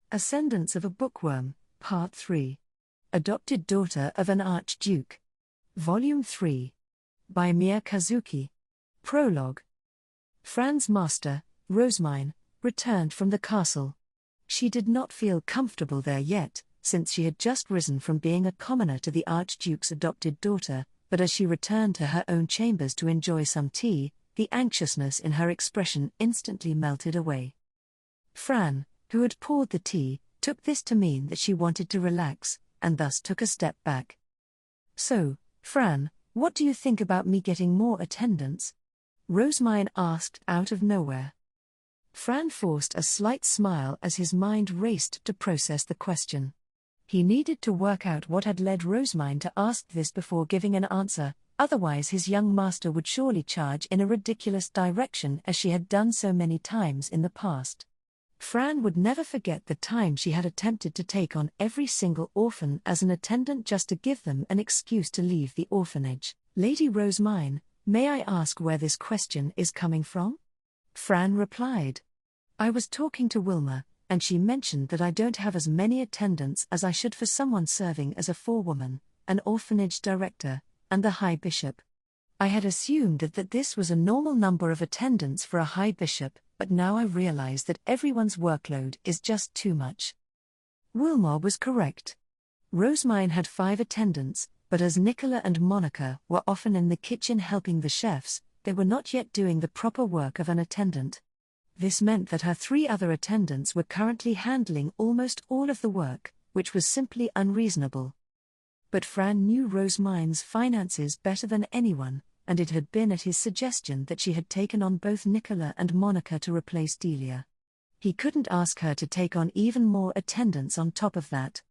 Ascendance of a Bookworm, Part 3. Adopted Daughter of an Archduke. Volume 3. By Mia Kazuki. Prologue. Fran's master, Rosemine, returned from the castle. She did not feel comfortable there yet, since she had just risen from being a commoner to the Archduke's adopted daughter, but as she returned to her own chambers to enjoy some tea, the anxiousness in her expression instantly melted away. Fran, who had poured the tea, took this to mean that she wanted to relax, and thus took a step back. "So, Fran, what do you think about me getting more attendance?" Rosemine asked out of nowhere. Fran forced a slight smile as his mind raced to process the question. He needed to work out what had led Rosemine to ask this before giving an answer, otherwise his young master would surely charge in a ridiculous direction as she had done so many times in the past. Fran would never forget the time she had attempted to take on every single orphan as an attendant just to give them an excuse to leave the orphanage. "Lady Rosemine, may I ask where this question is coming from?" Fran replied. "I was talking to Wilma, and she mentioned that I don't have as many attendants as I should for someone serving as a forewoman, an orphanage director, and the High Bishop. I had assumed that this was a normal number of attendants for a High Bishop, but now I realize that everyone's workload is just too much." Wilma was correct. Rosemine had 5 attendants, but as Nicola and Monica were often in the kitchen helping the chefs, they were not yet doing the proper work of an attendant. This meant that her 3 other attendants were currently handling almost all of the work, which was simply unreasonable. But Fran knew Rosemine's finances better than anyone, and it had been at his suggestion that she had taken on both Nicola and Monica to replace Delia. He couldn't ask her to take on even more attendants on top of that.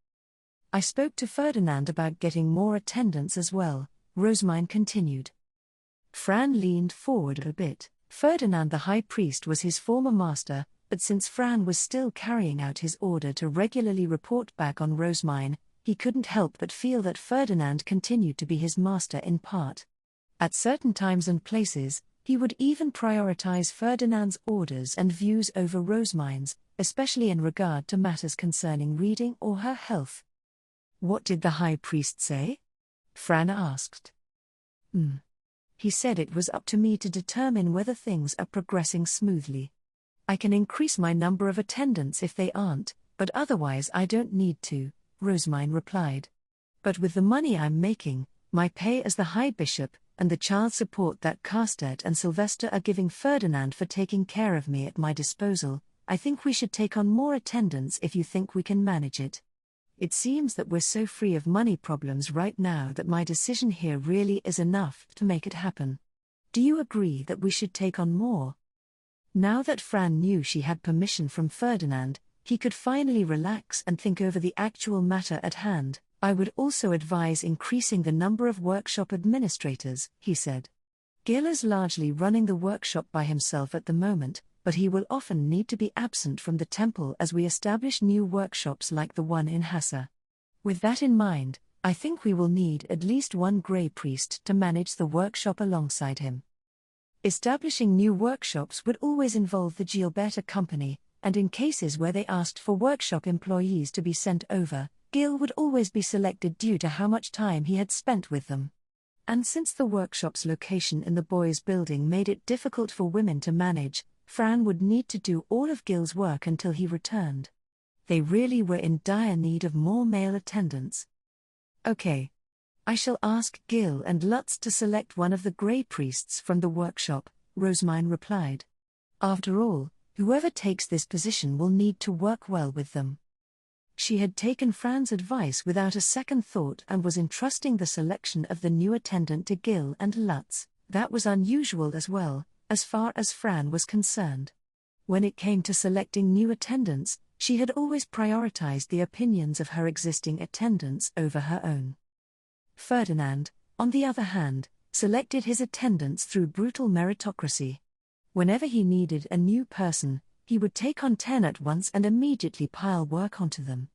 "I spoke to Ferdinand about getting more attendants as well," Rosemine continued. Fran leaned forward a bit. Ferdinand the High Priest was his former master, but since Fran was still carrying out his order to regularly report back on Rosemine, he couldn't help but feel that Ferdinand continued to be his master in part. At certain times and places, he would even prioritize Ferdinand's orders and views over Rosemine's, especially in regard to matters concerning reading or her health. "What did the High Priest say?" Fran asked. He said it was up to me to determine whether things are progressing smoothly. I can increase my number of attendants if they aren't, but otherwise I don't need to," Rosemine replied. "But with the money I'm making, my pay as the High Bishop, and the child support that Carstedt and Sylvester are giving Ferdinand for taking care of me at my disposal, I think we should take on more attendants if you think we can manage it. It seems that we're so free of money problems right now that my decision here really is enough to make it happen. Do you agree that we should take on more?" Now that Fran knew she had permission from Ferdinand, he could finally relax and think over the actual matter at hand. "I would also advise increasing the number of workshop administrators," he said. "Gil is largely running the workshop by himself at the moment, but he will often need to be absent from the temple as we establish new workshops like the one in Hassa. With that in mind, I think we will need at least one Grey Priest to manage the workshop alongside him." Establishing new workshops would always involve the Gilberta Company, and in cases where they asked for workshop employees to be sent over, Gil would always be selected due to how much time he had spent with them. And since the workshop's location in the boys' building made it difficult for women to manage, Fran would need to do all of Gil's work until he returned. They really were in dire need of more male attendants. "Okay. I shall ask Gil and Lutz to select one of the Grey Priests from the workshop," Rosemine replied. "After all, whoever takes this position will need to work well with them." She had taken Fran's advice without a second thought and was entrusting the selection of the new attendant to Gil and Lutz. That was unusual as well, as far as Fran was concerned. When it came to selecting new attendants, she had always prioritized the opinions of her existing attendants over her own. Ferdinand, on the other hand, selected his attendants through brutal meritocracy. Whenever he needed a new person, he would take on 10 at once and immediately pile work onto them.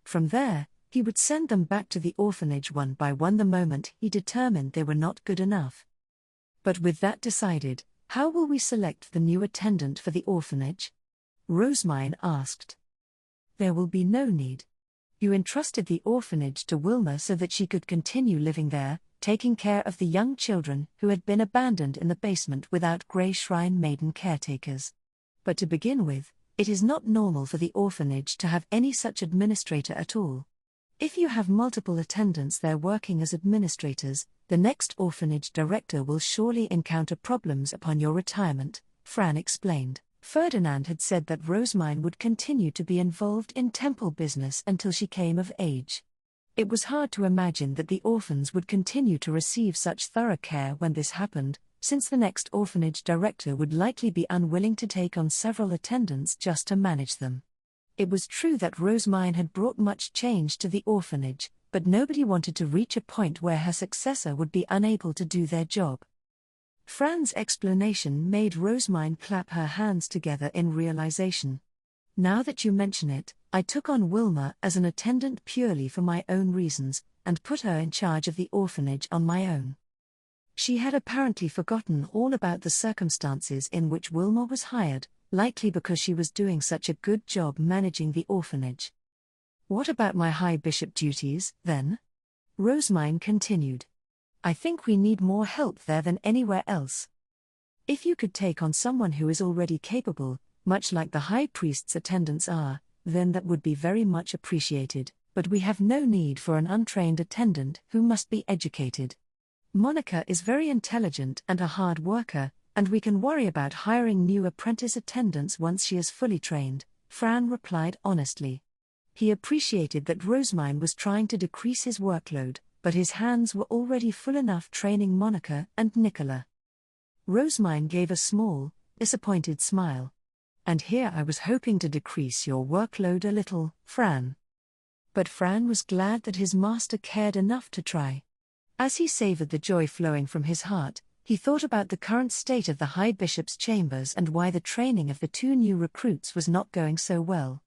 From there, he would send them back to the orphanage one by one the moment he determined they were not good enough. "But with that decided, how will we select the new attendant for the orphanage?" Rosemine asked. There will be no need. You entrusted the orphanage to Wilma so that she could continue living there, taking care of the young children who had been abandoned in the basement without Grey Shrine Maiden caretakers. But to begin with, it is not normal for the orphanage to have any such administrator at all. If you have multiple attendants there working as administrators, the next orphanage director will surely encounter problems upon your retirement, Fran explained. Ferdinand had said that Rosemine would continue to be involved in temple business until she came of age. It was hard to imagine that the orphans would continue to receive such thorough care when this happened, since the next orphanage director would likely be unwilling to take on several attendants just to manage them. It was true that Rosemine had brought much change to the orphanage, but nobody wanted to reach a point where her successor would be unable to do their job. Fran's explanation made Rosemine clap her hands together in realization. Now that you mention it, I took on Wilma as an attendant purely for my own reasons, and put her in charge of the orphanage on my own. She had apparently forgotten all about the circumstances in which Wilma was hired, likely because she was doing such a good job managing the orphanage. What about my high bishop duties, then? Rosemine continued. I think we need more help there than anywhere else. If you could take on someone who is already capable, much like the high priest's attendants are, then that would be very much appreciated, but we have no need for an untrained attendant who must be educated. Monica is very intelligent and a hard worker, and we can worry about hiring new apprentice attendants once she is fully trained, Fran replied honestly. He appreciated that Rosemine was trying to decrease his workload, but his hands were already full enough training Monica and Nicola. Rosemine gave a small, disappointed smile. And here I was hoping to decrease your workload a little, Fran. But Fran was glad that his master cared enough to try. As he savored the joy flowing from his heart, he thought about the current state of the High Bishop's chambers and why the training of the two new recruits was not going so well.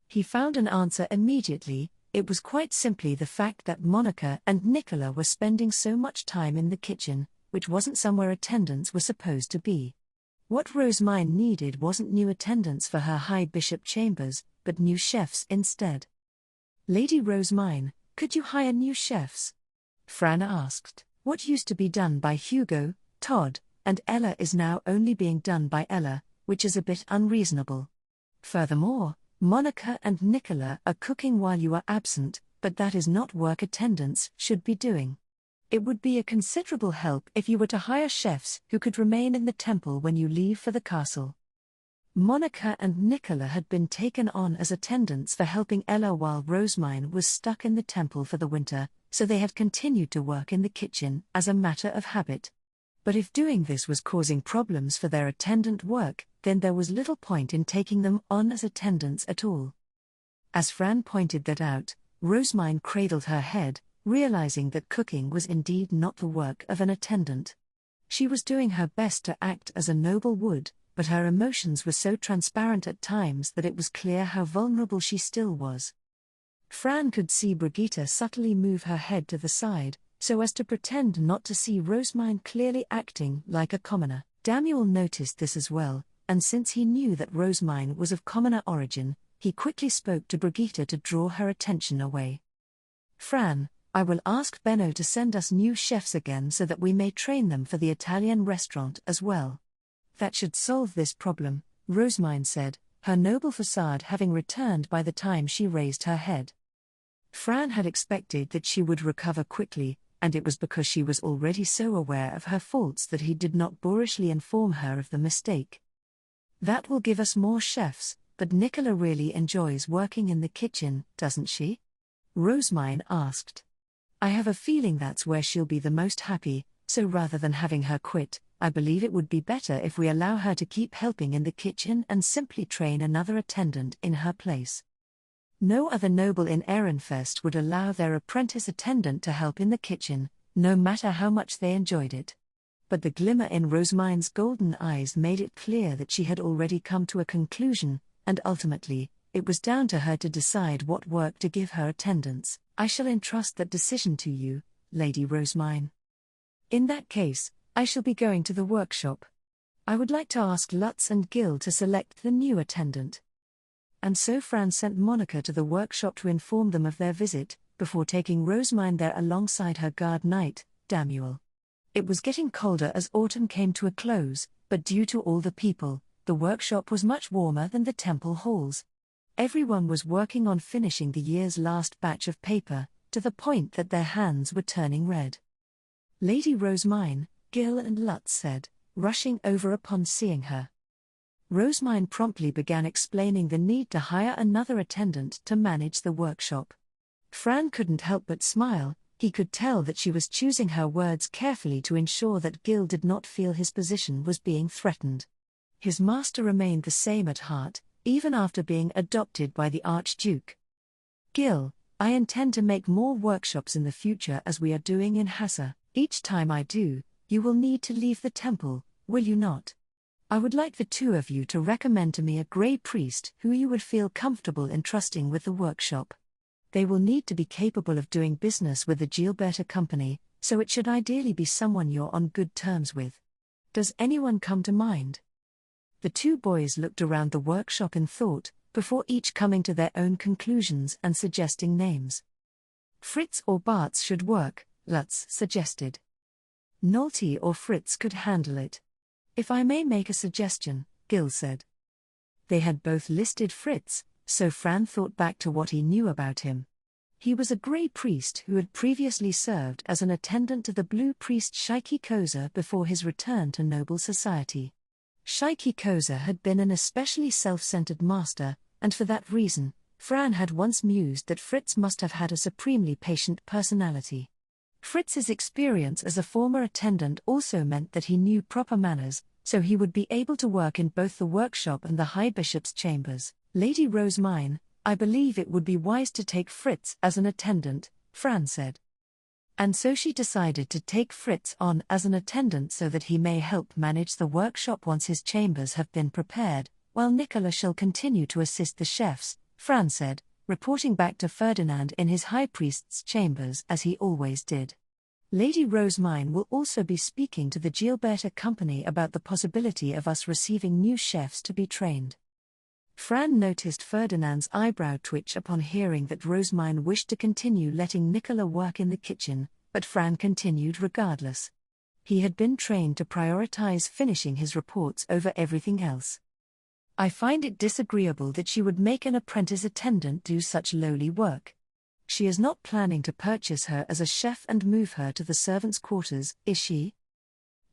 He found an answer immediately. It was quite simply the fact that Monica and Nicola were spending so much time in the kitchen, which wasn't somewhere attendants were supposed to be. What Rosemine needed wasn't new attendants for her High Bishop chambers, but new chefs instead. Lady Rosemine, could you hire new chefs? Fran asked. What used to be done by Hugo, Todd, and Ella is now only being done by Ella, which is a bit unreasonable. Furthermore, Monica and Nicola are cooking while you are absent, but that is not work attendants should be doing. It would be a considerable help if you were to hire chefs who could remain in the temple when you leave for the castle. Monica and Nicola had been taken on as attendants for helping Ella while Rosemine was stuck in the temple for the winter, so they had continued to work in the kitchen as a matter of habit. But if doing this was causing problems for their attendant work, then there was little point in taking them on as attendants at all. As Fran pointed that out, Rosemine cradled her head, realizing that cooking was indeed not the work of an attendant. She was doing her best to act as a noble would, but her emotions were so transparent at times that it was clear how vulnerable she still was. Fran could see Brigitte subtly move her head to the side, so as to pretend not to see Rosemine clearly acting like a commoner. Daniel noticed this as well, and since he knew that Rosemine was of commoner origin, he quickly spoke to Brigitte to draw her attention away. Fran, I will ask Benno to send us new chefs again so that we may train them for the Italian restaurant as well. That should solve this problem, Rosemine said, her noble facade having returned by the time she raised her head. Fran had expected that she would recover quickly, and it was because she was already so aware of her faults that he did not boorishly inform her of the mistake. That will give us more chefs, but Nicola really enjoys working in the kitchen, doesn't she? Rosemine asked. I have a feeling that's where she'll be the most happy, so rather than having her quit, I believe it would be better if we allow her to keep helping in the kitchen and simply train another attendant in her place. No other noble in Ehrenfest would allow their apprentice attendant to help in the kitchen, no matter how much they enjoyed it. But the glimmer in Rosemine's golden eyes made it clear that she had already come to a conclusion, and ultimately, it was down to her to decide what work to give her attendants. I shall entrust that decision to you, Lady Rosemine. In that case, I shall be going to the workshop. I would like to ask Lutz and Gil to select the new attendant. and so Fran sent Monica to the workshop to inform them of their visit, before taking Rosemine there alongside her guard knight, Damuel. It was getting colder as autumn came to a close, but due to all the people, the workshop was much warmer than the temple halls. Everyone was working on finishing the year's last batch of paper, to the point that their hands were turning red. Lady Rosemine, Gil and Lutz said, rushing over upon seeing her. Rosemine promptly began explaining the need to hire another attendant to manage the workshop. Fran couldn't help but smile. He could tell that she was choosing her words carefully to ensure that Gil did not feel his position was being threatened. His master remained the same at heart, even after being adopted by the Archduke. Gil, I intend to make more workshops in the future as we are doing in Hassa. Each time I do, you will need to leave the temple, will you not? I would like the two of you to recommend to me a grey priest who you would feel comfortable entrusting with the workshop. They will need to be capable of doing business with the Gilberta Company, so it should ideally be someone you're on good terms with. Does anyone come to mind? The two boys looked around the workshop in thought, before each coming to their own conclusions and suggesting names. Fritz or Bartz should work, Lutz suggested. Nolte or Fritz could handle it. If I may make a suggestion, Gil said. They had both listed Fritz, so Fran thought back to what he knew about him. He was a grey priest who had previously served as an attendant to the blue priest Shaiki Koza before his return to noble society. Shaiki Koza had been an especially self-centered master, and for that reason, Fran had once mused that Fritz must have had a supremely patient personality. Fritz's experience as a former attendant also meant that he knew proper manners, so he would be able to work in both the workshop and the High Bishop's chambers. Lady Rosemine, I believe it would be wise to take Fritz as an attendant, Fran said. And so she decided to take Fritz on as an attendant so that he may help manage the workshop once his chambers have been prepared, while Nicola shall continue to assist the chefs, Fran said, reporting back to Ferdinand in his high priest's chambers as he always did. Lady Rosemine will also be speaking to the Gilberta Company about the possibility of us receiving new chefs to be trained. Fran noticed Ferdinand's eyebrow twitch upon hearing that Rosemine wished to continue letting Nicola work in the kitchen, but Fran continued regardless. He had been trained to prioritize finishing his reports over everything else. I find it disagreeable that she would make an apprentice attendant do such lowly work. She is not planning to purchase her as a chef and move her to the servants' quarters, is she?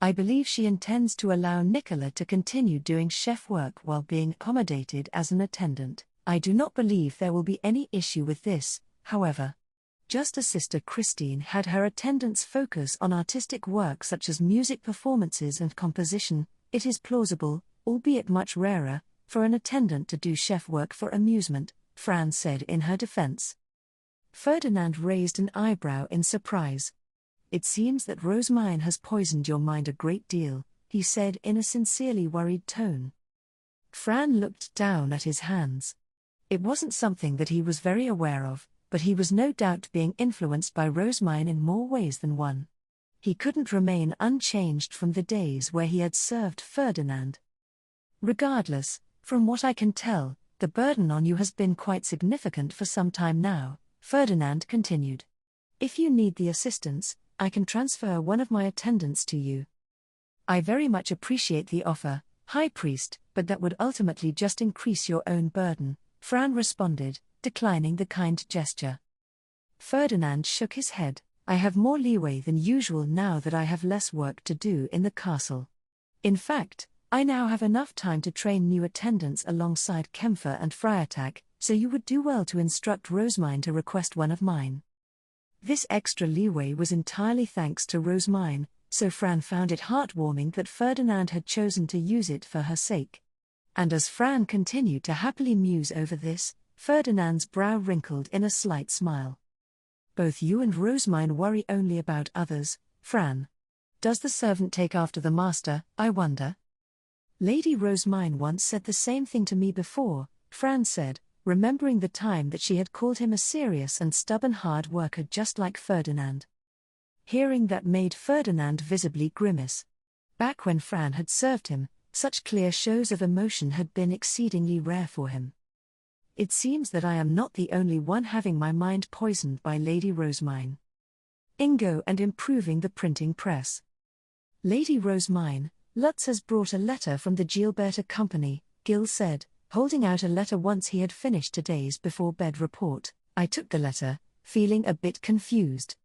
I believe she intends to allow Nicola to continue doing chef work while being accommodated as an attendant. I do not believe there will be any issue with this, however. Just as Sister Christine had her attendants focus on artistic work such as music performances and composition, it is plausible, albeit much rarer, for an attendant to do chef work for amusement, Fran said in her defense. Ferdinand raised an eyebrow in surprise. It seems that Rosemine has poisoned your mind a great deal, he said in a sincerely worried tone. Fran looked down at his hands. It wasn't something that he was very aware of, but he was no doubt being influenced by Rosemine in more ways than one. He couldn't remain unchanged from the days where he had served Ferdinand. Regardless, from what I can tell, the burden on you has been quite significant for some time now, Ferdinand continued. If you need the assistance, I can transfer one of my attendants to you. I very much appreciate the offer, High Priest, but that would ultimately just increase your own burden, Fran responded, declining the kind gesture. Ferdinand shook his head. I have more leeway than usual now that I have less work to do in the castle. In fact, I now have enough time to train new attendants alongside Kempfer and Freitag, so you would do well to instruct Rosemine to request one of mine. This extra leeway was entirely thanks to Rosemine, so Fran found it heartwarming that Ferdinand had chosen to use it for her sake. And as Fran continued to happily muse over this, Ferdinand's brow wrinkled in a slight smile. Both you and Rosemine worry only about others, Fran. Does the servant take after the master, I wonder? Lady Rosemine once said the same thing to me before, Fran said, remembering the time that she had called him a serious and stubborn hard worker just like Ferdinand. Hearing that made Ferdinand visibly grimace. Back when Fran had served him, such clear shows of emotion had been exceedingly rare for him. It seems that I am not the only one having my mind poisoned by Lady Rosemine. Ingo and improving the printing press. Lady Rosemine, Lutz has brought a letter from the Gilberta Company, Gil said, holding out a letter once he had finished today's before bed report. I took the letter, feeling a bit confused.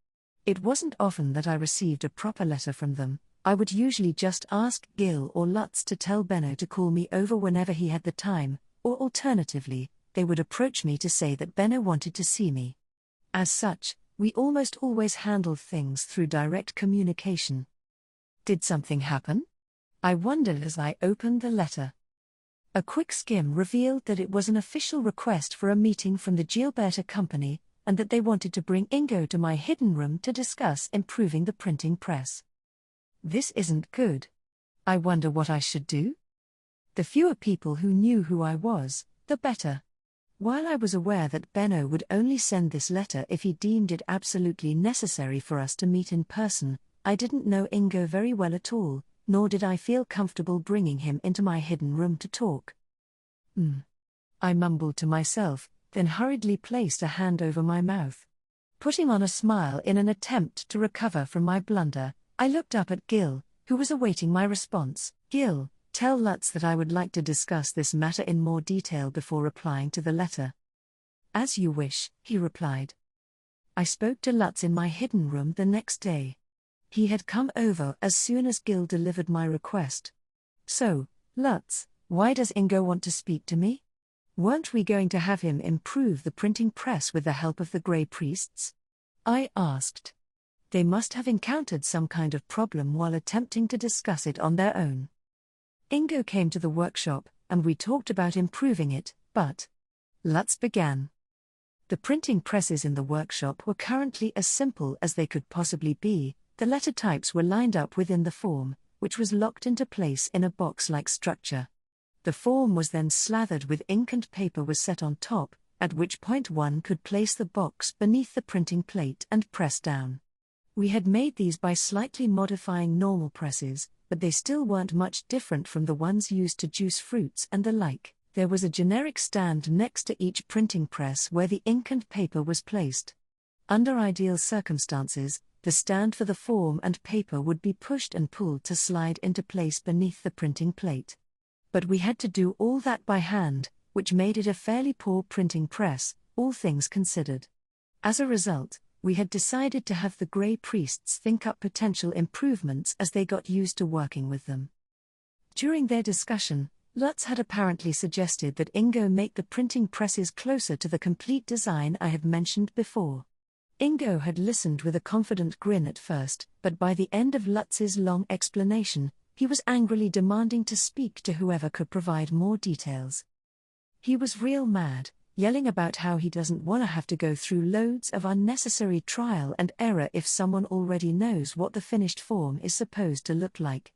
It wasn't often that I received a proper letter from them. I would usually just ask Gil or Lutz to tell Benno to call me over whenever he had the time, or alternatively, they would approach me to say that Benno wanted to see me. As such, we almost always handled things through direct communication. Did something happen? I wondered as I opened the letter. A quick skim revealed that it was an official request for a meeting from the Gilberta Company, and that they wanted to bring Ingo to my hidden room to discuss improving the printing press. This isn't good. I wonder what I should do? The fewer people who knew who I was, the better. While I was aware that Benno would only send this letter if he deemed it absolutely necessary for us to meet in person, I didn't know Ingo very well at all, nor did I feel comfortable bringing him into my hidden room to talk. I mumbled to myself, then hurriedly placed a hand over my mouth. Putting on a smile in an attempt to recover from my blunder, I looked up at Gil, who was awaiting my response. Gil, tell Lutz that I would like to discuss this matter in more detail before replying to the letter. As you wish, he replied. I spoke to Lutz in my hidden room the next day. He had come over as soon as Gil delivered my request. So, Lutz, why does Ingo want to speak to me? Weren't we going to have him improve the printing press with the help of the Grey Priests? I asked. They must have encountered some kind of problem while attempting to discuss it on their own. Ingo came to the workshop, and we talked about improving it, but Lutz began. The printing presses in the workshop were currently as simple as they could possibly be. The letter types were lined up within the form, which was locked into place in a box-like structure. The form was then slathered with ink and paper was set on top, at which point one could place the box beneath the printing plate and press down. We had made these by slightly modifying normal presses, but they still weren't much different from the ones used to juice fruits and the like. There was a generic stand next to each printing press where the ink and paper was placed. Under ideal circumstances, the stand for the form and paper would be pushed and pulled to slide into place beneath the printing plate. But we had to do all that by hand, which made it a fairly poor printing press, all things considered. As a result, we had decided to have the Grey Priests think up potential improvements as they got used to working with them. During their discussion, Lutz had apparently suggested that Ingo make the printing presses closer to the complete design I had mentioned before. Ingo had listened with a confident grin at first, but by the end of Lutz's long explanation, he was angrily demanding to speak to whoever could provide more details. He was real mad, yelling about how he doesn't want to have to go through loads of unnecessary trial and error if someone already knows what the finished form is supposed to look like.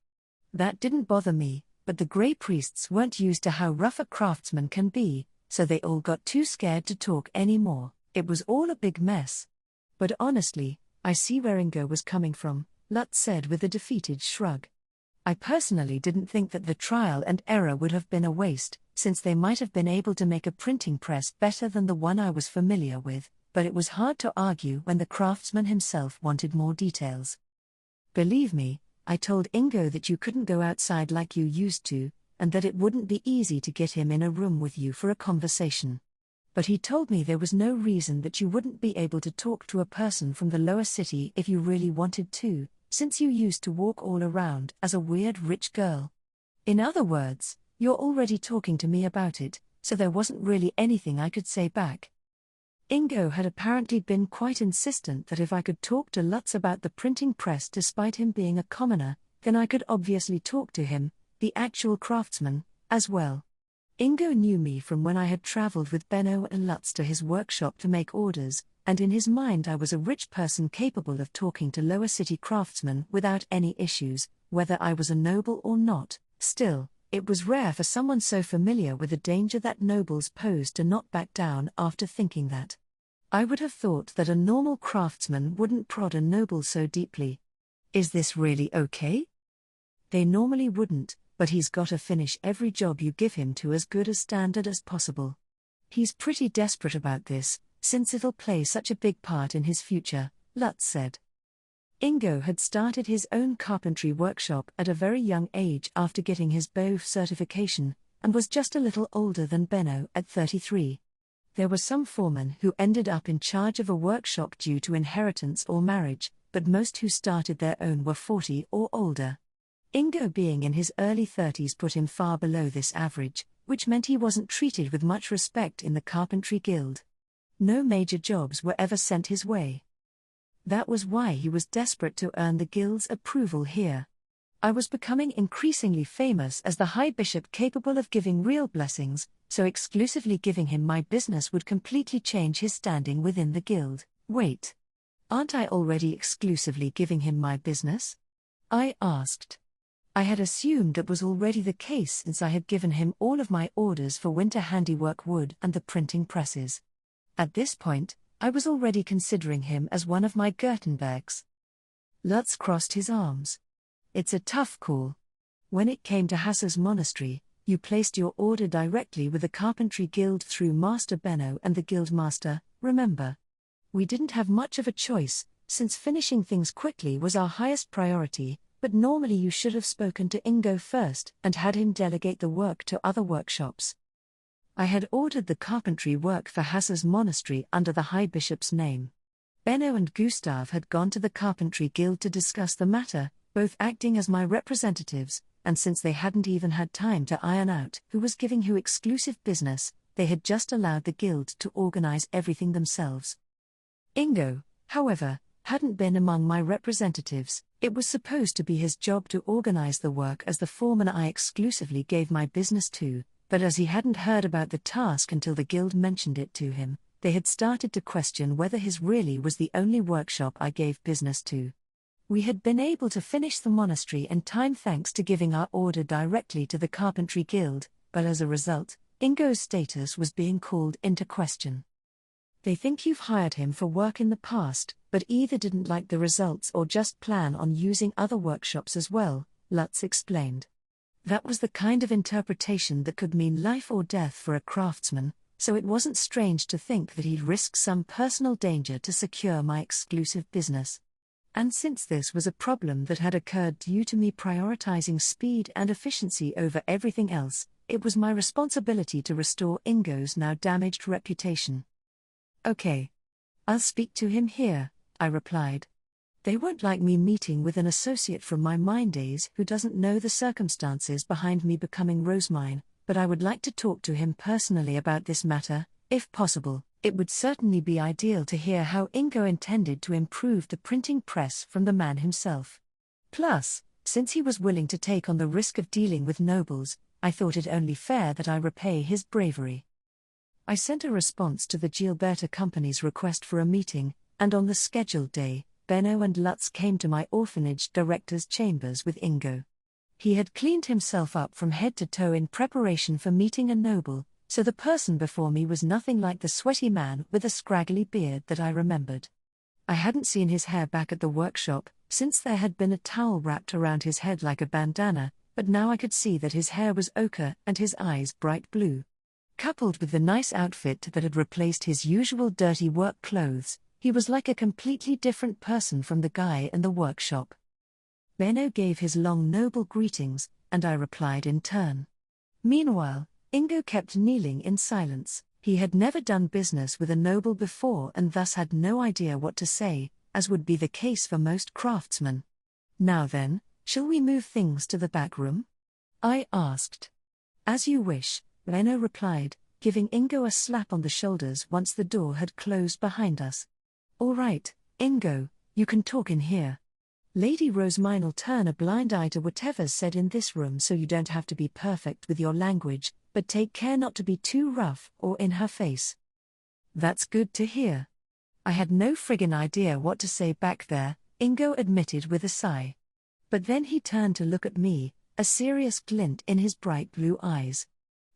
That didn't bother me, but the Grey Priests weren't used to how rough a craftsman can be, so they all got too scared to talk anymore. It was all a big mess. But honestly, I see where Ingo was coming from, Lutz said with a defeated shrug. I personally didn't think that the trial and error would have been a waste, since they might have been able to make a printing press better than the one I was familiar with, but it was hard to argue when the craftsman himself wanted more details. Believe me, I told Ingo that you couldn't go outside like you used to, and that it wouldn't be easy to get him in a room with you for a conversation. But he told me there was no reason that you wouldn't be able to talk to a person from the lower city if you really wanted to, since you used to walk all around as a weird rich girl. In other words, you're already talking to me about it, so there wasn't really anything I could say back. Ingo had apparently been quite insistent that if I could talk to Lutz about the printing press despite him being a commoner, then I could obviously talk to him, the actual craftsman, as well. Ingo knew me from when I had traveled with Benno and Lutz to his workshop to make orders, and in his mind I was a rich person capable of talking to lower city craftsmen without any issues, whether I was a noble or not. Still, it was rare for someone so familiar with the danger that nobles posed to not back down after thinking that. I would have thought that a normal craftsman wouldn't prod a noble so deeply. Is this really okay? They normally wouldn't, but he's gotta finish every job you give him to as good a standard as possible. He's pretty desperate about this, since it'll play such a big part in his future, Lutz said. Ingo had started his own carpentry workshop at a very young age after getting his BOF certification, and was just a little older than Benno at 33. There were some foremen who ended up in charge of a workshop due to inheritance or marriage, but most who started their own were 40 or older. Ingo, being in his early 30s, put him far below this average, which meant he wasn't treated with much respect in the carpentry guild. No major jobs were ever sent his way. That was why he was desperate to earn the guild's approval here. I was becoming increasingly famous as the High Bishop capable of giving real blessings, so exclusively giving him my business would completely change his standing within the guild. Wait. Aren't I already exclusively giving him my business? I asked. I had assumed that was already the case since I had given him all of my orders for winter handiwork wood and the printing presses. At this point, I was already considering him as one of my Gertenbergs. Lutz crossed his arms. It's a tough call. When it came to Hassa's monastery, you placed your order directly with the Carpentry Guild through Master Benno and the Guild Master, remember? We didn't have much of a choice, since finishing things quickly was our highest priority, but normally you should have spoken to Ingo first and had him delegate the work to other workshops. I had ordered the carpentry work for Hassa's monastery under the High Bishop's name. Benno and Gustav had gone to the Carpentry Guild to discuss the matter, both acting as my representatives, and since they hadn't even had time to iron out who was giving who exclusive business, they had just allowed the guild to organize everything themselves. Ingo, however, hadn't been among my representatives. It was supposed to be his job to organize the work as the foreman I exclusively gave my business to, but as he hadn't heard about the task until the guild mentioned it to him, they had started to question whether his really was the only workshop I gave business to. We had been able to finish the monastery in time thanks to giving our order directly to the Carpentry Guild, but as a result, Ingo's status was being called into question. They think you've hired him for work in the past, but either didn't like the results or just plan on using other workshops as well, Lutz explained. That was the kind of interpretation that could mean life or death for a craftsman, so it wasn't strange to think that he'd risk some personal danger to secure my exclusive business. And since this was a problem that had occurred due to me prioritizing speed and efficiency over everything else, it was my responsibility to restore Ingo's now damaged reputation. Okay. I'll speak to him here, I replied. They won't like me meeting with an associate from my mine days who doesn't know the circumstances behind me becoming Rosemine, but I would like to talk to him personally about this matter, if possible. It would certainly be ideal to hear how Ingo intended to improve the printing press from the man himself. Plus, since he was willing to take on the risk of dealing with nobles, I thought it only fair that I repay his bravery. I sent a response to the Gilberta Company's request for a meeting, and on the scheduled day, Benno and Lutz came to my orphanage director's chambers with Ingo. He had cleaned himself up from head to toe in preparation for meeting a noble, so the person before me was nothing like the sweaty man with a scraggly beard that I remembered. I hadn't seen his hair back at the workshop, since there had been a towel wrapped around his head like a bandana, but now I could see that his hair was ochre and his eyes bright blue. Coupled with the nice outfit that had replaced his usual dirty work clothes, he was like a completely different person from the guy in the workshop. Benno gave his long noble greetings, and I replied in turn. Meanwhile, Ingo kept kneeling in silence. He had never done business with a noble before and thus had no idea what to say, as would be the case for most craftsmen. Now then, shall we move things to the back room? I asked. As you wish, Benno replied, giving Ingo a slap on the shoulders once the door had closed behind us. All right, Ingo, you can talk in here. Lady Rosemine'll turn a blind eye to whatever's said in this room, so you don't have to be perfect with your language, but take care not to be too rough or in her face. That's good to hear. I had no friggin' idea what to say back there, Ingo admitted with a sigh. But then he turned to look at me, a serious glint in his bright blue eyes.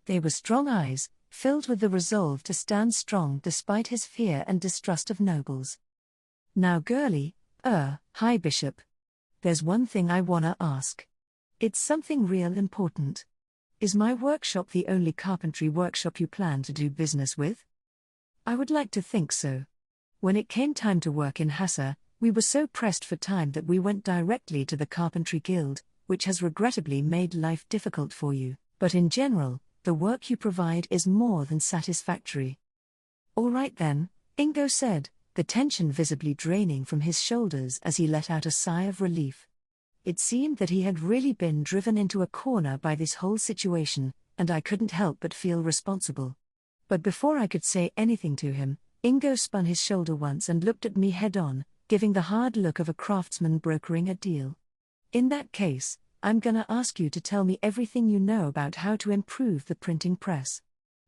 They were strong eyes, filled with the resolve to stand strong despite his fear and distrust of nobles. Now girlie, High Bishop. There's one thing I wanna ask. It's something real important. Is my workshop the only carpentry workshop you plan to do business with? I would like to think so. When it came time to work in Hassa, we were so pressed for time that we went directly to the Carpentry Guild, which has regrettably made life difficult for you, but in general, the work you provide is more than satisfactory. All right then, Ingo said, the tension visibly draining from his shoulders as he let out a sigh of relief. It seemed that he had really been driven into a corner by this whole situation, and I couldn't help but feel responsible. But before I could say anything to him, Ingo spun his shoulder once and looked at me head-on, giving the hard look of a craftsman brokering a deal. In that case, I'm gonna ask you to tell me everything you know about how to improve the printing press.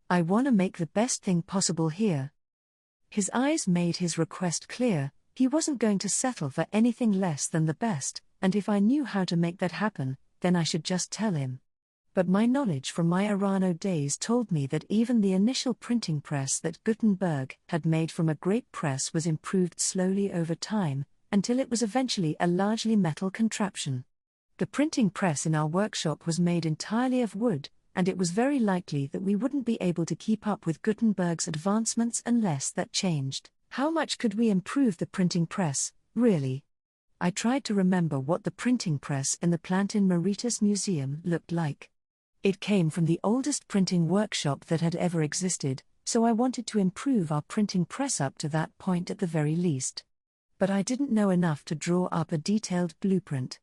I wanna make the best thing possible here. His eyes made his request clear. He wasn't going to settle for anything less than the best, and if I knew how to make that happen, then I should just tell him. But my knowledge from my Arano days told me that even the initial printing press that Gutenberg had made from a grape press was improved slowly over time, until it was eventually a largely metal contraption. The printing press in our workshop was made entirely of wood, and it was very likely that we wouldn't be able to keep up with Gutenberg's advancements unless that changed. How much could we improve the printing press, really? I tried to remember what the printing press in the Plantin Maritus Museum looked like. It came from the oldest printing workshop that had ever existed, so I wanted to improve our printing press up to that point at the very least. But I didn't know enough to draw up a detailed blueprint.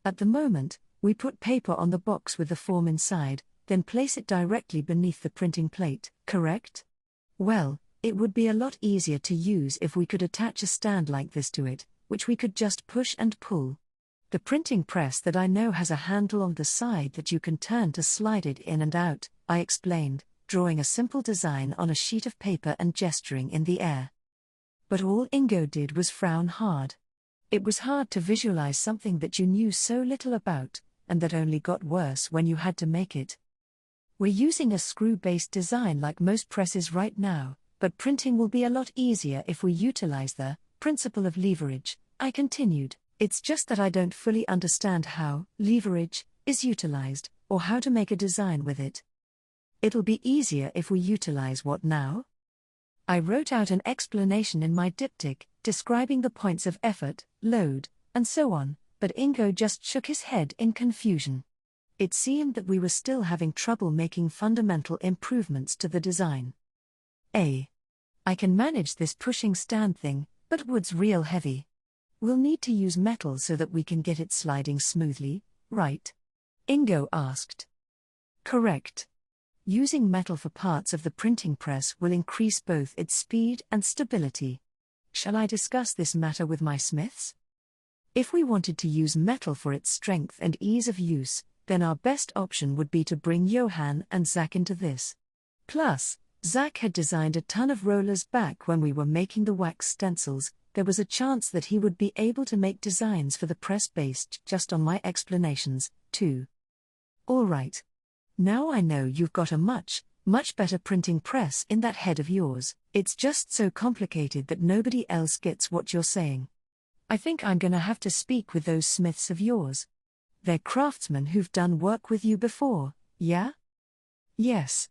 At the moment, we put paper on the box with the form inside, then place it directly beneath the printing plate, correct? Well, it would be a lot easier to use if we could attach a stand like this to it, which we could just push and pull. The printing press that I know has a handle on the side that you can turn to slide it in and out, I explained, drawing a simple design on a sheet of paper and gesturing in the air. But all Ingo did was frown hard. It was hard to visualize something that you knew so little about, and that only got worse when you had to make it. We're using a screw-based design like most presses right now, but printing will be a lot easier if we utilize the principle of leverage, I continued. It's just that I don't fully understand how leverage is utilized, or how to make a design with it. It'll be easier if we utilize what now? I wrote out an explanation in my diptych, describing the points of effort, load, and so on, but Ingo just shook his head in confusion. It seemed that we were still having trouble making fundamental improvements to the design. I can manage this pushing stand thing, but wood's real heavy. We'll need to use metal so that we can get it sliding smoothly, right? Ingo asked. Correct. Using metal for parts of the printing press will increase both its speed and stability. Shall I discuss this matter with my smiths? If we wanted to use metal for its strength and ease of use, then our best option would be to bring Johann and Zach into this. Plus, Zach had designed a ton of rollers back when we were making the wax stencils. There was a chance that he would be able to make designs for the press based just on my explanations, too. All right. Now I know you've got a much better printing press in that head of yours. It's just so complicated that nobody else gets what you're saying. I think I'm gonna have to speak with those smiths of yours. They're craftsmen who've done work with you before, yeah? Yes.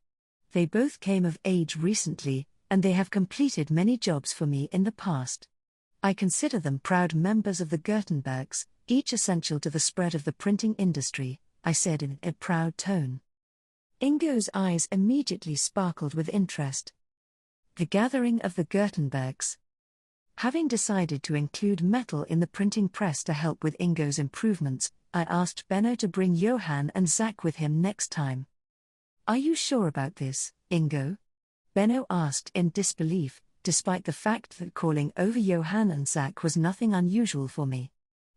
They both came of age recently, and they have completed many jobs for me in the past. I consider them proud members of the Gutenbergs, each essential to the spread of the printing industry, I said in a proud tone. Ingo's eyes immediately sparkled with interest. The gathering of the Gutenbergs. Having decided to include metal in the printing press to help with Ingo's improvements, I asked Benno to bring Johann and Zach with him next time. Are you sure about this, Ingo? Benno asked in disbelief, despite the fact that calling over Johann and Zach was nothing unusual for me.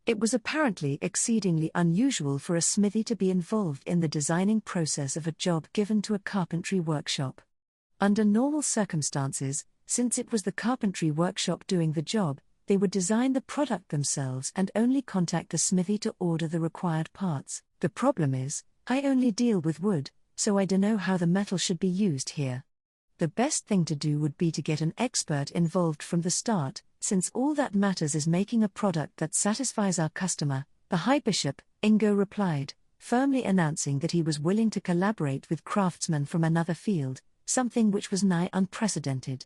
It was apparently exceedingly unusual for a smithy to be involved in the designing process of a job given to a carpentry workshop. Under normal circumstances, since it was the carpentry workshop doing the job, they would design the product themselves and only contact the smithy to order the required parts. The problem is, I only deal with wood, so I don't know how the metal should be used here. The best thing to do would be to get an expert involved from the start, since all that matters is making a product that satisfies our customer, the High Bishop, Ingo replied, firmly announcing that he was willing to collaborate with craftsmen from another field, something which was nigh unprecedented.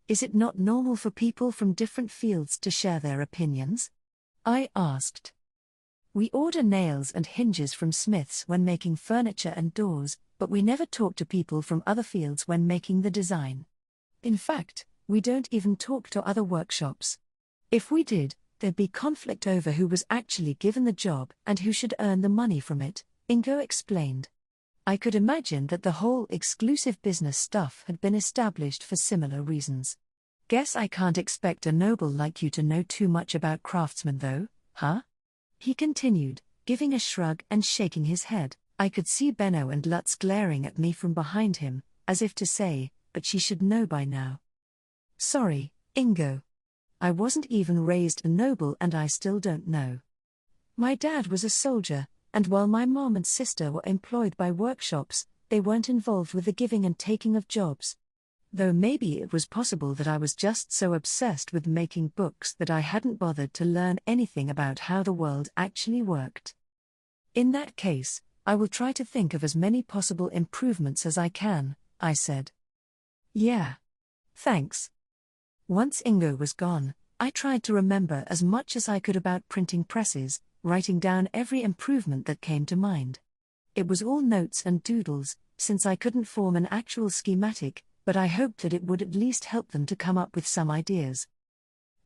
Is it not normal for people from different fields to share their opinions? I asked. We order nails and hinges from smiths when making furniture and doors, but we never talk to people from other fields when making the design. In fact, we don't even talk to other workshops. If we did, there'd be conflict over who was actually given the job and who should earn the money from it, Ingo explained. I could imagine that the whole exclusive business stuff had been established for similar reasons. Guess I can't expect a noble like you to know too much about craftsmen though, huh? He continued, giving a shrug and shaking his head. I could see Benno and Lutz glaring at me from behind him, as if to say, but she should know by now. Sorry, Ingo. I wasn't even raised a noble and I still don't know. My dad was a soldier, and while my mom and sister were employed by workshops, they weren't involved with the giving and taking of jobs. Though maybe it was possible that I was just so obsessed with making books that I hadn't bothered to learn anything about how the world actually worked. In that case, I will try to think of as many possible improvements as I can, I said. Yeah. Thanks. Once Ingo was gone, I tried to remember as much as I could about printing presses, writing down every improvement that came to mind. It was all notes and doodles, since I couldn't form an actual schematic, but I hoped that it would at least help them to come up with some ideas.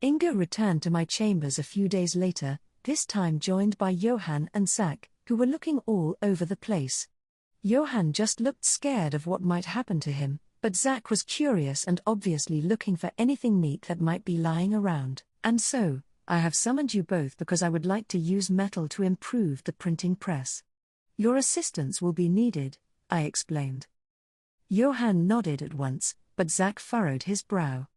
Ingo returned to my chambers a few days later, this time joined by Johann and Zach, who were looking all over the place. Johann just looked scared of what might happen to him, but Zach was curious and obviously looking for anything neat that might be lying around. And so, I have summoned you both because I would like to use metal to improve the printing press. Your assistance will be needed, I explained. Johann nodded at once, but Zach furrowed his brow.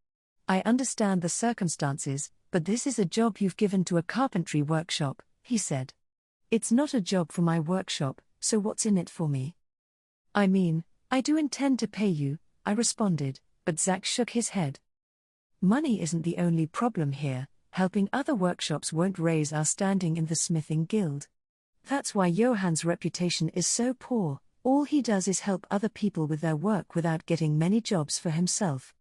I understand the circumstances, but this is a job you've given to a carpentry workshop, he said. It's not a job for my workshop, so what's in it for me? I mean, I do intend to pay you, I responded, but Zach shook his head. Money isn't the only problem here, helping other workshops won't raise our standing in the smithing guild. That's why Johann's reputation is so poor, all he does is help other people with their work without getting many jobs for himself.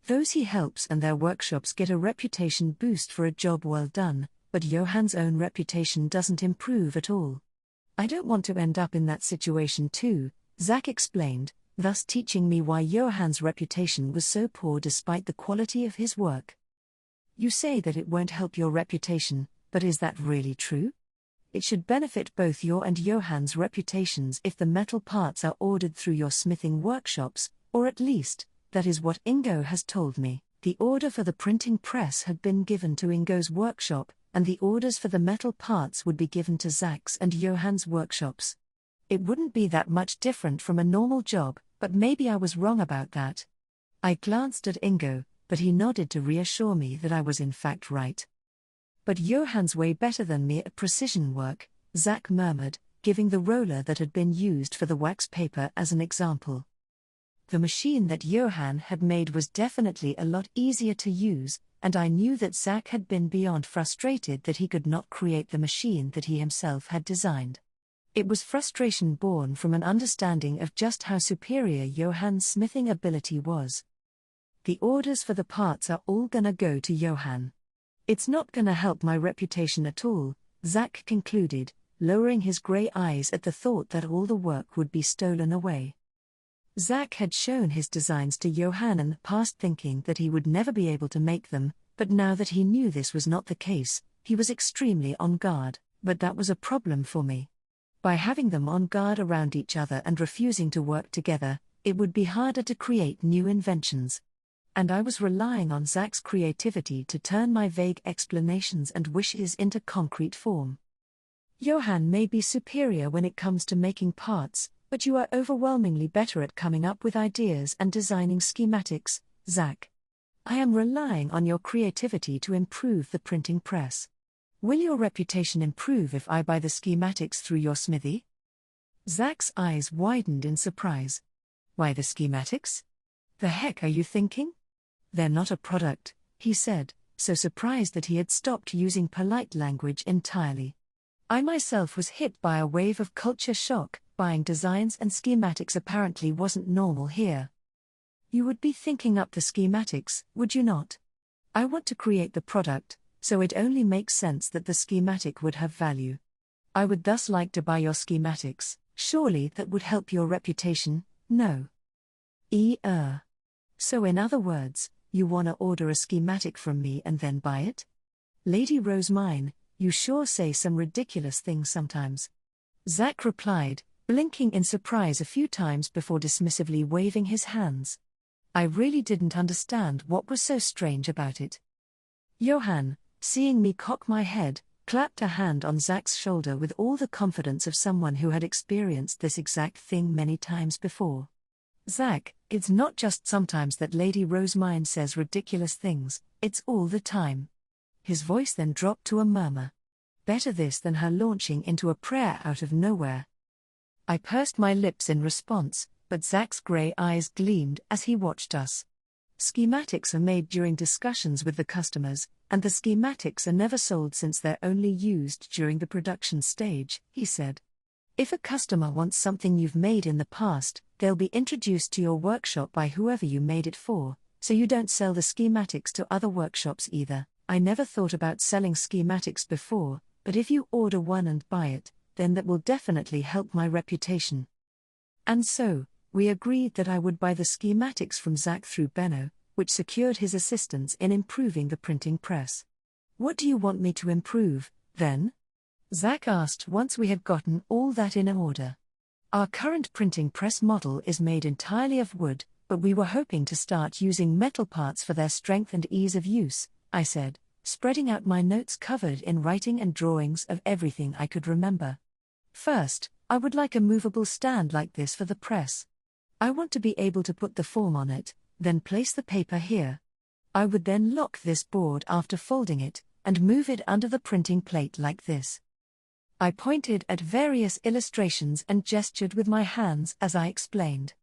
Those he helps and their workshops get a reputation boost for a job well done, but Johann's own reputation doesn't improve at all. I don't want to end up in that situation too, Zach explained, thus teaching me why Johann's reputation was so poor despite the quality of his work. You say that it won't help your reputation, but is that really true? It should benefit both your and Johann's reputations if the metal parts are ordered through your smithing workshops, or at least, that is what Ingo has told me. The order for the printing press had been given to Ingo's workshop, and the orders for the metal parts would be given to Zach's and Johann's workshops. It wouldn't be that much different from a normal job, but maybe I was wrong about that. I glanced at Ingo, but he nodded to reassure me that I was in fact right. But Johann's way better than me at precision work, Zach murmured, giving the roller that had been used for the wax paper as an example. The machine that Johann had made was definitely a lot easier to use, and I knew that Zach had been beyond frustrated that he could not create the machine that he himself had designed. It was frustration born from an understanding of just how superior Johann's smithing ability was. The orders for the parts are all gonna go to Johann. It's not gonna help my reputation at all, Zach concluded, lowering his grey eyes at the thought that all the work would be stolen away. Zach had shown his designs to Johann in the past thinking that he would never be able to make them, but now that he knew this was not the case, he was extremely on guard, but that was a problem for me. By having them on guard around each other and refusing to work together, it would be harder to create new inventions. And I was relying on Zach's creativity to turn my vague explanations and wishes into concrete form. Johann may be superior when it comes to making parts, but you are overwhelmingly better at coming up with ideas and designing schematics, Zach. I am relying on your creativity to improve the printing press. Will your reputation improve if I buy the schematics through your smithy? Zach's eyes widened in surprise. Why the schematics? The heck are you thinking? They're not a product, he said, so surprised that he had stopped using polite language entirely. I myself was hit by a wave of culture shock. Buying designs and schematics apparently wasn't normal here. You would be thinking up the schematics, would you not? I want to create the product, so it only makes sense that the schematic would have value. I would thus like to buy your schematics. Surely that would help your reputation, no? So in other words, you wanna order a schematic from me and then buy it? Lady Rosemine, you sure say some ridiculous things sometimes. Zack replied, blinking in surprise a few times before dismissively waving his hands. I really didn't understand what was so strange about it. Johann, seeing me cock my head, clapped a hand on Zack's shoulder with all the confidence of someone who had experienced this exact thing many times before. Zack, it's not just sometimes that Lady Rosemine says ridiculous things, it's all the time. His voice then dropped to a murmur. Better this than her launching into a prayer out of nowhere. I pursed my lips in response, but Zack's grey eyes gleamed as he watched us. Schematics are made during discussions with the customers, and the schematics are never sold since they're only used during the production stage, he said. If a customer wants something you've made in the past, they'll be introduced to your workshop by whoever you made it for, so you don't sell the schematics to other workshops either. I never thought about selling schematics before, but if you order one and buy it, then that will definitely help my reputation. And so, we agreed that I would buy the schematics from Zack through Venmo, which secured his assistance in improving the printing press. What do you want me to improve, then? Zack asked once we had gotten all that in order. Our current printing press model is made entirely of wood, but we were hoping to start using metal parts for their strength and ease of use, I said, spreading out my notes covered in writing and drawings of everything I could remember. First, I would like a movable stand like this for the press. I want to be able to put the form on it, then place the paper here. I would then lock this board after folding it, and move it under the printing plate like this. I pointed at various illustrations and gestured with my hands as I explained.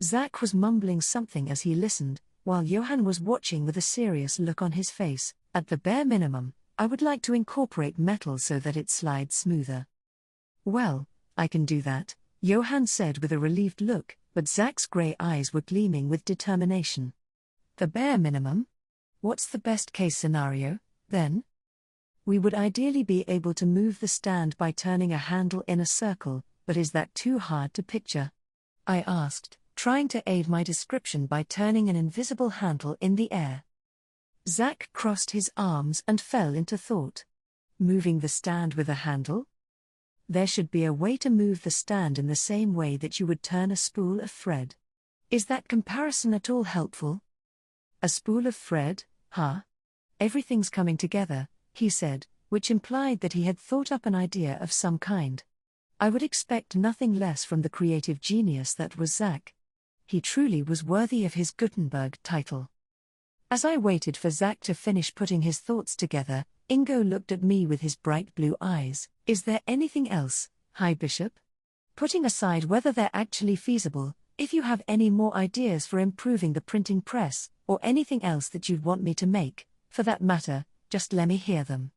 Zack was mumbling something as he listened, while Johann was watching with a serious look on his face. At the bare minimum, I would like to incorporate metal so that it slides smoother. Well, I can do that, Johann said with a relieved look, but Zack's grey eyes were gleaming with determination. The bare minimum? What's the best case scenario, then? We would ideally be able to move the stand by turning a handle in a circle, but is that too hard to picture? I asked, trying to aid my description by turning an invisible handle in the air. Zack crossed his arms and fell into thought. Moving the stand with a handle? There should be a way to move the stand in the same way that you would turn a spool of thread. Is that comparison at all helpful? A spool of thread, huh? Everything's coming together, he said, which implied that he had thought up an idea of some kind. I would expect nothing less from the creative genius that was Zack. He truly was worthy of his Gutenberg title. As I waited for Zack to finish putting his thoughts together, Ingo looked at me with his bright blue eyes. Is there anything else, High Bishop? Putting aside whether they're actually feasible, if you have any more ideas for improving the printing press, or anything else that you'd want me to make, for that matter, just let me hear them.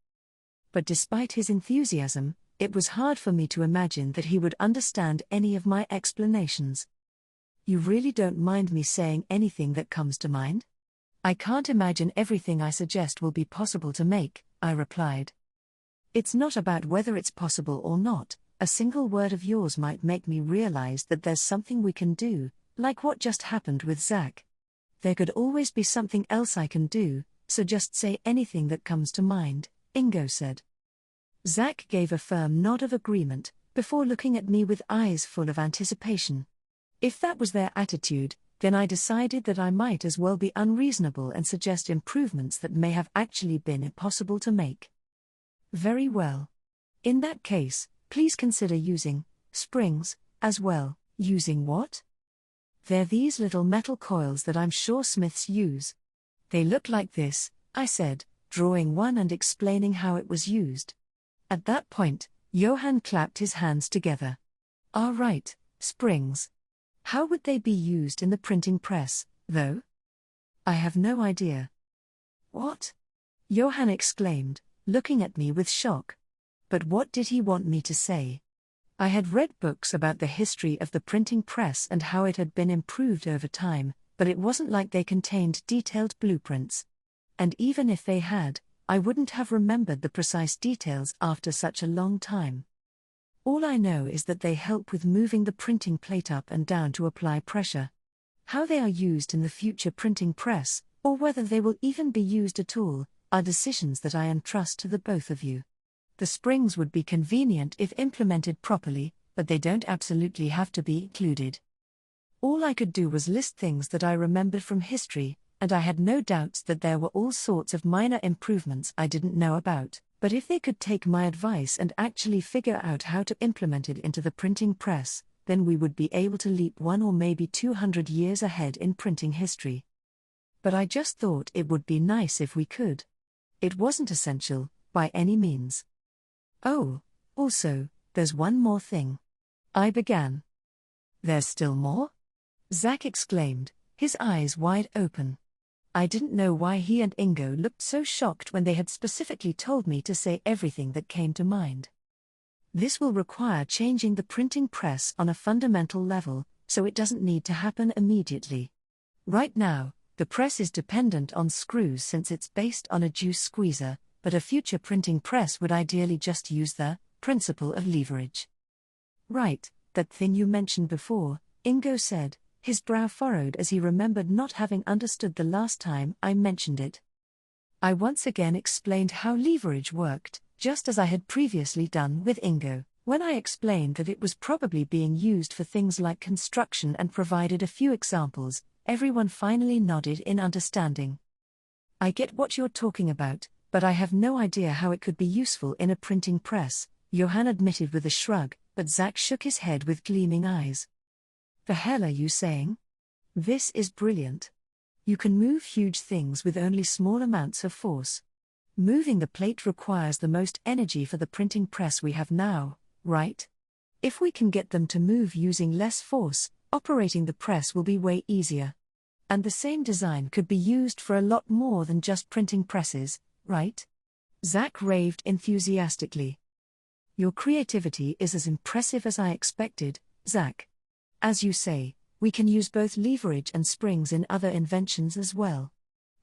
But despite his enthusiasm, it was hard for me to imagine that he would understand any of my explanations. You really don't mind me saying anything that comes to mind? I can't imagine everything I suggest will be possible to make, I replied. It's not about whether it's possible or not. A single word of yours might make me realize that there's something we can do, like what just happened with Zack. There could always be something else I can do, so just say anything that comes to mind, Ingo said. Zack gave a firm nod of agreement, before looking at me with eyes full of anticipation. If that was their attitude, then I decided that I might as well be unreasonable and suggest improvements that may have actually been impossible to make. Very well. In that case, please consider using springs as well. Using what? They're these little metal coils that I'm sure smiths use. They look like this, I said, drawing one and explaining how it was used. At that point, Johann clapped his hands together. Ah, right, springs. How would they be used in the printing press, though? I have no idea. What? Johann exclaimed, looking at me with shock. But what did he want me to say? I had read books about the history of the printing press and how it had been improved over time, but it wasn't like they contained detailed blueprints. And even if they had, I wouldn't have remembered the precise details after such a long time. All I know is that they help with moving the printing plate up and down to apply pressure. How they are used in the future printing press, or whether they will even be used at all, are decisions that I entrust to the both of you. The springs would be convenient if implemented properly, but they don't absolutely have to be included. All I could do was list things that I remembered from history, and I had no doubts that there were all sorts of minor improvements I didn't know about, but if they could take my advice and actually figure out how to implement it into the printing press, then we would be able to leap 1 or maybe 200 years ahead in printing history. But I just thought it would be nice if we could. It wasn't essential, by any means. Oh, also, there's one more thing. I began. There's still more? Zach exclaimed, his eyes wide open. I didn't know why he and Ingo looked so shocked when they had specifically told me to say everything that came to mind. This will require changing the printing press on a fundamental level, so it doesn't need to happen immediately. Right now, the press is dependent on screws since it's based on a juice squeezer, but a future printing press would ideally just use the principle of leverage. Right, that thing you mentioned before, Ingo said, his brow furrowed as he remembered not having understood the last time I mentioned it. I once again explained how leverage worked, just as I had previously done with Ingo, when I explained that it was probably being used for things like construction and provided a few examples. Everyone finally nodded in understanding. I get what you're talking about, but I have no idea how it could be useful in a printing press, Johann admitted with a shrug, but Zach shook his head with gleaming eyes. The hell are you saying? This is brilliant. You can move huge things with only small amounts of force. Moving the plate requires the most energy for the printing press we have now, right? If we can get them to move using less force, operating the press will be way easier. And the same design could be used for a lot more than just printing presses, right? Zach raved enthusiastically. Your creativity is as impressive as I expected, Zach. As you say, we can use both leverage and springs in other inventions as well.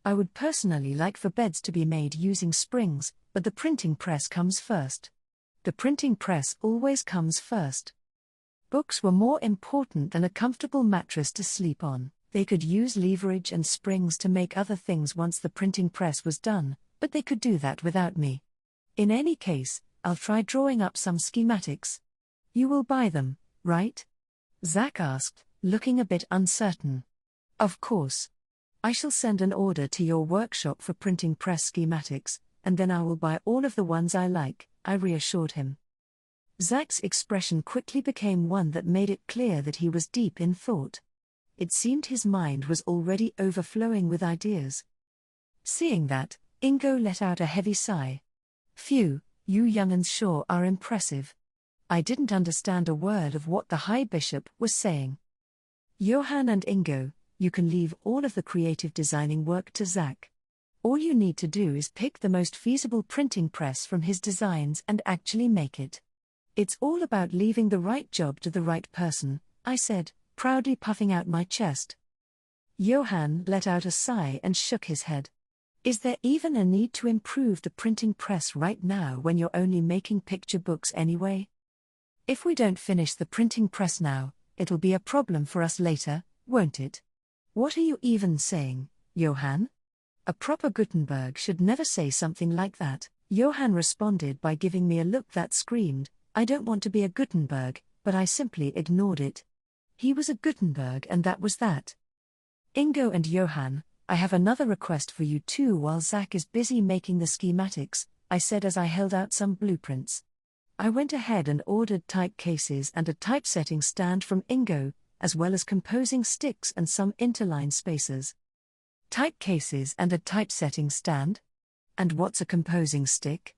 I would personally like for beds to be made using springs, but the printing press comes first. The printing press always comes first. Books were more important than a comfortable mattress to sleep on. They could use leverage and springs to make other things once the printing press was done, but they could do that without me. In any case, I'll try drawing up some schematics. You will buy them, right? Zach asked, looking a bit uncertain. Of course. I shall send an order to your workshop for printing press schematics, and then I will buy all of the ones I like, I reassured him. Zach's expression quickly became one that made it clear that he was deep in thought. It seemed his mind was already overflowing with ideas. Seeing that, Ingo let out a heavy sigh. Phew, you young'uns sure are impressive. I didn't understand a word of what the High Bishop was saying. Johann and Ingo, you can leave all of the creative designing work to Zach. All you need to do is pick the most feasible printing press from his designs and actually make it. It's all about leaving the right job to the right person, I said, proudly puffing out my chest. Johann let out a sigh and shook his head. Is there even a need to improve the printing press right now when you're only making picture books anyway? If we don't finish the printing press now, it'll be a problem for us later, won't it? What are you even saying, Johann? A proper Gutenberg should never say something like that. Johann responded by giving me a look that screamed, I don't want to be a Gutenberg, but I simply ignored it. He was a Gutenberg and that was that. Ingo and Johann, I have another request for you too while Zach is busy making the schematics, I said as I held out some blueprints. I went ahead and ordered typecases and a typesetting stand from Ingo, as well as composing sticks and some interline spacers. Typecases and a typesetting stand? And what's a composing stick?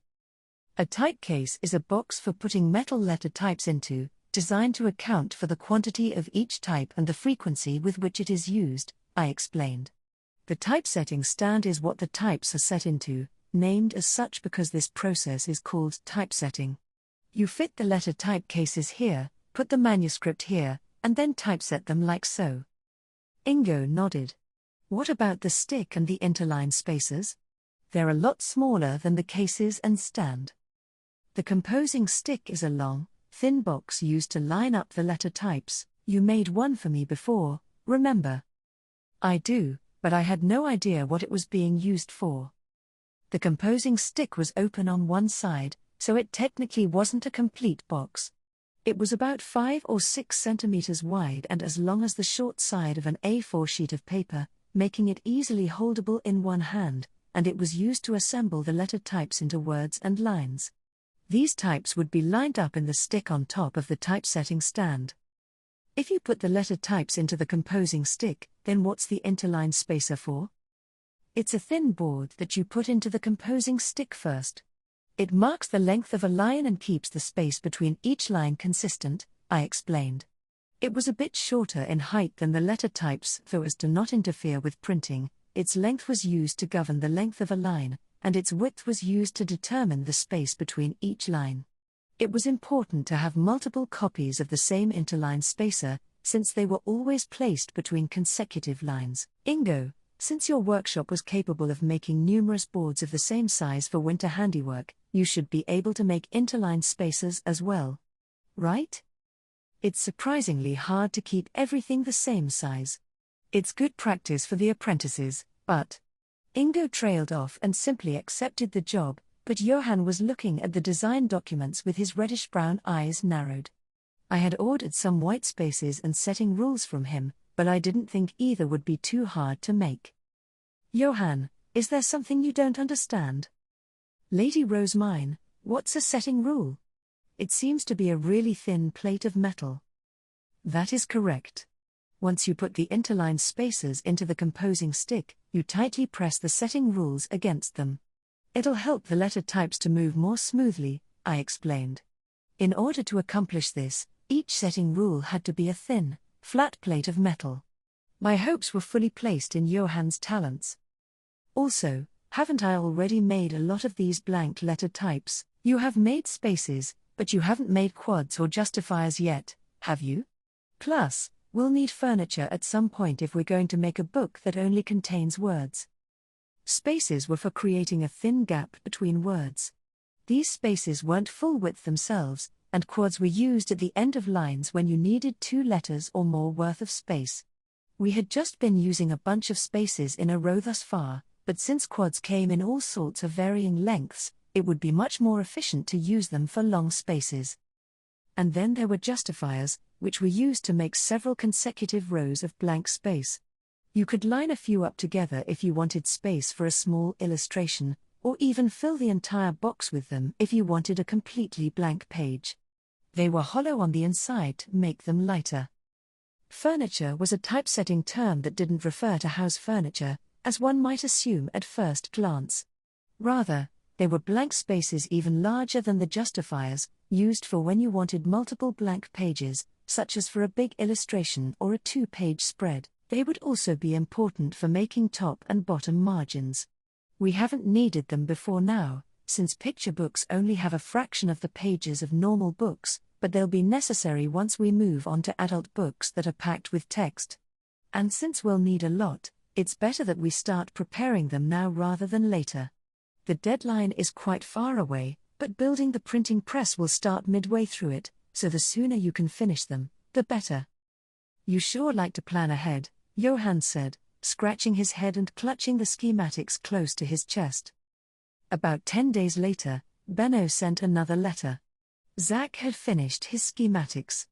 A typecase is a box for putting metal letter types into, designed to account for the quantity of each type and the frequency with which it is used, I explained. The typesetting stand is what the types are set into, named as such because this process is called typesetting. You fit the letter type cases here, put the manuscript here, and then typeset them like so. Ingo nodded. What about the stick and the interline spaces? They're a lot smaller than the cases and stand. The composing stick is a long, thin box used to line up the letter types. You made one for me before, remember? I do, but I had no idea what it was being used for. The composing stick was open on one side, so it technically wasn't a complete box. It was about 5 or 6 centimeters wide and as long as the short side of an A4 sheet of paper, making it easily holdable in one hand, and it was used to assemble the letter types into words and lines. These types would be lined up in the stick on top of the typesetting stand. If you put the letter types into the composing stick, then what's the interline spacer for? It's a thin board that you put into the composing stick first. It marks the length of a line and keeps the space between each line consistent, I explained. It was a bit shorter in height than the letter types so as to not interfere with printing. Its length was used to govern the length of a line, and its width was used to determine the space between each line. It was important to have multiple copies of the same interline spacer, since they were always placed between consecutive lines. Ingo, since your workshop was capable of making numerous boards of the same size for winter handiwork, you should be able to make interline spacers as well. Right? It's surprisingly hard to keep everything the same size. It's good practice for the apprentices, but... Ingo trailed off and simply accepted the job, but Johann was looking at the design documents with his reddish-brown eyes narrowed. I had ordered some white spaces and setting rules from him, but I didn't think either would be too hard to make. Johann, is there something you don't understand? Lady Rosemine, what's a setting rule? It seems to be a really thin plate of metal. That is correct. Once you put the interline spacers into the composing stick, you tightly press the setting rules against them. It'll help the letter types to move more smoothly, I explained. In order to accomplish this, each setting rule had to be a thin, flat plate of metal. My hopes were fully placed in Johann's talents. Also, haven't I already made a lot of these blank letter types? You have made spaces, but you haven't made quads or justifiers yet, have you? Plus, we'll need furniture at some point if we're going to make a book that only contains words. Spaces were for creating a thin gap between words. These spaces weren't full width themselves, and quads were used at the end of lines when you needed 2 letters or more worth of space. We had just been using a bunch of spaces in a row thus far, but since quads came in all sorts of varying lengths, it would be much more efficient to use them for long spaces. And then there were justifiers, which were used to make several consecutive rows of blank space. You could line a few up together if you wanted space for a small illustration, or even fill the entire box with them if you wanted a completely blank page. They were hollow on the inside to make them lighter. Furniture was a typesetting term that didn't refer to house furniture, as one might assume at first glance. Rather, they were blank spaces even larger than the justifiers, used for when you wanted multiple blank pages, such as for a big illustration or a 2-page spread. They would also be important for making top and bottom margins. We haven't needed them before now, since picture books only have a fraction of the pages of normal books, but they'll be necessary once we move on to adult books that are packed with text. And since we'll need a lot, it's better that we start preparing them now rather than later. The deadline is quite far away, but building the printing press will start midway through it, so the sooner you can finish them, the better. You sure like to plan ahead, Johann said, scratching his head and clutching the schematics close to his chest. About 10 days later, Benno sent another letter. Zach had finished his schematics.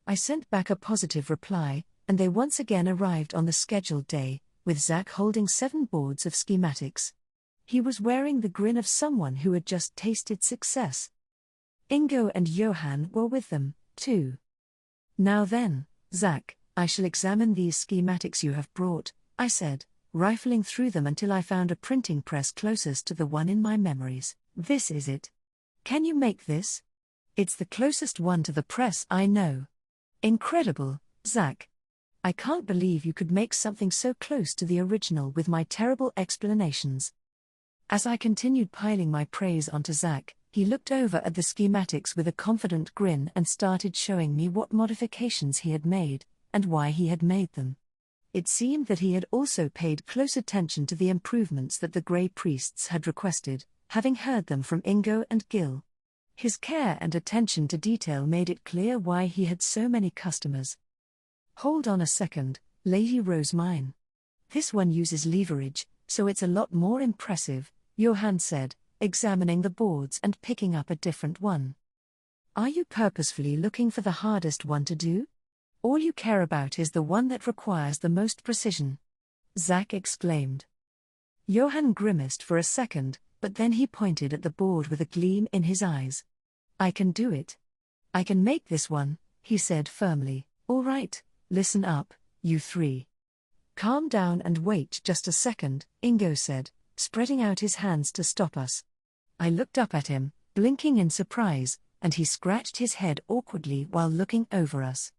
I sent back a positive reply, and they once again arrived on the scheduled day, with Zach holding 7 boards of schematics. He was wearing the grin of someone who had just tasted success. Ingo and Johann were with them, too. Now then, Zach, I shall examine these schematics you have brought, I said, rifling through them until I found a printing press closest to the one in my memories. This is it. Can you make this? It's the closest one to the press I know. Incredible, Zach. I can't believe you could make something so close to the original with my terrible explanations. As I continued piling my praise onto Zach, He looked over at the schematics with a confident grin and started showing me what modifications he had made, and why he had made them. It seemed that he had also paid close attention to the improvements that the Grey Priests had requested, having heard them from Ingo and Gil. His care and attention to detail made it clear why he had so many customers. "Hold on a second, Lady Rosemine. This one uses leverage, so it's a lot more impressive," Johann said, examining the boards and picking up a different one. "Are you purposefully looking for the hardest one to do? All you care about is the one that requires the most precision," Zach exclaimed. Johann grimaced for a second, but then he pointed at the board with a gleam in his eyes. "I can do it. I can make this one," he said firmly. "All right, listen up, you three. Calm down and wait just a second," Ingo said, spreading out his hands to stop us. I looked up at him, blinking in surprise, and he scratched his head awkwardly while looking over us.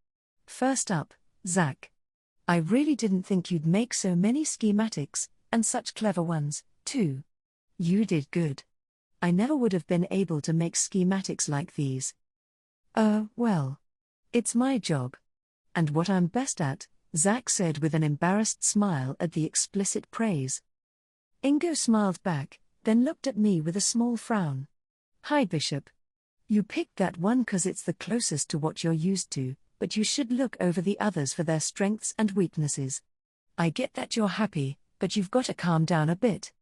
"First up, Zach. I really didn't think you'd make so many schematics, and such clever ones, too. You did good. I never would have been able to make schematics like these." Well. It's my job. And what I'm best at," Zach said with an embarrassed smile at the explicit praise. Ingo smiled back, then looked at me with a small frown. "Hi Bishop. You picked that one 'cause it's the closest to what you're used to, but you should look over the others for their strengths and weaknesses. I get that you're happy, but you've got to calm down a bit."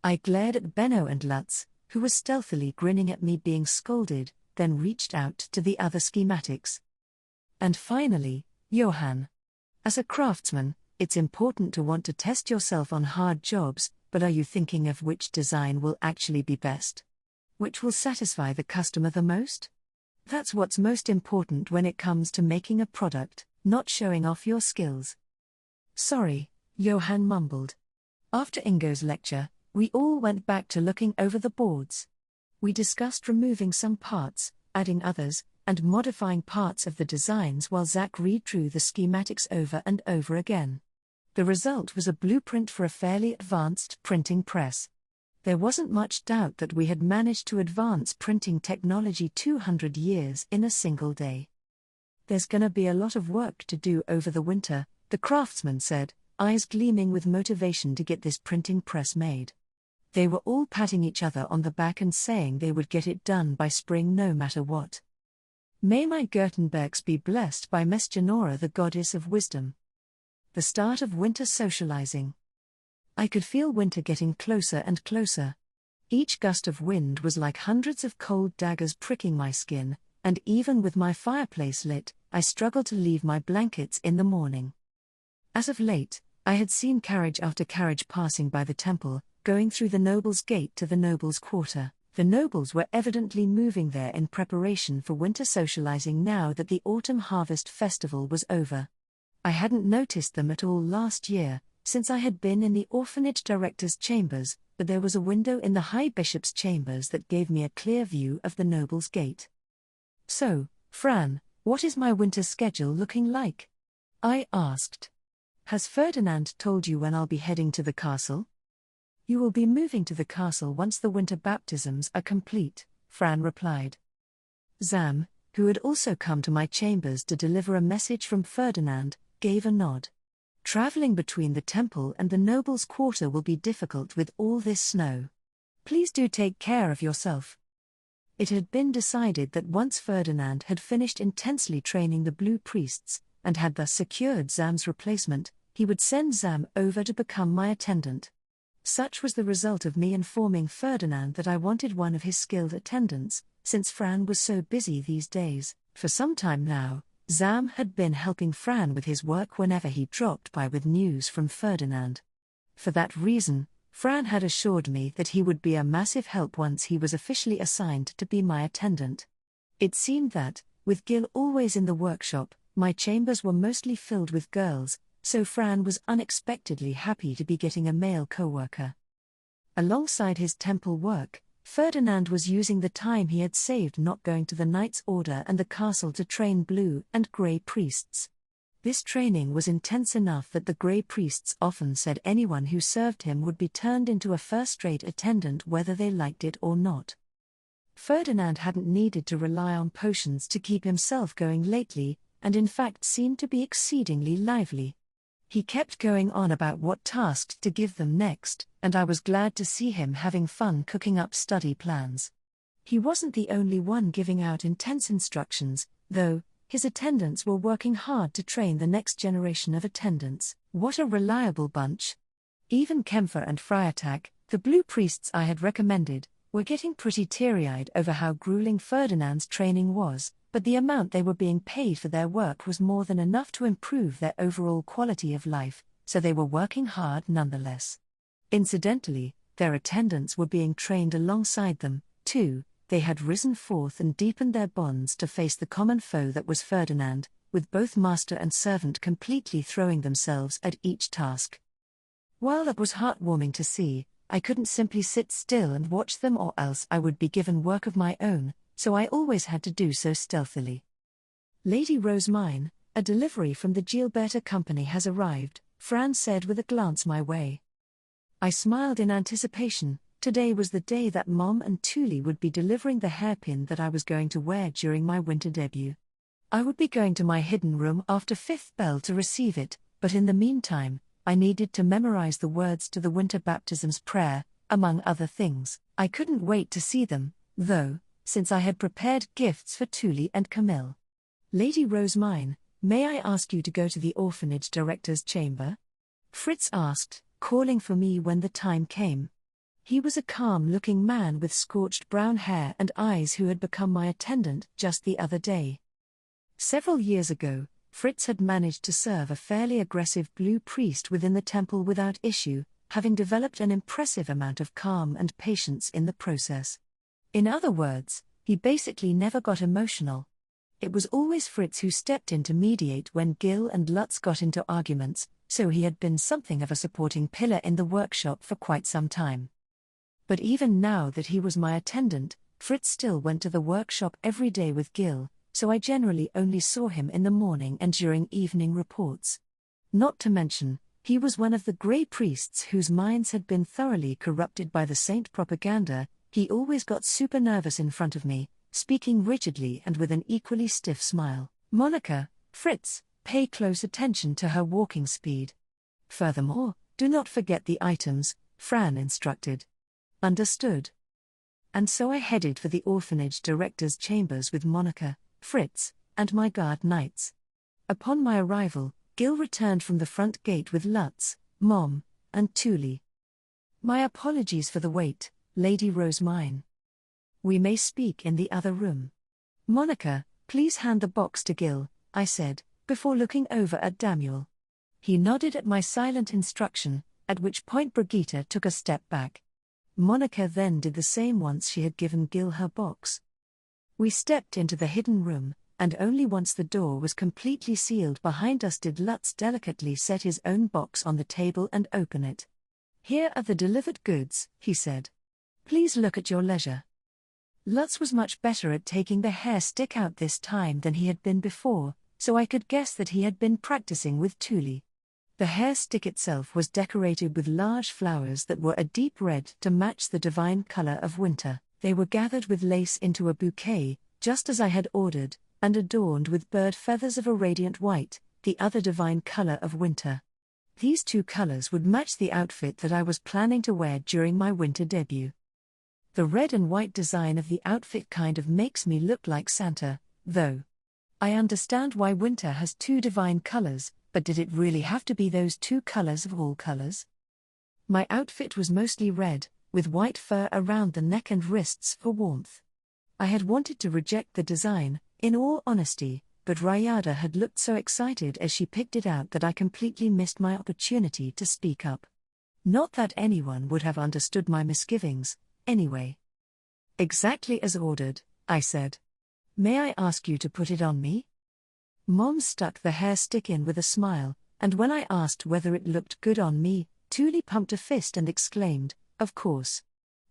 I glared at Benno and Lutz, who was stealthily grinning at me being scolded, then reached out to the other schematics. And finally, Johann. "As a craftsman, it's important to want to test yourself on hard jobs, but are you thinking of which design will actually be best? Which will satisfy the customer the most? That's what's most important when it comes to making a product, not showing off your skills." "Sorry," Johann mumbled. After Ingo's lecture, we all went back to looking over the boards. We discussed removing some parts, adding others, and modifying parts of the designs while Zach redrew the schematics over and over again. The result was a blueprint for a fairly advanced printing press. There wasn't much doubt that we had managed to advance printing technology 200 years in a single day. "There's gonna be a lot of work to do over the winter," the craftsman said, eyes gleaming with motivation to get this printing press made. They were all patting each other on the back and saying they would get it done by spring no matter what. May my Gertenbergs be blessed by Mesjanora, the goddess of wisdom. The start of winter socializing. I could feel winter getting closer and closer. Each gust of wind was like hundreds of cold daggers pricking my skin, and even with my fireplace lit, I struggled to leave my blankets in the morning. As of late, I had seen carriage after carriage passing by the temple, going through the nobles' gate to the nobles' quarter. The nobles were evidently moving there in preparation for winter socializing now that the autumn harvest festival was over. I hadn't noticed them at all last year, since I had been in the orphanage director's chambers, but there was a window in the High Bishop's chambers that gave me a clear view of the nobles' gate. "So, Fran, what is my winter schedule looking like?" I asked. "Has Ferdinand told you when I'll be heading to the castle?" "You will be moving to the castle once the winter baptisms are complete," Fran replied. Zam, who had also come to my chambers to deliver a message from Ferdinand, gave a nod. "Traveling between the temple and the nobles' quarter will be difficult with all this snow. Please do take care of yourself." It had been decided that once Ferdinand had finished intensely training the Blue Priests, and had thus secured Zam's replacement, he would send Zam over to become my attendant. Such was the result of me informing Ferdinand that I wanted one of his skilled attendants, since Fran was so busy these days. For some time now, Zam had been helping Fran with his work whenever he dropped by with news from Ferdinand. For that reason, Fran had assured me that he would be a massive help once he was officially assigned to be my attendant. It seemed that, with Gil always in the workshop, my chambers were mostly filled with girls, so Fran was unexpectedly happy to be getting a male co-worker. Alongside his temple work, Ferdinand was using the time he had saved not going to the Knight's Order and the castle to train Blue and Grey Priests. This training was intense enough that the Grey Priests often said anyone who served him would be turned into a first-rate attendant whether they liked it or not. Ferdinand hadn't needed to rely on potions to keep himself going lately, and in fact seemed to be exceedingly lively. He kept going on about what tasks to give them next, and I was glad to see him having fun cooking up study plans. He wasn't the only one giving out intense instructions, though. His attendants were working hard to train the next generation of attendants. What a reliable bunch. Even Kempfer and Freitag, the blue priests I had recommended, were getting pretty teary-eyed over how grueling Ferdinand's training was, but the amount they were being paid for their work was more than enough to improve their overall quality of life, so they were working hard nonetheless. Incidentally, their attendants were being trained alongside them, too. They had risen forth and deepened their bonds to face the common foe that was Ferdinand, with both master and servant completely throwing themselves at each task. While that was heartwarming to see, I couldn't simply sit still and watch them, or else I would be given work of my own, so I always had to do so stealthily. Lady Rosemine, a delivery from the Gilberta Company has arrived, Fran said with a glance my way. I smiled in anticipation. Today was the day that Mom and Thule would be delivering the hairpin that I was going to wear during my winter debut. I would be going to my hidden room after fifth bell to receive it, but in the meantime, I needed to memorize the words to the winter baptism's prayer, among other things. I couldn't wait to see them, though, since I had prepared gifts for Thule and Camille. Lady Rosemine, may I ask you to go to the orphanage director's chamber? Fritz asked, calling for me when the time came. He was a calm-looking man with scorched brown hair and eyes who had become my attendant just the other day. Several years ago, Fritz had managed to serve a fairly aggressive blue priest within the temple without issue, having developed an impressive amount of calm and patience in the process. In other words, he basically never got emotional. It was always Fritz who stepped in to mediate when Gil and Lutz got into arguments, so he had been something of a supporting pillar in the workshop for quite some time. But even now that he was my attendant, Fritz still went to the workshop every day with Gil, so I generally only saw him in the morning and during evening reports. Not to mention, he was one of the grey priests whose minds had been thoroughly corrupted by the saint propaganda. He always got super nervous in front of me, speaking rigidly and with an equally stiff smile. Monica, Fritz, pay close attention to her walking speed. Furthermore, do not forget the items, Fran instructed. Understood. And so I headed for the orphanage director's chambers with Monica, Fritz, and my guard knights. Upon my arrival, Gil returned from the front gate with Lutz, Mom, and Thule. My apologies for the wait, Lady Rosemine. We may speak in the other room. Monica, please hand the box to Gil, I said, before looking over at Daniel. He nodded at my silent instruction, at which point Brigitte took a step back. Monica then did the same once she had given Gil her box. We stepped into the hidden room, and only once the door was completely sealed behind us did Lutz delicately set his own box on the table and open it. Here are the delivered goods, he said. Please look at your leisure. Lutz was much better at taking the hair stick out this time than he had been before, so I could guess that he had been practicing with Thule. The hair stick itself was decorated with large flowers that were a deep red to match the divine color of winter. They were gathered with lace into a bouquet, just as I had ordered, and adorned with bird feathers of a radiant white, the other divine color of winter. These two colors would match the outfit that I was planning to wear during my winter debut. The red and white design of the outfit kind of makes me look like Santa, though. I understand why winter has two divine colors, but did it really have to be those two colors of all colors? My outfit was mostly red, with white fur around the neck and wrists for warmth. I had wanted to reject the design, in all honesty, but Rayada had looked so excited as she picked it out that I completely missed my opportunity to speak up. Not that anyone would have understood my misgivings, anyway. Exactly as ordered, I said. May I ask you to put it on me? Mom stuck the hair stick in with a smile, and when I asked whether it looked good on me, Thule pumped a fist and exclaimed, "Of course."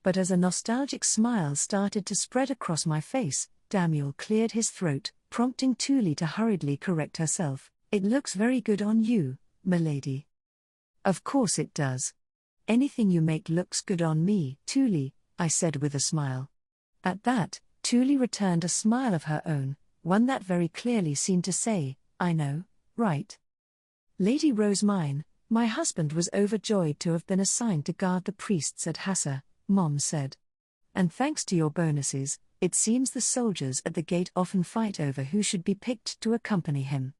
But as a nostalgic smile started to spread across my face, Daniel cleared his throat, prompting Thule to hurriedly correct herself. "It looks very good on you, milady." "Of course it does. Anything you make looks good on me, Thule," I said with a smile. At that, Thule returned a smile of her own, one that very clearly seemed to say, "I know, right?" Lady Rosemine, my husband was overjoyed to have been assigned to guard the priests at Hassa, Mom said. And thanks to your bonuses, it seems the soldiers at the gate often fight over who should be picked to accompany him.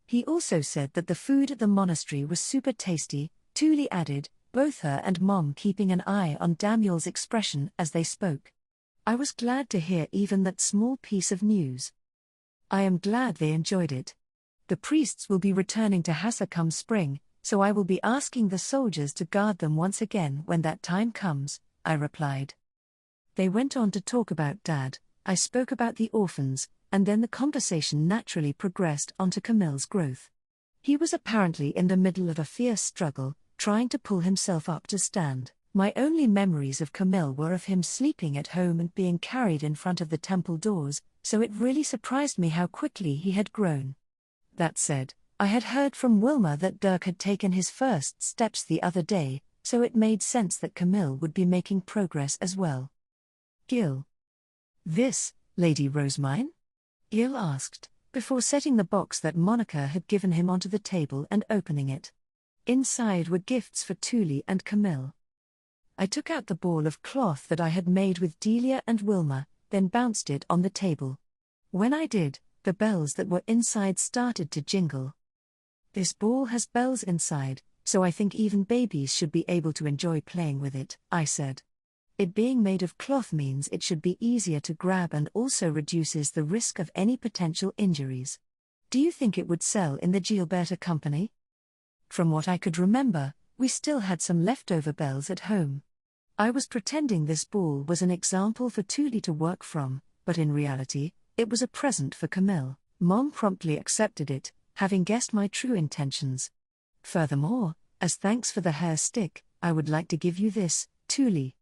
He also said that the food at the monastery was super tasty, Thule added, both her and Mom keeping an eye on Daniel's expression as they spoke. I was glad to hear even that small piece of news. I am glad they enjoyed it. The priests will be returning to Hassa come spring, so I will be asking the soldiers to guard them once again when that time comes, I replied. They went on to talk about Dad, I spoke about the orphans, and then the conversation naturally progressed onto Camille's growth. He was apparently in the middle of a fierce struggle, trying to pull himself up to stand. My only memories of Camille were of him sleeping at home and being carried in front of the temple doors, so it really surprised me how quickly he had grown. That said, I had heard from Wilma that Dirk had taken his first steps the other day, so it made sense that Camille would be making progress as well. Gil. This, Lady Rosemine? Gil asked, before setting the box that Monica had given him onto the table and opening it. Inside were gifts for Thule and Camille. I took out the ball of cloth that I had made with Delia and Wilma, then bounced it on the table. When I did, the bells that were inside started to jingle. This ball has bells inside, so I think even babies should be able to enjoy playing with it, I said. It being made of cloth means it should be easier to grab and also reduces the risk of any potential injuries. Do you think it would sell in the Gilberta company? From what I could remember, we still had some leftover bells at home. I was pretending this ball was an example for Thule to work from, but in reality, it was a present for Camille. Mom promptly accepted it, having guessed my true intentions. Furthermore, as thanks for the hair stick, I would like to give you this, Thule.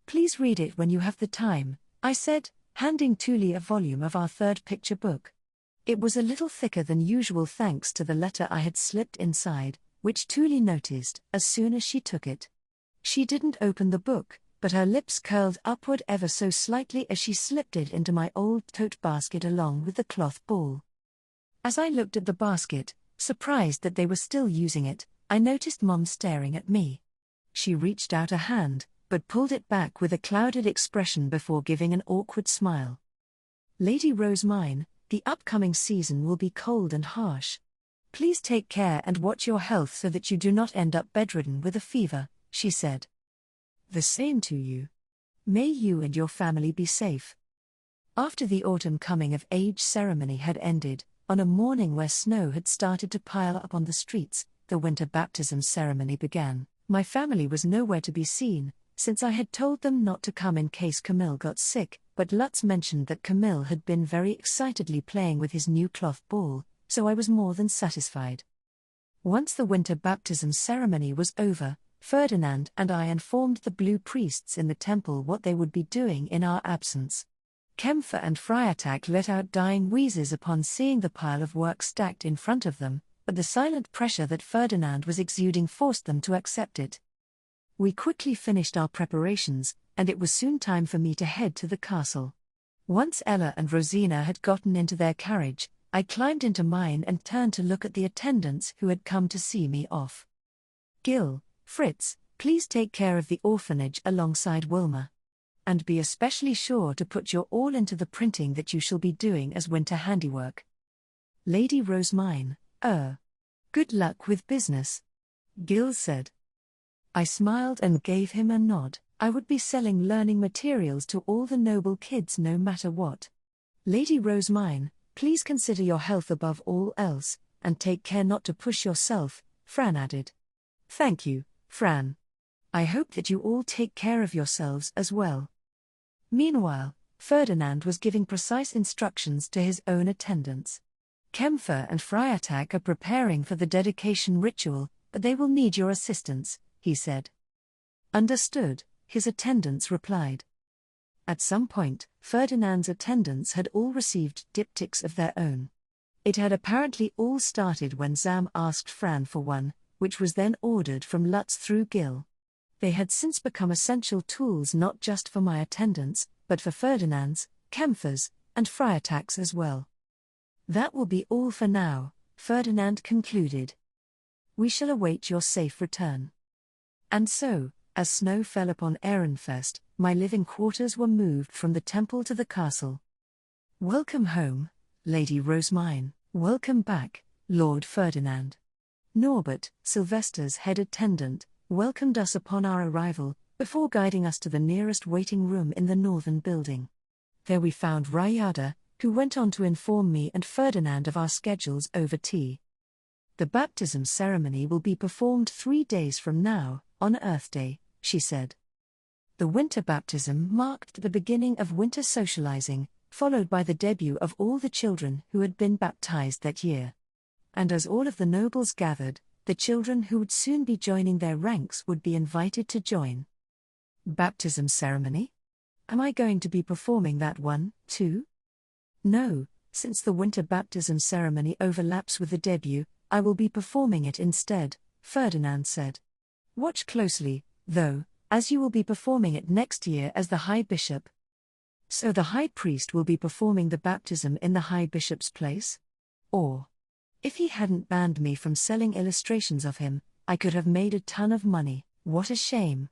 Please read it when you have the time, I said, handing Thule a volume of our third picture book. It was a little thicker than usual thanks to the letter I had slipped inside, which Thule noticed as soon as she took it. She didn't open the book, but her lips curled upward ever so slightly as she slipped it into my old tote basket along with the cloth ball. As I looked at the basket, surprised that they were still using it, I noticed Mom staring at me. She reached out a hand, but pulled it back with a clouded expression before giving an awkward smile. Lady Rosemine, the upcoming season will be cold and harsh. Please take care and watch your health so that you do not end up bedridden with a fever, she said. The same to you. May you and your family be safe. After the autumn coming-of-age ceremony had ended, on a morning where snow had started to pile up on the streets, the winter baptism ceremony began. My family was nowhere to be seen, since I had told them not to come in case Camille got sick, but Lutz mentioned that Camille had been very excitedly playing with his new cloth ball, so I was more than satisfied. Once the winter baptism ceremony was over, Ferdinand and I informed the blue priests in the temple what they would be doing in our absence. Kempfer and Freitag let out dying wheezes upon seeing the pile of work stacked in front of them, but the silent pressure that Ferdinand was exuding forced them to accept it. We quickly finished our preparations, and it was soon time for me to head to the castle. Once Ella and Rosina had gotten into their carriage, I climbed into mine and turned to look at the attendants who had come to see me off. Gil, Fritz, please take care of the orphanage alongside Wilma. And be especially sure to put your all into the printing that you shall be doing as winter handiwork. Lady Rosemine, good luck with business, Gil said. I smiled and gave him a nod. I would be selling learning materials to all the noble kids no matter what. Lady Rosemine, please consider your health above all else, and take care not to push yourself, Fran added. Thank you, Fran. I hope that you all take care of yourselves as well. Meanwhile, Ferdinand was giving precise instructions to his own attendants. Kempfer and Freitag are preparing for the dedication ritual, but they will need your assistance, he said. Understood, his attendants replied. At some point, Ferdinand's attendants had all received diptychs of their own. It had apparently all started when Zam asked Fran for one, which was then ordered from Lutz through Gil. They had since become essential tools not just for my attendants, but for Ferdinand's, Kempfer's, and Freitag's as well. That will be all for now, Ferdinand concluded. We shall await your safe return. And so, as snow fell upon Ehrenfest, my living quarters were moved from the temple to the castle. Welcome home, Lady Rosemine, welcome back, Lord Ferdinand. Norbert, Sylvester's head attendant, welcomed us upon our arrival, before guiding us to the nearest waiting room in the northern building. There we found Rayada, who went on to inform me and Ferdinand of our schedules over tea. The baptism ceremony will be performed 3 days from now, on Earth Day, she said. The winter baptism marked the beginning of winter socializing, followed by the debut of all the children who had been baptized that year. And as all of the nobles gathered, the children who would soon be joining their ranks would be invited to join. Baptism ceremony? Am I going to be performing that one, too? No, since the winter baptism ceremony overlaps with the debut, I will be performing it instead, Ferdinand said. Watch closely, though, as you will be performing it next year as the High Bishop. So the High Priest will be performing the baptism in the High Bishop's place? Or, if he hadn't banned me from selling illustrations of him, I could have made a ton of money. What a shame.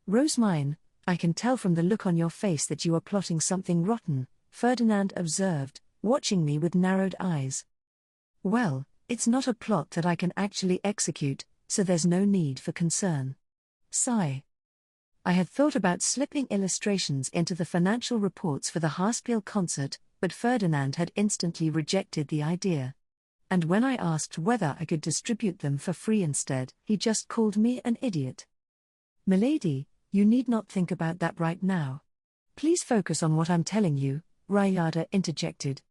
Rosemine, I can tell from the look on your face that you are plotting something rotten, Ferdinand observed, watching me with narrowed eyes. Well, it's not a plot that I can actually execute, so there's no need for concern. Sigh. I had thought about slipping illustrations into the financial reports for the Haarspiel concert, but Ferdinand had instantly rejected the idea. And when I asked whether I could distribute them for free instead, he just called me an idiot. Milady, you need not think about that right now. Please focus on what I'm telling you, Rayada interjected.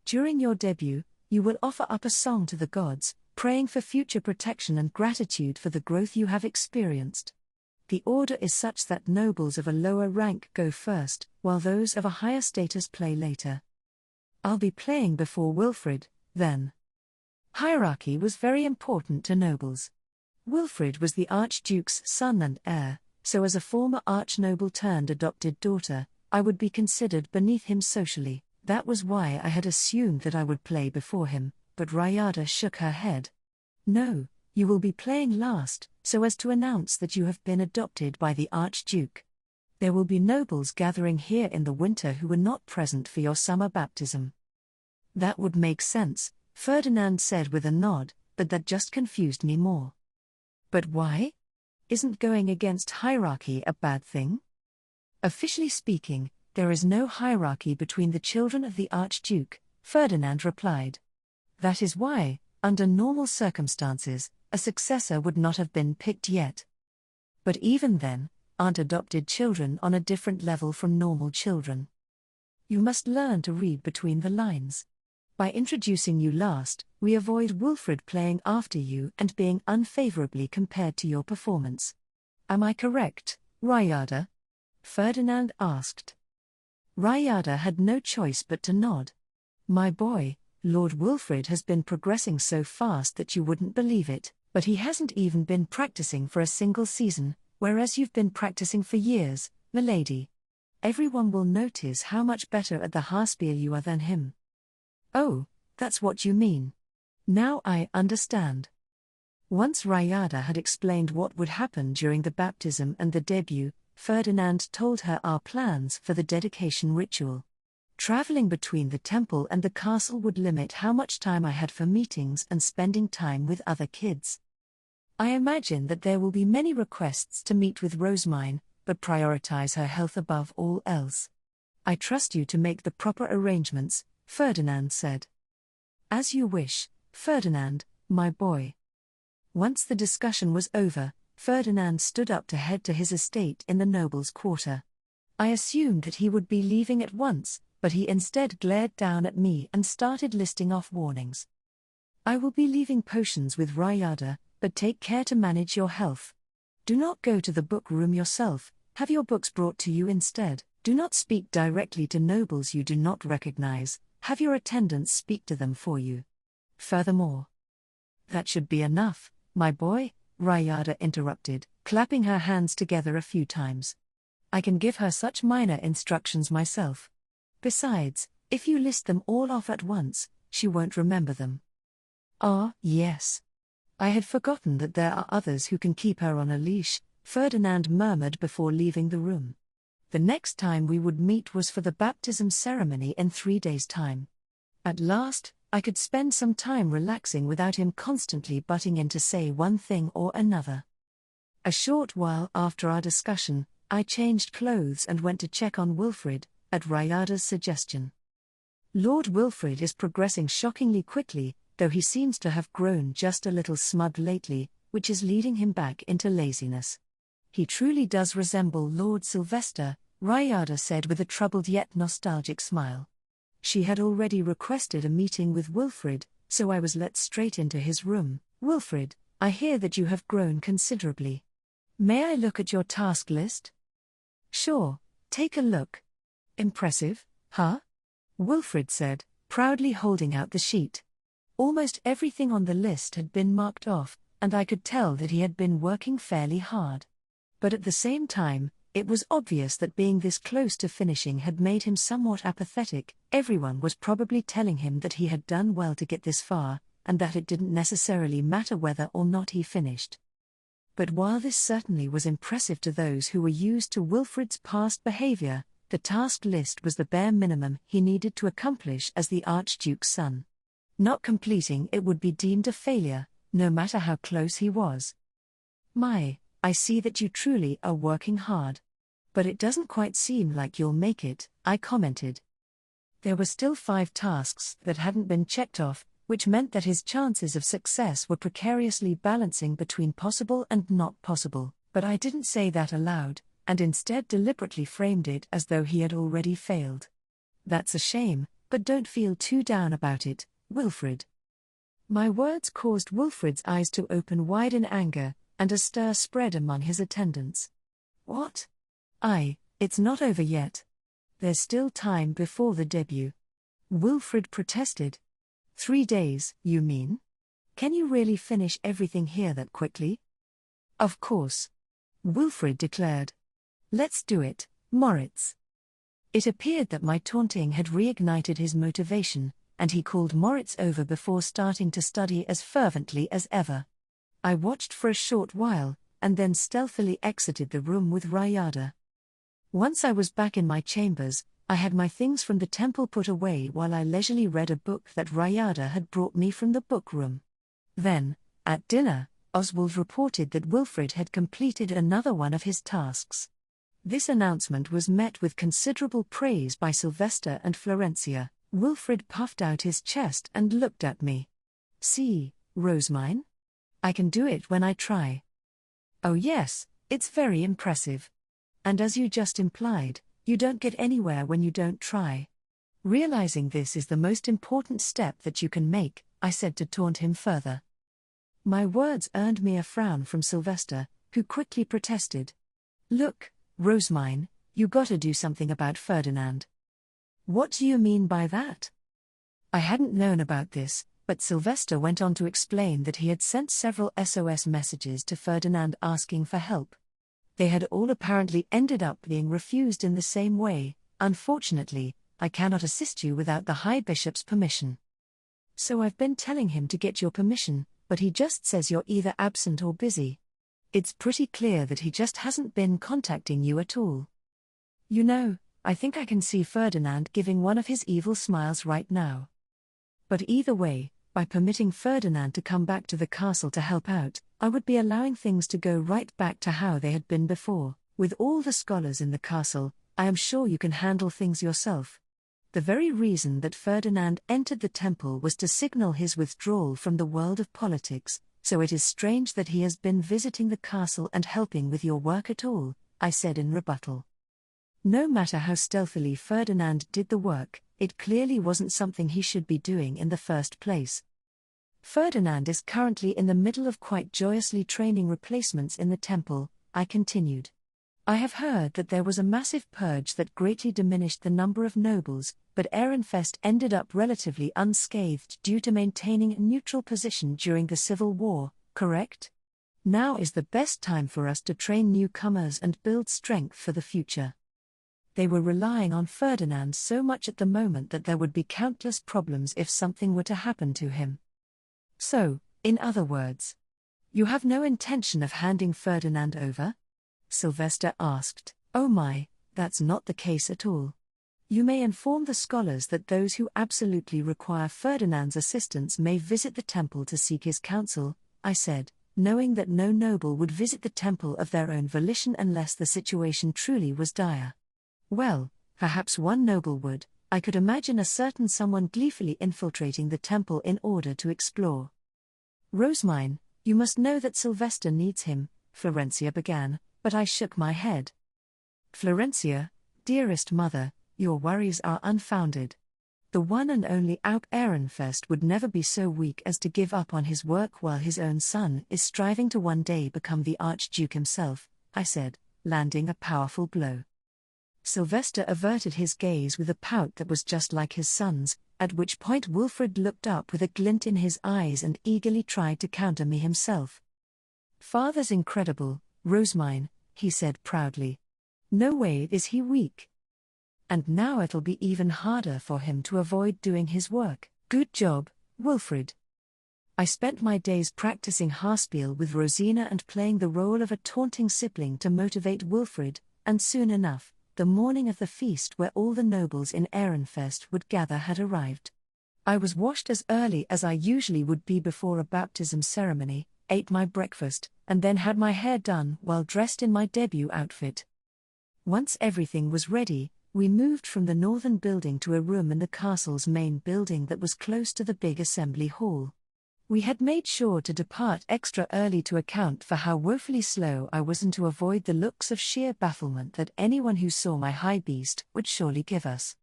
During your debut, you will offer up a song to the gods, praying for future protection and gratitude for the growth you have experienced. The order is such that nobles of a lower rank go first, while those of a higher status play later. I'll be playing before Wilfrid, then. Hierarchy was very important to nobles. Wilfrid was the Archduke's son and heir, so as a former archnoble turned adopted daughter, I would be considered beneath him socially. That was why I had assumed that I would play before him, but Rayada shook her head. No, you will be playing last, so as to announce that you have been adopted by the Archduke. There will be nobles gathering here in the winter who were not present for your summer baptism. That would make sense, Ferdinand said with a nod, but that just confused me more. But why? Isn't going against hierarchy a bad thing? Officially speaking, there is no hierarchy between the children of the Archduke, Ferdinand replied. That is why, under normal circumstances, a successor would not have been picked yet. But even then, aren't adopted children on a different level from normal children? You must learn to read between the lines. By introducing you last, we avoid Wilfrid playing after you and being unfavorably compared to your performance. Am I correct, Rayada? Ferdinand asked. Rayada had no choice but to nod. My boy, Lord Wilfrid has been progressing so fast that you wouldn't believe it, but he hasn't even been practicing for a single season, whereas you've been practicing for years, milady. Everyone will notice how much better at the Haarspiel you are than him. Oh, that's what you mean. Now I understand. Once Rayada had explained what would happen during the baptism and the debut, Ferdinand told her our plans for the dedication ritual. Traveling between the temple and the castle would limit how much time I had for meetings and spending time with other kids. I imagine that there will be many requests to meet with Rosemine, but prioritize her health above all else. I trust you to make the proper arrangements, Ferdinand said. As you wish, Ferdinand, my boy. Once the discussion was over, Ferdinand stood up to head to his estate in the nobles' quarter. I assumed that he would be leaving at once, but he instead glared down at me and started listing off warnings. I will be leaving potions with Rayada, but take care to manage your health. Do not go to the book room yourself, have your books brought to you instead. Do not speak directly to nobles you do not recognize, have your attendants speak to them for you. Furthermore, that should be enough, my boy, Rayada interrupted, clapping her hands together a few times. I can give her such minor instructions myself. Besides, if you list them all off at once, she won't remember them. Ah, yes. I had forgotten that there are others who can keep her on a leash, Ferdinand murmured before leaving the room. The next time we would meet was for the baptism ceremony in 3 days' time. At last, I could spend some time relaxing without him constantly butting in to say one thing or another. A short while after our discussion, I changed clothes and went to check on Wilfrid, at Rayada's suggestion. Lord Wilfrid is progressing shockingly quickly, though he seems to have grown just a little smug lately, which is leading him back into laziness. He truly does resemble Lord Sylvester, Rayada said with a troubled yet nostalgic smile. She had already requested a meeting with Wilfrid, so I was let straight into his room. Wilfrid, I hear that you have grown considerably. May I look at your task list? Sure, take a look. Impressive, huh? Wilfrid said, proudly holding out the sheet. Almost everything on the list had been marked off, and I could tell that he had been working fairly hard. But at the same time, it was obvious that being this close to finishing had made him somewhat apathetic. Everyone was probably telling him that he had done well to get this far, and that it didn't necessarily matter whether or not he finished. But while this certainly was impressive to those who were used to Wilfrid's past behavior, the task list was the bare minimum he needed to accomplish as the Archduke's son. Not completing it would be deemed a failure, no matter how close he was. I see that you truly are working hard. But it doesn't quite seem like you'll make it, I commented. There were still 5 tasks that hadn't been checked off, which meant that his chances of success were precariously balancing between possible and not possible, but I didn't say that aloud, and instead deliberately framed it as though he had already failed. That's a shame, but don't feel too down about it, Wilfrid. My words caused Wilfrid's eyes to open wide in anger, and a stir spread among his attendants. What? It's not over yet. There's still time before the debut. Wilfrid protested. 3 days, you mean? Can you really finish everything here that quickly? Of course. Wilfrid declared. Let's do it, Moritz. It appeared that my taunting had reignited his motivation, and he called Moritz over before starting to study as fervently as ever. I watched for a short while, and then stealthily exited the room with Rayada. Once I was back in my chambers, I had my things from the temple put away while I leisurely read a book that Rayada had brought me from the bookroom. Then, at dinner, Oswald reported that Wilfrid had completed another one of his tasks. This announcement was met with considerable praise by Sylvester and Florencia. Wilfrid puffed out his chest and looked at me. See, Rosemine? I can do it when I try. Oh yes, it's very impressive. And as you just implied, you don't get anywhere when you don't try. Realizing this is the most important step that you can make, I said to taunt him further. My words earned me a frown from Sylvester, who quickly protested. Look, Rosemine, you gotta do something about Ferdinand. What do you mean by that? I hadn't known about this, but Sylvester went on to explain that he had sent several SOS messages to Ferdinand asking for help. They had all apparently ended up being refused in the same way. Unfortunately, I cannot assist you without the High Bishop's permission. So I've been telling him to get your permission, but he just says you're either absent or busy. It's pretty clear that he just hasn't been contacting you at all. You know, I think I can see Ferdinand giving one of his evil smiles right now. But either way, by permitting Ferdinand to come back to the castle to help out, I would be allowing things to go right back to how they had been before. With all the scholars in the castle, I am sure you can handle things yourself. The very reason that Ferdinand entered the temple was to signal his withdrawal from the world of politics, so it is strange that he has been visiting the castle and helping with your work at all, I said in rebuttal. No matter how stealthily Ferdinand did the work, it clearly wasn't something he should be doing in the first place. Ferdinand is currently in the middle of quite joyously training replacements in the temple, I continued. I have heard that there was a massive purge that greatly diminished the number of nobles, but Ehrenfest ended up relatively unscathed due to maintaining a neutral position during the Civil War, correct? Now is the best time for us to train newcomers and build strength for the future. They were relying on Ferdinand so much at the moment that there would be countless problems if something were to happen to him. So, in other words, you have no intention of handing Ferdinand over? Sylvester asked. Oh my, that's not the case at all. You may inform the scholars that those who absolutely require Ferdinand's assistance may visit the temple to seek his counsel, I said, knowing that no noble would visit the temple of their own volition unless the situation truly was dire. Well, perhaps one noble would. I could imagine a certain someone gleefully infiltrating the temple in order to explore. Rosemine, you must know that Sylvester needs him, Florencia began, but I shook my head. Florencia, dearest mother, your worries are unfounded. The one and only Auk Ehrenfest would never be so weak as to give up on his work while his own son is striving to one day become the Archduke himself, I said, landing a powerful blow. Sylvester averted his gaze with a pout that was just like his son's, at which point Wilfrid looked up with a glint in his eyes and eagerly tried to counter me himself. Father's incredible, Rosemine, he said proudly. No way is he weak. And now it'll be even harder for him to avoid doing his work. Good job, Wilfrid. I spent my days practicing Haarspiel with Rosina and playing the role of a taunting sibling to motivate Wilfrid, and soon enough, the morning of the feast where all the nobles in Ehrenfest would gather had arrived. I was washed as early as I usually would be before a baptism ceremony, ate my breakfast, and then had my hair done while dressed in my debut outfit. Once everything was ready, we moved from the northern building to a room in the castle's main building that was close to the big assembly hall. We had made sure to depart extra early to account for how woefully slow I was and to avoid the looks of sheer bafflement that anyone who saw my high beast would surely give us.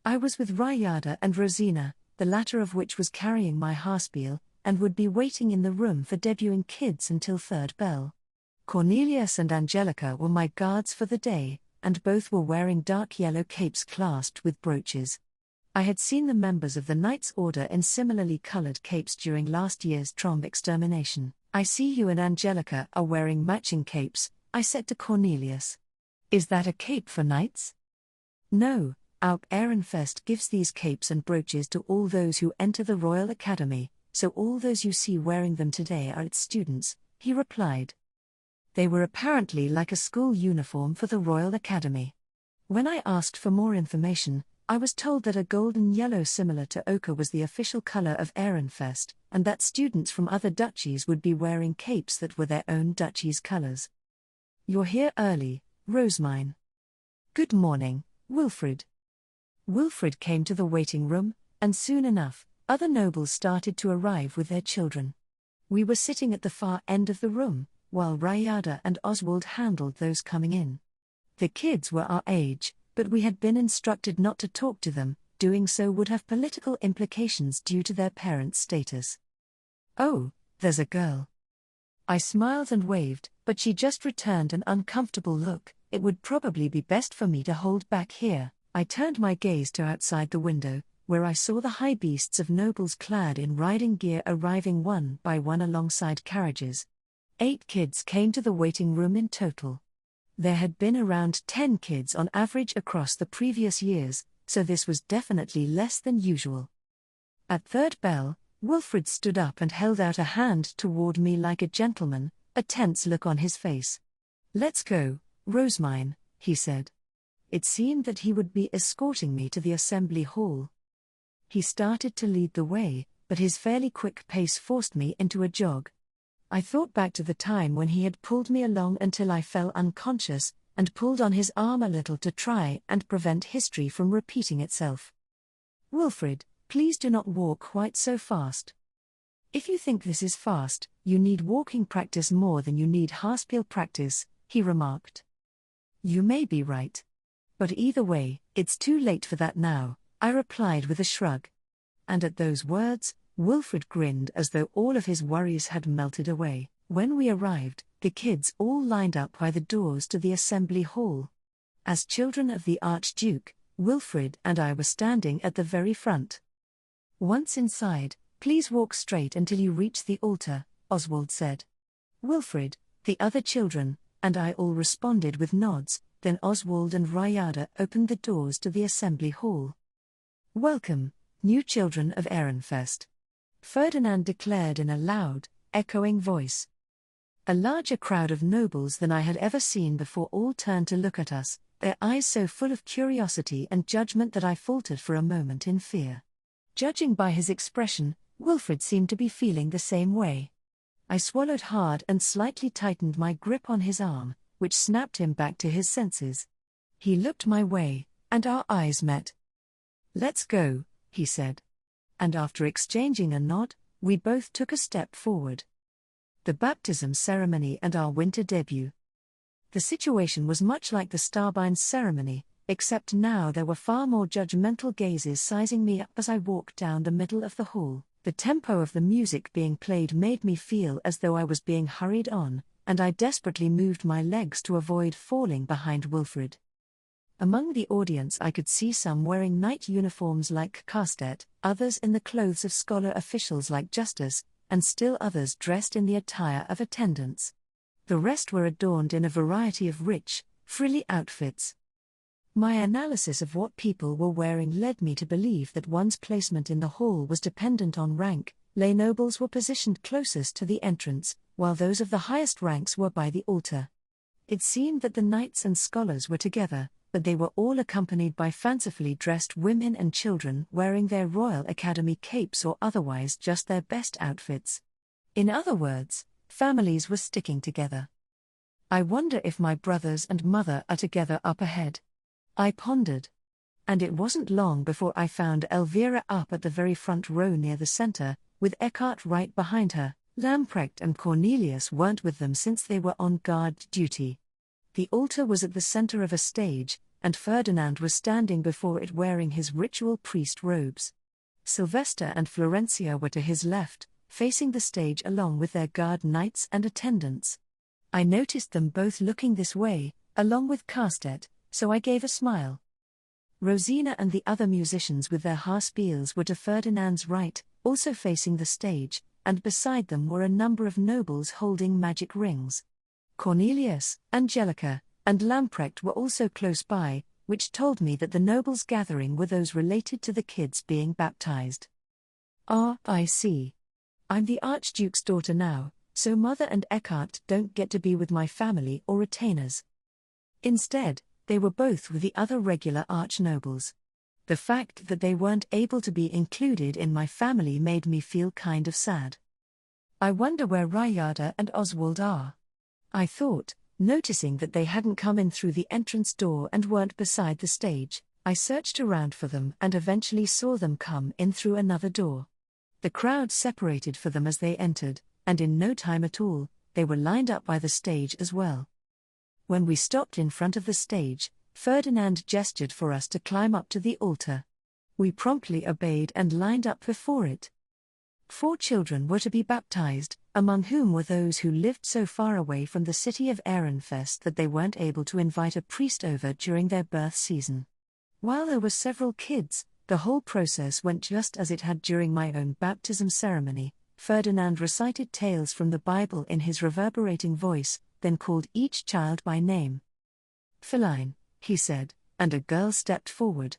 I was with Rayada and Rosina, the latter of which was carrying my Haarspiel, and would be waiting in the room for debuting kids until third bell. Cornelius and Angelica were my guards for the day, and both were wearing dark yellow capes clasped with brooches. I had seen the members of the Knights' Order in similarly colored capes during last year's Trombe extermination. I see you and Angelica are wearing matching capes, I said to Cornelius. Is that a cape for knights? No, Auk Ehrenfest gives these capes and brooches to all those who enter the Royal Academy, so all those you see wearing them today are its students, he replied. They were apparently like a school uniform for the Royal Academy. When I asked for more information, I was told that a golden yellow similar to ochre was the official color of Ehrenfest, and that students from other duchies would be wearing capes that were their own duchy's colors. You're here early, Rosemine. Good morning, Wilfrid. Wilfrid came to the waiting room, and soon enough, other nobles started to arrive with their children. We were sitting at the far end of the room, while Rayada and Oswald handled those coming in. The kids were our age, but we had been instructed not to talk to them, doing so would have political implications due to their parents' status. Oh, there's a girl. I smiled and waved, but she just returned an uncomfortable look. It would probably be best for me to hold back here. I turned my gaze to outside the window, where I saw the high beasts of nobles clad in riding gear arriving one by one alongside carriages. 8 kids came to the waiting room in total. There had been around 10 kids on average across the previous years, so this was definitely less than usual. At third bell, Wilfrid stood up and held out a hand toward me like a gentleman, a tense look on his face. Let's go, Rosemine, he said. It seemed that he would be escorting me to the assembly hall. He started to lead the way, but his fairly quick pace forced me into a jog. I thought back to the time when he had pulled me along until I fell unconscious, and pulled on his arm a little to try and prevent history from repeating itself. Wilfrid, please do not walk quite so fast. If you think this is fast, you need walking practice more than you need Haarspiel practice, he remarked. You may be right. But either way, it's too late for that now, I replied with a shrug. And at those words, Wilfrid grinned as though all of his worries had melted away. When we arrived, the kids all lined up by the doors to the assembly hall. As children of the Archduke, Wilfrid and I were standing at the very front. Once inside, please walk straight until you reach the altar, Oswald said. Wilfrid, the other children, and I all responded with nods. Then Oswald and Rayada opened the doors to the assembly hall. "Welcome, new children of Ehrenfest," Ferdinand declared in a loud, echoing voice. A larger crowd of nobles than I had ever seen before all turned to look at us, their eyes so full of curiosity and judgment that I faltered for a moment in fear. Judging by his expression, Wilfrid seemed to be feeling the same way. I swallowed hard and slightly tightened my grip on his arm, which snapped him back to his senses. He looked my way, and our eyes met. "Let's go," he said. And after exchanging a nod, we both took a step forward. The baptism ceremony and our winter debut. The situation was much like the Starbines ceremony, except now there were far more judgmental gazes sizing me up as I walked down the middle of the hall. The tempo of the music being played made me feel as though I was being hurried on, and I desperately moved my legs to avoid falling behind Wilfrid. Among the audience I could see some wearing knight uniforms like Carstet, others in the clothes of scholar officials like Justus, and still others dressed in the attire of attendants. The rest were adorned in a variety of rich, frilly outfits. My analysis of what people were wearing led me to believe that one's placement in the hall was dependent on rank. Lay nobles were positioned closest to the entrance, while those of the highest ranks were by the altar. It seemed that the knights and scholars were together, but they were all accompanied by fancifully dressed women and children wearing their Royal Academy capes or otherwise just their best outfits. In other words, families were sticking together. I wonder if my brothers and mother are together up ahead. I pondered. And it wasn't long before I found Elvira up at the very front row near the center, with Eckhart right behind her. Lamprecht and Cornelius weren't with them since they were on guard duty. The altar was at the center of a stage, and Ferdinand was standing before it wearing his ritual priest robes. Sylvester and Florencia were to his left, facing the stage along with their guard knights and attendants. I noticed them both looking this way, along with Carstet, so I gave a smile. Rosina and the other musicians with their haarspiels were to Ferdinand's right, also facing the stage, and beside them were a number of nobles holding magic rings. Cornelius, Angelica, and Lamprecht were also close by, which told me that the nobles gathering were those related to the kids being baptized. I see. I'm the Archduke's daughter now, so Mother and Eckhart don't get to be with my family or retainers. Instead, they were both with the other regular archnobles. The fact that they weren't able to be included in my family made me feel kind of sad. I wonder where Rayada and Oswald are. I thought, noticing that they hadn't come in through the entrance door and weren't beside the stage. I searched around for them and eventually saw them come in through another door. The crowd separated for them as they entered, and in no time at all, they were lined up by the stage as well. When we stopped in front of the stage, Ferdinand gestured for us to climb up to the altar. We promptly obeyed and lined up before it. 4 children were to be baptized, among whom were those who lived so far away from the city of Ehrenfest that they weren't able to invite a priest over during their birth season. While there were several kids, the whole process went just as it had during my own baptism ceremony. Ferdinand recited tales from the Bible in his reverberating voice, then called each child by name. "Feline," he said, and a girl stepped forward.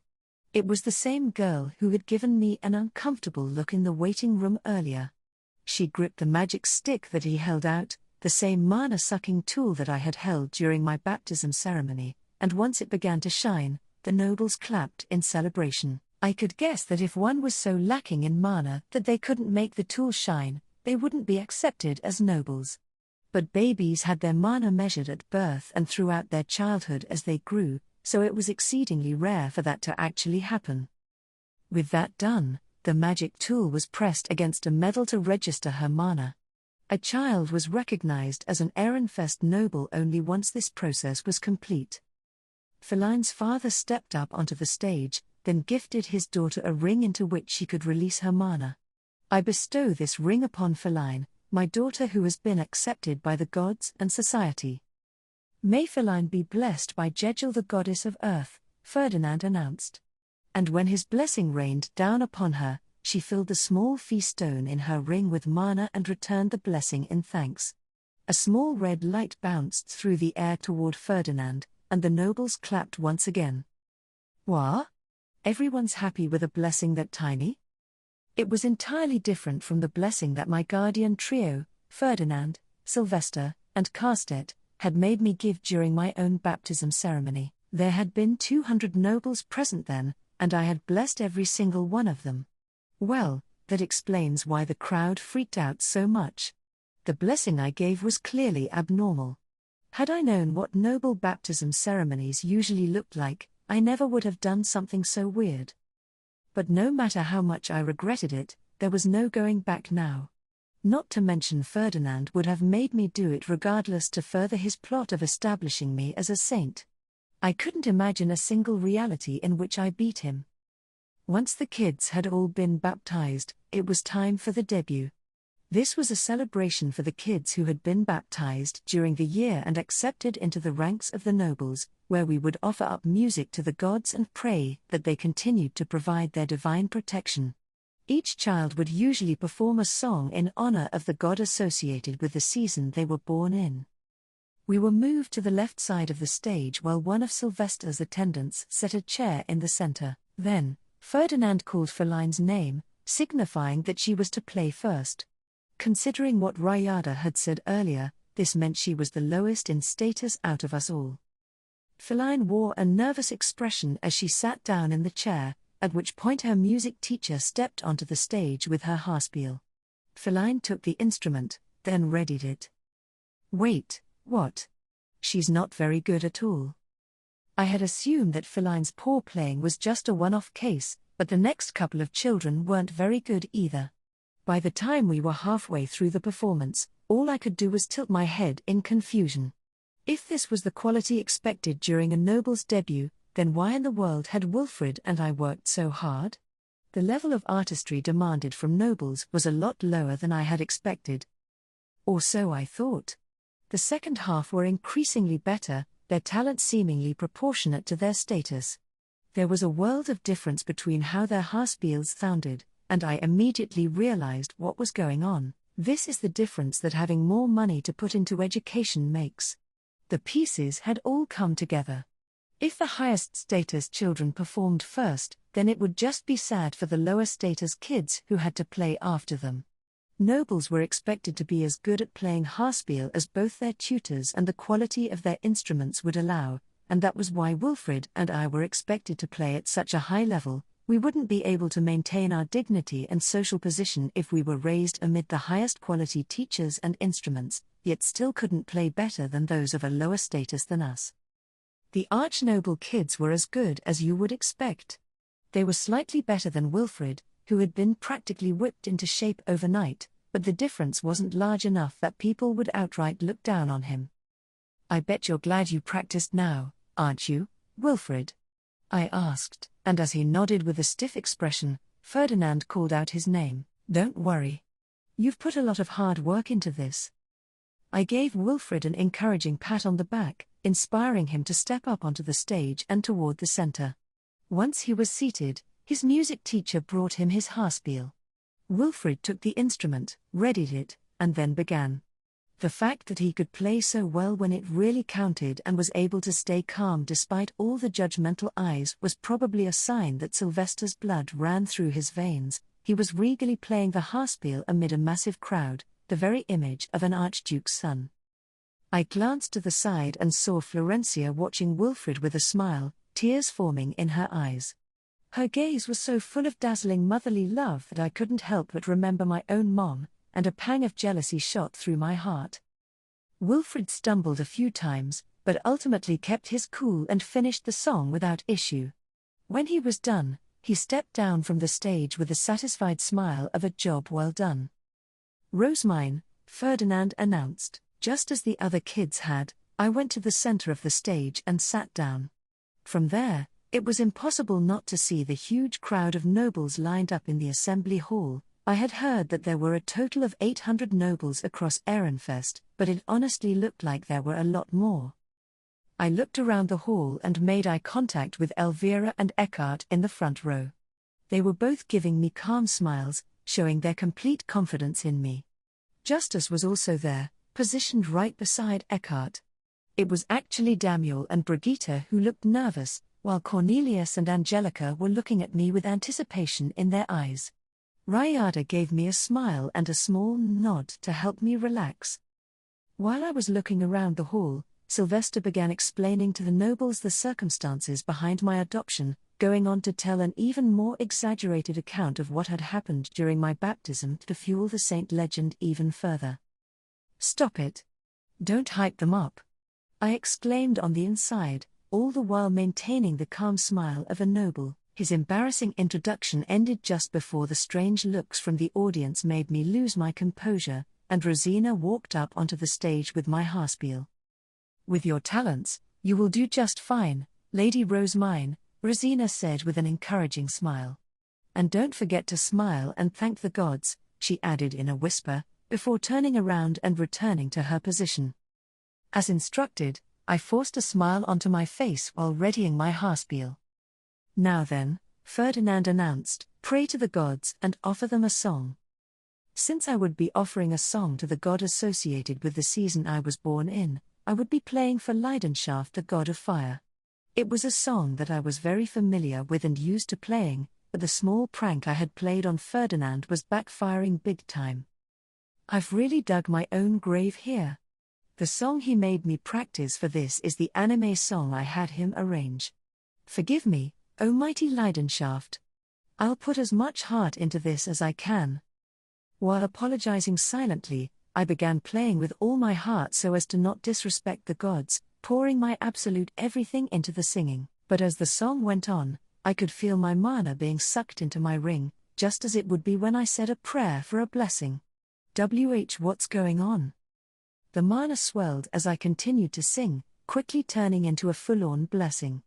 It was the same girl who had given me an uncomfortable look in the waiting room earlier. She gripped the magic stick that he held out, the same mana-sucking tool that I had held during my baptism ceremony, and once it began to shine, the nobles clapped in celebration. I could guess that if one was so lacking in mana that they couldn't make the tool shine, they wouldn't be accepted as nobles. But babies had their mana measured at birth and throughout their childhood as they grew, so it was exceedingly rare for that to actually happen. With that done, the magic tool was pressed against a medal to register her mana. A child was recognized as an Ehrenfest noble only once this process was complete. Feline's father stepped up onto the stage, then gifted his daughter a ring into which she could release her mana. I bestow this ring upon Feline, my daughter who has been accepted by the gods and society. May Feline be blessed by Jegel the goddess of earth, Ferdinand announced. And when his blessing rained down upon her, she filled the small fee stone in her ring with mana and returned the blessing in thanks. A small red light bounced through the air toward Ferdinand, and the nobles clapped once again. What? Everyone's happy with a blessing that tiny? It was entirely different from the blessing that my guardian trio, Ferdinand, Sylvester, and Carstedt, had made me give during my own baptism ceremony. There had been 200 nobles present then, and I had blessed every single one of them. Well, that explains why the crowd freaked out so much. The blessing I gave was clearly abnormal. Had I known what noble baptism ceremonies usually looked like, I never would have done something so weird. But no matter how much I regretted it, there was no going back now. Not to mention Ferdinand would have made me do it regardless to further his plot of establishing me as a saint. I couldn't imagine a single reality in which I beat him. Once the kids had all been baptized, it was time for the debut. This was a celebration for the kids who had been baptized during the year and accepted into the ranks of the nobles, where we would offer up music to the gods and pray that they continued to provide their divine protection. Each child would usually perform a song in honor of the god associated with the season they were born in. We were moved to the left side of the stage while one of Sylvester's attendants set a chair in the center. Then, Ferdinand called Feline's name, signifying that she was to play first. Considering what Rayada had said earlier, this meant she was the lowest in status out of us all. Feline wore a nervous expression as she sat down in the chair, at which point her music teacher stepped onto the stage with her harpspiel. Feline took the instrument, then readied it. Wait, what? She's not very good at all. I had assumed that Feline's poor playing was just a one-off case, but the next couple of children weren't very good either. By the time we were halfway through the performance, all I could do was tilt my head in confusion. If this was the quality expected during a noble's debut, then why in the world had Wilfred and I worked so hard? The level of artistry demanded from nobles was a lot lower than I had expected. Or so I thought. The second half were increasingly better, their talent seemingly proportionate to their status. There was a world of difference between how their harpspiels sounded, and I immediately realized what was going on. This is the difference that having more money to put into education makes. The pieces had all come together. If the highest status children performed first, then it would just be sad for the lower status kids who had to play after them. Nobles were expected to be as good at playing harpspiel as both their tutors and the quality of their instruments would allow, and that was why Wilfred and I were expected to play at such a high level. We wouldn't be able to maintain our dignity and social position if we were raised amid the highest quality teachers and instruments, yet still couldn't play better than those of a lower status than us. The arch-noble kids were as good as you would expect. They were slightly better than Wilfred, who had been practically whipped into shape overnight, but the difference wasn't large enough that people would outright look down on him. "I bet you're glad you practiced now, aren't you, Wilfred?" I asked, and as he nodded with a stiff expression, Ferdinand called out his name. "Don't worry. You've put a lot of hard work into this." I gave Wilfred an encouraging pat on the back, inspiring him to step up onto the stage and toward the center. Once he was seated, his music teacher brought him his harpspiel. Wilfred took the instrument, readied it, and then began. The fact that he could play so well when it really counted and was able to stay calm despite all the judgmental eyes was probably a sign that Sylvester's blood ran through his veins. He was regally playing the harpspiel amid a massive crowd, the very image of an archduke's son. I glanced to the side and saw Florencia watching Wilfred with a smile, tears forming in her eyes. Her gaze was so full of dazzling motherly love that I couldn't help but remember my own mom, and a pang of jealousy shot through my heart. Wilfred stumbled a few times, but ultimately kept his cool and finished the song without issue. When he was done, he stepped down from the stage with a satisfied smile of a job well done. "Rosemine," Ferdinand announced. Just as the other kids had, I went to the center of the stage and sat down. From there, it was impossible not to see the huge crowd of nobles lined up in the assembly hall. I had heard that there were a total of 800 nobles across Ehrenfest, but it honestly looked like there were a lot more. I looked around the hall and made eye contact with Elvira and Eckhart in the front row. They were both giving me calm smiles, showing their complete confidence in me. Justus was also there, positioned right beside Eckhart. It was actually Daniel and Brigitte who looked nervous, while Cornelius and Angelica were looking at me with anticipation in their eyes. Rayada gave me a smile and a small nod to help me relax. While I was looking around the hall, Sylvester began explaining to the nobles the circumstances behind my adoption, going on to tell an even more exaggerated account of what had happened during my baptism to fuel the saint legend even further. "Stop it. Don't hype them up," I exclaimed on the inside, all the while maintaining the calm smile of a noble. His embarrassing introduction ended just before the strange looks from the audience made me lose my composure, and Rosina walked up onto the stage with my haarspiel. "With your talents, you will do just fine, Lady Rosemine," Rosina said with an encouraging smile. "And don't forget to smile and thank the gods," she added in a whisper, before turning around and returning to her position. As instructed, I forced a smile onto my face while readying my haarspiel. "Now then," Ferdinand announced, "pray to the gods and offer them a song." Since I would be offering a song to the god associated with the season I was born in, I would be playing for Leidenschaft, the god of fire. It was a song that I was very familiar with and used to playing, but the small prank I had played on Ferdinand was backfiring big time. I've really dug my own grave here. The song he made me practice for this is the anime song I had him arrange. Forgive me, O mighty Leidenschaft. I'll put as much heart into this as I can. While apologizing silently, I began playing with all my heart so as to not disrespect the gods, pouring my absolute everything into the singing. But as the song went on, I could feel my mana being sucked into my ring, just as it would be when I said a prayer for a blessing. What's going on? The mana swelled as I continued to sing, quickly turning into a full-on blessing.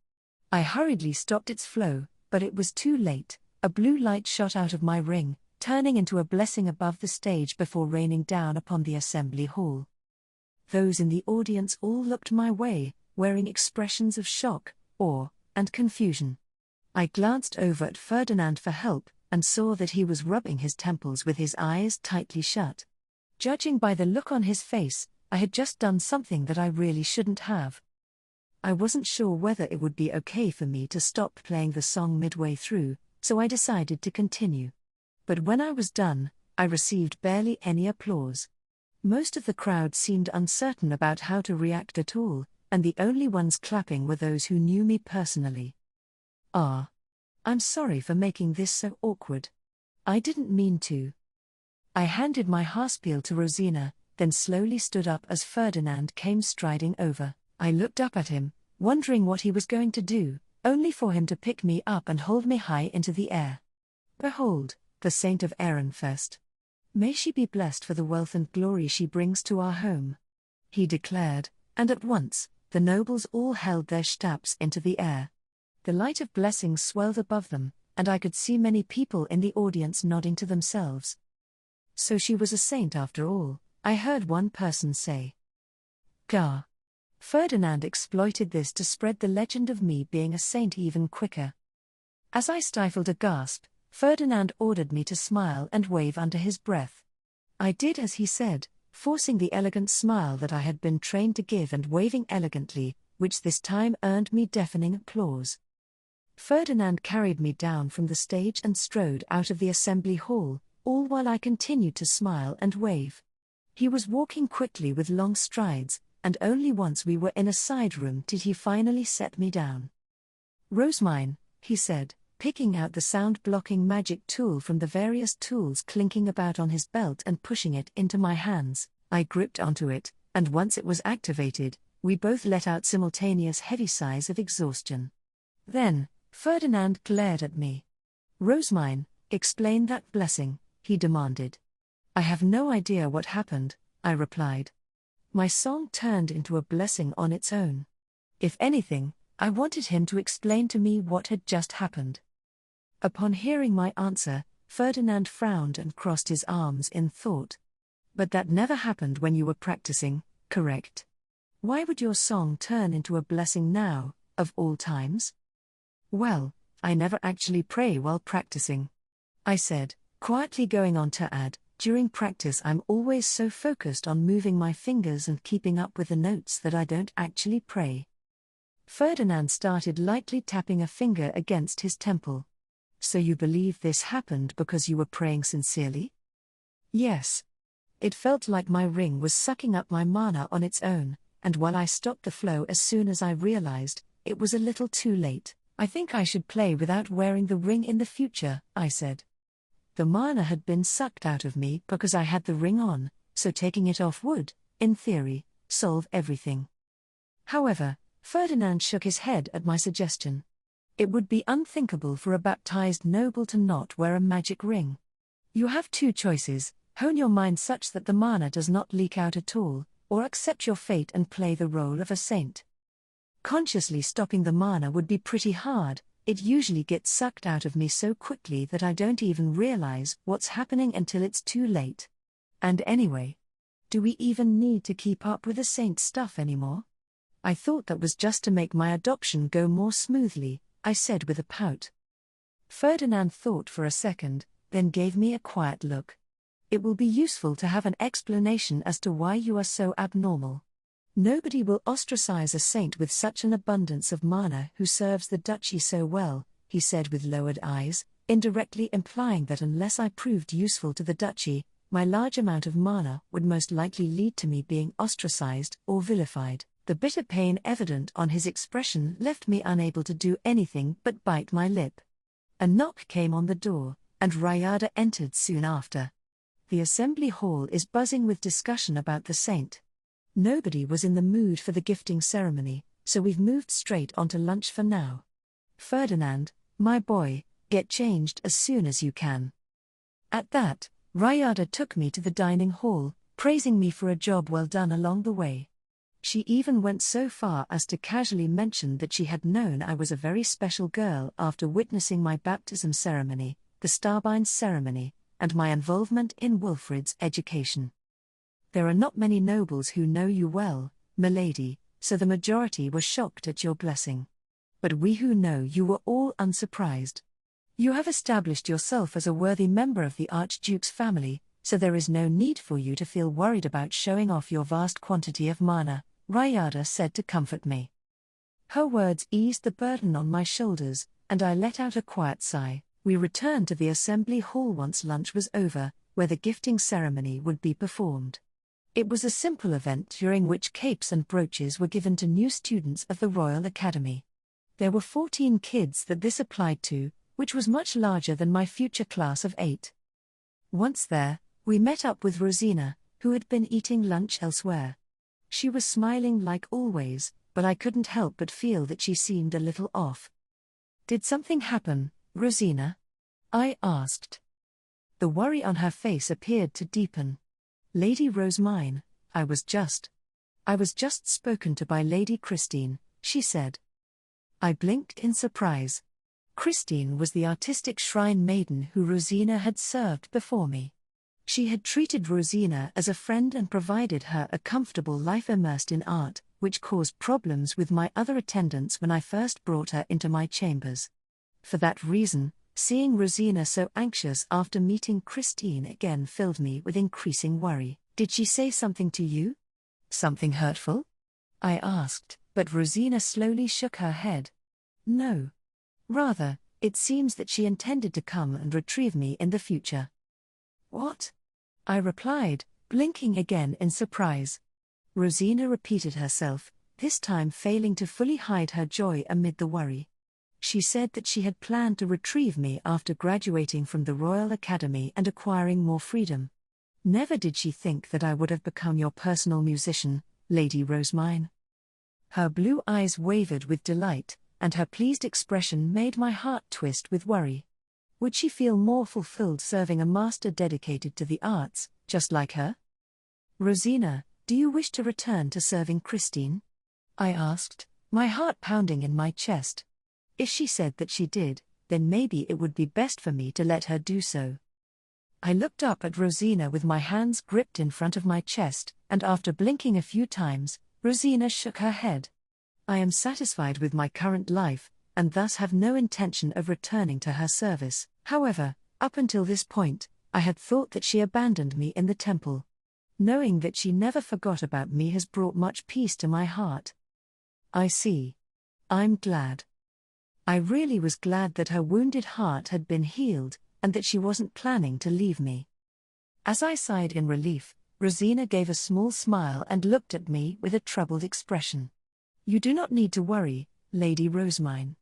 I hurriedly stopped its flow, but it was too late. A blue light shot out of my ring, turning into a blessing above the stage before raining down upon the assembly hall. Those in the audience all looked my way, wearing expressions of shock, awe, and confusion. I glanced over at Ferdinand for help, and saw that he was rubbing his temples with his eyes tightly shut. Judging by the look on his face, I had just done something that I really shouldn't have. I wasn't sure whether it would be okay for me to stop playing the song midway through, so I decided to continue. But when I was done, I received barely any applause. Most of the crowd seemed uncertain about how to react at all, and the only ones clapping were those who knew me personally. I'm sorry for making this so awkward. I didn't mean to. I handed my haarspiel to Rosina, then slowly stood up as Ferdinand came striding over. I looked up at him, wondering what he was going to do, only for him to pick me up and hold me high into the air. "Behold, the saint of Ehrenfest. May she be blessed for the wealth and glory she brings to our home," he declared, and at once, the nobles all held their stabs into the air. The light of blessing swelled above them, and I could see many people in the audience nodding to themselves. "So she was a saint after all," I heard one person say. "Gah." Ferdinand exploited this to spread the legend of me being a saint even quicker. As I stifled a gasp, Ferdinand ordered me to smile and wave under his breath. I did as he said, forcing the elegant smile that I had been trained to give and waving elegantly, which this time earned me deafening applause. Ferdinand carried me down from the stage and strode out of the assembly hall, all while I continued to smile and wave. He was walking quickly with long strides, and only once we were in a side room did he finally set me down. "Rosemine," he said, picking out the sound-blocking magic tool from the various tools clinking about on his belt and pushing it into my hands. I gripped onto it, and once it was activated, we both let out simultaneous heavy sighs of exhaustion. Then, Ferdinand glared at me. "Rosemine, explain that blessing," he demanded. "I have no idea what happened," I replied. My song turned into a blessing on its own. If anything, I wanted him to explain to me what had just happened. Upon hearing my answer, Ferdinand frowned and crossed his arms in thought. "But that never happened when you were practicing, correct? Why would your song turn into a blessing now, of all times?" "Well, I never actually pray while practicing," I said, quietly going on to add, During practice, I'm always so focused on moving my fingers and keeping up with the notes that I don't actually pray. Ferdinand started lightly tapping a finger against his temple. So you believe this happened because you were praying sincerely? Yes. It felt like my ring was sucking up my mana on its own, and while I stopped the flow as soon as I realized, it was a little too late. I think I should play without wearing the ring in the future, I said. The mana had been sucked out of me because I had the ring on, so taking it off would, in theory, solve everything. However, Ferdinand shook his head at my suggestion. It would be unthinkable for a baptized noble to not wear a magic ring. You have two choices: hone your mind such that the mana does not leak out at all, or accept your fate and play the role of a saint. Consciously stopping the mana would be pretty hard. It usually gets sucked out of me so quickly that I don't even realize what's happening until it's too late. And anyway, do we even need to keep up with the saint stuff anymore? I thought that was just to make my adoption go more smoothly, I said with a pout. Ferdinand thought for a second, then gave me a quiet look. It will be useful to have an explanation as to why you are so abnormal. Nobody will ostracize a saint with such an abundance of mana who serves the duchy so well, he said with lowered eyes, indirectly implying that unless I proved useful to the duchy, my large amount of mana would most likely lead to me being ostracized or vilified. The bitter pain evident on his expression left me unable to do anything but bite my lip. A knock came on the door, and Rayada entered soon after. The assembly hall is buzzing with discussion about the saint. Nobody was in the mood for the gifting ceremony, so we've moved straight onto lunch for now. Ferdinand, my boy, get changed as soon as you can. At that, Rayada took me to the dining hall, praising me for a job well done along the way. She even went so far as to casually mention that she had known I was a very special girl after witnessing my baptism ceremony, the Starbind's ceremony, and my involvement in Wilfrid's education. There are not many nobles who know you well, milady, so the majority were shocked at your blessing. But we who know you were all unsurprised. You have established yourself as a worthy member of the Archduke's family, so there is no need for you to feel worried about showing off your vast quantity of mana, Rayada said to comfort me. Her words eased the burden on my shoulders, and I let out a quiet sigh. We returned to the assembly hall once lunch was over, where the gifting ceremony would be performed. It was a simple event during which capes and brooches were given to new students of the Royal Academy. There were 14 kids that this applied to, which was much larger than my future class of 8. Once there, we met up with Rosina, who had been eating lunch elsewhere. She was smiling like always, but I couldn't help but feel that she seemed a little off. Did something happen, Rosina? I asked. The worry on her face appeared to deepen. Lady Rosemine, I was just spoken to by Lady Christine, she said. I blinked in surprise. Christine was the artistic shrine maiden who Rosina had served before me. She had treated Rosina as a friend and provided her a comfortable life immersed in art, which caused problems with my other attendants when I first brought her into my chambers. For that reason, seeing Rosina so anxious after meeting Christine again filled me with increasing worry. Did she say something to you? Something hurtful? I asked, but Rosina slowly shook her head. No. Rather, it seems that she intended to come and retrieve me in the future. What? I replied, blinking again in surprise. Rosina repeated herself, this time failing to fully hide her joy amid the worry. She said that she had planned to retrieve me after graduating from the Royal Academy and acquiring more freedom. Never did she think that I would have become your personal musician, Lady Rosemine. Her blue eyes wavered with delight, and her pleased expression made my heart twist with worry. Would she feel more fulfilled serving a master dedicated to the arts, just like her? Rosina, do you wish to return to serving Christine? I asked, my heart pounding in my chest. If she said that she did, then maybe it would be best for me to let her do so. I looked up at Rosina with my hands gripped in front of my chest, and after blinking a few times, Rosina shook her head. I am satisfied with my current life, and thus have no intention of returning to her service. However, up until this point, I had thought that she abandoned me in the temple. Knowing that she never forgot about me has brought much peace to my heart. I see. I'm glad. I really was glad that her wounded heart had been healed, and that she wasn't planning to leave me. As I sighed in relief, Rosina gave a small smile and looked at me with a troubled expression. You do not need to worry, Lady Rosemine.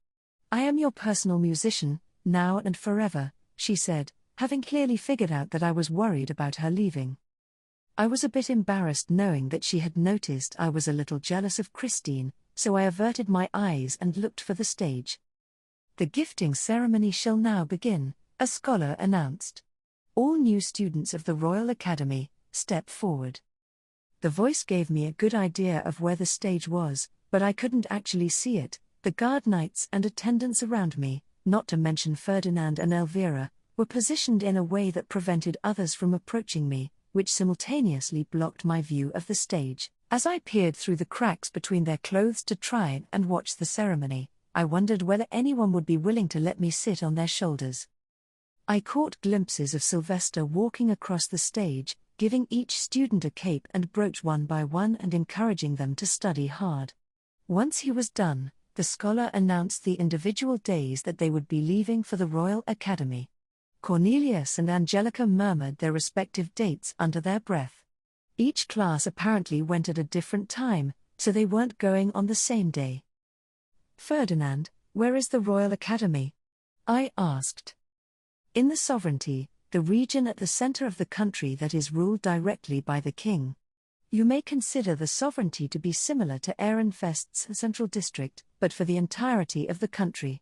I am your personal musician, now and forever, she said, having clearly figured out that I was worried about her leaving. I was a bit embarrassed knowing that she had noticed I was a little jealous of Christine, so I averted my eyes and looked for the stage. The gifting ceremony shall now begin, a scholar announced. All new students of the Royal Academy, step forward. The voice gave me a good idea of where the stage was, but I couldn't actually see it. The guard knights and attendants around me, not to mention Ferdinand and Elvira, were positioned in a way that prevented others from approaching me, which simultaneously blocked my view of the stage. As I peered through the cracks between their clothes to try and watch the ceremony, I wondered whether anyone would be willing to let me sit on their shoulders. I caught glimpses of Sylvester walking across the stage, giving each student a cape and brooch one by one and encouraging them to study hard. Once he was done, the scholar announced the individual days that they would be leaving for the Royal Academy. Cornelius and Angelica murmured their respective dates under their breath. Each class apparently went at a different time, so they weren't going on the same day. Ferdinand, where is the Royal Academy? I asked. In the Sovereignty, the region at the center of the country that is ruled directly by the king. You may consider the Sovereignty to be similar to Ehrenfest's central district, but for the entirety of the country.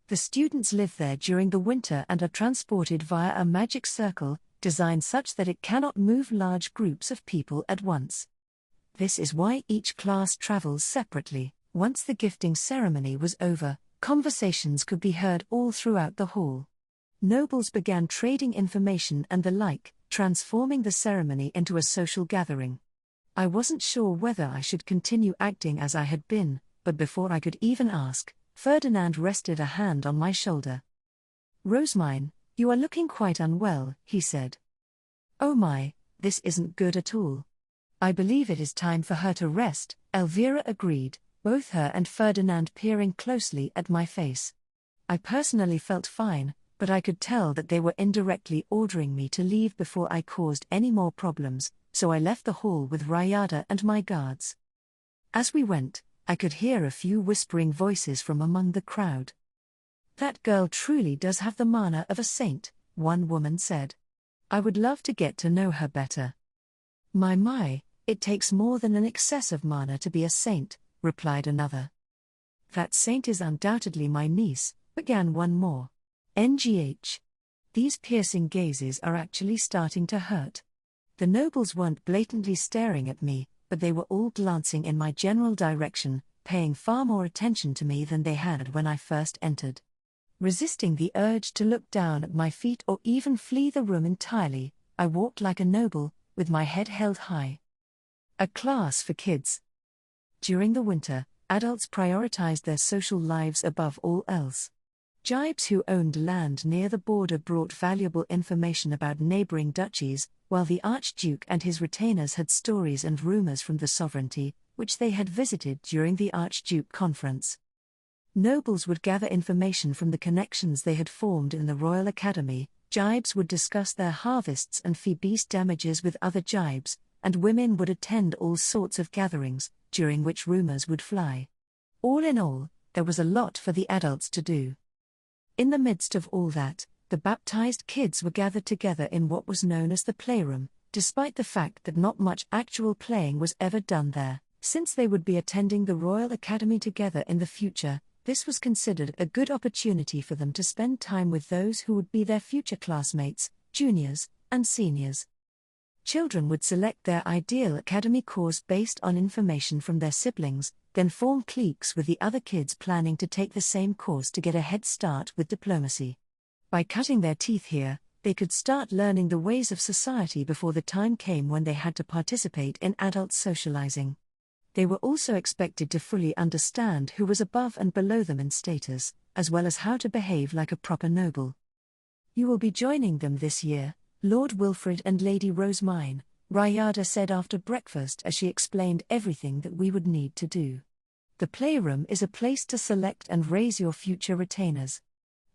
The students live there during the winter and are transported via a magic circle, designed such that it cannot move large groups of people at once. This is why each class travels separately. Once the gifting ceremony was over, conversations could be heard all throughout the hall. Nobles began trading information and the like, transforming the ceremony into a social gathering. I wasn't sure whether I should continue acting as I had been, but before I could even ask, Ferdinand rested a hand on my shoulder. Rosemine, you are looking quite unwell, he said. Oh my, this isn't good at all. I believe it is time for her to rest, Elvira agreed, both her and Ferdinand peering closely at my face. I personally felt fine, but I could tell that they were indirectly ordering me to leave before I caused any more problems, so I left the hall with Rayada and my guards. As we went, I could hear a few whispering voices from among the crowd. That girl truly does have the mana of a saint, one woman said. I would love to get to know her better. My, it takes more than an excess of mana to be a saint, replied another. That saint is undoubtedly my niece, began one more. NGH. These piercing gazes are actually starting to hurt. The nobles weren't blatantly staring at me, but they were all glancing in my general direction, paying far more attention to me than they had when I first entered. Resisting the urge to look down at my feet or even flee the room entirely, I walked like a noble, with my head held high. A class for kids. During the winter, adults prioritized their social lives above all else. Jibes who owned land near the border brought valuable information about neighboring duchies, while the Archduke and his retainers had stories and rumors from the Sovereignty, which they had visited during the Archduke conference. Nobles would gather information from the connections they had formed in the Royal Academy, Jibes would discuss their harvests and feast damages with other Jibes, and women would attend all sorts of gatherings, during which rumors would fly. All in all, there was a lot for the adults to do. In the midst of all that, the baptized kids were gathered together in what was known as the playroom, despite the fact that not much actual playing was ever done there. Since they would be attending the Royal Academy together in the future, this was considered a good opportunity for them to spend time with those who would be their future classmates, juniors, and seniors. Children would select their ideal academy course based on information from their siblings, then form cliques with the other kids planning to take the same course to get a head start with diplomacy. By cutting their teeth here, they could start learning the ways of society before the time came when they had to participate in adult socializing. They were also expected to fully understand who was above and below them in status, as well as how to behave like a proper noble. You will be joining them this year, Lord Wilfrid and Lady Rosemine, Rayada said after breakfast as she explained everything that we would need to do. The playroom is a place to select and raise your future retainers.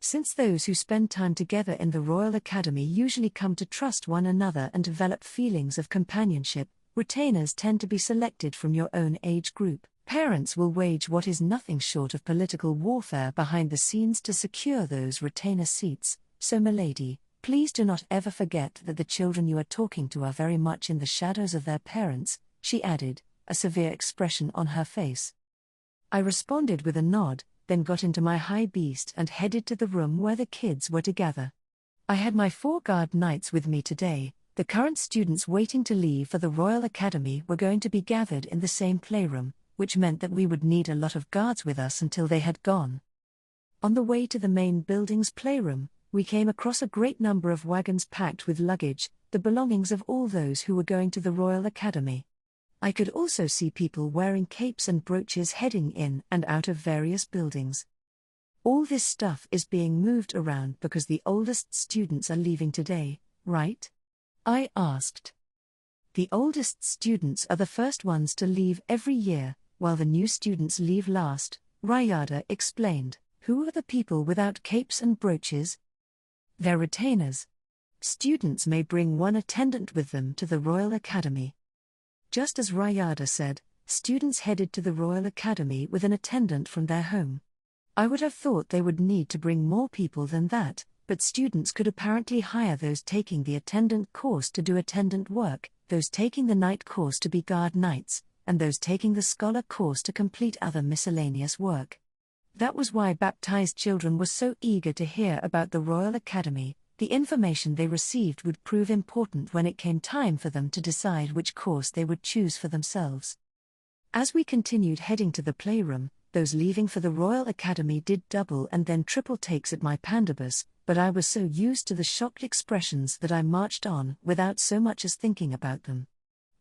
Since those who spend time together in the Royal Academy usually come to trust one another and develop feelings of companionship, retainers tend to be selected from your own age group. Parents will wage what is nothing short of political warfare behind the scenes to secure those retainer seats, so milady, please do not ever forget that the children you are talking to are very much in the shadows of their parents, she added, a severe expression on her face. I responded with a nod, then got into my high beast and headed to the room where the kids were to gather. I had my 4 guard knights with me today. The current students waiting to leave for the Royal Academy were going to be gathered in the same playroom, which meant that we would need a lot of guards with us until they had gone. On the way to the main building's playroom, we came across a great number of wagons packed with luggage, the belongings of all those who were going to the Royal Academy. I could also see people wearing capes and brooches heading in and out of various buildings. All this stuff is being moved around because the oldest students are leaving today, right? I asked. The oldest students are the first ones to leave every year, while the new students leave last, Rayada explained. Who are the people without capes and brooches? They're retainers. Students may bring one attendant with them to the Royal Academy. Just as Rayada said, students headed to the Royal Academy with an attendant from their home. I would have thought they would need to bring more people than that, but students could apparently hire those taking the attendant course to do attendant work, those taking the knight course to be guard knights, and those taking the scholar course to complete other miscellaneous work. That was why baptized children were so eager to hear about the Royal Academy. The information they received would prove important when it came time for them to decide which course they would choose for themselves. As we continued heading to the playroom, those leaving for the Royal Academy did double and then triple takes at my pandabus, but I was so used to the shocked expressions that I marched on without so much as thinking about them.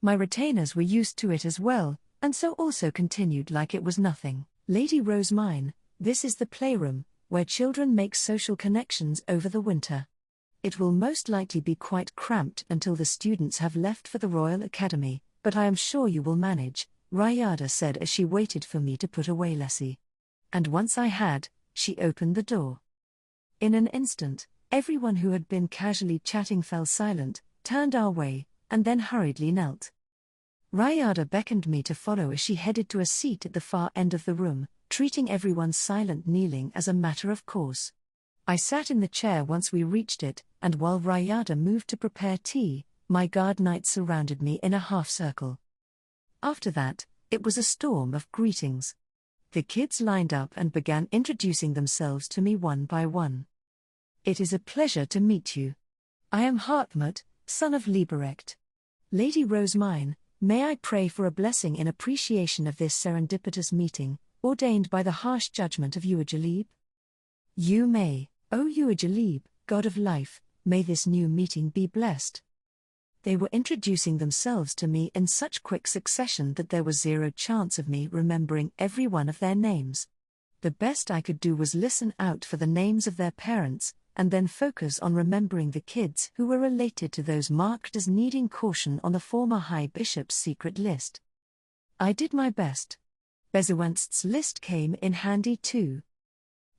My retainers were used to it as well, and so also continued like it was nothing. Lady Rosemine, this is the playroom, where children make social connections over the winter. It will most likely be quite cramped until the students have left for the Royal Academy, but I am sure you will manage, Rayada said as she waited for me to put away Lessie. And once I had, she opened the door. In an instant, everyone who had been casually chatting fell silent, turned our way, and then hurriedly knelt. Rayada beckoned me to follow as she headed to a seat at the far end of the room, treating everyone's silent kneeling as a matter of course. I sat in the chair once we reached it, and while Rayada moved to prepare tea, my guard knights surrounded me in a half-circle. After that, it was a storm of greetings. The kids lined up and began introducing themselves to me one by one. It is a pleasure to meet you. I am Hartmut, son of Lieberecht. Lady Rosemine, may I pray for a blessing in appreciation of this serendipitous meeting, ordained by the harsh judgment of Uajalib? You may, O Uajalib, God of life, may this new meeting be blessed. They were introducing themselves to me in such quick succession that there was zero chance of me remembering every one of their names. The best I could do was listen out for the names of their parents, and then focus on remembering the kids who were related to those marked as needing caution on the former High Bishop's secret list. I did my best. Bezuentst's list came in handy too.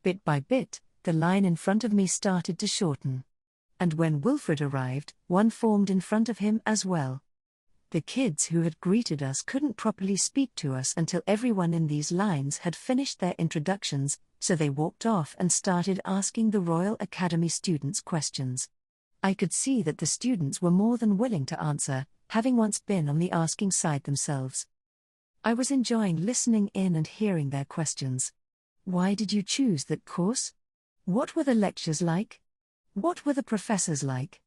Bit by bit, the line in front of me started to shorten. And when Wilfrid arrived, one formed in front of him as well. The kids who had greeted us couldn't properly speak to us until everyone in these lines had finished their introductions, so they walked off and started asking the Royal Academy students questions. I could see that the students were more than willing to answer, having once been on the asking side themselves. I was enjoying listening in and hearing their questions. Why did you choose that course? What were the lectures like? What were the professors like?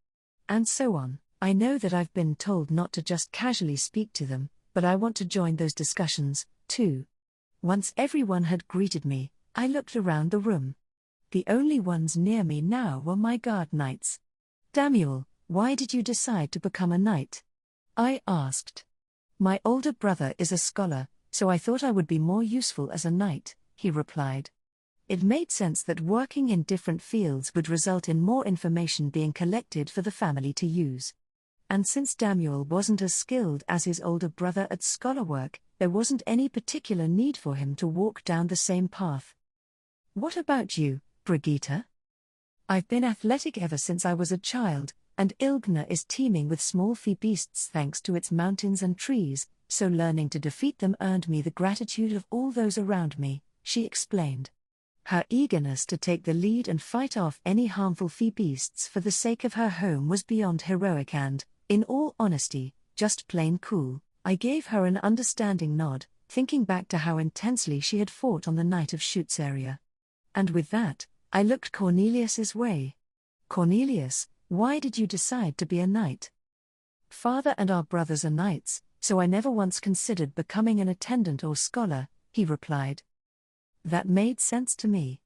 And so on. I know that I've been told not to just casually speak to them, but I want to join those discussions, too. Once everyone had greeted me, I looked around the room. The only ones near me now were my guard knights. Damuel, why did you decide to become a knight? I asked. My older brother is a scholar, so I thought I would be more useful as a knight, he replied. It made sense that working in different fields would result in more information being collected for the family to use. And since Damuel wasn't as skilled as his older brother at scholarwork, there wasn't any particular need for him to walk down the same path. What about you, Brigitte? I've been athletic ever since I was a child, and Ilgner is teeming with small fee beasts thanks to its mountains and trees, so learning to defeat them earned me the gratitude of all those around me, she explained. Her eagerness to take the lead and fight off any harmful fee beasts for the sake of her home was beyond heroic and, in all honesty, just plain cool. I gave her an understanding nod, thinking back to how intensely she had fought on the night of Schutzarea. And with that, I looked Cornelius's way. Cornelius, why did you decide to be a knight? Father and our brothers are knights, so I never once considered becoming an attendant or scholar, he replied. That made sense to me.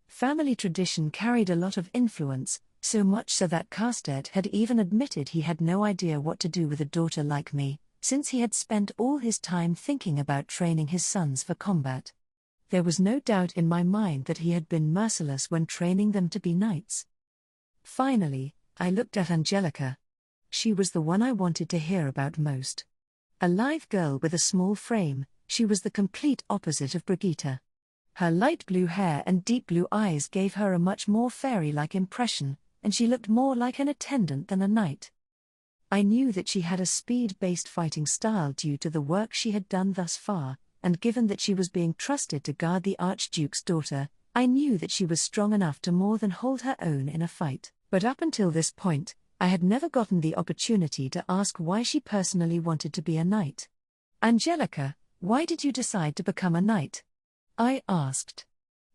Family tradition carried a lot of influence, so much so that Carstead had even admitted he had no idea what to do with a daughter like me, since he had spent all his time thinking about training his sons for combat. There was no doubt in my mind that he had been merciless when training them to be knights. Finally, I looked at Angelica. She was the one I wanted to hear about most. A live girl with a small frame, she was the complete opposite of Brigitte. Her light blue hair and deep blue eyes gave her a much more fairy-like impression, and she looked more like an attendant than a knight. I knew that she had a speed-based fighting style due to the work she had done thus far, and given that she was being trusted to guard the Archduke's daughter, I knew that she was strong enough to more than hold her own in a fight. But up until this point, I had never gotten the opportunity to ask why she personally wanted to be a knight. Angelica, why did you decide to become a knight? I asked.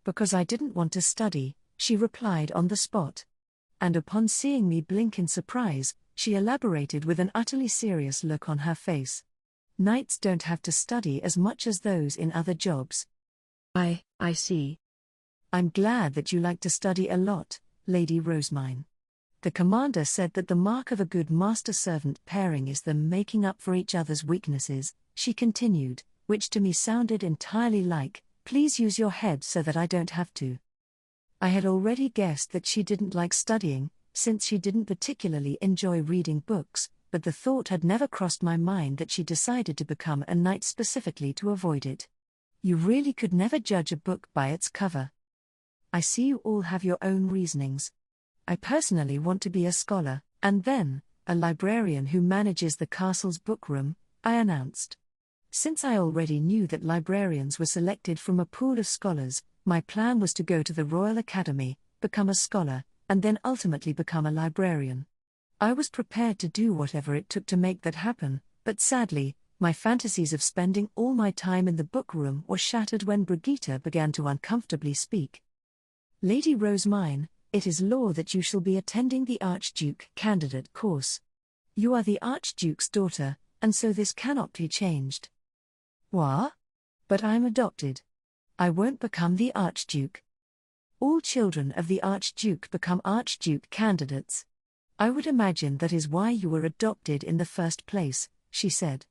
Because I didn't want to study, she replied on the spot. And upon seeing me blink in surprise, she elaborated with an utterly serious look on her face. Knights don't have to study as much as those in other jobs. I see. I'm glad that you like to study a lot, Lady Rosemine. The commander said that the mark of a good master-servant pairing is them making up for each other's weaknesses, she continued, which to me sounded entirely like, please use your head so that I don't have to. I had already guessed that she didn't like studying, since she didn't particularly enjoy reading books, but the thought had never crossed my mind that she decided to become a knight specifically to avoid it. You really could never judge a book by its cover. I see you all have your own reasonings. I personally want to be a scholar, and then, a librarian who manages the castle's bookroom, I announced. Since I already knew that librarians were selected from a pool of scholars, my plan was to go to the Royal Academy, become a scholar, and then ultimately become a librarian. I was prepared to do whatever it took to make that happen, but sadly, my fantasies of spending all my time in the bookroom were shattered when Brigitte began to uncomfortably speak. Lady Rosemine, it is law that you shall be attending the Archduke candidate course. You are the Archduke's daughter, and so this cannot be changed. What? But I'm adopted. I won't become the Archduke. All children of the Archduke become Archduke candidates. I would imagine that is why you were adopted in the first place, she said.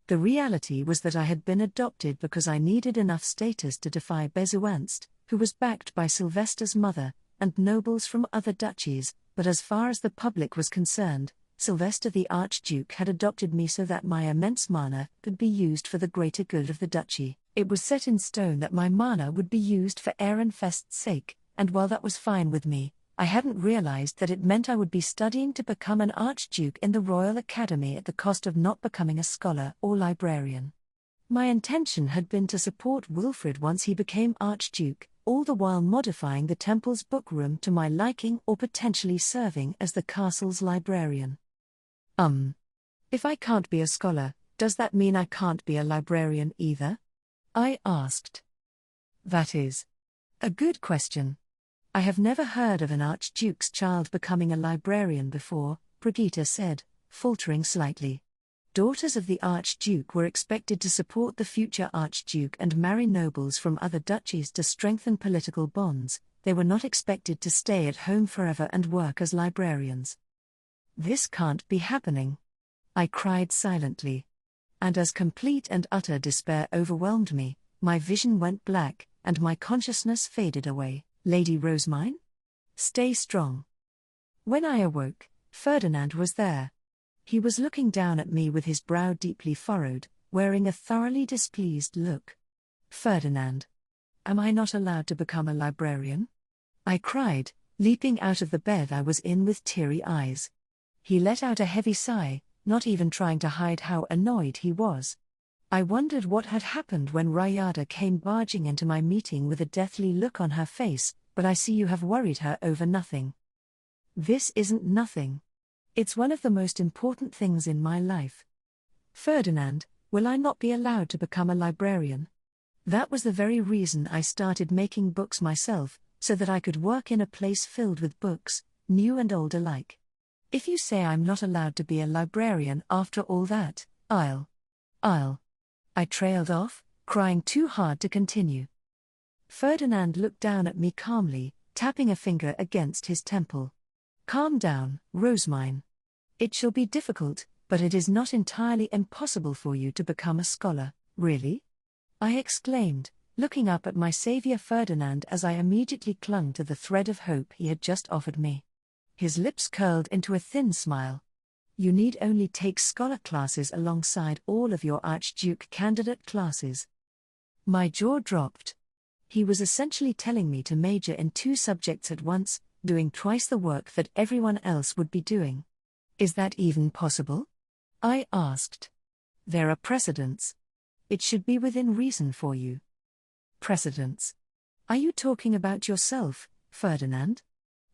The reality was that I had been adopted because I needed enough status to defy Bezuanst, who was backed by Sylvester's mother, and nobles from other duchies, but as far as the public was concerned, Sylvester the Archduke had adopted me so that my immense mana could be used for the greater good of the duchy. It was set in stone that my mana would be used for Ehrenfest's sake, and while that was fine with me, I hadn't realized that it meant I would be studying to become an Archduke in the Royal Academy at the cost of not becoming a scholar or librarian. My intention had been to support Wilfrid once he became Archduke, all the while modifying the temple's bookroom to my liking or potentially serving as the castle's librarian. If I can't be a scholar, does that mean I can't be a librarian either? I asked. That is a good question. I have never heard of an Archduke's child becoming a librarian before, Brigitte said, faltering slightly. Daughters of the Archduke were expected to support the future Archduke and marry nobles from other duchies to strengthen political bonds. They were not expected to stay at home forever and work as librarians. This can't be happening. I cried silently. And as complete and utter despair overwhelmed me, my vision went black, and my consciousness faded away. Lady Rosemine? Stay strong. When I awoke, Ferdinand was there. He was looking down at me with his brow deeply furrowed, wearing a thoroughly displeased look. Ferdinand. Am I not allowed to become a librarian? I cried, leaping out of the bed I was in with teary eyes. He let out a heavy sigh, not even trying to hide how annoyed he was. I wondered what had happened when Rayada came barging into my meeting with a deathly look on her face, but I see you have worried her over nothing. This isn't nothing. It's one of the most important things in my life. Ferdinand, will I not be allowed to become a librarian? That was the very reason I started making books myself, so that I could work in a place filled with books, new and old alike. If you say I'm not allowed to be a librarian after all that, I'll. I trailed off, crying too hard to continue. Ferdinand looked down at me calmly, tapping a finger against his temple. Calm down, Rosemine. It shall be difficult, but it is not entirely impossible for you to become a scholar, really? I exclaimed, looking up at my savior Ferdinand as I immediately clung to the thread of hope he had just offered me. His lips curled into a thin smile. You need only take scholar classes alongside all of your Archduke candidate classes. My jaw dropped. He was essentially telling me to major in 2 subjects at once, doing twice the work that everyone else would be doing. Is that even possible? I asked. There are precedents. It should be within reason for you. Precedents? Are you talking about yourself, Ferdinand?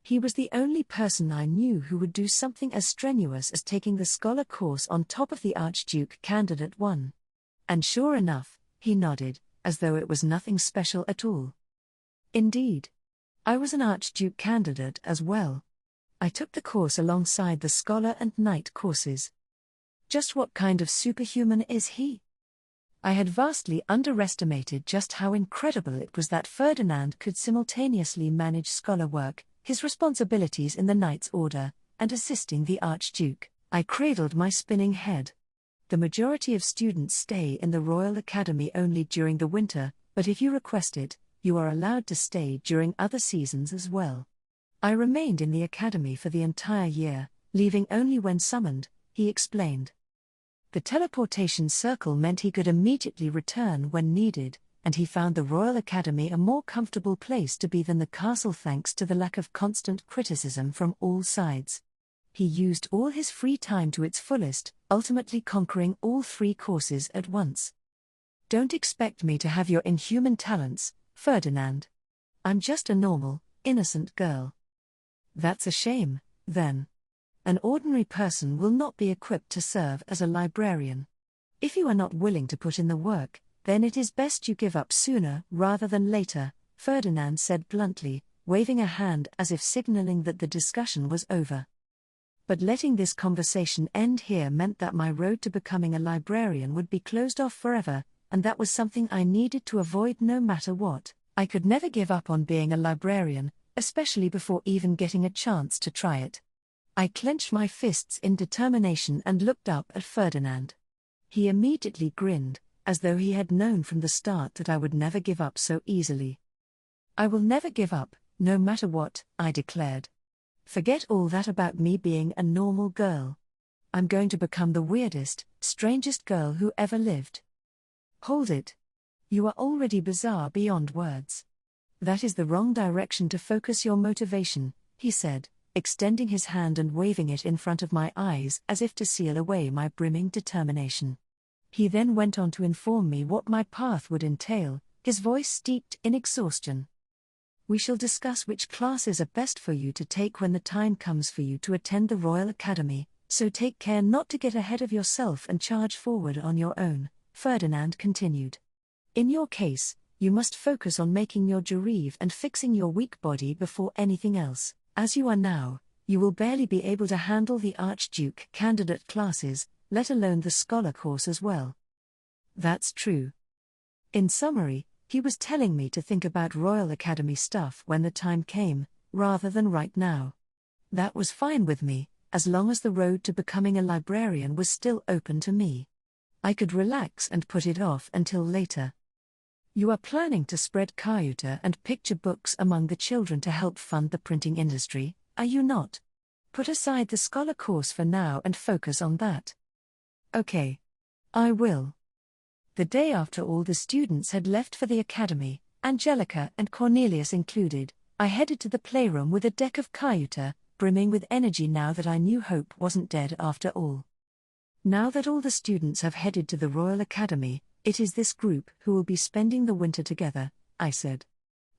He was the only person I knew who would do something as strenuous as taking the scholar course on top of the Archduke candidate one. And sure enough, he nodded, as though it was nothing special at all. Indeed. I was an Archduke candidate as well. I took the course alongside the scholar and knight courses. Just what kind of superhuman is he? I had vastly underestimated just how incredible it was that Ferdinand could simultaneously manage scholar work, his responsibilities in the Knight's Order, and assisting the Archduke. I cradled my spinning head. The majority of students stay in the Royal Academy only during the winter, but if you request it, you are allowed to stay during other seasons as well. I remained in the academy for the entire year, leaving only when summoned, he explained. The teleportation circle meant he could immediately return when needed, and he found the Royal Academy a more comfortable place to be than the castle thanks to the lack of constant criticism from all sides. He used all his free time to its fullest, ultimately conquering all 3 courses at once. Don't expect me to have your inhuman talents, Ferdinand. I'm just a normal, innocent girl. That's a shame, then. An ordinary person will not be equipped to serve as a librarian. If you are not willing to put in the work, then it is best you give up sooner rather than later, Ferdinand said bluntly, waving a hand as if signaling that the discussion was over. But letting this conversation end here meant that my road to becoming a librarian would be closed off forever, and that was something I needed to avoid no matter what. I could never give up on being a librarian, especially before even getting a chance to try it. I clenched my fists in determination and looked up at Ferdinand. He immediately grinned, as though he had known from the start that I would never give up so easily. I will never give up, no matter what, I declared. Forget all that about me being a normal girl. I'm going to become the weirdest, strangest girl who ever lived. Hold it. You are already bizarre beyond words. That is the wrong direction to focus your motivation, he said, extending his hand and waving it in front of my eyes as if to seal away my brimming determination. He then went on to inform me what my path would entail, his voice steeped in exhaustion. We shall discuss which classes are best for you to take when the time comes for you to attend the Royal Academy, so take care not to get ahead of yourself and charge forward on your own, Ferdinand continued. In your case, you must focus on making your Jareve and fixing your weak body before anything else. As you are now, you will barely be able to handle the Archduke candidate classes, let alone the scholar course as well. That's true. In summary, he was telling me to think about Royal Academy stuff when the time came, rather than right now. That was fine with me, as long as the road to becoming a librarian was still open to me. I could relax and put it off until later. You are planning to spread Cayuta and picture books among the children to help fund the printing industry, are you not? Put aside the scholar course for now and focus on that. Okay. I will. The day after all the students had left for the academy, Angelica and Cornelius included, I headed to the playroom with a deck of Cayuta, brimming with energy now that I knew hope wasn't dead after all. Now that all the students have headed to the Royal Academy, it is this group who will be spending the winter together, I said.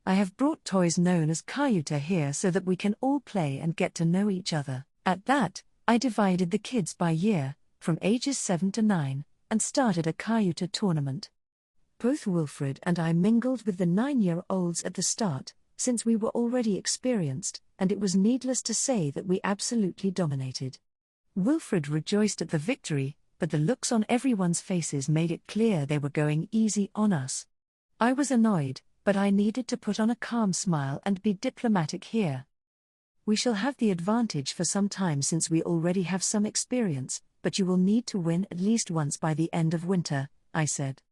I have brought toys known as Cayuta here so that we can all play and get to know each other. At that, I divided the kids by year, from ages 7 to 9, and started a Cayuta tournament. Both Wilfred and I mingled with the 9-year-olds at the start, since we were already experienced, and it was needless to say that we absolutely dominated. Wilfred rejoiced at the victory, but the looks on everyone's faces made it clear they were going easy on us. I was annoyed, but I needed to put on a calm smile and be diplomatic here. We shall have the advantage for some time since we already have some experience, but you will need to win at least once by the end of winter, I said.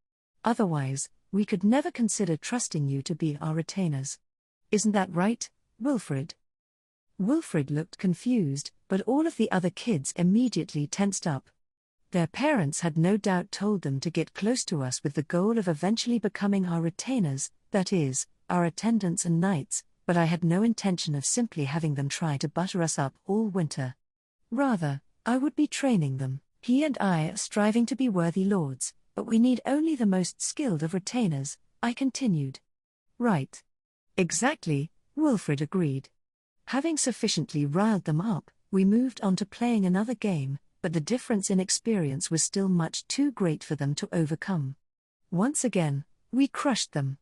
Otherwise, we could never consider trusting you to be our retainers. Isn't that right, Wilfred? Wilfred looked confused, but all of the other kids immediately tensed up. Their parents had no doubt told them to get close to us with the goal of eventually becoming our retainers, that is, our attendants and knights, but I had no intention of simply having them try to butter us up all winter. Rather, I would be training them. He and I are striving to be worthy lords, but we need only the most skilled of retainers, I continued. Right. Exactly, Wilfred agreed. Having sufficiently riled them up, we moved on to playing another game, but the difference in experience was still much too great for them to overcome. Once again, we crushed them.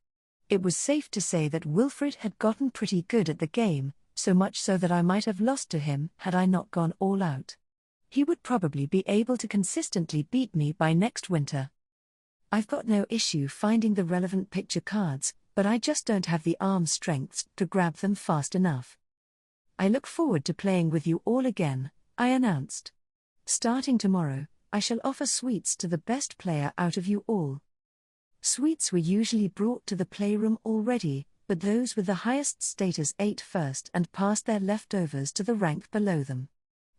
It was safe to say that Wilfred had gotten pretty good at the game, so much so that I might have lost to him had I not gone all out. He would probably be able to consistently beat me by next winter. I've got no issue finding the relevant picture cards, but I just don't have the arm strength to grab them fast enough. I look forward to playing with you all again, I announced. Starting tomorrow, I shall offer sweets to the best player out of you all. Sweets were usually brought to the playroom already, but those with the highest status ate first and passed their leftovers to the rank below them.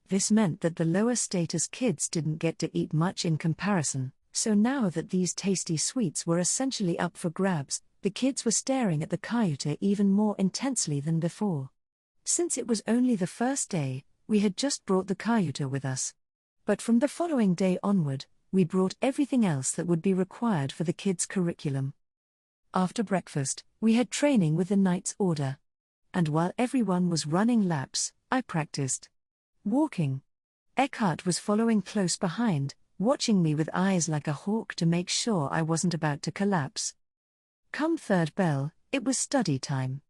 This meant that the lower status kids didn't get to eat much in comparison, so now that these tasty sweets were essentially up for grabs, the kids were staring at the Cayuta even more intensely than before. Since it was only the first day, we had just brought the Cayuta with us. But from the following day onward, we brought everything else that would be required for the kids' curriculum. After breakfast, we had training with the Knight's Order. And while everyone was running laps, I practiced walking. Eckhart was following close behind, watching me with eyes like a hawk to make sure I wasn't about to collapse. Come third bell, it was study time.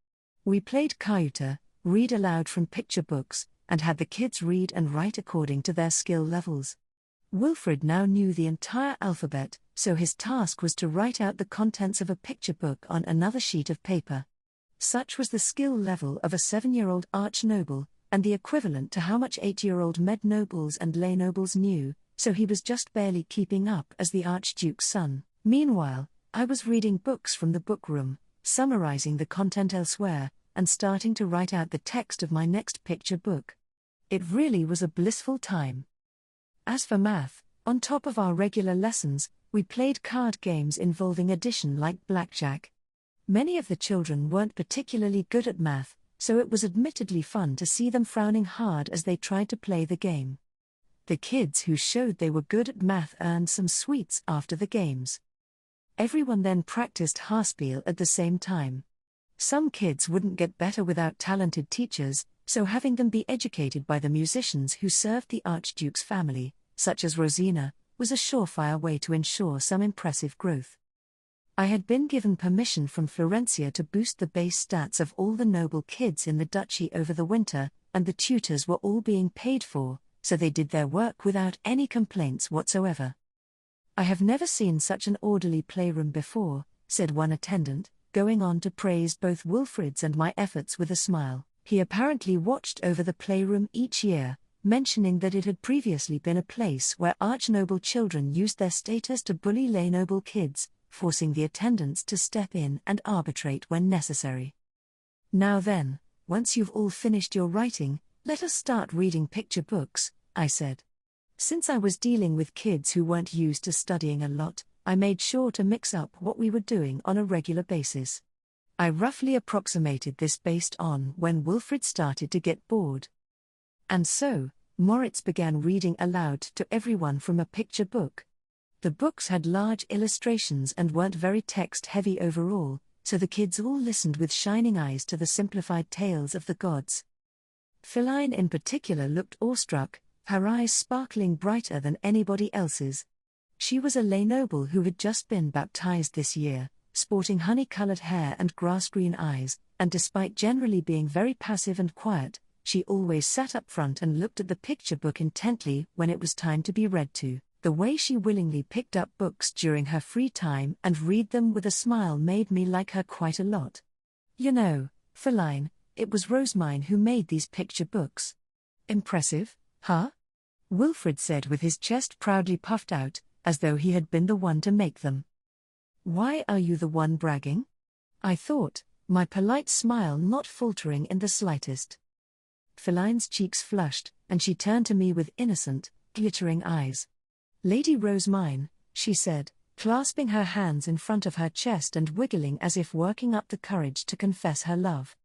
We played Cayuta, read aloud from picture books, and had the kids read and write according to their skill levels. Wilfred now knew the entire alphabet, so his task was to write out the contents of a picture book on another sheet of paper. Such was the skill level of a 7-year-old arch-noble, and the equivalent to how much 8-year-old med-nobles and lay-nobles knew, so he was just barely keeping up as the Archduke's son. Meanwhile, I was reading books from the Bookworm, summarizing the content elsewhere, and starting to write out the text of my next picture book. It really was a blissful time. As for math, on top of our regular lessons, we played card games involving addition like blackjack. Many of the children weren't particularly good at math, so it was admittedly fun to see them frowning hard as they tried to play the game. The kids who showed they were good at math earned some sweets after the games. Everyone then practiced Haarspiel at the same time. Some kids wouldn't get better without talented teachers, so having them be educated by the musicians who served the Archduke's family, such as Rosina, was a surefire way to ensure some impressive growth. I had been given permission from Florencia to boost the base stats of all the noble kids in the duchy over the winter, and the tutors were all being paid for, so they did their work without any complaints whatsoever. I have never seen such an orderly playroom before, said one attendant, going on to praise both Wilfred's and my efforts with a smile. He apparently watched over the playroom each year, mentioning that it had previously been a place where arch-noble children used their status to bully lay-noble kids, forcing the attendants to step in and arbitrate when necessary. Now then, once you've all finished your writing, let us start reading picture books, I said. Since I was dealing with kids who weren't used to studying a lot, I made sure to mix up what we were doing on a regular basis. I roughly approximated this based on when Wilfrid started to get bored. And so, Moritz began reading aloud to everyone from a picture book. The books had large illustrations and weren't very text-heavy overall, so the kids all listened with shining eyes to the simplified tales of the gods. Feline in particular looked awestruck, her eyes sparkling brighter than anybody else's. She was a lay noble who had just been baptized this year, sporting honey-colored hair and grass-green eyes, and despite generally being very passive and quiet, she always sat up front and looked at the picture book intently when it was time to be read to. The way she willingly picked up books during her free time and read them with a smile made me like her quite a lot. You know, Feline, it was Rosemine who made these picture books. Impressive, huh? Wilfrid said with his chest proudly puffed out, as though he had been the one to make them. Why are you the one bragging? I thought, my polite smile not faltering in the slightest. Feline's cheeks flushed, and she turned to me with innocent, glittering eyes. Lady Rosemine, she said, clasping her hands in front of her chest and wiggling as if working up the courage to confess her love.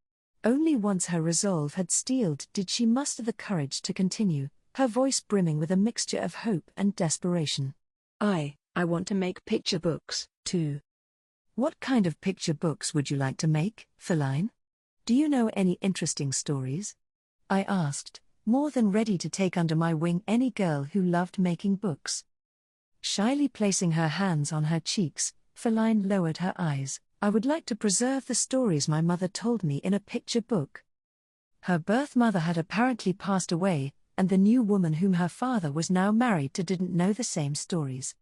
Only once her resolve had steeled did she muster the courage to continue, her voice brimming with a mixture of hope and desperation. I want to make picture books, too. What kind of picture books would you like to make, Feline? Do you know any interesting stories? I asked, more than ready to take under my wing any girl who loved making books. Shyly placing her hands on her cheeks, Feline lowered her eyes. I would like to preserve the stories my mother told me in a picture book. Her birth mother had apparently passed away, and the new woman whom her father was now married to didn't know the same stories.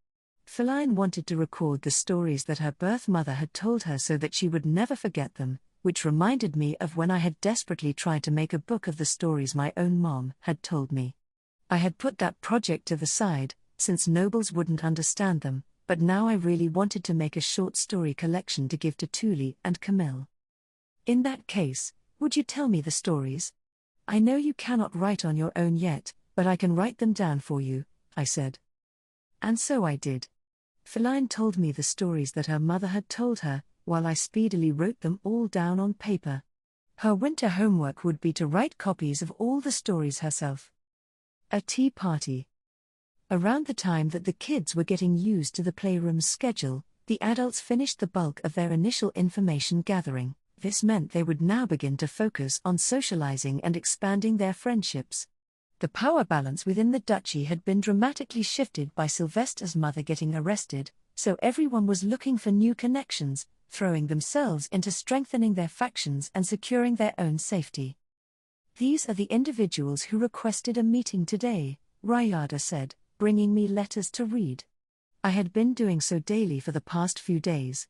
Feline wanted to record the stories that her birth mother had told her so that she would never forget them, which reminded me of when I had desperately tried to make a book of the stories my own mom had told me. I had put that project to the side, since nobles wouldn't understand them, but now I really wanted to make a short story collection to give to Tuli and Camille. In that case, would you tell me the stories? I know you cannot write on your own yet, but I can write them down for you, I said. And so I did. Feline told me the stories that her mother had told her, while I speedily wrote them all down on paper. Her winter homework would be to write copies of all the stories herself. A tea party. Around the time that the kids were getting used to the playroom's schedule, the adults finished the bulk of their initial information gathering. This meant they would now begin to focus on socializing and expanding their friendships. The power balance within the duchy had been dramatically shifted by Sylvester's mother getting arrested, so everyone was looking for new connections, throwing themselves into strengthening their factions and securing their own safety. These are the individuals who requested a meeting today, Rayada said, bringing me letters to read. I had been doing so daily for the past few days.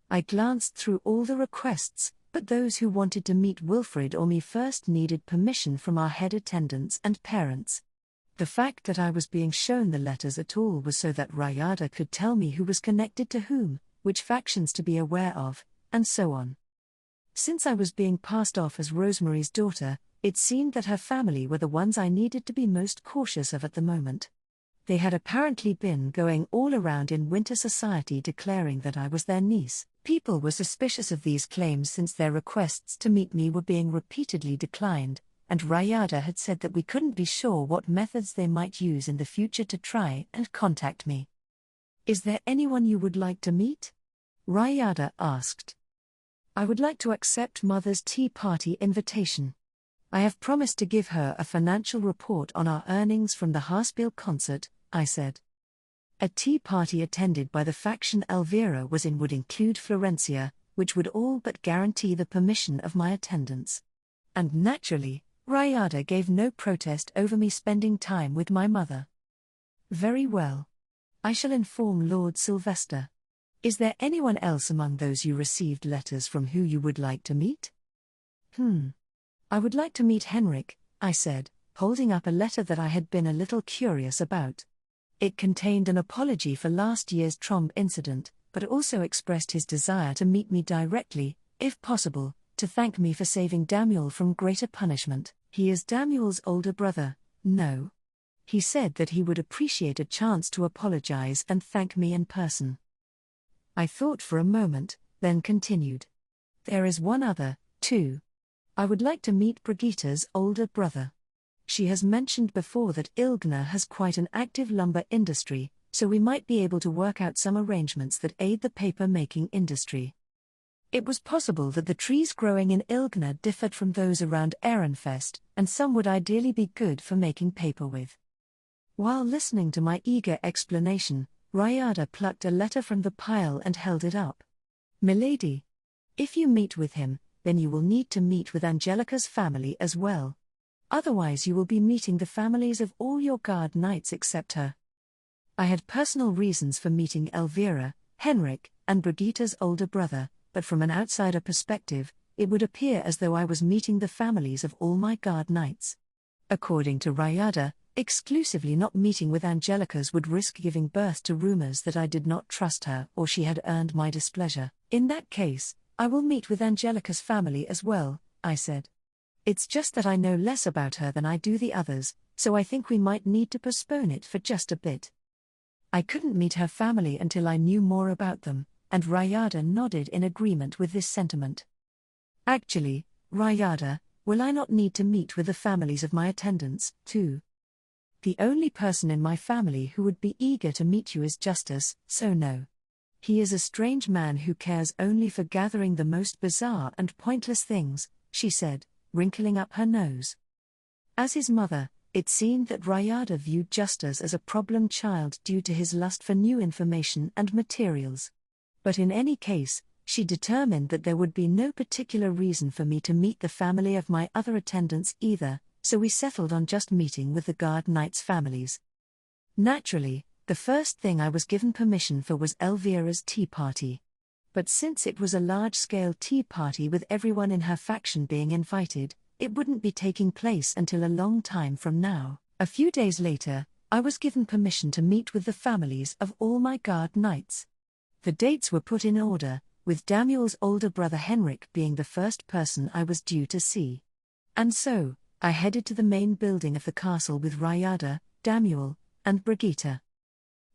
I glanced through all the requests, but those who wanted to meet Wilfrid or me first needed permission from our head attendants and parents. The fact that I was being shown the letters at all was so that Rayada could tell me who was connected to whom, which factions to be aware of, and so on. Since I was being passed off as Rosemary's daughter, it seemed that her family were the ones I needed to be most cautious of at the moment. They had apparently been going all around in winter society declaring that I was their niece. People were suspicious of these claims since their requests to meet me were being repeatedly declined, and Rayada had said that we couldn't be sure what methods they might use in the future to try and contact me. Is there anyone you would like to meet? Rayada asked. I would like to accept Mother's tea party invitation. I have promised to give her a financial report on our earnings from the Haarspiel concert, I said. A tea party attended by the faction Elvira would include Florencia, which would all but guarantee the permission of my attendance. And naturally, Rayada gave no protest over me spending time with my mother. Very well. I shall inform Lord Sylvester. Is there anyone else among those you received letters from who you would like to meet? I would like to meet Henrik, I said, holding up a letter that I had been a little curious about. It contained an apology for last year's Trombe incident, but also expressed his desire to meet me directly, if possible, to thank me for saving Damiel from greater punishment. He is Damiel's older brother, no. He said that he would appreciate a chance to apologize and thank me in person. I thought for a moment, then continued. There is one other, too. I would like to meet Brigitte's older brother. She has mentioned before that Ilgner has quite an active lumber industry, so we might be able to work out some arrangements that aid the paper-making industry. It was possible that the trees growing in Ilgner differed from those around Ehrenfest, and some would ideally be good for making paper with. While listening to my eager explanation, Ryada plucked a letter from the pile and held it up. Milady. If you meet with him, then you will need to meet with Angelica's family as well. Otherwise you will be meeting the families of all your guard knights except her. I had personal reasons for meeting Elvira, Henrik, and Brigitte's older brother, but from an outsider perspective, it would appear as though I was meeting the families of all my guard knights. According to Ryada, exclusively not meeting with Angelica's would risk giving birth to rumors that I did not trust her or she had earned my displeasure. In that case, I will meet with Angelica's family as well, I said. It's just that I know less about her than I do the others, so I think we might need to postpone it for just a bit. I couldn't meet her family until I knew more about them, and Ryada nodded in agreement with this sentiment. Actually, Ryada, will I not need to meet with the families of my attendants, too? The only person in my family who would be eager to meet you is Justus, so no. He is a strange man who cares only for gathering the most bizarre and pointless things, she said, wrinkling up her nose. As his mother, it seemed that Ryada viewed Justus as a problem child due to his lust for new information and materials. But in any case, she determined that there would be no particular reason for me to meet the family of my other attendants either, so we settled on just meeting with the guard knights' families. Naturally, the first thing I was given permission for was Elvira's tea party. But since it was a large-scale tea party with everyone in her faction being invited, it wouldn't be taking place until a long time from now. A few days later, I was given permission to meet with the families of all my guard knights. The dates were put in order, with Damiel's older brother Henrik being the first person I was due to see. And so, I headed to the main building of the castle with Ryada, Damiel, and Brigitte.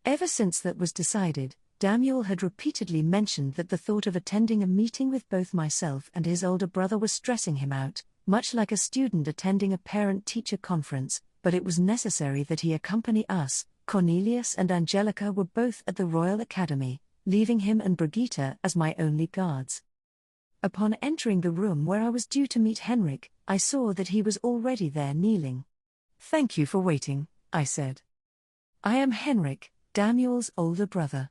Ever since that was decided, Damiel had repeatedly mentioned that the thought of attending a meeting with both myself and his older brother was stressing him out, much like a student attending a parent-teacher conference, but it was necessary that he accompany us. Cornelius and Angelica were both at the Royal Academy, leaving him and Brigitte as my only guards. Upon entering the room where I was due to meet Henrik, I saw that he was already there kneeling. "Thank you for waiting," I said. "I am Henrik, Damiel's older brother.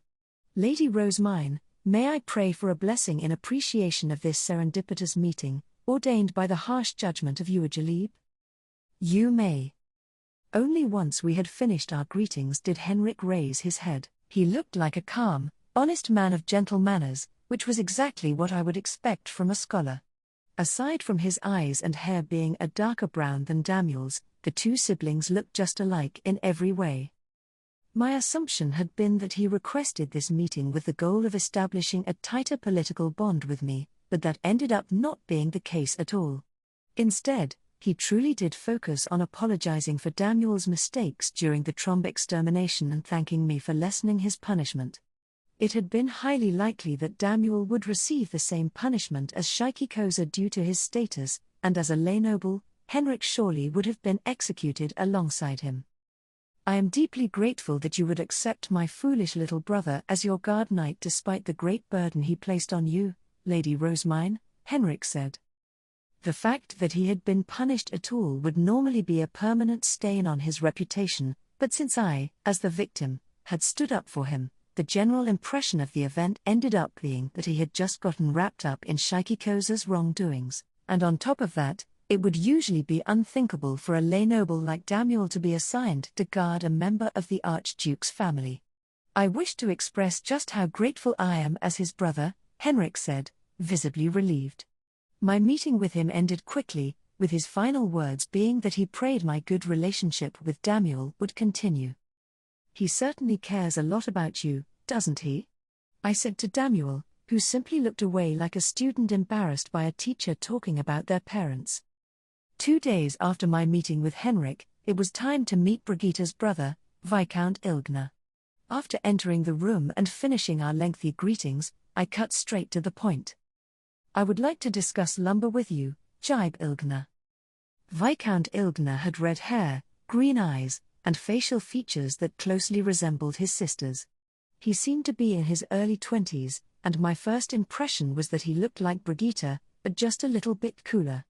Lady Rosemine, may I pray for a blessing in appreciation of this serendipitous meeting, ordained by the harsh judgment of Uajalib?" "You may." Only once we had finished our greetings did Henrik raise his head. He looked like a calm, honest man of gentle manners, which was exactly what I would expect from a scholar. Aside from his eyes and hair being a darker brown than Damiel's, the two siblings looked just alike in every way. My assumption had been that he requested this meeting with the goal of establishing a tighter political bond with me, but that ended up not being the case at all. Instead, he truly did focus on apologizing for Damiel's mistakes during the Trombe extermination and thanking me for lessening his punishment. It had been highly likely that Damiel would receive the same punishment as Shikikoza due to his status, and as a lay noble, Henrik surely would have been executed alongside him. "I am deeply grateful that you would accept my foolish little brother as your guard knight despite the great burden he placed on you, Lady Rosemine," Henrik said. The fact that he had been punished at all would normally be a permanent stain on his reputation, but since I, as the victim, had stood up for him, the general impression of the event ended up being that he had just gotten wrapped up in Shikikoza's wrongdoings, and on top of that, it would usually be unthinkable for a lay noble like Damiel to be assigned to guard a member of the Archduke's family. "I wish to express just how grateful I am as his brother," Henrik said, visibly relieved. My meeting with him ended quickly, with his final words being that he prayed my good relationship with Damiel would continue. "He certainly cares a lot about you, doesn't he?" I said to Damuel, who simply looked away like a student embarrassed by a teacher talking about their parents. 2 days after my meeting with Henrik, it was time to meet Brigitte's brother, Viscount Ilgner. After entering the room and finishing our lengthy greetings, I cut straight to the point. I would like to discuss lumber with you, Jibe Ilgner. Viscount Ilgner had red hair, green eyes, and facial features that closely resembled his sister's. He seemed to be in his early 20s, and my first impression was that he looked like Brigitte, but just a little bit cooler.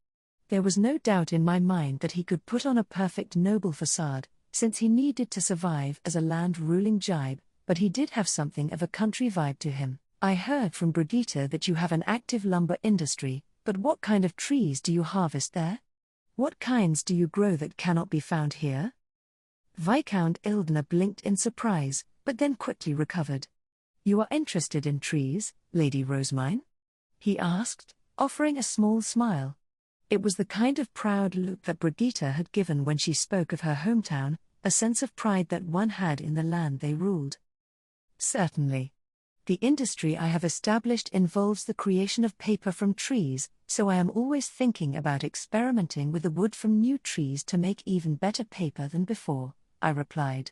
There was no doubt in my mind that he could put on a perfect noble facade, since he needed to survive as a land-ruling Jibe, but he did have something of a country vibe to him. I heard from Brigitte that you have an active lumber industry, but what kind of trees do you harvest there? What kinds do you grow that cannot be found here? Viscount Ilgner blinked in surprise, but then quickly recovered. You are interested in trees, Lady Rosemine? He asked, offering a small smile. It was the kind of proud look that Brigitte had given when she spoke of her hometown, a sense of pride that one had in the land they ruled. Certainly. The industry I have established involves the creation of paper from trees, so I am always thinking about experimenting with the wood from new trees to make even better paper than before, I replied.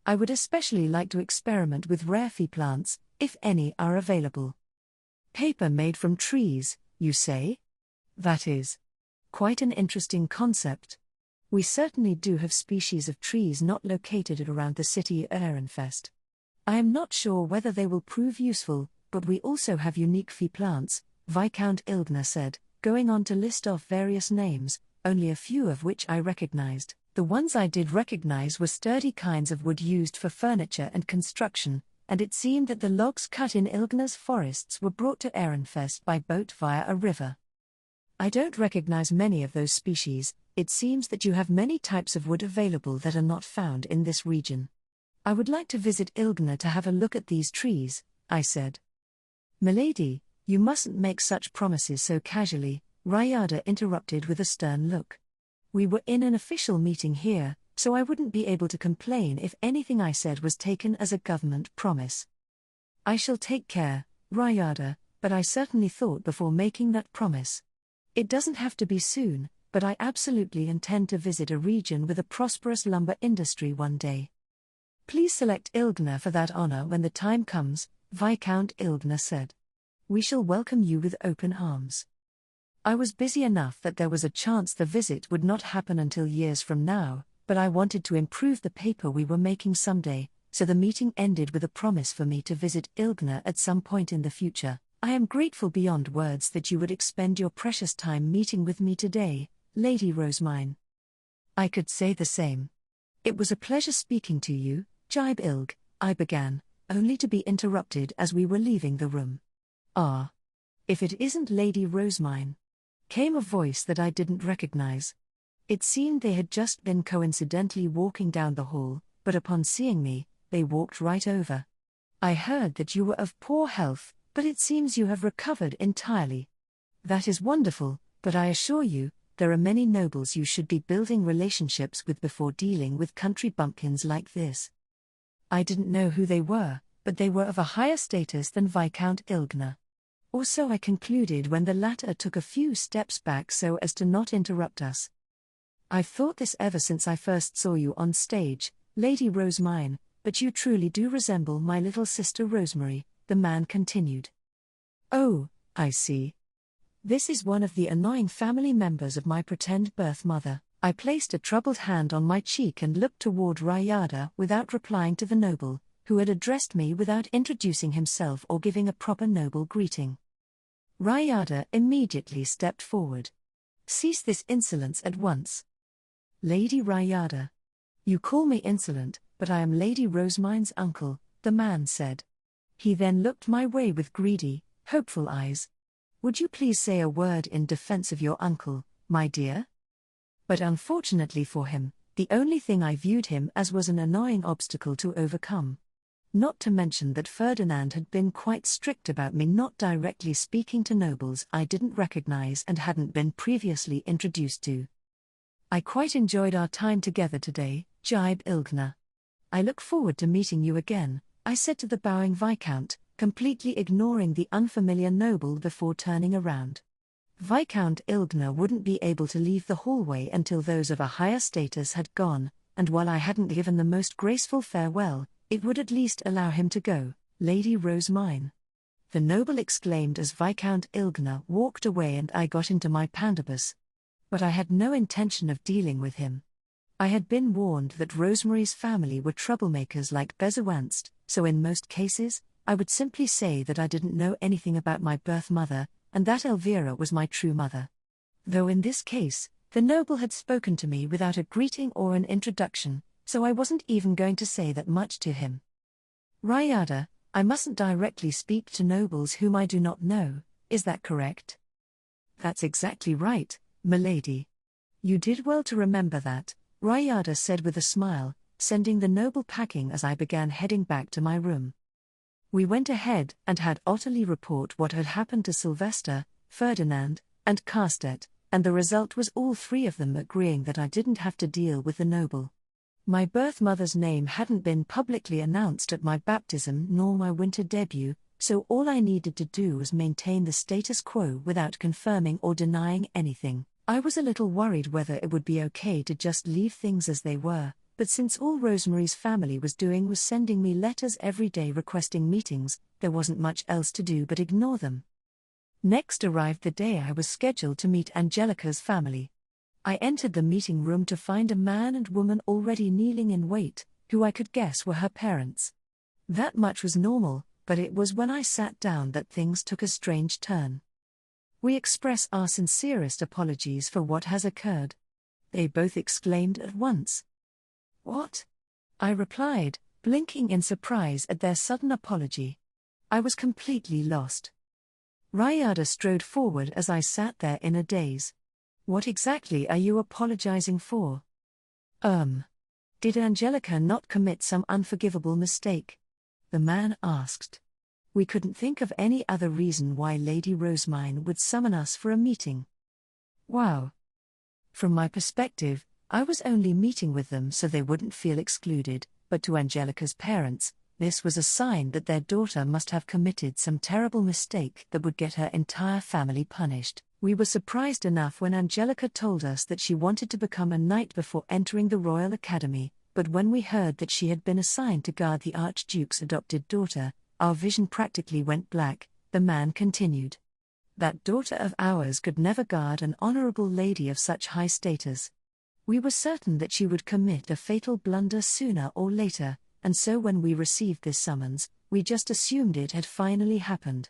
I would especially like to experiment with rare fee plants, if any are available. Paper made from trees, you say? That is quite an interesting concept. We certainly do have species of trees not located around the city Ehrenfest. I am not sure whether they will prove useful, but we also have unique fee plants, Viscount Ilgner said, going on to list off various names, only a few of which I recognized. The ones I did recognize were sturdy kinds of wood used for furniture and construction, and it seemed that the logs cut in Ilgner's forests were brought to Ehrenfest by boat via a river. I don't recognize many of those species. It seems that you have many types of wood available that are not found in this region. I would like to visit Ilgner to have a look at these trees, I said. Milady, you mustn't make such promises so casually, Ryada interrupted with a stern look. We were in an official meeting here, so I wouldn't be able to complain if anything I said was taken as a government promise. I shall take care, Ryada, but I certainly thought before making that promise. It doesn't have to be soon, but I absolutely intend to visit a region with a prosperous lumber industry one day. Please select Ilgner for that honor when the time comes, Viscount Ilgner said. We shall welcome you with open arms. I was busy enough that there was a chance the visit would not happen until years from now, but I wanted to improve the paper we were making someday, so the meeting ended with a promise for me to visit Ilgner at some point in the future. I am grateful beyond words that you would expend your precious time meeting with me today, Lady Rosemine. I could say the same. It was a pleasure speaking to you, Jibe Ilg, I began, only to be interrupted as we were leaving the room. Ah. If it isn't Lady Rosemine. Came a voice that I didn't recognize. It seemed they had just been coincidentally walking down the hall, but upon seeing me, they walked right over. I heard that you were of poor health, but it seems you have recovered entirely. That is wonderful, but I assure you, there are many nobles you should be building relationships with before dealing with country bumpkins like this. I didn't know who they were, but they were of a higher status than Viscount Ilgner. Or so I concluded when the latter took a few steps back so as to not interrupt us. I've thought this ever since I first saw you on stage, Lady Rosemine, but you truly do resemble my little sister Rosemary, the man continued. Oh, I see. This is one of the annoying family members of my pretend birth mother. I placed a troubled hand on my cheek and looked toward Ryada without replying to the noble, who had addressed me without introducing himself or giving a proper noble greeting. Ryada immediately stepped forward. Cease this insolence at once. Lady Ryada. You call me insolent, but I am Lady Rosemine's uncle, the man said. He then looked my way with greedy, hopeful eyes. Would you please say a word in defense of your uncle, my dear? But unfortunately for him, the only thing I viewed him as was an annoying obstacle to overcome. Not to mention that Ferdinand had been quite strict about me not directly speaking to nobles I didn't recognize and hadn't been previously introduced to. I quite enjoyed our time together today, Jibe Ilgner. I look forward to meeting you again, I said to the bowing Viscount, completely ignoring the unfamiliar noble before turning around. Viscount Ilgner wouldn't be able to leave the hallway until those of a higher status had gone, and while I hadn't given the most graceful farewell, it would at least allow him to go. Lady Rosemine, the noble exclaimed as Viscount Ilgner walked away and I got into my pandibus. But I had no intention of dealing with him. I had been warned that Rosemary's family were troublemakers like Bezuanst, so in most cases, I would simply say that I didn't know anything about my birth mother, and that Elvira was my true mother. Though in this case, the noble had spoken to me without a greeting or an introduction, so I wasn't even going to say that much to him. Ryada, I mustn't directly speak to nobles whom I do not know, is that correct? That's exactly right, milady. You did well to remember that, Ryada said with a smile, sending the noble packing as I began heading back to my room. We went ahead and had Ottilie report what had happened to Sylvester, Ferdinand, and Carstedt, and the result was all three of them agreeing that I didn't have to deal with the noble. My birth mother's name hadn't been publicly announced at my baptism nor my winter debut, so all I needed to do was maintain the status quo without confirming or denying anything. I was a little worried whether it would be okay to just leave things as they were, but since all Rosemary's family was doing was sending me letters every day requesting meetings, there wasn't much else to do but ignore them. Next arrived the day I was scheduled to meet Angelica's family. I entered the meeting room to find a man and woman already kneeling in wait, who I could guess were her parents. That much was normal, but it was when I sat down that things took a strange turn. We express our sincerest apologies for what has occurred. They both exclaimed at once. What? I replied, blinking in surprise at their sudden apology. I was completely lost. Ryada strode forward as I sat there in a daze. What exactly are you apologizing for? Did Angelica not commit some unforgivable mistake? The man asked. We couldn't think of any other reason why Lady Rosemine would summon us for a meeting. Wow. From my perspective, I was only meeting with them so they wouldn't feel excluded, but to Angelica's parents, this was a sign that their daughter must have committed some terrible mistake that would get her entire family punished. We were surprised enough when Angelica told us that she wanted to become a knight before entering the Royal Academy, but when we heard that she had been assigned to guard the Archduke's adopted daughter, our vision practically went black. The man continued. That daughter of ours could never guard an honorable lady of such high status. We were certain that she would commit a fatal blunder sooner or later, and so when we received this summons, we just assumed it had finally happened.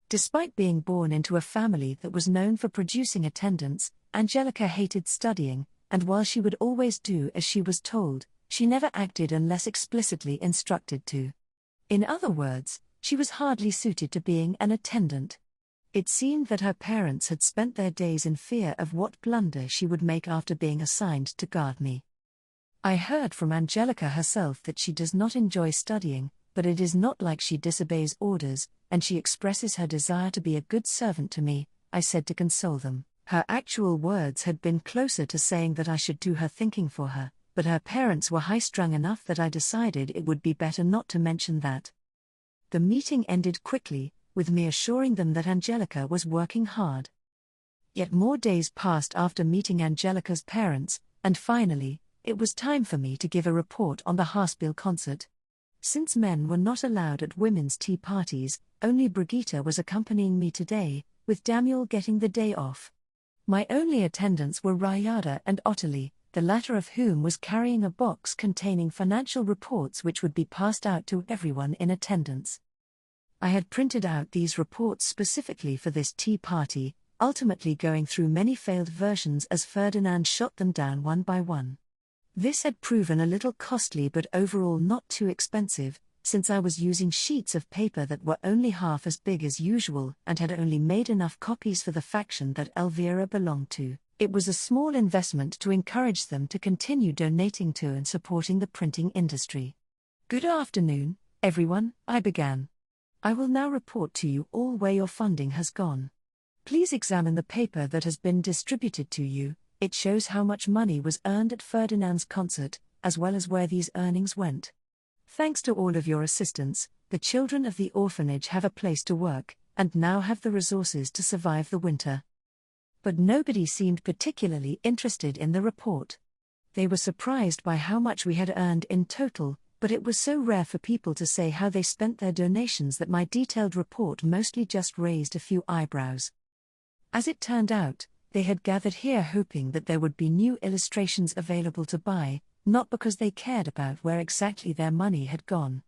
Despite being born into a family that was known for producing attendance, Angelica hated studying, and while she would always do as she was told, she never acted unless explicitly instructed to. In other words, she was hardly suited to being an attendant. It seemed that her parents had spent their days in fear of what blunder she would make after being assigned to guard me. I heard from Angelica herself that she does not enjoy studying, but it is not like she disobeys orders, and she expresses her desire to be a good servant to me, I said to console them. Her actual words had been closer to saying that I should do her thinking for her, but her parents were high-strung enough that I decided it would be better not to mention that. The meeting ended quickly, with me assuring them that Angelica was working hard. Yet more days passed after meeting Angelica's parents, and finally, it was time for me to give a report on the Haarspiel concert. Since men were not allowed at women's tea parties, only Brigitte was accompanying me today, with Daniel getting the day off. My only attendants were Ryada and Ottilie, the latter of whom was carrying a box containing financial reports which would be passed out to everyone in attendance. I had printed out these reports specifically for this tea party, ultimately going through many failed versions as Ferdinand shot them down one by one. This had proven a little costly but overall not too expensive, since I was using sheets of paper that were only half as big as usual and had only made enough copies for the faction that Elvira belonged to. It was a small investment to encourage them to continue donating to and supporting the printing industry. Good afternoon, everyone, I began. I will now report to you all where your funding has gone. Please examine the paper that has been distributed to you. It shows how much money was earned at Ferdinand's concert, as well as where these earnings went. Thanks to all of your assistance, The children of the orphanage have a place to work, and now have the resources to survive the winter. But nobody seemed particularly interested in the report. They were surprised by how much we had earned in total, but it was so rare for people to say how they spent their donations that my detailed report mostly just raised a few eyebrows. As it turned out, they had gathered here hoping that there would be new illustrations available to buy, not because they cared about where exactly their money had gone.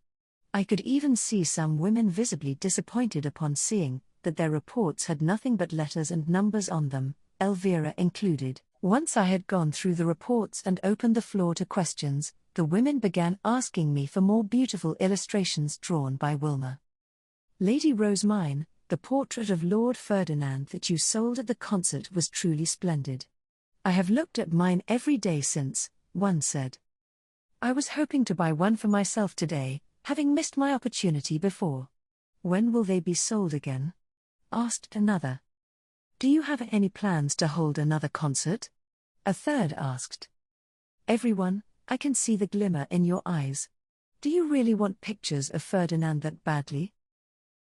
I could even see some women visibly disappointed upon seeing that their reports had nothing but letters and numbers on them, Elvira included. Once I had gone through the reports and opened the floor to questions, the women began asking me for more beautiful illustrations drawn by Wilma. Lady Rose, mine, the portrait of Lord Ferdinand that you sold at the concert was truly splendid. I have looked at mine every day since, one said. I was hoping to buy one for myself today, having missed my opportunity before. When will they be sold again? Asked another. Do you have any plans to hold another concert? A third asked. Everyone, I can see the glimmer in your eyes. Do you really want pictures of Ferdinand that badly?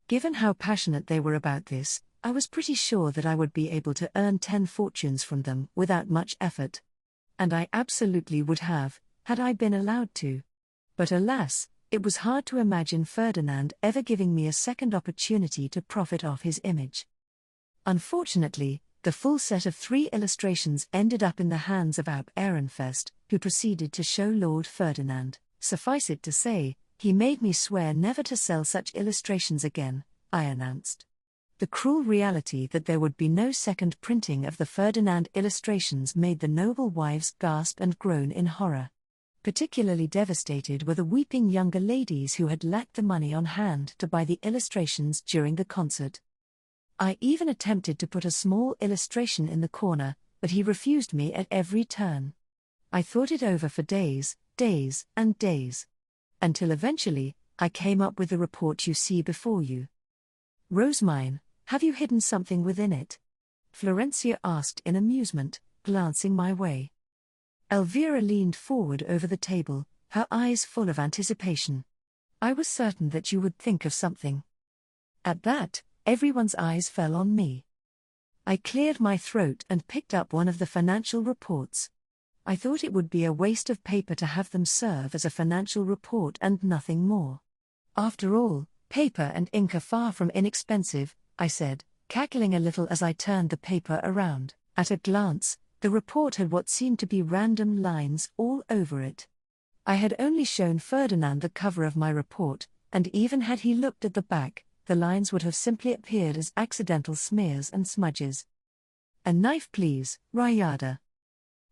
Given how passionate they were about this, I was pretty sure that I would be able to earn 10 fortunes from them without much effort. And I absolutely would have, had I been allowed to. But alas, it was hard to imagine Ferdinand ever giving me a second opportunity to profit off his image. Unfortunately, the full set of 3 illustrations ended up in the hands of Ab Ehrenfest, who proceeded to show Lord Ferdinand. Suffice it to say, he made me swear never to sell such illustrations again, I announced. The cruel reality that there would be no second printing of the Ferdinand illustrations made the noble wives gasp and groan in horror. Particularly devastated were the weeping younger ladies who had lacked the money on hand to buy the illustrations during the concert. I even attempted to put a small illustration in the corner, but he refused me at every turn. I thought it over for days, and days. Until eventually, I came up with the report you see before you. Rose mine, have you hidden something within it? Florencia asked in amusement, glancing my way. Elvira leaned forward over the table, her eyes full of anticipation. I was certain that you would think of something. At that, everyone's eyes fell on me. I cleared my throat and picked up one of the financial reports. I thought it would be a waste of paper to have them serve as a financial report and nothing more. After all, paper and ink are far from inexpensive, I said, cackling a little as I turned the paper around. At a glance, the report had what seemed to be random lines all over it. I had only shown Ferdinand the cover of my report, and even had he looked at the back, the lines would have simply appeared as accidental smears and smudges. A knife please, Rayada.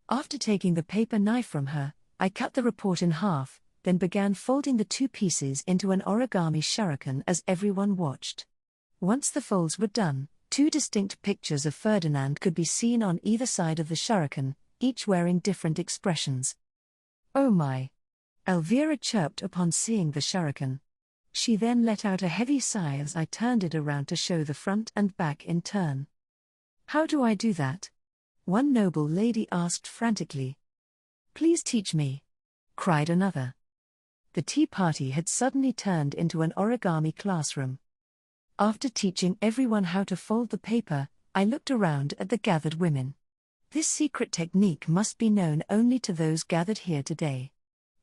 After taking the paper knife from her, I cut the report in half, then began folding the 2 pieces into an origami shuriken as everyone watched. Once the folds were done, 2 distinct pictures of Ferdinand could be seen on either side of the shuriken, each wearing different expressions. Oh my! Elvira chirped upon seeing the shuriken. She then let out a heavy sigh as I turned it around to show the front and back in turn. How do I do that? One noble lady asked frantically. Please teach me, cried another. The tea party had suddenly turned into an origami classroom. After teaching everyone how to fold the paper, I looked around at the gathered women. This secret technique must be known only to those gathered here today.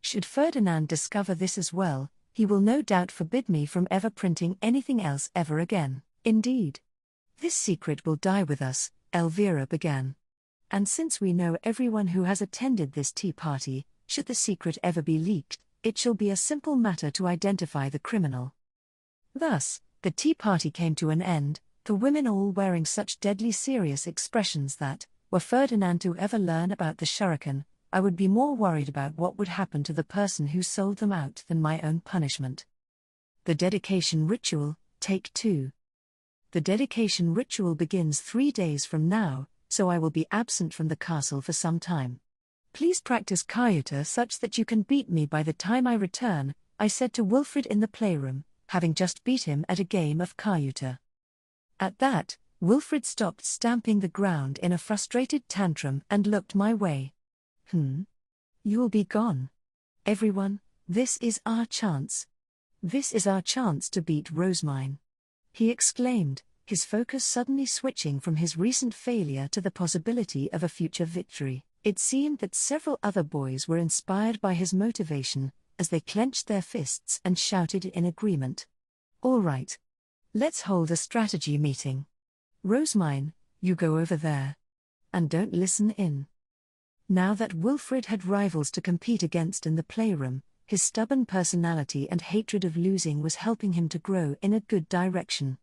Should Ferdinand discover this as well, he will no doubt forbid me from ever printing anything else ever again. Indeed. This secret will die with us, Elvira began. And since we know everyone who has attended this tea party, should the secret ever be leaked, it shall be a simple matter to identify the criminal. Thus, the tea party came to an end, the women all wearing such deadly serious expressions that, were Ferdinand to ever learn about the shuriken, I would be more worried about what would happen to the person who sold them out than my own punishment. The dedication ritual, take 2. The dedication ritual begins 3 days from now, so I will be absent from the castle for some time. Please practice Kayuta such that you can beat me by the time I return, I said to Wilfred in the playroom, having just beat him at a game of Kayuta. At that, Wilfred stopped stamping the ground in a frustrated tantrum and looked my way. You'll be gone. Everyone, this is our chance. This is our chance to beat Rosemine," he exclaimed, his focus suddenly switching from his recent failure to the possibility of a future victory. It seemed that several other boys were inspired by his motivation, as they clenched their fists and shouted in agreement. "All right. Let's hold a strategy meeting. Rosemine, you go over there. And don't listen in." Now that Wilfred had rivals to compete against in the playroom, his stubborn personality and hatred of losing was helping him to grow in a good direction.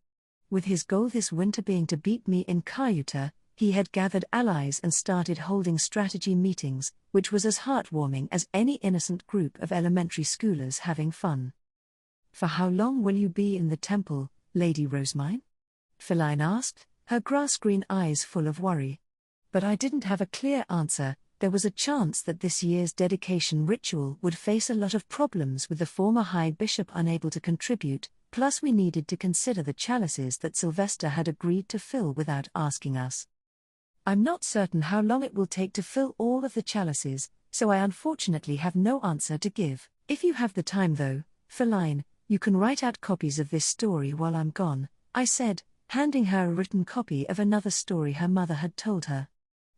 With his goal this winter being to beat me in Cayuta, he had gathered allies and started holding strategy meetings, which was as heartwarming as any innocent group of elementary schoolers having fun. "For how long will you be in the temple, Lady Rosemine?" Feline asked, her grass-green eyes full of worry. But I didn't have a clear answer. There was a chance that this year's dedication ritual would face a lot of problems with the former High Bishop unable to contribute, plus we needed to consider the chalices that Sylvester had agreed to fill without asking us. "I'm not certain how long it will take to fill all of the chalices, so I unfortunately have no answer to give. If you have the time though, Feline, you can write out copies of this story while I'm gone," I said, handing her a written copy of another story her mother had told her.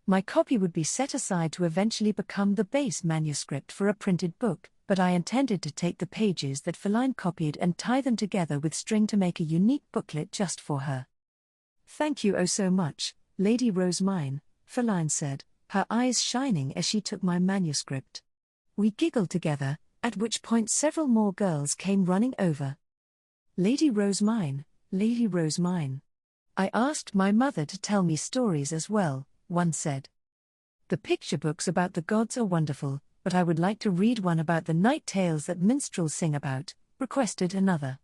My copy would be set aside to eventually become the base manuscript for a printed book, but I intended to take the pages that Feline copied and tie them together with string to make a unique booklet just for her. "Thank you oh so much, Lady Rosemine," Feline said, her eyes shining as she took my manuscript. We giggled together, at which point several more girls came running over. Lady Rosemine," I asked my mother to tell me stories as well," one said. "The picture books about the gods are wonderful, but I would like to read one about the night tales that minstrels sing about," requested another.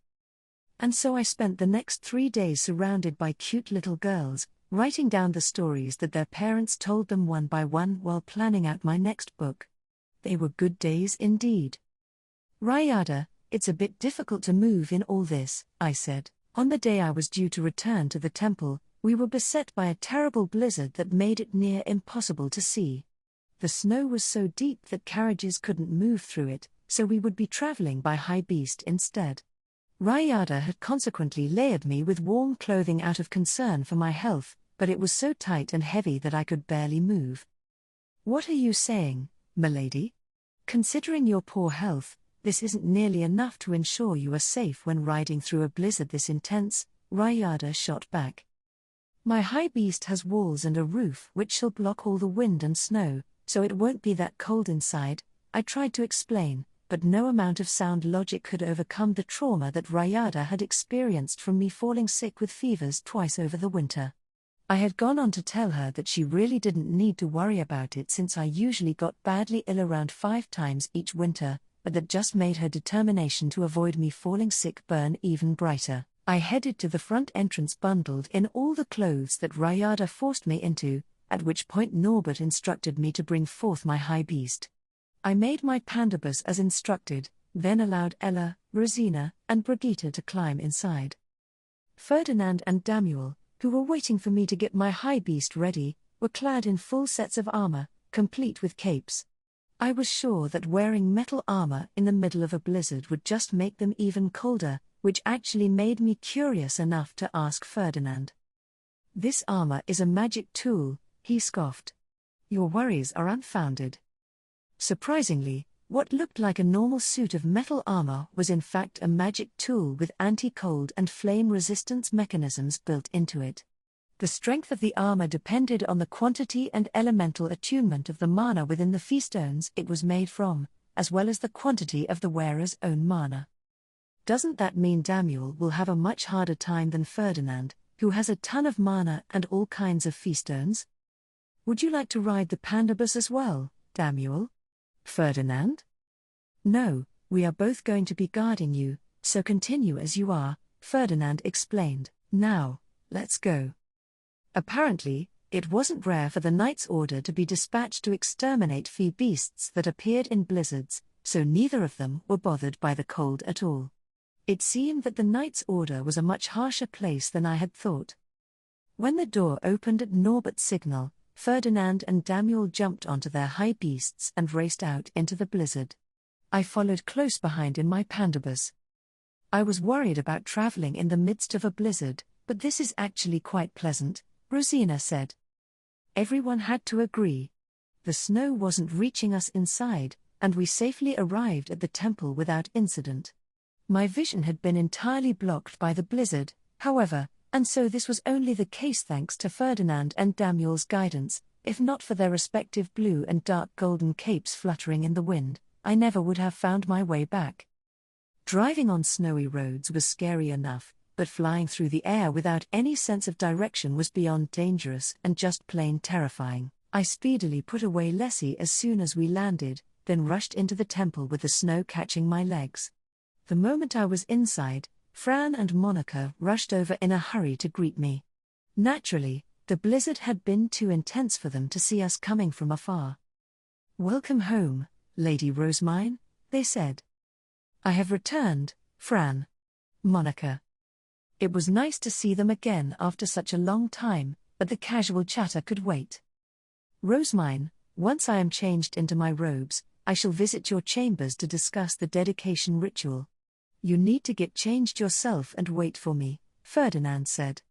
And so I spent the next 3 days surrounded by cute little girls, writing down the stories that their parents told them one by one while planning out my next book. They were good days indeed. "Rayada, it's a bit difficult to move in all this," I said. On the day I was due to return to the temple, we were beset by a terrible blizzard that made it near impossible to see. The snow was so deep that carriages couldn't move through it, so we would be traveling by high beast instead. Rayada had consequently layered me with warm clothing out of concern for my health, but it was so tight and heavy that I could barely move. "What are you saying, milady? Considering your poor health, this isn't nearly enough to ensure you are safe when riding through a blizzard this intense," Rayada shot back. "My high beast has walls and a roof which shall block all the wind and snow, so it won't be that cold inside," I tried to explain, but no amount of sound logic could overcome the trauma that Rayada had experienced from me falling sick with fevers twice over the winter. I had gone on to tell her that she really didn't need to worry about it since I usually got badly ill around 5 times each winter, but that just made her determination to avoid me falling sick burn even brighter. I headed to the front entrance bundled in all the clothes that Rayada forced me into, at which point Norbert instructed me to bring forth my high beast. I made my pandabus as instructed, then allowed Ella, Rosina, and Brigitte to climb inside. Ferdinand and Damuel, who were waiting for me to get my high beast ready, were clad in full sets of armor, complete with capes. I was sure that wearing metal armor in the middle of a blizzard would just make them even colder, which actually made me curious enough to ask Ferdinand. "This armor is a magic tool," he scoffed. "Your worries are unfounded." Surprisingly, what looked like a normal suit of metal armor was in fact a magic tool with anti-cold and flame resistance mechanisms built into it. The strength of the armor depended on the quantity and elemental attunement of the mana within the feastones it was made from, as well as the quantity of the wearer's own mana. Doesn't that mean Damuel will have a much harder time than Ferdinand, who has a ton of mana and all kinds of feastones? "Would you like to ride the pandabus as well, Damuel?" "Ferdinand?" "No, we are both going to be guarding you, so continue as you are," Ferdinand explained. "Now, let's go." Apparently, it wasn't rare for the Knight's Order to be dispatched to exterminate fey beasts that appeared in blizzards, so neither of them were bothered by the cold at all. It seemed that the Knight's Order was a much harsher place than I had thought. When the door opened at Norbert's signal, Ferdinand and Damuel jumped onto their high beasts and raced out into the blizzard. I followed close behind in my pandabus. I was worried about traveling in the midst of a blizzard, but this is actually quite pleasant, Rosina said. Everyone had to agree. The snow wasn't reaching us inside, and we safely arrived at the temple without incident. My vision had been entirely blocked by the blizzard, however, and so this was only the case thanks to Ferdinand and Damiel's guidance. If not for their respective blue and dark golden capes fluttering in the wind, I never would have found my way back. Driving on snowy roads was scary enough, but flying through the air without any sense of direction was beyond dangerous and just plain terrifying. I speedily put away Lessie as soon as we landed, then rushed into the temple with the snow catching my legs. The moment I was inside, Fran and Monica rushed over in a hurry to greet me. Naturally, the blizzard had been too intense for them to see us coming from afar. "Welcome home, Lady Rosemine," they said. "I have returned, Fran." Monica. It was nice to see them again after such a long time, but the casual chatter could wait. "Rosemine, once I am changed into my robes, I shall visit your chambers to discuss the dedication ritual. You need to get changed yourself and wait for me," Ferdinand said.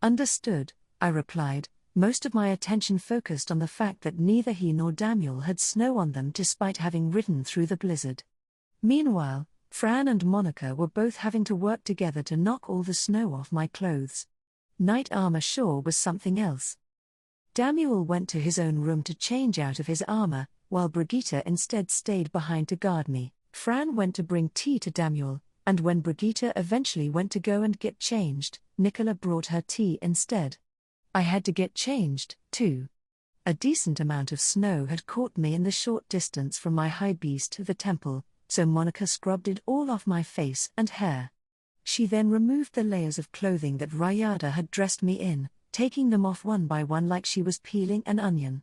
"Understood," I replied, most of my attention focused on the fact that neither he nor Damiel had snow on them despite having ridden through the blizzard. Meanwhile, Fran and Monica were both having to work together to knock all the snow off my clothes. Knight armor sure was something else. Damiel went to his own room to change out of his armor, while Brigitte instead stayed behind to guard me. Fran went to bring tea to Damiel, and when Brigitte eventually went to go and get changed, Nicola brought her tea instead. I had to get changed, too. A decent amount of snow had caught me in the short distance from my high beast to the temple, so Monica scrubbed it all off my face and hair. She then removed the layers of clothing that Rayada had dressed me in, taking them off one by one like she was peeling an onion.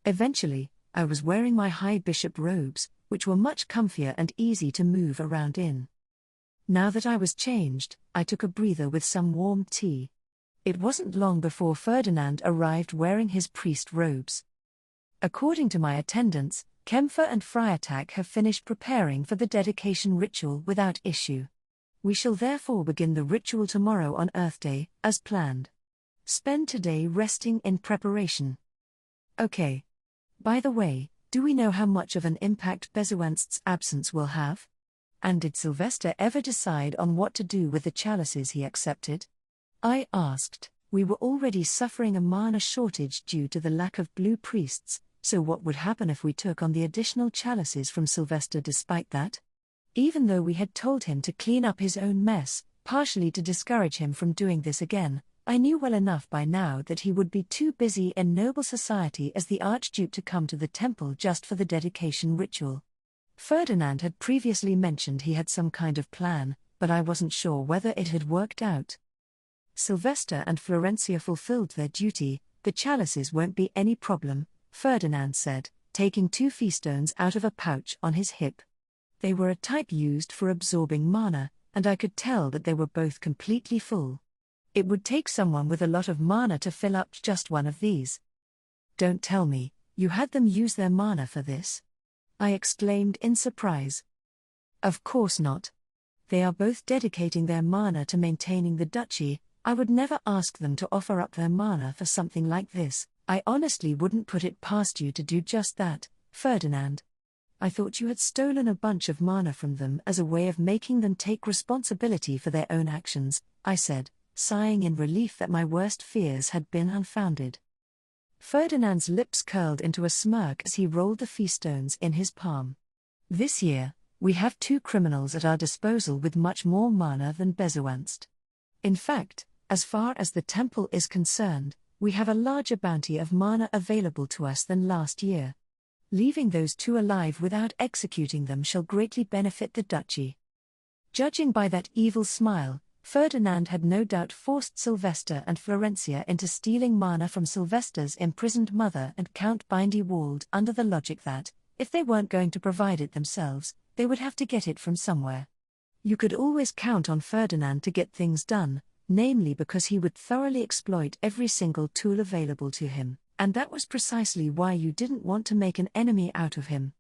Eventually, I was wearing my high bishop robes, which were much comfier and easy to move around in. Now that I was changed, I took a breather with some warm tea. It wasn't long before Ferdinand arrived wearing his priest robes. According to my attendants, Kempfer and Freitag have finished preparing for the dedication ritual without issue. We shall therefore begin the ritual tomorrow on Earth Day, as planned. Spend today resting in preparation. Okay. By the way, do we know how much of an impact Bezuanst's absence will have? And did Sylvester ever decide on what to do with the chalices he accepted? I asked. We were already suffering a mana shortage due to the lack of blue priests, so what would happen if we took on the additional chalices from Sylvester despite that? Even though we had told him to clean up his own mess, partially to discourage him from doing this again, I knew well enough by now that he would be too busy in noble society as the Archduke to come to the temple just for the dedication ritual. Ferdinand had previously mentioned he had some kind of plan, but I wasn't sure whether it had worked out. Sylvester and Florencia fulfilled their duty, the chalices won't be any problem, Ferdinand said, taking 2 feastones out of a pouch on his hip. They were a type used for absorbing mana, and I could tell that they were both completely full. It would take someone with a lot of mana to fill up just one of these. "Don't tell me, you had them use their mana for this?" I exclaimed in surprise. "Of course not. They are both dedicating their mana to maintaining the duchy. I would never ask them to offer up their mana for something like this. I honestly wouldn't put it past you to do just that, Ferdinand. I thought you had stolen a bunch of mana from them as a way of making them take responsibility for their own actions," I said, sighing in relief that my worst fears had been unfounded. Ferdinand's lips curled into a smirk as he rolled the feastones in his palm. "This year, we have 2 criminals at our disposal with much more mana than Bezuanst. In fact, as far as the temple is concerned, we have a larger bounty of mana available to us than last year. Leaving those 2 alive without executing them shall greatly benefit the duchy." Judging by that evil smile, Ferdinand had no doubt forced Sylvester and Florencia into stealing mana from Sylvester's imprisoned mother and Count Bindewald under the logic that, if they weren't going to provide it themselves, they would have to get it from somewhere. You could always count on Ferdinand to get things done, namely because he would thoroughly exploit every single tool available to him, and that was precisely why you didn't want to make an enemy out of him.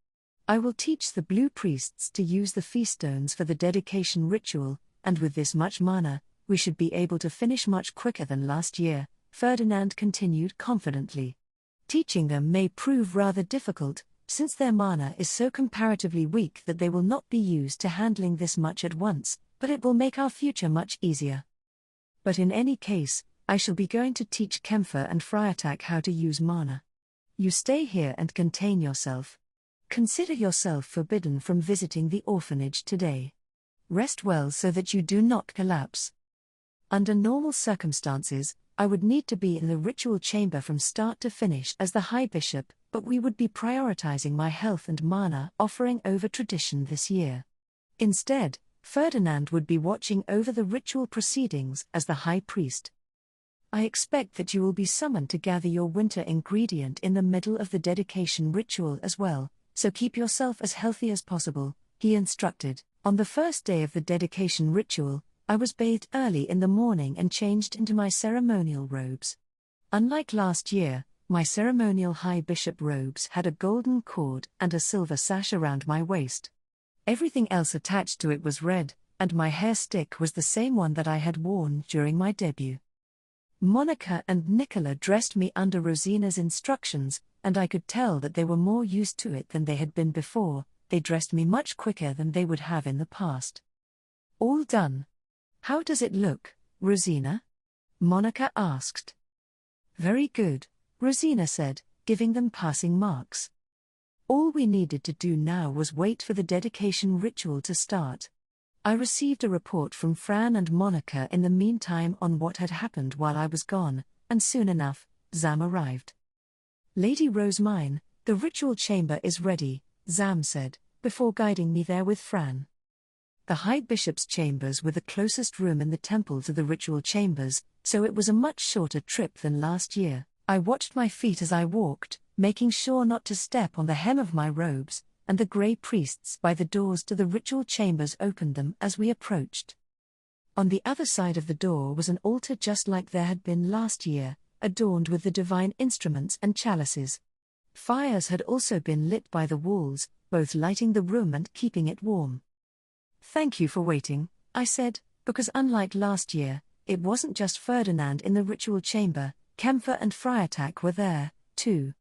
"I will teach the blue priests to use the feastones for the dedication ritual," and with this much mana, we should be able to finish much quicker than last year, Ferdinand continued confidently. Teaching them may prove rather difficult, since their mana is so comparatively weak that they will not be used to handling this much at once, but it will make our future much easier. But in any case, I shall be going to teach Kempfer and Friatak how to use mana. You stay here and contain yourself. Consider yourself forbidden from visiting the orphanage today. Rest well so that you do not collapse. Under normal circumstances, I would need to be in the ritual chamber from start to finish as the High Bishop, but we would be prioritizing my health and mana offering over tradition this year. Instead, Ferdinand would be watching over the ritual proceedings as the High Priest. I expect that you will be summoned to gather your winter ingredient in the middle of the dedication ritual as well, so keep yourself as healthy as possible, he instructed. On the first day of the dedication ritual, I was bathed early in the morning and changed into my ceremonial robes. Unlike last year, my ceremonial High Bishop robes had a golden cord and a silver sash around my waist. Everything else attached to it was red, and my hair stick was the same one that I had worn during my debut. Monica and Nicola dressed me under Rosina's instructions, and I could tell that they were more used to it than they had been before. They dressed me much quicker than they would have in the past. All done. How does it look, Rosina? Monica asked. Very good, Rosina said, giving them passing marks. All we needed to do now was wait for the dedication ritual to start. I received a report from Fran and Monica in the meantime on what had happened while I was gone, and soon enough, Zam arrived. Lady Rosemine, the ritual chamber is ready, Zam said, before guiding me there with Fran. The High Bishop's chambers were the closest room in the temple to the ritual chambers, so it was a much shorter trip than last year. I watched my feet as I walked, making sure not to step on the hem of my robes, and the grey priests by the doors to the ritual chambers opened them as we approached. On the other side of the door was an altar just like there had been last year, adorned with the divine instruments and chalices. Fires had also been lit by the walls, both lighting the room and keeping it warm. Thank you for waiting, I said, because unlike last year, it wasn't just Ferdinand in the ritual chamber, Kempfer and Friatak were there, too.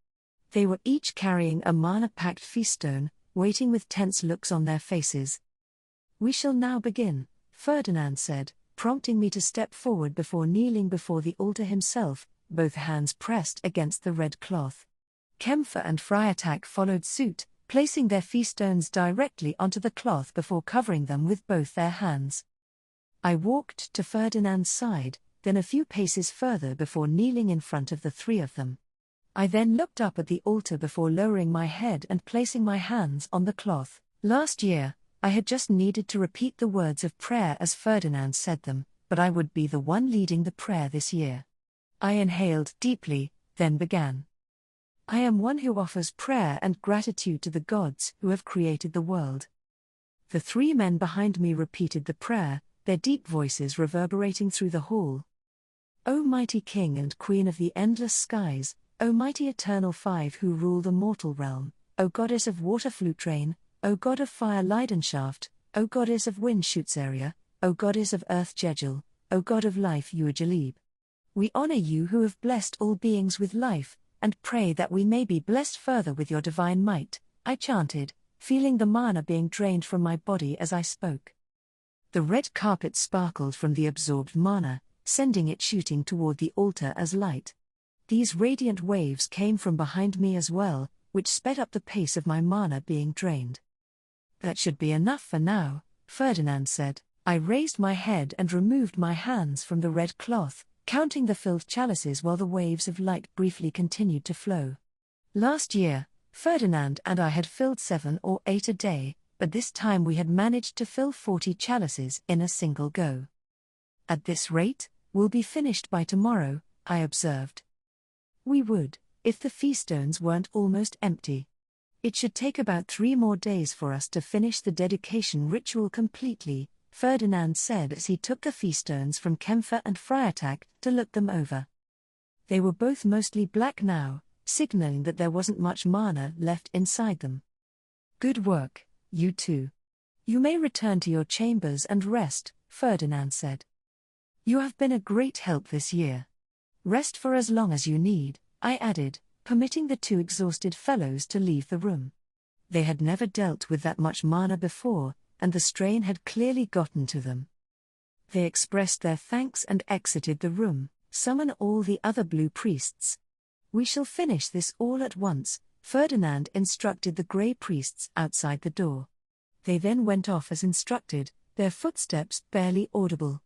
They were each carrying a mana-packed feast stone, waiting with tense looks on their faces. We shall now begin, Ferdinand said, prompting me to step forward before kneeling before the altar himself, both hands pressed against the red cloth. Kempfer and Friatak followed suit, placing their feast stones directly onto the cloth before covering them with both their hands. I walked to Ferdinand's side, then a few paces further before kneeling in front of the three of them. I then looked up at the altar before lowering my head and placing my hands on the cloth. Last year, I had just needed to repeat the words of prayer as Ferdinand said them, but I would be the one leading the prayer this year. I inhaled deeply, then began. I am one who offers prayer and gratitude to the gods who have created the world. The three men behind me repeated the prayer, their deep voices reverberating through the hall. O mighty King and Queen of the endless skies, O mighty eternal five who rule the mortal realm, O goddess of water flute rain, O god of fire Leidenschaft, O goddess of wind Schutzarea, O goddess of earth Jejel, O god of life Uajalib. We honor you who have blessed all beings with life, and pray that we may be blessed further with your divine might, I chanted, feeling the mana being drained from my body as I spoke. The red carpet sparkled from the absorbed mana, sending it shooting toward the altar as light. These radiant waves came from behind me as well, which sped up the pace of my mana being drained. That should be enough for now, Ferdinand said. I raised my head and removed my hands from the red cloth, counting the filled chalices while the waves of light briefly continued to flow. Last year, Ferdinand and I had filled 7 or 8 a day, but this time we had managed to fill 40 chalices in a single go. At this rate, we'll be finished by tomorrow, I observed. We would, if the feast stones weren't almost empty. It should take about 3 more days for us to finish the dedication ritual completely, Ferdinand said as he took the feast stones from Kempfer and Friatak to look them over. They were both mostly black now, signaling that there wasn't much mana left inside them. Good work, you two. You may return to your chambers and rest, Ferdinand said. You have been a great help this year. Rest for as long as you need, I added, permitting the two exhausted fellows to leave the room. They had never dealt with that much mana before, and the strain had clearly gotten to them. They expressed their thanks and exited the room. Summon all the other blue priests. We shall finish this all at once, Ferdinand instructed the grey priests outside the door. They then went off as instructed, their footsteps barely audible.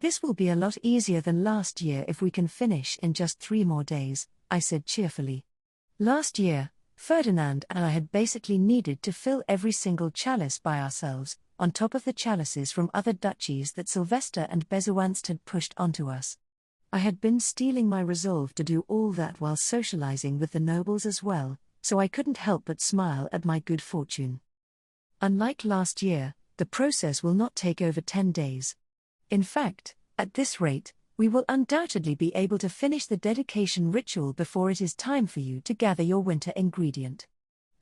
This will be a lot easier than last year if we can finish in just 3 more days, I said cheerfully. Last year, Ferdinand and I had basically needed to fill every single chalice by ourselves, on top of the chalices from other duchies that Sylvester and Bezuanst had pushed onto us. I had been steeling my resolve to do all that while socializing with the nobles as well, so I couldn't help but smile at my good fortune. Unlike last year, the process will not take over 10 days. In fact, at this rate, we will undoubtedly be able to finish the dedication ritual before it is time for you to gather your winter ingredient.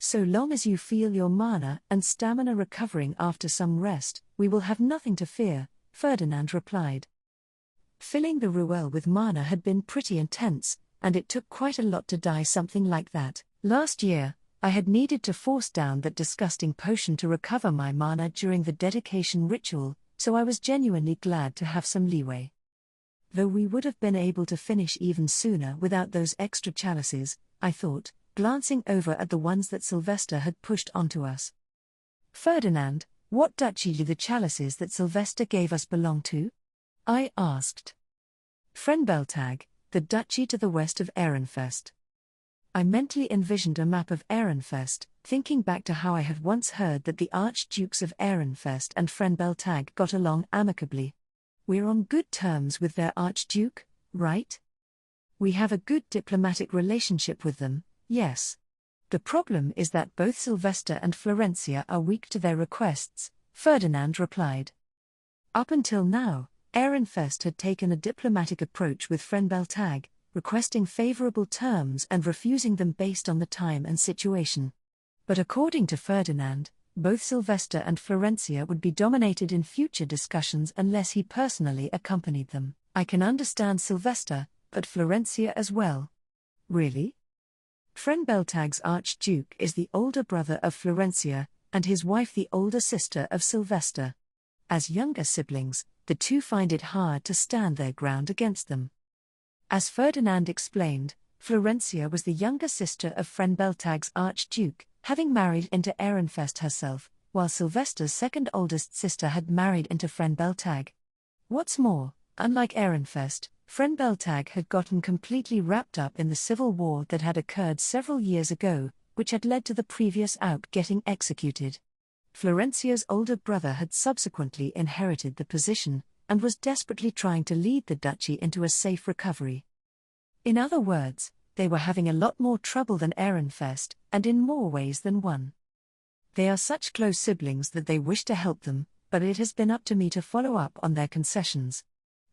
So long as you feel your mana and stamina recovering after some rest, we will have nothing to fear, Ferdinand replied. Filling the ruelle with mana had been pretty intense, and it took quite a lot to dye something like that. Last year, I had needed to force down that disgusting potion to recover my mana during the dedication ritual, so I was genuinely glad to have some leeway. Though we would have been able to finish even sooner without those extra chalices, I thought, glancing over at the ones that Sylvester had pushed onto us. Ferdinand, what duchy do the chalices that Sylvester gave us belong to? I asked. Frenbeltag, the duchy to the west of Ehrenfest. I mentally envisioned a map of Ehrenfest, thinking back to how I had once heard that the Archdukes of Ehrenfest and Frenbeltag got along amicably. We're on good terms with their Archduke, right? We have a good diplomatic relationship with them, yes. The problem is that both Sylvester and Florencia are weak to their requests, Ferdinand replied. Up until now, Ehrenfest had taken a diplomatic approach with Frenbeltag, requesting favorable terms and refusing them based on the time and situation. But according to Ferdinand, both Sylvester and Florencia would be dominated in future discussions unless he personally accompanied them. I can understand Sylvester, but Florencia as well. Really? Frenbeltag's Archduke is the older brother of Florencia, and his wife the older sister of Sylvester. As younger siblings, the two find it hard to stand their ground against them. As Ferdinand explained, Florencia was the younger sister of Frenbeltag's Archduke, having married into Ehrenfest herself, while Sylvester's second oldest sister had married into Frenbeltag. What's more, unlike Ehrenfest, Frenbeltag had gotten completely wrapped up in the civil war that had occurred several years ago, which had led to the previous Aup getting executed. Florencia's older brother had subsequently inherited the position, and was desperately trying to lead the duchy into a safe recovery. In other words, they were having a lot more trouble than Ehrenfest, and in more ways than one. They are such close siblings that they wish to help them, but it has been up to me to follow up on their concessions.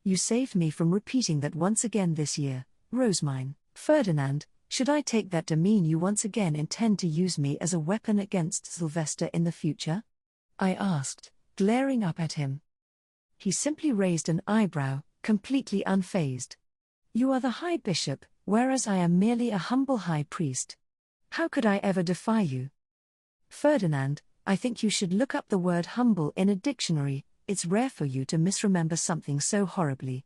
You saved me from repeating that once again this year, Rosemine. Ferdinand, should I take that to mean you once again intend to use me as a weapon against Sylvester in the future? I asked, glaring up at him. He simply raised an eyebrow, completely unfazed. You are the High Bishop, whereas I am merely a humble High Priest. How could I ever defy you? Ferdinand, I think you should look up the word humble in a dictionary. It's rare for you to misremember something so horribly.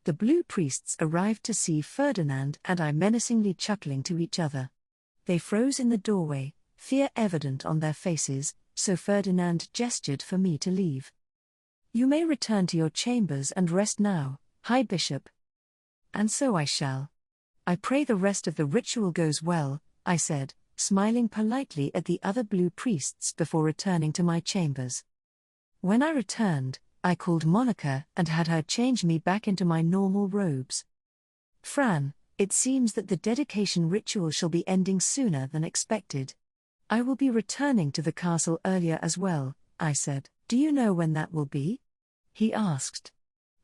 The blue priests arrived to see Ferdinand and I menacingly chuckling to each other. They froze in the doorway, fear evident on their faces, so Ferdinand gestured for me to leave. You may return to your chambers and rest now, High Bishop. And so I shall. I pray the rest of the ritual goes well, I said, smiling politely at the other blue priests before returning to my chambers. When I returned, I called Monica and had her change me back into my normal robes. Fran, it seems that the dedication ritual shall be ending sooner than expected. I will be returning to the castle earlier as well, I said. Do you know when that will be? He asked.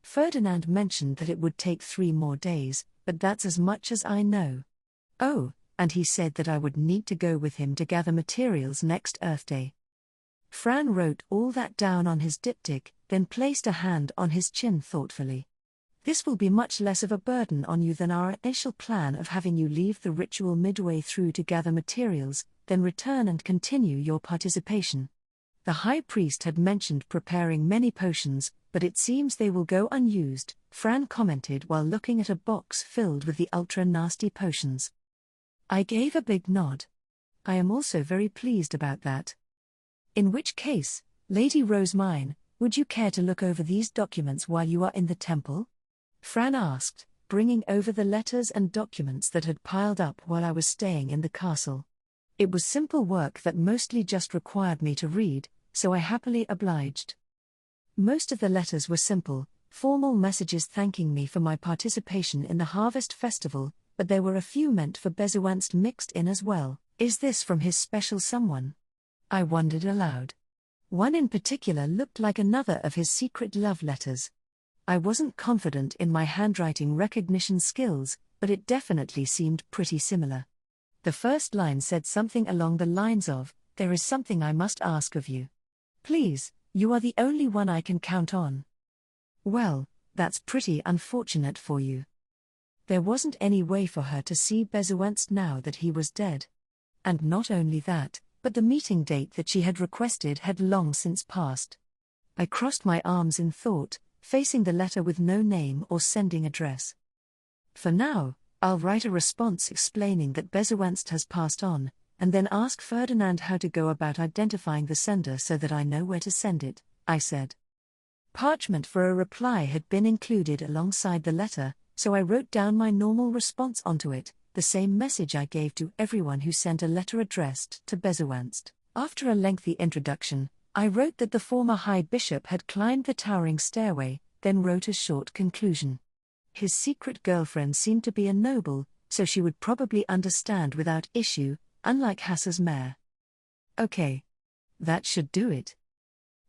Ferdinand mentioned that it would take 3 more days, but that's as much as I know. Oh, and he said that I would need to go with him to gather materials next Earth Day. Fran wrote all that down on his diptych, then placed a hand on his chin thoughtfully. This will be much less of a burden on you than our initial plan of having you leave the ritual midway through to gather materials, then return and continue your participation. The high priest had mentioned preparing many potions, but it seems they will go unused, Fran commented while looking at a box filled with the ultra-nasty potions. I gave a big nod. I am also very pleased about that. In which case, Lady Rosemine, would you care to look over these documents while you are in the temple? Fran asked, bringing over the letters and documents that had piled up while I was staying in the castle. It was simple work that mostly just required me to read, so I happily obliged. Most of the letters were simple, formal messages thanking me for my participation in the Harvest Festival, but there were a few meant for Bezuanst mixed in as well. Is this from his special someone? I wondered aloud. One in particular looked like another of his secret love letters. I wasn't confident in my handwriting recognition skills, but it definitely seemed pretty similar. The first line said something along the lines of, "There is something I must ask of you. Please, you are the only one I can count on." Well, that's pretty unfortunate for you. There wasn't any way for her to see Bezuanst now that he was dead. And not only that, but the meeting date that she had requested had long since passed. I crossed my arms in thought, facing the letter with no name or sending address. For now, I'll write a response explaining that Bezuanst has passed on, and then ask Ferdinand how to go about identifying the sender so that I know where to send it, I said. Parchment for a reply had been included alongside the letter, so I wrote down my normal response onto it, the same message I gave to everyone who sent a letter addressed to Bezuanst. After a lengthy introduction, I wrote that the former High Bishop had climbed the towering stairway, then wrote a short conclusion. His secret girlfriend seemed to be a noble, so she would probably understand without issue, unlike Hassa's mare. Okay. That should do it.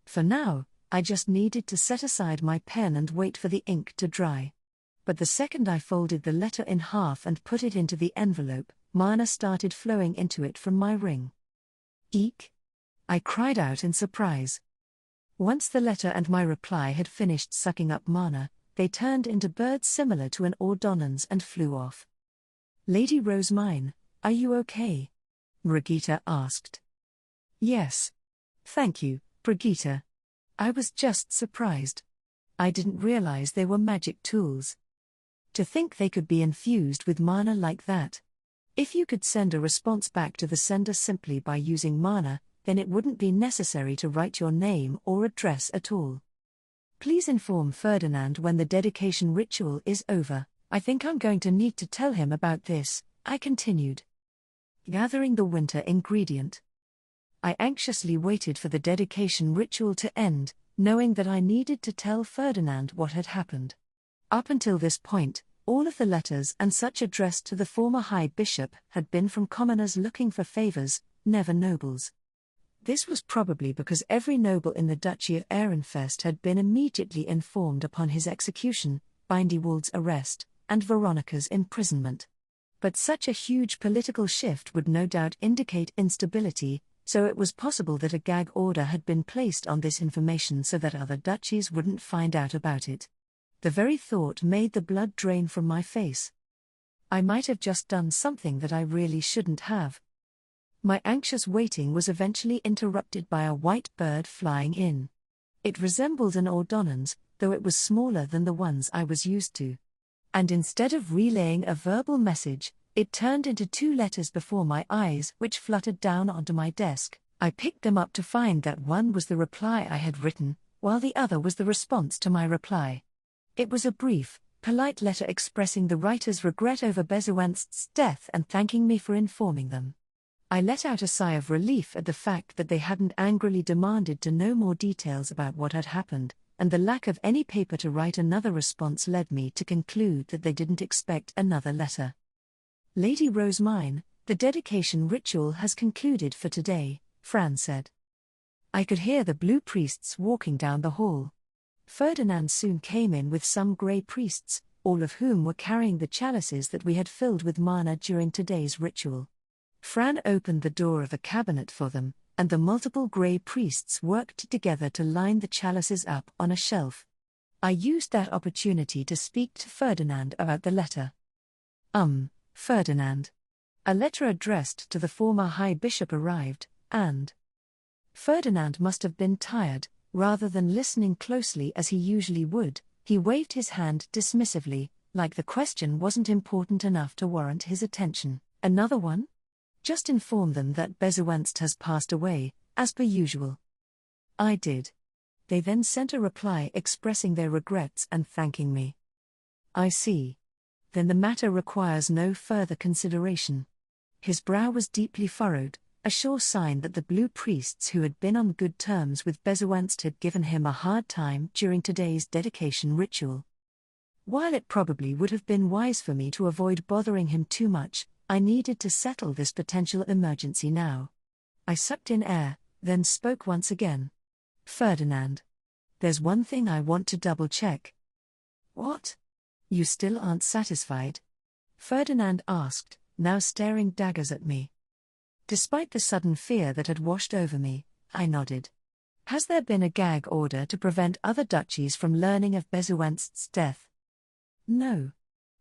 For now, I just needed to set aside my pen and wait for the ink to dry. But the second I folded the letter in half and put it into the envelope, mana started flowing into it from my ring. Eek! I cried out in surprise. Once the letter and my reply had finished sucking up mana, they turned into birds similar to an ordonnance and flew off. Lady Rosemine, are you okay? Brigitte asked. Yes. Thank you, Brigitte. I was just surprised. I didn't realize they were magic tools. To think they could be infused with mana like that. If you could send a response back to the sender simply by using mana, then it wouldn't be necessary to write your name or address at all. Please inform Ferdinand when the dedication ritual is over. I think I'm going to need to tell him about this, I continued. Gathering the winter ingredient. I anxiously waited for the dedication ritual to end, knowing that I needed to tell Ferdinand what had happened. Up until this point, all of the letters and such addressed to the former High Bishop had been from commoners looking for favors, never nobles. This was probably because every noble in the Duchy of Ehrenfest had been immediately informed upon his execution, Bindewald's arrest, and Veronica's imprisonment. But such a huge political shift would no doubt indicate instability, so it was possible that a gag order had been placed on this information so that other duchies wouldn't find out about it. The very thought made the blood drain from my face. I might have just done something that I really shouldn't have. My anxious waiting was eventually interrupted by a white bird flying in. It resembled an ordonnance, though it was smaller than the ones I was used to. And instead of relaying a verbal message, it turned into 2 letters before my eyes which fluttered down onto my desk. I picked them up to find that one was the reply I had written, while the other was the response to my reply. It was a brief, polite letter expressing the writer's regret over Bezuanst's death and thanking me for informing them. I let out a sigh of relief at the fact that they hadn't angrily demanded to know more details about what had happened, and the lack of any paper to write another response led me to conclude that they didn't expect another letter. Lady Rosemine, the dedication ritual has concluded for today, Fran said. I could hear the blue priests walking down the hall. Ferdinand soon came in with some grey priests, all of whom were carrying the chalices that we had filled with mana during today's ritual. Fran opened the door of a cabinet for them, and the multiple grey priests worked together to line the chalices up on a shelf. I used that opportunity to speak to Ferdinand about the letter. Ferdinand. A letter addressed to the former High Bishop arrived, and Ferdinand must have been tired. Rather than listening closely as he usually would, he waved his hand dismissively, like the question wasn't important enough to warrant his attention. Another one? Just inform them that Bezuenst has passed away, as per usual. I did. They then sent a reply expressing their regrets and thanking me. I see. Then the matter requires no further consideration. His brow was deeply furrowed, a sure sign that the blue priests who had been on good terms with Bezuenst had given him a hard time during today's dedication ritual. While it probably would have been wise for me to avoid bothering him too much, I needed to settle this potential emergency now. I sucked in air, then spoke once again. Ferdinand. There's one thing I want to double-check. What? You still aren't satisfied? Ferdinand asked, now staring daggers at me. Despite the sudden fear that had washed over me, I nodded. Has there been a gag order to prevent other duchies from learning of Bezuenst's death? No.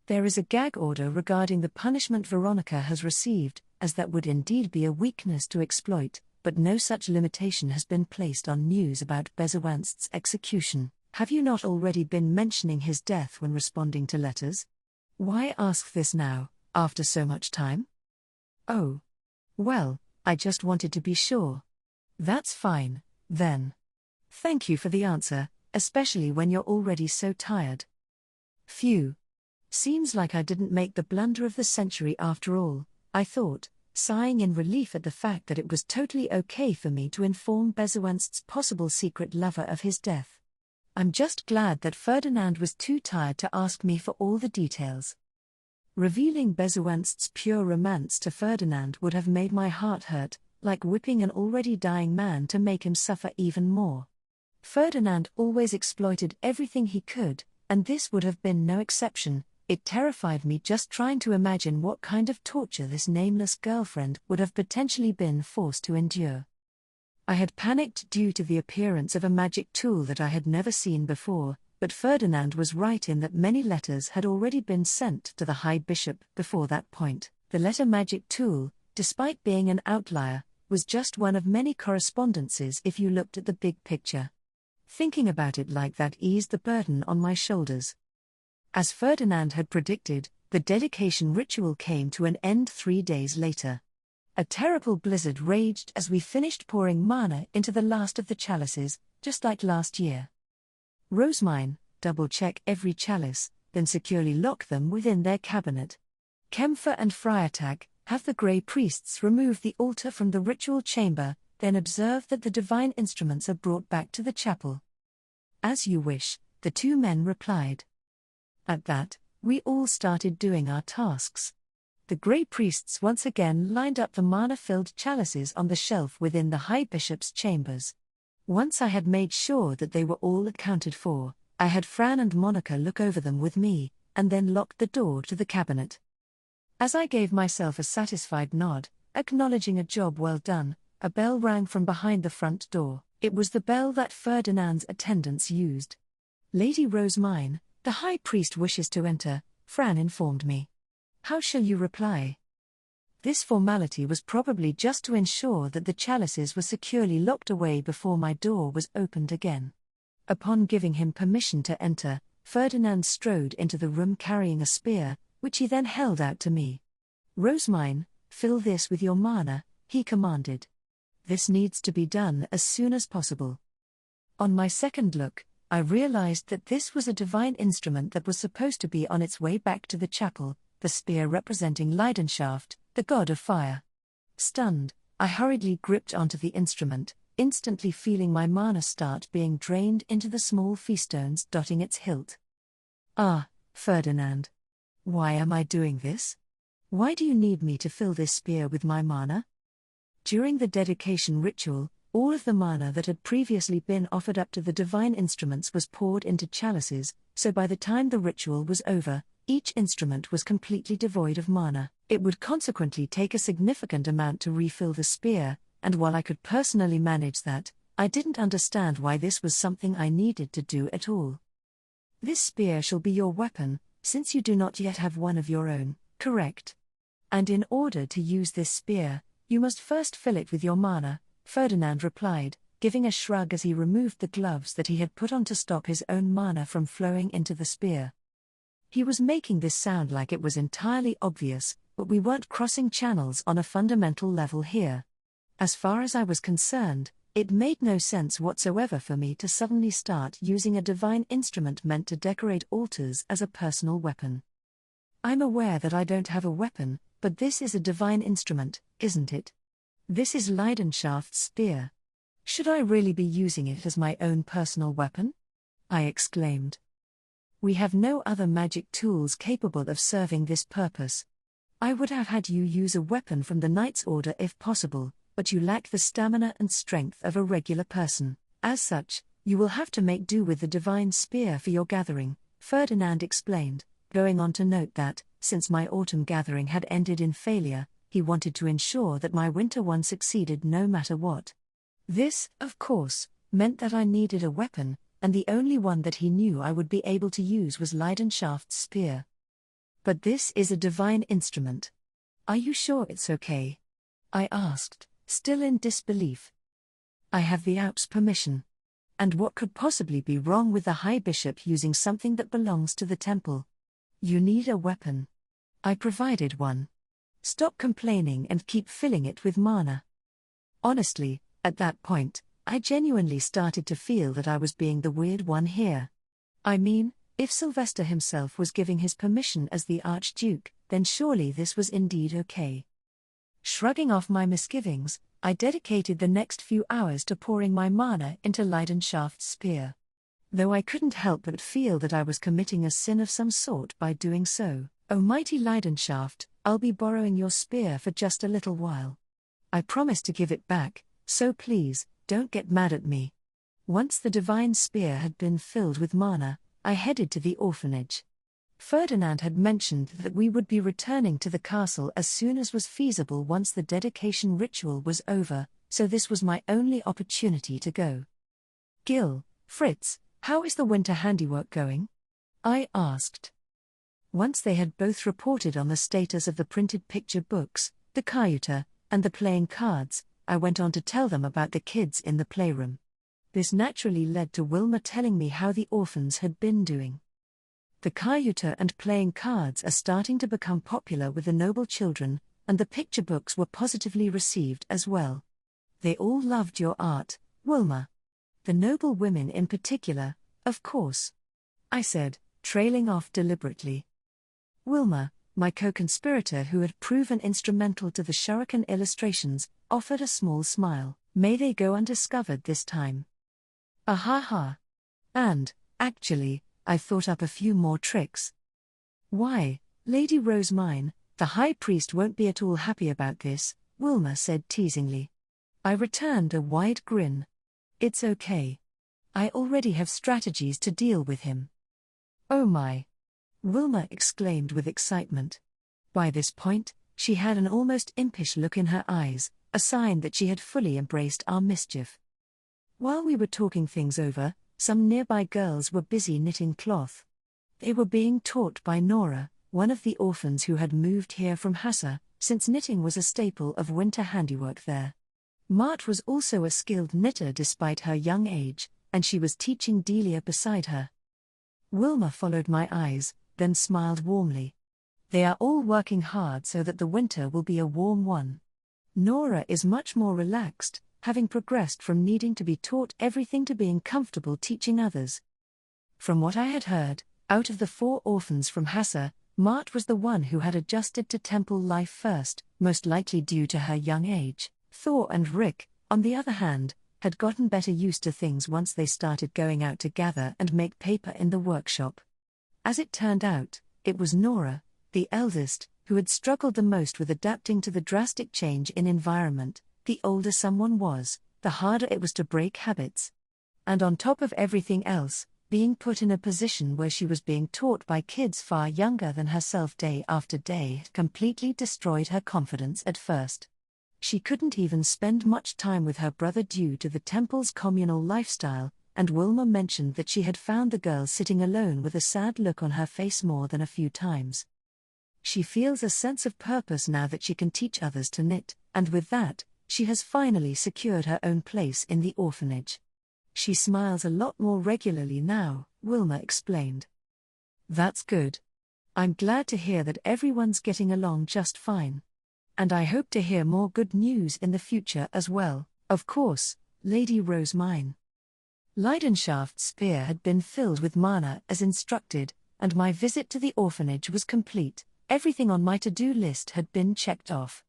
There is a gag order regarding the punishment Veronica has received, as that would indeed be a weakness to exploit, but no such limitation has been placed on news about Bezuenst's execution. Have you not already been mentioning his death when responding to letters? Why ask this now, after so much time? Oh. Well, I just wanted to be sure. That's fine, then. Thank you for the answer, especially when you're already so tired. Phew. Seems like I didn't make the blunder of the century after all, I thought, sighing in relief at the fact that it was totally okay for me to inform Bezuenst's possible secret lover of his death. I'm just glad that Ferdinand was too tired to ask me for all the details. Revealing Bezuenst's pure romance to Ferdinand would have made my heart hurt, like whipping an already dying man to make him suffer even more. Ferdinand always exploited everything he could, and this would have been no exception. It terrified me just trying to imagine what kind of torture this nameless girlfriend would have potentially been forced to endure. I had panicked due to the appearance of a magic tool that I had never seen before, but Ferdinand was right in that many letters had already been sent to the High Bishop before that point. The letter magic tool, despite being an outlier, was just one of many correspondences if you looked at the big picture. Thinking about it like that eased the burden on my shoulders. As Ferdinand had predicted, the dedication ritual came to an end 3 days later. A terrible blizzard raged as we finished pouring mana into the last of the chalices, just like last year. Rosemine, double-check every chalice, then securely lock them within their cabinet. Kempfer and Freitag, have the grey priests remove the altar from the ritual chamber, then observe that the divine instruments are brought back to the chapel. As you wish, the 2 men replied. At that, we all started doing our tasks. The grey priests once again lined up the mana-filled chalices on the shelf within the High Bishop's chambers. Once I had made sure that they were all accounted for, I had Fran and Monica look over them with me, and then locked the door to the cabinet. As I gave myself a satisfied nod, acknowledging a job well done, a bell rang from behind the front door. It was the bell that Ferdinand's attendants used. Lady Rosemine, the High Priest wishes to enter, Fran informed me. How shall you reply? This formality was probably just to ensure that the chalices were securely locked away before my door was opened again. Upon giving him permission to enter, Ferdinand strode into the room carrying a spear, which he then held out to me. Rosemine, fill this with your mana, he commanded. This needs to be done as soon as possible. On my second look, I realized that this was a divine instrument that was supposed to be on its way back to the chapel, the spear representing Leidenschaft, the god of fire. Stunned, I hurriedly gripped onto the instrument, instantly feeling my mana start being drained into the small feastones dotting its hilt. Ah, Ferdinand. Why am I doing this? Why do you need me to fill this spear with my mana? During the dedication ritual, all of the mana that had previously been offered up to the divine instruments was poured into chalices, so by the time the ritual was over, each instrument was completely devoid of mana. It would consequently take a significant amount to refill the spear, and while I could personally manage that, I didn't understand why this was something I needed to do at all. This spear shall be your weapon, since you do not yet have one of your own, correct? And in order to use this spear, you must first fill it with your mana, Ferdinand replied, giving a shrug as he removed the gloves that he had put on to stop his own mana from flowing into the spear. He was making this sound like it was entirely obvious, but we weren't crossing channels on a fundamental level here. As far as I was concerned, it made no sense whatsoever for me to suddenly start using a divine instrument meant to decorate altars as a personal weapon. I'm aware that I don't have a weapon, but this is a divine instrument, isn't it? This is Leidenschaft's spear. Should I really be using it as my own personal weapon? I exclaimed. We have no other magic tools capable of serving this purpose. I would have had you use a weapon from the Knight's Order if possible, but you lack the stamina and strength of a regular person. As such, you will have to make do with the divine spear for your gathering, Ferdinand explained, going on to note that, since my autumn gathering had ended in failure, he wanted to ensure that my winter one succeeded no matter what. This, of course, meant that I needed a weapon, and the only one that he knew I would be able to use was Leidenschaft's spear. But this is a divine instrument. Are you sure it's okay? I asked, still in disbelief. I have the Alp's permission. And what could possibly be wrong with the High Bishop using something that belongs to the temple? You need a weapon. I provided one. Stop complaining and keep filling it with mana. Honestly, at that point, I genuinely started to feel that I was being the weird one here. I mean, if Sylvester himself was giving his permission as the Archduke, then surely this was indeed okay. Shrugging off my misgivings, I dedicated the next few hours to pouring my mana into Leidenschaft's spear. Though I couldn't help but feel that I was committing a sin of some sort by doing so. O mighty Leidenschaft, I'll be borrowing your spear for just a little while. I promise to give it back, so please, don't get mad at me. Once the divine spear had been filled with mana, I headed to the orphanage. Ferdinand had mentioned that we would be returning to the castle as soon as was feasible once the dedication ritual was over, so this was my only opportunity to go. Gil, Fritz, how is the winter handiwork going? I asked. Once they had both reported on the status of the printed picture books, the Cayuta, and the playing cards, I went on to tell them about the kids in the playroom. This naturally led to Wilma telling me how the orphans had been doing. The Cayuta and playing cards are starting to become popular with the noble children, and the picture books were positively received as well. They all loved your art, Wilma. The noble women in particular, of course. I said, trailing off deliberately. Wilma, my co-conspirator who had proven instrumental to the shuriken illustrations, offered a small smile. May they go undiscovered this time. Ha. And, actually, I thought up a few more tricks. Why, Lady Rosemine, the High Priest won't be at all happy about this, Wilma said teasingly. I returned a wide grin. It's okay. I already have strategies to deal with him. Oh my! Wilma exclaimed with excitement. By this point, she had an almost impish look in her eyes, a sign that she had fully embraced our mischief. While we were talking things over, some nearby girls were busy knitting cloth. They were being taught by Nora, one of the orphans who had moved here from Hassa, since knitting was a staple of winter handiwork there. Mart was also a skilled knitter despite her young age, and she was teaching Delia beside her. Wilma followed my eyes, then smiled warmly. They are all working hard so that the winter will be a warm one. Nora is much more relaxed, having progressed from needing to be taught everything to being comfortable teaching others. From what I had heard, out of the 4 orphans from Hassa, Mart was the one who had adjusted to temple life first, most likely due to her young age. Thor and Rick, on the other hand, had gotten better used to things once they started going out to gather and make paper in the workshop. As it turned out, it was Nora, the eldest, who had struggled the most with adapting to the drastic change in environment. The older someone was, the harder it was to break habits. And on top of everything else, being put in a position where she was being taught by kids far younger than herself day after day had completely destroyed her confidence at first. She couldn't even spend much time with her brother due to the temple's communal lifestyle, and Wilma mentioned that she had found the girl sitting alone with a sad look on her face more than a few times. She feels a sense of purpose now that she can teach others to knit, and with that, she has finally secured her own place in the orphanage. She smiles a lot more regularly now, Wilma explained. That's good. I'm glad to hear that everyone's getting along just fine. And I hope to hear more good news in the future as well, of course, Lady Rosemine. Leidenschaft's spear had been filled with mana as instructed, and my visit to the orphanage was complete. Everything on my to-do list had been checked off.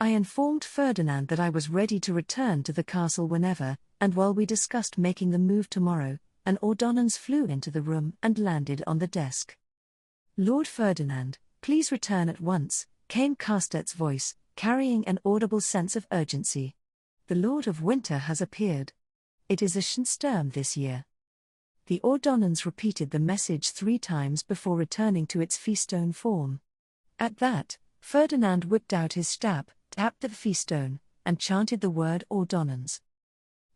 I informed Ferdinand that I was ready to return to the castle whenever, and while we discussed making the move tomorrow, an ordonnance flew into the room and landed on the desk. Lord Ferdinand, please return at once, came Castet's voice, carrying an audible sense of urgency. The Lord of Winter has appeared. It is a Sturm this year. The ordonnance repeated the message 3 times before returning to its feastone form. At that, Ferdinand whipped out his stab, tapped the feastone, and chanted the word ordonnance.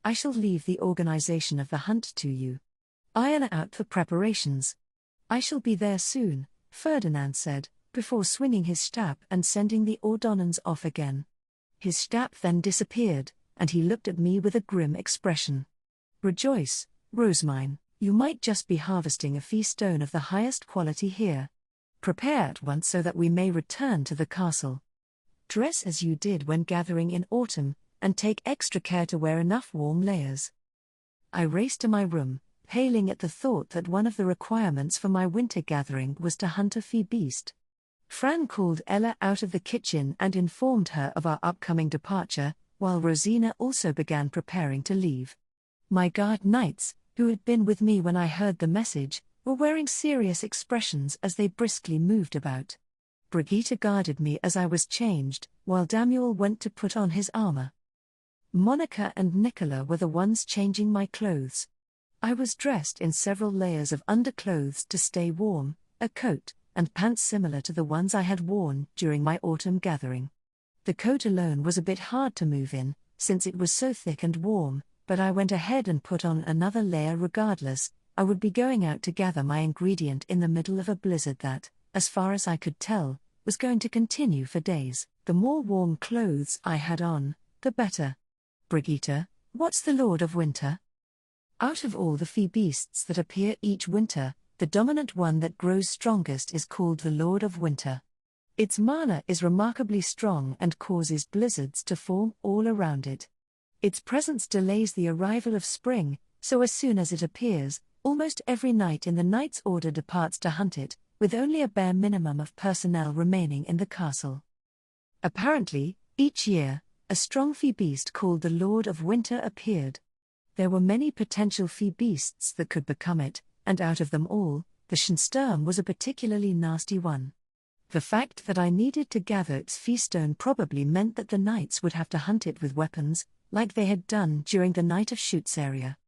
I shall leave the organization of the hunt to you. Iron out the preparations. I shall be there soon, Ferdinand said, before swinging his stab and sending the ordonnance off again. His stab then disappeared, and he looked at me with a grim expression. Rejoice, Rosemine, you might just be harvesting a feastone of the highest quality here. Prepare at once so that we may return to the castle. Dress as you did when gathering in autumn, and take extra care to wear enough warm layers. I raced to my room, paling at the thought that one of the requirements for my winter gathering was to hunt a fee beast. Fran called Ella out of the kitchen and informed her of our upcoming departure, while Rosina also began preparing to leave. My guard knights, who had been with me when I heard the message, were wearing serious expressions as they briskly moved about. Brigitte guarded me as I was changed, while Damuel went to put on his armor. Monica and Nicola were the ones changing my clothes. I was dressed in several layers of underclothes to stay warm, a coat, and pants similar to the ones I had worn during my autumn gathering. The coat alone was a bit hard to move in, since it was so thick and warm, but I went ahead and put on another layer regardless. I would be going out to gather my ingredient in the middle of a blizzard that, as far as I could tell, was going to continue for days. The more warm clothes I had on, the better. Brigitte, what's the Lord of Winter? Out of all the fee beasts that appear each winter, the dominant one that grows strongest is called the Lord of Winter. Its mana is remarkably strong and causes blizzards to form all around it. Its presence delays the arrival of spring, so as soon as it appears, almost every knight in the Knight's Order departs to hunt it, with only a bare minimum of personnel remaining in the castle. Apparently, each year, a strong fee beast called the Lord of Winter appeared. There were many potential fee beasts that could become it, and out of them all, the Sturm was a particularly nasty one. The fact that I needed to gather its feastone probably meant that the knights would have to hunt it with weapons, like they had done during the Night of Shoots area.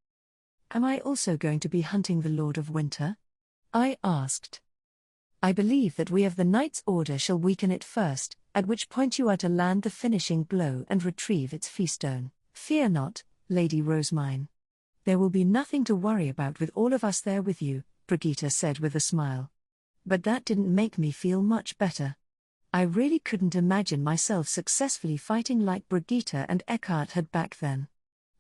Am I also going to be hunting the Lord of Winter? I asked. I believe that we of the Knight's Order shall weaken it first, at which point you are to land the finishing blow and retrieve its feastone. Fear not, Lady Rosemine. There will be nothing to worry about with all of us there with you, Brigitte said with a smile. But that didn't make me feel much better. I really couldn't imagine myself successfully fighting like Brigitte and Eckhart had back then.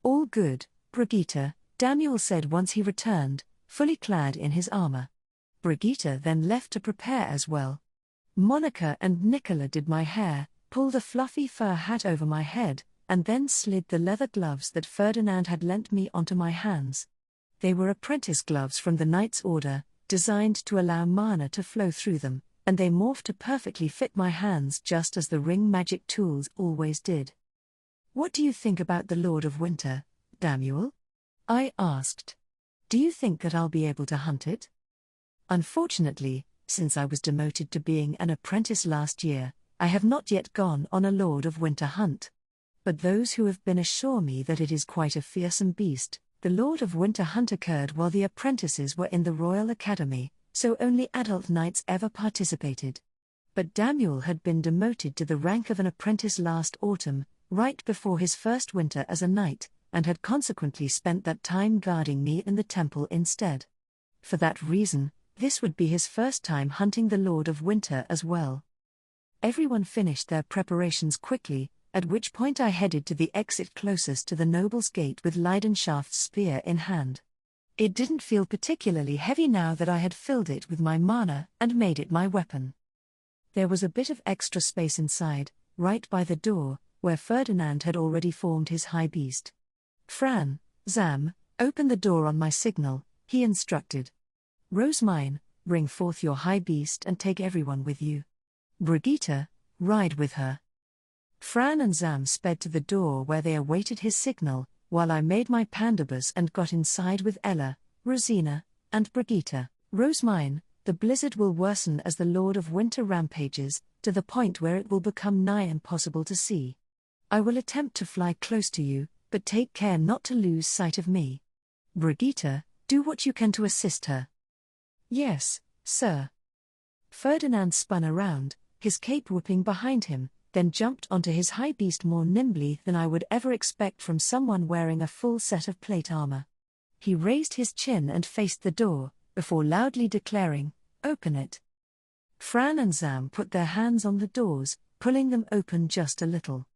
All good, Brigitte, Daniel said once he returned, fully clad in his armor. Brigitte then left to prepare as well. Monica and Nicola did my hair, pulled a fluffy fur hat over my head, and then slid the leather gloves that Ferdinand had lent me onto my hands. They were apprentice gloves from the Knight's Order, designed to allow mana to flow through them, and they morphed to perfectly fit my hands just as the ring magic tools always did. What do you think about the Lord of Winter, Damuel? I asked. Do you think that I'll be able to hunt it? Unfortunately, since I was demoted to being an apprentice last year, I have not yet gone on a Lord of Winter hunt. But those who have been assure me that it is quite a fearsome beast. The Lord of Winter hunt occurred while the apprentices were in the Royal Academy, so only adult knights ever participated. But Damuel had been demoted to the rank of an apprentice last autumn, right before his first winter as a knight, and had consequently spent that time guarding me in the temple instead. For that reason, this would be his first time hunting the Lord of Winter as well. Everyone finished their preparations quickly, at which point I headed to the exit closest to the Noble's Gate with Leidenschaft's spear in hand. It didn't feel particularly heavy now that I had filled it with my mana and made it my weapon. There was a bit of extra space inside, right by the door, where Ferdinand had already formed his high beast. Fran, Zam, open the door on my signal, he instructed. Rosemine, bring forth your high beast and take everyone with you. Brigitte, ride with her. Fran and Zam sped to the door where they awaited his signal, while I made my pandabus and got inside with Ella, Rosina, and Brigitte. Rosemine, the blizzard will worsen as the Lord of Winter rampages, to the point where it will become nigh impossible to see. I will attempt to fly close to you, but take care not to lose sight of me. Brigitte, do what you can to assist her. Yes, sir. Ferdinand spun around, his cape whipping behind him, then jumped onto his high beast more nimbly than I would ever expect from someone wearing a full set of plate armor. He raised his chin and faced the door, before loudly declaring, "Open it." Fran and Zam put their hands on the doors, pulling them open just a little.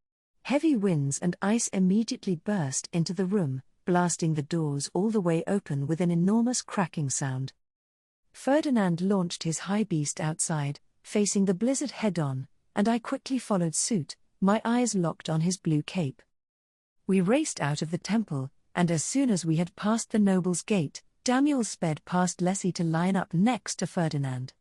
Heavy winds and ice immediately burst into the room, blasting the doors all the way open with an enormous cracking sound. Ferdinand launched his high beast outside, facing the blizzard head-on, and I quickly followed suit, my eyes locked on his blue cape. We raced out of the temple, and as soon as we had passed the Noble's Gate, Damiel sped past Leslie to line up next to Ferdinand.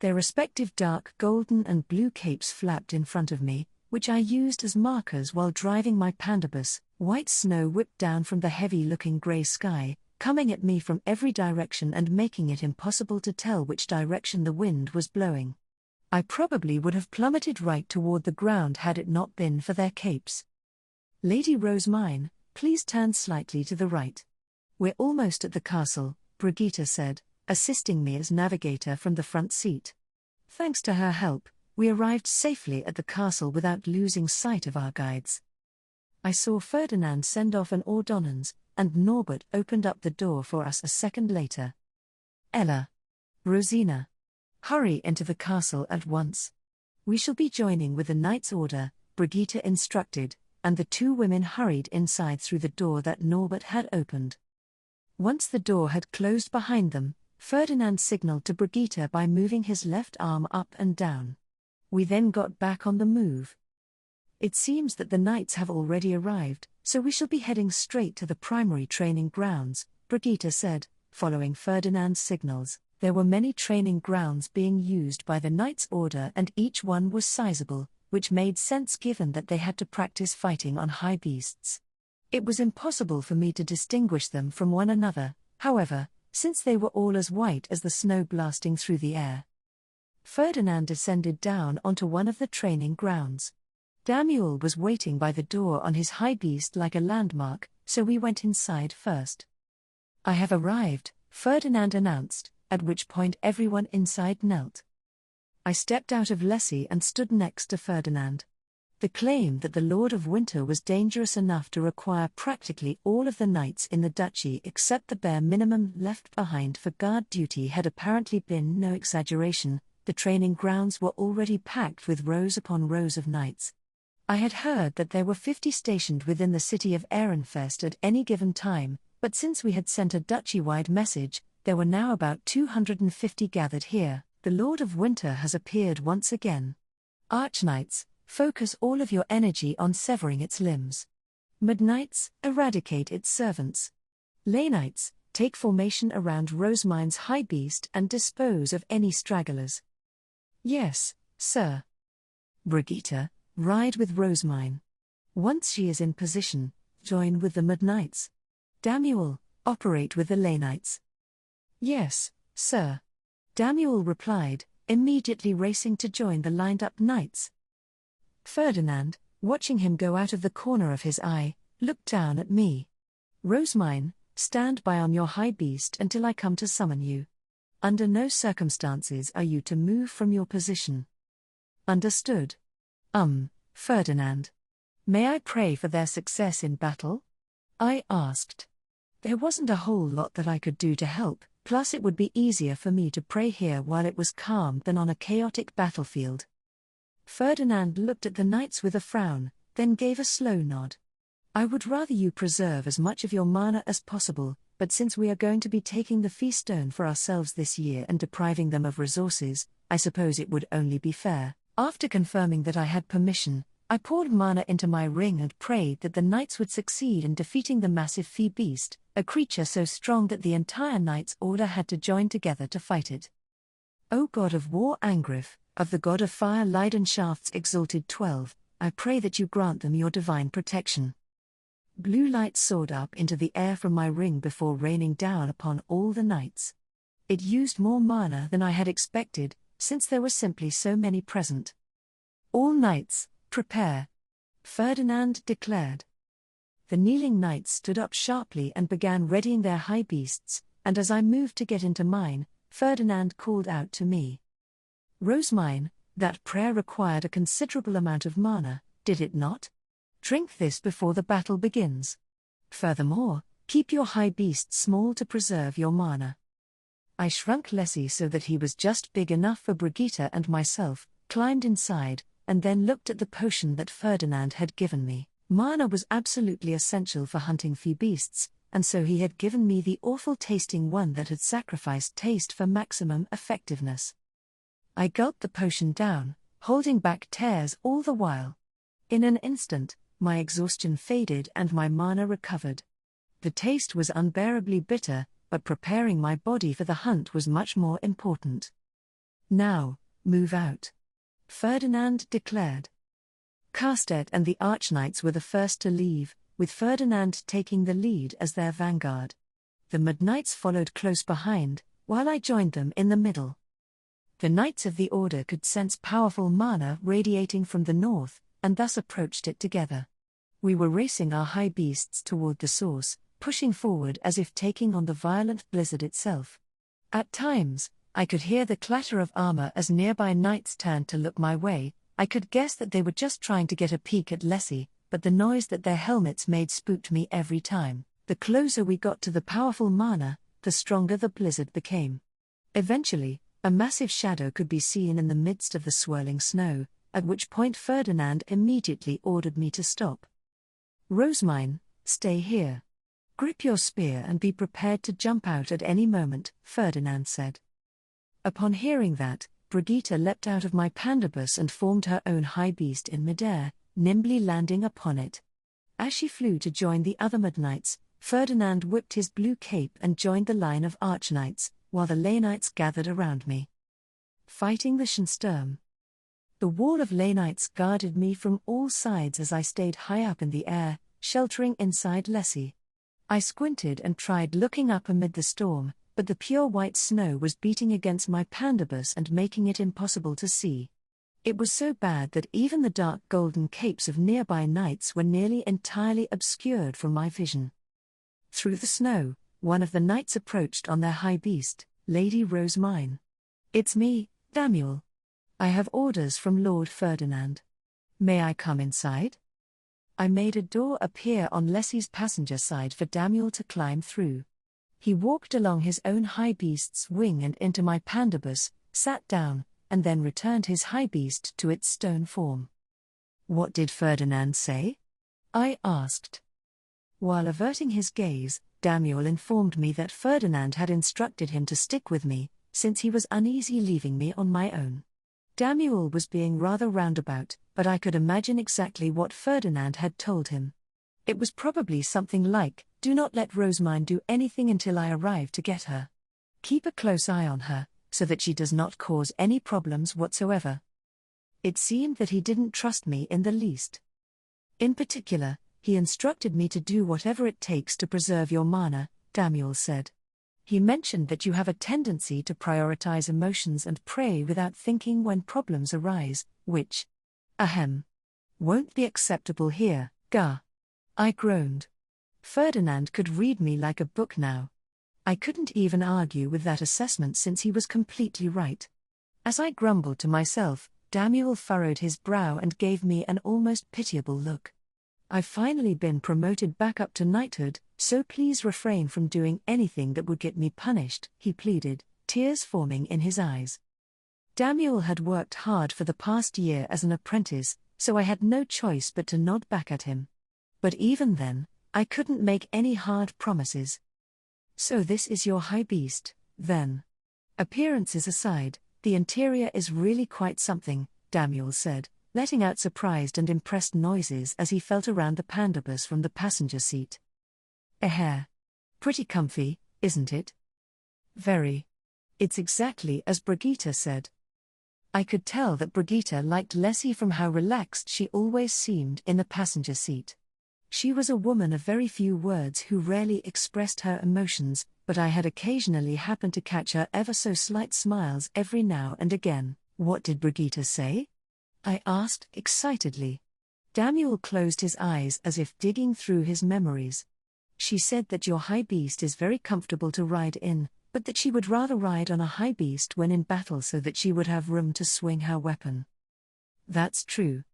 Their respective dark golden and blue capes flapped in front of me, which I used as markers while driving my pandabus. White snow whipped down from the heavy-looking grey sky, coming at me from every direction and making it impossible to tell which direction the wind was blowing. I probably would have plummeted right toward the ground had it not been for their capes. Lady Rosemine, please turn slightly to the right. We're almost at the castle, Brigitte said, assisting me as navigator from the front seat. Thanks to her help, we arrived safely at the castle without losing sight of our guides. I saw Ferdinand send off an ordonnance, and Norbert opened up the door for us a second later. Ella. Rosina. Hurry into the castle at once. We shall be joining with the Knight's Order, Brigitte instructed, and the two women hurried inside through the door that Norbert had opened. Once the door had closed behind them, Ferdinand signaled to Brigitte by moving his left arm up and down. We then got back on the move. It seems that the knights have already arrived, so we shall be heading straight to the primary training grounds, Brigitte said, following Ferdinand's signals. There were many training grounds being used by the Knight's Order and each one was sizable, which made sense given that they had to practice fighting on high beasts. It was impossible for me to distinguish them from one another, however, since they were all as white as the snow blasting through the air. Ferdinand descended down onto one of the training grounds. Damiel was waiting by the door on his high beast like a landmark, so we went inside first. I have arrived, Ferdinand announced, at which point everyone inside knelt. I stepped out of Leslie and stood next to Ferdinand. The claim that the Lord of Winter was dangerous enough to require practically all of the knights in the duchy except the bare minimum left behind for guard duty had apparently been no exaggeration. The training grounds were already packed with rows upon rows of knights. I had heard that there were 50 stationed within the city of Ehrenfest at any given time, but since we had sent a duchy-wide message, there were now about 250 gathered here. The Lord of Winter has appeared once again. Archknights, focus all of your energy on severing its limbs. Midnights, eradicate its servants. Leynights, take formation around Rosemine's high beast and dispose of any stragglers. Yes, sir. Brigitte, ride with Rosemine. Once she is in position, join with the Midnights. Damiel, operate with the Leynights. Yes, sir. Damiel replied, immediately racing to join the lined-up knights. Ferdinand, watching him go out of the corner of his eye, looked down at me. Rosemine, stand by on your high beast until I come to summon you. Under no circumstances are you to move from your position. Understood. Ferdinand. May I pray for their success in battle? I asked. There wasn't a whole lot that I could do to help, plus it would be easier for me to pray here while it was calm than on a chaotic battlefield. Ferdinand looked at the knights with a frown, then gave a slow nod. I would rather you preserve as much of your mana as possible, but since we are going to be taking the feast stone for ourselves this year and depriving them of resources, I suppose it would only be fair. After confirming that I had permission, I poured mana into my ring and prayed that the knights would succeed in defeating the massive fee beast, a creature so strong that the entire Knights Order had to join together to fight it. O God of War Angrif, of the God of Fire Leidenschaft's exalted 12, I pray that you grant them your divine protection. Blue light soared up into the air from my ring before raining down upon all the knights. It used more mana than I had expected, since there were simply so many present. All knights, prepare, Ferdinand declared. The kneeling knights stood up sharply and began readying their high beasts, and as I moved to get into mine, Ferdinand called out to me. Rosemine, that prayer required a considerable amount of mana, did it not? Drink this before the battle begins. Furthermore, keep your high beast small to preserve your mana. I shrunk Lessie so that he was just big enough for Brigitte and myself, climbed inside, and then looked at the potion that Ferdinand had given me. Mana was absolutely essential for hunting fee beasts, and so he had given me the awful-tasting one that had sacrificed taste for maximum effectiveness. I gulped the potion down, holding back tears all the while. In an instant, my exhaustion faded and my mana recovered. The taste was unbearably bitter, but preparing my body for the hunt was much more important. Now, move out, Ferdinand declared. Carsted and the Archknights were the first to leave, with Ferdinand taking the lead as their vanguard. The Midnights followed close behind, while I joined them in the middle. The Knights of the Order could sense powerful mana radiating from the north, and thus approached it together. We were racing our high beasts toward the source, pushing forward as if taking on the violent blizzard itself. At times, I could hear the clatter of armor as nearby knights turned to look my way. I could guess that they were just trying to get a peek at Lessie, but the noise that their helmets made spooked me every time. The closer we got to the powerful mana, the stronger the blizzard became. Eventually, a massive shadow could be seen in the midst of the swirling snow, at which point Ferdinand immediately ordered me to stop. Rosemine, stay here. Grip your spear and be prepared to jump out at any moment, Ferdinand said. Upon hearing that, Brigitte leapt out of my pandabus and formed her own high beast in midair, nimbly landing upon it. As she flew to join the other Midnights, Ferdinand whipped his blue cape and joined the line of Archknights, while the Leynights gathered around me. Fighting the Schensturm. The wall of Leynights guarded me from all sides as I stayed high up in the air, sheltering inside Lessie. I squinted and tried looking up amid the storm, but the pure white snow was beating against my pandabus and making it impossible to see. It was so bad that even the dark golden capes of nearby knights were nearly entirely obscured from my vision. Through the snow, one of the knights approached on their high beast, Lady Rosemine. It's me, Damiel. I have orders from Lord Ferdinand. May I come inside? I made a door appear on Lessie's passenger side for Damiel to climb through. He walked along his own high beast's wing and into my pandabus, sat down, and then returned his high beast to its stone form. What did Ferdinand say? I asked. While averting his gaze, Damiel informed me that Ferdinand had instructed him to stick with me, since he was uneasy leaving me on my own. Damiel was being rather roundabout, but I could imagine exactly what Ferdinand had told him. It was probably something like, do not let Rosemine do anything until I arrive to get her. Keep a close eye on her, so that she does not cause any problems whatsoever. It seemed that he didn't trust me in the least. In particular, he instructed me to do whatever it takes to preserve your mana, Damiel said. He mentioned that you have a tendency to prioritize emotions and pray without thinking when problems arise, which, won't be acceptable here, Gah. I groaned. Ferdinand could read me like a book now. I couldn't even argue with that assessment since he was completely right. As I grumbled to myself, Damiel furrowed his brow and gave me an almost pitiable look. I've finally been promoted back up to knighthood, so please refrain from doing anything that would get me punished, he pleaded, tears forming in his eyes. Daniel had worked hard for the past year as an apprentice, so I had no choice but to nod back at him. But even then, I couldn't make any hard promises. So this is your high beast, then? Appearances aside, the interior is really quite something, Daniel said, letting out surprised and impressed noises as he felt around the pandabus from the passenger seat. Pretty comfy, isn't it? Very. It's exactly as Brigitte said. I could tell that Brigitte liked Leslie from how relaxed she always seemed in the passenger seat. She was a woman of very few words who rarely expressed her emotions, but I had occasionally happened to catch her ever so slight smiles every now and again. What did Brigitte say? I asked excitedly. Daniel closed his eyes as if digging through his memories. She said that your high beast is very comfortable to ride in, but that she would rather ride on a high beast when in battle so that she would have room to swing her weapon. That's true.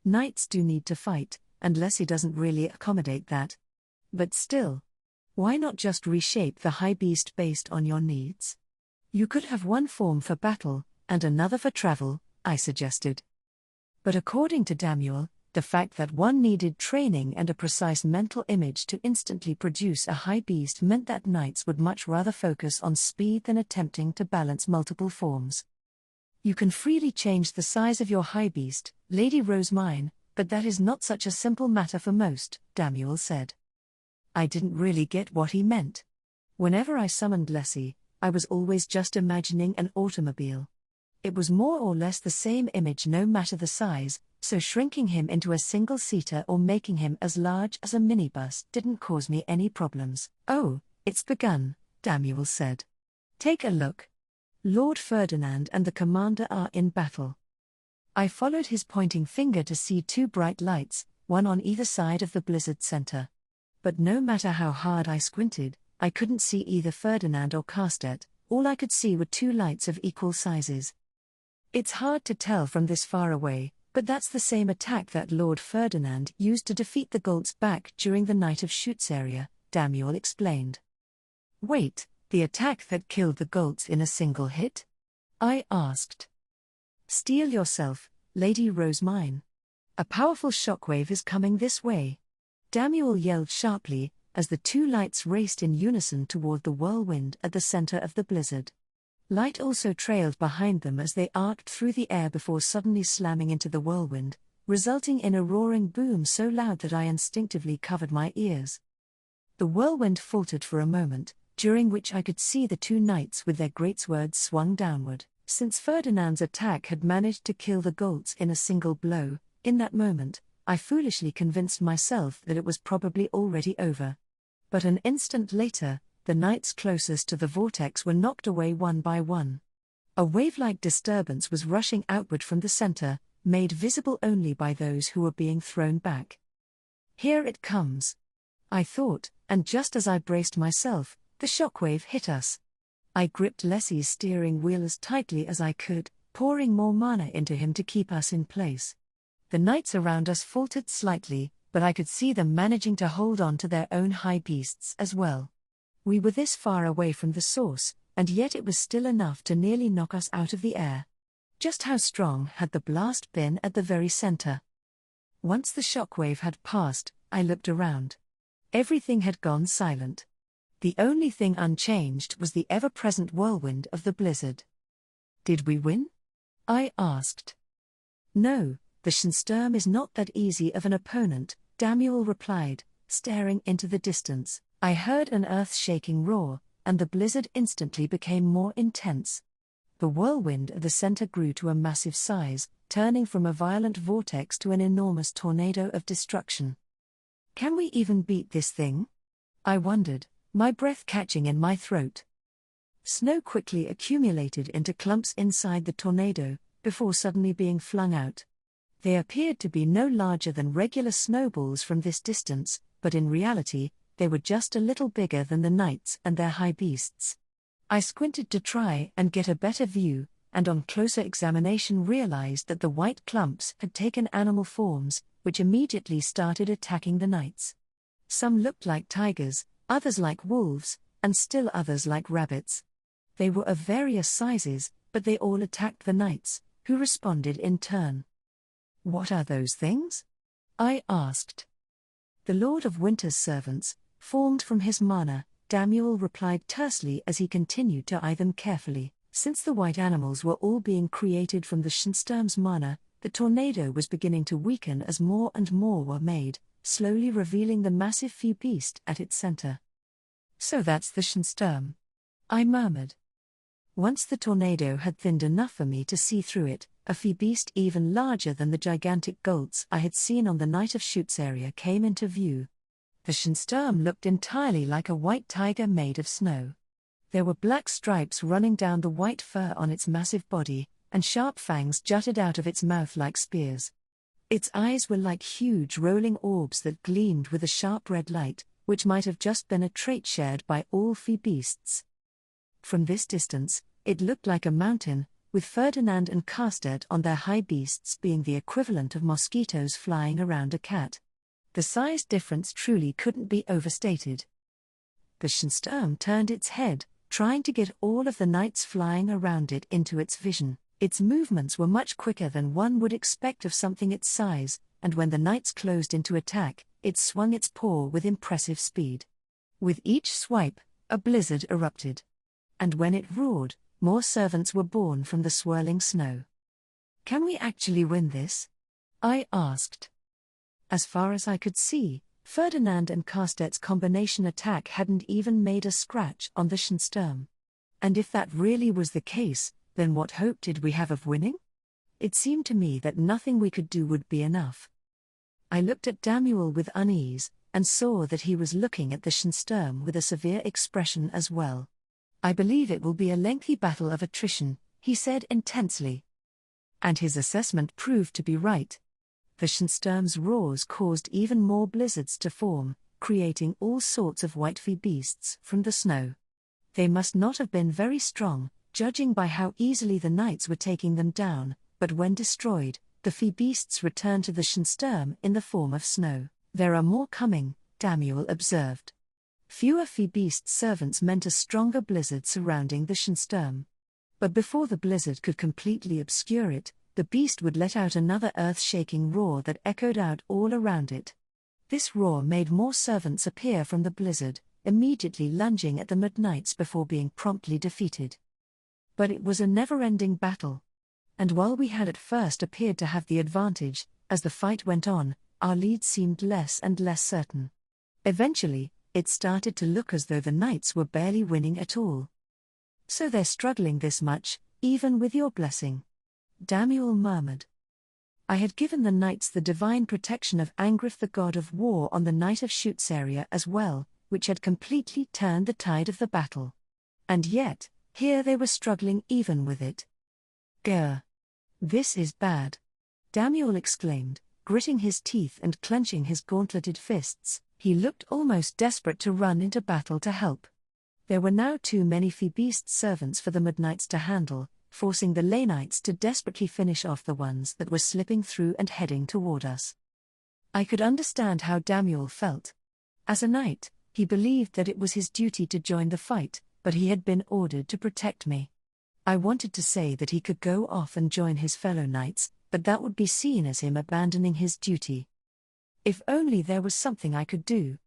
Knights do need to fight, and Leslie doesn't really accommodate that. But still, why not just reshape the high beast based on your needs? You could have one form for battle, and another for travel, I suggested. But according to Daniel, the fact that one needed training and a precise mental image to instantly produce a high beast meant that knights would much rather focus on speed than attempting to balance multiple forms. You can freely change the size of your high beast, Lady Rosemine, but that is not such a simple matter for most, Daniel said. I didn't really get what he meant. Whenever I summoned Leslie, I was always just imagining an automobile. It was more or less the same image no matter the size, so shrinking him into a single-seater or making him as large as a minibus didn't cause me any problems. Oh, it's begun, Daniel said. Take a look. Lord Ferdinand and the commander are in battle. I followed his pointing finger to see two bright lights, one on either side of the blizzard center. But no matter how hard I squinted, I couldn't see either Ferdinand or Carstet. All I could see were two lights of equal sizes. It's hard to tell from this far away, but that's the same attack that Lord Ferdinand used to defeat the Gaults back during the Night of Shoots area, Daniel explained. Wait, the attack that killed the Gaults in a single hit? I asked. Steel yourself, Lady Rosemine. A powerful shockwave is coming this way. Daniel yelled sharply, as the two lights raced in unison toward the whirlwind at the center of the blizzard. Light also trailed behind them as they arced through the air before suddenly slamming into the whirlwind, resulting in a roaring boom so loud that I instinctively covered my ears. The whirlwind faltered for a moment, during which I could see the two knights with their greatswords swung downward. Since Ferdinand's attack had managed to kill the Gaults in a single blow, in that moment, I foolishly convinced myself that it was probably already over. But an instant later, the knights closest to the vortex were knocked away one by one. A wave-like disturbance was rushing outward from the center, made visible only by those who were being thrown back. Here it comes, I thought, and just as I braced myself, the shockwave hit us. I gripped Leslie's steering wheel as tightly as I could, pouring more mana into him to keep us in place. The knights around us faltered slightly, but I could see them managing to hold on to their own high beasts as well. We were this far away from the source, and yet it was still enough to nearly knock us out of the air. Just how strong had the blast been at the very center? Once the shockwave had passed, I looked around. Everything had gone silent. The only thing unchanged was the ever-present whirlwind of the blizzard. Did we win? I asked. No, the Sturm is not that easy of an opponent, Daniel replied, staring into the distance. I heard an earth-shaking roar, and the blizzard instantly became more intense. The whirlwind at the center grew to a massive size, turning from a violent vortex to an enormous tornado of destruction. Can we even beat this thing? I wondered, my breath catching in my throat. Snow quickly accumulated into clumps inside the tornado, before suddenly being flung out. They appeared to be no larger than regular snowballs from this distance, but in reality, they were just a little bigger than the knights and their high beasts. I squinted to try and get a better view, and on closer examination realized that the white clumps had taken animal forms, which immediately started attacking the knights. Some looked like tigers, others like wolves, and still others like rabbits. They were of various sizes, but they all attacked the knights, who responded in turn. "What are those things?" I asked. "The Lord of Winter's servants, formed from his mana," Damuel replied tersely as he continued to eye them carefully. Since the white animals were all being created from the Shinnsturm's mana, the tornado was beginning to weaken as more and more were made, slowly revealing the massive Fee-beast at its center. "So that's the Shinnsturm," I murmured. Once the tornado had thinned enough for me to see through it, a Fee-beast even larger than the gigantic golts I had seen on the Night of Shoots area came into view. The Shinnsturm looked entirely like a white tiger made of snow. There were black stripes running down the white fur on its massive body, and sharp fangs jutted out of its mouth like spears. Its eyes were like huge rolling orbs that gleamed with a sharp red light, which might have just been a trait shared by all Fee-beasts. From this distance, it looked like a mountain, with Ferdinand and Karstedt on their high beasts being the equivalent of mosquitoes flying around a cat. The size difference truly couldn't be overstated. The Shinnsturm turned its head, trying to get all of the knights flying around it into its vision. Its movements were much quicker than one would expect of something its size, and when the knights closed into attack, it swung its paw with impressive speed. With each swipe, a blizzard erupted. And when it roared, more servants were born from the swirling snow. "Can we actually win this?" I asked. As far as I could see, Ferdinand and Karstedt's combination attack hadn't even made a scratch on the Shinnsturm. And if that really was the case, then what hope did we have of winning? It seemed to me that nothing we could do would be enough. I looked at Damuel with unease, and saw that he was looking at the Shinnsturm with a severe expression as well. "I believe it will be a lengthy battle of attrition," he said intensely. And his assessment proved to be right. The Shinnsturm's roars caused even more blizzards to form, creating all sorts of white Fee-beasts from the snow. They must not have been very strong, judging by how easily the knights were taking them down, but when destroyed, the Fee-beasts returned to the Shinnsturm in the form of snow. "There are more coming," Damuel observed. Fewer Fee-beast servants meant a stronger blizzard surrounding the Shinnsturm. But before the blizzard could completely obscure it, the beast would let out another earth-shaking roar that echoed out all around it. This roar made more servants appear from the blizzard, immediately lunging at the Mud Knights before being promptly defeated. But it was a never-ending battle. And while we had at first appeared to have the advantage, as the fight went on, our lead seemed less and less certain. Eventually, it started to look as though the knights were barely winning at all. "So they're struggling this much, even with your blessing," Damuel murmured. I had given the knights the divine protection of Angrif, the god of war, on the Night of Shoots area as well, which had completely turned the tide of the battle. And yet, here they were struggling even with it. "Grr. This is bad," Damuel exclaimed, gritting his teeth and clenching his gauntleted fists. He looked almost desperate to run into battle to help. There were now too many Fee-beast servants for the Mud Knights to handle, forcing the Ley Knights to desperately finish off the ones that were slipping through and heading toward us. I could understand how Damuel felt. As a knight, he believed that it was his duty to join the fight, but he had been ordered to protect me. I wanted to say that he could go off and join his fellow knights, but that would be seen as him abandoning his duty. If only there was something I could do.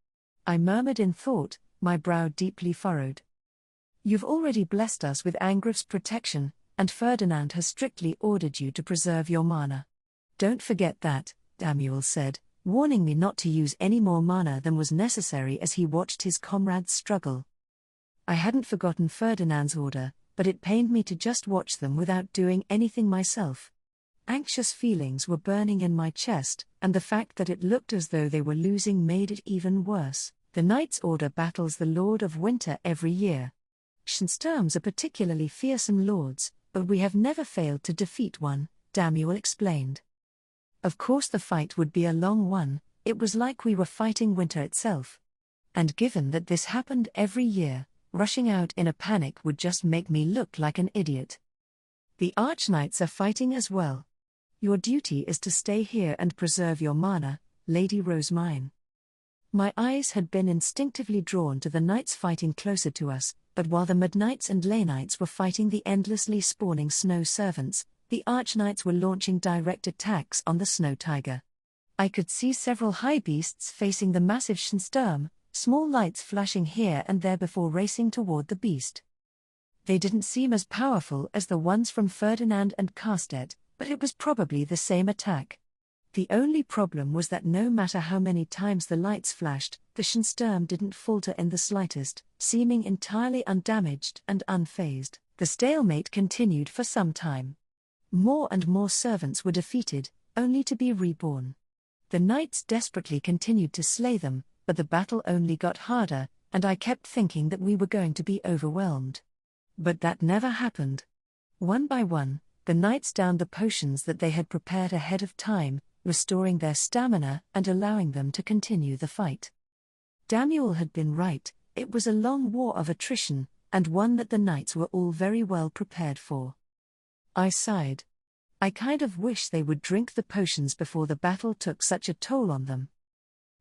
I murmured in thought, my brow deeply furrowed. "You've already blessed us with Angrif's protection, and Ferdinand has strictly ordered you to preserve your mana. Don't forget that," Damuel said, warning me not to use any more mana than was necessary as he watched his comrades struggle. I hadn't forgotten Ferdinand's order, but it pained me to just watch them without doing anything myself. Anxious feelings were burning in my chest, and the fact that it looked as though they were losing made it even worse. The Knights Order battles the Lord of Winter every year. Shinnsturms are particularly fearsome lords, but we have never failed to defeat one, Damuel explained. Of course the fight would be a long one, it was like we were fighting winter itself. And given that this happened every year, rushing out in a panic would just make me look like an idiot. The Archknights are fighting as well. Your duty is to stay here and preserve your mana, Lady Rosemine. My eyes had been instinctively drawn to the knights fighting closer to us, but while the Mid-Knights and Ley-Knights were fighting the endlessly spawning snow servants, the Arch-Knights were launching direct attacks on the snow tiger. I could see several high beasts facing the massive Sturm, small lights flashing here and there before racing toward the beast. They didn't seem as powerful as the ones from Ferdinand and Carsted, but it was probably the same attack. The only problem was that no matter how many times the lights flashed, the Sturm didn't falter in the slightest, seeming entirely undamaged and unfazed. The stalemate continued for some time. More and more servants were defeated, only to be reborn. The knights desperately continued to slay them, but the battle only got harder, and I kept thinking that we were going to be overwhelmed. But that never happened. One by one, the knights downed the potions that they had prepared ahead of time, restoring their stamina and allowing them to continue the fight. Daniel had been right, it was a long war of attrition, and one that the knights were all very well prepared for. I sighed. I kind of wish they would drink the potions before the battle took such a toll on them.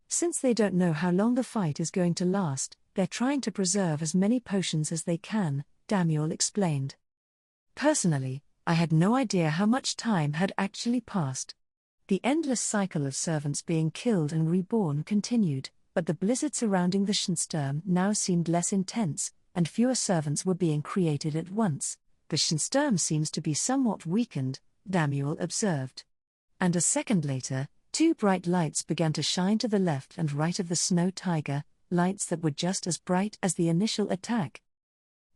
Since they don't know how long the fight is going to last, they're trying to preserve as many potions as they can, Daniel explained. Personally, I had no idea how much time had actually passed. The endless cycle of servants being killed and reborn continued, but the blizzard surrounding the Sturm now seemed less intense, and fewer servants were being created at once. The Sturm seems to be somewhat weakened, Daniel observed. And a second later, two bright lights began to shine to the left and right of the snow tiger, lights that were just as bright as the initial attack.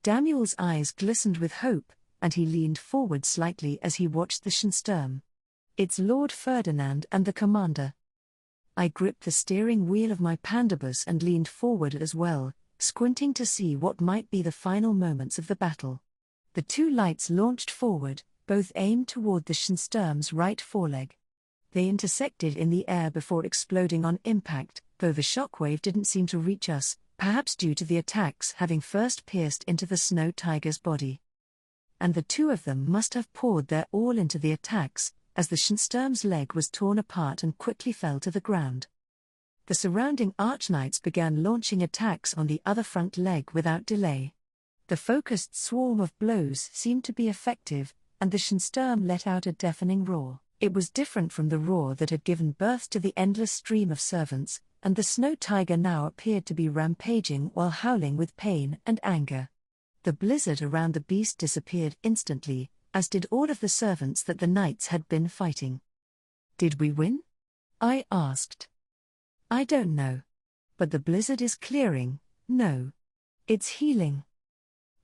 Daniel's eyes glistened with hope, and he leaned forward slightly as he watched the Sturm. It's Lord Ferdinand and the commander. I gripped the steering wheel of my Pandabus and leaned forward as well, squinting to see what might be the final moments of the battle. The two lights launched forward, both aimed toward the Sturm's right foreleg. They intersected in the air before exploding on impact, though the shockwave didn't seem to reach us, perhaps due to the attacks having first pierced into the snow tiger's body. And the two of them must have poured their all into the attacks, as the Sturm's leg was torn apart and quickly fell to the ground. The surrounding Arch-Knights began launching attacks on the other front leg without delay. The focused swarm of blows seemed to be effective, and the Sturm let out a deafening roar. It was different from the roar that had given birth to the endless stream of servants, and the snow tiger now appeared to be rampaging while howling with pain and anger. The blizzard around the beast disappeared instantly, as did all of the servants that the knights had been fighting. Did we win? I asked. I don't know. But the blizzard is clearing, no. It's healing.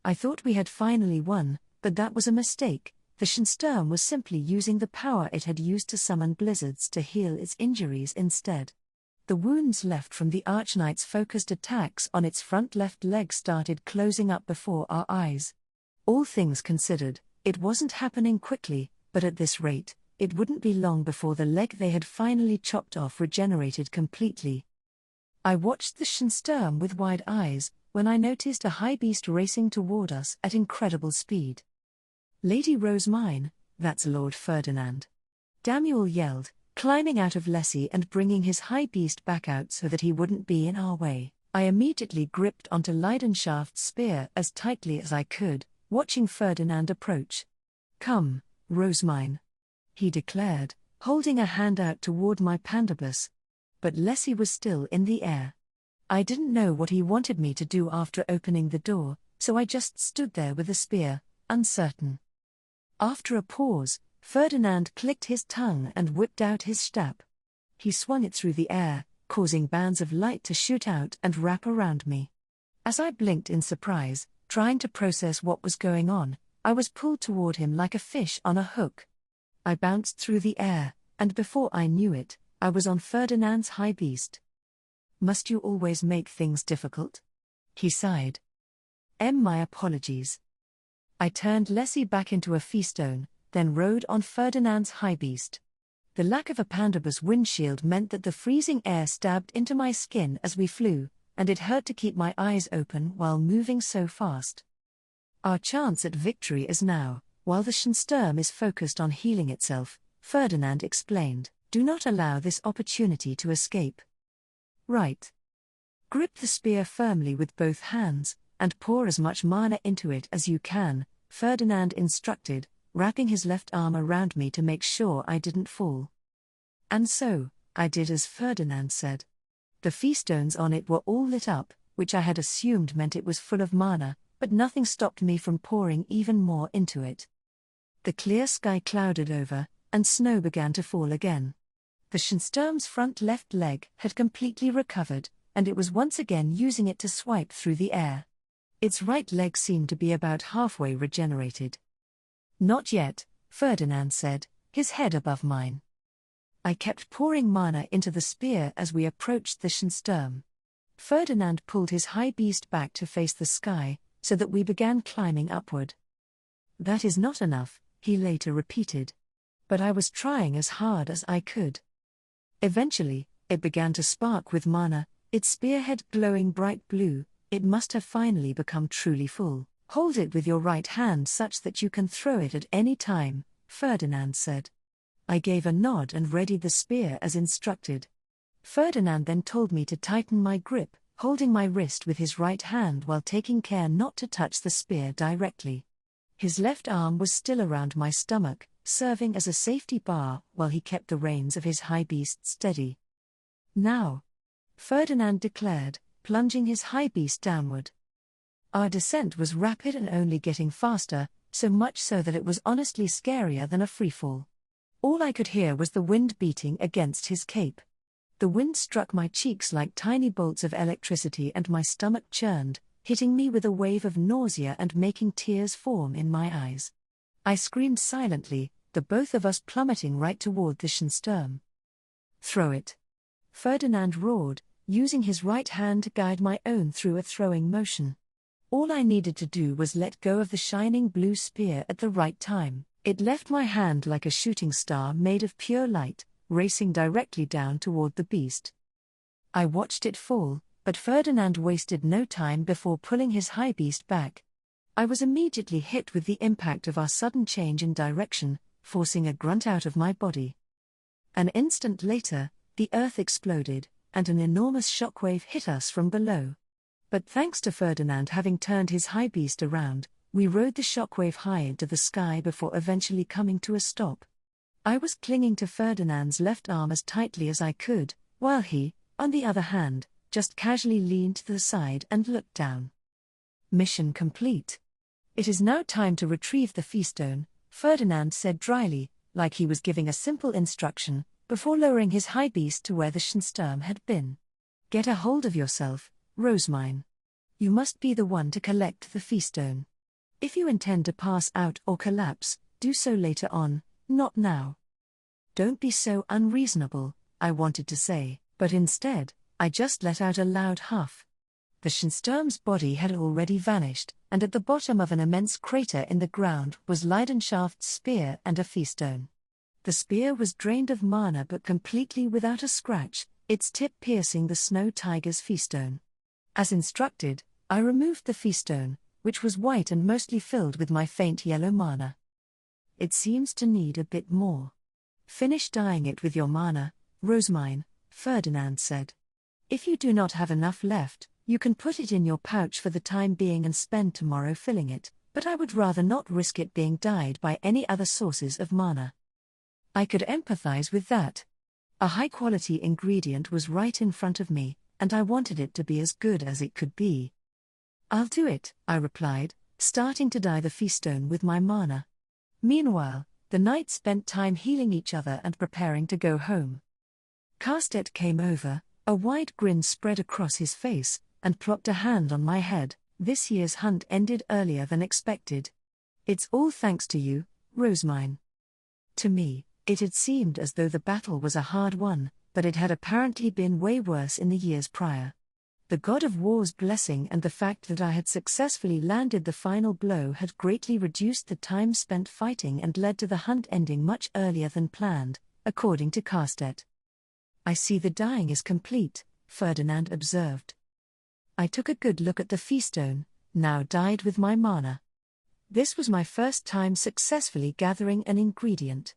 I thought we had finally won, but that was a mistake. The Sturm was simply using the power it had used to summon blizzards to heal its injuries instead. The wounds left from the Arch-Knight's focused attacks on its front left leg started closing up before our eyes. All things considered, it wasn't happening quickly, but at this rate, it wouldn't be long before the leg they had finally chopped off regenerated completely. I watched the Sturm with wide eyes, when I noticed a high beast racing toward us at incredible speed. Lady Rosemine, that's Lord Ferdinand. Daniel yelled, climbing out of Lessie and bringing his high beast back out so that he wouldn't be in our way. I immediately gripped onto Leidenschaft's spear as tightly as I could, watching Ferdinand approach. Come, Rosemine, he declared, holding a hand out toward my Pandabus. But Lessie was still in the air. I didn't know what he wanted me to do after opening the door, so I just stood there with the spear, uncertain. After a pause, Ferdinand clicked his tongue and whipped out his Stab. He swung it through the air, causing bands of light to shoot out and wrap around me. As I blinked in surprise, trying to process what was going on, I was pulled toward him like a fish on a hook. I bounced through the air, and before I knew it, I was on Ferdinand's high beast. Must you always make things difficult? He sighed. My apologies. I turned Lessie back into a feastone, then rode on Ferdinand's high beast. The lack of a Pandabus windshield meant that the freezing air stabbed into my skin as we flew, and it hurt to keep my eyes open while moving so fast. Our chance at victory is now, while the Sturm is focused on healing itself, Ferdinand explained. Do not allow this opportunity to escape. Right. Grip the spear firmly with both hands, and pour as much mana into it as you can, Ferdinand instructed, wrapping his left arm around me to make sure I didn't fall. And so, I did as Ferdinand said. The feaststones on it were all lit up, which I had assumed meant it was full of mana, but nothing stopped me from pouring even more into it. The clear sky clouded over, and snow began to fall again. The Shinnsturm's front left leg had completely recovered, and it was once again using it to swipe through the air. Its right leg seemed to be about halfway regenerated. Not yet, Ferdinand said, his head above mine. I kept pouring mana into the spear as we approached the Shinnsturm. Ferdinand pulled his high beast back to face the sky, so that we began climbing upward. That is not enough, he later repeated. But I was trying as hard as I could. Eventually, it began to spark with mana, its spearhead glowing bright blue. It must have finally become truly full. Hold it with your right hand such that you can throw it at any time, Ferdinand said. I gave a nod and readied the spear as instructed. Ferdinand then told me to tighten my grip, holding my wrist with his right hand while taking care not to touch the spear directly. His left arm was still around my stomach, serving as a safety bar while he kept the reins of his high beast steady. Now, Ferdinand declared, plunging his high beast downward. Our descent was rapid and only getting faster, so much so that it was honestly scarier than a freefall. All I could hear was the wind beating against his cape. The wind struck my cheeks like tiny bolts of electricity and my stomach churned, hitting me with a wave of nausea and making tears form in my eyes. I screamed silently, the both of us plummeting right toward the Shinnsturm. Throw it. Ferdinand roared, using his right hand to guide my own through a throwing motion. All I needed to do was let go of the shining blue spear at the right time. It left my hand like a shooting star made of pure light, racing directly down toward the beast. I watched it fall, but Ferdinand wasted no time before pulling his high beast back. I was immediately hit with the impact of our sudden change in direction, forcing a grunt out of my body. An instant later, the earth exploded, and an enormous shockwave hit us from below. But thanks to Ferdinand having turned his high beast around, we rode the shockwave high into the sky before eventually coming to a stop. I was clinging to Ferdinand's left arm as tightly as I could, while he, on the other hand, just casually leaned to the side and looked down. Mission complete. It is now time to retrieve the feaststone, Ferdinand said dryly, like he was giving a simple instruction, before lowering his high beast to where the Shinnsturm had been. Get a hold of yourself, Rosemine. You must be the one to collect the feaststone. If you intend to pass out or collapse, do so later on, not now. Don't be so unreasonable, I wanted to say, but instead, I just let out a loud huff. The Shinnsturm's body had already vanished, and at the bottom of an immense crater in the ground was Leidenschaft's spear and a feaststone. The spear was drained of mana but completely without a scratch, its tip piercing the snow tiger's feaststone. As instructed, I removed the feaststone, which was white and mostly filled with my faint yellow mana. It seems to need a bit more. Finish dyeing it with your mana, Rosemine, Ferdinand said. If you do not have enough left, you can put it in your pouch for the time being and spend tomorrow filling it, but I would rather not risk it being dyed by any other sources of mana. I could empathize with that. A high-quality ingredient was right in front of me, and I wanted it to be as good as it could be. I'll do it, I replied, starting to dye the feaststone with my mana. Meanwhile, the knights spent time healing each other and preparing to go home. Carsted came over, a wide grin spread across his face, and plopped a hand on my head. This year's hunt ended earlier than expected. It's all thanks to you, Rosemine. To me, it had seemed as though the battle was a hard one, but it had apparently been way worse in the years prior. The god of war's blessing and the fact that I had successfully landed the final blow had greatly reduced the time spent fighting and led to the hunt ending much earlier than planned, according to Carsted. I see the dyeing is complete, Ferdinand observed. I took a good look at the feaststone, now dyed with my mana. This was my first time successfully gathering an ingredient.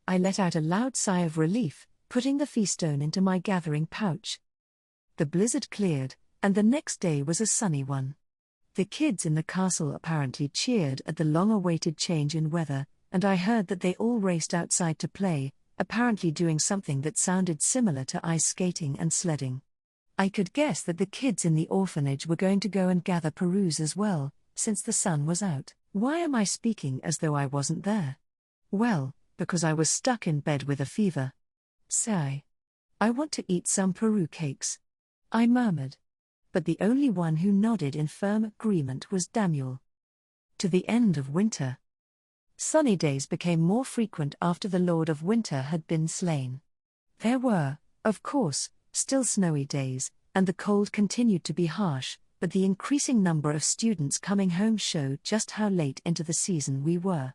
I let out a loud sigh of relief, putting the feastone into my gathering pouch. The blizzard cleared, and the next day was a sunny one. The kids in the castle apparently cheered at the long-awaited change in weather, and I heard that they all raced outside to play, apparently doing something that sounded similar to ice skating and sledding. I could guess that the kids in the orphanage were going to go and gather peruse as well, since the sun was out. Why am I speaking as though I wasn't there? Well, because I was stuck in bed with a fever. Sigh. I want to eat some Peru cakes, I murmured. But the only one who nodded in firm agreement was Daniel. To the end of winter. Sunny days became more frequent after the Lord of Winter had been slain. There were, of course, still snowy days, and the cold continued to be harsh, but the increasing number of students coming home showed just how late into the season we were.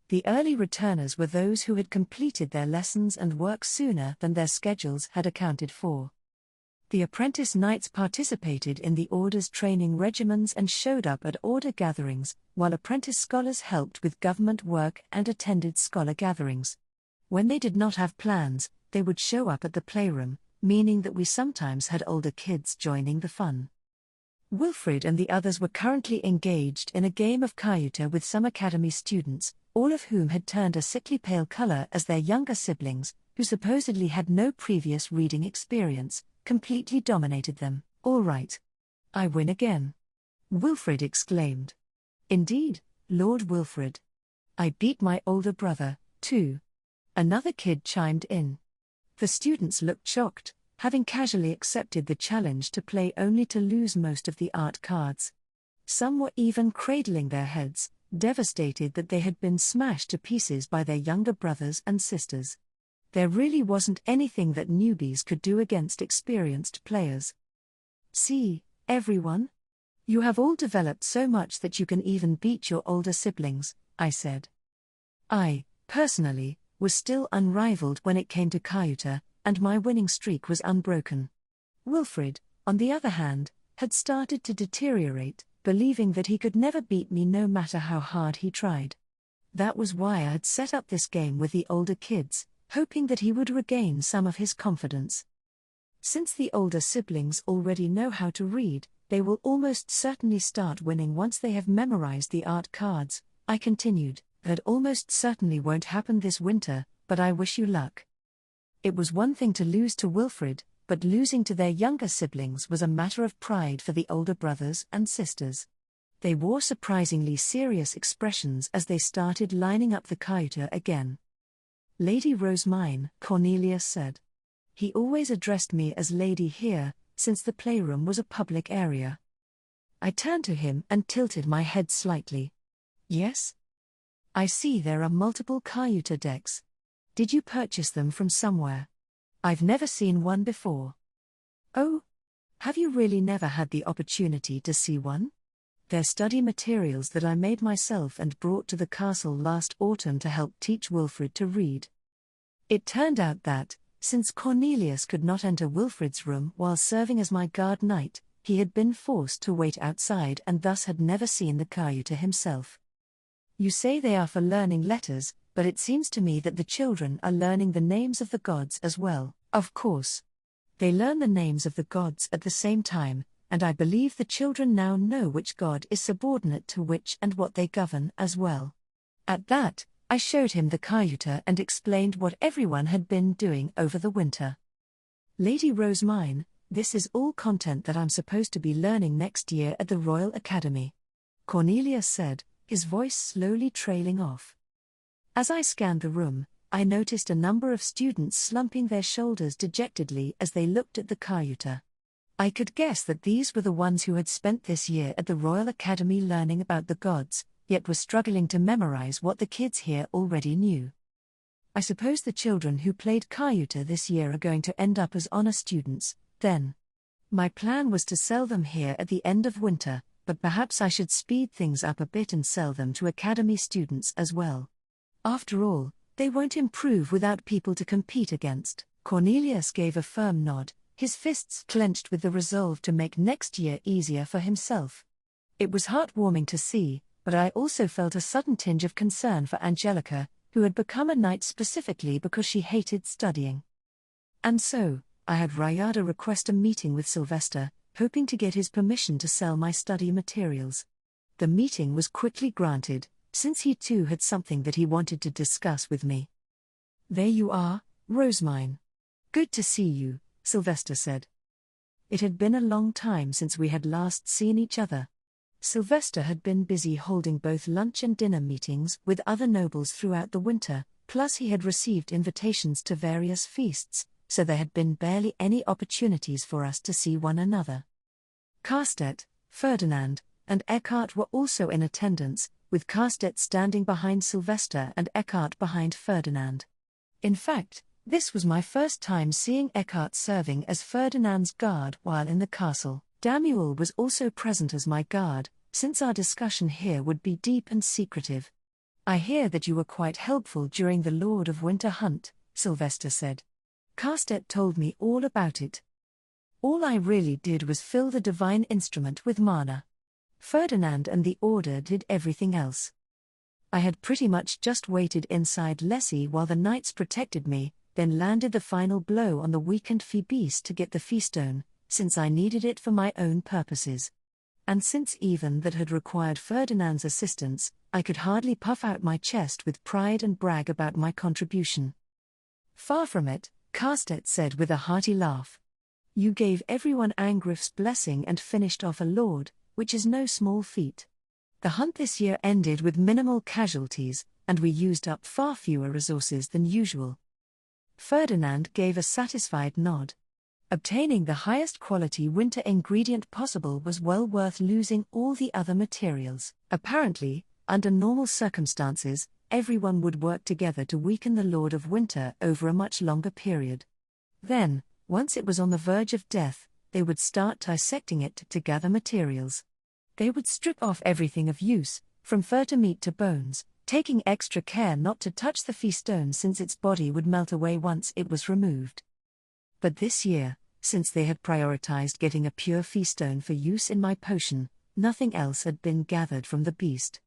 The early returners were those who had completed their lessons and work sooner than their schedules had accounted for. The apprentice knights participated in the order's training regimens and showed up at order gatherings, while apprentice scholars helped with government work and attended scholar gatherings. When they did not have plans, they would show up at the playroom, meaning that we sometimes had older kids joining the fun. Wilfrid and the others were currently engaged in a game of Cayuta with some academy students, all of whom had turned a sickly pale color as their younger siblings, who supposedly had no previous reading experience, completely dominated them. All right. I win again. Wilfrid exclaimed. Indeed, Lord Wilfrid. I beat my older brother, too. Another kid chimed in. The students looked shocked, having casually accepted the challenge to play only to lose most of the art cards. Some were even cradling their heads, devastated that they had been smashed to pieces by their younger brothers and sisters. There really wasn't anything that newbies could do against experienced players. See, everyone? You have all developed so much that you can even beat your older siblings, I said. I, personally, was still unrivaled when it came to Cayuta, and my winning streak was unbroken. Wilfrid, on the other hand, had started to deteriorate, believing that he could never beat me no matter how hard he tried. That was why I had set up this game with the older kids, hoping that he would regain some of his confidence. Since the older siblings already know how to read, they will almost certainly start winning once they have memorized the art cards, I continued. That almost certainly won't happen this winter, but I wish you luck. It was one thing to lose to Wilfrid, but losing to their younger siblings was a matter of pride for the older brothers and sisters. They wore surprisingly serious expressions as they started lining up the Cayuta again. Lady Rosemine, Cornelius said. He always addressed me as Lady here, since the playroom was a public area. I turned to him and tilted my head slightly. Yes? I see there are multiple Cayuta decks. Did you purchase them from somewhere? I've never seen one before. Oh? Have you really never had the opportunity to see one? They're study materials that I made myself and brought to the castle last autumn to help teach Wilfrid to read. It turned out that, since Cornelius could not enter Wilfrid's room while serving as my guard knight, he had been forced to wait outside and thus had never seen the Cayuta himself. You say they are for learning letters, but it seems to me that the children are learning the names of the gods as well. Of course. They learn the names of the gods at the same time, and I believe the children now know which god is subordinate to which and what they govern as well. At that, I showed him the Cayuta and explained what everyone had been doing over the winter. Lady Rosemine, this is all content that I'm supposed to be learning next year at the Royal Academy. Cornelius said, his voice slowly trailing off. As I scanned the room, I noticed a number of students slumping their shoulders dejectedly as they looked at the Cayuta. I could guess that these were the ones who had spent this year at the Royal Academy learning about the gods, yet were struggling to memorize what the kids here already knew. I suppose the children who played Cayuta this year are going to end up as honor students, then. My plan was to sell them here at the end of winter, but perhaps I should speed things up a bit and sell them to academy students as well. After all, they won't improve without people to compete against. Cornelius gave a firm nod, his fists clenched with the resolve to make next year easier for himself. It was heartwarming to see, but I also felt a sudden tinge of concern for Angelica, who had become a knight specifically because she hated studying. And so, I had Rayada request a meeting with Sylvester, hoping to get his permission to sell my study materials. The meeting was quickly granted, since he too had something that he wanted to discuss with me. "There you are, Rosemine. Good to see you," Sylvester said. It had been a long time since we had last seen each other. Sylvester had been busy holding both lunch and dinner meetings with other nobles throughout the winter, plus he had received invitations to various feasts, so there had been barely any opportunities for us to see one another. Carstedt, Ferdinand, and Eckhart were also in attendance, with Carstedt standing behind Sylvester and Eckhart behind Ferdinand. In fact, this was my first time seeing Eckhart serving as Ferdinand's guard while in the castle. Damuel was also present as my guard, since our discussion here would be deep and secretive. "I hear that you were quite helpful during the Lord of Winter hunt," Sylvester said. Carstedt told me all about it. "All I really did was fill the divine instrument with mana. Ferdinand and the Order did everything else. I had pretty much just waited inside Lessie while the knights protected me, then landed the final blow on the weakened Phoebus to get the Feastone, since I needed it for my own purposes. And since even that had required Ferdinand's assistance, I could hardly puff out my chest with pride and brag about my contribution." "Far from it," Carstedt said with a hearty laugh. "You gave everyone Angriff's blessing and finished off a lord, which is no small feat. The hunt this year ended with minimal casualties, and we used up far fewer resources than usual." Ferdinand gave a satisfied nod. Obtaining the highest quality winter ingredient possible was well worth losing all the other materials. Apparently, under normal circumstances, everyone would work together to weaken the Lord of Winter over a much longer period. Then, once it was on the verge of death, they would start dissecting it to gather materials. They would strip off everything of use, from fur to meat to bones, taking extra care not to touch the Feastone since its body would melt away once it was removed. But this year, since they had prioritized getting a pure Feastone for use in my potion, nothing else had been gathered from the beast.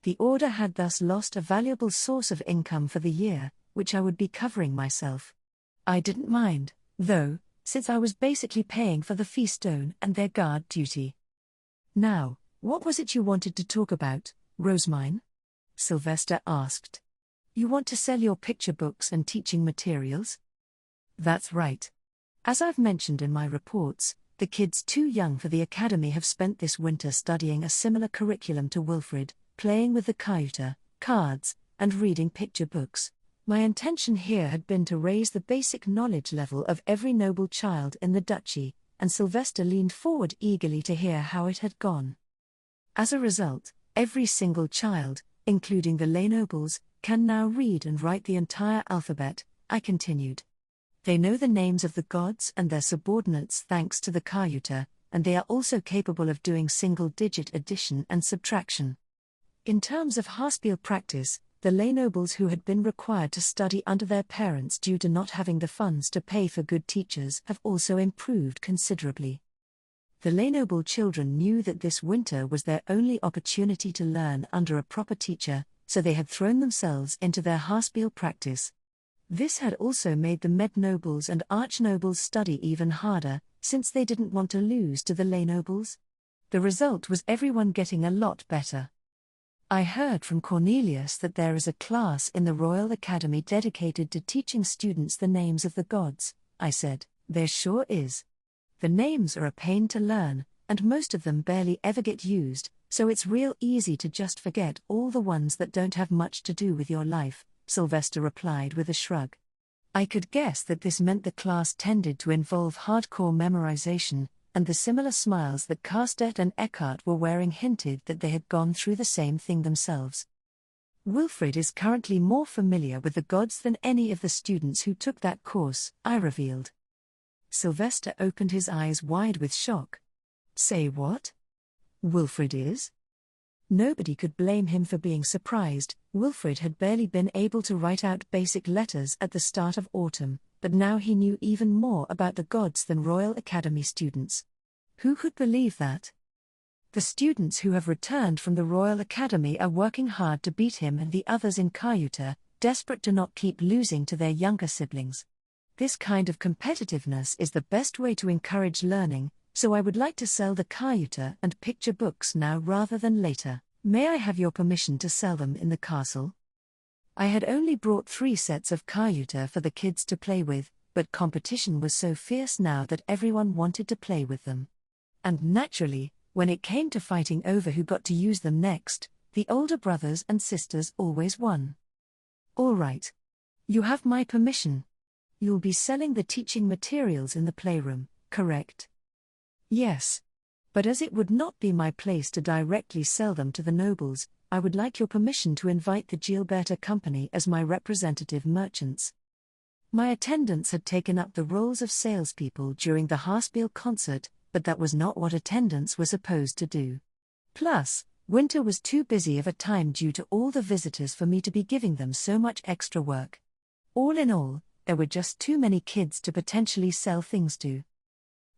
The Order had thus lost a valuable source of income for the year, which I would be covering myself. I didn't mind, though, since I was basically paying for the Feastone and their guard duty. "Now, what was it you wanted to talk about, Rosemine?" Sylvester asked. "You want to sell your picture books and teaching materials?" "That's right. As I've mentioned in my reports, the kids too young for the academy have spent this winter studying a similar curriculum to Wilfrid, playing with the Kayuta, cards, and reading picture books. My intention here had been to raise the basic knowledge level of every noble child in the duchy, and Sylvester leaned forward eagerly to hear how it had gone. As a result, every single child, including the lay nobles, can now read and write the entire alphabet, I continued. They know the names of the gods and their subordinates thanks to the Kayuta, and they are also capable of doing single-digit addition and subtraction. In terms of Haspel practice, the lay nobles who had been required to study under their parents due to not having the funds to pay for good teachers have also improved considerably. The lay noble children knew that this winter was their only opportunity to learn under a proper teacher, so they had thrown themselves into their Haspel practice. This had also made the med nobles and arch nobles study even harder, since they didn't want to lose to the lay nobles. The result was everyone getting a lot better. "I heard from Cornelius that there is a class in the Royal Academy dedicated to teaching students the names of the gods," I said. "There sure is. The names are a pain to learn, and most of them barely ever get used, so it's real easy to just forget all the ones that don't have much to do with your life," Sylvester replied with a shrug. I could guess that this meant the class tended to involve hardcore memorization, and the similar smiles that Carstedt and Eckhart were wearing hinted that they had gone through the same thing themselves. "Wilfrid is currently more familiar with the gods than any of the students who took that course," I revealed. Sylvester opened his eyes wide with shock. "Say what? Wilfrid is?" Nobody could blame him for being surprised. Wilfrid had barely been able to write out basic letters at the start of autumn, but now he knew even more about the gods than Royal Academy students. Who could believe that? The students who have returned from the Royal Academy are working hard to beat him and the others in Kayuta, desperate to not keep losing to their younger siblings. This kind of competitiveness is the best way to encourage learning, so I would like to sell the Kayuta and picture books now rather than later. May I have your permission to sell them in the castle? I had only brought 3 sets of Kayuta for the kids to play with, but competition was so fierce now that everyone wanted to play with them. And naturally, when it came to fighting over who got to use them next, the older brothers and sisters always won. All right. You have my permission. You'll be selling the teaching materials in the playroom, correct? Yes. But as it would not be my place to directly sell them to the nobles, I would like your permission to invite the Gilberta Company as my representative merchants. My attendants had taken up the roles of salespeople during the Haarspiel concert, but that was not what attendants were supposed to do. Plus, winter was too busy of a time due to all the visitors for me to be giving them so much extra work. All in all, there were just too many kids to potentially sell things to.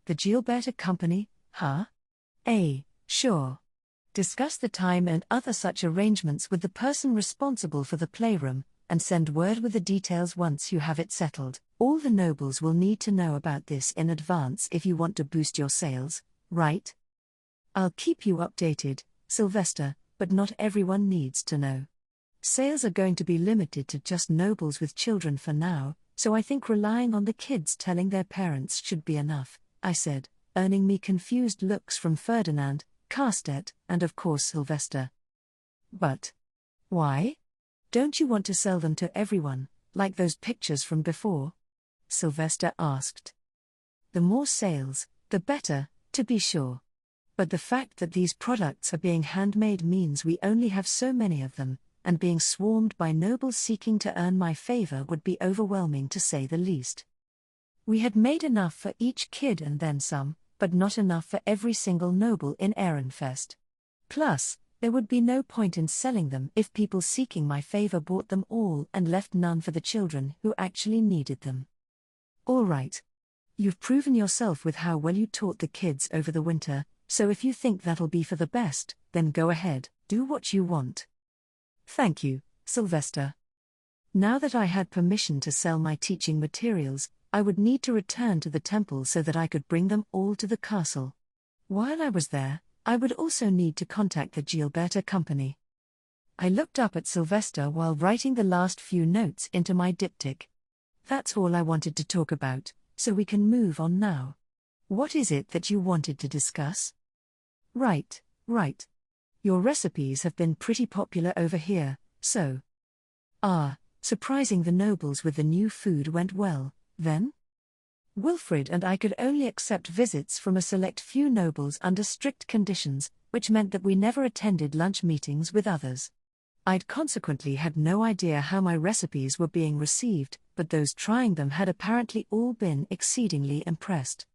The Gilberta Company, huh? Sure. Discuss the time and other such arrangements with the person responsible for the playroom, and send word with the details once you have it settled. All the nobles will need to know about this in advance if you want to boost your sales, right? I'll keep you updated, Sylvester, but not everyone needs to know. Sales are going to be limited to just nobles with children for now, so I think relying on the kids telling their parents should be enough, I said, earning me confused looks from Ferdinand, Carstedt, and of course Sylvester. But why? Don't you want to sell them to everyone, like those pictures from before? Sylvester asked. The more sales, the better, to be sure. But the fact that these products are being handmade means we only have so many of them, and being swarmed by nobles seeking to earn my favor would be overwhelming to say the least. We had made enough for each kid and then some, but not enough for every single noble in Ehrenfest. Plus, there would be no point in selling them if people seeking my favor bought them all and left none for the children who actually needed them. All right. You've proven yourself with how well you taught the kids over the winter, so if you think that'll be for the best, then go ahead, do what you want. Thank you, Sylvester. Now that I had permission to sell my teaching materials, I would need to return to the temple so that I could bring them all to the castle. While I was there, I would also need to contact the Gilberta Company. I looked up at Sylvester while writing the last few notes into my diptych. That's all I wanted to talk about, so we can move on now. What is it that you wanted to discuss? Right. Your recipes have been pretty popular over here, so. Surprising the nobles with the new food went well, then? Wilfrid and I could only accept visits from a select few nobles under strict conditions, which meant that we never attended lunch meetings with others. I'd consequently had no idea how my recipes were being received, but those trying them had apparently all been exceedingly impressed.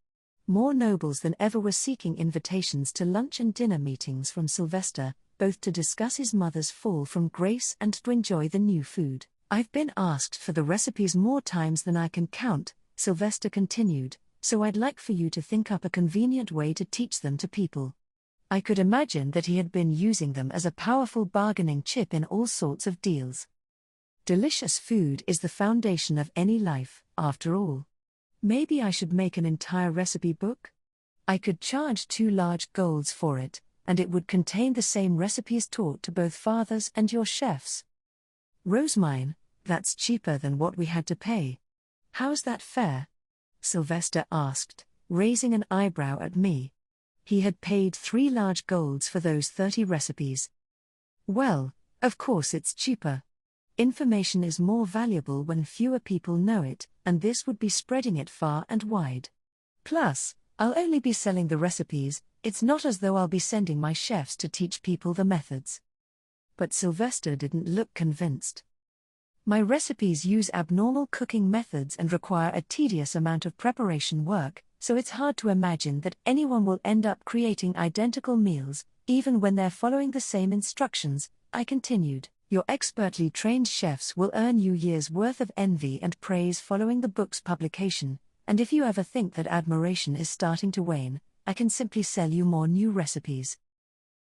More nobles than ever were seeking invitations to lunch and dinner meetings from Sylvester, both to discuss his mother's fall from grace and to enjoy the new food. I've been asked for the recipes more times than I can count, Sylvester continued, so I'd like for you to think up a convenient way to teach them to people. I could imagine that he had been using them as a powerful bargaining chip in all sorts of deals. Delicious food is the foundation of any life, after all. Maybe I should make an entire recipe book? I could charge 2 large golds for it, and it would contain the same recipes taught to both fathers and your chefs. Rosemine, that's cheaper than what we had to pay. How's that fair? Sylvester asked, raising an eyebrow at me. He had paid 3 large golds for those 30 recipes. Well, of course it's cheaper. Information is more valuable when fewer people know it, and this would be spreading it far and wide. Plus, I'll only be selling the recipes, it's not as though I'll be sending my chefs to teach people the methods. But Sylvester didn't look convinced. My recipes use abnormal cooking methods and require a tedious amount of preparation work, so it's hard to imagine that anyone will end up creating identical meals, even when they're following the same instructions, I continued. Your expertly trained chefs will earn you years' worth of envy and praise following the book's publication, and if you ever think that admiration is starting to wane, I can simply sell you more new recipes.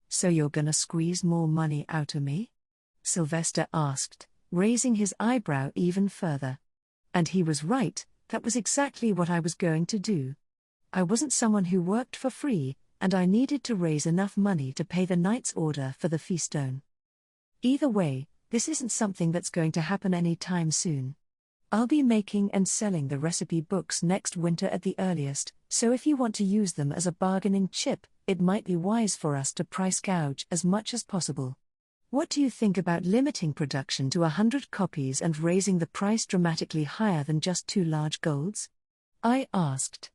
So you're gonna squeeze more money out of me? Sylvester asked, raising his eyebrow even further. And he was right, that was exactly what I was going to do. I wasn't someone who worked for free, and I needed to raise enough money to pay the knight's order for the feastone. Either way, this isn't something that's going to happen anytime soon. I'll be making and selling the recipe books next winter at the earliest, so if you want to use them as a bargaining chip, it might be wise for us to price gouge as much as possible. What do you think about limiting production to 100 copies and raising the price dramatically higher than just 2 large golds? I asked.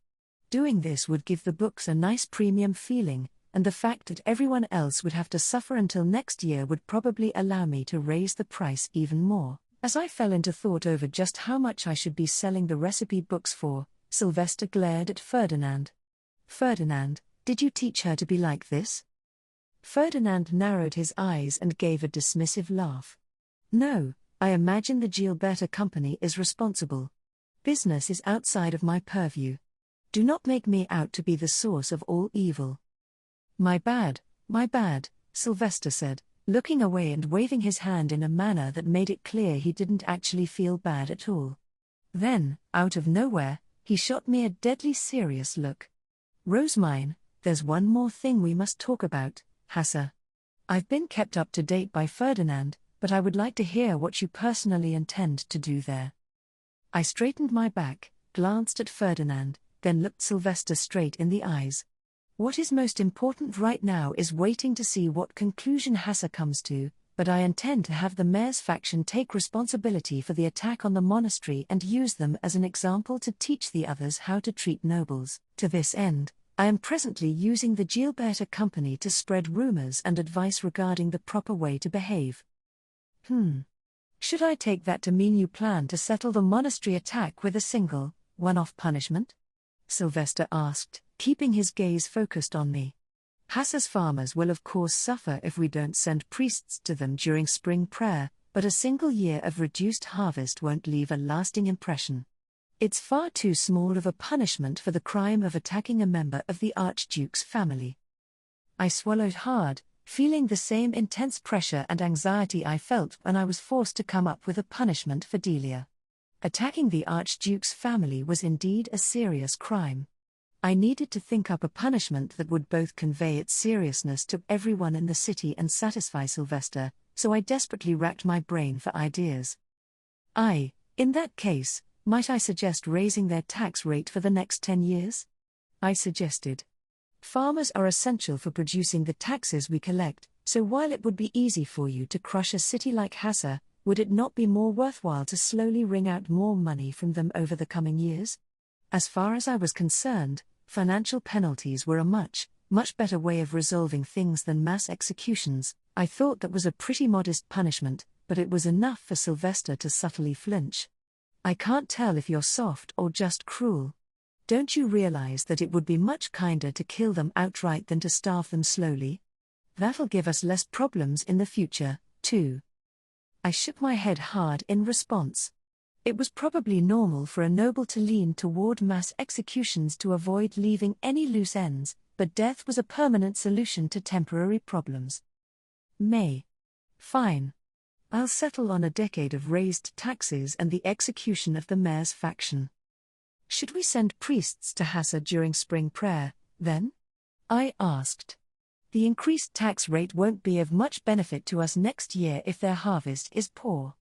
Doing this would give the books a nice premium feeling, and the fact that everyone else would have to suffer until next year would probably allow me to raise the price even more. As I fell into thought over just how much I should be selling the recipe books for, Sylvester glared at Ferdinand. Ferdinand, did you teach her to be like this? Ferdinand narrowed his eyes and gave a dismissive laugh. No, I imagine the Gilberta Company is responsible. Business is outside of my purview. Do not make me out to be the source of all evil. My bad, Sylvester said, looking away and waving his hand in a manner that made it clear he didn't actually feel bad at all. Then, out of nowhere, he shot me a deadly serious look. Rosemine, there's one more thing we must talk about, Hassa. I've been kept up to date by Ferdinand, but I would like to hear what you personally intend to do there. I straightened my back, glanced at Ferdinand, then looked Sylvester straight in the eyes. What is most important right now is waiting to see what conclusion Hassa comes to, but I intend to have the mayor's faction take responsibility for the attack on the monastery and use them as an example to teach the others how to treat nobles. To this end, I am presently using the Gilberta Company to spread rumors and advice regarding the proper way to behave. Should I take that to mean you plan to settle the monastery attack with a single, one-off punishment? Sylvester asked, keeping his gaze focused on me. Hassa's farmers will of course suffer if we don't send priests to them during spring prayer, but a single year of reduced harvest won't leave a lasting impression. It's far too small of a punishment for the crime of attacking a member of the Archduke's family. I swallowed hard, feeling the same intense pressure and anxiety I felt when I was forced to come up with a punishment for Delia. Attacking the Archduke's family was indeed a serious crime. I needed to think up a punishment that would both convey its seriousness to everyone in the city and satisfy Sylvester, so I desperately racked my brain for ideas. In that case, might I suggest raising their tax rate for the next 10 years? I suggested. Farmers are essential for producing the taxes we collect, so while it would be easy for you to crush a city like Hassa, would it not be more worthwhile to slowly wring out more money from them over the coming years? As far as I was concerned, financial penalties were a much better way of resolving things than mass executions. I thought that was a pretty modest punishment, but it was enough for Sylvester to subtly flinch. I can't tell if you're soft or just cruel. Don't you realize that it would be much kinder to kill them outright than to starve them slowly? That'll give us less problems in the future, too. I shook my head hard in response. It was probably normal for a noble to lean toward mass executions to avoid leaving any loose ends, but death was a permanent solution to temporary problems. Fine. I'll settle on a decade of raised taxes and the execution of the mayor's faction. Should we send priests to Hassa during spring prayer, then? I asked. The increased tax rate won't be of much benefit to us next year if their harvest is poor.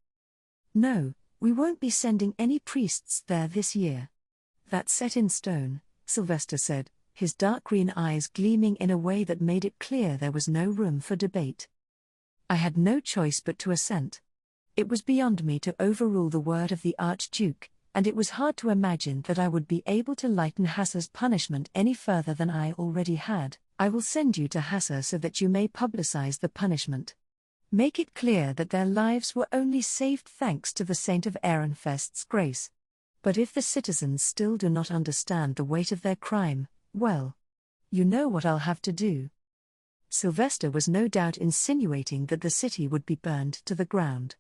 No, we won't be sending any priests there this year. That's set in stone, Sylvester said, his dark green eyes gleaming in a way that made it clear there was no room for debate. I had no choice but to assent. It was beyond me to overrule the word of the Archduke, and it was hard to imagine that I would be able to lighten Hassa's punishment any further than I already had. I will send you to Hassa so that you may publicize the punishment. Make it clear that their lives were only saved thanks to the Saint of Ehrenfest's grace. But if the citizens still do not understand the weight of their crime, well, you know what I'll have to do. Sylvester was no doubt insinuating that the city would be burned to the ground.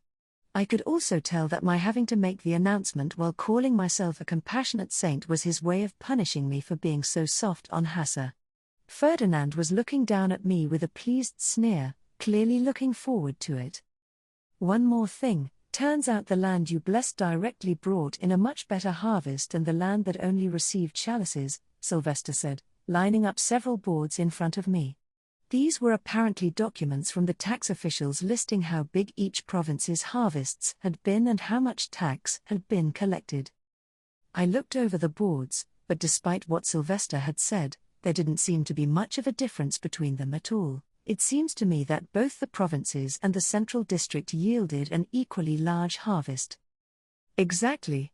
I could also tell that my having to make the announcement while calling myself a compassionate saint was his way of punishing me for being so soft on Hassa. Ferdinand was looking down at me with a pleased sneer, clearly looking forward to it. One more thing, turns out the land you blessed directly brought in a much better harvest than the land that only received chalices, Sylvester said, lining up several boards in front of me. These were apparently documents from the tax officials listing how big each province's harvests had been and how much tax had been collected. I looked over the boards, but despite what Sylvester had said, there didn't seem to be much of a difference between them at all. It seems to me that both the provinces and the central district yielded an equally large harvest. Exactly.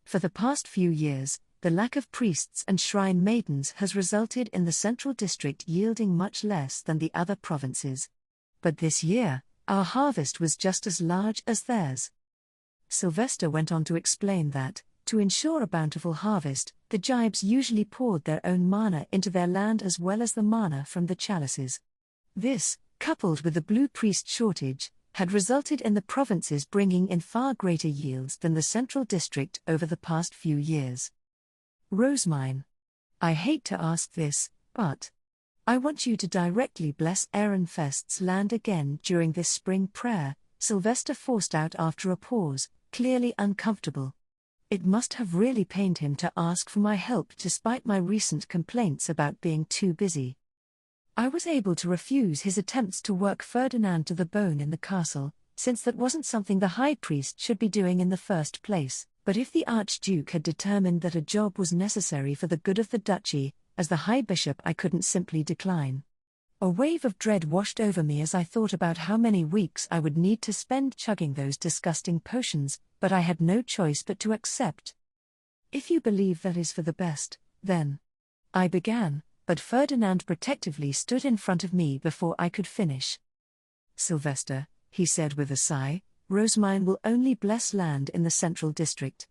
For the past few years, the lack of priests and shrine maidens has resulted in the central district yielding much less than the other provinces. But this year, our harvest was just as large as theirs. Sylvester went on to explain that, to ensure a bountiful harvest, the Jibes usually poured their own mana into their land as well as the mana from the chalices. This, coupled with the blue priest shortage, had resulted in the provinces bringing in far greater yields than the central district over the past few years. Rosemine. I hate to ask this, but I want you to directly bless Ehrenfest's land again during this spring prayer, Sylvester forced out after a pause, clearly uncomfortable. It must have really pained him to ask for my help despite my recent complaints about being too busy. I was able to refuse his attempts to work Ferdinand to the bone in the castle, since that wasn't something the high priest should be doing in the first place. But if the Archduke had determined that a job was necessary for the good of the duchy, as the High Bishop, I couldn't simply decline. A wave of dread washed over me as I thought about how many weeks I would need to spend chugging those disgusting potions, but I had no choice but to accept. If you believe that is for the best, then I began, but Ferdinand protectively stood in front of me before I could finish. Sylvester, he said with a sigh, Rosemine will only bless land in the central district.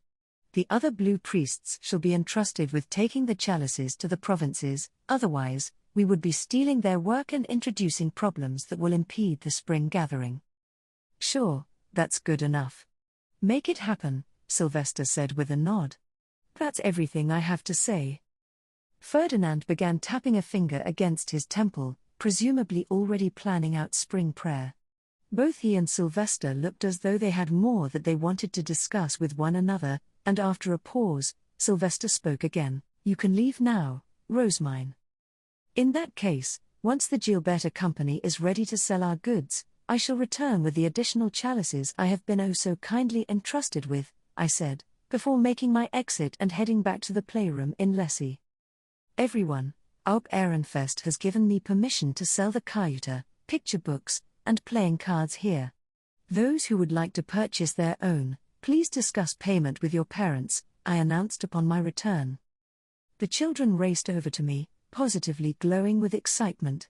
The other blue priests shall be entrusted with taking the chalices to the provinces, otherwise, we would be stealing their work and introducing problems that will impede the spring gathering. Sure, that's good enough. Make it happen, Sylvester said with a nod. That's everything I have to say. Ferdinand began tapping a finger against his temple, presumably already planning out spring prayer. Both he and Sylvester looked as though they had more that they wanted to discuss with one another, and after a pause, Sylvester spoke again. You can leave now, Rosemine. In that case, once the Gilberta Company is ready to sell our goods, I shall return with the additional chalices I have been oh so kindly entrusted with, I said, before making my exit and heading back to the playroom in Lessie. Everyone, Alp Ehrenfest has given me permission to sell the Cayuta, picture books, and playing cards here. Those who would like to purchase their own, please discuss payment with your parents, I announced upon my return. The children raced over to me, positively glowing with excitement.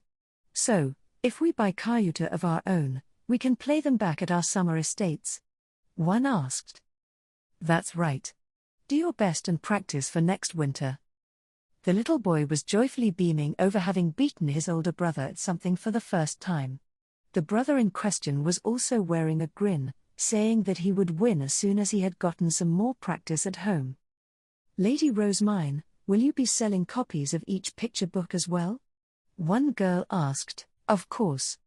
So, if we buy Cayuta of our own, we can play them back at our summer estates? One asked. That's right. Do your best and practice for next winter. The little boy was joyfully beaming over having beaten his older brother at something for the first time. The brother in question was also wearing a grin, saying that he would win as soon as he had gotten some more practice at home. Lady Rosemine, will you be selling copies of each picture book as well? One girl asked. Of course.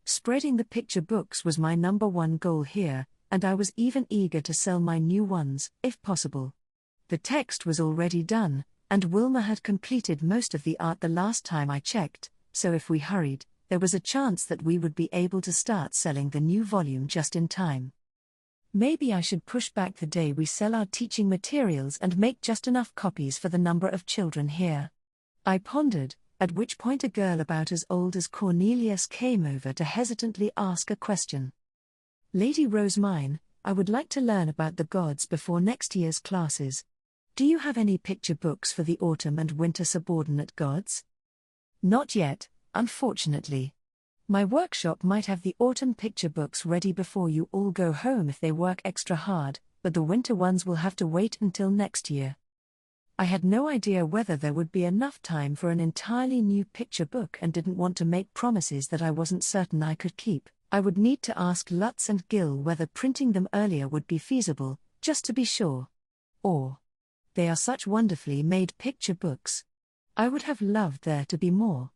Spreading the picture books was my number one goal here, and I was even eager to sell my new ones, if possible. The text was already done, and Wilma had completed most of the art the last time I checked, so if we hurried, there was a chance that we would be able to start selling the new volume just in time. Maybe I should push back the day we sell our teaching materials and make just enough copies for the number of children here. I pondered, at which point a girl about as old as Cornelius came over to hesitantly ask a question. Lady Rosemine, I would like to learn about the gods before next year's classes. Do you have any picture books for the autumn and winter subordinate gods? Not yet, unfortunately. My workshop might have the autumn picture books ready before you all go home if they work extra hard, but the winter ones will have to wait until next year. I had no idea whether there would be enough time for an entirely new picture book and didn't want to make promises that I wasn't certain I could keep. I would need to ask Lutz and Gil whether printing them earlier would be feasible, just to be sure. Or, they are such wonderfully made picture books. I would have loved there to be more.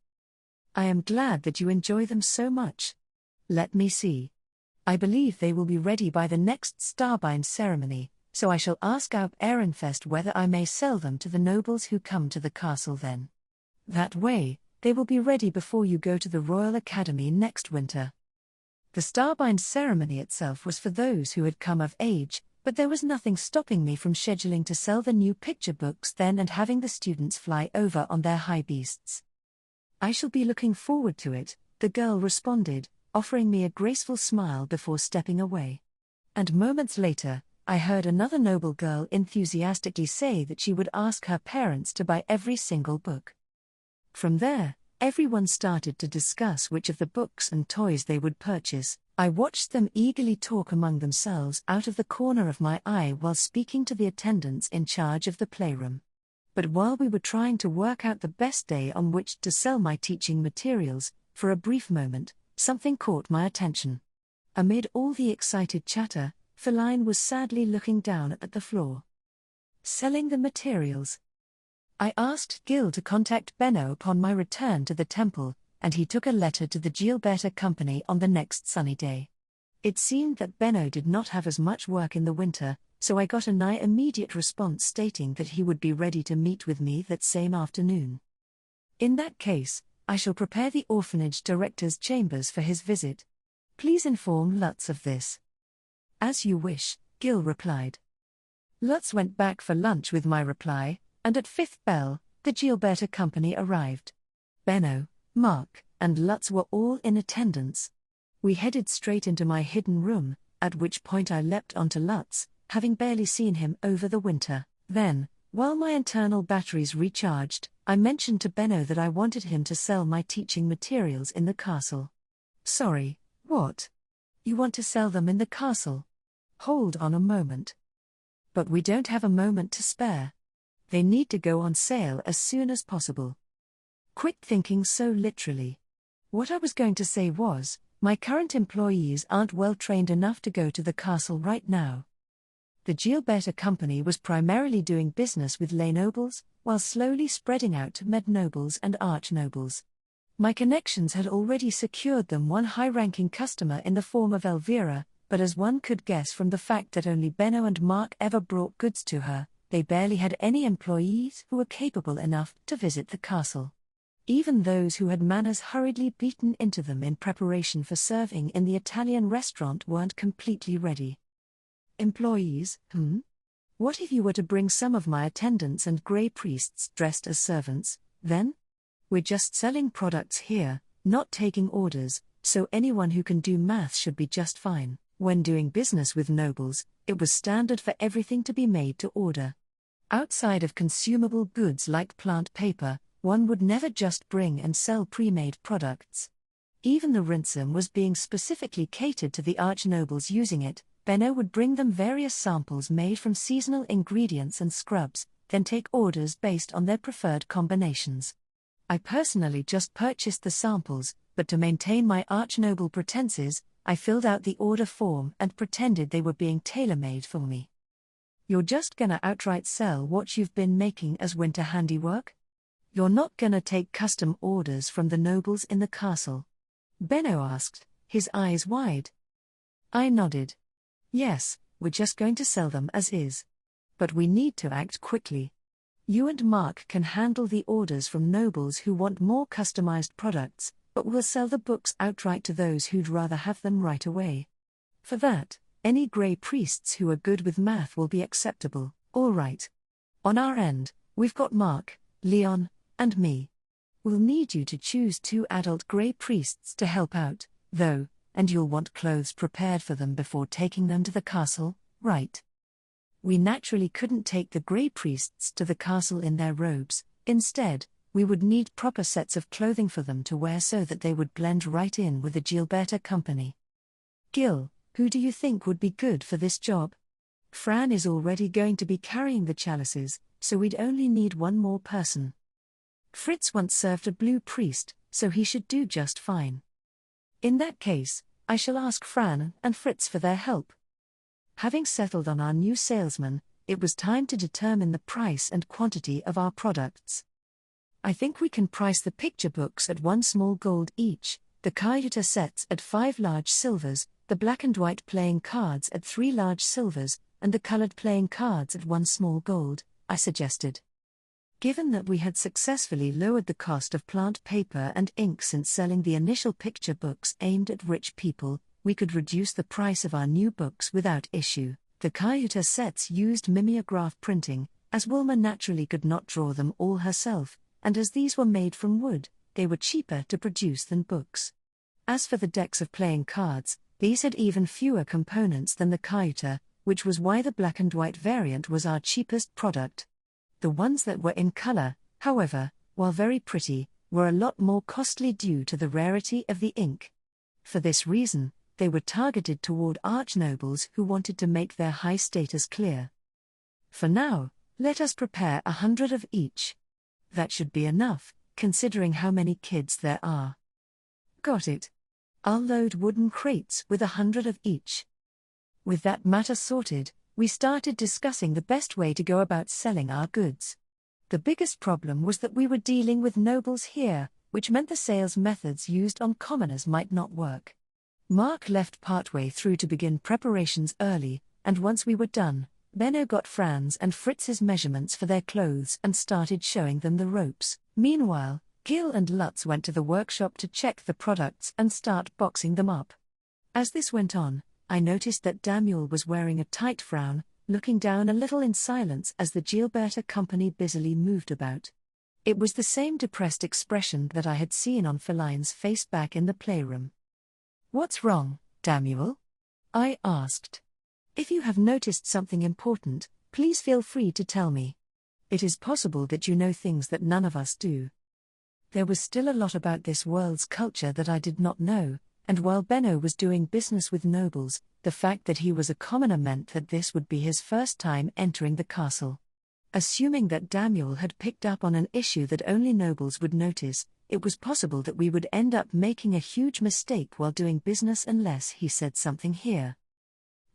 I am glad that you enjoy them so much. Let me see. I believe they will be ready by the next Starbind ceremony, so I shall ask Alp Ehrenfest whether I may sell them to the nobles who come to the castle then. That way, they will be ready before you go to the Royal Academy next winter. The Starbind ceremony itself was for those who had come of age, but there was nothing stopping me from scheduling to sell the new picture books then and having the students fly over on their high beasts. I shall be looking forward to it, the girl responded, offering me a graceful smile before stepping away. And moments later, I heard another noble girl enthusiastically say that she would ask her parents to buy every single book. From there, everyone started to discuss which of the books and toys they would purchase. I watched them eagerly talk among themselves out of the corner of my eye while speaking to the attendants in charge of the playroom. But while we were trying to work out the best day on which to sell my teaching materials, for a brief moment, something caught my attention. Amid all the excited chatter, Feline was sadly looking down at the floor. Selling the materials. I asked Gil to contact Benno upon my return to the temple, and he took a letter to the Gilberta Company on the next sunny day. It seemed that Benno did not have as much work in the winter, so I got a nigh immediate response stating that he would be ready to meet with me that same afternoon. In that case, I shall prepare the orphanage director's chambers for his visit. Please inform Lutz of this. As you wish, Gil replied. Lutz went back for lunch with my reply, and at fifth bell, the Gilberta Company arrived. Benno, Mark, and Lutz were all in attendance. We headed straight into my hidden room, at which point I leapt onto Lutz, having barely seen him over the winter. Then, while my internal batteries recharged, I mentioned to Benno that I wanted him to sell my teaching materials in the castle. Sorry, what? You want to sell them in the castle? Hold on a moment. But we don't have a moment to spare. They need to go on sale as soon as possible. Quit thinking so literally. What I was going to say was, my current employees aren't well trained enough to go to the castle right now. The Gilberta Company was primarily doing business with lay nobles, while slowly spreading out to med nobles and arch nobles. My connections had already secured them one high-ranking customer in the form of Elvira, but as one could guess from the fact that only Benno and Mark ever brought goods to her, they barely had any employees who were capable enough to visit the castle. Even those who had manners hurriedly beaten into them in preparation for serving in the Italian restaurant weren't completely ready. Employees, What if you were to bring some of my attendants and grey priests dressed as servants, then? We're just selling products here, not taking orders, so anyone who can do math should be just fine. When doing business with nobles, it was standard for everything to be made to order. Outside of consumable goods like plant paper, one would never just bring and sell pre-made products. Even the rinsum was being specifically catered to the arch-nobles using it. Benno would bring them various samples made from seasonal ingredients and scrubs, then take orders based on their preferred combinations. I personally just purchased the samples, but to maintain my arch-noble pretenses, I filled out the order form and pretended they were being tailor-made for me. You're just gonna outright sell what you've been making as winter handiwork? You're not gonna take custom orders from the nobles in the castle? Benno asked, his eyes wide. I nodded. Yes, we're just going to sell them as is. But we need to act quickly. You and Mark can handle the orders from nobles who want more customized products, but we'll sell the books outright to those who'd rather have them right away. For that, any grey priests who are good with math will be acceptable. All right. On our end, we've got Mark, Leon, and me. We'll need you to choose 2 adult grey priests to help out, though, and you'll want clothes prepared for them before taking them to the castle, right? We naturally couldn't take the grey priests to the castle in their robes. Instead, we would need proper sets of clothing for them to wear so that they would blend right in with the Gilberta Company. Gil, who do you think would be good for this job? Fran is already going to be carrying the chalices, so we'd only need one more person. Fritz once served a blue priest, so he should do just fine. In that case, I shall ask Fran and Fritz for their help. Having settled on our new salesman, it was time to determine the price and quantity of our products. I think we can price the picture books at 1 small gold each, the Cayuta sets at 5 large silvers, the black and white playing cards at 3 large silvers, and the colored playing cards at 1 small gold, I suggested. Given that we had successfully lowered the cost of plant paper and ink since selling the initial picture books aimed at rich people, we could reduce the price of our new books without issue. The Cayuta sets used mimeograph printing, as Wilma naturally could not draw them all herself, and as these were made from wood, they were cheaper to produce than books. As for the decks of playing cards, these had even fewer components than the Cayuta, which was why the black and white variant was our cheapest product. The ones that were in color, however, while very pretty, were a lot more costly due to the rarity of the ink. For this reason, they were targeted toward archnobles who wanted to make their high status clear. For now, let us prepare 100 of each. That should be enough, considering how many kids there are. Got it. I'll load wooden crates with 100 of each. With that matter sorted, we started discussing the best way to go about selling our goods. The biggest problem was that we were dealing with nobles here, which meant the sales methods used on commoners might not work. Mark left partway through to begin preparations early, and once we were done, Benno got Franz and Fritz's measurements for their clothes and started showing them the ropes. Meanwhile, Gil and Lutz went to the workshop to check the products and start boxing them up. As this went on, I noticed that Daniel was wearing a tight frown, looking down a little in silence as the Gilberta company busily moved about. It was the same depressed expression that I had seen on Feline's face back in the playroom. "What's wrong, Daniel?" I asked. "If you have noticed something important, please feel free to tell me. It is possible that you know things that none of us do." There was still a lot about this world's culture that I did not know, and while Benno was doing business with nobles, the fact that he was a commoner meant that this would be his first time entering the castle. Assuming that Daniel had picked up on an issue that only nobles would notice, it was possible that we would end up making a huge mistake while doing business unless he said something here.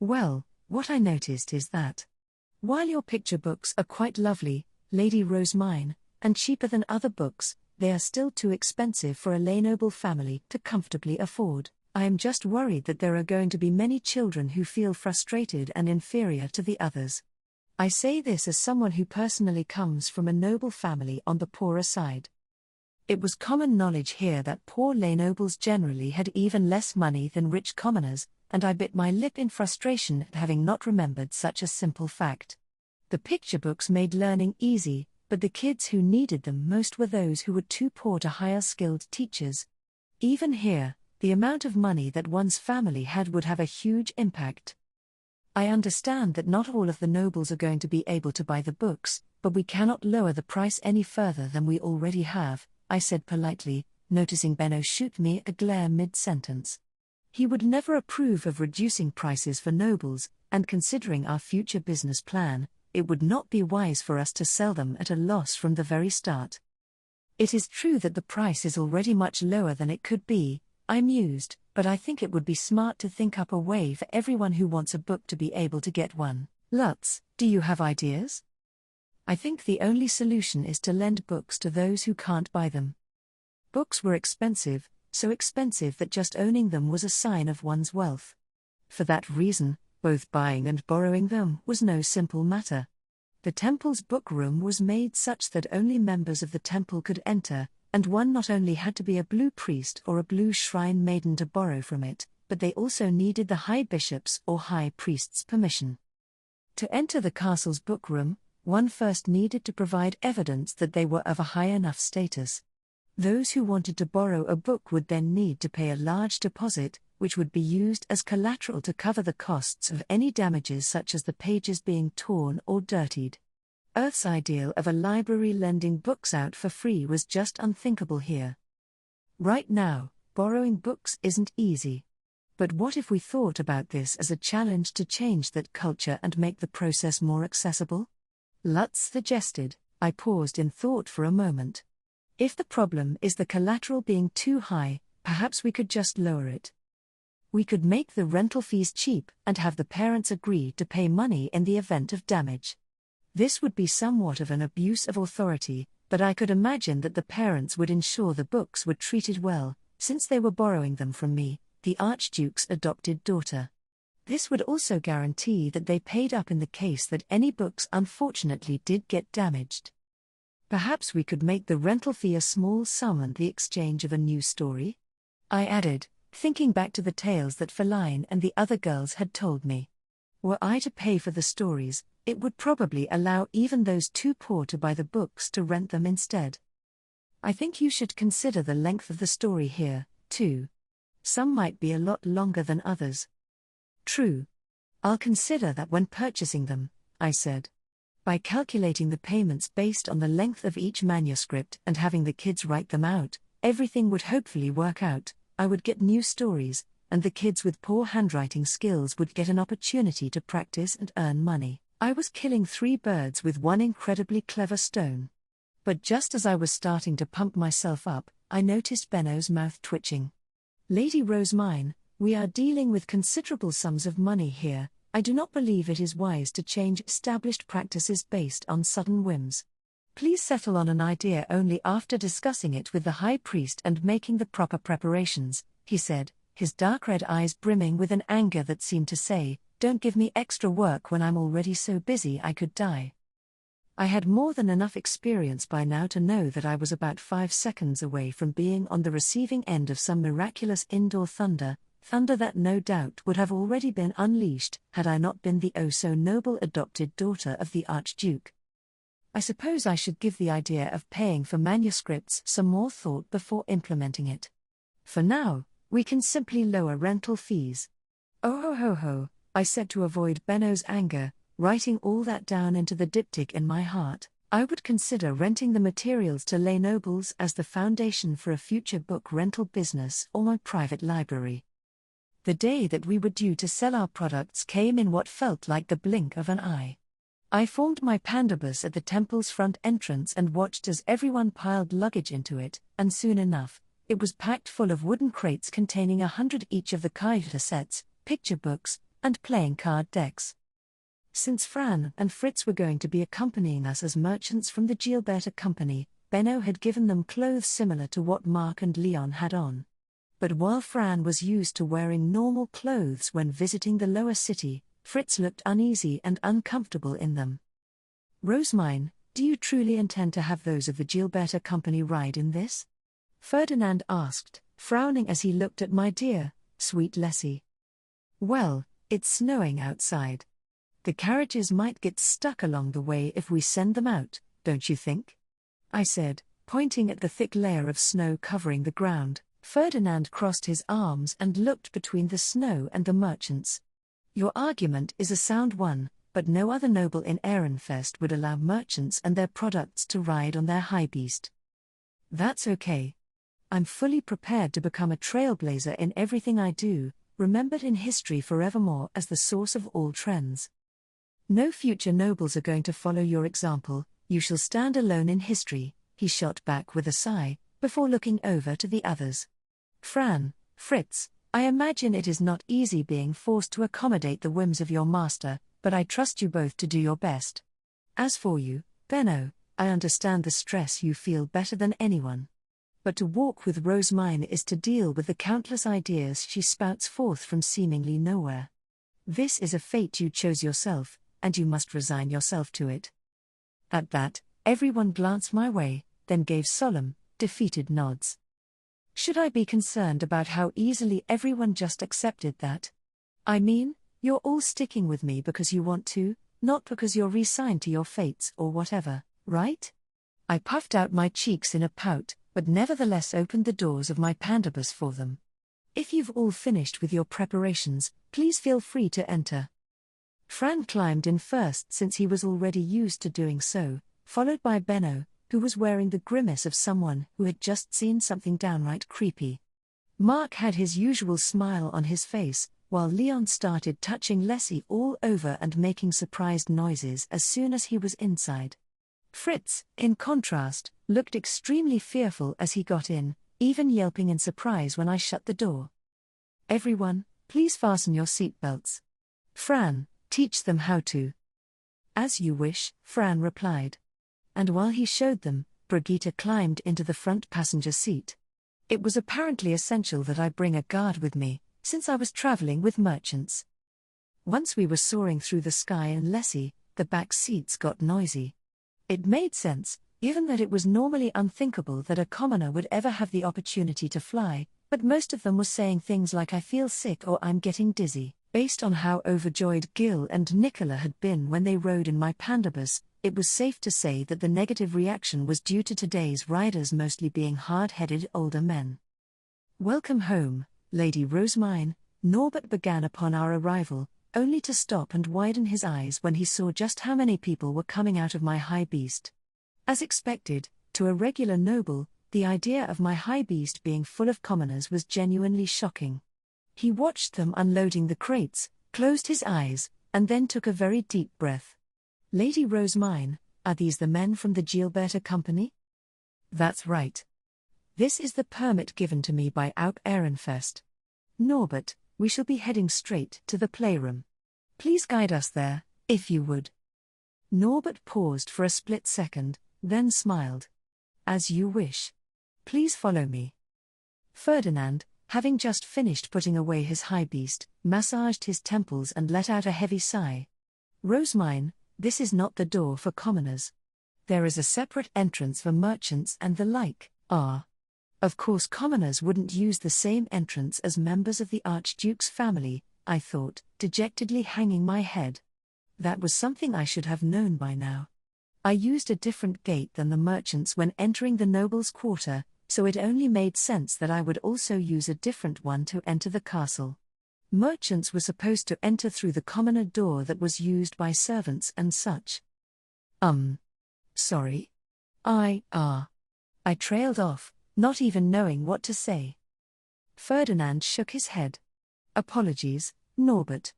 Well, what I noticed is that while your picture books are quite lovely, Lady Rose mine, and cheaper than other books, they are still too expensive for a lay noble family to comfortably afford. I am just worried that there are going to be many children who feel frustrated and inferior to the others. I say this as someone who personally comes from a noble family on the poorer side. It was common knowledge here that poor lay nobles generally had even less money than rich commoners, and I bit my lip in frustration at having not remembered such a simple fact. The picture books made learning easy, but the kids who needed them most were those who were too poor to hire skilled teachers. Even here, the amount of money that one's family had would have a huge impact. I understand that not all of the nobles are going to be able to buy the books, but we cannot lower the price any further than we already have, I said politely, noticing Benno shoot me a glare mid-sentence. He would never approve of reducing prices for nobles, and considering our future business plan, it would not be wise for us to sell them at a loss from the very start. It is true that the price is already much lower than it could be, I mused, but I think it would be smart to think up a way for everyone who wants a book to be able to get one. Lutz, do you have ideas? I think the only solution is to lend books to those who can't buy them. Books were expensive, so expensive that just owning them was a sign of one's wealth. For that reason, both buying and borrowing them was no simple matter. The temple's bookroom was made such that only members of the temple could enter, and one not only had to be a blue priest or a blue shrine maiden to borrow from it, but they also needed the high bishop's or high priest's permission. To enter the castle's bookroom, one first needed to provide evidence that they were of a high enough status. Those who wanted to borrow a book would then need to pay a large deposit, which would be used as collateral to cover the costs of any damages such as the pages being torn or dirtied. Earth's ideal of a library lending books out for free was just unthinkable here. Right now, borrowing books isn't easy. But what if we thought about this as a challenge to change that culture and make the process more accessible? Lutz suggested. I paused in thought for a moment. If the problem is the collateral being too high, perhaps we could just lower it. We could make the rental fees cheap and have the parents agree to pay money in the event of damage. This would be somewhat of an abuse of authority, but I could imagine that the parents would ensure the books were treated well, since they were borrowing them from me. the Archduke's adopted daughter. This would also guarantee that they paid up in the case that any books unfortunately did get damaged. Perhaps we could make the rental fee a small sum and the exchange of a new story? I added, thinking back to the tales that Feline and the other girls had told me. Were I to pay for the stories, it would probably allow even those too poor to buy the books to rent them instead. I think you should consider the length of the story here, too. Some might be a lot longer than others. True. I'll consider that when purchasing them, I said. By calculating the payments based on the length of each manuscript and having the kids write them out, everything would hopefully work out. I would get new stories, and the kids with poor handwriting skills would get an opportunity to practice and earn money. I was killing 3 birds with one incredibly clever stone. But just as I was starting to pump myself up, I noticed Benno's mouth twitching. Lady Rosemine, we are dealing with considerable sums of money here. I do not believe it is wise to change established practices based on sudden whims. Please settle on an idea only after discussing it with the High Priest and making the proper preparations, he said, his dark red eyes brimming with an anger that seemed to say, don't give me extra work when I'm already so busy I could die. I had more than enough experience by now to know that I was about 5 seconds away from being on the receiving end of some miraculous indoor thunder that no doubt would have already been unleashed had I not been the oh-so-noble adopted daughter of the Archduke. I suppose I should give the idea of paying for manuscripts some more thought before implementing it. For now, we can simply lower rental fees. Oh ho ho ho, I said to avoid Benno's anger, writing all that down into the diptych in my heart. I would consider renting the materials to lay nobles as the foundation for a future book rental business or my private library. The day that we were due to sell our products came in what felt like the blink of an eye. I formed my pandabus at the temple's front entrance and watched as everyone piled luggage into it, and soon enough, it was packed full of wooden crates containing 100 each of the character sets, picture books, and playing card decks. Since Fran and Fritz were going to be accompanying us as merchants from the Gilberta Company, Benno had given them clothes similar to what Mark and Leon had on. But while Fran was used to wearing normal clothes when visiting the lower city, Fritz looked uneasy and uncomfortable in them. Rosemine, do you truly intend to have those of the Gilberta Company ride in this? Ferdinand asked, frowning as he looked at my dear, sweet Lessie. Well, it's snowing outside. The carriages might get stuck along the way if we send them out, don't you think? I said, pointing at the thick layer of snow covering the ground. Ferdinand crossed his arms and looked between the snow and the merchants. Your argument is a sound one, but no other noble in Ehrenfest would allow merchants and their products to ride on their high beast. That's okay. I'm fully prepared to become a trailblazer in everything I do, remembered in history forevermore as the source of all trends. No future nobles are going to follow your example, you shall stand alone in history, he shot back with a sigh, before looking over to the others. Fran, Fritz, I imagine it is not easy being forced to accommodate the whims of your master, but I trust you both to do your best. As for you, Benno, I understand the stress you feel better than anyone. But to walk with Rosemine is to deal with the countless ideas she spouts forth from seemingly nowhere. This is a fate you chose yourself, and you must resign yourself to it. At that, everyone glanced my way, then gave solemn, defeated nods. Should I be concerned about how easily everyone just accepted that? I mean, you're all sticking with me because you want to, not because you're resigned to your fates or whatever, right? I puffed out my cheeks in a pout, but nevertheless opened the doors of my pandabus for them. If you've all finished with your preparations, please feel free to enter. Fran climbed in first since he was already used to doing so, followed by Benno, who was wearing the grimace of someone who had just seen something downright creepy. Mark had his usual smile on his face, while Leon started touching Lessie all over and making surprised noises as soon as he was inside. Fritz, in contrast, looked extremely fearful as he got in, even yelping in surprise when I shut the door. Everyone, please fasten your seatbelts. Fran, teach them how to. As you wish, Fran replied. And while he showed them, Brigitte climbed into the front passenger seat. It was apparently essential that I bring a guard with me, since I was traveling with merchants. Once we were soaring through the sky in Lessie, the back seats got noisy. It made sense, given that it was normally unthinkable that a commoner would ever have the opportunity to fly, but most of them were saying things like "I feel sick" or "I'm getting dizzy." Based on how overjoyed Gil and Nicola had been when they rode in my pandabus, it was safe to say that the negative reaction was due to today's riders mostly being hard-headed older men. "Welcome home, Lady Rosemine," Norbert began upon our arrival, only to stop and widen his eyes when he saw just how many people were coming out of my high beast. As expected, to a regular noble, the idea of my high beast being full of commoners was genuinely shocking. He watched them unloading the crates, closed his eyes, and then took a very deep breath. "Lady Rosemine, are these the men from the Gilberta Company?" "That's right. This is the permit given to me by Aup Ehrenfest. Norbert, we shall be heading straight to the playroom. Please guide us there, if you would." Norbert paused for a split second, then smiled. "As you wish. Please follow me." Ferdinand, having just finished putting away his high beast, massaged his temples and let out a heavy sigh. "Rosemine, this is not the door for commoners. There is a separate entrance for merchants and the like." Of course commoners wouldn't use the same entrance as members of the Archduke's family, I thought, dejectedly hanging my head. That was something I should have known by now. I used a different gate than the merchants when entering the nobles' quarter, so it only made sense that I would also use a different one to enter the castle. Merchants were supposed to enter through the commoner door that was used by servants and such. Sorry. I trailed off, not even knowing what to say. Ferdinand shook his head. "Apologies, Norbert.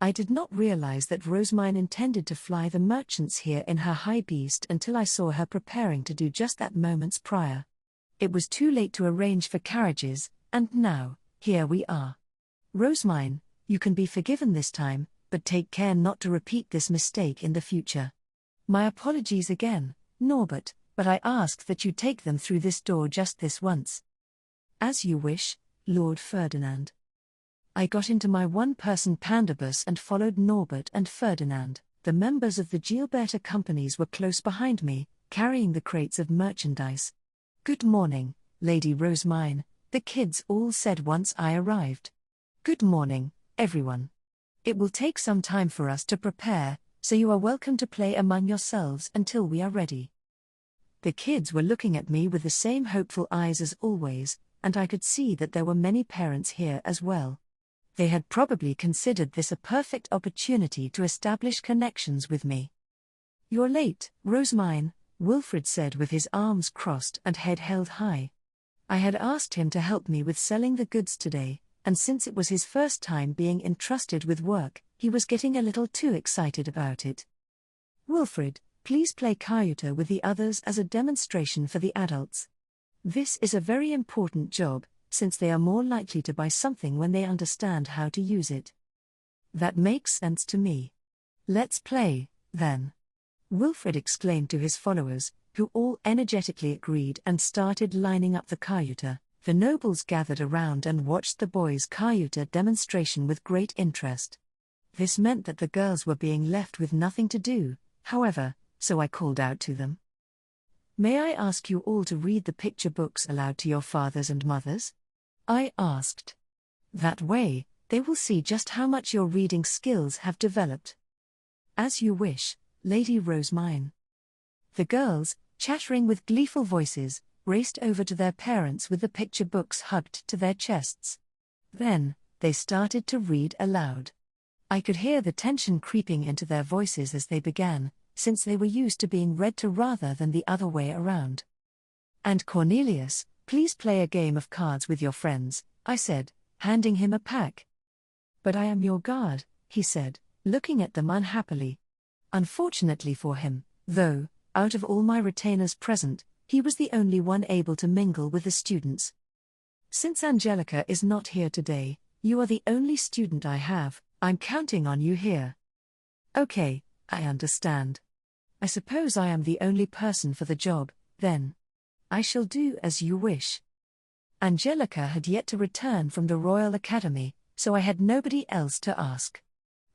I did not realize that Rosemine intended to fly the merchants here in her high beast until I saw her preparing to do just that moments prior. It was too late to arrange for carriages, and now, here we are. Rosemine, you can be forgiven this time, but take care not to repeat this mistake in the future. My apologies again, Norbert, but I ask that you take them through this door just this once." "As you wish, Lord Ferdinand." I got into my one-person pandabus and followed Norbert and Ferdinand. The members of the Gilberta companies were close behind me, carrying the crates of merchandise. "Good morning, Lady Rosemine," the kids all said once I arrived. "Good morning, everyone. It will take some time for us to prepare, so you are welcome to play among yourselves until we are ready." The kids were looking at me with the same hopeful eyes as always, and I could see that there were many parents here as well. They had probably considered this a perfect opportunity to establish connections with me. "You're late, Rosemine," Wilfred said with his arms crossed and head held high. I had asked him to help me with selling the goods today, and since it was his first time being entrusted with work, he was getting a little too excited about it. "Wilfred, please play Cayuta with the others as a demonstration for the adults. This is a very important job, since they are more likely to buy something when they understand how to use it." "That makes sense to me. Let's play, then," Wilfred exclaimed to his followers, who all energetically agreed and started lining up the Cayuta. The nobles gathered around and watched the boys' Cayuta demonstration with great interest. This meant that the girls were being left with nothing to do, however, so I called out to them. "May I ask you all to read the picture books aloud to your fathers and mothers?" I asked. "That way, they will see just how much your reading skills have developed." "As you wish, Lady Rosemine." The girls, chattering with gleeful voices, raced over to their parents with the picture books hugged to their chests. Then, they started to read aloud. I could hear the tension creeping into their voices as they began, since they were used to being read to rather than the other way around. "And Cornelius, please play a game of cards with your friends," I said, handing him a pack. "But I am your guard," he said, looking at them unhappily. Unfortunately for him, though, out of all my retainers present, he was the only one able to mingle with the students. "Since Angelica is not here today, you are the only student I have. I'm counting on you here." "Okay, I understand. I suppose I am the only person for the job, then. I shall do as you wish." Angelica had yet to return from the Royal Academy, so I had nobody else to ask.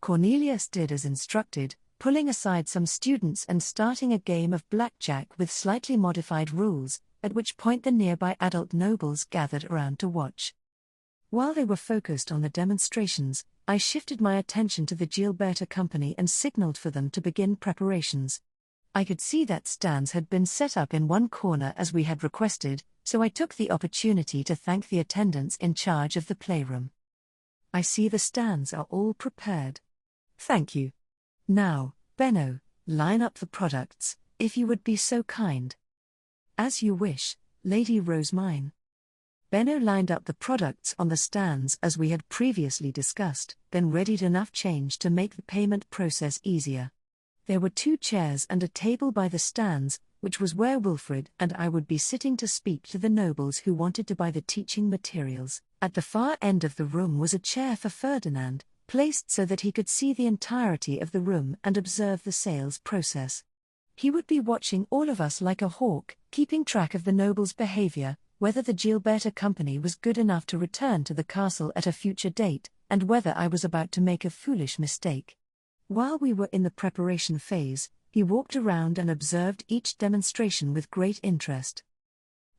Cornelius did as instructed, pulling aside some students and starting a game of blackjack with slightly modified rules, at which point the nearby adult nobles gathered around to watch. While they were focused on the demonstrations, I shifted my attention to the Gilberta company and signaled for them to begin preparations. I could see that stands had been set up in one corner as we had requested, so I took the opportunity to thank the attendants in charge of the playroom. I see the stands are all prepared. Thank you. Now, Benno, line up the products, if you would be so kind. As you wish, Lady Rosemine. Benno lined up the products on the stands as we had previously discussed, then readied enough change to make the payment process easier. There were 2 chairs and a table by the stands, which was where Wilfred and I would be sitting to speak to the nobles who wanted to buy the teaching materials. At the far end of the room was a chair for Ferdinand, placed so that he could see the entirety of the room and observe the sales process. He would be watching all of us like a hawk, keeping track of the nobles' behavior, whether the Gilberta company was good enough to return to the castle at a future date, and whether I was about to make a foolish mistake. While we were in the preparation phase, he walked around and observed each demonstration with great interest.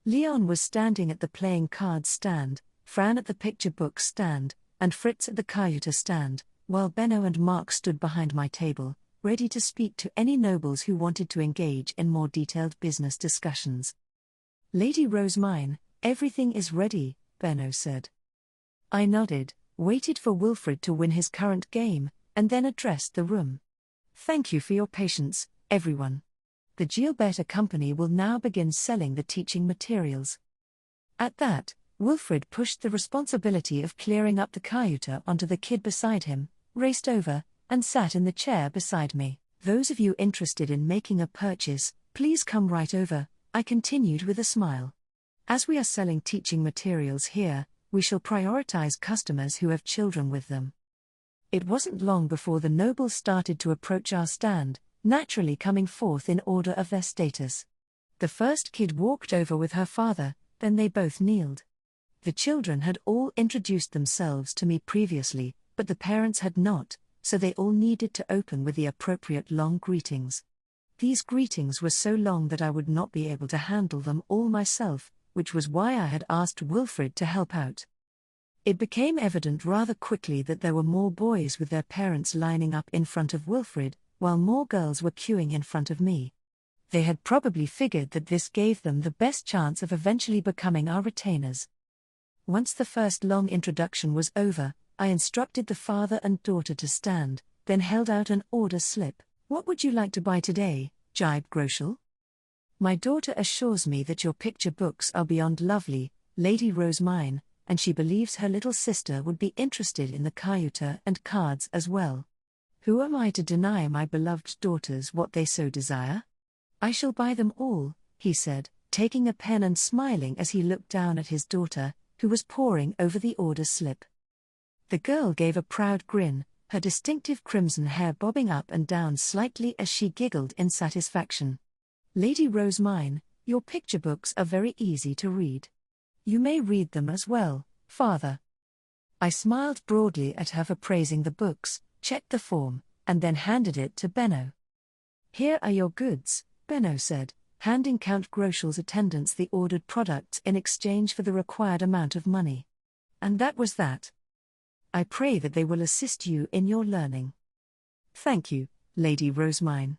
Leon was standing at the playing cards stand, Fran at the picture book stand, and Fritz at the Cayuta stand, while Benno and Mark stood behind my table, ready to speak to any nobles who wanted to engage in more detailed business discussions. Lady Rosemine, everything is ready, Benno said. I nodded, waited for Wilfred to win his current game, and then addressed the room. Thank you for your patience, everyone. The Gilberta company will now begin selling the teaching materials. At that, Wilfred pushed the responsibility of clearing up the Cayuta onto the kid beside him, raced over, and sat in the chair beside me. Those of you interested in making a purchase, please come right over, I continued with a smile. As we are selling teaching materials here, we shall prioritize customers who have children with them. It wasn't long before the nobles started to approach our stand, naturally coming forth in order of their status. The first kid walked over with her father, then they both kneeled. The children had all introduced themselves to me previously, but the parents had not, so they all needed to open with the appropriate long greetings. These greetings were so long that I would not be able to handle them all myself, which was why I had asked Wilfred to help out. It became evident rather quickly that there were more boys with their parents lining up in front of Wilfred, while more girls were queuing in front of me. They had probably figured that this gave them the best chance of eventually becoming our retainers. Once the first long introduction was over, I instructed the father and daughter to stand, then held out an order slip. What would you like to buy today, Jibe Groschel? My daughter assures me that your picture books are beyond lovely, Lady Rosemine, and she believes her little sister would be interested in the Cayuta and cards as well. Who am I to deny my beloved daughters what they so desire? I shall buy them all, he said, taking a pen and smiling as he looked down at his daughter, who was poring over the order slip. The girl gave a proud grin, her distinctive crimson hair bobbing up and down slightly as she giggled in satisfaction. Lady Rosemine, your picture books are very easy to read. You may read them as well, father. I smiled broadly at her for praising the books, checked the form, and then handed it to Benno. Here are your goods, Benno said, handing Count Groschel's attendants the ordered products in exchange for the required amount of money. And that was that. I pray that they will assist you in your learning. Thank you, Lady Rosemine.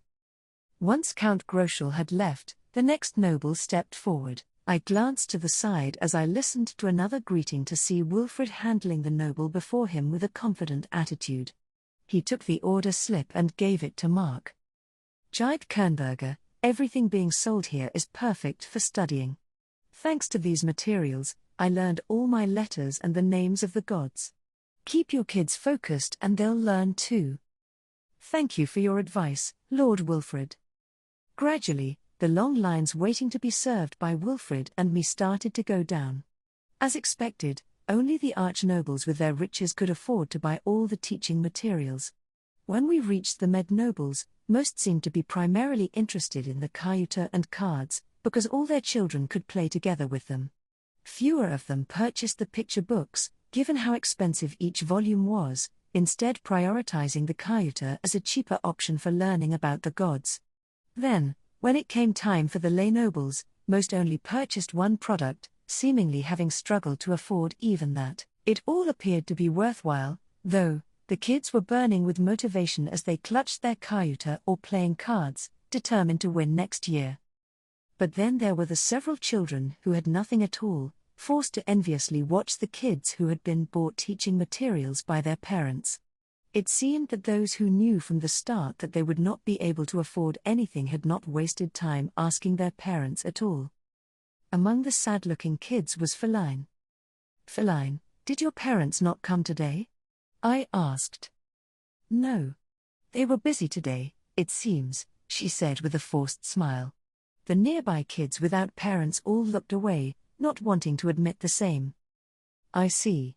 Once Count Groschel had left, the next noble stepped forward. I glanced to the side as I listened to another greeting to see Wilfred handling the noble before him with a confident attitude. He took the order slip and gave it to Mark. Jibe Kernberger, everything being sold here is perfect for studying. Thanks to these materials, I learned all my letters and the names of the gods. Keep your kids focused and they'll learn too. Thank you for your advice, Lord Wilfred. Gradually, the long lines waiting to be served by Wilfred and me started to go down. As expected, only the arch-nobles with their riches could afford to buy all the teaching materials. When we reached the Med nobles, most seemed to be primarily interested in the Cayuta and cards, because all their children could play together with them. Fewer of them purchased the picture books, given how expensive each volume was, instead prioritizing the Cayuta as a cheaper option for learning about the gods. Then, when it came time for the lay nobles, most only purchased one product, seemingly having struggled to afford even that. It all appeared to be worthwhile, though. The kids were burning with motivation as they clutched their Cayuta or playing cards, determined to win next year. But then there were the several children who had nothing at all, forced to enviously watch the kids who had been bought teaching materials by their parents. It seemed that those who knew from the start that they would not be able to afford anything had not wasted time asking their parents at all. Among the sad-looking kids was Feline. "Feline, did your parents not come today?" I asked. "No. They were busy today, it seems," she said with a forced smile. The nearby kids without parents all looked away, not wanting to admit the same. "I see.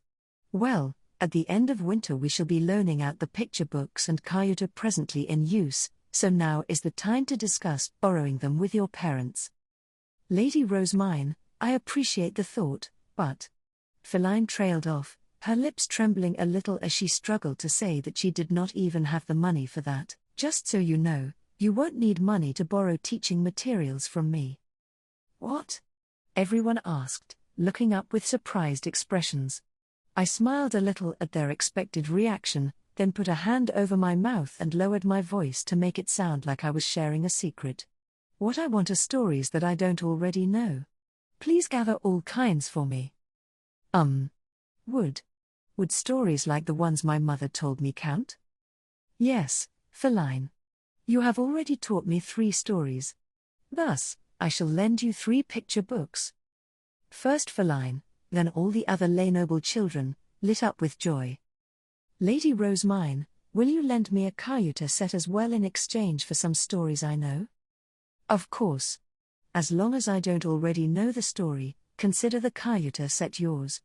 Well, at the end of winter we shall be loaning out the picture books and Cayuta presently in use, so now is the time to discuss borrowing them with your parents." "Lady Rosemine, I appreciate the thought, but..." Feline trailed off, her lips trembling a little as she struggled to say that she did not even have the money for that. "Just so you know, you won't need money to borrow teaching materials from me." "What?" everyone asked, looking up with surprised expressions. I smiled a little at their expected reaction, then put a hand over my mouth and lowered my voice to make it sound like I was sharing a secret. "What I want are stories that I don't already know. Please gather all kinds for me." Would stories like the ones my mother told me count?" "Yes, Feline. You have already taught me 3 stories. Thus, I shall lend you 3 picture books." First Feline, then all the other lay noble children, lit up with joy. "Lady Rosemine, will you lend me a Cayuta set as well in exchange for some stories I know?" "Of course. As long as I don't already know the story, consider the Cayuta set yours.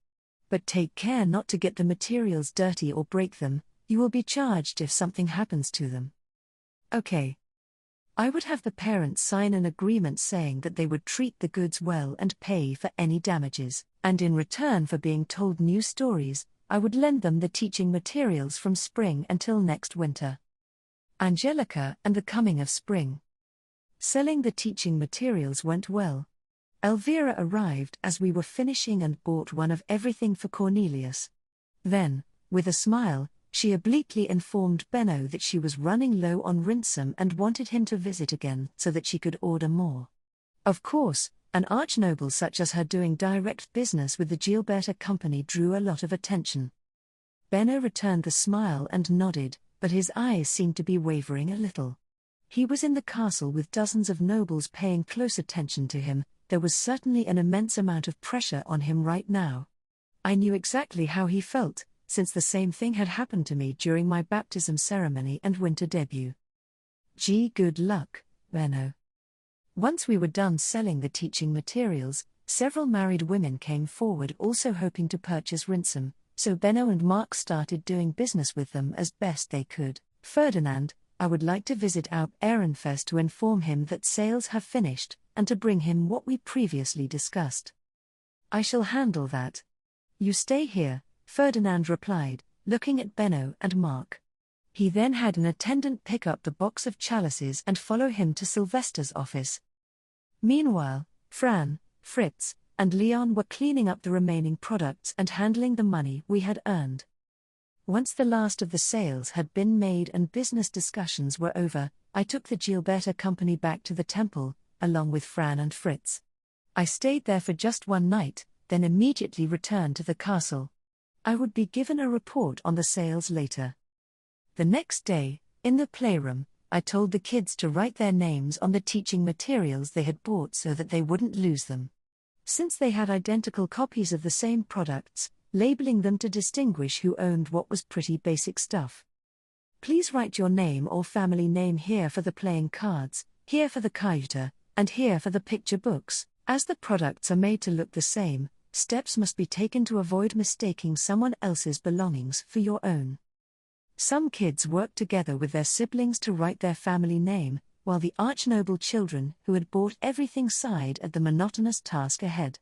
But take care not to get the materials dirty or break them, you will be charged if something happens to them." "Okay." I would have the parents sign an agreement saying that they would treat the goods well and pay for any damages, and in return for being told new stories, I would lend them the teaching materials from spring until next winter. Angelica and the coming of spring. Selling the teaching materials went well. Elvira arrived as we were finishing and bought one of everything for Cornelius. Then, with a smile, she obliquely informed Benno that she was running low on Rinsum and wanted him to visit again so that she could order more. Of course, an archnoble such as her doing direct business with the Gilberta company drew a lot of attention. Benno returned the smile and nodded, but his eyes seemed to be wavering a little. He was in the castle with dozens of nobles paying close attention to him. There was certainly an immense amount of pressure on him right now. I knew exactly how he felt, since the same thing had happened to me during my baptism ceremony and winter debut. "Gee, good luck, Benno." Once we were done selling the teaching materials, several married women came forward also hoping to purchase Rinsum, so Benno and Mark started doing business with them as best they could. "Ferdinand, I would like to visit Alp Ehrenfest to inform him that sales have finished, and to bring him what we previously discussed." "I shall handle that. You stay here," Ferdinand replied, looking at Benno and Mark. He then had an attendant pick up the box of chalices and follow him to Sylvester's office. Meanwhile, Fran, Fritz, and Leon were cleaning up the remaining products and handling the money we had earned. Once the last of the sales had been made and business discussions were over, I took the Gilberta company back to the temple, along with Fran and Fritz. I stayed there for just one night, then immediately returned to the castle. I would be given a report on the sales later. The next day, in the playroom, I told the kids to write their names on the teaching materials they had bought so that they wouldn't lose them. Since they had identical copies of the same products, labeling them to distinguish who owned what was pretty basic stuff. "Please write your name or family name here for the playing cards, here for the Cayuta, and here for the picture books. As the products are made to look the same, steps must be taken to avoid mistaking someone else's belongings for your own." Some kids worked together with their siblings to write their family name, while the archnoble children who had bought everything sighed at the monotonous task ahead.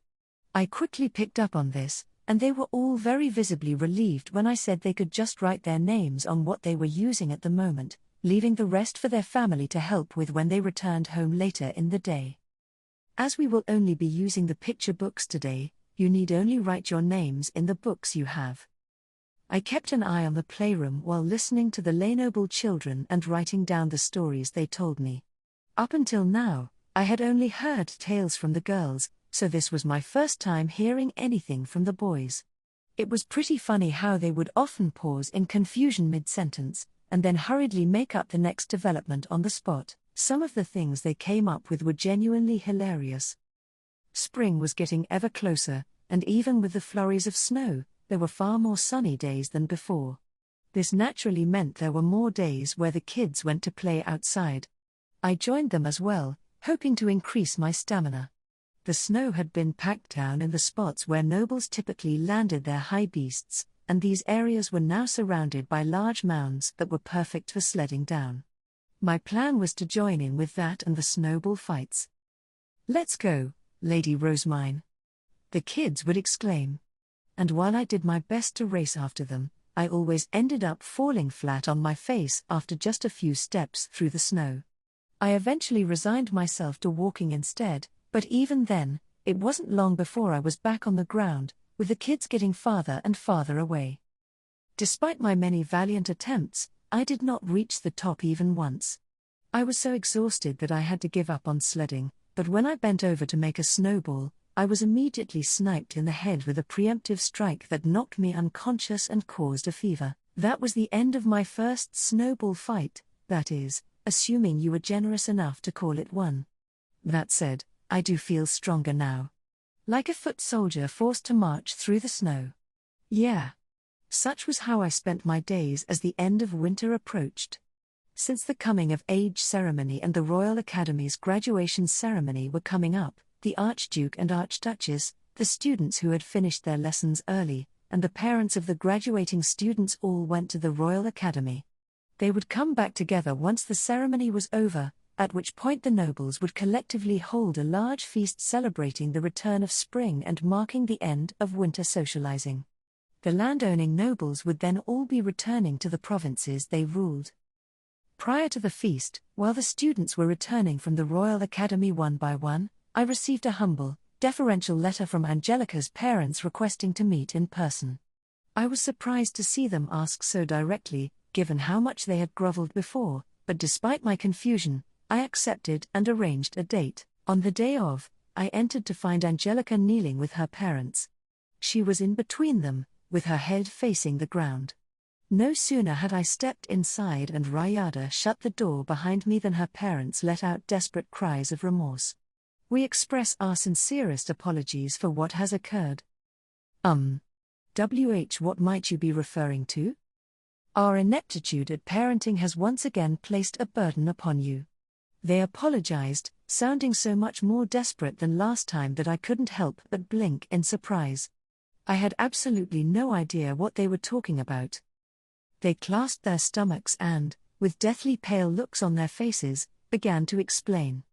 I quickly picked up on this, and they were all very visibly relieved when I said they could just write their names on what they were using at the moment, leaving the rest for their family to help with when they returned home later in the day. As we will only be using the picture books today, you need only write your names in the books you have. I kept an eye on the playroom while listening to the Lenoble children and writing down the stories they told me. Up until now, I had only heard tales from the girls, so this was my first time hearing anything from the boys. It was pretty funny how they would often pause in confusion mid-sentence, and then hurriedly make up the next development on the spot. Some of the things they came up with were genuinely hilarious. Spring was getting ever closer, and even with the flurries of snow, there were far more sunny days than before. This naturally meant there were more days where the kids went to play outside. I joined them as well, hoping to increase my stamina. The snow had been packed down in the spots where nobles typically landed their high beasts, and these areas were now surrounded by large mounds that were perfect for sledding down. My plan was to join in with that and the snowball fights. "Let's go, Lady Rosemine," the kids would exclaim. And while I did my best to race after them, I always ended up falling flat on my face after just a few steps through the snow. I eventually resigned myself to walking instead, but even then, it wasn't long before I was back on the ground, with the kids getting farther and farther away. Despite my many valiant attempts, I did not reach the top even once. I was so exhausted that I had to give up on sledding, but when I bent over to make a snowball, I was immediately sniped in the head with a preemptive strike that knocked me unconscious and caused a fever. That was the end of my first snowball fight, that is, assuming you were generous enough to call it one. That said, I do feel stronger now. Like a foot soldier forced to march through the snow. Yeah. Such was how I spent my days as the end of winter approached. Since the coming-of-age ceremony and the Royal Academy's graduation ceremony were coming up, the Archduke and Archduchess, the students who had finished their lessons early, and the parents of the graduating students all went to the Royal Academy. They would come back together once the ceremony was over, at which point the nobles would collectively hold a large feast celebrating the return of spring and marking the end of winter socializing. The landowning nobles would then all be returning to the provinces they ruled. Prior to the feast, while the students were returning from the Royal Academy one by one, I received a humble, deferential letter from Angelica's parents requesting to meet in person. I was surprised to see them ask so directly, given how much they had groveled before, but despite my confusion, I accepted and arranged a date. On the day of, I entered to find Angelica kneeling with her parents. She was in between them, with her head facing the ground. No sooner had I stepped inside and Rayada shut the door behind me than her parents let out desperate cries of remorse. "We express our sincerest apologies for what has occurred." What might you be referring to? "Our ineptitude at parenting has once again placed a burden upon you." They apologized, sounding so much more desperate than last time that I couldn't help but blink in surprise. I had absolutely no idea what they were talking about. They clasped their stomachs and, with deathly pale looks on their faces, began to explain.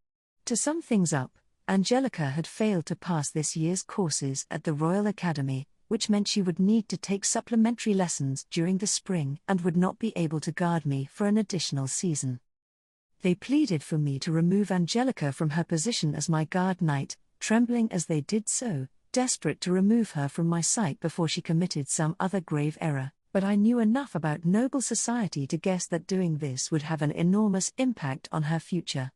To sum things up, Angelica had failed to pass this year's courses at the Royal Academy, which meant she would need to take supplementary lessons during the spring and would not be able to guard me for an additional season. They pleaded for me to remove Angelica from her position as my guard knight, trembling as they did so, desperate to remove her from my sight before she committed some other grave error, but I knew enough about noble society to guess that doing this would have an enormous impact on her future.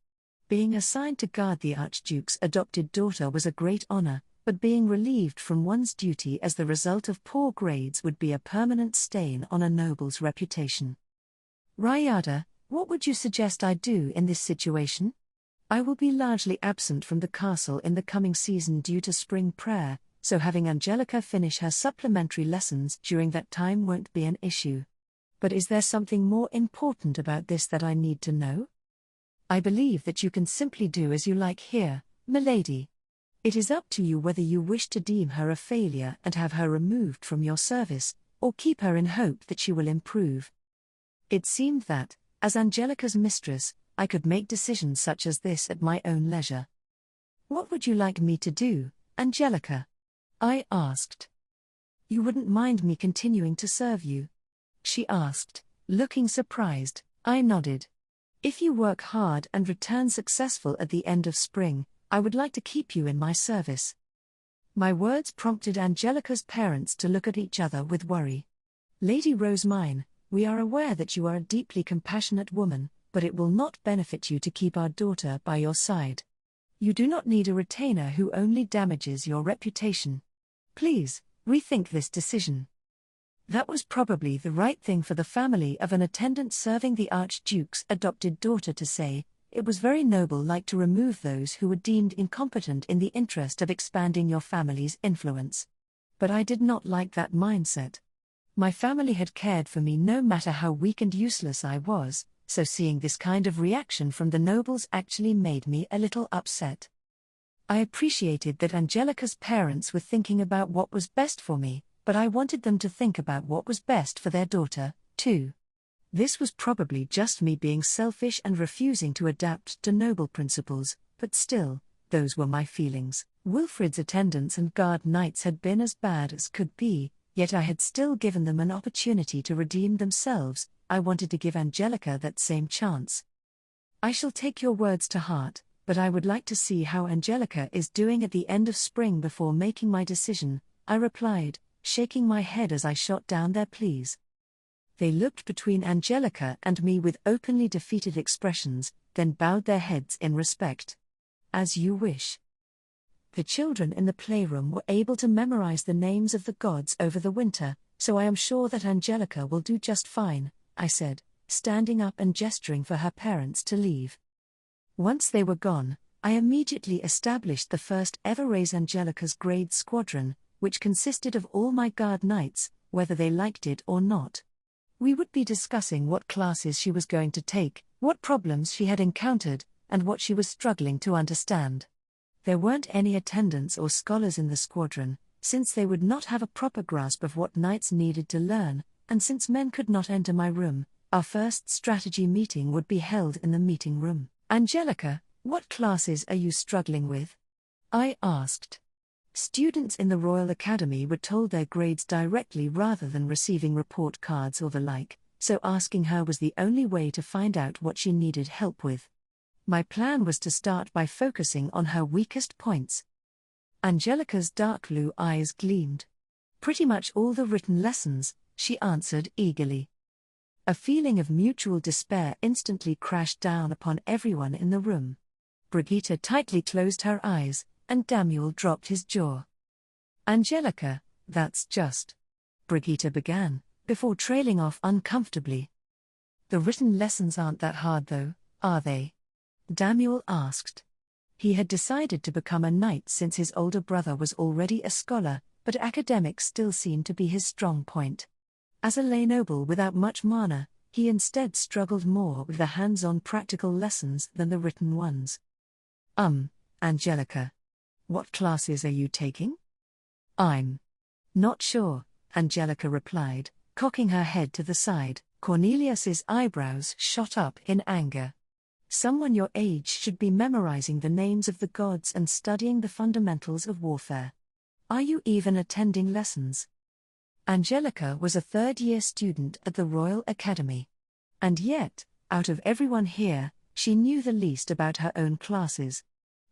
Being assigned to guard the Archduke's adopted daughter was a great honor, but being relieved from one's duty as the result of poor grades would be a permanent stain on a noble's reputation. "Rayada, what would you suggest I do in this situation? I will be largely absent from the castle in the coming season due to spring prayer, so having Angelica finish her supplementary lessons during that time won't be an issue. But is there something more important about this that I need to know? I believe that you can simply do as you like here, milady. It is up to you whether you wish to deem her a failure and have her removed from your service, or keep her in hope that she will improve." It seemed that, as Angelica's mistress, I could make decisions such as this at my own leisure. "What would you like me to do, Angelica?" I asked. You wouldn't mind me continuing to serve you?" she asked, looking surprised. I nodded. "If you work hard and return successful at the end of spring, I would like to keep you in my service." My words prompted Angelica's parents to look at each other with worry. "Lady Rosemine, we are aware that you are a deeply compassionate woman, but it will not benefit you to keep our daughter by your side. You do not need a retainer who only damages your reputation. Please, rethink this decision." That was probably the right thing for the family of an attendant serving the Archduke's adopted daughter to say. It was very noble-like to remove those who were deemed incompetent in the interest of expanding your family's influence. But I did not like that mindset. My family had cared for me no matter how weak and useless I was, so seeing this kind of reaction from the nobles actually made me a little upset. I appreciated that Angelica's parents were thinking about what was best for me, but I wanted them to think about what was best for their daughter, too. This was probably just me being selfish and refusing to adapt to noble principles, but still, those were my feelings. Wilfred's attendants and guard knights had been as bad as could be, yet I had still given them an opportunity to redeem themselves. I wanted to give Angelica that same chance. "I shall take your words to heart, but I would like to see how Angelica is doing at the end of spring before making my decision," I replied, shaking my head as I shot down their pleas. They looked between Angelica and me with openly defeated expressions, then bowed their heads in respect. "As you wish." The children in the playroom were able to memorize the names of the gods over the winter, so I am sure that Angelica will do just fine, I said, standing up and gesturing for her parents to leave. Once they were gone, I immediately established the first ever Raise Angelica's Grade Squadron, which consisted of all my guard knights, whether they liked it or not. We would be discussing what classes she was going to take, what problems she had encountered, and what she was struggling to understand. There weren't any attendants or scholars in the squadron, since they would not have a proper grasp of what knights needed to learn, and since men could not enter my room, our first strategy meeting would be held in the meeting room. "Angelica, what classes are you struggling with?" I asked. Students in the Royal Academy were told their grades directly rather than receiving report cards or the like, so asking her was the only way to find out what she needed help with. My plan was to start by focusing on her weakest points. Angelica's dark blue eyes gleamed. "Pretty much all the written lessons," she answered eagerly. A feeling of mutual despair instantly crashed down upon everyone in the room. Brigitte tightly closed her eyes, and Daniel dropped his jaw. "Angelica, that's just..." Brigitte began, before trailing off uncomfortably. "The written lessons aren't that hard though, are they?" Daniel asked. He had decided to become a knight since his older brother was already a scholar, but academics still seemed to be his strong point. As a lay noble without much mana, he instead struggled more with the hands-on practical lessons than the written ones. Angelica, what classes are you taking?" "I'm not sure," Angelica replied, cocking her head to the side. Cornelius's eyebrows shot up in anger. "Someone your age should be memorizing the names of the gods and studying the fundamentals of warfare. Are you even attending lessons?" Angelica was a third-year student at the Royal Academy. And yet, out of everyone here, she knew the least about her own classes.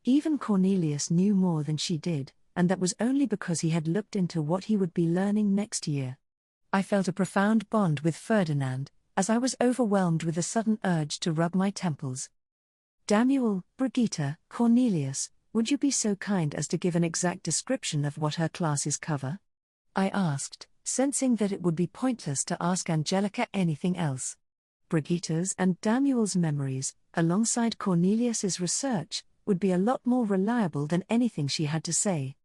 Even Cornelius knew more than she did, and that was only because he had looked into what he would be learning next year. I felt a profound bond with Ferdinand, as I was overwhelmed with a sudden urge to rub my temples. "Daniel, Brigitte, Cornelius, would you be so kind as to give an exact description of what her classes cover?" I asked, sensing that it would be pointless to ask Angelica anything else. Brigitte's and Daniel's memories, alongside Cornelius's research, would be a lot more reliable than anything she had to say.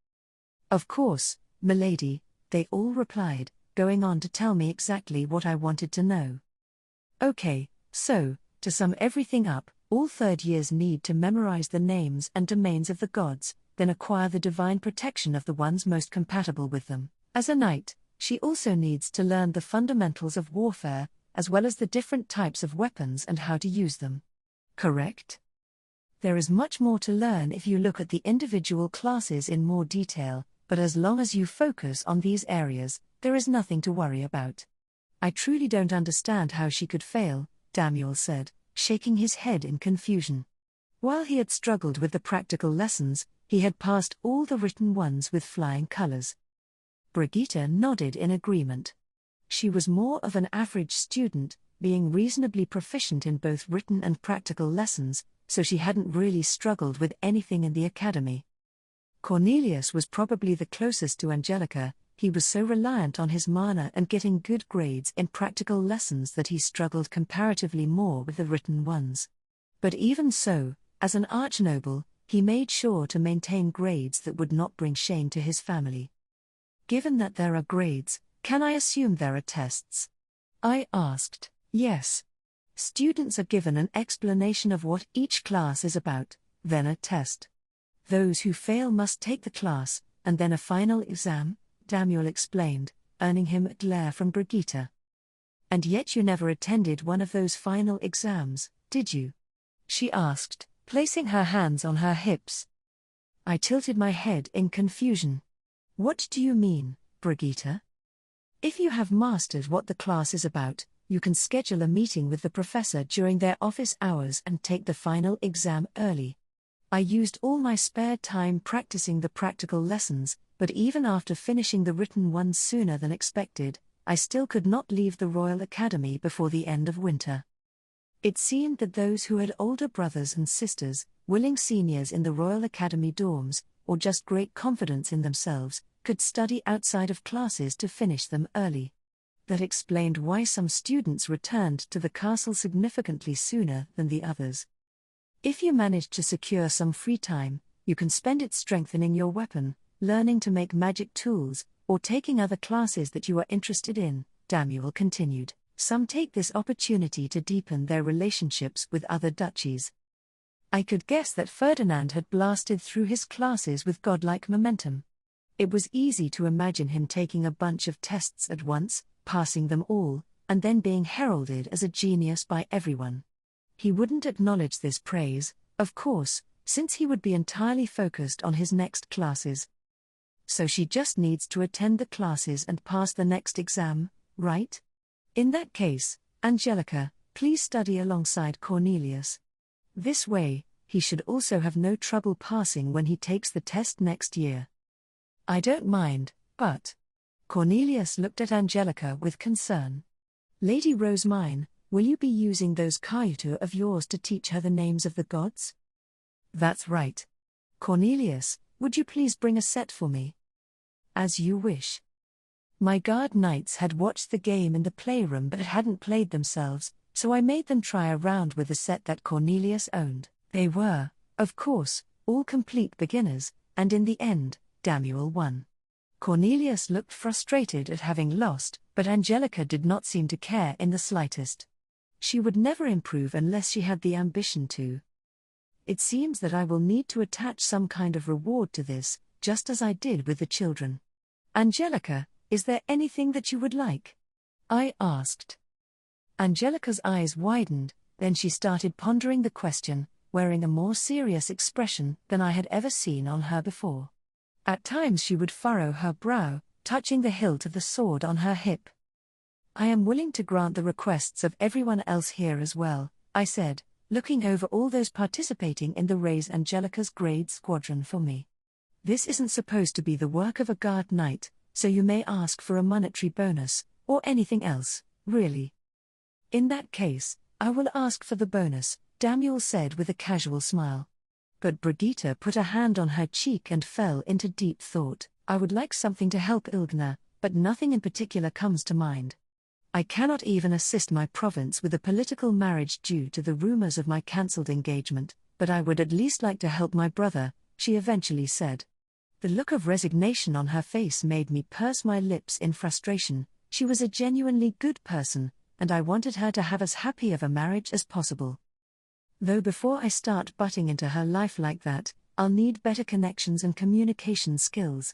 "Of course, milady," they all replied, going on to tell me exactly what I wanted to know. Okay, so, to sum everything up, all third years need to memorize the names and domains of the gods, then acquire the divine protection of the ones most compatible with them. As a knight, she also needs to learn the fundamentals of warfare, as well as the different types of weapons and how to use them. Correct? There is much more to learn if you look at the individual classes in more detail, But as long as you focus on these areas, there is nothing to worry about. I truly don't understand how she could fail, Daniel said, shaking his head in confusion. While he had struggled with the practical lessons, he had passed all the written ones with flying colors. Brigitte nodded in agreement. She was more of an average student, being reasonably proficient in both written and practical lessons, so she hadn't really struggled with anything in the academy. Cornelius was probably the closest to Angelica. He was so reliant on his mana and getting good grades in practical lessons that he struggled comparatively more with the written ones. But even so, as an archnoble, he made sure to maintain grades that would not bring shame to his family. Given that there are grades, can I assume there are tests? I asked. Yes. Students are given an explanation of what each class is about, then a test. Those who fail must take the class, and then a final exam, Daniel explained, earning him a glare from Brigitte. And yet you never attended one of those final exams, did you? She asked, placing her hands on her hips. I tilted my head in confusion. What do you mean, Brigitte? If you have mastered what the class is about, you can schedule a meeting with the professor during their office hours and take the final exam early. I used all my spare time practicing the practical lessons, but even after finishing the written ones sooner than expected, I still could not leave the Royal Academy before the end of winter. It seemed that those who had older brothers and sisters, willing seniors in the Royal Academy dorms, or just great confidence in themselves, could study outside of classes to finish them early. That explained why some students returned to the castle significantly sooner than the others. If you manage to secure some free time, you can spend it strengthening your weapon, learning to make magic tools, or taking other classes that you are interested in, Daniel continued. Some take this opportunity to deepen their relationships with other duchies. I could guess that Ferdinand had blasted through his classes with godlike momentum. It was easy to imagine him taking a bunch of tests at once, passing them all, and then being heralded as a genius by everyone. He wouldn't acknowledge this praise, of course, since he would be entirely focused on his next classes. So she just needs to attend the classes and pass the next exam, right? In that case, Angelica, please study alongside Cornelius. This way, he should also have no trouble passing when he takes the test next year. I don't mind, but... Cornelius looked at Angelica with concern. Lady Rosemine, will you be using those Kayutu of yours to teach her the names of the gods? That's right. Cornelius, would you please bring a set for me? As you wish. My guard knights had watched the game in the playroom but hadn't played themselves, so I made them try a round with the set that Cornelius owned. They were, of course, all complete beginners, and in the end, Daniel won. Cornelius looked frustrated at having lost, but Angelica did not seem to care in the slightest. She would never improve unless she had the ambition to. It seems that I will need to attach some kind of reward to this, just as I did with the children. Angelica, is there anything that you would like? I asked. Angelica's eyes widened, then she started pondering the question, wearing a more serious expression than I had ever seen on her before. At times she would furrow her brow, touching the hilt of the sword on her hip. I am willing to grant the requests of everyone else here as well, I said, looking over all those participating in the Raise Angelica's Grade Squadron for me. This isn't supposed to be the work of a guard knight, so you may ask for a monetary bonus, or anything else, really. In that case, I will ask for the bonus, Daniel said with a casual smile. But Brigitte put a hand on her cheek and fell into deep thought. I would like something to help Ilgner, but nothing in particular comes to mind. I cannot even assist my province with a political marriage due to the rumors of my cancelled engagement, but I would at least like to help my brother, she eventually said. The look of resignation on her face made me purse my lips in frustration. She was a genuinely good person, and I wanted her to have as happy of a marriage as possible. Though before I start butting into her life like that, I'll need better connections and communication skills.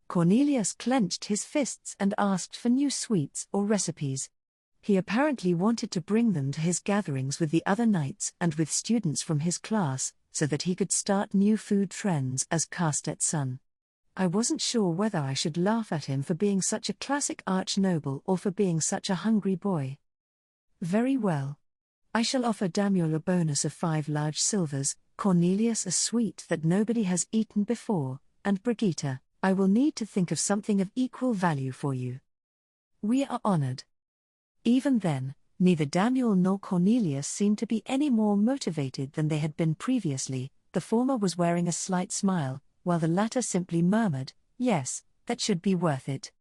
Cornelius clenched his fists and asked for new sweets or recipes. He apparently wanted to bring them to his gatherings with the other knights and with students from his class, so that he could start new food trends as Castet's son. I wasn't sure whether I should laugh at him for being such a classic arch-noble or for being such a hungry boy. Very well. I shall offer Daniel a bonus of 5 large silvers, Cornelius a sweet that nobody has eaten before, and Brigitte, I will need to think of something of equal value for you. We are honored. Even then, neither Daniel nor Cornelius seemed to be any more motivated than they had been previously. The former was wearing a slight smile, while the latter simply murmured, "Yes, that should be worth it.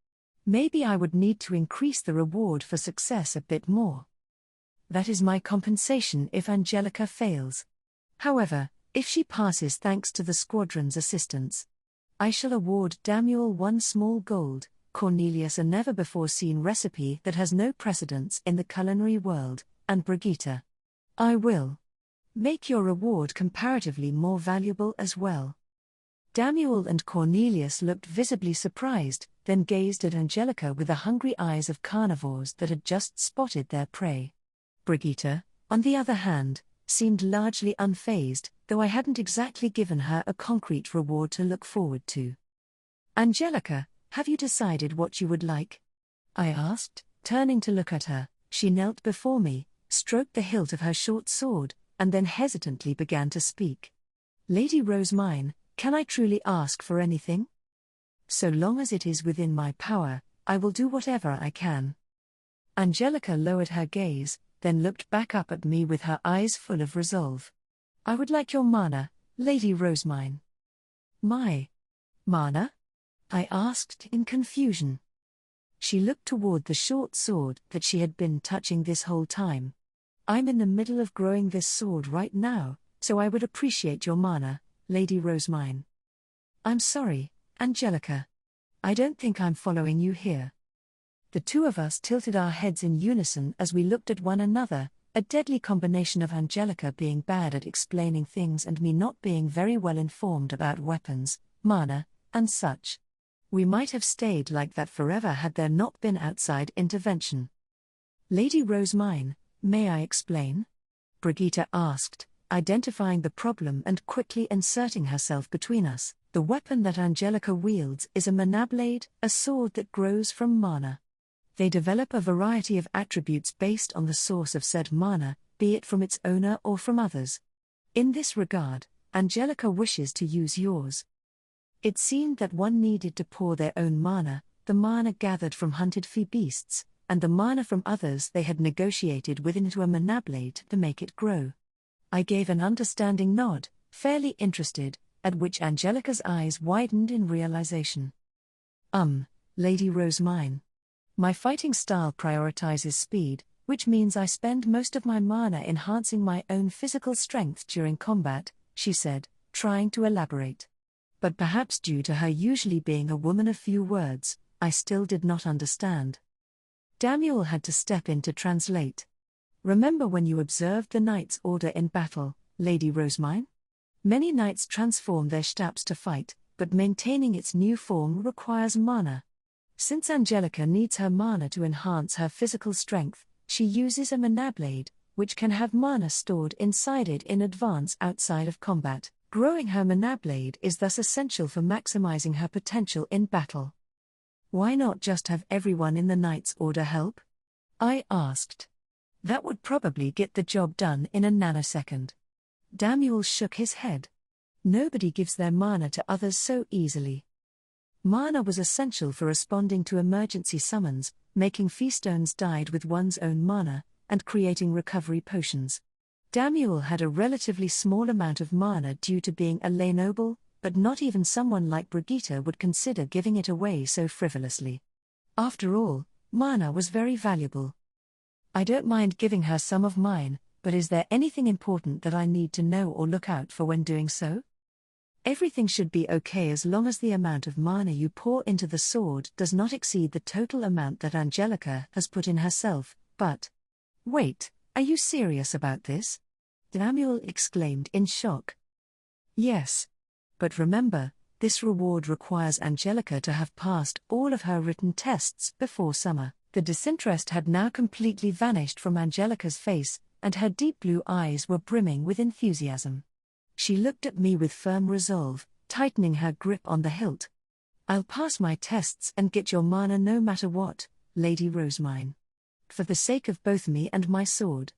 Maybe I would need to increase the reward for success a bit more. That is my compensation if Angelica fails. However, if she passes thanks to the squadron's assistance, I shall award Daniel 1 small gold, Cornelius a never-before-seen recipe that has no precedence in the culinary world, and Brigitte, I will make your reward comparatively more valuable as well." Daniel and Cornelius looked visibly surprised, then gazed at Angelica with the hungry eyes of carnivores that had just spotted their prey. Brigitte, on the other hand, seemed largely unfazed, though I hadn't exactly given her a concrete reward to look forward to. "Angelica, have you decided what you would like?" I asked, turning to look at her. She knelt before me, stroked the hilt of her short sword, and then hesitantly began to speak. "Lady Rosemine, can I truly ask for anything? So long as it is within my power, I will do whatever I can." Angelica lowered her gaze, then looked back up at me with her eyes full of resolve. "I would like your mana, Lady Rosemine." "My mana?" I asked in confusion. She looked toward the short sword that she had been touching this whole time. "I'm in the middle of growing this sword right now, so I would appreciate your mana, Lady Rosemine." "I'm sorry, Angelica. I don't think I'm following you here." The two of us tilted our heads in unison as we looked at one another, a deadly combination of Angelica being bad at explaining things and me not being very well informed about weapons, mana, and such. We might have stayed like that forever had there not been outside intervention. "Lady Rosemine, may I explain?" Brigitte asked, identifying the problem and quickly inserting herself between us. "The weapon that Angelica wields is a mana blade, a sword that grows from mana. They develop a variety of attributes based on the source of said mana, be it from its owner or from others. In this regard, Angelica wishes to use yours." It seemed that one needed to pour their own mana, the mana gathered from hunted fee beasts, and the mana from others they had negotiated with into a mana blade to make it grow. I gave an understanding nod, fairly interested, at which Angelica's eyes widened in realization. Lady Rosemine. My fighting style prioritizes speed, which means I spend most of my mana enhancing my own physical strength during combat, she said, trying to elaborate. But perhaps due to her usually being a woman of few words, I still did not understand. Daniel had to step in to translate. "Remember when you observed the knight's order in battle, Lady Rosemine? Many knights transform their stabs to fight, but maintaining its new form requires mana. Since Angelica needs her mana to enhance her physical strength, she uses a mana blade, which can have mana stored inside it in advance outside of combat. Growing her mana blade is thus essential for maximizing her potential in battle." "Why not just have everyone in the Knight's Order help?" I asked. "That would probably get the job done in a nanosecond." Daniel shook his head. "Nobody gives their mana to others so easily." Mana was essential for responding to emergency summons, making feastones dyed with one's own mana, and creating recovery potions. Daniel had a relatively small amount of mana due to being a lay noble, but not even someone like Brigitte would consider giving it away so frivolously. After all, mana was very valuable. "I don't mind giving her some of mine, but is there anything important that I need to know or look out for when doing so?" "Everything should be okay as long as the amount of mana you pour into the sword does not exceed the total amount that Angelica has put in herself, but..." "Wait, are you serious about this?" Daniel exclaimed in shock. "Yes. But remember, this reward requires Angelica to have passed all of her written tests before summer." The disinterest had now completely vanished from Angelica's face, and her deep blue eyes were brimming with enthusiasm. She looked at me with firm resolve, tightening her grip on the hilt. I'll pass my tests and get your mana no matter what, Lady Rosemine. For the sake of both me and my sword.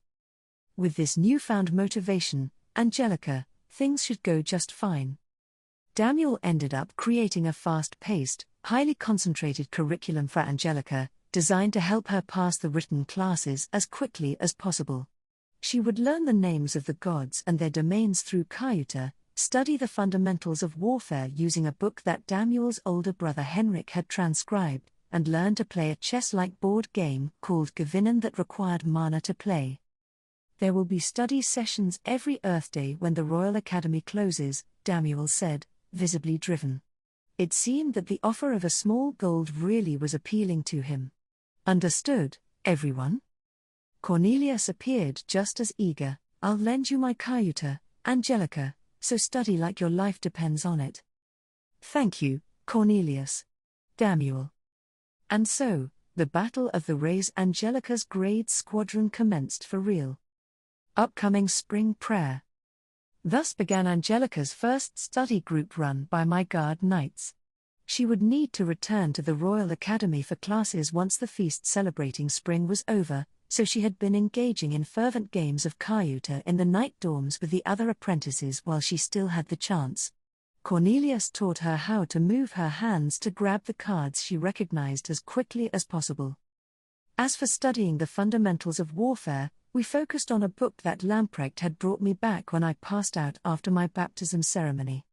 With this newfound motivation, Angelica, things should go just fine. Daniel ended up creating a fast-paced, highly concentrated curriculum for Angelica, designed to help her pass the written classes as quickly as possible. She would learn the names of the gods and their domains through Cayuta, study the fundamentals of warfare using a book that Daniel's older brother Henrik had transcribed, and learn to play a chess-like board game called Gewinnen that required mana to play. There will be study sessions every Earth Day when the Royal Academy closes, Daniel said, visibly driven. It seemed that the offer of a small gold really was appealing to him. Understood, everyone? Cornelius appeared just as eager. I'll lend you my Cayuta, Angelica, so study like your life depends on it. Thank you, Cornelius. Daniel. And so, the Battle of the Rays Angelica's grade squadron commenced for real. Upcoming spring prayer. Thus began Angelica's first study group run by my guard knights. She would need to return to the Royal Academy for classes once the feast celebrating spring was over, so she had been engaging in fervent games of Cayuta in the night dorms with the other apprentices while she still had the chance. Cornelius taught her how to move her hands to grab the cards she recognized as quickly as possible. As for studying the fundamentals of warfare, we focused on a book that Lamprecht had brought me back when I passed out after my baptism ceremony.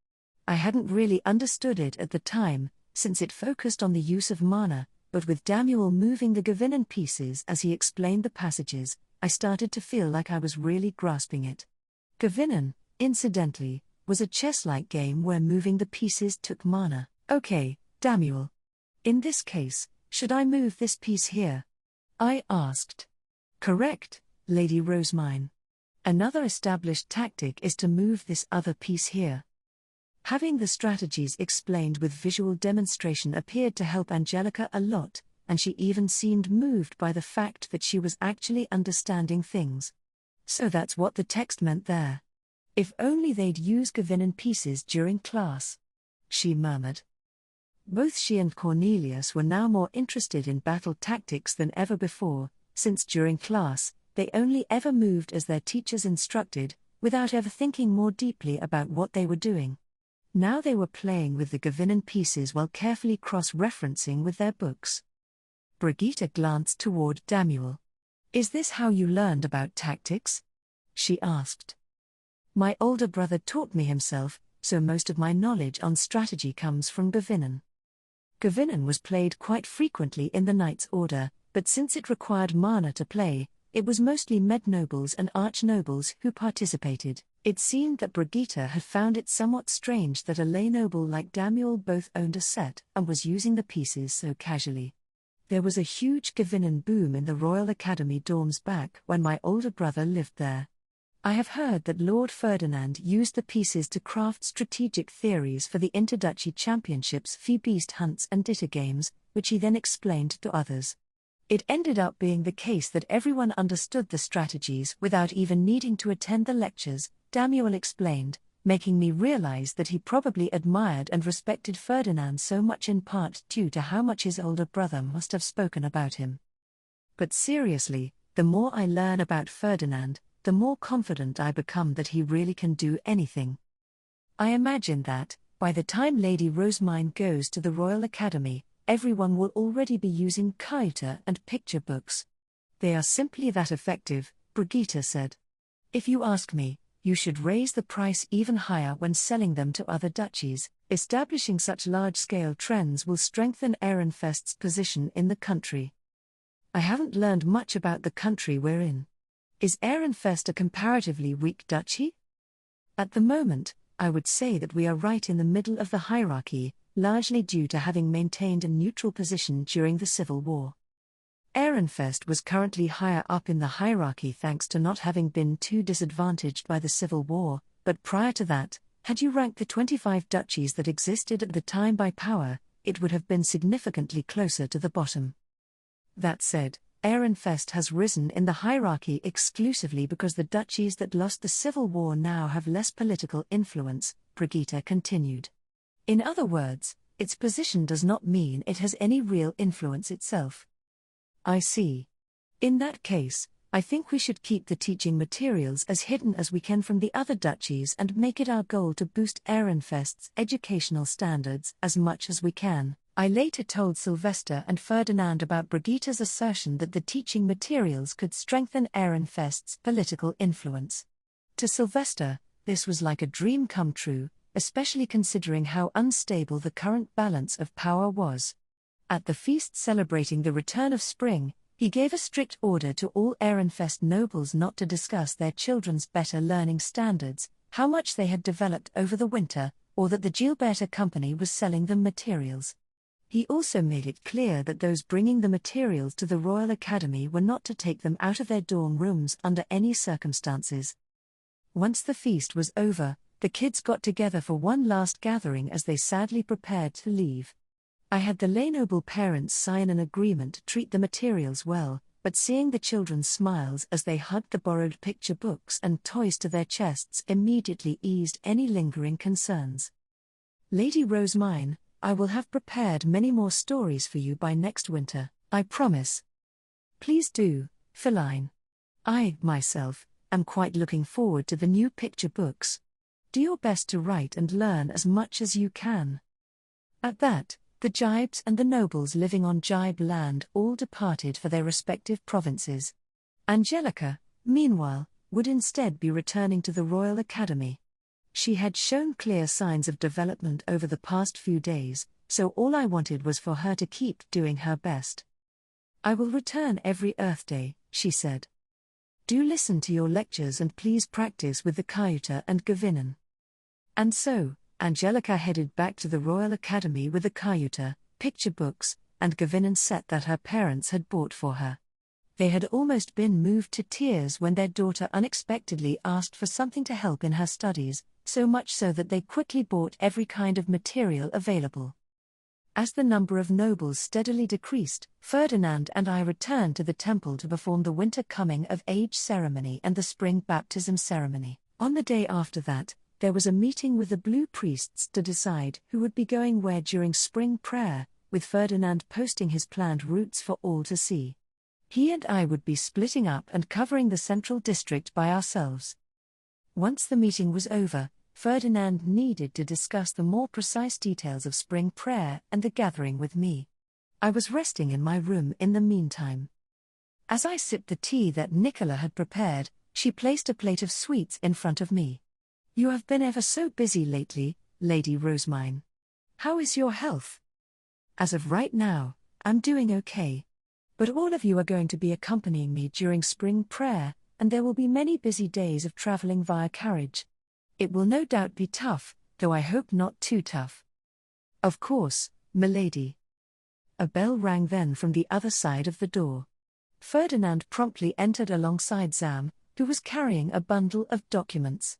I hadn't really understood it at the time, since it focused on the use of mana, but with Daniel moving the Gewinnen pieces as he explained the passages, I started to feel like I was really grasping it. Gewinnen, incidentally, was a chess-like game where moving the pieces took mana. Okay, Daniel. In this case, should I move this piece here? I asked. Correct, Lady Rosemine. Another established tactic is to move this other piece here. Having the strategies explained with visual demonstration appeared to help Angelica a lot, and she even seemed moved by the fact that she was actually understanding things. So that's what the text meant there. If only they'd use Gewinnen pieces during class, she murmured. Both she and Cornelius were now more interested in battle tactics than ever before, since during class, they only ever moved as their teachers instructed, without ever thinking more deeply about what they were doing. Now they were playing with the Gewinnen pieces while carefully cross-referencing with their books. Brigitte glanced toward Daniel. Is this how you learned about tactics? She asked. My older brother taught me himself, so most of my knowledge on strategy comes from Gewinnen. Gewinnen was played quite frequently in the Knight's Order, but since it required mana to play, it was mostly med-nobles and arch-nobles who participated. It seemed that Brigitte had found it somewhat strange that a lay noble like Daniel both owned a set and was using the pieces so casually. There was a huge Gewinnen boom in the Royal Academy dorms back when my older brother lived there. I have heard that Lord Ferdinand used the pieces to craft strategic theories for the Interduchy Championships, Beast Hunts and Ditter Games, which he then explained to others. It ended up being the case that everyone understood the strategies without even needing to attend the lectures, Daniel explained, making me realize that he probably admired and respected Ferdinand so much in part due to how much his older brother must have spoken about him. But seriously, the more I learn about Ferdinand, the more confident I become that he really can do anything. I imagine that, by the time Lady Rosemine goes to the Royal Academy, everyone will already be using Cayuta and picture books. They are simply that effective, Brigitte said. If you ask me, you should raise the price even higher when selling them to other duchies. Establishing such large-scale trends will strengthen Ehrenfest's position in the country. I haven't learned much about the country we're in. Is Ehrenfest a comparatively weak duchy? At the moment, I would say that we are right in the middle of the hierarchy, largely due to having maintained a neutral position during the Civil War. Ehrenfest was currently higher up in the hierarchy thanks to not having been too disadvantaged by the Civil War, but prior to that, had you ranked the 25 duchies that existed at the time by power, it would have been significantly closer to the bottom. That said, Ehrenfest has risen in the hierarchy exclusively because the duchies that lost the Civil War now have less political influence, Brigitte continued. In other words, its position does not mean it has any real influence itself. I see. In that case, I think we should keep the teaching materials as hidden as we can from the other duchies and make it our goal to boost Ehrenfest's educational standards as much as we can. I later told Sylvester and Ferdinand about Brigitte's assertion that the teaching materials could strengthen Ehrenfest's political influence. To Sylvester, this was like a dream come true, especially considering how unstable the current balance of power was. At the feast celebrating the return of spring, he gave a strict order to all Ehrenfest nobles not to discuss their children's better learning standards, how much they had developed over the winter, or that the Gilberta Company was selling them materials. He also made it clear that those bringing the materials to the Royal Academy were not to take them out of their dorm rooms under any circumstances. Once the feast was over, the kids got together for one last gathering as they sadly prepared to leave. I had the lay noble parents sign an agreement to treat the materials well, but seeing the children's smiles as they hugged the borrowed picture books and toys to their chests immediately eased any lingering concerns. Lady Rosemine, I will have prepared many more stories for you by next winter, I promise. Please do, Feline. I, myself, am quite looking forward to the new picture books. Do your best to write and learn as much as you can. At that, the Jibes and the nobles living on Jibe land all departed for their respective provinces. Angelica, meanwhile, would instead be returning to the Royal Academy. She had shown clear signs of development over the past few days, so all I wanted was for her to keep doing her best. I will return every Earth Day, she said. Do listen to your lectures and please practice with the Cayuta and Gavinon. And so, Angelica headed back to the Royal Academy with the Cayuta, picture books, and Gavinon set that her parents had bought for her. They had almost been moved to tears when their daughter unexpectedly asked for something to help in her studies, so much so that they quickly bought every kind of material available. As the number of nobles steadily decreased, Ferdinand and I returned to the temple to perform the winter coming-of-age ceremony and the spring baptism ceremony. On the day after that, there was a meeting with the Blue Priests to decide who would be going where during spring prayer, with Ferdinand posting his planned routes for all to see. He and I would be splitting up and covering the central district by ourselves. Once the meeting was over, Ferdinand needed to discuss the more precise details of spring prayer and the gathering with me. I was resting in my room in the meantime. As I sipped the tea that Nicola had prepared, she placed a plate of sweets in front of me. You have been ever so busy lately, Lady Rosemine. How is your health? As of right now, I'm doing okay. But all of you are going to be accompanying me during spring prayer, and there will be many busy days of traveling via carriage. It will no doubt be tough, though I hope not too tough. Of course, milady. A bell rang then from the other side of the door. Ferdinand promptly entered alongside Zam, who was carrying a bundle of documents.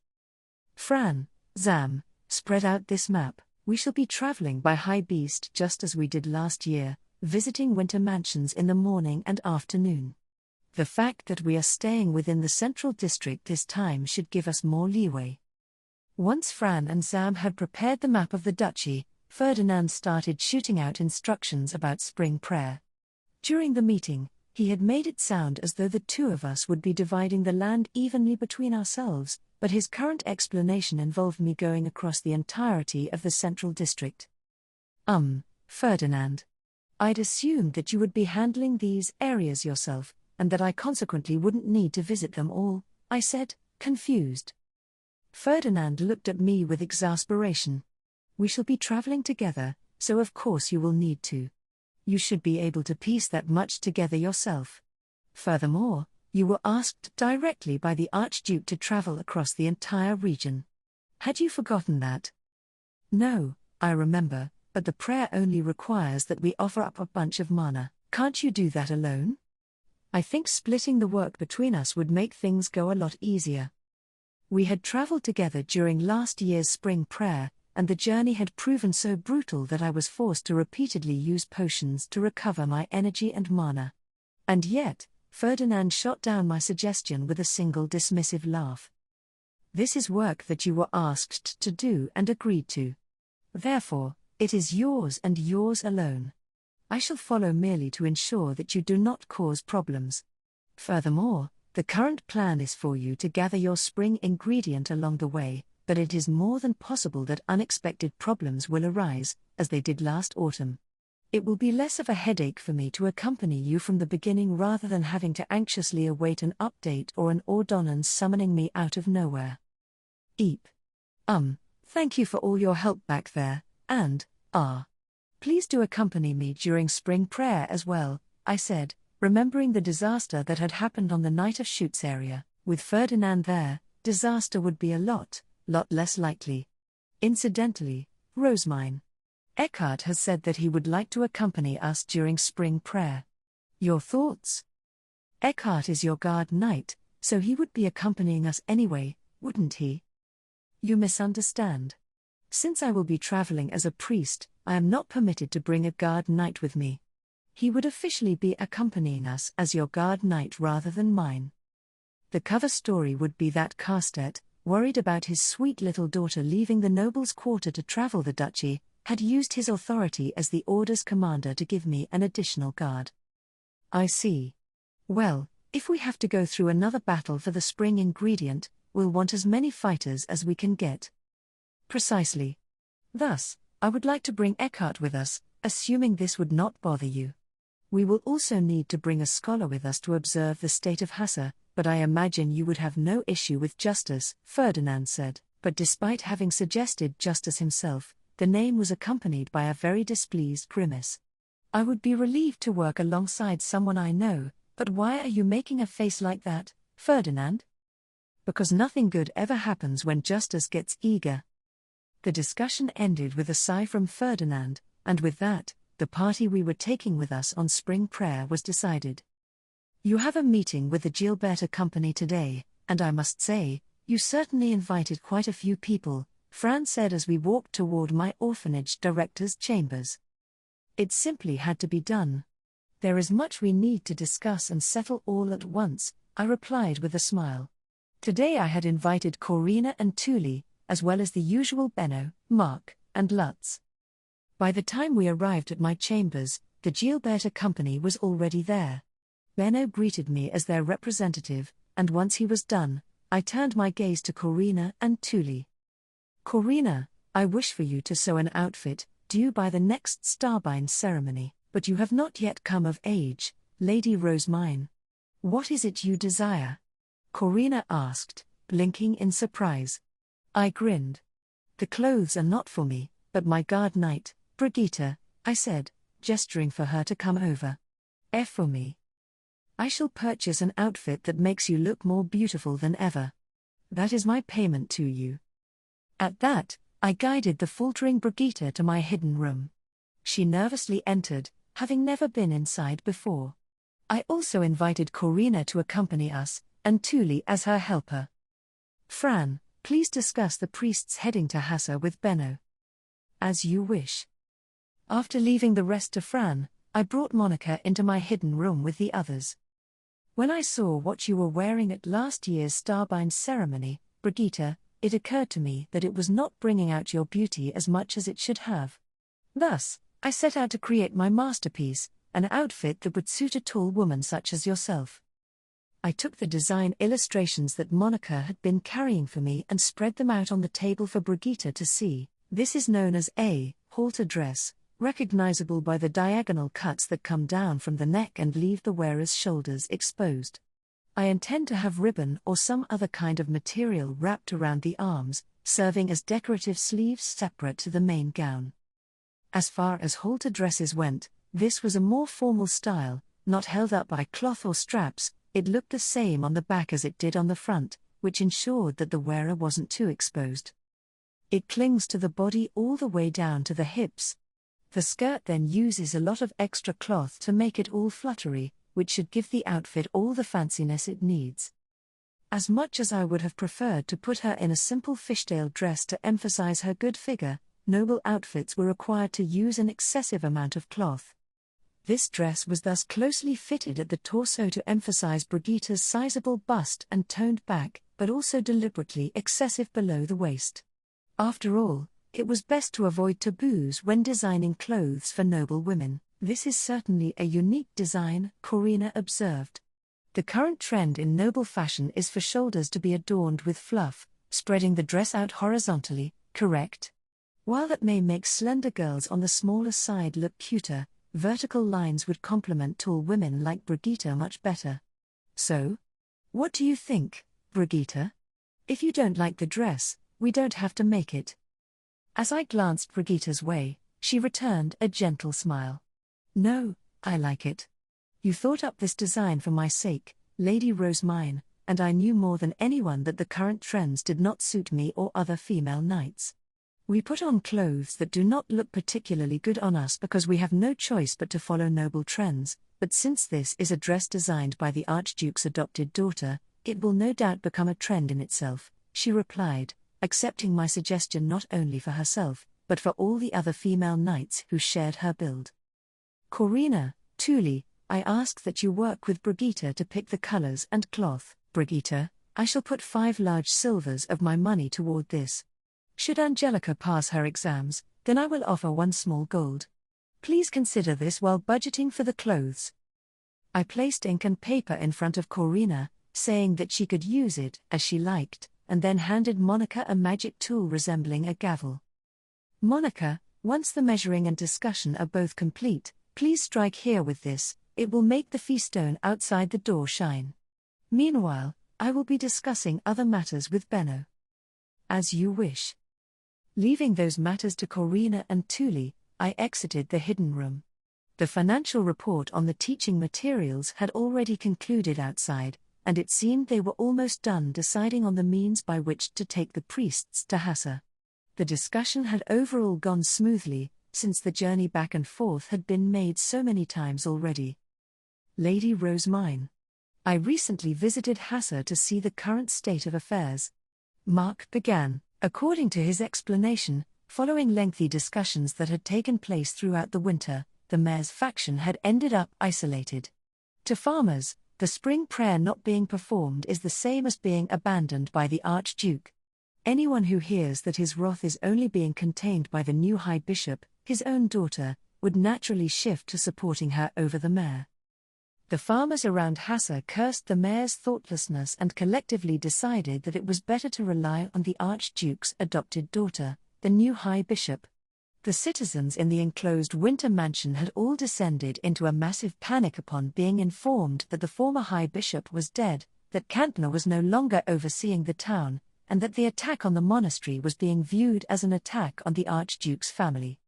Fran, Zam, spread out this map. We shall be traveling by high beast just as we did last year, visiting winter mansions in the morning and afternoon. The fact that we are staying within the central district this time should give us more leeway. Once Fran and Zam had prepared the map of the duchy, Ferdinand started shooting out instructions about spring prayer. During the meeting, he had made it sound as though the two of us would be dividing the land evenly between ourselves, but his current explanation involved me going across the entirety of the central district. Ferdinand. I'd assumed that you would be handling these areas yourself, and that I consequently wouldn't need to visit them all, I said, confused. Ferdinand looked at me with exasperation. We shall be traveling together, so of course you will need to. You should be able to piece that much together yourself. Furthermore, you were asked directly by the Archduke to travel across the entire region. Had you forgotten that? No, I remember, but the prayer only requires that we offer up a bunch of mana. Can't you do that alone? I think splitting the work between us would make things go a lot easier. We had traveled together during last year's spring prayer, and the journey had proven so brutal that I was forced to repeatedly use potions to recover my energy and mana. And yet, Ferdinand shot down my suggestion with a single dismissive laugh. This is work that you were asked to do and agreed to. Therefore, It is yours and yours alone. I shall follow merely to ensure that you do not cause problems. Furthermore, the current plan is for you to gather your spring ingredient along the way, but it is more than possible that unexpected problems will arise, as they did last autumn. It will be less of a headache for me to accompany you from the beginning rather than having to anxiously await an update or an ordonnance summoning me out of nowhere. Eep. Thank you for all your help back there, and, please do accompany me during spring prayer as well, I said, remembering the disaster that had happened on the night of Shoots area. With Ferdinand there, disaster would be a lot less likely. Incidentally, Rosemine. Eckhart has said that he would like to accompany us during spring prayer. Your thoughts? Eckhart is your guard knight, so he would be accompanying us anyway, wouldn't he? You misunderstand. Since I will be traveling as a priest, I am not permitted to bring a guard knight with me. He would officially be accompanying us as your guard knight rather than mine. The cover story would be that Carstedt, worried about his sweet little daughter leaving the noble's quarter to travel the duchy, had used his authority as the Order's commander to give me an additional guard. I see. Well, if we have to go through another battle for the spring ingredient, we'll want as many fighters as we can get. Precisely. Thus, I would like to bring Eckhart with us, assuming this would not bother you. We will also need to bring a scholar with us to observe the state of Hesse, but I imagine you would have no issue with Justus, Ferdinand said, but despite having suggested Justus himself, the name was accompanied by a very displeased grimace. I would be relieved to work alongside someone I know, but why are you making a face like that, Ferdinand? Because nothing good ever happens when Justus gets eager. The discussion ended with a sigh from Ferdinand, and with that, the party we were taking with us on spring prayer was decided. You have a meeting with the Gilberta Company today, and I must say, you certainly invited quite a few people, Fran said as we walked toward my orphanage director's chambers. It simply had to be done. There is much we need to discuss and settle all at once, I replied with a smile. Today I had invited Corina and Thule, as well as the usual Benno, Mark, and Lutz. By the time we arrived at my chambers, the Gilberta Company was already there. Benno greeted me as their representative, and once he was done, I turned my gaze to Corina and Thule. Corina, I wish for you to sew an outfit, due by the next Starbind ceremony, but you have not yet come of age, Lady Rosemine. What is it you desire? Corina asked, blinking in surprise. I grinned. The clothes are not for me, but my guard knight, Brigitte, I said, gesturing for her to come over. For me. I shall purchase an outfit that makes you look more beautiful than ever. That is my payment to you. At that, I guided the faltering Brigitte to my hidden room. She nervously entered, having never been inside before. I also invited Corina to accompany us, and Thule as her helper. Fran, please discuss the priests heading to Hassa with Benno. As you wish. After leaving the rest to Fran, I brought Monica into my hidden room with the others. When I saw what you were wearing at last year's Starbind ceremony, Brigitte, it occurred to me that it was not bringing out your beauty as much as it should have. Thus, I set out to create my masterpiece, an outfit that would suit a tall woman such as yourself. I took the design illustrations that Monica had been carrying for me and spread them out on the table for Brigitte to see. This is known as a halter dress, recognizable by the diagonal cuts that come down from the neck and leave the wearer's shoulders exposed. I intend to have ribbon or some other kind of material wrapped around the arms, serving as decorative sleeves separate to the main gown. As far as halter dresses went, this was a more formal style, not held up by cloth or straps. It looked the same on the back as it did on the front, which ensured that the wearer wasn't too exposed. It clings to the body all the way down to the hips. The skirt then uses a lot of extra cloth to make it all fluttery, which should give the outfit all the fanciness it needs. As much as I would have preferred to put her in a simple fishtail dress to emphasize her good figure, noble outfits were required to use an excessive amount of cloth. This dress was thus closely fitted at the torso to emphasize Brigitte's sizable bust and toned back, but also deliberately excessive below the waist. After all, It was best to avoid taboos when designing clothes for noble women. This is certainly a unique design, Corina observed. The current trend in noble fashion is for shoulders to be adorned with fluff, spreading the dress out horizontally, correct? While that may make slender girls on the smaller side look cuter, vertical lines would complement tall women like Brigitte much better. So? What do you think, Brigitte? If you don't like the dress, we don't have to make it. As I glanced Brigitte's way, she returned a gentle smile. No, I like it. You thought up this design for my sake, Lady Rosemine, and I knew more than anyone that the current trends did not suit me or other female knights. We put on clothes that do not look particularly good on us because we have no choice but to follow noble trends, but since this is a dress designed by the Archduke's adopted daughter, it will no doubt become a trend in itself, she replied, accepting my suggestion not only for herself, but for all the other female knights who shared her build. Corina, Thule, I ask that you work with Brigitte to pick the colors and cloth. Brigitte, I shall put 5 large silvers of my money toward this. Should Angelica pass her exams, then I will offer 1 small gold. Please consider this while budgeting for the clothes. I placed ink and paper in front of Corina, saying that she could use it as she liked, and then handed Monica a magic tool resembling a gavel. Monica, once the measuring and discussion are both complete, please strike here with this, it will make the feastone outside the door shine. Meanwhile, I will be discussing other matters with Benno. As you wish. Leaving those matters to Corina and Thule, I exited the hidden room. The financial report on the teaching materials had already concluded outside, and it seemed they were almost done deciding on the means by which to take the priests to Hassa. The discussion had overall gone smoothly, since the journey back and forth had been made so many times already. Lady Rosemine. I recently visited Hassa to see the current state of affairs. Mark began, according to his explanation, following lengthy discussions that had taken place throughout the winter, the mayor's faction had ended up isolated. To farmers, the spring prayer not being performed is the same as being abandoned by the Archduke. Anyone who hears that his wrath is only being contained by the new High Bishop, his own daughter, would naturally shift to supporting her over the mayor. The farmers around Hassa cursed the mayor's thoughtlessness and collectively decided that it was better to rely on the Archduke's adopted daughter, the new High Bishop. The citizens in the enclosed winter mansion had all descended into a massive panic upon being informed that the former High Bishop was dead, that Cantner was no longer overseeing the town, and that the attack on the monastery was being viewed as an attack on the Archduke's family.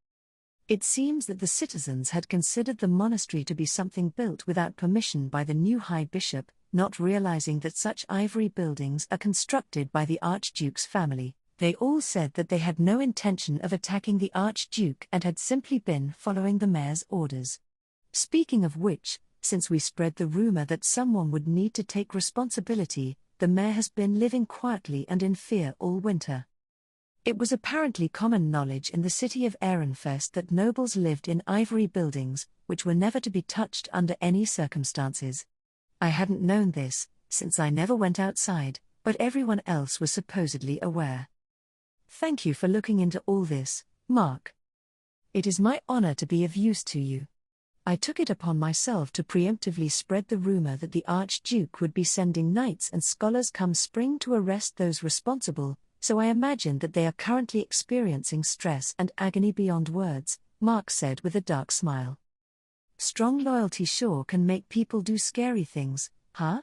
It seems that the citizens had considered the monastery to be something built without permission by the new High Bishop, not realizing that such ivory buildings are constructed by the Archduke's family. They all said that they had no intention of attacking the Archduke and had simply been following the mayor's orders. Speaking of which, since we spread the rumor that someone would need to take responsibility, the mayor has been living quietly and in fear all winter. It was apparently common knowledge in the city of Ehrenfest that nobles lived in ivory buildings, which were never to be touched under any circumstances. I hadn't known this, since I never went outside, but everyone else was supposedly aware. Thank you for looking into all this, Mark. It is my honor to be of use to you. I took it upon myself to preemptively spread the rumor that the Archduke would be sending knights and scholars come spring to arrest those responsible, so I imagine that they are currently experiencing stress and agony beyond words, Mark said with a dark smile. Strong loyalty sure can make people do scary things, huh?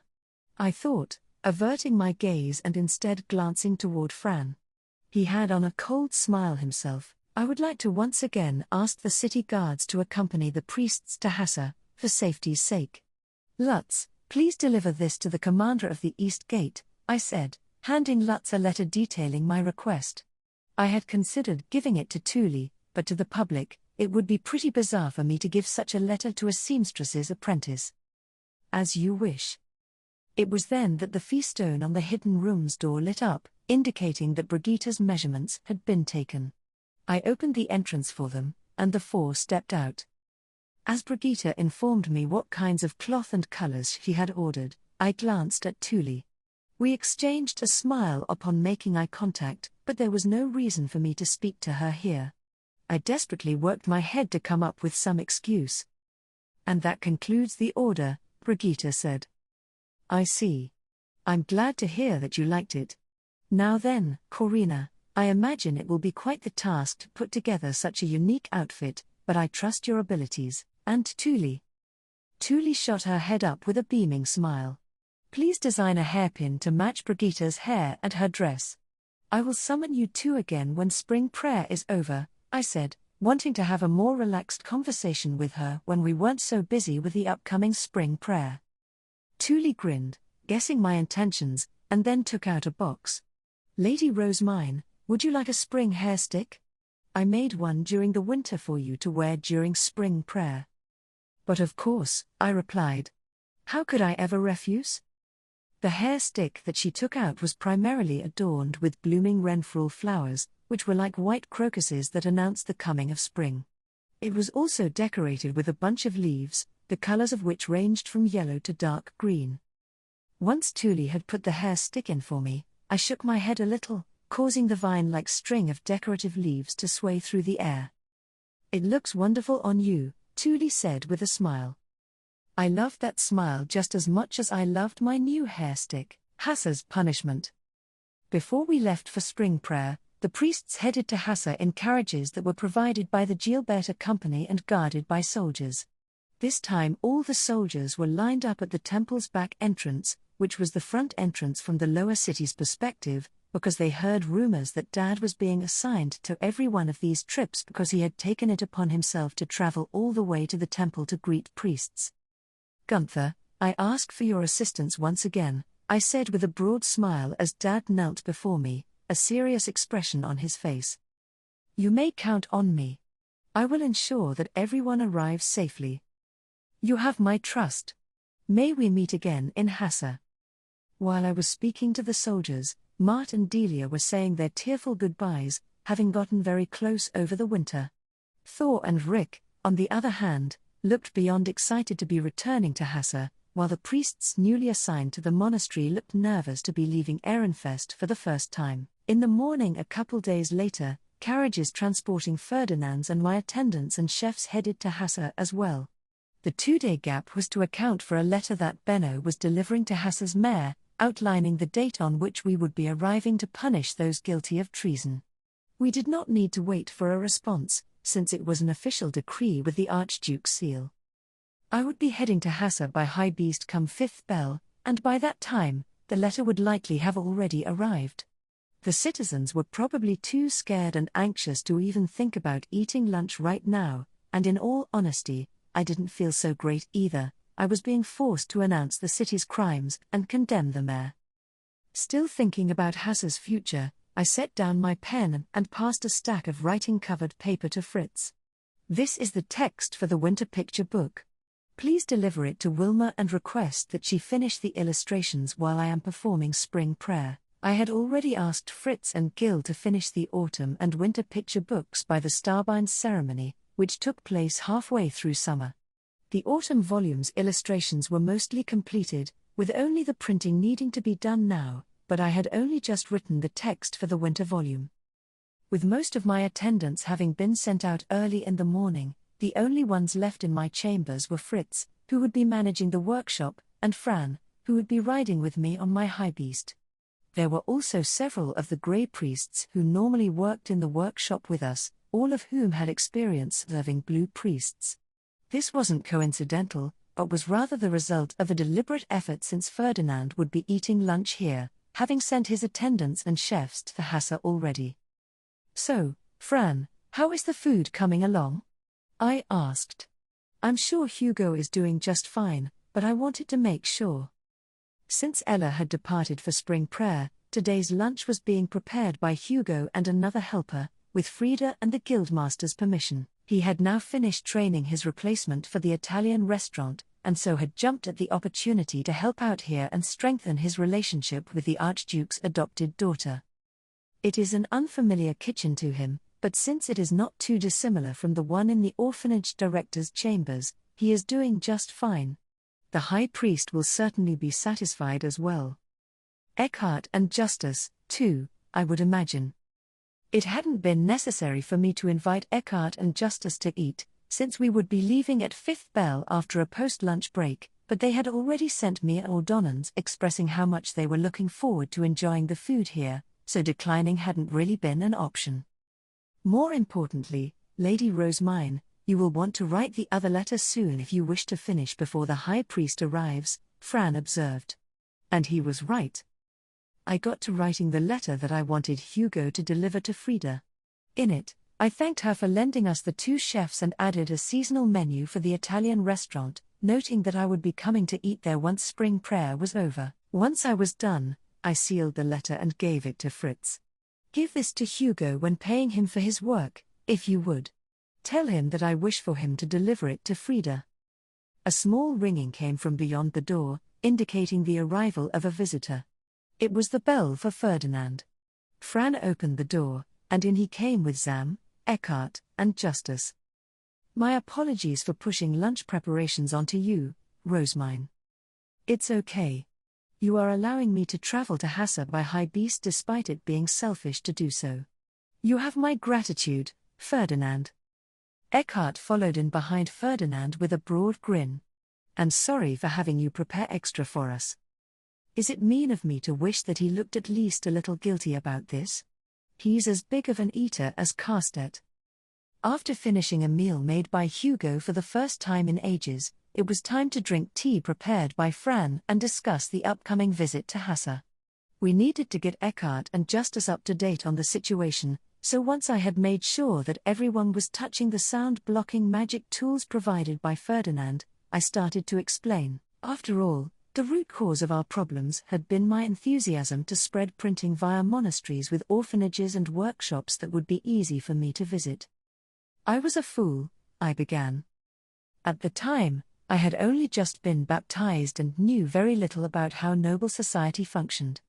I thought, averting my gaze and instead glancing toward Fran. He had on a cold smile himself. I would like to once again ask the city guards to accompany the priests to Hassa, for safety's sake. Lutz, please deliver this to the commander of the East Gate, I said, handing Lutz a letter detailing my request. I had considered giving it to Thule, but to the public, it would be pretty bizarre for me to give such a letter to a seamstress's apprentice. As you wish. It was then that the feastone on the hidden room's door lit up, indicating that Brigitte's measurements had been taken. I opened the entrance for them, and the 4 stepped out. As Brigitte informed me what kinds of cloth and colors she had ordered, I glanced at Thule. We exchanged a smile upon making eye contact, but there was no reason for me to speak to her here. I desperately worked my head to come up with some excuse. "And that concludes the order," Brigitte said. "I see. I'm glad to hear that you liked it. Now then, Corina, I imagine it will be quite the task to put together such a unique outfit, but I trust your abilities, and Tuli." Tuli shot her head up with a beaming smile. "Please design a hairpin to match Brigitte's hair and her dress. I will summon you two again when spring prayer is over," I said, wanting to have a more relaxed conversation with her when we weren't so busy with the upcoming spring prayer. Tuli grinned, guessing my intentions, and then took out a box. "Lady Rosemine, would you like a spring hair stick? I made one during the winter for you to wear during spring prayer." "But of course," I replied. How could I ever refuse? The hair stick that she took out was primarily adorned with blooming renfrew flowers, which were like white crocuses that announced the coming of spring. It was also decorated with a bunch of leaves, the colors of which ranged from yellow to dark green. Once Tuli had put the hair stick in for me, I shook my head a little, causing the vine-like string of decorative leaves to sway through the air. "It looks wonderful on you," Tuli said with a smile. I loved that smile just as much as I loved my new hair stick, Hassa's punishment. Before we left for spring prayer, the priests headed to Hassa in carriages that were provided by the Gilberta Company and guarded by soldiers. This time all the soldiers were lined up at the temple's back entrance, which was the front entrance from the lower city's perspective, because they heard rumors that Dad was being assigned to every one of these trips because he had taken it upon himself to travel all the way to the temple to greet priests. "Gunther, I ask for your assistance once again," I said with a broad smile as Dad knelt before me, a serious expression on his face. "You may count on me. I will ensure that everyone arrives safely. You have my trust. May we meet again in Hassa." While I was speaking to the soldiers, Mart and Delia were saying their tearful goodbyes, having gotten very close over the winter. Thor and Rick, on the other hand, looked beyond excited to be returning to Hassa, while the priests newly assigned to the monastery looked nervous to be leaving Ehrenfest for the first time. In the morning a couple days later, carriages transporting Ferdinand's and my attendants and chefs headed to Hassa as well. The 2-day gap was to account for a letter that Benno was delivering to Hassa's mayor, outlining the date on which we would be arriving to punish those guilty of treason. We did not need to wait for a response, since it was an official decree with the Archduke's seal. I would be heading to Hassa by high beast come 5th bell, and by that time, the letter would likely have already arrived. The citizens were probably too scared and anxious to even think about eating lunch right now, and in all honesty, I didn't feel so great either. I was being forced to announce the city's crimes and condemn the mayor. Still thinking about Hassa's future, I set down my pen and passed a stack of writing-covered paper to Fritz. "This is the text for the winter picture book. Please deliver it to Wilma and request that she finish the illustrations while I am performing spring prayer." I had already asked Fritz and Gil to finish the autumn and winter picture books by the Starbinds ceremony, which took place halfway through summer. The autumn volume's illustrations were mostly completed, with only the printing needing to be done now, but I had only just written the text for the winter volume. With most of my attendants having been sent out early in the morning, the only ones left in my chambers were Fritz, who would be managing the workshop, and Fran, who would be riding with me on my high beast. There were also several of the Grey priests who normally worked in the workshop with us, all of whom had experience serving Blue priests. This wasn't coincidental, but was rather the result of a deliberate effort since Ferdinand would be eating lunch here, having sent his attendants and chefs to Hassa already. "So, Fran, how is the food coming along?" I asked. "I'm sure Hugo is doing just fine, but I wanted to make sure." Since Ella had departed for spring prayer, today's lunch was being prepared by Hugo and another helper, with Frida and the guildmaster's permission. He had now finished training his replacement for the Italian restaurant, and so had jumped at the opportunity to help out here and strengthen his relationship with the Archduke's adopted daughter. It is an unfamiliar kitchen to him, but since it is not too dissimilar from the one in the orphanage director's chambers, he is doing just fine. The high priest will certainly be satisfied as well. Eckhart and Justus, too, I would imagine. It hadn't been necessary for me to invite Eckhart and Justus to eat, since we would be leaving at fifth bell after a post-lunch break, but they had already sent me ordonnance expressing how much they were looking forward to enjoying the food here, so declining hadn't really been an option. More importantly, Lady Rosemine, you will want to write the other letter soon if you wish to finish before the High Priest arrives, Fran observed. And he was right. I got to writing the letter that I wanted Hugo to deliver to Frida. In it, I thanked her for lending us the 2 chefs and added a seasonal menu for the Italian restaurant, noting that I would be coming to eat there once spring prayer was over. Once I was done, I sealed the letter and gave it to Fritz. Give this to Hugo when paying him for his work, if you would. Tell him that I wish for him to deliver it to Frida. A small ringing came from beyond the door, indicating the arrival of a visitor. It was the bell for Ferdinand. Fran opened the door, and in he came with Zam, Eckhart, and Justus. My apologies for pushing lunch preparations onto you, Rosemine. It's okay. You are allowing me to travel to Hassa by high beast despite it being selfish to do so. You have my gratitude, Ferdinand. Eckhart followed in behind Ferdinand with a broad grin. And sorry for having you prepare extra for us. Is it mean of me to wish that he looked at least a little guilty about this? He's as big of an eater as Carstedt. After finishing a meal made by Hugo for the first time in ages, it was time to drink tea prepared by Fran and discuss the upcoming visit to Hassa. We needed to get Eckhart and Justus up to date on the situation, so once I had made sure that everyone was touching the sound-blocking magic tools provided by Ferdinand, I started to explain. After all, the root cause of our problems had been my enthusiasm to spread printing via monasteries with orphanages and workshops that would be easy for me to visit. I was a fool, I began. At the time, I had only just been baptized and knew very little about how noble society functioned.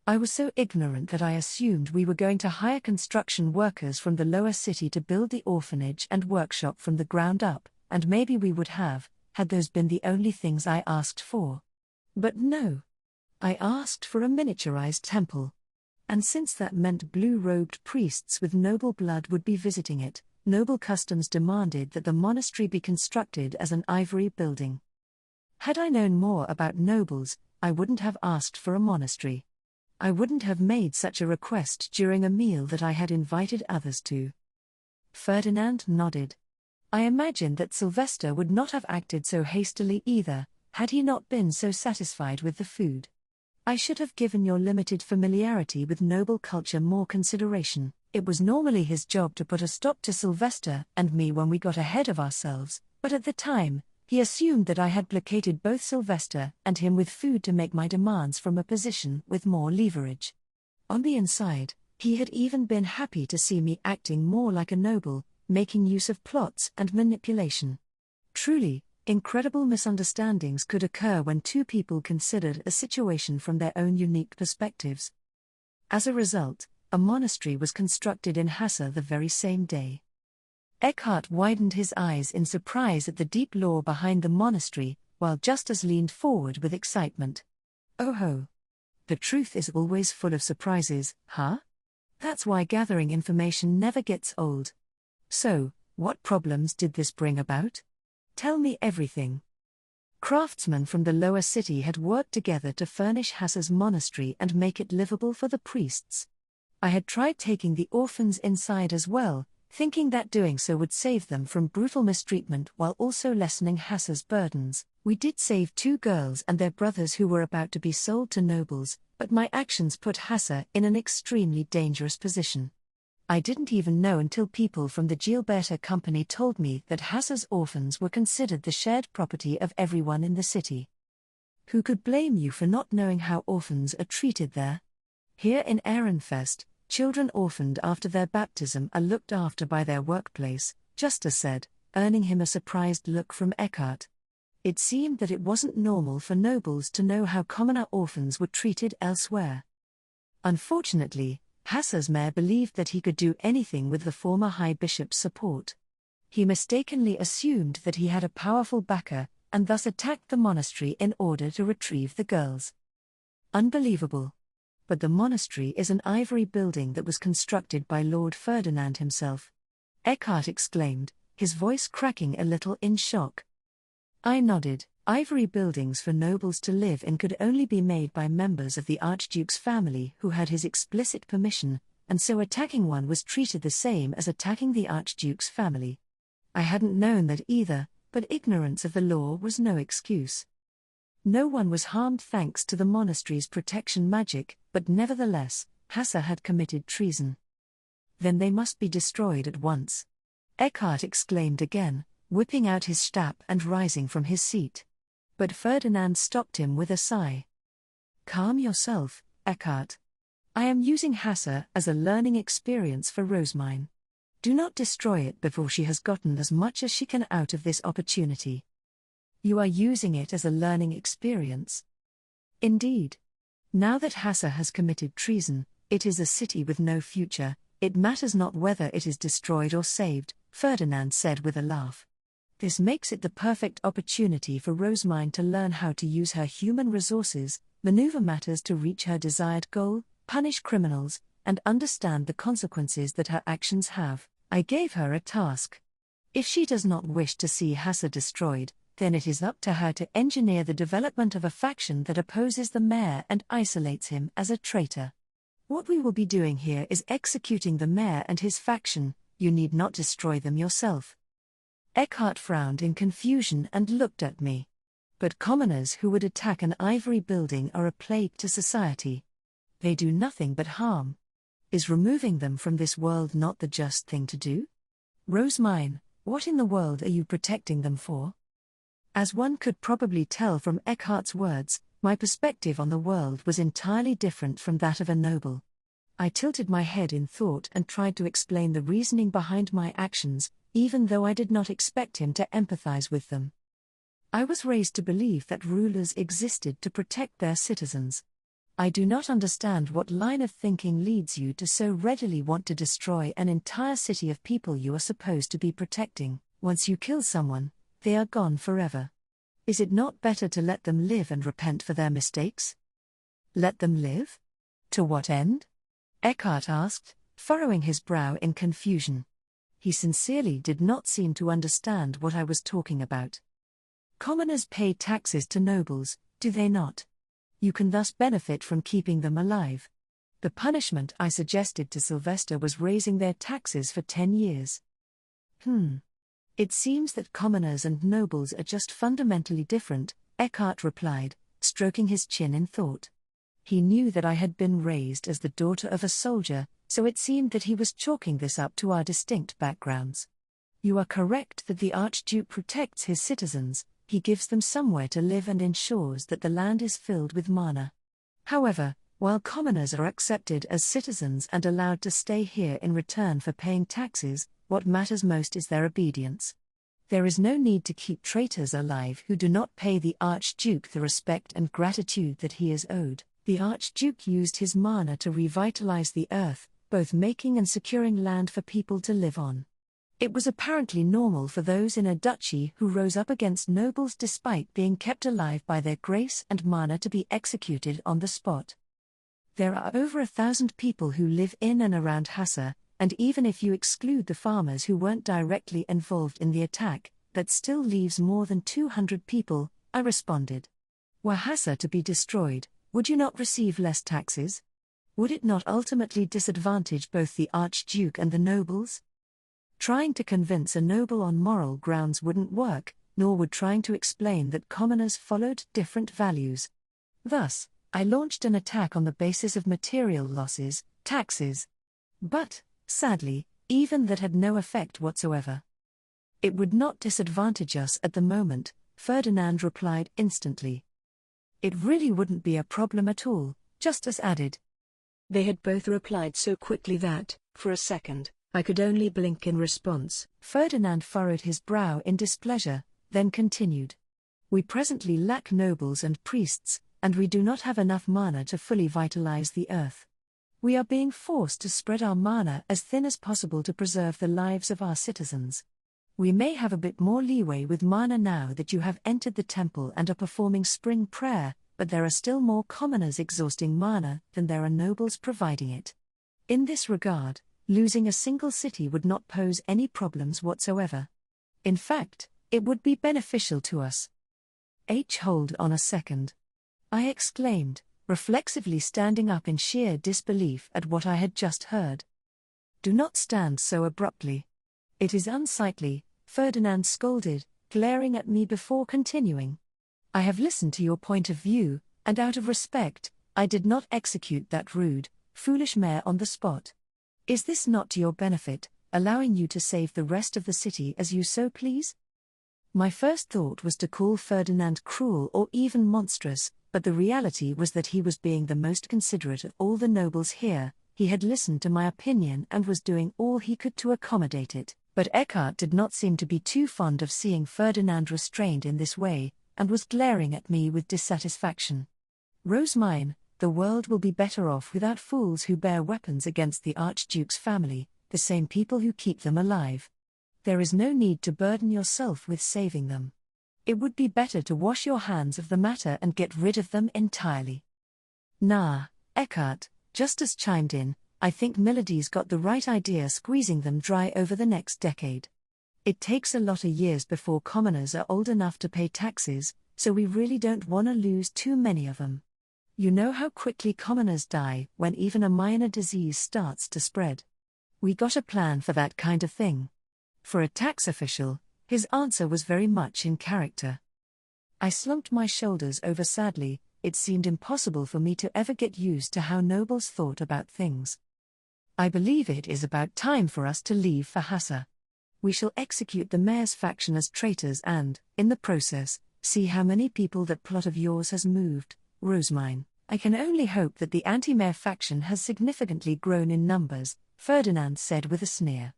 I was so ignorant that I assumed we were going to hire construction workers from the lower city to build the orphanage and workshop from the ground up, and maybe we would have, had those been the only things I asked for. But no. I asked for a miniaturized temple. And since that meant blue-robed priests with noble blood would be visiting it, noble customs demanded that the monastery be constructed as an ivory building. Had I known more about nobles, I wouldn't have asked for a monastery. I wouldn't have made such a request during a meal that I had invited others to. Ferdinand nodded. I imagined that Sylvester would not have acted so hastily either, had he not been so satisfied with the food. I should have given your limited familiarity with noble culture more consideration. It was normally his job to put a stop to Sylvester and me when we got ahead of ourselves, but at the time, he assumed that I had placated both Sylvester and him with food to make my demands from a position with more leverage. On the inside, he had even been happy to see me acting more like a noble, making use of plots and manipulation. Truly, incredible misunderstandings could occur when two people considered a situation from their own unique perspectives. As a result, a monastery was constructed in Hassa the very same day. Eckhart widened his eyes in surprise at the deep lore behind the monastery, while Justus leaned forward with excitement. Oh ho! The truth is always full of surprises, huh? That's why gathering information never gets old. So, what problems did this bring about? Tell me everything. Craftsmen from the lower city had worked together to furnish Hassa's monastery and make it livable for the priests. I had tried taking the orphans inside as well, thinking that doing so would save them from brutal mistreatment while also lessening Hassa's burdens. We did save 2 girls and their brothers who were about to be sold to nobles, but my actions put Hassa in an extremely dangerous position. I didn't even know until people from the Gilberta company told me that Hassa's orphans were considered the shared property of everyone in the city. Who could blame you for not knowing how orphans are treated there? Here in Ehrenfest, children orphaned after their baptism are looked after by their workplace, Justus said, earning him a surprised look from Eckhart. It seemed that it wasn't normal for nobles to know how commoner orphans were treated elsewhere. Unfortunately, Hassa's mayor believed that he could do anything with the former high bishop's support. He mistakenly assumed that he had a powerful backer, and thus attacked the monastery in order to retrieve the girls. Unbelievable. but the monastery is an ivory building that was constructed by Lord Ferdinand himself. Eckhart exclaimed, his voice cracking a little in shock. I nodded. Ivory buildings for nobles to live in could only be made by members of the Archduke's family who had his explicit permission, and so attacking one was treated the same as attacking the Archduke's family. I hadn't known that either, but ignorance of the law was no excuse. No one was harmed thanks to the monastery's protection magic, but nevertheless, Hassa had committed treason. Then they must be destroyed at once. Eckhart exclaimed again, whipping out his staff and rising from his seat. But Ferdinand stopped him with a sigh. Calm yourself, Eckhart. I am using Hassa as a learning experience for Rosamine. Do not destroy it before she has gotten as much as she can out of this opportunity. You are using it as a learning experience. Indeed. Now that Hassa has committed treason, it is a city with no future, it matters not whether it is destroyed or saved, Ferdinand said with a laugh. This makes it the perfect opportunity for Rosamine to learn how to use her human resources, maneuver matters to reach her desired goal, punish criminals, and understand the consequences that her actions have. I gave her a task. If she does not wish to see Hassa destroyed, then it is up to her to engineer the development of a faction that opposes the mayor and isolates him as a traitor. What we will be doing here is executing the mayor and his faction. You need not destroy them yourself. Eckhart frowned in confusion and looked at me. But commoners who would attack an ivory building are a plague to society. They do nothing but harm. Is removing them from this world not the just thing to do? Rosamine, what in the world are you protecting them for? As one could probably tell from Eckhart's words, my perspective on the world was entirely different from that of a noble. I tilted my head in thought and tried to explain the reasoning behind my actions, even though I did not expect him to empathize with them. I was raised to believe that rulers existed to protect their citizens. I do not understand what line of thinking leads you to so readily want to destroy an entire city of people you are supposed to be protecting. Once you kill someone, they are gone forever. Is it not better to let them live and repent for their mistakes? Let them live? To what end? Eckhart asked, furrowing his brow in confusion. He sincerely did not seem to understand what I was talking about. Commoners pay taxes to nobles, do they not? You can thus benefit from keeping them alive. The punishment I suggested to Sylvester was raising their taxes for 10 years. It seems that commoners and nobles are just fundamentally different, Eckhart replied, stroking his chin in thought. He knew that I had been raised as the daughter of a soldier, so it seemed that he was chalking this up to our distinct backgrounds. You are correct that the Archduke protects his citizens, he gives them somewhere to live and ensures that the land is filled with mana. However, while commoners are accepted as citizens and allowed to stay here in return for paying taxes, what matters most is their obedience. There is no need to keep traitors alive who do not pay the Archduke the respect and gratitude that he is owed. The Archduke used his mana to revitalize the earth, both making and securing land for people to live on. It was apparently normal for those in a duchy who rose up against nobles despite being kept alive by their grace and mana to be executed on the spot. There are over 1,000 people who live in and around Hassa, and even if you exclude the farmers who weren't directly involved in the attack, that still leaves more than 200 people, I responded. Were Hassa to be destroyed, would you not receive less taxes? Would it not ultimately disadvantage both the Archduke and the nobles? Trying to convince a noble on moral grounds wouldn't work, nor would trying to explain that commoners followed different values. Thus, I launched an attack on the basis of material losses, taxes. But, sadly, even that had no effect whatsoever. It would not disadvantage us at the moment, Ferdinand replied instantly. It really wouldn't be a problem at all, Justus added. They had both replied so quickly that, for a second, I could only blink in response. Ferdinand furrowed his brow in displeasure, then continued. We presently lack nobles and priests, and we do not have enough mana to fully vitalize the earth. We are being forced to spread our mana as thin as possible to preserve the lives of our citizens. We may have a bit more leeway with mana now that you have entered the temple and are performing spring prayer, but there are still more commoners exhausting mana than there are nobles providing it. In this regard, losing a single city would not pose any problems whatsoever. In fact, it would be beneficial to us. Hold on a second. I exclaimed, reflexively standing up in sheer disbelief at what I had just heard. Do not stand so abruptly. It is unsightly, Ferdinand scolded, glaring at me before continuing. I have listened to your point of view, and out of respect, I did not execute that rude, foolish mare on the spot. Is this not to your benefit, allowing you to save the rest of the city as you so please? My first thought was to call Ferdinand cruel or even monstrous, but the reality was that he was being the most considerate of all the nobles here. He had listened to my opinion and was doing all he could to accommodate it, but Eckhart did not seem to be too fond of seeing Ferdinand restrained in this way, and was glaring at me with dissatisfaction. Rose mine, the world will be better off without fools who bear weapons against the Archduke's family, the same people who keep them alive. There is no need to burden yourself with saving them. It would be better to wash your hands of the matter and get rid of them entirely. Nah, Eckhart, Justus chimed in, I think Milady's got the right idea, squeezing them dry over the next decade. It takes a lot of years before commoners are old enough to pay taxes, so we really don't want to lose too many of them. You know how quickly commoners die when even a minor disease starts to spread. We got a plan for that kind of thing. For a tax official, his answer was very much in character. I slumped my shoulders over sadly. It seemed impossible for me to ever get used to how nobles thought about things. I believe it is about time for us to leave for Hassa. We shall execute the mayor's faction as traitors and, in the process, see how many people that plot of yours has moved, Rosemine. I can only hope that the anti-mayor faction has significantly grown in numbers, Ferdinand said with a sneer.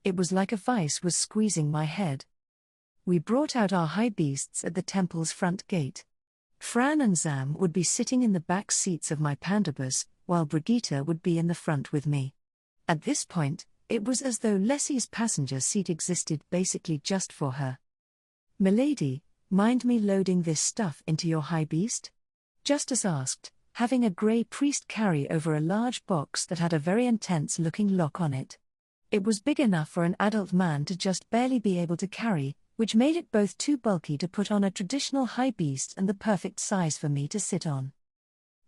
It was like a vice was squeezing my head. We brought out our high beasts at the temple's front gate. Fran and Zam would be sitting in the back seats of my pandabus, while Brigitte would be in the front with me. At this point, it was as though Lessie's passenger seat existed basically just for her. Milady, mind me loading this stuff into your high beast? Justus asked, having a grey priest carry over a large box that had a very intense-looking lock on it. It was big enough for an adult man to just barely be able to carry, which made it both too bulky to put on a traditional high beast and the perfect size for me to sit on.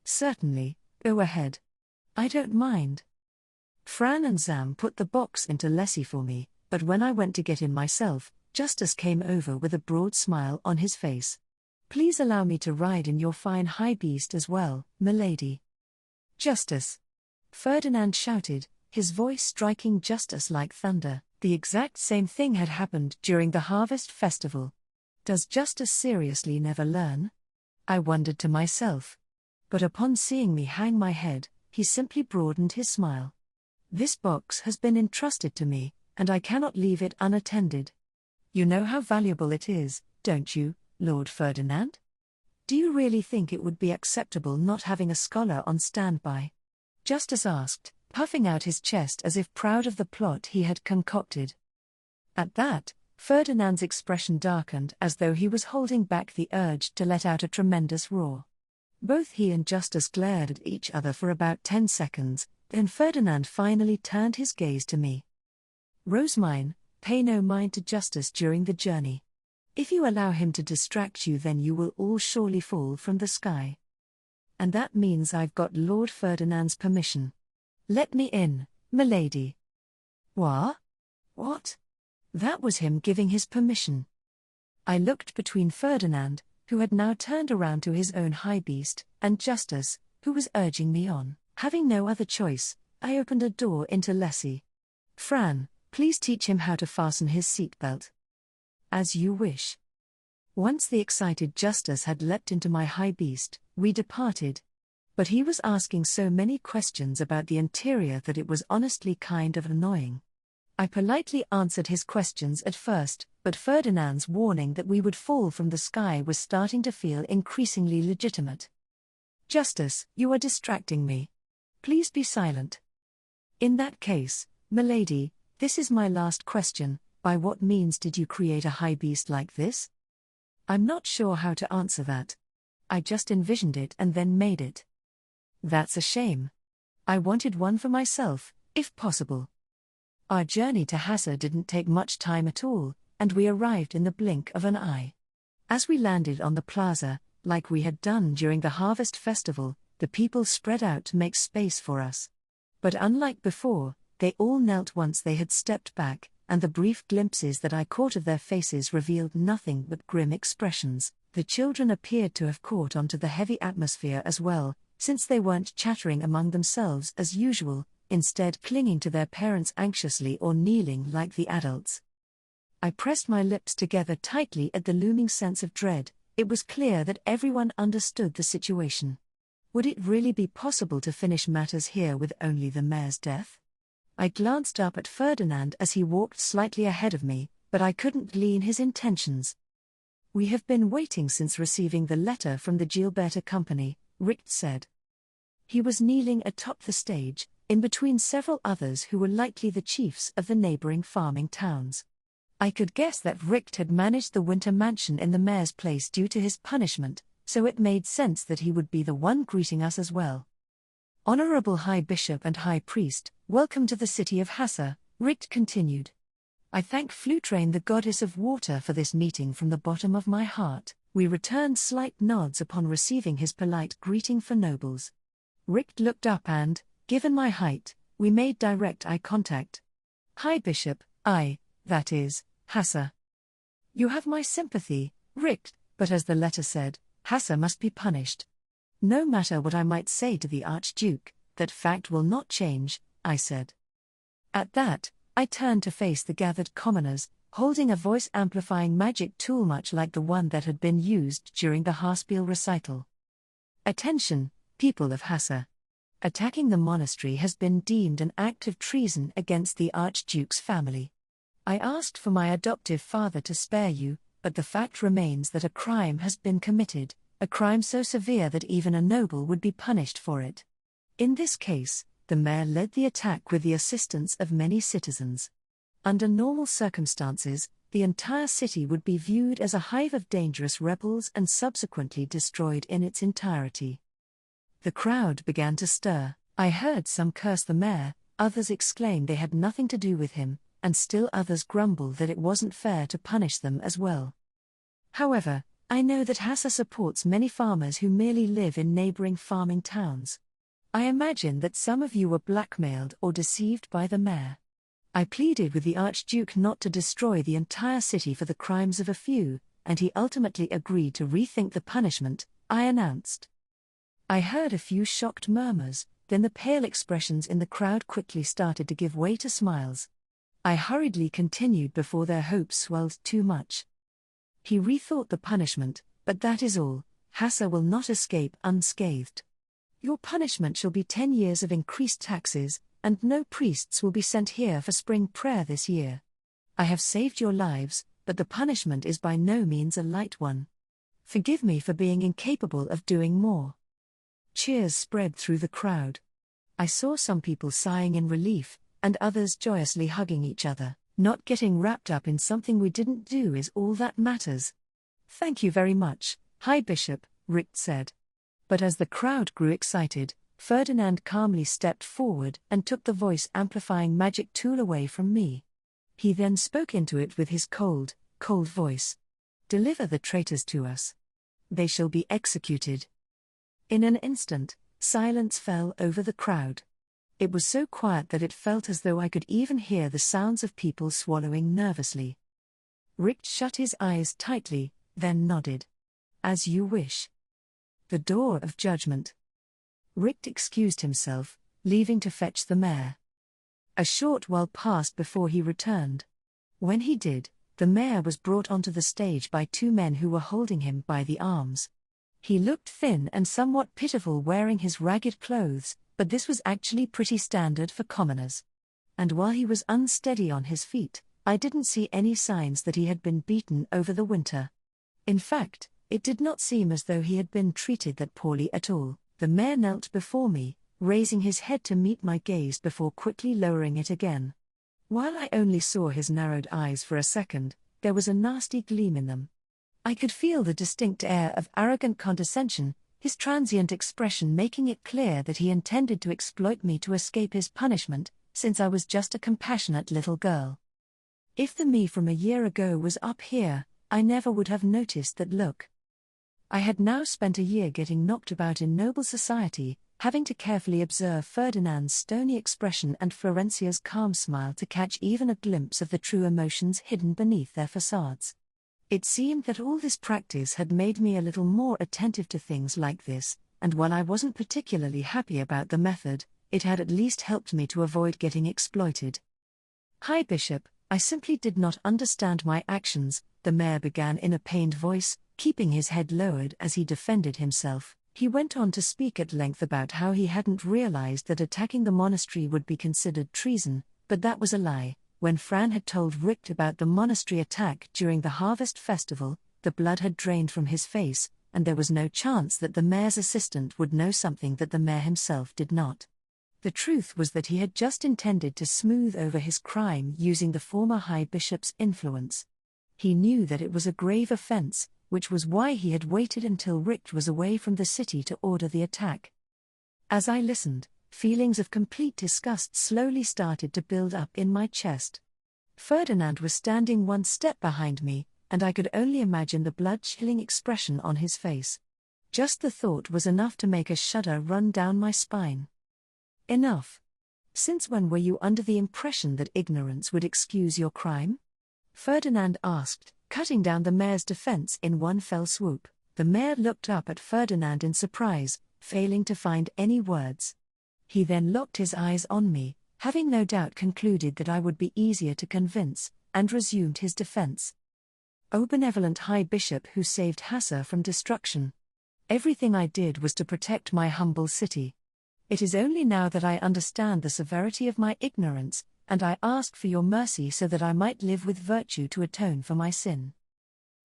Certainly, go ahead. I don't mind. Fran and Zam put the box into Lessie for me, but when I went to get in myself, Justus came over with a broad smile on his face. Please allow me to ride in your fine high beast as well, milady. Justus! Ferdinand shouted, his voice striking Justus like thunder. The exact same thing had happened during the harvest festival. Does Justus seriously never learn? I wondered to myself. But upon seeing me hang my head, he simply broadened his smile. This box has been entrusted to me, and I cannot leave it unattended. You know how valuable it is, don't you, Lord Ferdinand? Do you really think it would be acceptable not having a scholar on standby? Justus asked, puffing out his chest as if proud of the plot he had concocted. At that, Ferdinand's expression darkened as though he was holding back the urge to let out a tremendous roar. Both he and Justus glared at each other for about 10 seconds, then Ferdinand finally turned his gaze to me. Rosemine, pay no mind to Justus during the journey. If you allow him to distract you, then you will all surely fall from the sky. And that means I've got Lord Ferdinand's permission. Let me in, milady. What? That was him giving his permission. I looked between Ferdinand, who had now turned around to his own high beast, and Justus, who was urging me on. Having no other choice, I opened a door into Lessie. Fran, please teach him how to fasten his seatbelt. As you wish. Once the excited Justus had leapt into my high beast, we departed. But he was asking so many questions about the interior that it was honestly kind of annoying. I politely answered his questions at first, but Ferdinand's warning that we would fall from the sky was starting to feel increasingly legitimate. Justus, you are distracting me. Please be silent. In that case, milady, this is my last question. By what means did you create a high beast like this? I'm not sure how to answer that. I just envisioned it and then made it. That's a shame. I wanted one for myself, if possible. Our journey to Hassa didn't take much time at all, and we arrived in the blink of an eye. As we landed on the plaza, like we had done during the harvest festival, the people spread out to make space for us. But unlike before, they all knelt once they had stepped back, and the brief glimpses that I caught of their faces revealed nothing but grim expressions. The children appeared to have caught onto the heavy atmosphere as well, since they weren't chattering among themselves as usual, instead clinging to their parents anxiously or kneeling like the adults. I pressed my lips together tightly at the looming sense of dread. It was clear that everyone understood the situation. Would it really be possible to finish matters here with only the mayor's death? I glanced up at Ferdinand as he walked slightly ahead of me, but I couldn't glean his intentions. "We have been waiting since receiving the letter from the Gilberta Company," Richt said. He was kneeling atop the stage, in between several others who were likely the chiefs of the neighboring farming towns. I could guess that Richt had managed the winter mansion in the mayor's place due to his punishment, so it made sense that he would be the one greeting us as well. "Honorable High Bishop and High Priest, welcome to the city of Hassa," Richt continued. "I thank Flutrain, the goddess of water, for this meeting from the bottom of my heart." We returned slight nods upon receiving his polite greeting for nobles. Richt looked up and, given my height, we made direct eye contact. "High Bishop, that is, Hassa. You have my sympathy, Richt, but as the letter said, Hassa must be punished. No matter what I might say to the Archduke, that fact will not change," I said. At that, I turned to face the gathered commoners, holding a voice-amplifying magic tool much like the one that had been used during the Haarspiel recital. "Attention, people of Hassa. Attacking the monastery has been deemed an act of treason against the Archduke's family. I asked for my adoptive father to spare you, but the fact remains that a crime has been committed, a crime so severe that even a noble would be punished for it. In this case, the mayor led the attack with the assistance of many citizens. Under normal circumstances, the entire city would be viewed as a hive of dangerous rebels and subsequently destroyed in its entirety." The crowd began to stir. I heard some curse the mayor, others exclaim they had nothing to do with him, and still others grumble that it wasn't fair to punish them as well. However, I know that Hassa supports many farmers who merely live in neighboring farming towns. I imagine that some of you were blackmailed or deceived by the mayor. I pleaded with the Archduke not to destroy the entire city for the crimes of a few, and he ultimately agreed to rethink the punishment, I announced. I heard a few shocked murmurs, then the pale expressions in the crowd quickly started to give way to smiles. I hurriedly continued before their hopes swelled too much. "He rethought the punishment, but that is all. Hassa will not escape unscathed. Your punishment shall be 10 years of increased taxes, and no priests will be sent here for spring prayer this year. I have saved your lives, but the punishment is by no means a light one. Forgive me for being incapable of doing more." Cheers spread through the crowd. I saw some people sighing in relief, and others joyously hugging each other. Not getting wrapped up in something we didn't do is all that matters. "Thank you very much, High Bishop," Richt said. But as the crowd grew excited, Ferdinand calmly stepped forward and took the voice-amplifying magic tool away from me. He then spoke into it with his cold voice. "Deliver the traitors to us. They shall be executed." In an instant, silence fell over the crowd. It was so quiet that it felt as though I could even hear the sounds of people swallowing nervously. Richt shut his eyes tightly, then nodded. "As you wish." The door of judgment. Richt excused himself, leaving to fetch the mayor. A short while passed before he returned. When he did, the mayor was brought onto the stage by 2 men who were holding him by the arms. He looked thin and somewhat pitiful wearing his ragged clothes, but this was actually pretty standard for commoners. And while he was unsteady on his feet, I didn't see any signs that he had been beaten over the winter. In fact, it did not seem as though he had been treated that poorly at all. The mayor knelt before me, raising his head to meet my gaze before quickly lowering it again. While I only saw his narrowed eyes for a second, there was a nasty gleam in them. I could feel the distinct air of arrogant condescension, his transient expression making it clear that he intended to exploit me to escape his punishment, since I was just a compassionate little girl. If the me from a year ago was up here, I never would have noticed that look. I had now spent a year getting knocked about in noble society, having to carefully observe Ferdinand's stony expression and Florencia's calm smile to catch even a glimpse of the true emotions hidden beneath their facades. It seemed that all this practice had made me a little more attentive to things like this, and while I wasn't particularly happy about the method, it had at least helped me to avoid getting exploited. "Hi, Bishop, I simply did not understand my actions," the mayor began in a pained voice, keeping his head lowered as he defended himself. He went on to speak at length about how he hadn't realized that attacking the monastery would be considered treason, but that was a lie. When Fran had told Rick about the monastery attack during the harvest festival, the blood had drained from his face, and there was no chance that the mayor's assistant would know something that the mayor himself did not. The truth was that he had just intended to smooth over his crime using the former high bishop's influence. He knew that it was a grave offense, which was why he had waited until Rick was away from the city to order the attack. As I listened, feelings of complete disgust slowly started to build up in my chest. Ferdinand was standing one step behind me, and I could only imagine the blood-chilling expression on his face. Just the thought was enough to make a shudder run down my spine. Enough. Since when were you under the impression that ignorance would excuse your crime? Ferdinand asked, cutting down the mayor's defense in one fell swoop. The mayor looked up at Ferdinand in surprise, failing to find any words. He then locked his eyes on me, having no doubt concluded that I would be easier to convince, and resumed his defense. "O benevolent High Bishop who saved Hassa from destruction. Everything I did was to protect my humble city. It is only now that I understand the severity of my ignorance, and I ask for your mercy so that I might live with virtue to atone for my sin."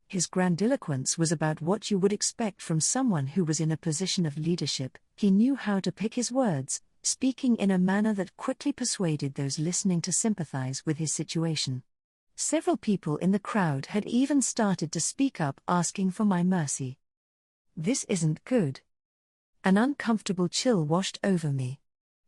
His grandiloquence was about what you would expect from someone who was in a position of leadership. He knew how to pick his words, speaking in a manner that quickly persuaded those listening to sympathize with his situation. Several people in the crowd had even started to speak up asking for my mercy. This isn't good. An uncomfortable chill washed over me.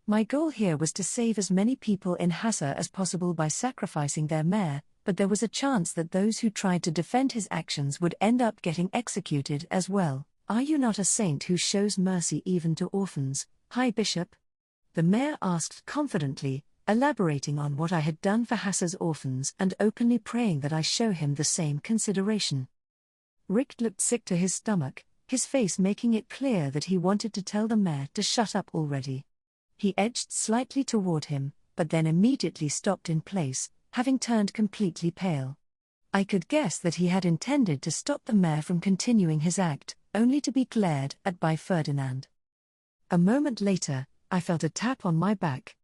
My goal here was to save as many people in Hassa as possible by sacrificing their mayor, but there was a chance that those who tried to defend his actions would end up getting executed as well. "Are you not a saint who shows mercy even to orphans, High Bishop?" the mayor asked confidently, elaborating on what I had done for Hassa's orphans and openly praying that I show him the same consideration. Rick looked sick to his stomach, his face making it clear that he wanted to tell the mayor to shut up already. He edged slightly toward him, but then immediately stopped in place, having turned completely pale. I could guess that he had intended to stop the mayor from continuing his act, only to be glared at by Ferdinand. A moment later, I felt a tap on my back.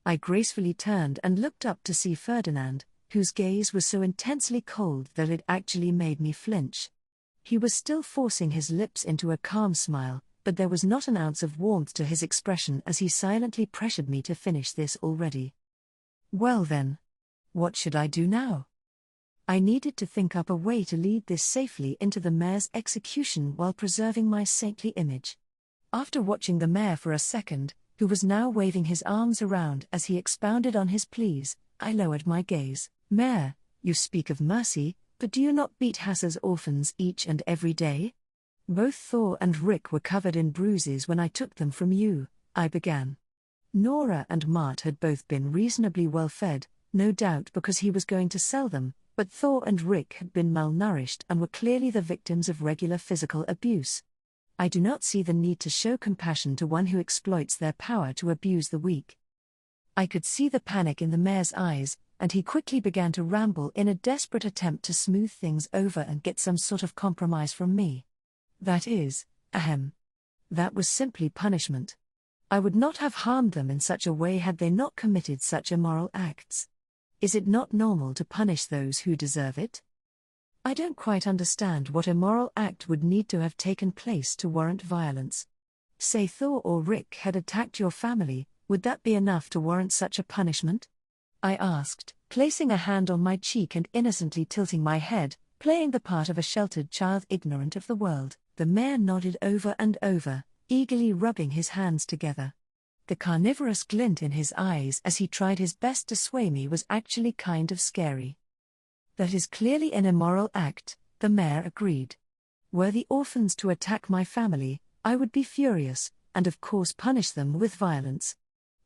I gracefully turned and looked up to see Ferdinand, whose gaze was so intensely cold that it actually made me flinch. He was still forcing his lips into a calm smile, but there was not an ounce of warmth to his expression as he silently pressured me to finish this already. Well then, what should I do now? I needed to think up a way to lead this safely into the mayor's execution while preserving my saintly image. After watching the mayor for a second, who was now waving his arms around as he expounded on his pleas, I lowered my gaze. "Mayor, you speak of mercy, but do you not beat Hassa's orphans each and every day? Both Thor and Rick were covered in bruises when I took them from you," I began. Nora and Mart had both been reasonably well fed, no doubt because he was going to sell them, but Thor and Rick had been malnourished and were clearly the victims of regular physical abuse. I do not see the need to show compassion to one who exploits their power to abuse the weak. I could see the panic in the mayor's eyes, and he quickly began to ramble in a desperate attempt to smooth things over and get some sort of compromise from me. That is, that was simply punishment. I would not have harmed them in such a way had they not committed such immoral acts. Is it not normal to punish those who deserve it? I don't quite understand what immoral act would need to have taken place to warrant violence. Say Thor or Rick had attacked your family, would that be enough to warrant such a punishment? I asked, placing a hand on my cheek and innocently tilting my head, playing the part of a sheltered child ignorant of the world. The mayor nodded over and over, eagerly rubbing his hands together. The carnivorous glint in his eyes as he tried his best to sway me was actually kind of scary. That is clearly an immoral act, the mayor agreed. Were the orphans to attack my family, I would be furious, and of course punish them with violence.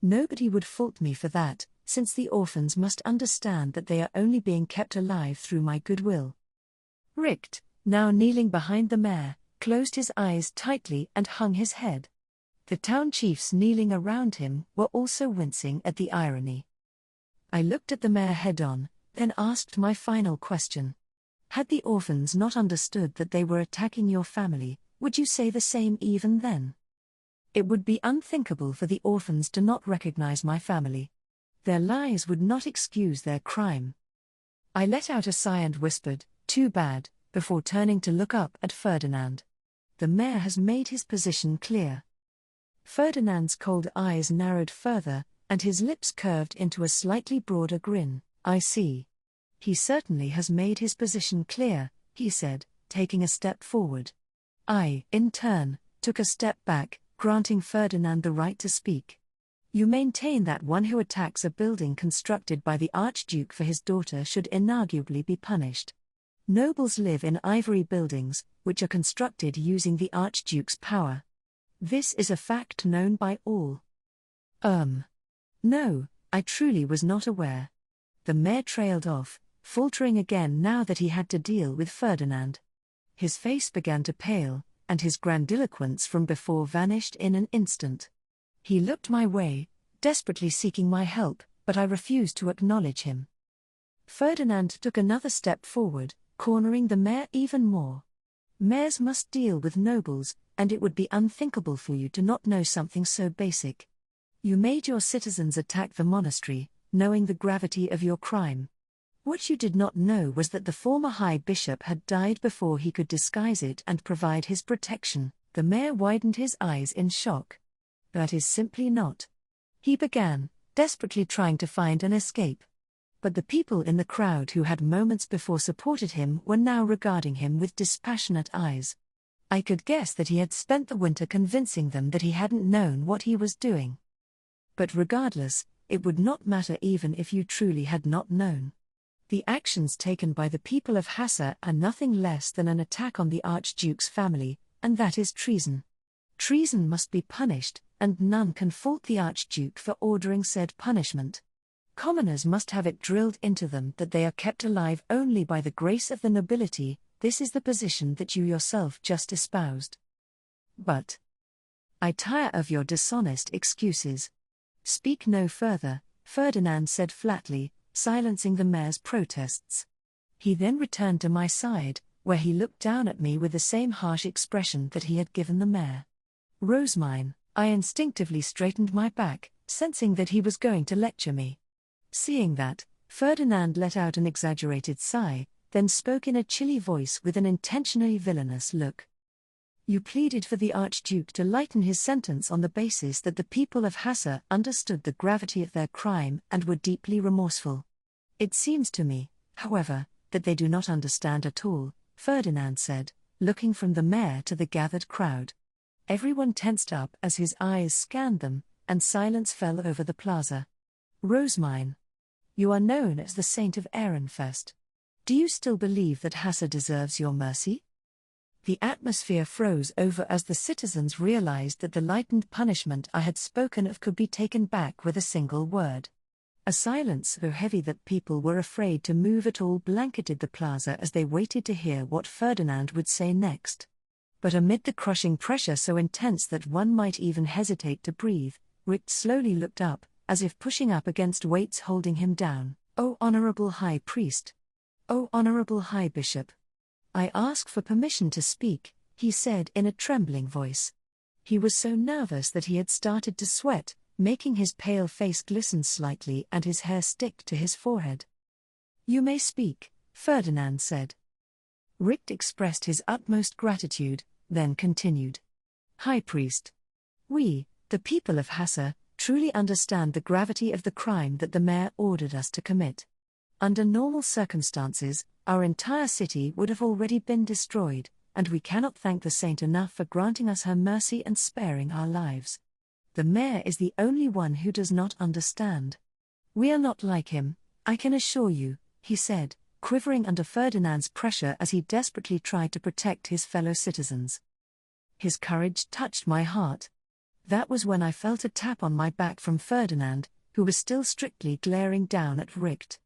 Nobody would fault me for that, since the orphans must understand that they are only being kept alive through my goodwill. Richt, now kneeling behind the mayor, closed his eyes tightly and hung his head. The town chiefs kneeling around him were also wincing at the irony. I looked at the mayor head-on, then asked my final question. Had the orphans not understood that they were attacking your family, would you say the same even then? It would be unthinkable for the orphans to not recognize my family. Their lies would not excuse their crime. I let out a sigh and whispered, "Too bad," before turning to look up at Ferdinand. The mayor has made his position clear. Ferdinand's cold eyes narrowed further, and his lips curved into a slightly broader grin. "I see. He certainly has made his position clear," he said, taking a step forward. I, in turn, took a step back, granting Ferdinand the right to speak. "You maintain that one who attacks a building constructed by the Archduke for his daughter should inarguably be punished. Nobles live in ivory buildings, which are constructed using the Archduke's power. This is a fact known by all." No, I truly was not aware." The mayor trailed off, faltering again now that he had to deal with Ferdinand. His face began to pale, and his grandiloquence from before vanished in an instant. He looked my way, desperately seeking my help, but I refused to acknowledge him. Ferdinand took another step forward, cornering the mayor even more. "Mayors must deal with nobles, and it would be unthinkable for you to not know something so basic. You made your citizens attack the monastery, knowing the gravity of your crime. What you did not know was that the former high bishop had died before he could disguise it and provide his protection." The mayor widened his eyes in shock. "That is simply not," he began, desperately trying to find an escape. But the people in the crowd who had moments before supported him were now regarding him with dispassionate eyes. I could guess that he had spent the winter convincing them that he hadn't known what he was doing. But regardless, it would not matter even if you truly had not known. The actions taken by the people of Hassa are nothing less than an attack on the Archduke's family, and that is treason. Treason must be punished, and none can fault the Archduke for ordering said punishment. Commoners must have it drilled into them that they are kept alive only by the grace of the nobility. This is the position that you yourself just espoused. But I tire of your dishonest excuses. Speak no further, Ferdinand said flatly, silencing the mayor's protests. He then returned to my side, where he looked down at me with the same harsh expression that he had given the mayor. "Rosemine," I instinctively straightened my back, sensing that he was going to lecture me. Seeing that, Ferdinand let out an exaggerated sigh, then spoke in a chilly voice with an intentionally villainous look. "You pleaded for the Archduke to lighten his sentence on the basis that the people of Hassa understood the gravity of their crime and were deeply remorseful. It seems to me, however, that they do not understand at all," Ferdinand said, looking from the mayor to the gathered crowd. Everyone tensed up as his eyes scanned them, and silence fell over the plaza. "Rosemine, you are known as the Saint of Ehrenfest. Do you still believe that Hassa deserves your mercy?" The atmosphere froze over as the citizens realized that the lightened punishment I had spoken of could be taken back with a single word. A silence so heavy that people were afraid to move at all blanketed the plaza as they waited to hear what Ferdinand would say next. But amid the crushing pressure so intense that one might even hesitate to breathe, Richt slowly looked up, as if pushing up against weights holding him down. "O Honorable High Priest! O Honorable High Bishop! I ask for permission to speak," he said in a trembling voice. He was so nervous that he had started to sweat, making his pale face glisten slightly and his hair stick to his forehead. "You may speak," Ferdinand said. Richt expressed his utmost gratitude, then continued. "High Priest, we, the people of Hassa, truly understand the gravity of the crime that the mayor ordered us to commit. Under normal circumstances, our entire city would have already been destroyed, and we cannot thank the saint enough for granting us her mercy and sparing our lives. The mayor is the only one who does not understand. We are not like him, I can assure you, he said, quivering under Ferdinand's pressure as he desperately tried to protect his fellow citizens. His courage touched my heart. That was when I felt a tap on my back from Ferdinand, who was still strictly glaring down at Richt.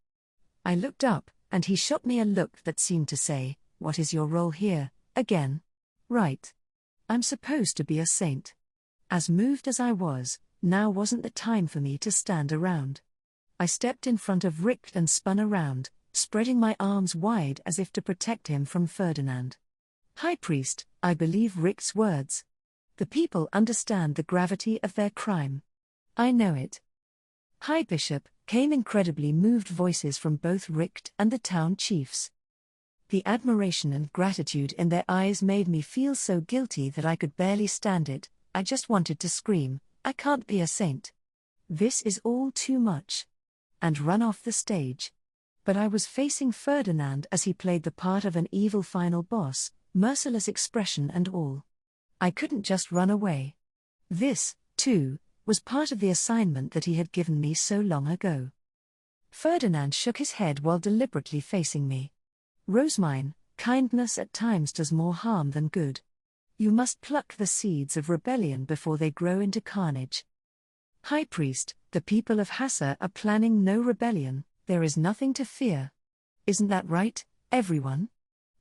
I looked up, and he shot me a look that seemed to say, "What is your role here, again?" Right. I'm supposed to be a saint. As moved as I was, now wasn't the time for me to stand around. I stepped in front of Richt and spun around, spreading my arms wide as if to protect him from Ferdinand. "High Priest, I believe Richt's words. The people understand the gravity of their crime." "I know it." "High Bishop," came incredibly moved voices from both Richt and the town chiefs. The admiration and gratitude in their eyes made me feel so guilty that I could barely stand it. I just wanted to scream, "I can't be a saint. This is all too much," and run off the stage. But I was facing Ferdinand as he played the part of an evil final boss, merciless expression and all. I couldn't just run away. This, too, was part of the assignment that he had given me so long ago. Ferdinand shook his head while deliberately facing me. "Rosemine, kindness at times does more harm than good. You must pluck the seeds of rebellion before they grow into carnage." "High Priest, the people of Hassa are planning no rebellion, there is nothing to fear. Isn't that right, everyone?"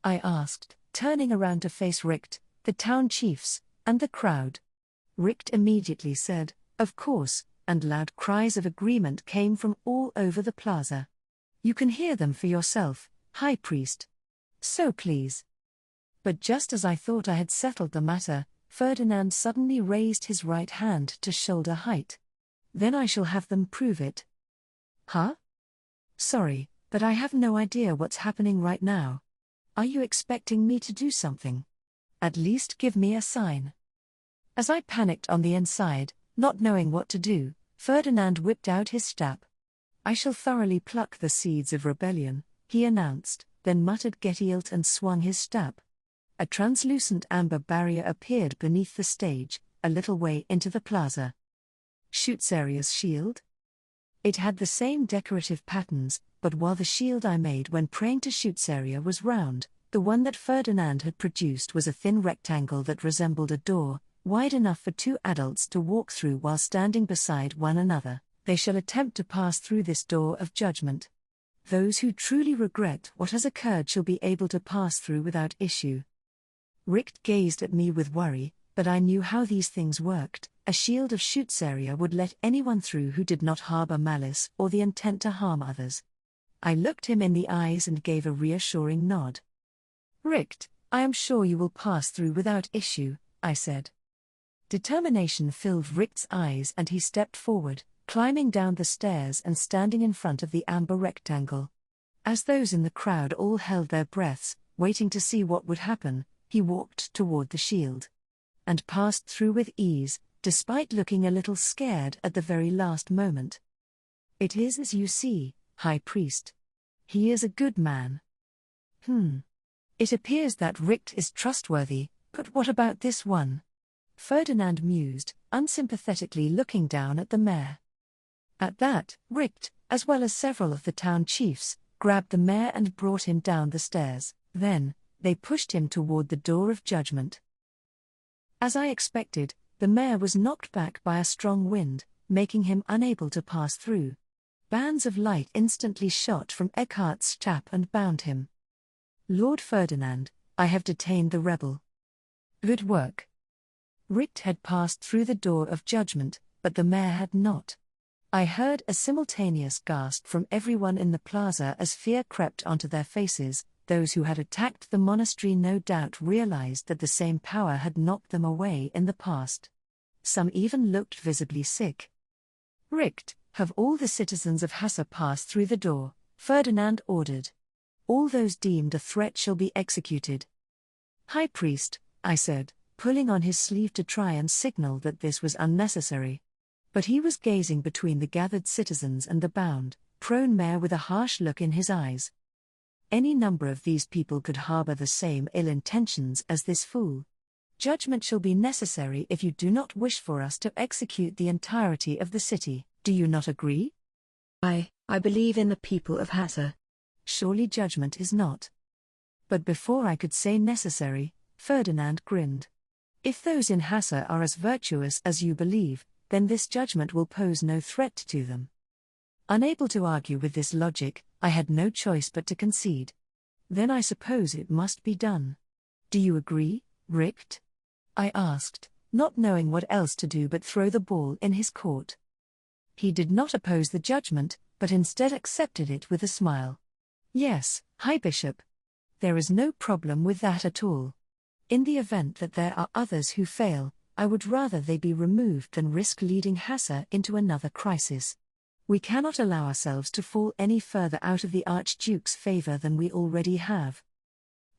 I asked, turning around to face Richt, the town chiefs, and the crowd. Richt immediately said, "Of course," and loud cries of agreement came from all over the plaza. "You can hear them for yourself, High Priest. So please." But just as I thought I had settled the matter, Ferdinand suddenly raised his right hand to shoulder height. "Then I shall have them prove it." "Huh? Sorry, but I have no idea what's happening right now. Are you expecting me to do something? At least give me a sign." As I panicked on the inside, not knowing what to do, Ferdinand whipped out his staff. "I shall thoroughly pluck the seeds of rebellion," he announced, then muttered Getilt and swung his staff. A translucent amber barrier appeared beneath the stage, a little way into the plaza. Schutzeria's shield? It had the same decorative patterns, but while the shield I made when praying to Schutzeria was round, the one that Ferdinand had produced was a thin rectangle that resembled a door, wide enough for two adults to walk through while standing beside one another. "They shall attempt to pass through this door of judgment. Those who truly regret what has occurred shall be able to pass through without issue." Richt gazed at me with worry, but I knew how these things worked. A shield of Schutzeria would let anyone through who did not harbor malice or the intent to harm others. I looked him in the eyes and gave a reassuring nod. "Richt, I am sure you will pass through without issue," I said. Determination filled Richt's eyes and he stepped forward, climbing down the stairs and standing in front of the amber rectangle. As those in the crowd all held their breaths, waiting to see what would happen, he walked toward the shield. And passed through with ease, despite looking a little scared at the very last moment. "It is as you see, High Priest. He is a good man." It appears that Richt is trustworthy, but what about this one?" Ferdinand mused, unsympathetically looking down at the mayor. At that, Richt, as well as several of the town chiefs, grabbed the mayor and brought him down the stairs. Then, they pushed him toward the door of judgment. As I expected, the mayor was knocked back by a strong wind, making him unable to pass through. Bands of light instantly shot from Eckhart's staff and bound him. "Lord Ferdinand, I have detained the rebel." "Good work." Richt had passed through the door of judgment, but the mayor had not. I heard a simultaneous gasp from everyone in the plaza as fear crept onto their faces. Those who had attacked the monastery no doubt realized that the same power had knocked them away in the past. Some even looked visibly sick. "Richt, have all the citizens of Hassa passed through the door," Ferdinand ordered. "All those deemed a threat shall be executed." "High Priest," I said, pulling on his sleeve to try and signal that this was unnecessary. But he was gazing between the gathered citizens and the bound, prone mayor with a harsh look in his eyes. Any number of these people could harbor the same ill intentions as this fool. Judgment shall be necessary if you do not wish for us to execute the entirety of the city. Do you not agree? I believe in the people of Hassa. Surely judgment is not. But before I could say necessary, Ferdinand grinned. If those in Hassa are as virtuous as you believe, then this judgment will pose no threat to them. Unable to argue with this logic, I had no choice but to concede. Then I suppose it must be done. Do you agree, Richt? I asked, not knowing what else to do but throw the ball in his court. He did not oppose the judgment, but instead accepted it with a smile. Yes, High Bishop. There is no problem with that at all. In the event that there are others who fail, I would rather they be removed than risk leading Hassa into another crisis. We cannot allow ourselves to fall any further out of the Archduke's favor than we already have.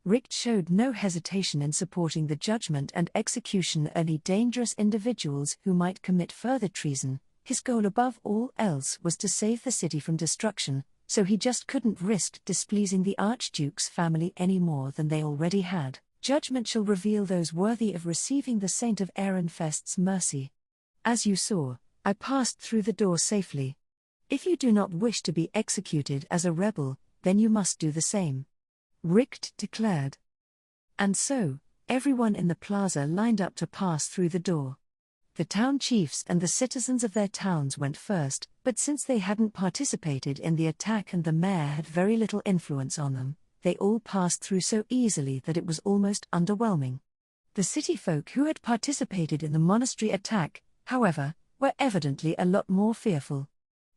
Richt showed no hesitation in supporting the judgment and execution of any dangerous individuals who might commit further treason. His goal above all else was to save the city from destruction, so he just couldn't risk displeasing the Archduke's family any more than they already had. Judgment shall reveal those worthy of receiving the Saint of Ehrenfest's mercy. As you saw, I passed through the door safely. If you do not wish to be executed as a rebel, then you must do the same. Richt declared. And so, everyone in the plaza lined up to pass through the door. The town chiefs and the citizens of their towns went first, but since they hadn't participated in the attack and the mayor had very little influence on them, they all passed through so easily that it was almost underwhelming. The city folk who had participated in the monastery attack, however, were evidently a lot more fearful.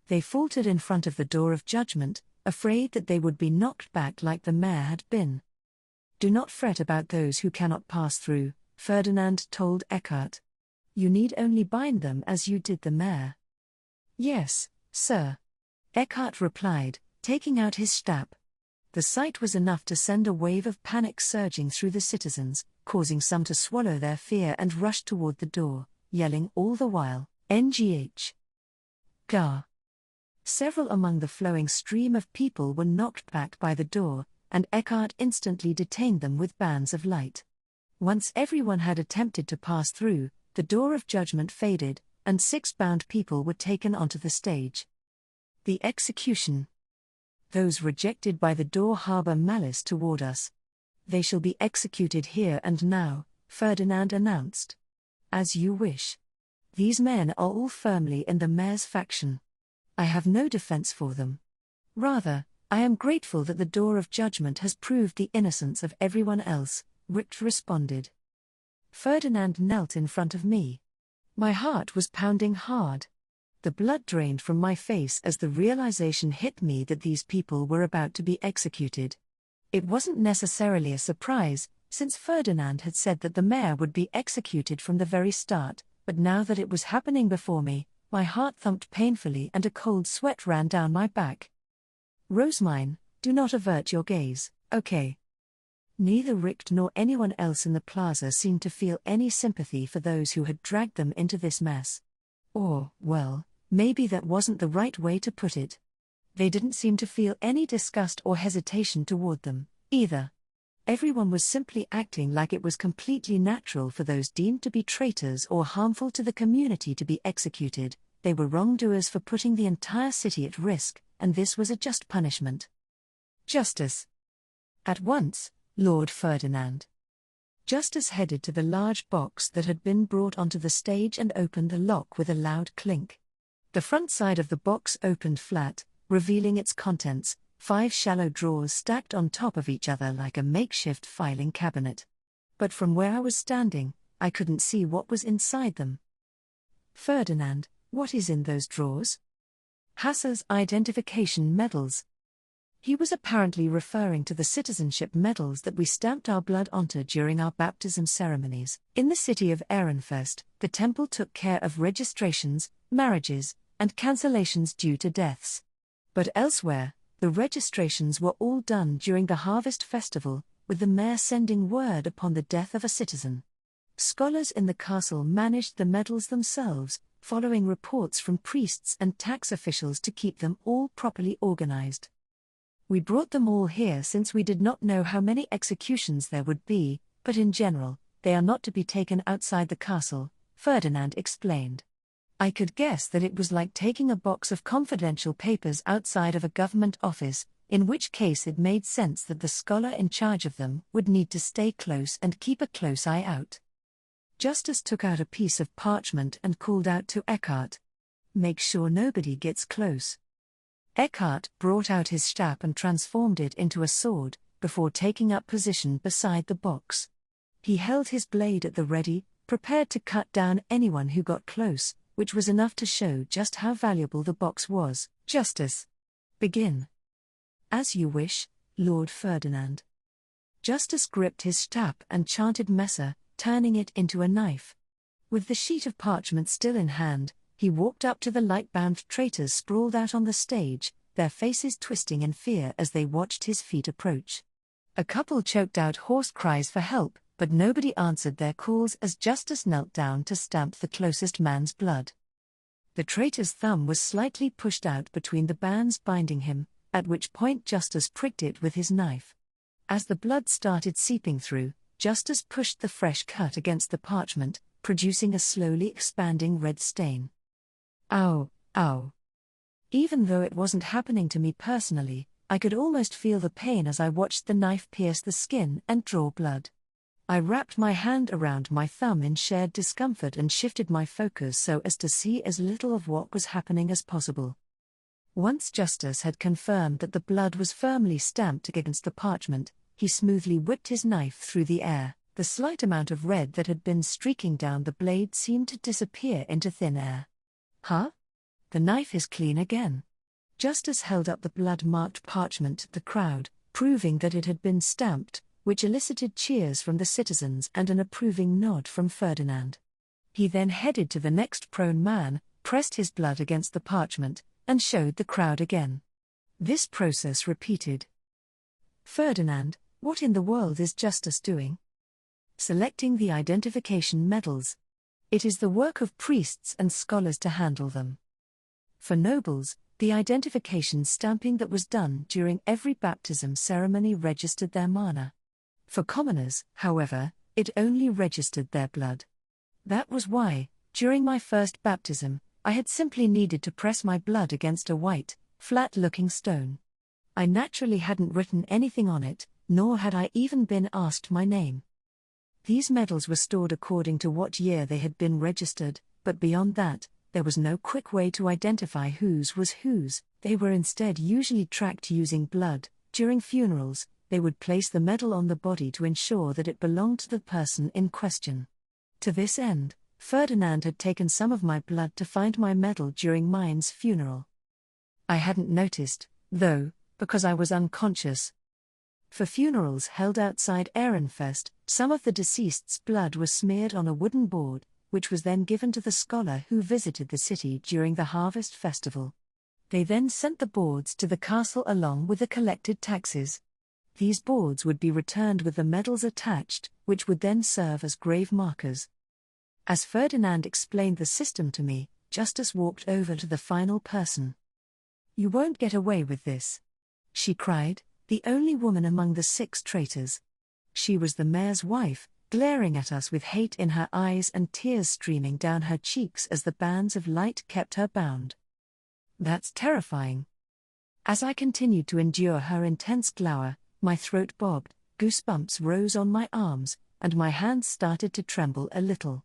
They faltered in front of the door of judgment, afraid that they would be knocked back like the mayor had been. Do not fret about those who cannot pass through, Ferdinand told Eckhart. You need only bind them as you did the mayor. Yes, sir. Eckhart replied, taking out his stab. The sight was enough to send a wave of panic surging through the citizens, causing some to swallow their fear and rush toward the door, yelling all the while, NGH. Gar. Several among the flowing stream of people were knocked back by the door, and Eckhart instantly detained them with bands of light. Once everyone had attempted to pass through, the door of judgment faded, and 6 bound people were taken onto the stage. The execution. Those rejected by the door harbor malice toward us. They shall be executed here and now, Ferdinand announced. As you wish. These men are all firmly in the mayor's faction. I have no defense for them. Rather, I am grateful that the door of judgment has proved the innocence of everyone else, Richt responded. Ferdinand knelt in front of me. My heart was pounding hard. The blood drained from my face as the realization hit me that these people were about to be executed. It wasn't necessarily a surprise, since Ferdinand had said that the mayor would be executed from the very start, but now that it was happening before me, my heart thumped painfully and a cold sweat ran down my back. Rosemine, do not avert your gaze, okay? Neither Richt nor anyone else in the plaza seemed to feel any sympathy for those who had dragged them into this mess. Or, well, maybe that wasn't the right way to put it. They didn't seem to feel any disgust or hesitation toward them, either. Everyone was simply acting like it was completely natural for those deemed to be traitors or harmful to the community to be executed. They were wrongdoers for putting the entire city at risk, and this was a just punishment. Justice. At once, Lord Ferdinand. Justice headed to the large box that had been brought onto the stage and opened the lock with a loud clink. The front side of the box opened flat, revealing its contents, 5 shallow drawers stacked on top of each other like a makeshift filing cabinet. But from where I was standing, I couldn't see what was inside them. Ferdinand, what is in those drawers? Hassa's identification medals. He was apparently referring to the citizenship medals that we stamped our blood onto during our baptism ceremonies. In the city of Ehrenfest, the temple took care of registrations, marriages, and cancellations due to deaths. But elsewhere, the registrations were all done during the harvest festival, with the mayor sending word upon the death of a citizen. Scholars in the castle managed the medals themselves, following reports from priests and tax officials to keep them all properly organized. We brought them all here since we did not know how many executions there would be, but in general, they are not to be taken outside the castle, Ferdinand explained. I could guess that it was like taking a box of confidential papers outside of a government office, in which case it made sense that the scholar in charge of them would need to stay close and keep a close eye out. Justus took out a piece of parchment and called out to Eckhart. Make sure nobody gets close. Eckhart brought out his stab and transformed it into a sword, before taking up position beside the box. He held his blade at the ready, prepared to cut down anyone who got close, which was enough to show just how valuable the box was. Justus. Begin. As you wish, Lord Ferdinand. Justus gripped his stab and chanted Messer, turning it into a knife. With the sheet of parchment still in hand, he walked up to the light-bound traitors sprawled out on the stage, their faces twisting in fear as they watched his feet approach. A couple choked out hoarse cries for help, but nobody answered their calls as Justus knelt down to stamp the closest man's blood. The traitor's thumb was slightly pushed out between the bands binding him, at which point Justus pricked it with his knife. As the blood started seeping through, Justus pushed the fresh cut against the parchment, producing a slowly expanding red stain. Ow, ow. Even though it wasn't happening to me personally, I could almost feel the pain as I watched the knife pierce the skin and draw blood. I wrapped my hand around my thumb in shared discomfort and shifted my focus so as to see as little of what was happening as possible. Once Justus had confirmed that the blood was firmly stamped against the parchment, he smoothly whipped his knife through the air. The slight amount of red that had been streaking down the blade seemed to disappear into thin air. Huh? The knife is clean again. Justus held up the blood-marked parchment to the crowd, proving that it had been stamped, which elicited cheers from the citizens and an approving nod from Ferdinand. He then headed to the next prone man, pressed his blood against the parchment, and showed the crowd again. This process repeated. Ferdinand, what in the world is Justus doing? Selecting the identification medals. It is the work of priests and scholars to handle them. For nobles, the identification stamping that was done during every baptism ceremony registered their mana. For commoners, however, it only registered their blood. That was why, during my first baptism, I had simply needed to press my blood against a white, flat-looking stone. I naturally hadn't written anything on it, nor had I even been asked my name. These medals were stored according to what year they had been registered, but beyond that, there was no quick way to identify whose was whose. They were instead usually tracked using blood. During funerals, they would place the medal on the body to ensure that it belonged to the person in question. To this end, Ferdinand had taken some of my blood to find my medal during mine's funeral. I hadn't noticed, though, because I was unconscious. For funerals held outside Ehrenfest, some of the deceased's blood was smeared on a wooden board, which was then given to the scholar who visited the city during the harvest festival. They then sent the boards to the castle along with the collected taxes. These boards would be returned with the medals attached, which would then serve as grave markers. As Ferdinand explained the system to me, Justus walked over to the final person. "You won't get away with this," she cried, the only woman among the 6 traitors. She was the mayor's wife, glaring at us with hate in her eyes and tears streaming down her cheeks as the bands of light kept her bound. That's terrifying. As I continued to endure her intense glower, my throat bobbed, goosebumps rose on my arms, and my hands started to tremble a little.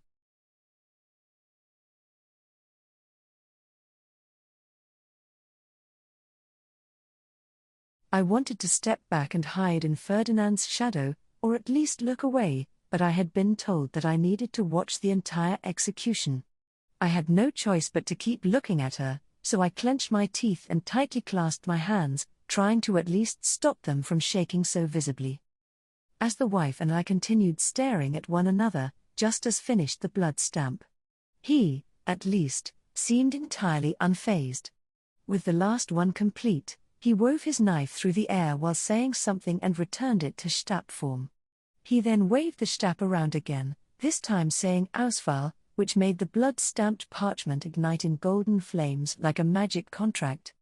I wanted to step back and hide in Ferdinand's shadow, or at least look away, but I had been told that I needed to watch the entire execution. I had no choice but to keep looking at her, so I clenched my teeth and tightly clasped my hands, trying to at least stop them from shaking so visibly. As the wife and I continued staring at one another, Justus finished the blood stamp. He, at least, seemed entirely unfazed. With the last one complete, he wove his knife through the air while saying something and returned it to stab form. He then waved the stab around again, this time saying Ausfall, which made the blood-stamped parchment ignite in golden flames like a magic contract.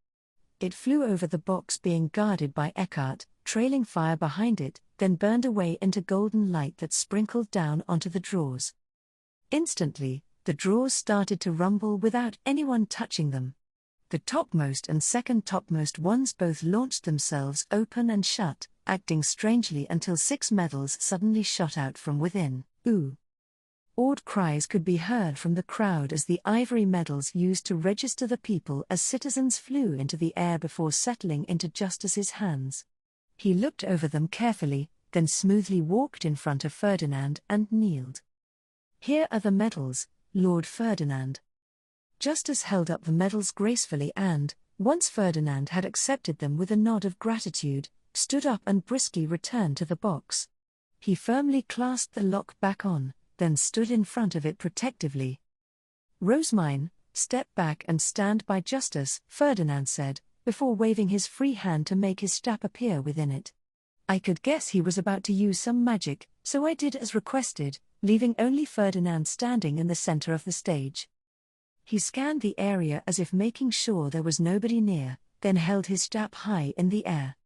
It flew over the box being guarded by Eckhart, trailing fire behind it, then burned away into golden light that sprinkled down onto the drawers. Instantly, the drawers started to rumble without anyone touching them. The topmost and second topmost ones both launched themselves open and shut, acting strangely until 6 medals suddenly shot out from within. Ooh! Awed cries could be heard from the crowd as the ivory medals used to register the people as citizens flew into the air before settling into Justice's hands. He looked over them carefully, then smoothly walked in front of Ferdinand and kneeled. "Here are the medals, Lord Ferdinand." Justice held up the medals gracefully and, once Ferdinand had accepted them with a nod of gratitude, stood up and briskly returned to the box. He firmly clasped the lock back on, then stood in front of it protectively. "Rosemine, step back and stand by Justice," Ferdinand said, before waving his free hand to make his strap appear within it. I could guess he was about to use some magic, so I did as requested, leaving only Ferdinand standing in the center of the stage. He scanned the area as if making sure there was nobody near, then held his strap high in the air.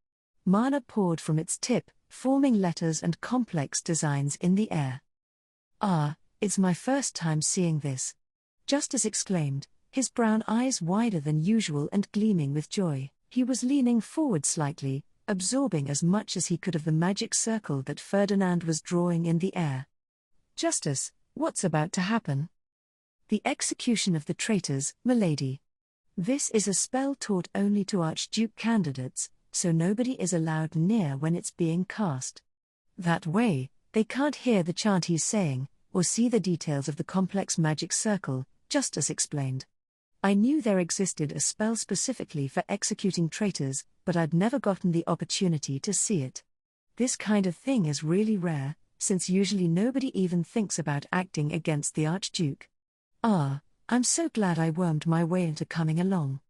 Mana poured from its tip, forming letters and complex designs in the air. "Ah, it's my first time seeing this," Justice exclaimed, his brown eyes wider than usual and gleaming with joy. He was leaning forward slightly, absorbing as much as he could of the magic circle that Ferdinand was drawing in the air. "Justice, what's about to happen?" "The execution of the traitors, milady. This is a spell taught only to Archduke candidates, so nobody is allowed near when it's being cast. That way, they can't hear the chant he's saying, or see the details of the complex magic circle," Justice explained. "I knew there existed a spell specifically for executing traitors, but I'd never gotten the opportunity to see it. This kind of thing is really rare, since usually nobody even thinks about acting against the Archduke. Ah, I'm so glad I wormed my way into coming along."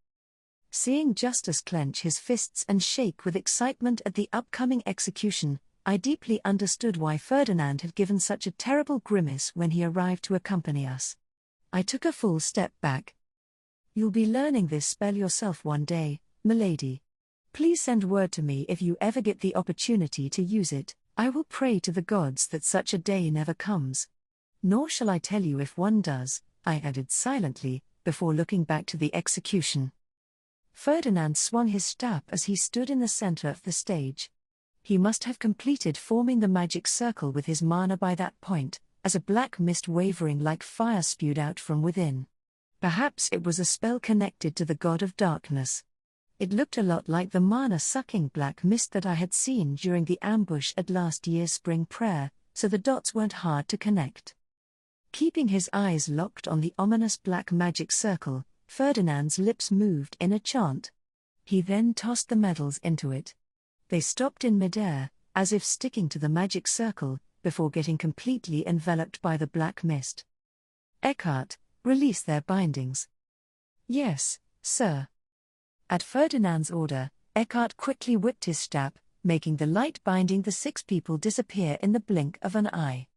Seeing Justice clench his fists and shake with excitement at the upcoming execution, I deeply understood why Ferdinand had given such a terrible grimace when he arrived to accompany us. I took a full step back. "You'll be learning this spell yourself one day, milady. Please send word to me if you ever get the opportunity to use it. I will pray to the gods that such a day never comes. Nor shall I tell you if one does," I added silently, before looking back to the execution. Ferdinand swung his staff as he stood in the center of the stage. He must have completed forming the magic circle with his mana by that point, as a black mist wavering like fire spewed out from within. Perhaps it was a spell connected to the god of darkness. It looked a lot like the mana-sucking black mist that I had seen during the ambush at last year's spring prayer, so the dots weren't hard to connect. Keeping his eyes locked on the ominous black magic circle, Ferdinand's lips moved in a chant. He then tossed the medals into it. They stopped in midair, as if sticking to the magic circle, before getting completely enveloped by the black mist. "Eckhart, release their bindings." "Yes, sir." At Ferdinand's order, Eckhart quickly whipped his strap, making the light binding the 6 people disappear in the blink of an eye.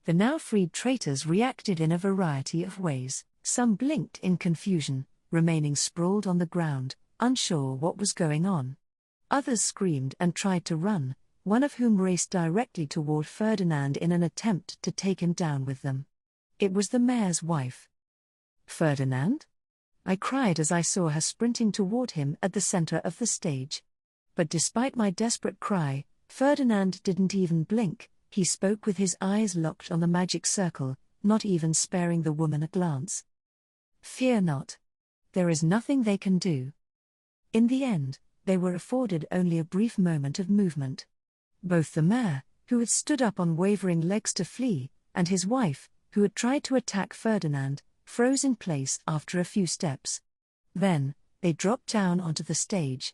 The now freed traitors reacted in a variety of ways. Some blinked in confusion, remaining sprawled on the ground, unsure what was going on. Others screamed and tried to run, one of whom raced directly toward Ferdinand in an attempt to take him down with them. It was the mayor's wife. "Ferdinand?" I cried as I saw her sprinting toward him at the center of the stage. But despite my desperate cry, Ferdinand didn't even blink. He spoke with his eyes locked on the magic circle, not even sparing the woman a glance. "Fear not. There is nothing they can do." In the end, they were afforded only a brief moment of movement. Both the mayor, who had stood up on wavering legs to flee, and his wife, who had tried to attack Ferdinand, froze in place after a few steps. Then, they dropped down onto the stage.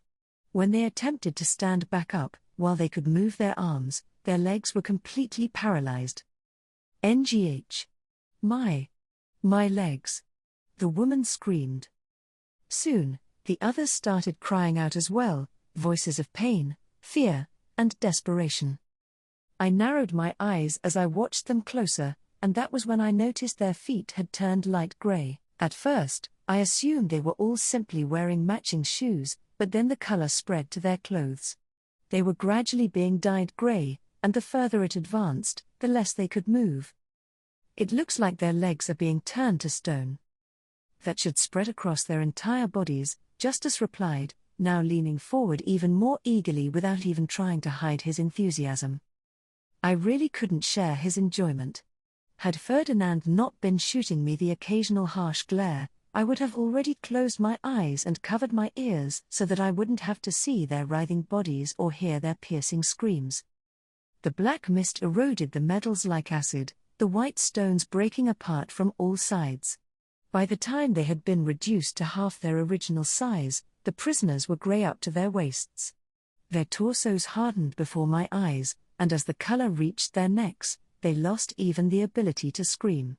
When they attempted to stand back up, while they could move their arms, their legs were completely paralyzed. "NGH. My legs," the woman screamed. Soon, the others started crying out as well, voices of pain, fear, and desperation. I narrowed my eyes as I watched them closer, and that was when I noticed their feet had turned light gray. At first, I assumed they were all simply wearing matching shoes, but then the color spread to their clothes. They were gradually being dyed gray, and the further it advanced, the less they could move. It looks like their legs are being turned to stone. That should spread across their entire bodies, Justice replied, now leaning forward even more eagerly without even trying to hide his enthusiasm. I really couldn't share his enjoyment. Had Ferdinand not been shooting me the occasional harsh glare, I would have already closed my eyes and covered my ears so that I wouldn't have to see their writhing bodies or hear their piercing screams. The black mist eroded the metals like acid, the white stones breaking apart from all sides. By the time they had been reduced to half their original size, the prisoners were grey up to their waists. Their torsos hardened before my eyes, and as the color reached their necks, they lost even the ability to scream.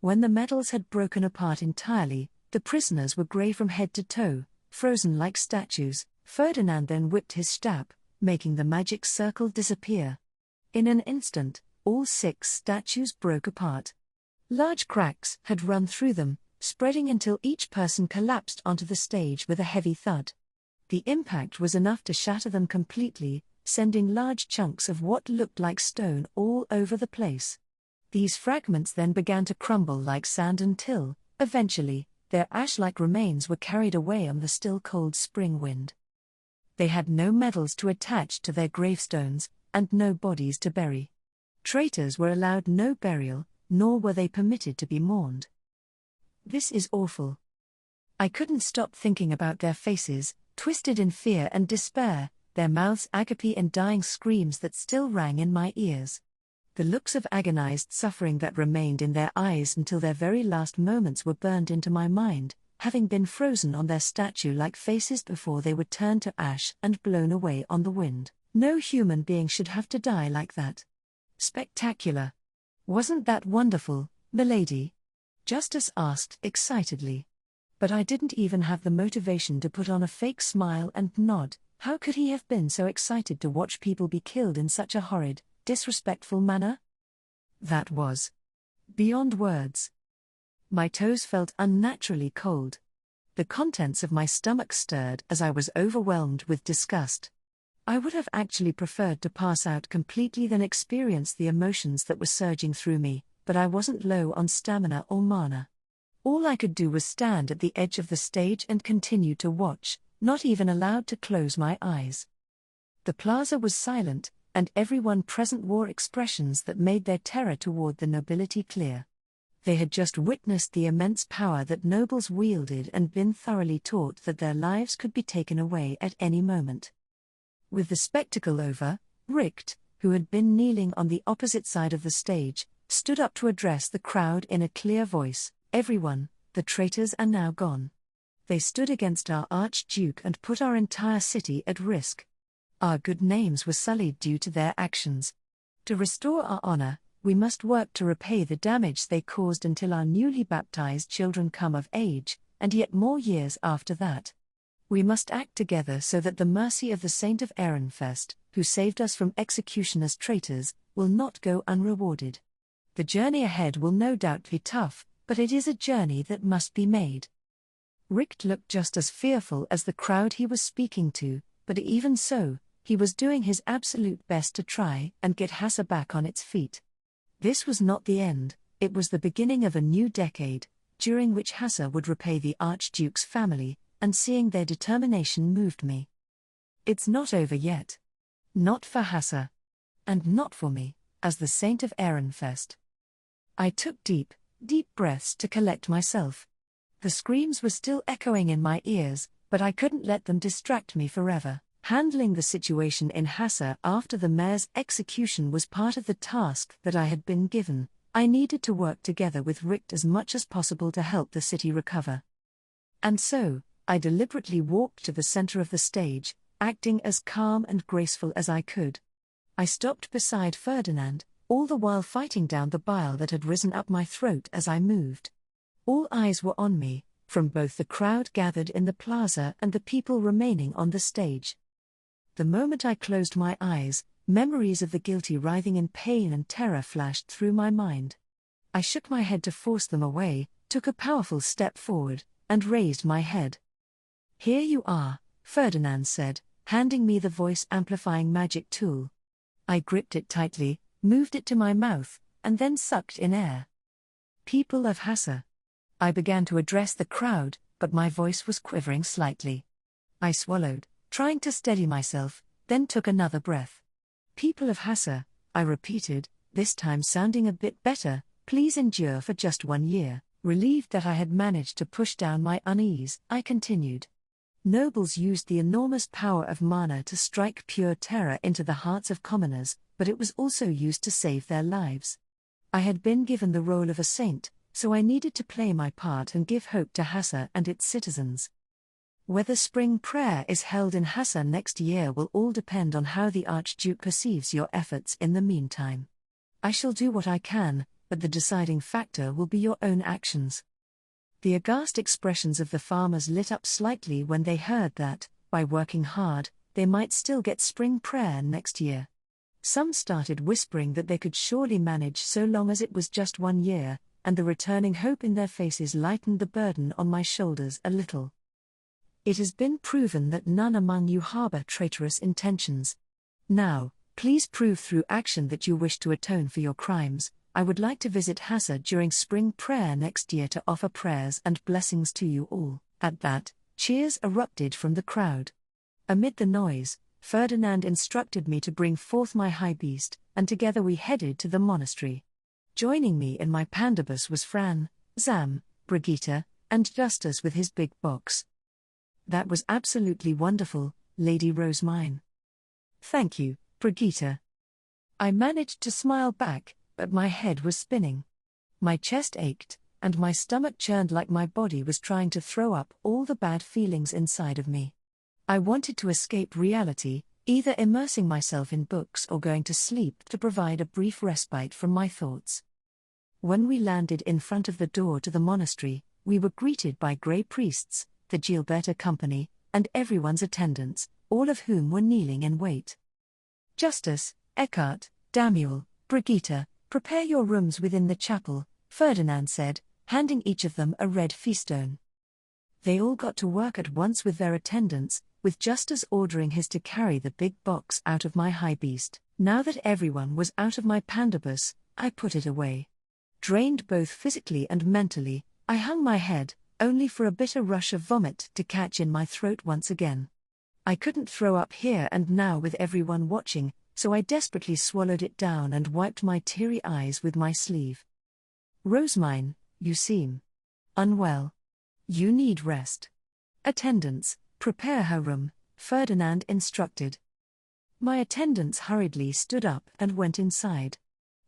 When the metals had broken apart entirely, the prisoners were grey from head to toe, frozen like statues. Ferdinand then whipped his stab, making the magic circle disappear. In an instant, all 6 statues broke apart. Large cracks had run through them, spreading until each person collapsed onto the stage with a heavy thud. The impact was enough to shatter them completely, sending large chunks of what looked like stone all over the place. These fragments then began to crumble like sand until, eventually, their ash-like remains were carried away on the still cold spring wind. They had no medals to attach to their gravestones, and no bodies to bury. Traitors were allowed no burial, nor were they permitted to be mourned. This is awful. I couldn't stop thinking about their faces, twisted in fear and despair, their mouths agape in dying screams that still rang in my ears. The looks of agonized suffering that remained in their eyes until their very last moments were burned into my mind, having been frozen on their statue-like faces before they were turned to ash and blown away on the wind. No human being should have to die like that. Spectacular. Wasn't that wonderful, milady? Justice asked excitedly. But I didn't even have the motivation to put on a fake smile and nod. How could he have been so excited to watch people be killed in such a horrid, disrespectful manner? That was beyond words. My toes felt unnaturally cold. The contents of my stomach stirred as I was overwhelmed with disgust. I would have actually preferred to pass out completely than experience the emotions that were surging through me, but I wasn't low on stamina or mana. All I could do was stand at the edge of the stage and continue to watch, not even allowed to close my eyes. The plaza was silent, and everyone present wore expressions that made their terror toward the nobility clear. They had just witnessed the immense power that nobles wielded and been thoroughly taught that their lives could be taken away at any moment. With the spectacle over, Richt, who had been kneeling on the opposite side of the stage, stood up to address the crowd in a clear voice. Everyone, the traitors are now gone. They stood against our Archduke and put our entire city at risk. Our good names were sullied due to their actions. To restore our honor, we must work to repay the damage they caused until our newly baptized children come of age, and yet more years after that. We must act together so that the mercy of the Saint of Ehrenfest, who saved us from execution as traitors, will not go unrewarded. The journey ahead will no doubt be tough, but it is a journey that must be made. Richt looked just as fearful as the crowd he was speaking to, but even so, he was doing his absolute best to try and get Hesse back on its feet. This was not the end, it was the beginning of a new decade, during which Hesse would repay the Archduke's family, and seeing their determination moved me. It's not over yet. Not for Hesse. And not for me, as the Saint of Ehrenfest. I took deep breaths to collect myself. The screams were still echoing in my ears, but I couldn't let them distract me forever. Handling the situation in Hesse after the mayor's execution was part of the task that I had been given. I needed to work together with Richt as much as possible to help the city recover. And so, I deliberately walked to the center of the stage, acting as calm and graceful as I could. I stopped beside Ferdinand, all the while fighting down the bile that had risen up my throat as I moved. All eyes were on me, from both the crowd gathered in the plaza and the people remaining on the stage. The moment I closed my eyes, memories of the guilty writhing in pain and terror flashed through my mind. I shook my head to force them away, took a powerful step forward, and raised my head. Here you are, Ferdinand said, handing me the voice-amplifying magic tool. I gripped it tightly, moved it to my mouth, and then sucked in air. People of Hassa. I began to address the crowd, but my voice was quivering slightly. I swallowed, trying to steady myself, then took another breath. People of Hassa, I repeated, this time sounding a bit better, please endure for just 1 year. Relieved that I had managed to push down my unease, I continued. Nobles used the enormous power of mana to strike pure terror into the hearts of commoners, but it was also used to save their lives. I had been given the role of a saint, so I needed to play my part and give hope to Hassa and its citizens. Whether spring prayer is held in Hassa next year will all depend on how the Archduke perceives your efforts in the meantime. I shall do what I can, but the deciding factor will be your own actions. The aghast expressions of the farmers lit up slightly when they heard that, by working hard, they might still get spring prayer next year. Some started whispering that they could surely manage so long as it was just 1 year, and the returning hope in their faces lightened the burden on my shoulders a little. It has been proven that none among you harbor traitorous intentions. Now, please prove through action that you wish to atone for your crimes. I would like to visit Hassa during spring prayer next year to offer prayers and blessings to you all. At that, cheers erupted from the crowd. Amid the noise, Ferdinand instructed me to bring forth my high beast, and together we headed to the monastery. Joining me in my pandabus was Fran, Zam, Brigitte, and Justus with his big box. That was absolutely wonderful, Lady Rosemine. Thank you, Brigitte. I managed to smile back, but my head was spinning. My chest ached, and my stomach churned like my body was trying to throw up all the bad feelings inside of me. I wanted to escape reality, either immersing myself in books or going to sleep to provide a brief respite from my thoughts. When we landed in front of the door to the monastery, we were greeted by grey priests, the Gilberta company, and everyone's attendants, all of whom were kneeling in wait. Justus, Eckhart, Damuel, Brigitte, prepare your rooms within the chapel, Ferdinand said, handing each of them a red feastone. They all got to work at once with their attendants, with Justus ordering his to carry the big box out of my high beast. Now that everyone was out of my pandabus, I put it away. Drained both physically and mentally, I hung my head, only for a bitter rush of vomit to catch in my throat once again. I couldn't throw up here and now with everyone watching, so I desperately swallowed it down and wiped my teary eyes with my sleeve. Rosemine, you seem unwell. You need rest. Attendants, prepare her room, Ferdinand instructed. My attendants hurriedly stood up and went inside.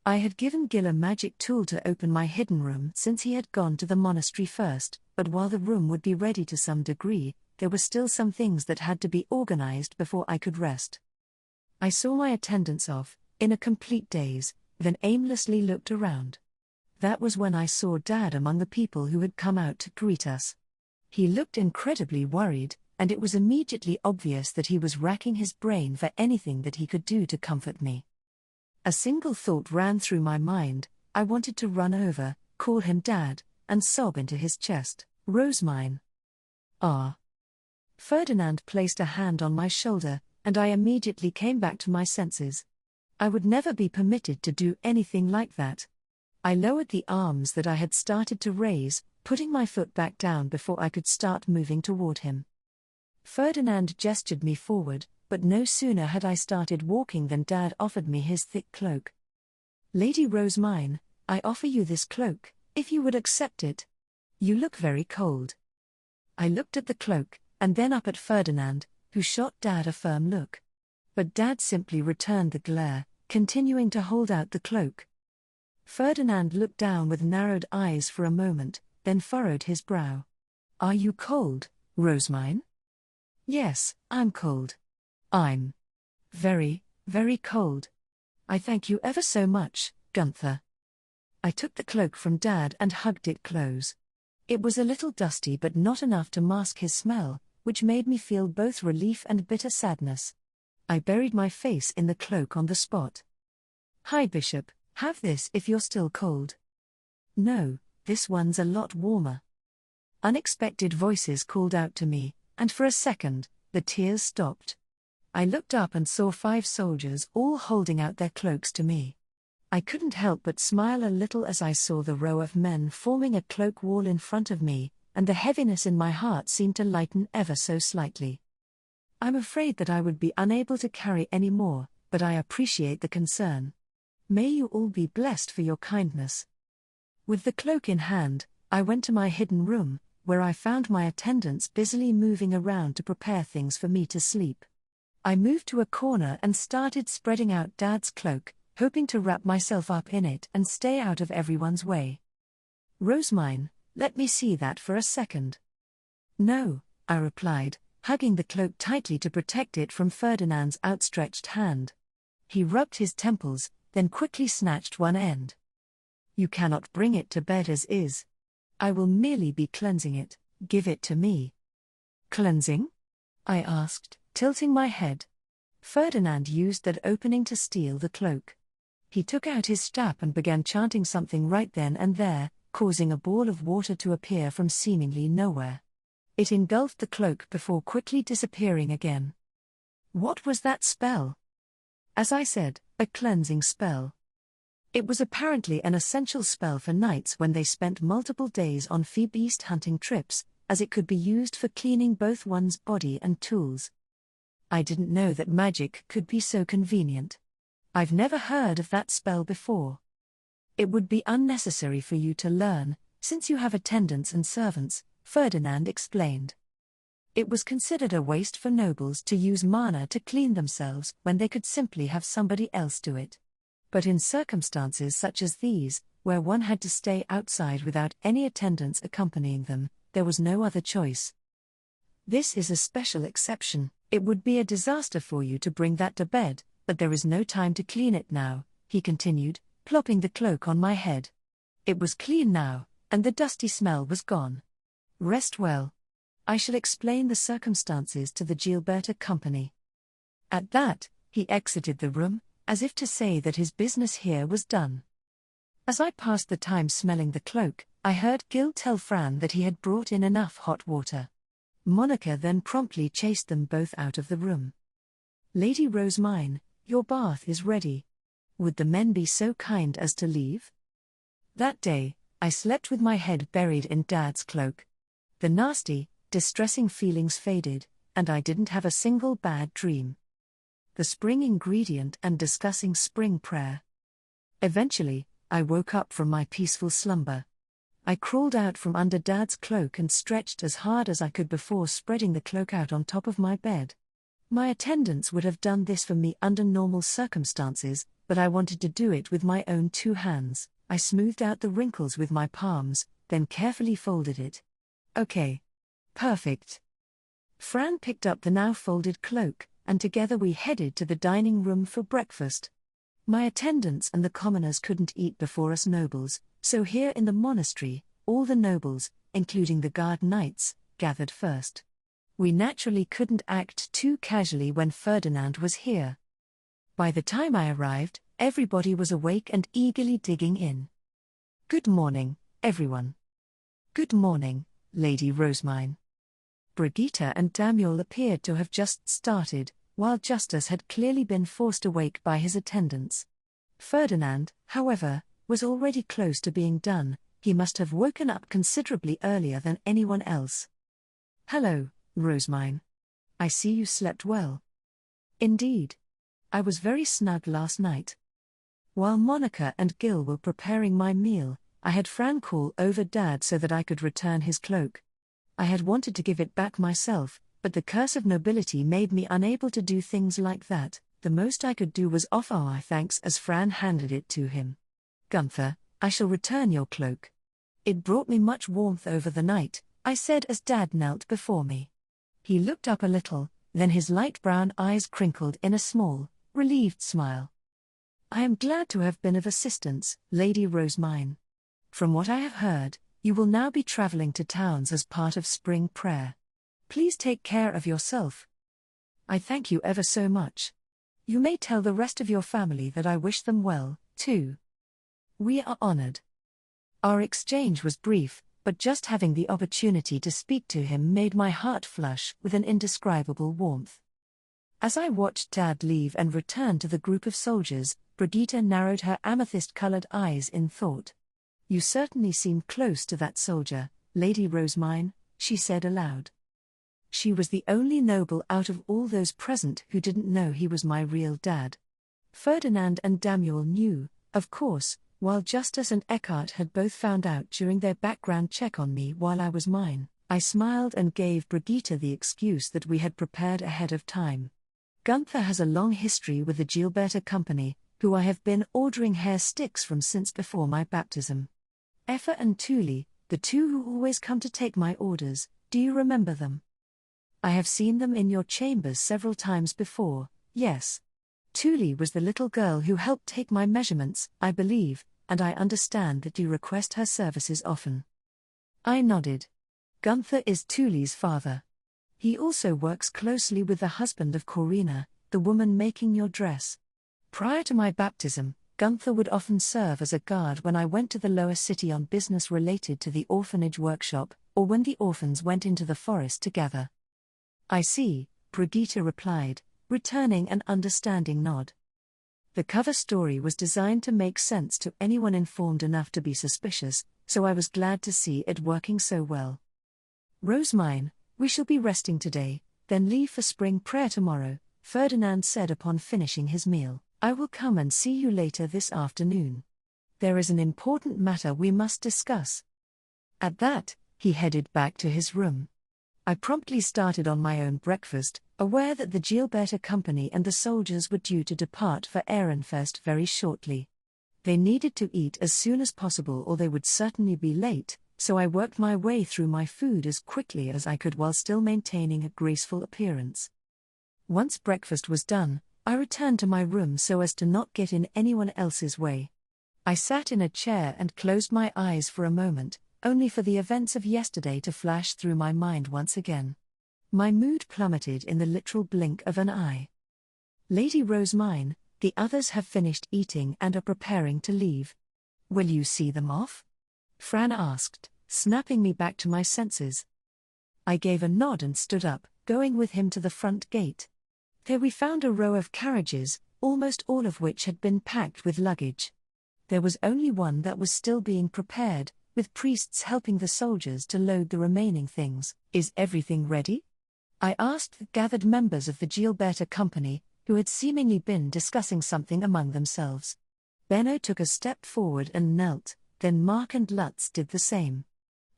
I had given Gil a magic tool to open my hidden room since he had gone to the monastery first, but while the room would be ready to some degree, there were still some things that had to be organized before I could rest. I saw my attendants off, in a complete daze, then aimlessly looked around. That was when I saw Dad among the people who had come out to greet us. He looked incredibly worried, and it was immediately obvious that he was racking his brain for anything that he could do to comfort me. A single thought ran through my mind: I wanted to run over, call him Dad, and sob into his chest. Rosemine. Ah. Ferdinand placed a hand on my shoulder, and I immediately came back to my senses. I would never be permitted to do anything like that. I lowered the arms that I had started to raise, putting my foot back down before I could start moving toward him. Ferdinand gestured me forward, but no sooner had I started walking than Dad offered me his thick cloak. Lady Rosemine, I offer you this cloak, if you would accept it. You look very cold. I looked at the cloak, and then up at Ferdinand, who shot Dad a firm look. But Dad simply returned the glare, continuing to hold out the cloak. Ferdinand looked down with narrowed eyes for a moment, then furrowed his brow. Are you cold, Rosemine? Yes, I'm cold. I'm very, very cold. I thank you ever so much, Gunther. I took the cloak from Dad and hugged it close. It was a little dusty but not enough to mask his smell, which made me feel both relief and bitter sadness. I buried my face in the cloak on the spot. Hi Bishop, have this if you're still cold. No, this one's a lot warmer. Unexpected voices called out to me, and for a second, The tears stopped. I looked up and saw 5 soldiers all holding out their cloaks to me. I couldn't help but smile a little as I saw the row of men forming a cloak wall in front of me, and the heaviness in my heart seemed to lighten ever so slightly. I'm afraid that I would be unable to carry any more, but I appreciate the concern. May you all be blessed for your kindness. With the cloak in hand, I went to my hidden room, where I found my attendants busily moving around to prepare things for me to sleep. I moved to a corner and started spreading out Dad's cloak, hoping to wrap myself up in it and stay out of everyone's way. "Rosemine, let me see that for a second." "No," I replied, hugging the cloak tightly to protect it from Ferdinand's outstretched hand. He rubbed his temples, then quickly snatched one end. "You cannot bring it to bed as is. I will merely be cleansing it. Give it to me." "Cleansing?" I asked, tilting my head. Ferdinand used that opening to steal the cloak. He took out his staff and began chanting something right then and there, causing a ball of water to appear from seemingly nowhere. It engulfed the cloak before quickly disappearing again. What was that spell? As I said, a cleansing spell. It was apparently an essential spell for knights when they spent multiple days on feast hunting trips, as it could be used for cleaning both one's body and tools. I didn't know that magic could be so convenient. I've never heard of that spell before. It would be unnecessary for you to learn, since you have attendants and servants, Ferdinand explained. It was considered a waste for nobles to use mana to clean themselves when they could simply have somebody else do it. But in circumstances such as these, where one had to stay outside without any attendants accompanying them, there was no other choice. "This is a special exception. It would be a disaster for you to bring that to bed, but there is no time to clean it now," he continued, plopping the cloak on my head. It was clean now, and the dusty smell was gone. "Rest well. I shall explain the circumstances to the Gilberta Company." At that, he exited the room, as if to say that his business here was done. As I passed the time smelling the cloak, I heard Gil tell Fran that he had brought in enough hot water. Monica then promptly chased them both out of the room. "Lady Rosemine, your bath is ready. Would the men be so kind as to leave?" That day, I slept with my head buried in Dad's cloak. The nasty, distressing feelings faded, and I didn't have a single bad dream. The spring ingredient and discussing spring prayer. Eventually, I woke up from my peaceful slumber. I crawled out from under Dad's cloak and stretched as hard as I could before spreading the cloak out on top of my bed. My attendants would have done this for me under normal circumstances, but I wanted to do it with my own 2 hands. I smoothed out the wrinkles with my palms, then carefully folded it. "Okay. Perfect." Fran picked up the now folded cloak, and together we headed to the dining room for breakfast. My attendants and the commoners couldn't eat before us nobles, so here in the monastery, all the nobles, including the guard knights, gathered first. We naturally couldn't act too casually when Ferdinand was here. By the time I arrived, everybody was awake and eagerly digging in. "Good morning, everyone." "Good morning, Lady Rosemine." Brigitte and Damiel appeared to have just started, while Justus had clearly been forced awake by his attendants. Ferdinand, however, was already close to being done. He must have woken up considerably earlier than anyone else. "Hello, Rosemine. I see you slept well." "Indeed. I was very snug last night." While Monica and Gil were preparing my meal, I had Fran call over Dad so that I could return his cloak. I had wanted to give it back myself, but the curse of nobility made me unable to do things like that. The most I could do was offer my thanks as Fran handed it to him. "Gunther, I shall return your cloak. It brought me much warmth over the night," I said as Dad knelt before me. He looked up a little, then his light brown eyes crinkled in a small, relieved smile. "I am glad to have been of assistance, Lady Rosemine. From what I have heard, you will now be traveling to towns as part of spring prayer. Please take care of yourself." "I thank you ever so much. You may tell the rest of your family that I wish them well, too." "We are honored." Our exchange was brief, but just having the opportunity to speak to him made my heart flush with an indescribable warmth. As I watched Dad leave and return to the group of soldiers, Brigitte narrowed her amethyst-colored eyes in thought. "You certainly seem close to that soldier, Lady Rosemine," she said aloud. She was the only noble out of all those present who didn't know he was my real dad. Ferdinand and Damuel knew, of course, while Justus and Eckhart had both found out during their background check on me while I was mine. I smiled and gave Brigitte the excuse that we had prepared ahead of time. Gunther has a long history with the Gilberta Company, who I have been ordering hair sticks from since before my baptism. Effa and Thule, the two who always come to take my orders, do you remember them? I have seen them in your chambers several times before, yes. Thule was the little girl who helped take my measurements, I believe, and I understand that you request her services often. I nodded. Gunther is Thule's father. He also works closely with the husband of Corina, the woman making your dress. Prior to my baptism, Gunther would often serve as a guard when I went to the lower city on business related to the orphanage workshop, or when the orphans went into the forest together. I see, Brigitte replied, returning an understanding nod. The cover story was designed to make sense to anyone informed enough to be suspicious, so I was glad to see it working so well. Rosemine, we shall be resting today, then leave for spring prayer tomorrow, Ferdinand said upon finishing his meal. I will come and see you later this afternoon. There is an important matter we must discuss. At that, he headed back to his room. I promptly started on my own breakfast, aware that the Gilberta Company and the soldiers were due to depart for Ehrenfest very shortly. They needed to eat as soon as possible or they would certainly be late, so I worked my way through my food as quickly as I could while still maintaining a graceful appearance. Once breakfast was done, I returned to my room so as to not get in anyone else's way. I sat in a chair and closed my eyes for a moment, only for the events of yesterday to flash through my mind once again. My mood plummeted in the literal blink of an eye. Lady Rosemine, the others have finished eating and are preparing to leave. Will you see them off? Fran asked, snapping me back to my senses. I gave a nod and stood up, going with him to the front gate. There we found a row of carriages, almost all of which had been packed with luggage. There was only one that was still being prepared, with priests helping the soldiers to load the remaining things. Is everything ready? I asked the gathered members of the Gilberta Company, who had seemingly been discussing something among themselves. Benno took a step forward and knelt, then Mark and Lutz did the same.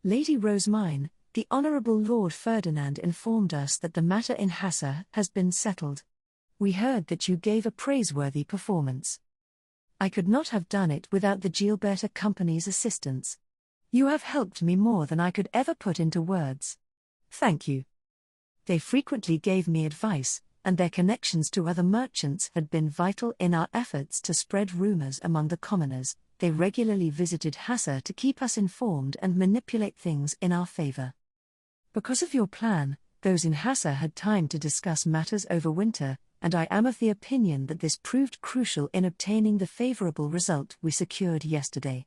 Lady Rosemine, the Honourable Lord Ferdinand informed us that the matter in Hassa has been settled. We heard that you gave a praiseworthy performance. I could not have done it without the Gilberta Company's assistance. You have helped me more than I could ever put into words. Thank you. They frequently gave me advice, and their connections to other merchants had been vital in our efforts to spread rumors among the commoners. They regularly visited Hassa to keep us informed and manipulate things in our favor. Because of your plan, those in Hassa had time to discuss matters over winter, and I am of the opinion that this proved crucial in obtaining the favorable result we secured yesterday.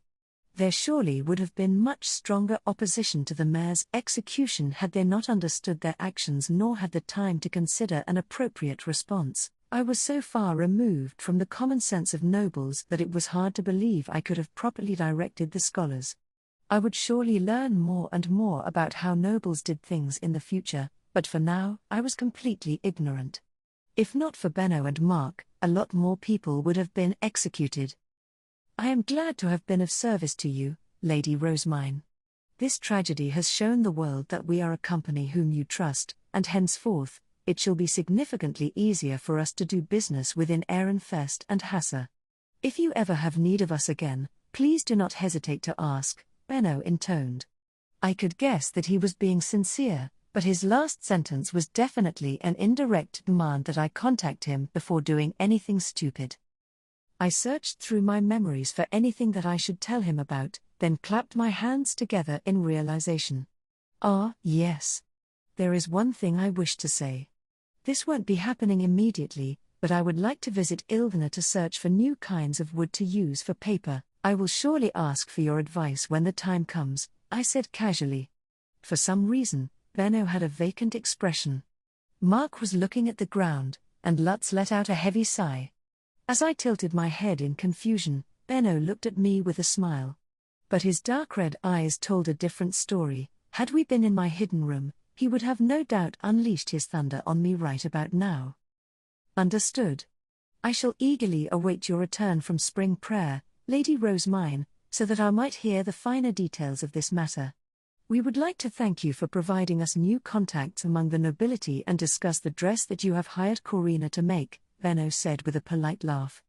There surely would have been much stronger opposition to the mayor's execution had they not understood their actions nor had the time to consider an appropriate response. I was so far removed from the common sense of nobles that it was hard to believe I could have properly directed the scholars. I would surely learn more and more about how nobles did things in the future, but for now, I was completely ignorant. If not for Benno and Mark, a lot more people would have been executed. I am glad to have been of service to you, Lady Rosemine. This tragedy has shown the world that we are a company whom you trust, and henceforth, it shall be significantly easier for us to do business within Ehrenfest and Hassa. If you ever have need of us again, please do not hesitate to ask, Benno intoned. I could guess that he was being sincere, but his last sentence was definitely an indirect demand that I contact him before doing anything stupid. I searched through my memories for anything that I should tell him about, then clapped my hands together in realization. Ah, yes. There is one thing I wish to say. This won't be happening immediately, but I would like to visit Ildna to search for new kinds of wood to use for paper. I will surely ask for your advice when the time comes, I said casually. For some reason, Benno had a vacant expression. Mark was looking at the ground, and Lutz let out a heavy sigh. As I tilted my head in confusion, Benno looked at me with a smile. But his dark red eyes told a different story. Had we been in my hidden room, he would have no doubt unleashed his thunder on me right about now. Understood. I shall eagerly await your return from spring prayer, Lady Rosemine, so that I might hear the finer details of this matter. We would like to thank you for providing us new contacts among the nobility and discuss the dress that you have hired Corina to make, Benno said with a polite laugh.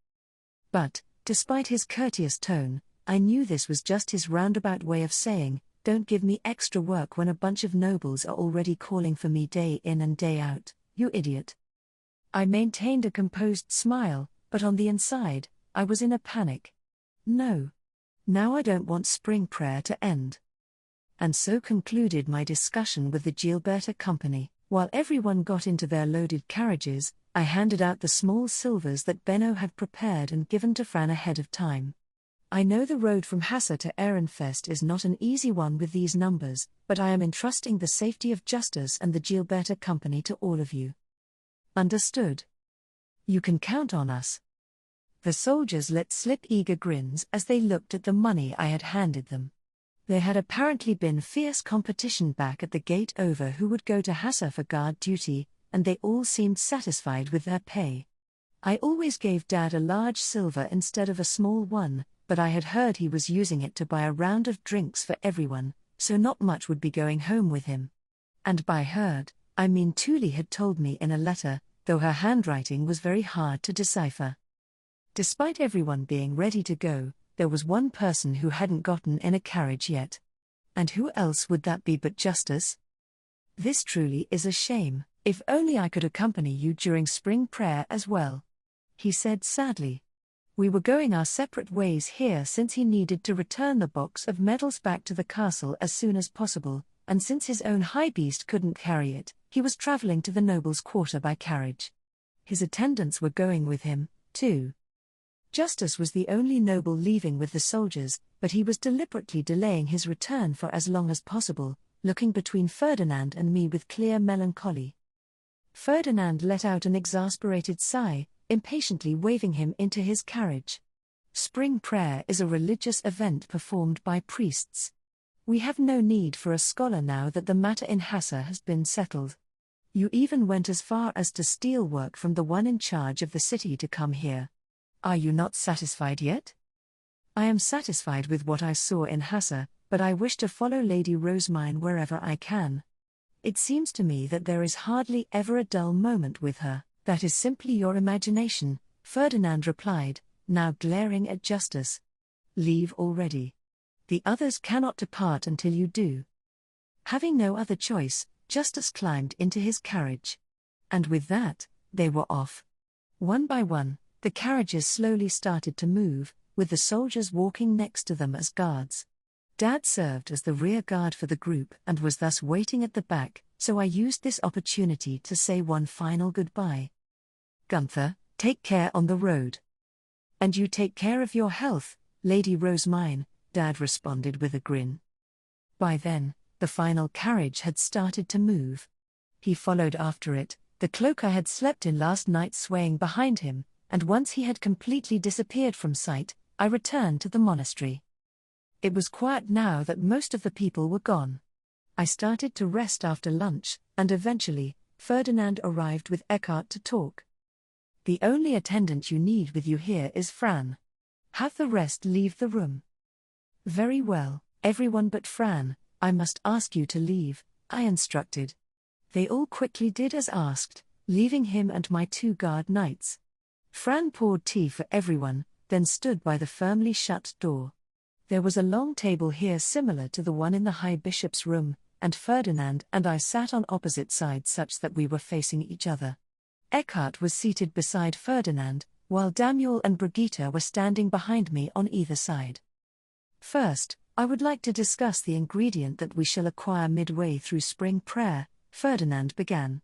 But, despite his courteous tone, I knew this was just his roundabout way of saying, don't give me extra work when a bunch of nobles are already calling for me day in and day out, you idiot. I maintained a composed smile, but on the inside, I was in a panic. No. Now I don't want spring prayer to end. And so concluded my discussion with the Gilberta company. While everyone got into their loaded carriages, I handed out the small silvers that Benno had prepared and given to Fran ahead of time. I know the road from Hassa to Ehrenfest is not an easy one with these numbers, but I am entrusting the safety of Justus and the Gilberta company to all of you. Understood. You can count on us. The soldiers let slip eager grins as they looked at the money I had handed them. There had apparently been fierce competition back at the gate over who would go to Hassa for guard duty, and they all seemed satisfied with their pay. I always gave Dad a large silver instead of a small one, but I had heard he was using it to buy a round of drinks for everyone, so not much would be going home with him. And by heard, I mean Thule had told me in a letter, though her handwriting was very hard to decipher. Despite everyone being ready to go, there was one person who hadn't gotten in a carriage yet. And who else would that be but Justus? This truly is a shame. If only I could accompany you during spring prayer as well, he said sadly. We were going our separate ways here since he needed to return the box of medals back to the castle as soon as possible, and since his own high beast couldn't carry it, he was traveling to the nobles' quarter by carriage. His attendants were going with him, too. Justus was the only noble leaving with the soldiers, but he was deliberately delaying his return for as long as possible, looking between Ferdinand and me with clear melancholy. Ferdinand let out an exasperated sigh, impatiently waving him into his carriage. Spring prayer is a religious event performed by priests. We have no need for a scholar now that the matter in Hassa has been settled. You even went as far as to steal work from the one in charge of the city to come here. Are you not satisfied yet? I am satisfied with what I saw in Hassa, but I wish to follow Lady Rosemine wherever I can. It seems to me that there is hardly ever a dull moment with her. That is simply your imagination, Ferdinand replied, now glaring at Justus. Leave already. The others cannot depart until you do. Having no other choice, Justus climbed into his carriage. And with that, they were off. One by one, the carriages slowly started to move, with the soldiers walking next to them as guards. Dad served as the rear guard for the group and was thus waiting at the back, so I used this opportunity to say one final goodbye. Gunther, take care on the road. And you take care of your health, Lady Rosemine, Dad responded with a grin. By then, the final carriage had started to move. He followed after it, the cloak I had slept in last night swaying behind him, and once he had completely disappeared from sight, I returned to the monastery. It was quiet now that most of the people were gone. I started to rest after lunch, and eventually, Ferdinand arrived with Eckhart to talk. The only attendant you need with you here is Fran. Have the rest leave the room. Very well, everyone but Fran, I must ask you to leave, I instructed. They all quickly did as asked, leaving him and my 2 guard knights. Fran poured tea for everyone, then stood by the firmly shut door. There was a long table here similar to the one in the High Bishop's room, and Ferdinand and I sat on opposite sides such that we were facing each other. Eckhart was seated beside Ferdinand, while Damiel and Brigitte were standing behind me on either side. First, I would like to discuss the ingredient that we shall acquire midway through spring prayer, Ferdinand began.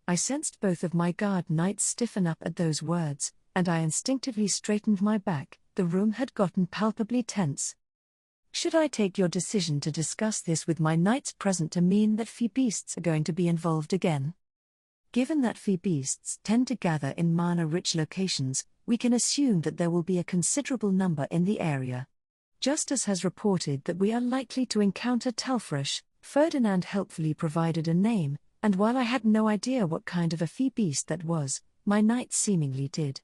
I sensed both of my guard knights stiffen up at those words, and I instinctively straightened my back. The room had gotten palpably tense. Should I take your decision to discuss this with my knights present to mean that fey beasts are going to be involved again? Given that fey beasts tend to gather in mana-rich locations, we can assume that there will be a considerable number in the area. Justice has reported that we are likely to encounter Telfresh. Ferdinand helpfully provided a name, and while I had no idea what kind of a fey beast that was, my knight seemingly did.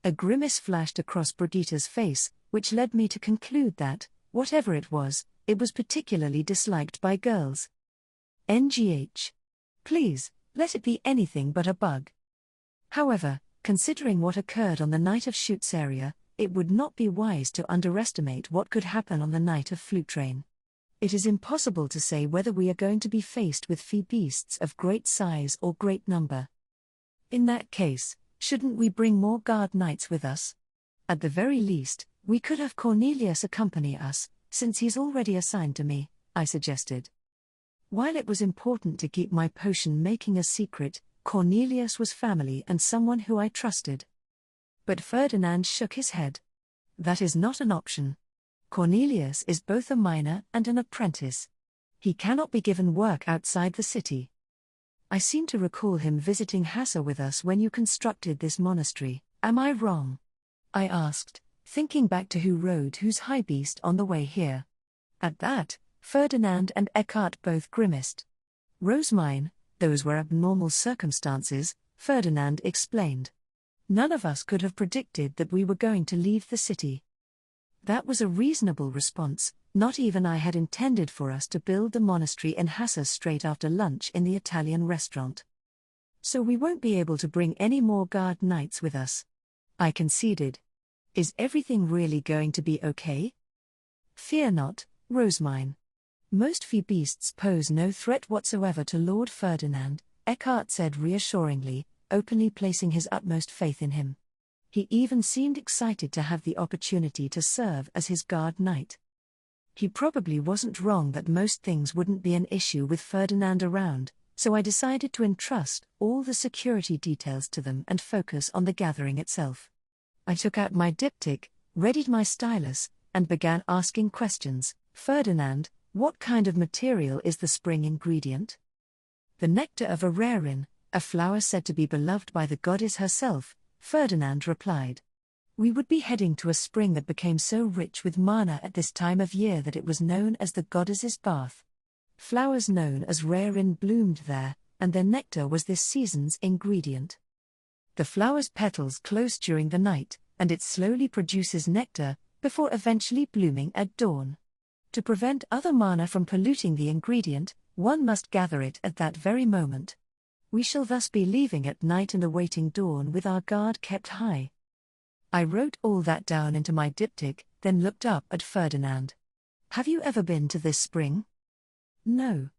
A grimace flashed across Brigitte's face, which led me to conclude that, whatever it was particularly disliked by girls. NGH. Please, let it be anything but a bug. However, considering what occurred on the night of Shootsaria, it would not be wise to underestimate what could happen on the night of Flutrain. It is impossible to say whether we are going to be faced with fey beasts of great size or great number. In that case, shouldn't we bring more guard knights with us? At the very least, we could have Cornelius accompany us, since he's already assigned to me, I suggested. While it was important to keep my potion making a secret, Cornelius was family and someone who I trusted. But Ferdinand shook his head. That is not an option. Cornelius is both a miner and an apprentice. He cannot be given work outside the city. I seem to recall him visiting Hassa with us when you constructed this monastery. Am I wrong? I asked, thinking back to who rode whose high beast on the way here. At that, Ferdinand and Eckhart both grimaced. Rosemine, those were abnormal circumstances, Ferdinand explained. None of us could have predicted that we were going to leave the city. That was a reasonable response. Not even I had intended for us to build the monastery in Hassa straight after lunch in the Italian restaurant. So we won't be able to bring any more guard knights with us. I conceded. Is everything really going to be okay? Fear not, Rosemine. Most fey beasts pose no threat whatsoever to Lord Ferdinand, Eckhart said reassuringly, openly placing his utmost faith in him. He even seemed excited to have the opportunity to serve as his guard knight. He probably wasn't wrong that most things wouldn't be an issue with Ferdinand around, so I decided to entrust all the security details to them and focus on the gathering itself. I took out my diptych, readied my stylus, and began asking questions. Ferdinand, what kind of material is the spring ingredient? The nectar of Ararin, a flower said to be beloved by the goddess herself, Ferdinand replied. We would be heading to a spring that became so rich with mana at this time of year that it was known as the goddess's bath. Flowers known as Ararin bloomed there, and their nectar was this season's ingredient. The flower's petals close during the night, and it slowly produces nectar, before eventually blooming at dawn. To prevent other mana from polluting the ingredient, one must gather it at that very moment. We shall thus be leaving at night and awaiting dawn with our guard kept high. I wrote all that down into my diptych, then looked up at Ferdinand. Have you ever been to this spring? No.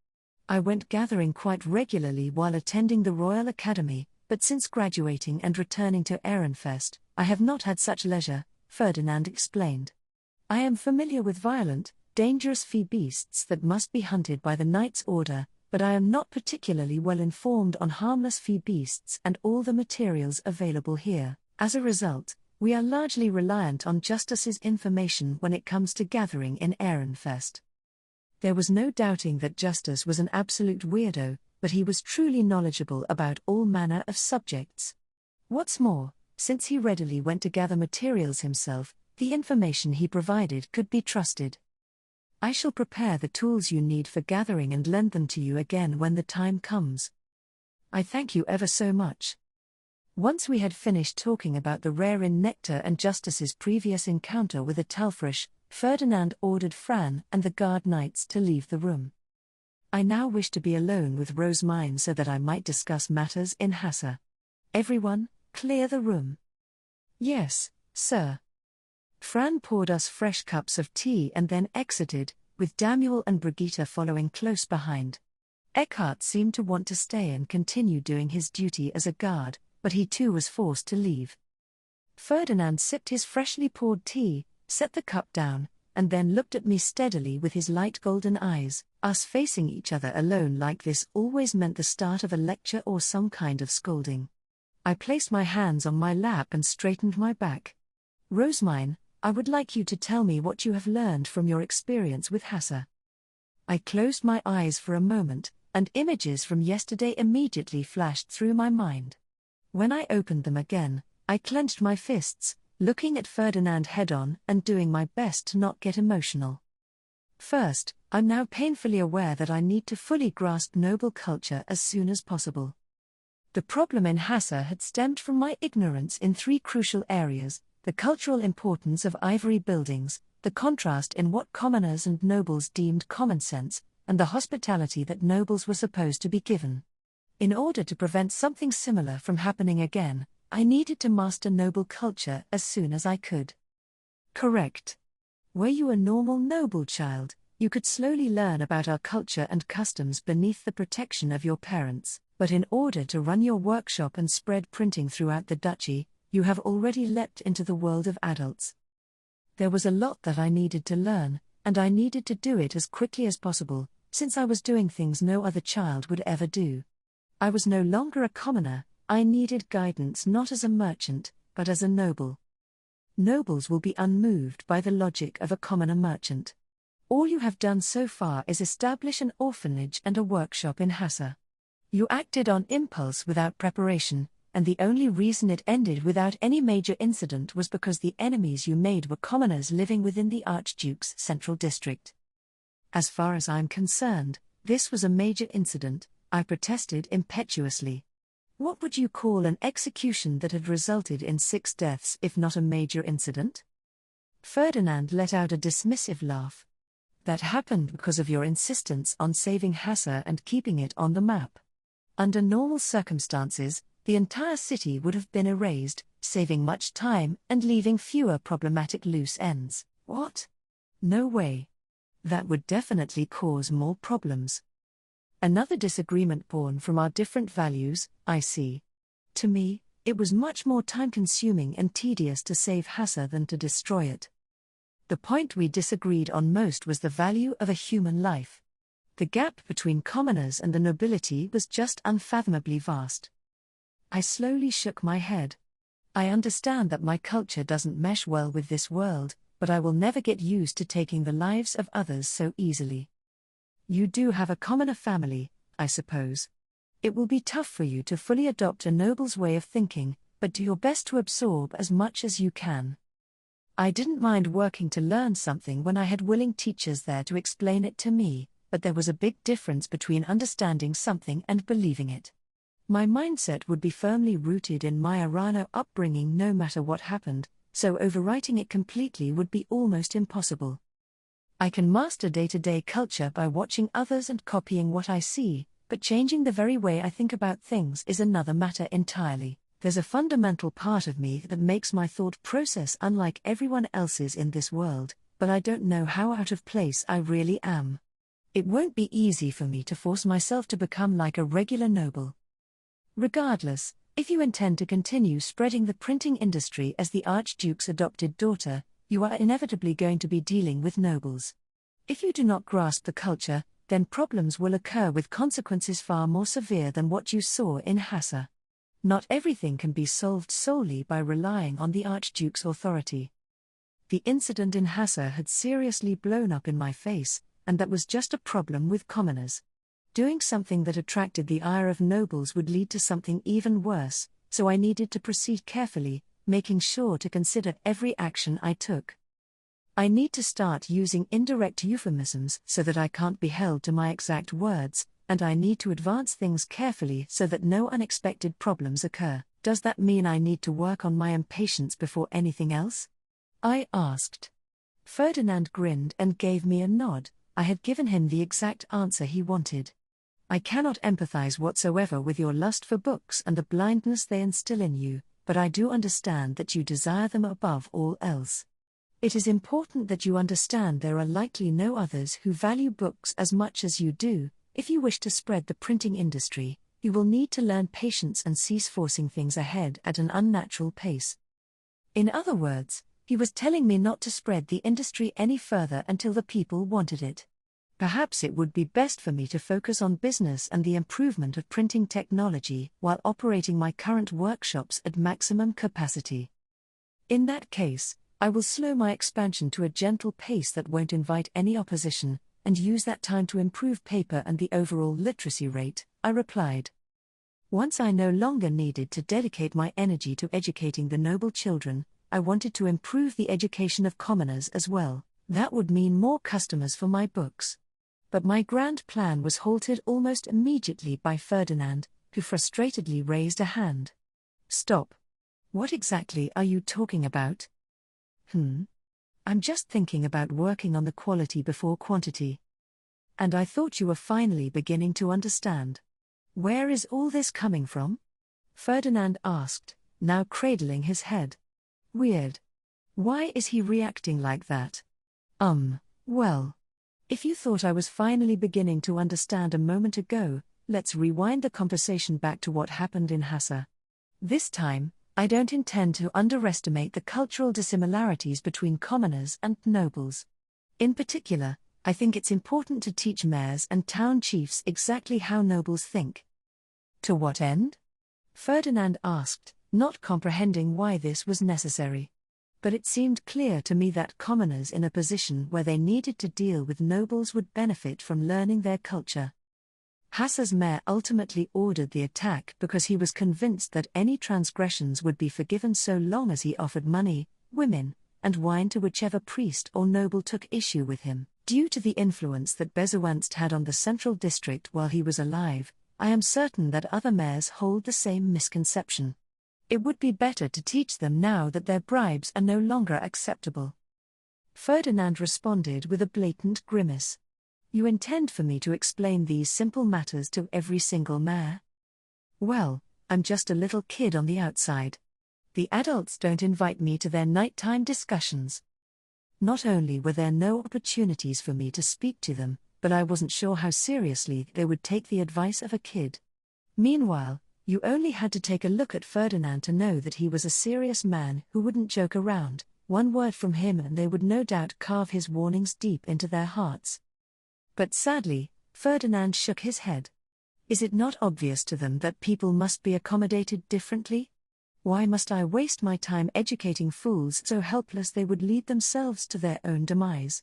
I went gathering quite regularly while attending the Royal Academy, but since graduating and returning to Ehrenfest, I have not had such leisure, Ferdinand explained. I am familiar with violent, dangerous fey beasts that must be hunted by the Knight's Order, but I am not particularly well informed on harmless fey beasts and all the materials available here. As a result, we are largely reliant on Justice's information when it comes to gathering in Ehrenfest. There was no doubting that Justice was an absolute weirdo, but he was truly knowledgeable about all manner of subjects. What's more, since he readily went to gather materials himself, the information he provided could be trusted. I shall prepare the tools you need for gathering and lend them to you again when the time comes. I thank you ever so much. Once we had finished talking about the Ararin nectar and Justice's previous encounter with a Telfresh, Ferdinand ordered Fran and the guard knights to leave the room. I now wished to be alone with Rosemine so that I might discuss matters in Hassa. Everyone, clear the room. Yes, sir. Fran poured us fresh cups of tea and then exited, with Damuel and Brigitte following close behind. Eckhart seemed to want to stay and continue doing his duty as a guard, but he too was forced to leave. Ferdinand sipped his freshly poured tea, set the cup down, and then looked at me steadily with his light golden eyes. Us facing each other alone like this always meant the start of a lecture or some kind of scolding. I placed my hands on my lap and straightened my back. Rosemine, I would like you to tell me what you have learned from your experience with Hassa. I closed my eyes for a moment, and images from yesterday immediately flashed through my mind. When I opened them again, I clenched my fists, looking at Ferdinand head-on and doing my best to not get emotional. First, I'm now painfully aware that I need to fully grasp noble culture as soon as possible. The problem in Hassa had stemmed from my ignorance in three crucial areas: the cultural importance of ivory buildings, the contrast in what commoners and nobles deemed common sense, and the hospitality that nobles were supposed to be given. In order to prevent something similar from happening again, I needed to master noble culture as soon as I could. Correct. Were you a normal noble child, you could slowly learn about our culture and customs beneath the protection of your parents, but in order to run your workshop and spread printing throughout the duchy, you have already leapt into the world of adults. There was a lot that I needed to learn, and I needed to do it as quickly as possible, since I was doing things no other child would ever do. I was no longer a commoner, I needed guidance not as a merchant, but as a noble. Nobles will be unmoved by the logic of a commoner merchant. All you have done so far is establish an orphanage and a workshop in Hassa. You acted on impulse without preparation, and the only reason it ended without any major incident was because the enemies you made were commoners living within the Archduke's central district. As far as I'm concerned, this was a major incident, I protested impetuously. What would you call an execution that had resulted in 6 deaths if not a major incident? Ferdinand let out a dismissive laugh. That happened because of your insistence on saving Hassa and keeping it on the map. Under normal circumstances, the entire city would have been erased, saving much time and leaving fewer problematic loose ends. What? No way. That would definitely cause more problems. Another disagreement born from our different values, I see. To me, it was much more time-consuming and tedious to save Hassa than to destroy it. The point we disagreed on most was the value of a human life. The gap between commoners and the nobility was just unfathomably vast. I slowly shook my head. I understand that my culture doesn't mesh well with this world, but I will never get used to taking the lives of others so easily. You do have a commoner family, I suppose. It will be tough for you to fully adopt a noble's way of thinking, but do your best to absorb as much as you can. I didn't mind working to learn something when I had willing teachers there to explain it to me, but there was a big difference between understanding something and believing it. My mindset would be firmly rooted in my Arano upbringing no matter what happened, so overwriting it completely would be almost impossible. I can master day-to-day culture by watching others and copying what I see, but changing the very way I think about things is another matter entirely. There's a fundamental part of me that makes my thought process unlike everyone else's in this world, but I don't know how out of place I really am. It won't be easy for me to force myself to become like a regular noble. Regardless, if you intend to continue spreading the printing industry as the Archduke's adopted daughter, you are inevitably going to be dealing with nobles. If you do not grasp the culture, then problems will occur with consequences far more severe than what you saw in Hassa. Not everything can be solved solely by relying on the Archduke's authority. The incident in Hassa had seriously blown up in my face, and that was just a problem with commoners. Doing something that attracted the ire of nobles would lead to something even worse, so I needed to proceed carefully, making sure to consider every action I took. I need to start using indirect euphemisms so that I can't be held to my exact words, and I need to advance things carefully so that no unexpected problems occur. Does that mean I need to work on my impatience before anything else? I asked. Ferdinand grinned and gave me a nod. I had given him the exact answer he wanted. I cannot empathize whatsoever with your lust for books and the blindness they instill in you, but I do understand that you desire them above all else. It is important that you understand there are likely no others who value books as much as you do. If you wish to spread the printing industry, you will need to learn patience and cease forcing things ahead at an unnatural pace. In other words, he was telling me not to spread the industry any further until the people wanted it. Perhaps it would be best for me to focus on business and the improvement of printing technology while operating my current workshops at maximum capacity. In that case, I will slow my expansion to a gentle pace that won't invite any opposition, and use that time to improve paper and the overall literacy rate, I replied. Once I no longer needed to dedicate my energy to educating the noble children, I wanted to improve the education of commoners as well. That would mean more customers for my books. But my grand plan was halted almost immediately by Ferdinand, who frustratedly raised a hand. Stop. What exactly are you talking about? I'm just thinking about working on the quality before quantity. And I thought you were finally beginning to understand. Where is all this coming from? Ferdinand asked, now cradling his head. Weird. Why is he reacting like that? Well. If you thought I was finally beginning to understand a moment ago, let's rewind the conversation back to what happened in Hassa. This time, I don't intend to underestimate the cultural dissimilarities between commoners and nobles. In particular, I think it's important to teach mayors and town chiefs exactly how nobles think. To what end? Ferdinand asked, not comprehending why this was necessary. But it seemed clear to me that commoners in a position where they needed to deal with nobles would benefit from learning their culture. Hassa's mayor ultimately ordered the attack because he was convinced that any transgressions would be forgiven so long as he offered money, women, and wine to whichever priest or noble took issue with him. Due to the influence that Bezuanst had on the central district while he was alive, I am certain that other mayors hold the same misconception. It would be better to teach them now that their bribes are no longer acceptable. Ferdinand responded with a blatant grimace. You intend for me to explain these simple matters to every single mayor? Well, I'm just a little kid on the outside. The adults don't invite me to their nighttime discussions. Not only were there no opportunities for me to speak to them, but I wasn't sure how seriously they would take the advice of a kid. Meanwhile, you only had to take a look at Ferdinand to know that he was a serious man who wouldn't joke around. One word from him and they would no doubt carve his warnings deep into their hearts. But sadly, Ferdinand shook his head. Is it not obvious to them that people must be accommodated differently? Why must I waste my time educating fools so helpless they would lead themselves to their own demise?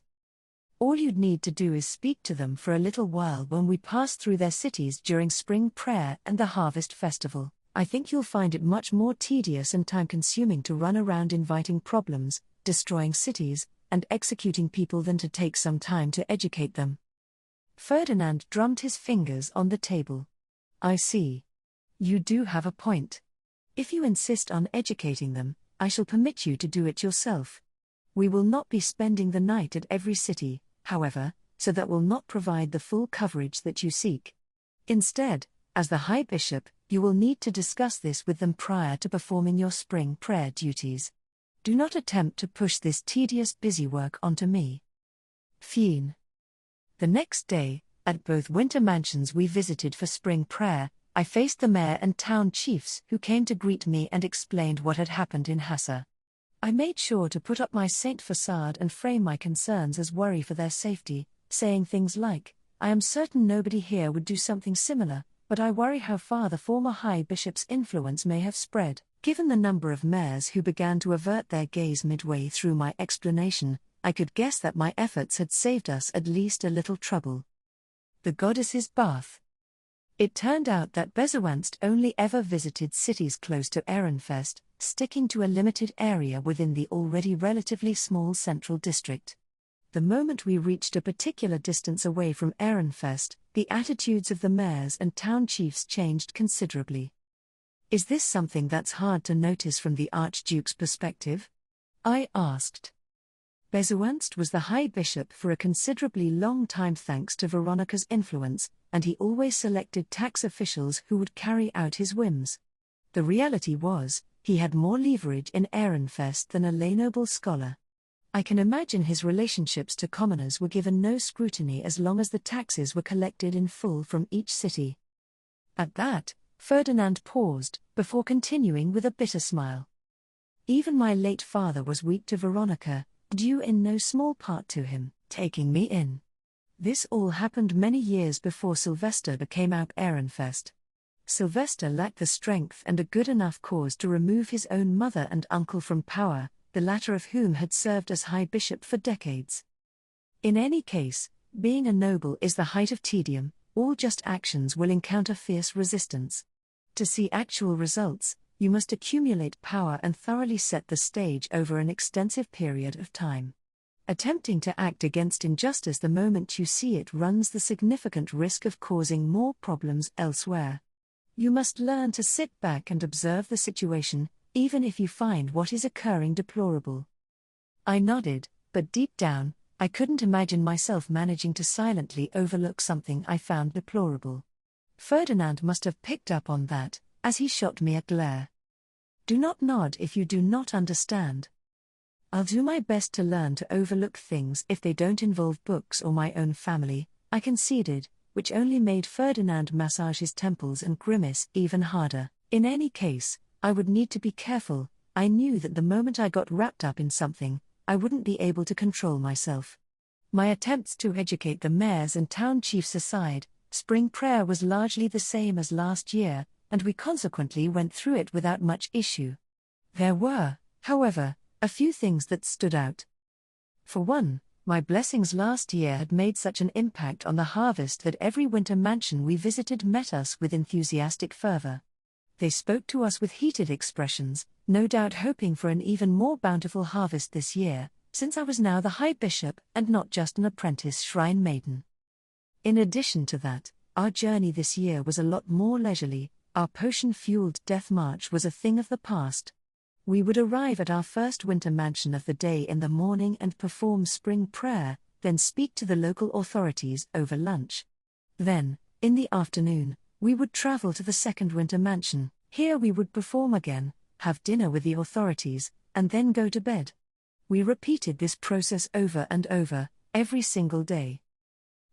All you'd need to do is speak to them for a little while when we pass through their cities during spring prayer and the harvest festival. I think you'll find it much more tedious and time-consuming to run around inviting problems, destroying cities, and executing people than to take some time to educate them. Ferdinand drummed his fingers on the table. I see. You do have a point. If you insist on educating them, I shall permit you to do it yourself. We will not be spending the night at every city, however, so that will not provide the full coverage that you seek. Instead, as the High Bishop, you will need to discuss this with them prior to performing your spring prayer duties. Do not attempt to push this tedious busy work onto me. Fiend. The next day, at both winter mansions we visited for spring prayer, I faced the mayor and town chiefs who came to greet me and explained what had happened in Hassa. I made sure to put up my saint facade and frame my concerns as worry for their safety, saying things like, I am certain nobody here would do something similar, but I worry how far the former High Bishop's influence may have spread. Given the number of mayors who began to avert their gaze midway through my explanation, I could guess that my efforts had saved us at least a little trouble. The goddess's bath. It turned out that Bezuanst only ever visited cities close to Ehrenfest, sticking to a limited area within the already relatively small central district. The moment we reached a particular distance away from Ehrenfest, the attitudes of the mayors and town chiefs changed considerably. Is this something that's hard to notice from the Archduke's perspective? I asked. Bezuanst was the High Bishop for a considerably long time thanks to Veronica's influence, and he always selected tax officials who would carry out his whims. The reality was, he had more leverage in Ehrenfest than a lay noble scholar. I can imagine his relationships to commoners were given no scrutiny as long as the taxes were collected in full from each city. At that, Ferdinand paused, before continuing with a bitter smile. Even my late father was weak to Veronica, due in no small part to him taking me in. This all happened many years before Sylvester became Abt Ehrenfest. Sylvester lacked the strength and a good enough cause to remove his own mother and uncle from power, the latter of whom had served as High Bishop for decades. In any case, being a noble is the height of tedium, all just actions will encounter fierce resistance. To see actual results, you must accumulate power and thoroughly set the stage over an extensive period of time. Attempting to act against injustice the moment you see it runs the significant risk of causing more problems elsewhere. You must learn to sit back and observe the situation, even if you find what is occurring deplorable. I nodded, but deep down, I couldn't imagine myself managing to silently overlook something I found deplorable. Ferdinand must have picked up on that, as he shot me a glare. Do not nod if you do not understand. I'll do my best to learn to overlook things if they don't involve books or my own family, I conceded, which only made Ferdinand massage his temples and grimace even harder. In any case, I would need to be careful. I knew that the moment I got wrapped up in something, I wouldn't be able to control myself. My attempts to educate the mayors and town chiefs aside, spring prayer was largely the same as last year, and we consequently went through it without much issue. There were, however, a few things that stood out. For one, my blessings last year had made such an impact on the harvest that every winter mansion we visited met us with enthusiastic fervor. They spoke to us with heated expressions, no doubt hoping for an even more bountiful harvest this year, since I was now the High Bishop and not just an apprentice shrine maiden. In addition to that, our journey this year was a lot more leisurely. Our potion-fueled death march was a thing of the past. We would arrive at our first winter mansion of the day in the morning and perform spring prayer, then speak to the local authorities over lunch. Then, in the afternoon, we would travel to the second winter mansion. Here we would perform again, have dinner with the authorities, and then go to bed. We repeated this process over and over, every single day.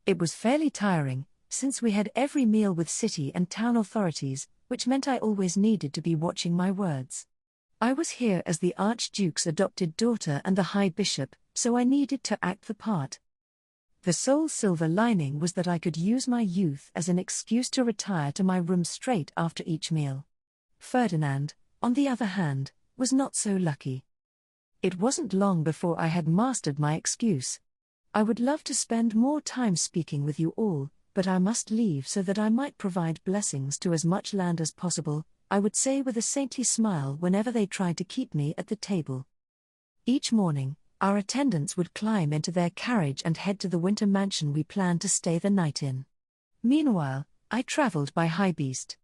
It was fairly tiring, since we had every meal with city and town authorities, which meant I always needed to be watching my words. I was here as the Archduke's adopted daughter and the High Bishop, so I needed to act the part. The sole silver lining was that I could use my youth as an excuse to retire to my room straight after each meal. Ferdinand, on the other hand, was not so lucky. It wasn't long before I had mastered my excuse. I would love to spend more time speaking with you all, but I must leave so that I might provide blessings to as much land as possible, I would say with a saintly smile whenever they tried to keep me at the table. Each morning, our attendants would climb into their carriage and head to the winter mansion we planned to stay the night in. Meanwhile, I traveled by high beast.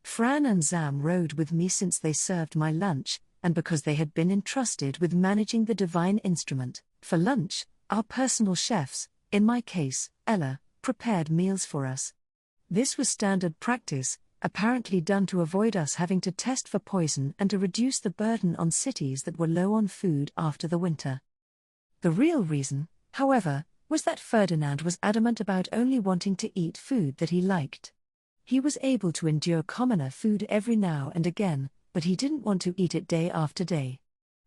Fran and Zam rode with me since they served my lunch, and because they had been entrusted with managing the divine instrument. For lunch, our personal chefs, in my case, Ella, prepared meals for us. This was standard practice, apparently done to avoid us having to test for poison and to reduce the burden on cities that were low on food after the winter. The real reason, however, was that Ferdinand was adamant about only wanting to eat food that he liked. He was able to endure commoner food every now and again, but he didn't want to eat it day after day.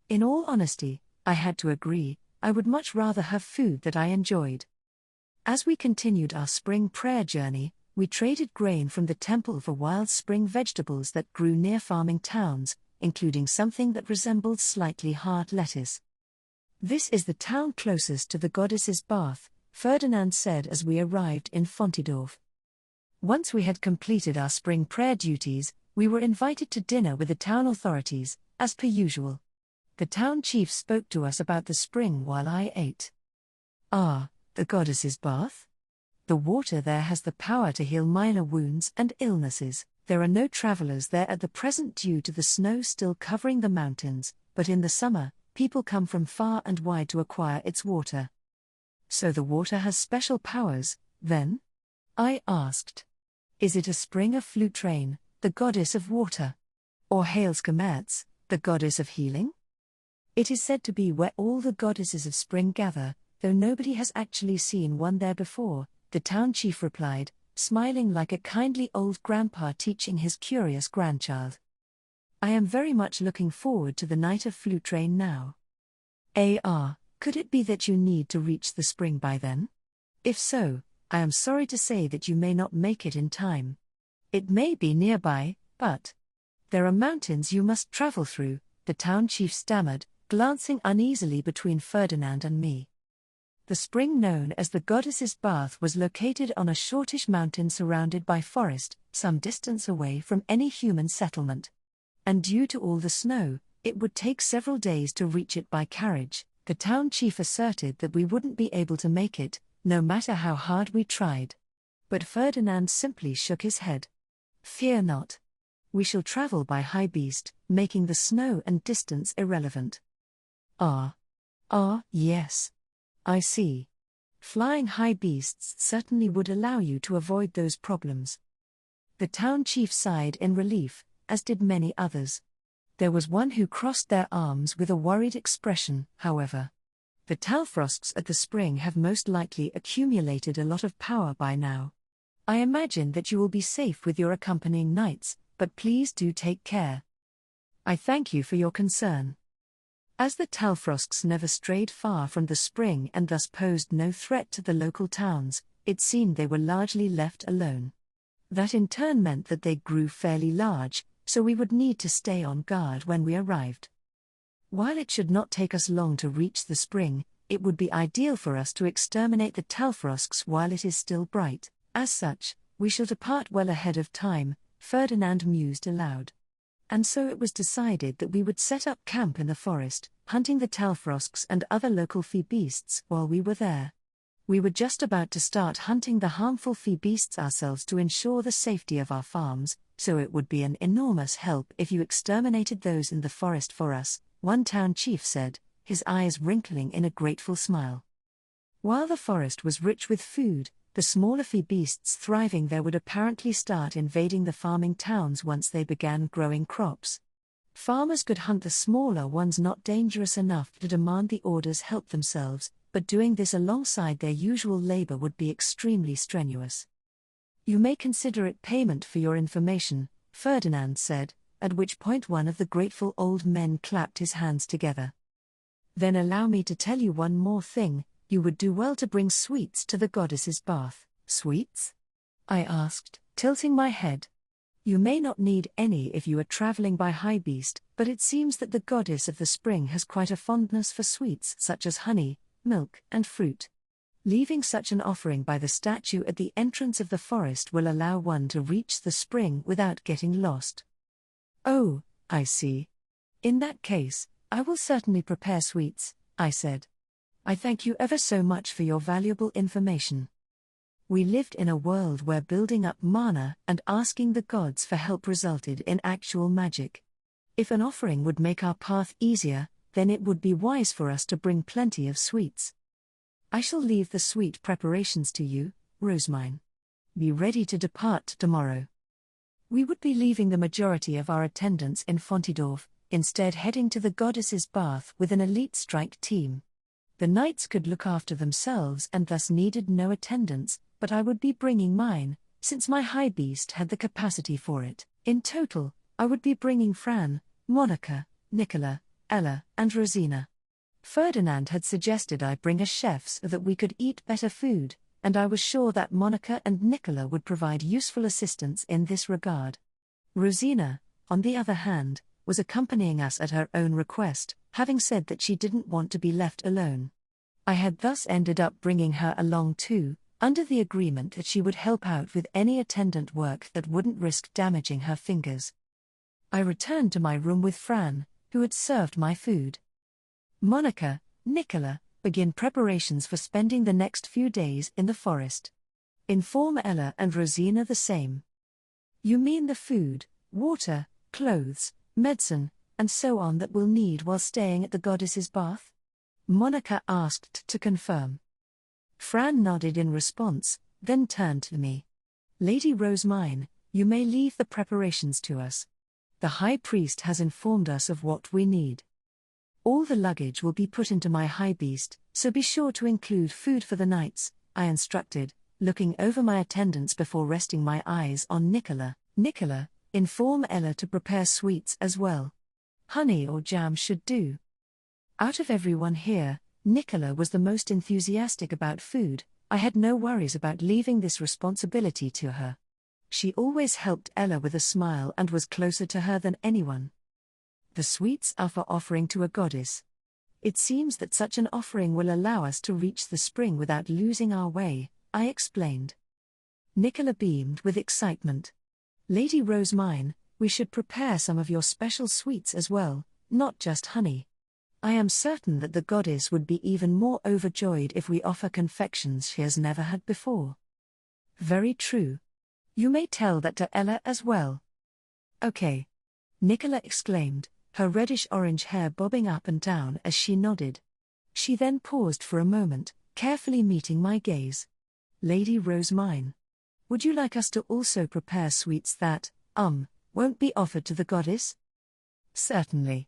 In all honesty, I had to agree, I would much rather have food that I enjoyed. As we continued our spring prayer journey, we traded grain from the temple for wild spring vegetables that grew near farming towns, including something that resembled slightly hard lettuce. This is the town closest to the goddess's bath, Ferdinand said as we arrived in Fontidorf. Once we had completed our spring prayer duties, we were invited to dinner with the town authorities, as per usual. The town chief spoke to us about the spring while I ate. Ah, the goddess's bath? The water there has the power to heal minor wounds and illnesses. There are no travelers there at the present due to the snow still covering the mountains, but in the summer, people come from far and wide to acquire its water. So the water has special powers, then? I asked. Is it a spring of Flutrain, the goddess of water? Or Hailsgemerz, the goddess of healing? It is said to be where all the goddesses of spring gather, though nobody has actually seen one there before, the town chief replied, smiling like a kindly old grandpa teaching his curious grandchild. I am very much looking forward to the night of Flutrain now. Could it be that you need to reach the spring by then? If so, I am sorry to say that you may not make it in time. It may be nearby, but there are mountains you must travel through, the town chief stammered, glancing uneasily between Ferdinand and me. The spring known as the Goddess's Bath was located on a shortish mountain surrounded by forest, some distance away from any human settlement. And due to all the snow, it would take several days to reach it by carriage. The town chief asserted that we wouldn't be able to make it, no matter how hard we tried. But Ferdinand simply shook his head. Fear not. We shall travel by high beast, making the snow and distance irrelevant. Yes. I see. Flying high beasts certainly would allow you to avoid those problems. The town chief sighed in relief, as did many others. There was one who crossed their arms with a worried expression, however. The Talfrosks at the spring have most likely accumulated a lot of power by now. I imagine that you will be safe with your accompanying knights, but please do take care. I thank you for your concern. As the Talfrosks never strayed far from the spring and thus posed no threat to the local towns, it seemed they were largely left alone. That in turn meant that they grew fairly large, so we would need to stay on guard when we arrived. While it should not take us long to reach the spring, it would be ideal for us to exterminate the Talfrosks while it is still bright. As such, we shall depart well ahead of time, Ferdinand mused aloud. And so it was decided that we would set up camp in the forest, hunting the Talfrosks and other local fee beasts while we were there. We were just about to start hunting the harmful fee beasts ourselves to ensure the safety of our farms, so it would be an enormous help if you exterminated those in the forest for us, one town chief said, his eyes wrinkling in a grateful smile. While the forest was rich with food, the smaller fee beasts thriving there would apparently start invading the farming towns once they began growing crops. Farmers could hunt the smaller ones not dangerous enough to demand the orders help themselves, but doing this alongside their usual labor would be extremely strenuous. You may consider it payment for your information, Ferdinand said, at which point one of the grateful old men clapped his hands together. Then allow me to tell you one more thing. You would do well to bring sweets to the Goddess's Bath. Sweets? I asked, tilting my head. You may not need any if you are traveling by high beast, but it seems that the goddess of the spring has quite a fondness for sweets such as honey, milk, and fruit. Leaving such an offering by the statue at the entrance of the forest will allow one to reach the spring without getting lost. Oh, I see. In that case, I will certainly prepare sweets, I said. I thank you ever so much for your valuable information. We lived in a world where building up mana and asking the gods for help resulted in actual magic. If an offering would make our path easier, then it would be wise for us to bring plenty of sweets. I shall leave the sweet preparations to you, Rosemine. Be ready to depart tomorrow. We would be leaving the majority of our attendants in Fontidorf, instead heading to the Goddess's Bath with an elite strike team. The knights could look after themselves and thus needed no attendants, but I would be bringing mine, since my high beast had the capacity for it. In total, I would be bringing Fran, Monica, Nicola, Ella, and Rosina. Ferdinand had suggested I bring a chef so that we could eat better food, and I was sure that Monica and Nicola would provide useful assistance in this regard. Rosina, on the other hand, was accompanying us at her own request, having said that she didn't want to be left alone. I had thus ended up bringing her along too, under the agreement that she would help out with any attendant work that wouldn't risk damaging her fingers. I returned to my room with Fran, who had served my food. Monica, Nicola, begin preparations for spending the next few days in the forest. Inform Ella and Rosina the same. You mean the food, water, clothes, medicine, and so on that we'll need while staying at the Goddess's Bath? Monica asked to confirm. Fran nodded in response, then turned to me. Lady Rosemine, you may leave the preparations to us. The High Priest has informed us of what we need. All the luggage will be put into my high beast, so be sure to include food for the knights, I instructed, looking over my attendants before resting my eyes on Nicola. Nicola, inform Ella to prepare sweets as well. Honey or jam should do. Out of everyone here, Nicola was the most enthusiastic about food. I had no worries about leaving this responsibility to her. She always helped Ella with a smile and was closer to her than anyone. The sweets are for offering to a goddess, It seems that such an offering will allow us to reach the spring without losing our way, I explained. Nicola beamed with excitement. Lady Rosemine, we should prepare some of your special sweets as well, not just honey. I am certain that the goddess would be even more overjoyed if we offer confections she has never had before. Very true. You may tell that to Ella as well. Okay. Nicola exclaimed, her reddish-orange hair bobbing up and down as she nodded. She then paused for a moment, carefully meeting my gaze. Lady Rosemine, would you like us to also prepare sweets that, won't be offered to the goddess? Certainly.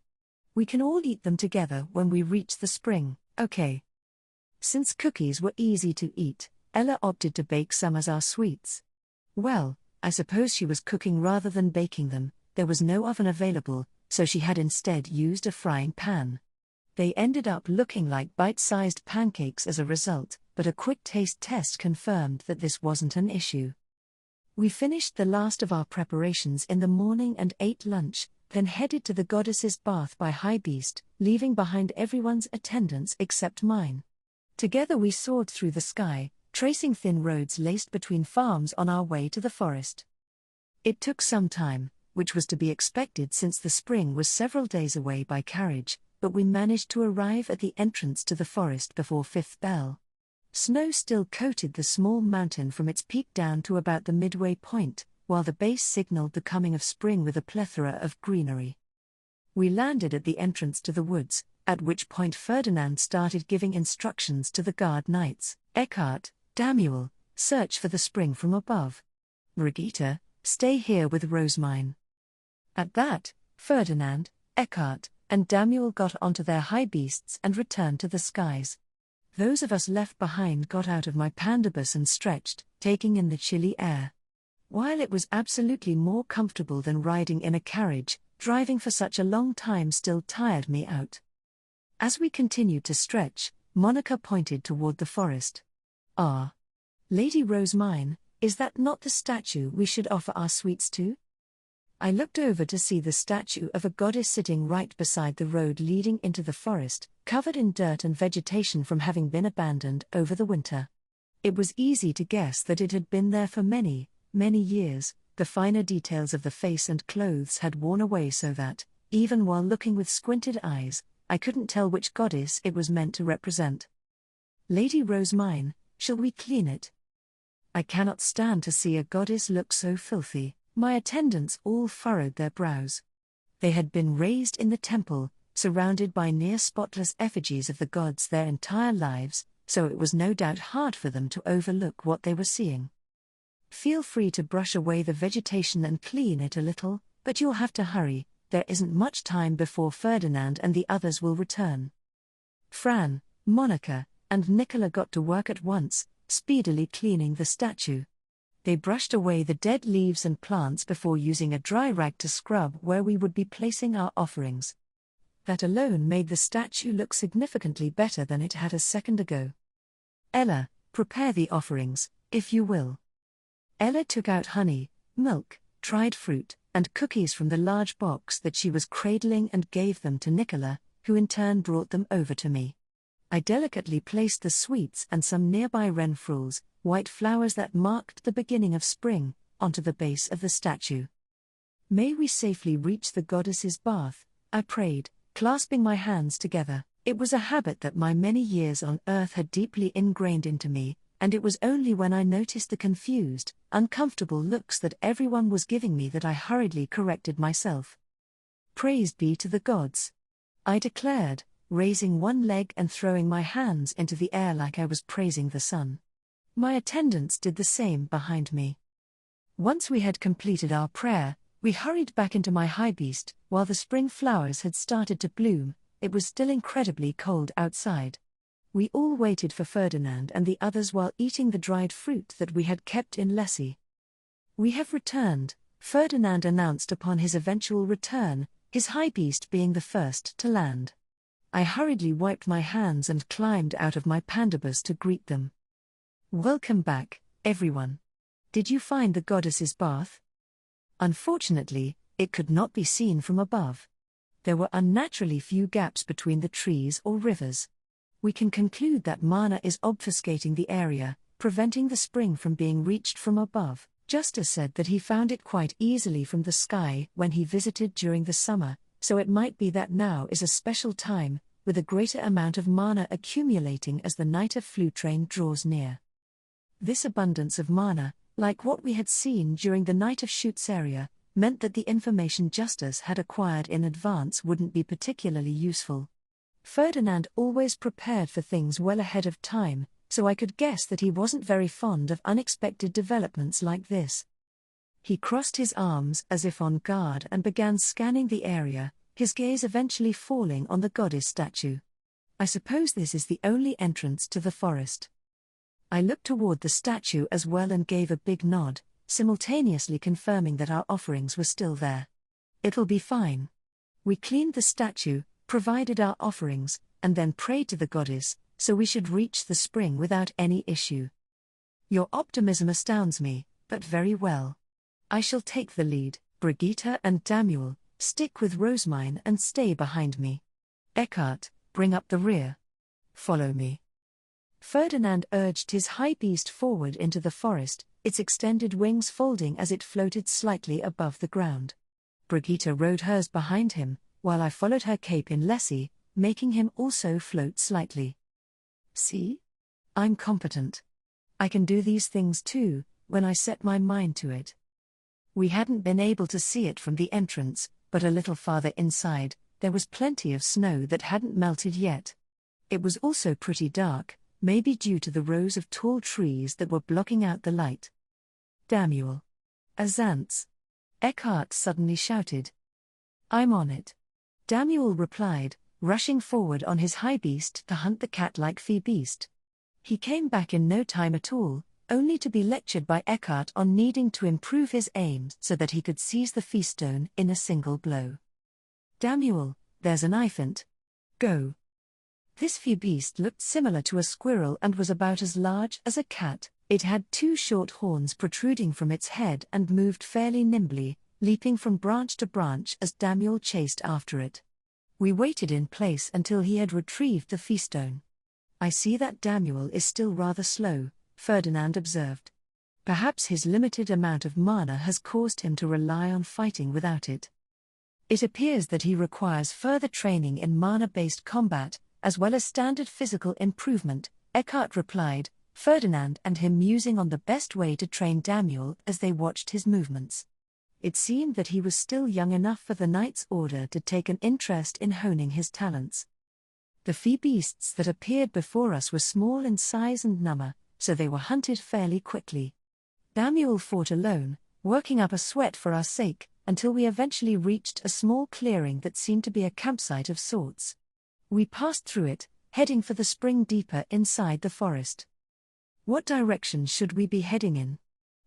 We can all eat them together when we reach the spring, okay? Since cookies were easy to eat, Ella opted to bake some as our sweets. Well, I suppose she was cooking rather than baking them. There was no oven available, so she had instead used a frying pan. They ended up looking like bite-sized pancakes as a result, but a quick taste test confirmed that this wasn't an issue. We finished the last of our preparations in the morning and ate lunch, then headed to the goddess's bath by high beast, leaving behind everyone's attendance except mine. Together we soared through the sky, tracing thin roads laced between farms on our way to the forest. It took some time, which was to be expected since the spring was several days away by carriage, but we managed to arrive at the entrance to the forest before fifth bell. Snow still coated the small mountain from its peak down to about the midway point, while the base signaled the coming of spring with a plethora of greenery. We landed at the entrance to the woods, at which point Ferdinand started giving instructions to the guard knights. Eckhart, Damuel, search for the spring from above. Brigitte, stay here with Rosemine. At that, Ferdinand, Eckhart, and Damuel got onto their high beasts and returned to the skies. Those of us left behind got out of my pandabus and stretched, taking in the chilly air. While it was absolutely more comfortable than riding in a carriage, driving for such a long time still tired me out. As we continued to stretch, Monica pointed toward the forest. Ah. Lady Rosemine, is that not the statue we should offer our sweets to? I looked over to see the statue of a goddess sitting right beside the road leading into the forest, covered in dirt and vegetation from having been abandoned over the winter. It was easy to guess that it had been there for many years. The finer details of the face and clothes had worn away so that, even while looking with squinted eyes, I couldn't tell which goddess it was meant to represent. Lady Rosemine, shall we clean it? I cannot stand to see a goddess look so filthy. My attendants all furrowed their brows. They had been raised in the temple, surrounded by near-spotless effigies of the gods their entire lives, so it was no doubt hard for them to overlook what they were seeing. Feel free to brush away the vegetation and clean it a little, but you'll have to hurry, there isn't much time before Ferdinand and the others will return. Fran, Monica, and Nicola got to work at once, speedily cleaning the statue. They brushed away the dead leaves and plants before using a dry rag to scrub where we would be placing our offerings. That alone made the statue look significantly better than it had a second ago. Ella, prepare the offerings, if you will. Ella took out honey, milk, dried fruit, and cookies from the large box that she was cradling and gave them to Nicola, who in turn brought them over to me. I delicately placed the sweets and some nearby renfrewels, white flowers that marked the beginning of spring, onto the base of the statue. May we safely reach the goddess's bath, I prayed, clasping my hands together. It was a habit that my many years on earth had deeply ingrained into me, and it was only when I noticed the confused, uncomfortable looks that everyone was giving me that I hurriedly corrected myself. Praise be to the gods, I declared, raising one leg and throwing my hands into the air like I was praising the sun. My attendants did the same behind me. Once we had completed our prayer, we hurried back into my high beast. While the spring flowers had started to bloom, it was still incredibly cold outside. We all waited for Ferdinand and the others while eating the dried fruit that we had kept in Lessie. We have returned, Ferdinand announced upon his eventual return, his high beast being the first to land. I hurriedly wiped my hands and climbed out of my pandabus to greet them. Welcome back, everyone. Did you find the goddess's bath? Unfortunately, it could not be seen from above. There were unnaturally few gaps between the trees or rivers. We can conclude that Mana is obfuscating the area, preventing the spring from being reached from above. Justice said that he found it quite easily from the sky when he visited during the summer, so it might be that now is a special time, with a greater amount of mana accumulating as the night of Flu Train draws near. This abundance of mana, like what we had seen during the night of Shoots area, meant that the information Justice had acquired in advance wouldn't be particularly useful. Ferdinand always prepared for things well ahead of time, so I could guess that he wasn't very fond of unexpected developments like this. He crossed his arms as if on guard and began scanning the area, his gaze eventually falling on the goddess statue. I suppose this is the only entrance to the forest. I looked toward the statue as well and gave a big nod, simultaneously confirming that our offerings were still there. It'll be fine. We cleaned the statue, provided our offerings, and then prayed to the goddess, so we should reach the spring without any issue. Your optimism astounds me, but very well. I shall take the lead. Brigitte and Damuel, stick with Rosemine and stay behind me. Eckhart, bring up the rear. Follow me. Ferdinand urged his high beast forward into the forest, its extended wings folding as it floated slightly above the ground. Brigitte rode hers behind him, while I followed her cape in Lessie, making him also float slightly. See? I'm competent. I can do these things too, when I set my mind to it. We hadn't been able to see it from the entrance, but a little farther inside, there was plenty of snow that hadn't melted yet. It was also pretty dark, maybe due to the rows of tall trees that were blocking out the light. Damuel. Ascendance. Eckhart suddenly shouted. I'm on it. Damuel replied, rushing forward on his high beast to hunt the cat-like fee beast. He came back in no time at all, only to be lectured by Eckhart on needing to improve his aim so that he could seize the feastone in a single blow. Damuel, there's an infant. Go. This fee beast looked similar to a squirrel and was about as large as a cat. It had 2 short horns protruding from its head and moved fairly nimbly, leaping from branch to branch as Damuel chased after it. We waited in place until he had retrieved the feastone. I see that Damuel is still rather slow, Ferdinand observed. Perhaps his limited amount of mana has caused him to rely on fighting without it. It appears that he requires further training in mana-based combat, as well as standard physical improvement, Eckhart replied, Ferdinand and him musing on the best way to train Damuel as they watched his movements. It seemed that he was still young enough for the knight's order to take an interest in honing his talents. The fee beasts that appeared before us were small in size and number, so they were hunted fairly quickly. Damuel fought alone, working up a sweat for our sake, until we eventually reached a small clearing that seemed to be a campsite of sorts. We passed through it, heading for the spring deeper inside the forest. What direction should we be heading in?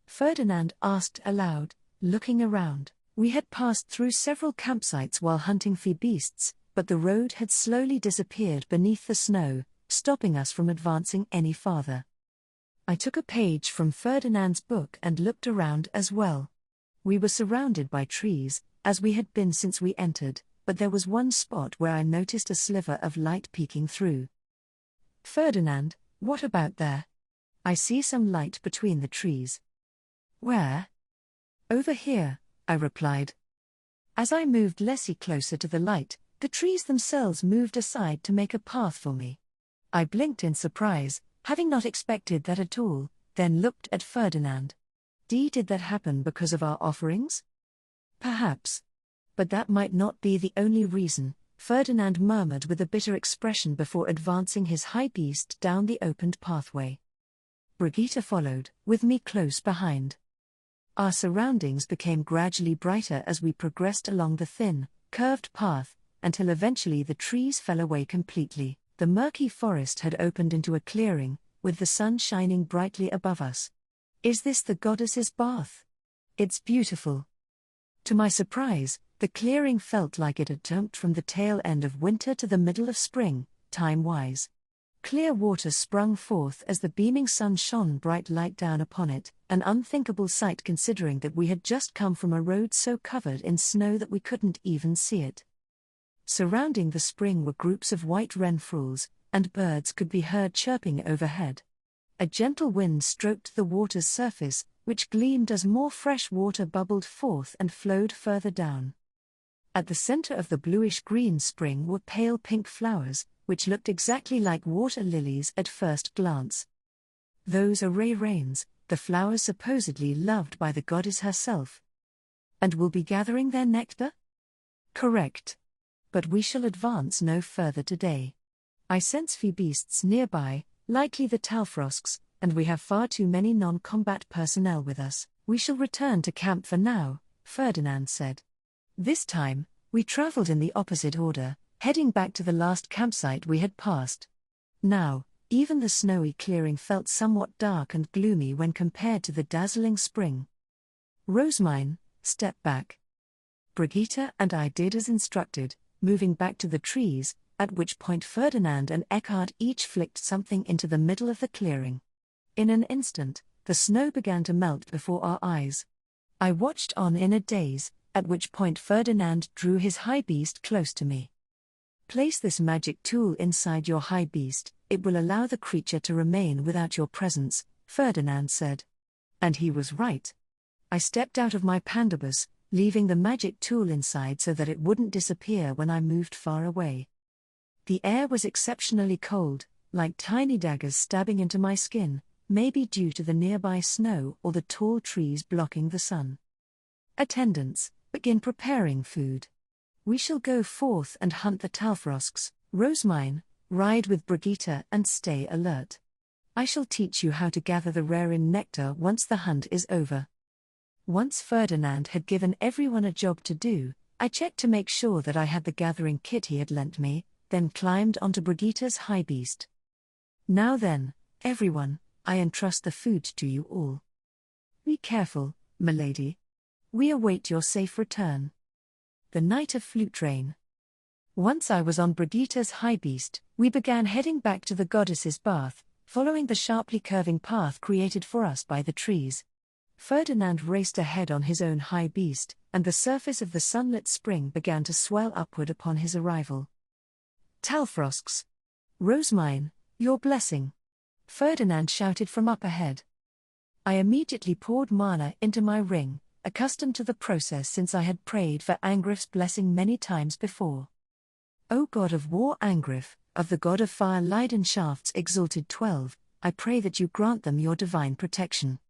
Ferdinand asked aloud, looking around. We had passed through several campsites while hunting fee beasts, but the road had slowly disappeared beneath the snow, stopping us from advancing any farther. I took a page from Ferdinand's book and looked around as well. We were surrounded by trees, as we had been since we entered, but there was one spot where I noticed a sliver of light peeking through. Ferdinand, what about there? I see some light between the trees. Where? Over here, I replied. As I moved Lessie closer to the light, the trees themselves moved aside to make a path for me. I blinked in surprise, having not expected that at all, then looked at Ferdinand. Did that happen because of our offerings? Perhaps. But that might not be the only reason, Ferdinand murmured with a bitter expression before advancing his high beast down the opened pathway. Brigitte followed, with me close behind. Our surroundings became gradually brighter as we progressed along the thin, curved path, until eventually the trees fell away completely. The murky forest had opened into a clearing, with the sun shining brightly above us. Is this the goddess's bath? It's beautiful. To my surprise, the clearing felt like it had jumped from the tail end of winter to the middle of spring, time-wise. Clear water sprung forth as the beaming sun shone bright light down upon it, an unthinkable sight considering that we had just come from a road so covered in snow that we couldn't even see it. Surrounding the spring were groups of white wren-frouls, and birds could be heard chirping overhead. A gentle wind stroked the water's surface, which gleamed as more fresh water bubbled forth and flowed further down. At the center of the bluish-green spring were pale pink flowers, which looked exactly like water lilies at first glance. Those are ray rains, the flowers supposedly loved by the goddess herself. And will be gathering their nectar? Correct. But we shall advance no further today. I sense few beasts nearby, likely the talfrosks, and we have far too many non-combat personnel with us. We shall return to camp for now, Ferdinand said. This time, we traveled in the opposite order, heading back to the last campsite we had passed. Now, even the snowy clearing felt somewhat dark and gloomy when compared to the dazzling spring. Rosemine, step back. Brigitte and I did as instructed, moving back to the trees, at which point Ferdinand and Eckhart each flicked something into the middle of the clearing. In an instant, the snow began to melt before our eyes. I watched on in a daze, at which point Ferdinand drew his high beast close to me. Place this magic tool inside your high beast, it will allow the creature to remain without your presence, Ferdinand said. And he was right. I stepped out of my pandabus, leaving the magic tool inside so that it wouldn't disappear when I moved far away. The air was exceptionally cold, like tiny daggers stabbing into my skin, maybe due to the nearby snow or the tall trees blocking the sun. Attendants, begin preparing food. We shall go forth and hunt the talfrosks. Rosemine, ride with Brigitte and stay alert. I shall teach you how to gather the rare-in nectar once the hunt is over. Once Ferdinand had given everyone a job to do, I checked to make sure that I had the gathering kit he had lent me, then climbed onto Brigitte's high beast. Now then, everyone, I entrust the food to you all. Be careful, milady. We await your safe return. The night of flute rain. Once I was on Brigitte's high beast, we began heading back to the goddess's bath, following the sharply curving path created for us by the trees. Ferdinand raced ahead on his own high beast, and the surface of the sunlit spring began to swell upward upon his arrival. Talfrosks. Rosemine, your blessing. Ferdinand shouted from up ahead. I immediately poured mana into my ring, accustomed to the process since I had prayed for Angrif's blessing many times before. O God of war Angrif, of the God of fire Leidenschaft's exalted 12, I pray that you grant them your divine protection.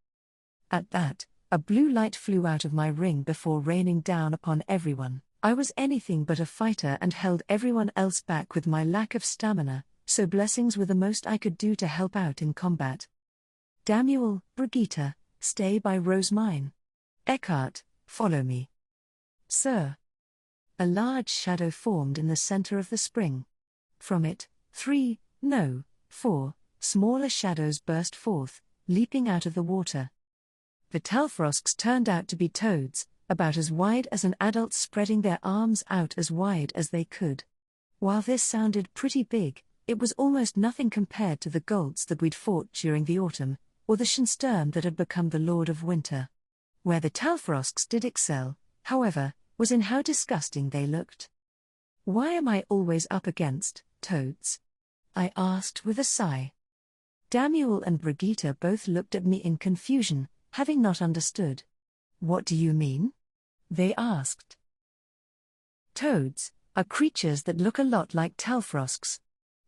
At that, a blue light flew out of my ring before raining down upon everyone. I was anything but a fighter and held everyone else back with my lack of stamina, so blessings were the most I could do to help out in combat. Damuel, Brigitte, stay by Rosemine. Eckhart, follow me. Sir. A large shadow formed in the center of the spring. From it, 4 smaller shadows burst forth, leaping out of the water. The talfrosks turned out to be toads, about as wide as an adult spreading their arms out as wide as they could. While this sounded pretty big, it was almost nothing compared to the golds that we'd fought during the autumn, or the Sturm that had become the Lord of Winter. Where the talfrosks did excel, however, was in how disgusting they looked. Why am I always up against toads? I asked with a sigh. Damuel and Brigitte both looked at me in confusion, having not understood. What do you mean? They asked. Toads are creatures that look a lot like talfrosks.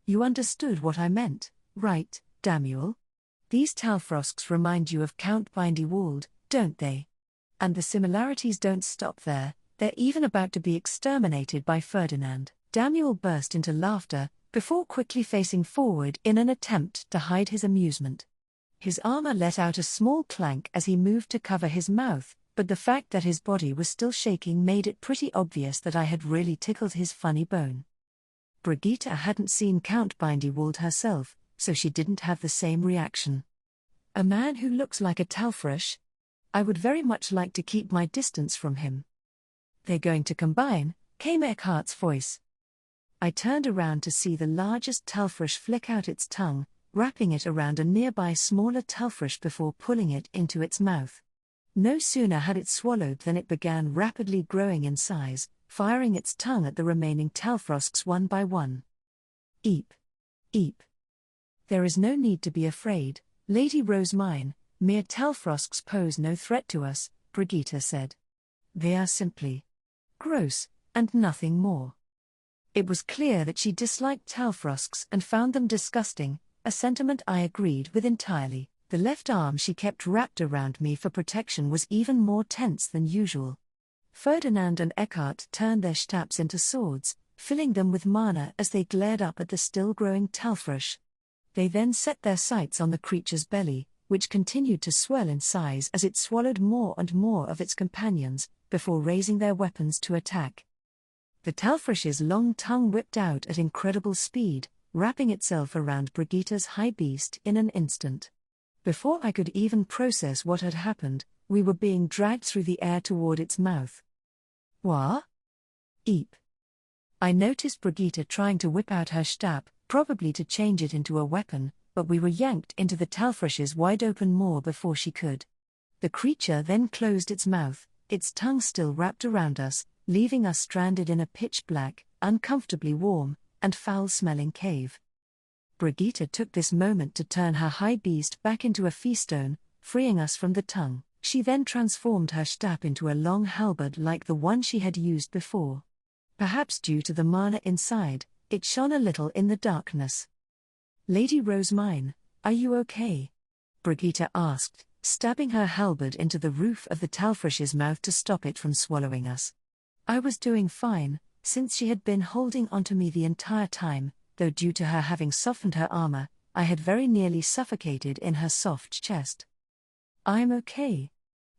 You understood what I meant, right, Damuel? These talfrosks remind you of Count Bindewald, don't they? And the similarities don't stop there, they're even about to be exterminated by Ferdinand. Damuel burst into laughter, before quickly facing forward in an attempt to hide his amusement. His armor let out a small clank as he moved to cover his mouth, but the fact that his body was still shaking made it pretty obvious that I had really tickled his funny bone. Brigitte hadn't seen Count Bindewald herself, so she didn't have the same reaction. A man who looks like a talfrosch? I would very much like to keep my distance from him. They're going to combine, came Eckhart's voice. I turned around to see the largest talfrosch flick out its tongue, wrapping it around a nearby smaller talfrosch before pulling it into its mouth. No sooner had it swallowed than it began rapidly growing in size, firing its tongue at the remaining Talfrosks one by one. Eep. Eep. There is no need to be afraid, Lady Rosemine, mere Talfrosks pose no threat to us, Brigitte said. They are simply gross, and nothing more. It was clear that she disliked Talfrosks and found them disgusting, a sentiment I agreed with entirely. The left arm she kept wrapped around me for protection was even more tense than usual. Ferdinand and Eckhart turned their stabs into swords, filling them with mana as they glared up at the still-growing Talfrosch. They then set their sights on the creature's belly, which continued to swell in size as it swallowed more and more of its companions, before raising their weapons to attack. The Talfrosch's long tongue whipped out at incredible speed, wrapping itself around Brigitte's high beast in an instant. Before I could even process what had happened, we were being dragged through the air toward its mouth. What? Eep. I noticed Brigitte trying to whip out her stab, probably to change it into a weapon, but we were yanked into the Talfrosch's wide-open maw before she could. The creature then closed its mouth, its tongue still wrapped around us, leaving us stranded in a pitch-black, uncomfortably warm, and foul-smelling cave. Brigitte took this moment to turn her high beast back into a feastone, freeing us from the tongue. She then transformed her stab into a long halberd like the one she had used before. Perhaps due to the mana inside, it shone a little in the darkness. Lady Rosemine, are you okay? Brigitte asked, stabbing her halberd into the roof of the Talfrosch's mouth to stop it from swallowing us. I was doing fine, since she had been holding onto me the entire time, though due to her having softened her armor, I had very nearly suffocated in her soft chest. I'm okay.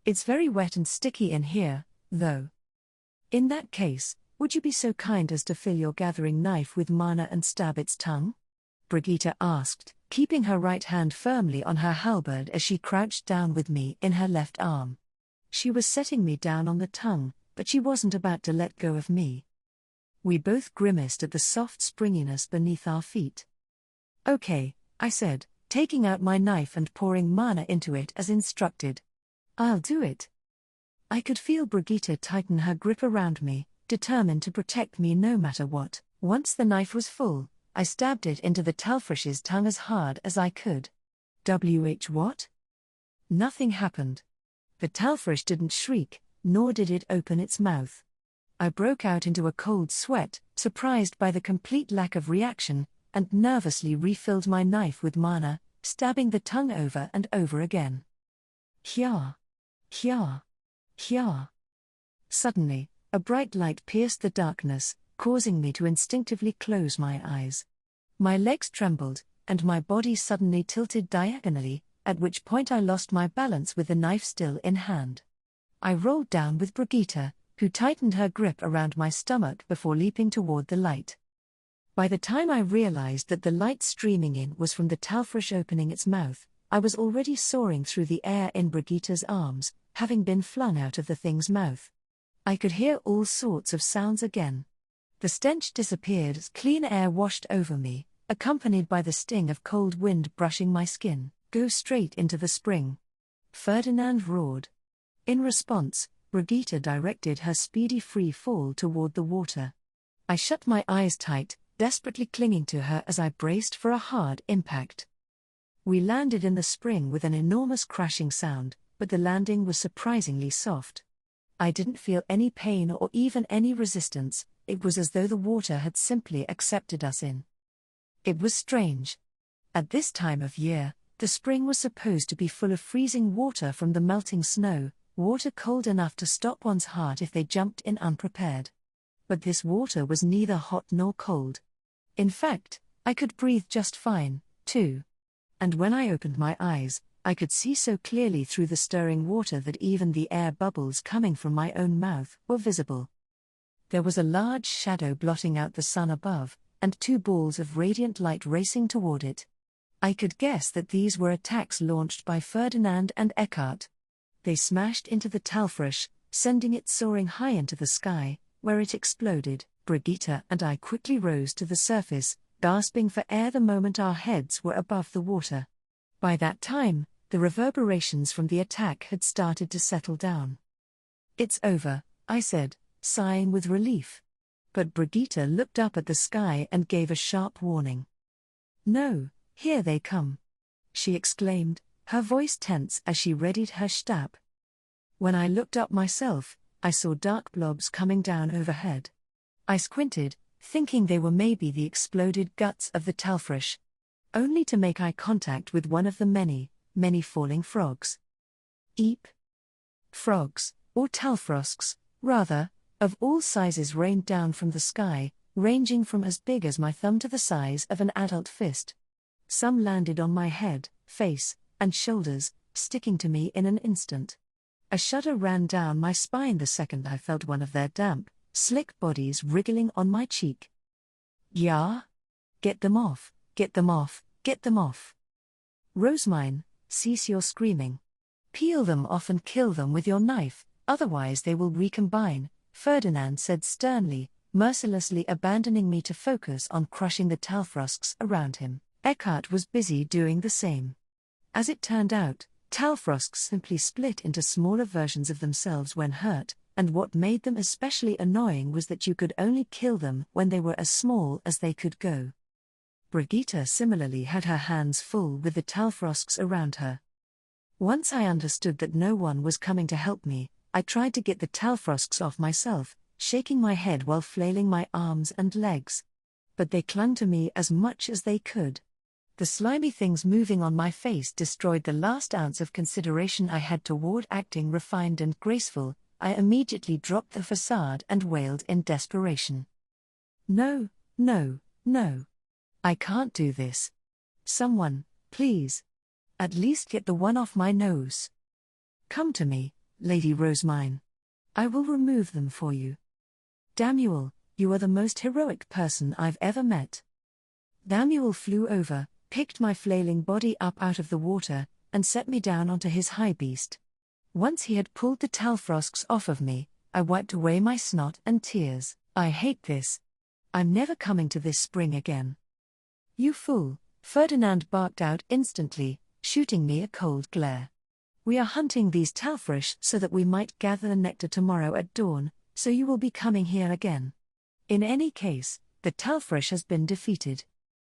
It's very wet and sticky in here, though. In that case, would you be so kind as to fill your gathering knife with mana and stab its tongue? Brigitte asked, keeping her right hand firmly on her halberd as she crouched down with me in her left arm. She was setting me down on the tongue, but she wasn't about to let go of me. We both grimaced at the soft springiness beneath our feet. Okay, I said, taking out my knife and pouring mana into it as instructed. I'll do it. I could feel Brigitte tighten her grip around me, determined to protect me no matter what. Once the knife was full, I stabbed it into the Talfrosch's tongue as hard as I could. What? Nothing happened. The Talfrosch didn't shriek, nor did it open its mouth. I broke out into a cold sweat, surprised by the complete lack of reaction, and nervously refilled my knife with mana, stabbing the tongue over and over again. Hya! Hya! Hya! Suddenly, a bright light pierced the darkness, causing me to instinctively close my eyes. My legs trembled, and my body suddenly tilted diagonally, at which point I lost my balance with the knife still in hand. I rolled down with Brigitte, who tightened her grip around my stomach before leaping toward the light. By the time I realized that the light streaming in was from the Talfrosch opening its mouth, I was already soaring through the air in Brigitte's arms, having been flung out of the thing's mouth. I could hear all sorts of sounds again. The stench disappeared as clean air washed over me, accompanied by the sting of cold wind brushing my skin. Go straight into the spring. Ferdinand roared. In response, Brigitte directed her speedy free fall toward the water. I shut my eyes tight, desperately clinging to her as I braced for a hard impact. We landed in the spring with an enormous crashing sound, but the landing was surprisingly soft. I didn't feel any pain or even any resistance. It was as though the water had simply accepted us in. It was strange. At this time of year, the spring was supposed to be full of freezing water from the melting snow, water cold enough to stop one's heart if they jumped in unprepared. But this water was neither hot nor cold. In fact, I could breathe just fine, too. And when I opened my eyes, I could see so clearly through the stirring water that even the air bubbles coming from my own mouth were visible. There was a large shadow blotting out the sun above, and two balls of radiant light racing toward it. I could guess that these were attacks launched by Ferdinand and Eckhart. They smashed into the Talfrosch, sending it soaring high into the sky, where it exploded. Brigitte and I quickly rose to the surface, gasping for air the moment our heads were above the water. By that time, the reverberations from the attack had started to settle down. It's over, I said, sighing with relief. But Brigitte looked up at the sky and gave a sharp warning. "No, here they come," she exclaimed, her voice tense as she readied her stab. When I looked up myself, I saw dark blobs coming down overhead. I squinted, thinking they were maybe the exploded guts of the talfrish, only to make eye contact with one of the many, many falling frogs. Eep! Frogs, or talfrosks, rather, of all sizes rained down from the sky, ranging from as big as my thumb to the size of an adult fist. Some landed on my head, face, and shoulders, sticking to me in an instant. A shudder ran down my spine the second I felt one of their damp, slick bodies wriggling on my cheek. "Yeah? Get them off, get them off, get them off. Rosemine, cease your screaming. Peel them off and kill them with your knife, otherwise they will recombine," Ferdinand said sternly, mercilessly abandoning me to focus on crushing the talfrosks around him. Eckhart was busy doing the same. As it turned out, talfrosks simply split into smaller versions of themselves when hurt, and what made them especially annoying was that you could only kill them when they were as small as they could go. Brigitte similarly had her hands full with the talfrosks around her. Once I understood that no one was coming to help me, I tried to get the talfrosks off myself, shaking my head while flailing my arms and legs. But they clung to me as much as they could. The slimy things moving on my face destroyed the last ounce of consideration I had toward acting refined and graceful. I immediately dropped the facade and wailed in desperation. "No, no, no. I can't do this. Someone, please. At least get the one off my nose. Come to me, Lady Rosemine. I will remove them for you. Damuel, you are the most heroic person I've ever met." Damuel flew over, picked my flailing body up out of the water, and set me down onto his high beast. Once he had pulled the talfrosks off of me, I wiped away my snot and tears. "I hate this. I'm never coming to this spring again." "You fool," Ferdinand barked out instantly, shooting me a cold glare. "We are hunting these talfrish so that we might gather the nectar tomorrow at dawn, so you will be coming here again. In any case, the talfrish has been defeated.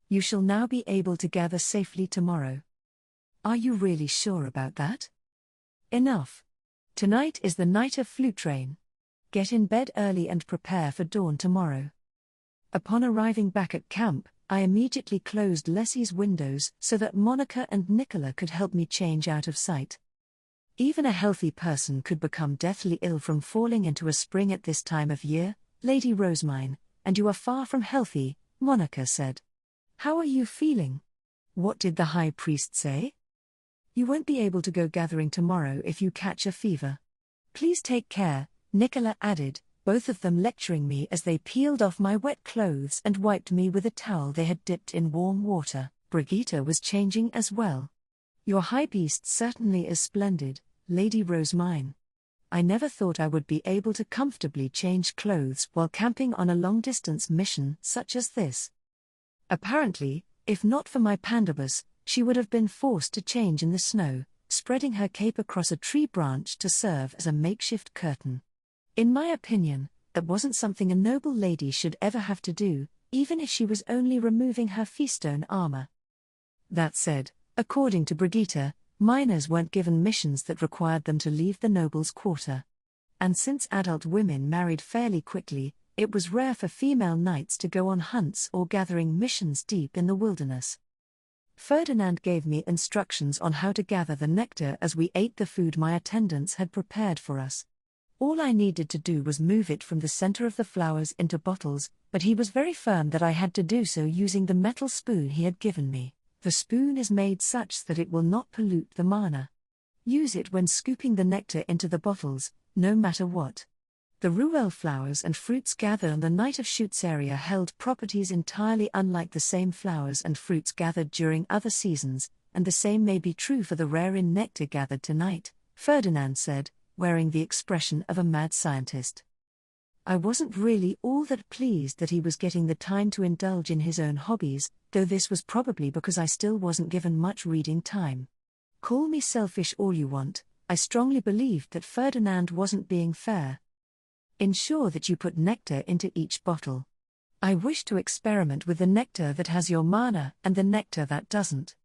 You shall now be able to gather safely tomorrow." "Are you really sure about that?" "Enough. Tonight is the night of flute rain. Get in bed early and prepare for dawn tomorrow." Upon arriving back at camp, I immediately closed Leslie's windows so that Monica and Nicola could help me change out of sight. Even a healthy person could become deathly ill from falling into a spring at this time of year, Lady Rosemine, and you are far from healthy, Monica said. "How are you feeling? What did the high priest say?" "You won't be able to go gathering tomorrow if you catch a fever. Please take care," Nicola added, both of them lecturing me as they peeled off my wet clothes and wiped me with a towel they had dipped in warm water. Brigitte was changing as well. "Your high beast certainly is splendid, Lady Rosemine. I never thought I would be able to comfortably change clothes while camping on a long-distance mission such as this." Apparently, if not for my pandabus, she would have been forced to change in the snow, spreading her cape across a tree branch to serve as a makeshift curtain. In my opinion, that wasn't something a noble lady should ever have to do, even if she was only removing her feastone armor. That said, according to Brigitte, miners weren't given missions that required them to leave the noble's quarter. And since adult women married fairly quickly, it was rare for female knights to go on hunts or gathering missions deep in the wilderness. Ferdinand gave me instructions on how to gather the nectar as we ate the food my attendants had prepared for us. All I needed to do was move it from the center of the flowers into bottles, but he was very firm that I had to do so using the metal spoon he had given me. The spoon is made such that it will not pollute the mana. Use it when scooping the nectar into the bottles, no matter what. The ruelle flowers and fruits gathered on the night of shoots area held properties entirely unlike the same flowers and fruits gathered during other seasons, and the same may be true for the rare nectar gathered tonight, Ferdinand said, wearing the expression of a mad scientist. I wasn't really all that pleased that he was getting the time to indulge in his own hobbies, though this was probably because I still wasn't given much reading time. Call me selfish all you want, I strongly believed that Ferdinand wasn't being fair. Ensure that you put nectar into each bottle. I wish to experiment with the nectar that has your mana and the nectar that doesn't.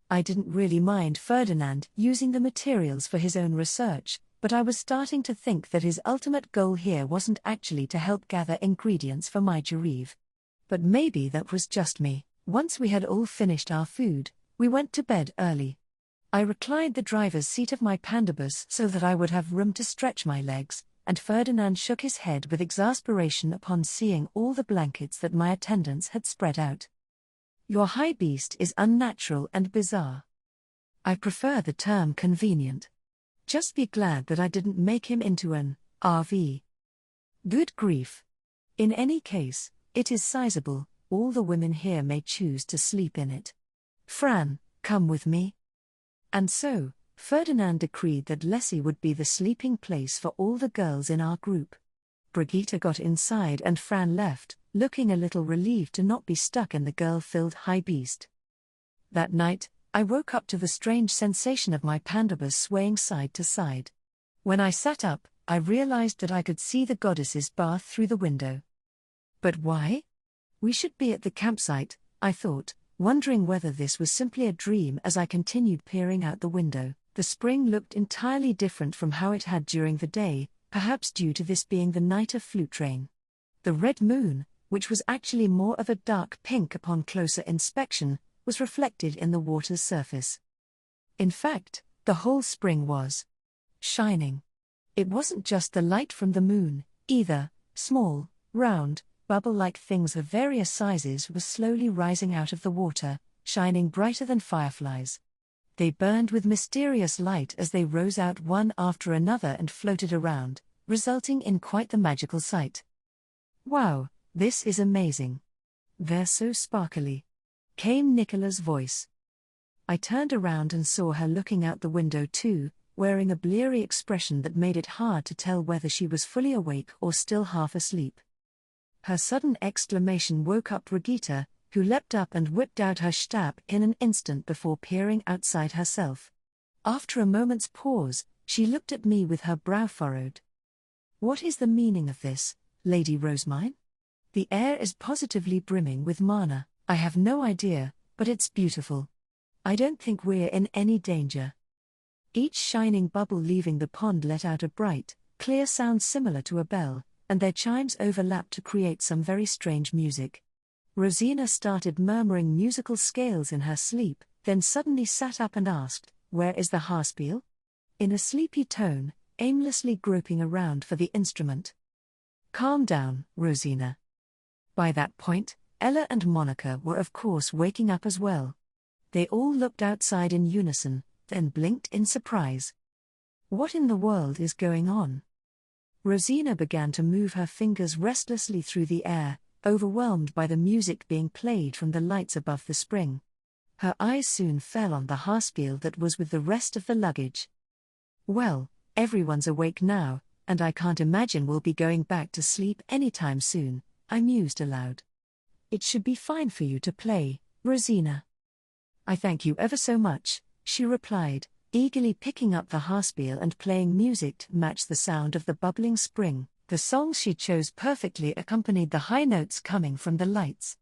I didn't really mind Ferdinand using the materials for his own research, but I was starting to think that his ultimate goal here wasn't actually to help gather ingredients for my Jareve. But maybe that was just me. Once we had all finished our food, we went to bed early. I reclined the driver's seat of my pandabus so that I would have room to stretch my legs, and Ferdinand shook his head with exasperation upon seeing all the blankets that my attendants had spread out. Your high beast is unnatural and bizarre. I prefer the term convenient. Just be glad that I didn't make him into an RV. Good grief. In any case, it is sizable, all the women here may choose to sleep in it. Fran, come with me. And so, Ferdinand decreed that Lessie would be the sleeping place for all the girls in our group. Brigitte got inside and Fran left, looking a little relieved to not be stuck in the girl-filled high beast. That night, I woke up to the strange sensation of my pandabus swaying side to side. When I sat up, I realized that I could see the goddess's bath through the window. But why? We should be at the campsite, I thought, wondering whether this was simply a dream as I continued peering out the window. The spring looked entirely different from how it had during the day, perhaps due to this being the night of flute rain. The red moon, which was actually more of a dark pink upon closer inspection, was reflected in the water's surface. In fact, the whole spring was shining. It wasn't just the light from the moon, either. Small, round, bubble-like things of various sizes were slowly rising out of the water, shining brighter than fireflies. They burned with mysterious light as they rose out one after another and floated around, resulting in quite the magical sight. Wow, this is amazing. They're so sparkly. Came Nicola's voice. I turned around and saw her looking out the window too, wearing a bleary expression that made it hard to tell whether she was fully awake or still half asleep. Her sudden exclamation woke up Brigitte, who leapt up and whipped out her Stab in an instant before peering outside herself. After a moment's pause, she looked at me with her brow furrowed. What is the meaning of this, Lady Rosemine? The air is positively brimming with mana. I have no idea, but it's beautiful. I don't think we're in any danger. Each shining bubble leaving the pond let out a bright, clear sound similar to a bell, and their chimes overlapped to create some very strange music. Rosina started murmuring musical scales in her sleep, then suddenly sat up and asked, "Where is the Haarspiel?" in a sleepy tone, aimlessly groping around for the instrument. Calm down, Rosina. By that point, Ella and Monica were of course waking up as well. They all looked outside in unison, then blinked in surprise. What in the world is going on? Rosina began to move her fingers restlessly through the air, overwhelmed by the music being played from the lights above the spring. Her eyes soon fell on the Haarspiel that was with the rest of the luggage. Well, everyone's awake now, and I can't imagine we'll be going back to sleep anytime soon, I mused aloud. It should be fine for you to play, Rosina. I thank you ever so much, she replied, eagerly picking up the Haarspiel and playing music to match the sound of the bubbling spring. The songs she chose perfectly accompanied the high notes coming from the lights.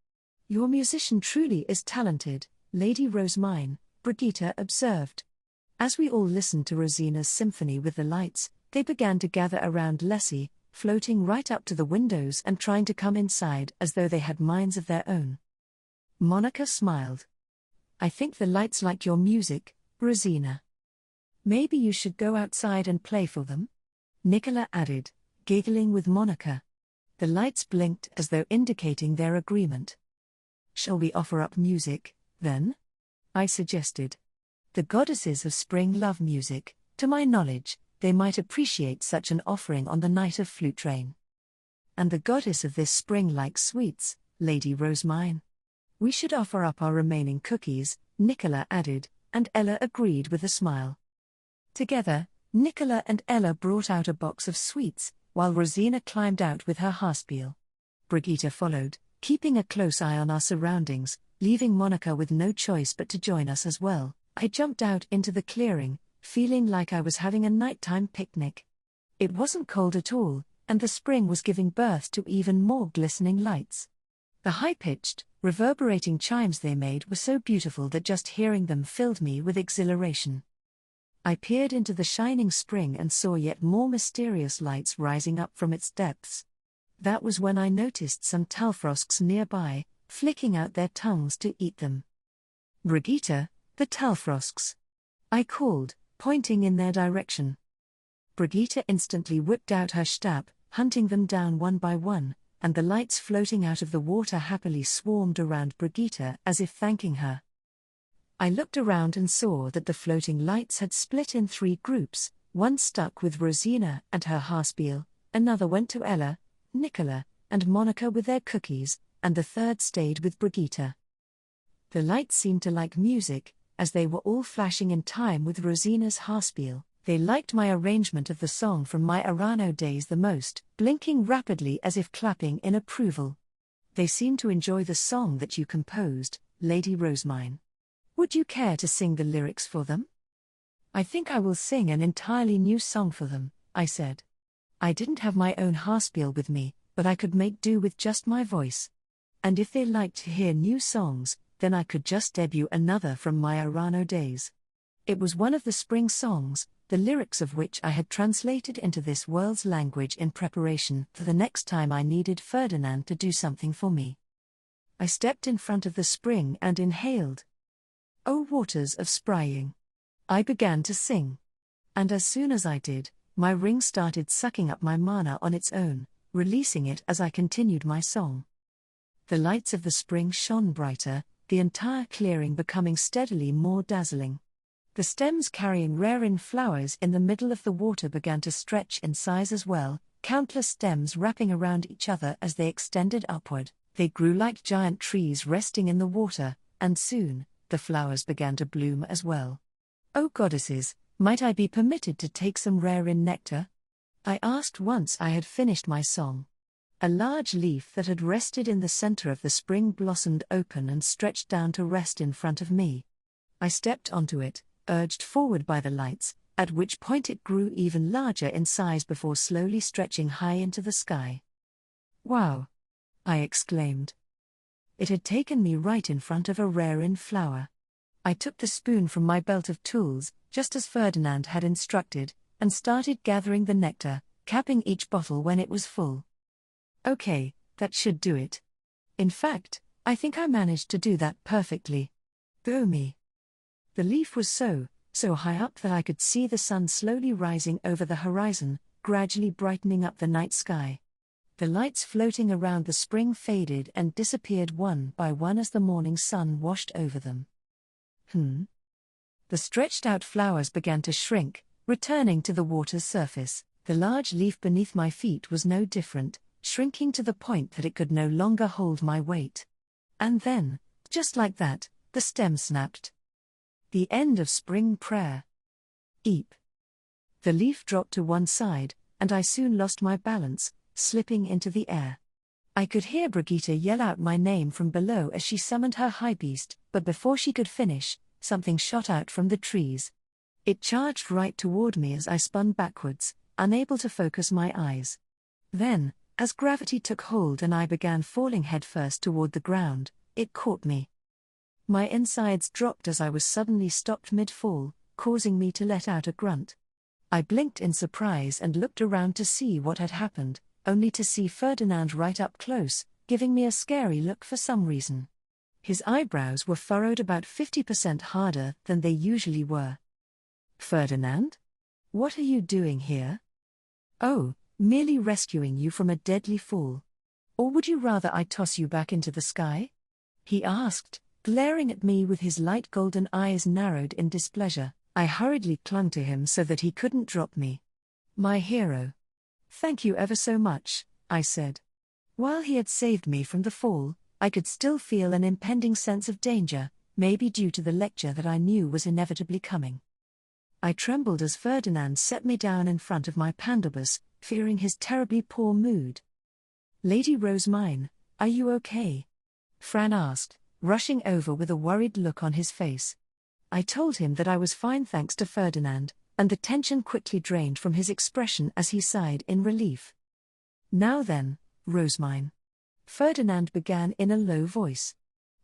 Your musician truly is talented, Lady Rosemine, Brigitte observed. As we all listened to Rosina's symphony with the lights, they began to gather around Lessie, floating right up to the windows and trying to come inside as though they had minds of their own. Monica smiled. I think the lights like your music, Rosina. Maybe you should go outside and play for them? Nicola added, giggling with Monica. The lights blinked as though indicating their agreement. Shall we offer up music, then? I suggested. The goddesses of spring love music. To my knowledge, they might appreciate such an offering on the night of flute rain. And the goddess of this spring likes sweets, Lady Rosemine. We should offer up our remaining cookies, Nicola added, and Ella agreed with a smile. Together, Nicola and Ella brought out a box of sweets, while Rosina climbed out with her Haarspiel. Brigitte followed, keeping a close eye on our surroundings, leaving Monica with no choice but to join us as well. I jumped out into the clearing, feeling like I was having a nighttime picnic. It wasn't cold at all, and the spring was giving birth to even more glistening lights. The high-pitched, reverberating chimes they made were so beautiful that just hearing them filled me with exhilaration. I peered into the shining spring and saw yet more mysterious lights rising up from its depths. That was when I noticed some talfrosks nearby, flicking out their tongues to eat them. "Brigitte, the talfrosks!" I called, pointing in their direction. Brigitte instantly whipped out her stab, hunting them down one by one, and the lights floating out of the water happily swarmed around Brigitte as if thanking her. I looked around and saw that the floating lights had split in 3 groups, one stuck with Rosina and her Haarspiel, another went to Ella, Nicola, and Monica with their cookies, and the third stayed with Brigitte. The lights seemed to like music, as they were all flashing in time with Rosina's Haarspiel. They liked my arrangement of the song from my Arano days the most, blinking rapidly as if clapping in approval. "They seem to enjoy the song that you composed, Lady Rosemine. Would you care to sing the lyrics for them?" "I think I will sing an entirely new song for them," I said. I didn't have my own Haarspiel with me, but I could make do with just my voice. And if they liked to hear new songs, then I could just debut another from my Arano days. It was one of the spring songs, the lyrics of which I had translated into this world's language in preparation for the next time I needed Ferdinand to do something for me. I stepped in front of the spring and inhaled. "O waters of sprying." I began to sing. And as soon as I did, my ring started sucking up my mana on its own, releasing it as I continued my song. The lights of the spring shone brighter, the entire clearing becoming steadily more dazzling. The stems carrying rare flowers in the middle of the water began to stretch in size as well, countless stems wrapping around each other as they extended upward. They grew like giant trees resting in the water, and soon, the flowers began to bloom as well. "Oh goddesses, might I be permitted to take some rare nectar?" I asked once I had finished my song. A large leaf that had rested in the center of the spring blossomed open and stretched down to rest in front of me. I stepped onto it, urged forward by the lights, at which point it grew even larger in size before slowly stretching high into the sky. "Wow!" I exclaimed. It had taken me right in front of a rare flower. I took the spoon from my belt of tools, just as Ferdinand had instructed, and started gathering the nectar, capping each bottle when it was full. Okay, that should do it. In fact, I think I managed to do that perfectly. Go me. The leaf was so high up that I could see the sun slowly rising over the horizon, gradually brightening up the night sky. The lights floating around the spring faded and disappeared one by one as the morning sun washed over them. The stretched-out flowers began to shrink, returning to the water's surface. The large leaf beneath my feet was no different, shrinking to the point that it could no longer hold my weight. And then, just like that, the stem snapped. The end of spring prayer. Eep. The leaf dropped to one side, and I soon lost my balance, slipping into the air. I could hear Brigitte yell out my name from below as she summoned her high beast, but before she could finish, something shot out from the trees. It charged right toward me as I spun backwards, unable to focus my eyes. Then, as gravity took hold and I began falling headfirst toward the ground, it caught me. My insides dropped as I was suddenly stopped mid-fall, causing me to let out a grunt. I blinked in surprise and looked around to see what had happened, only to see Ferdinand right up close, giving me a scary look for some reason. His eyebrows were furrowed about 50% harder than they usually were. "Ferdinand? What are you doing here?" "Oh, merely rescuing you from a deadly fall. Or would you rather I toss you back into the sky?" he asked, glaring at me with his light golden eyes narrowed in displeasure. I hurriedly clung to him so that he couldn't drop me. "My hero. Thank you ever so much," I said. While he had saved me from the fall, I could still feel an impending sense of danger, maybe due to the lecture that I knew was inevitably coming. I trembled as Ferdinand set me down in front of my pandabus, fearing his terribly poor mood. "Lady Rosemine, are you okay?" Fran asked, rushing over with a worried look on his face. I told him that I was fine thanks to Ferdinand, and the tension quickly drained from his expression as he sighed in relief. Now then, Rosemine. Ferdinand began in a low voice.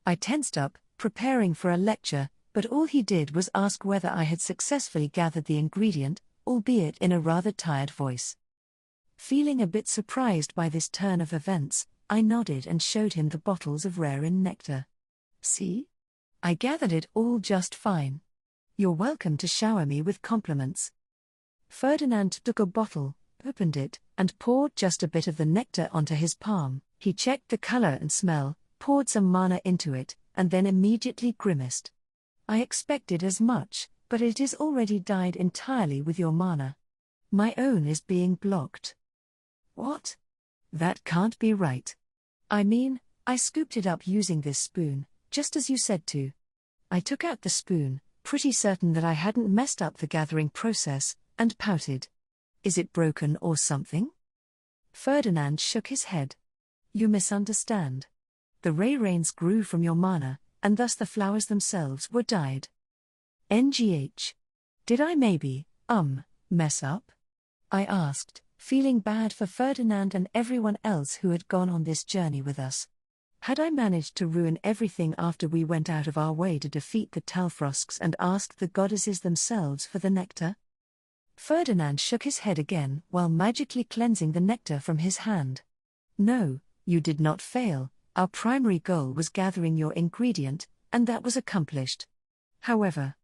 I tensed up, preparing for a lecture, but all he did was ask whether I had successfully gathered the ingredient, albeit in a rather tired voice. Feeling a bit surprised by this turn of events, I nodded and showed him the bottles of rare-in nectar. See? I gathered it all just fine. You're welcome to shower me with compliments. Ferdinand took a bottle, opened it, and poured just a bit of the nectar onto his palm. He checked the color and smell, poured some mana into it, and then immediately grimaced. I expected as much, but it is already dyed entirely with your mana. My own is being blocked. What? That can't be right. I mean, I scooped it up using this spoon, just as you said to. I took out the spoon, pretty certain that I hadn't messed up the gathering process, and pouted. Is it broken or something? Ferdinand shook his head. You misunderstand. The ray rains grew from your mana, and thus the flowers themselves were dyed. NGH. Did I maybe, mess up? I asked, feeling bad for Ferdinand and everyone else who had gone on this journey with us. Had I managed to ruin everything after we went out of our way to defeat the Talfrosks and asked the goddesses themselves for the nectar? Ferdinand shook his head again while magically cleansing the nectar from his hand. No, you did not fail. Our primary goal was gathering your ingredient, and that was accomplished. However,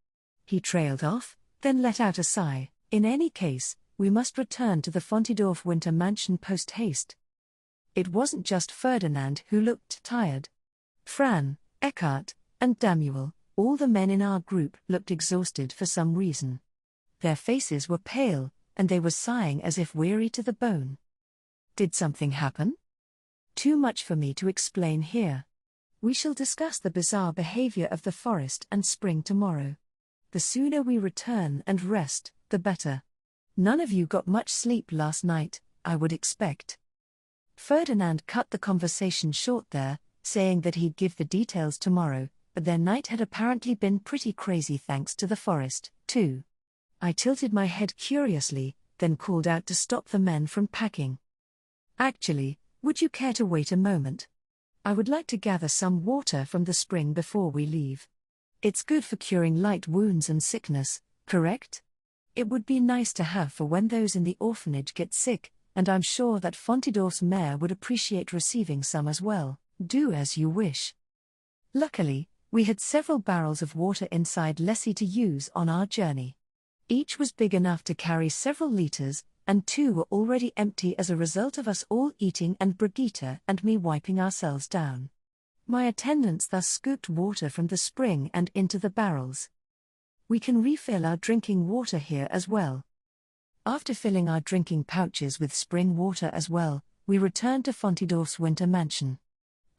he trailed off, then let out a sigh. In any case, we must return to the Fontidorf winter mansion post-haste. It wasn't just Ferdinand who looked tired. Fran, Eckhart, and Damuel, all the men in our group, looked exhausted for some reason. Their faces were pale, and they were sighing as if weary to the bone. Did something happen? Too much for me to explain here. We shall discuss the bizarre behavior of the forest and spring tomorrow. The sooner we return and rest, the better. None of you got much sleep last night, I would expect. Ferdinand cut the conversation short there, saying that he'd give the details tomorrow, but their night had apparently been pretty crazy thanks to the forest, too. I tilted my head curiously, then called out to stop the men from packing. Actually, would you care to wait a moment? I would like to gather some water from the spring before we leave. It's good for curing light wounds and sickness, correct? It would be nice to have for when those in the orphanage get sick, and I'm sure that Fontidorf's mayor would appreciate receiving some as well. Do as you wish. Luckily, we had several barrels of water inside Lessie to use on our journey. Each was big enough to carry several liters, and 2 were already empty as a result of us all eating and Brigitte and me wiping ourselves down. My attendants thus scooped water from the spring and into the barrels. We can refill our drinking water here as well. After filling our drinking pouches with spring water as well, we returned to Fontidorf's winter mansion.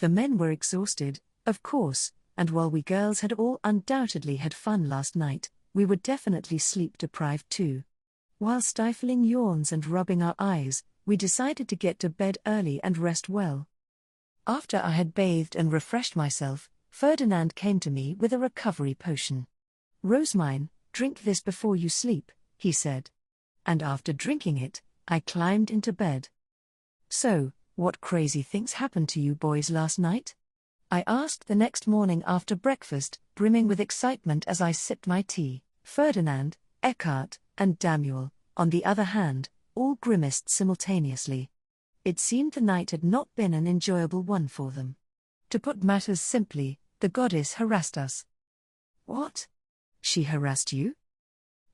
The men were exhausted, of course, and while we girls had all undoubtedly had fun last night, we were definitely sleep-deprived too. While stifling yawns and rubbing our eyes, we decided to get to bed early and rest well. After I had bathed and refreshed myself, Ferdinand came to me with a recovery potion. Rosemine, drink this before you sleep, he said. And after drinking it, I climbed into bed. So, what crazy things happened to you boys last night? I asked the next morning after breakfast, brimming with excitement as I sipped my tea. Ferdinand, Eckhart, and Damuel, on the other hand, all grimaced simultaneously. It seemed the night had not been an enjoyable one for them. To put matters simply, the goddess harassed us. What? She harassed you?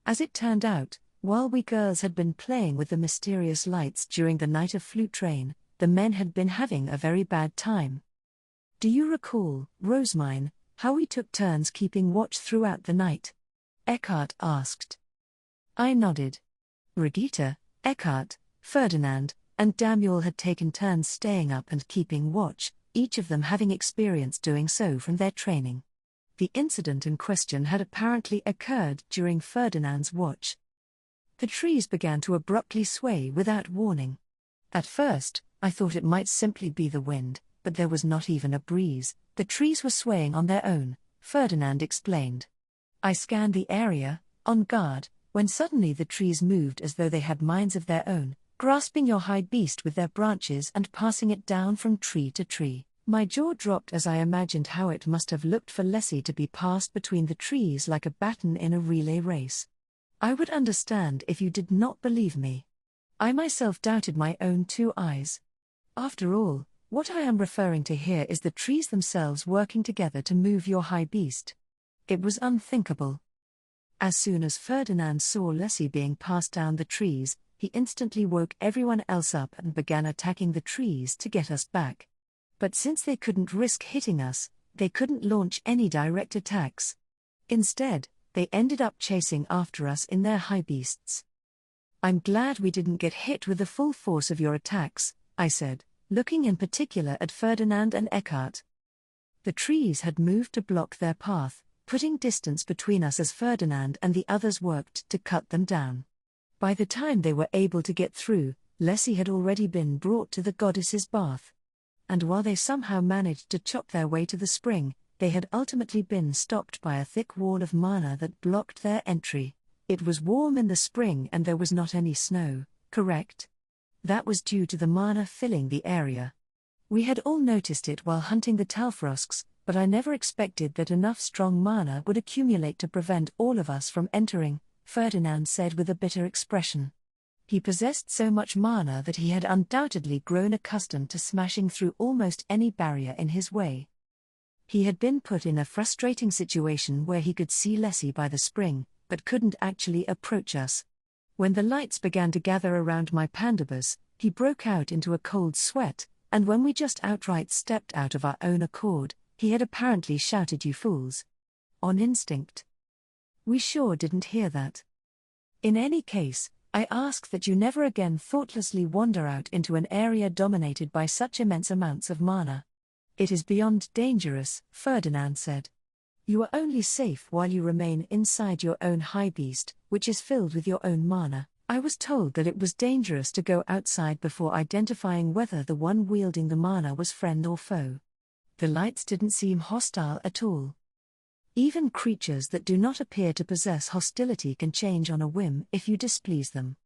As it turned out, while we girls had been playing with the mysterious lights during the night of Flute Train, the men had been having a very bad time. Do you recall, Rosemine, how we took turns keeping watch throughout the night? Eckhart asked. I nodded. Brigitte, Eckhart, Ferdinand, and Damuel had taken turns staying up and keeping watch, each of them having experience doing so from their training. The incident in question had apparently occurred during Ferdinand's watch. The trees began to abruptly sway without warning. At first, I thought it might simply be the wind, but there was not even a breeze. The trees were swaying on their own, Ferdinand explained. I scanned the area, on guard, when suddenly the trees moved as though they had minds of their own, grasping your high beast with their branches and passing it down from tree to tree. My jaw dropped as I imagined how it must have looked for Lessie to be passed between the trees like a baton in a relay race. I would understand if you did not believe me. I myself doubted my own 2 eyes. After all, what I am referring to here is the trees themselves working together to move your high beast. It was unthinkable. As soon as Ferdinand saw Lessie being passed down the trees, he instantly woke everyone else up and began attacking the trees to get us back. But since they couldn't risk hitting us, they couldn't launch any direct attacks. Instead, they ended up chasing after us in their high beasts. I'm glad we didn't get hit with the full force of your attacks, I said, looking in particular at Ferdinand and Eckhart. The trees had moved to block their path, putting distance between us as Ferdinand and the others worked to cut them down. By the time they were able to get through, Lessie had already been brought to the goddess's bath. And while they somehow managed to chop their way to the spring, they had ultimately been stopped by a thick wall of mana that blocked their entry. It was warm in the spring and there was not any snow, correct? That was due to the mana filling the area. We had all noticed it while hunting the Talfrosks, but I never expected that enough strong mana would accumulate to prevent all of us from entering, Ferdinand said with a bitter expression. He possessed so much mana that he had undoubtedly grown accustomed to smashing through almost any barrier in his way. He had been put in a frustrating situation where he could see Lessie by the spring, but couldn't actually approach us. When the lights began to gather around my pandabus, he broke out into a cold sweat, and when we just outright stepped out of our own accord, he had apparently shouted, "You fools!" on instinct. We sure didn't hear that. In any case, I ask that you never again thoughtlessly wander out into an area dominated by such immense amounts of mana. It is beyond dangerous, Ferdinand said. You are only safe while you remain inside your own high beast, which is filled with your own mana. I was told that it was dangerous to go outside before identifying whether the one wielding the mana was friend or foe. The lights didn't seem hostile at all. Even creatures that do not appear to possess hostility can change on a whim if you displease them.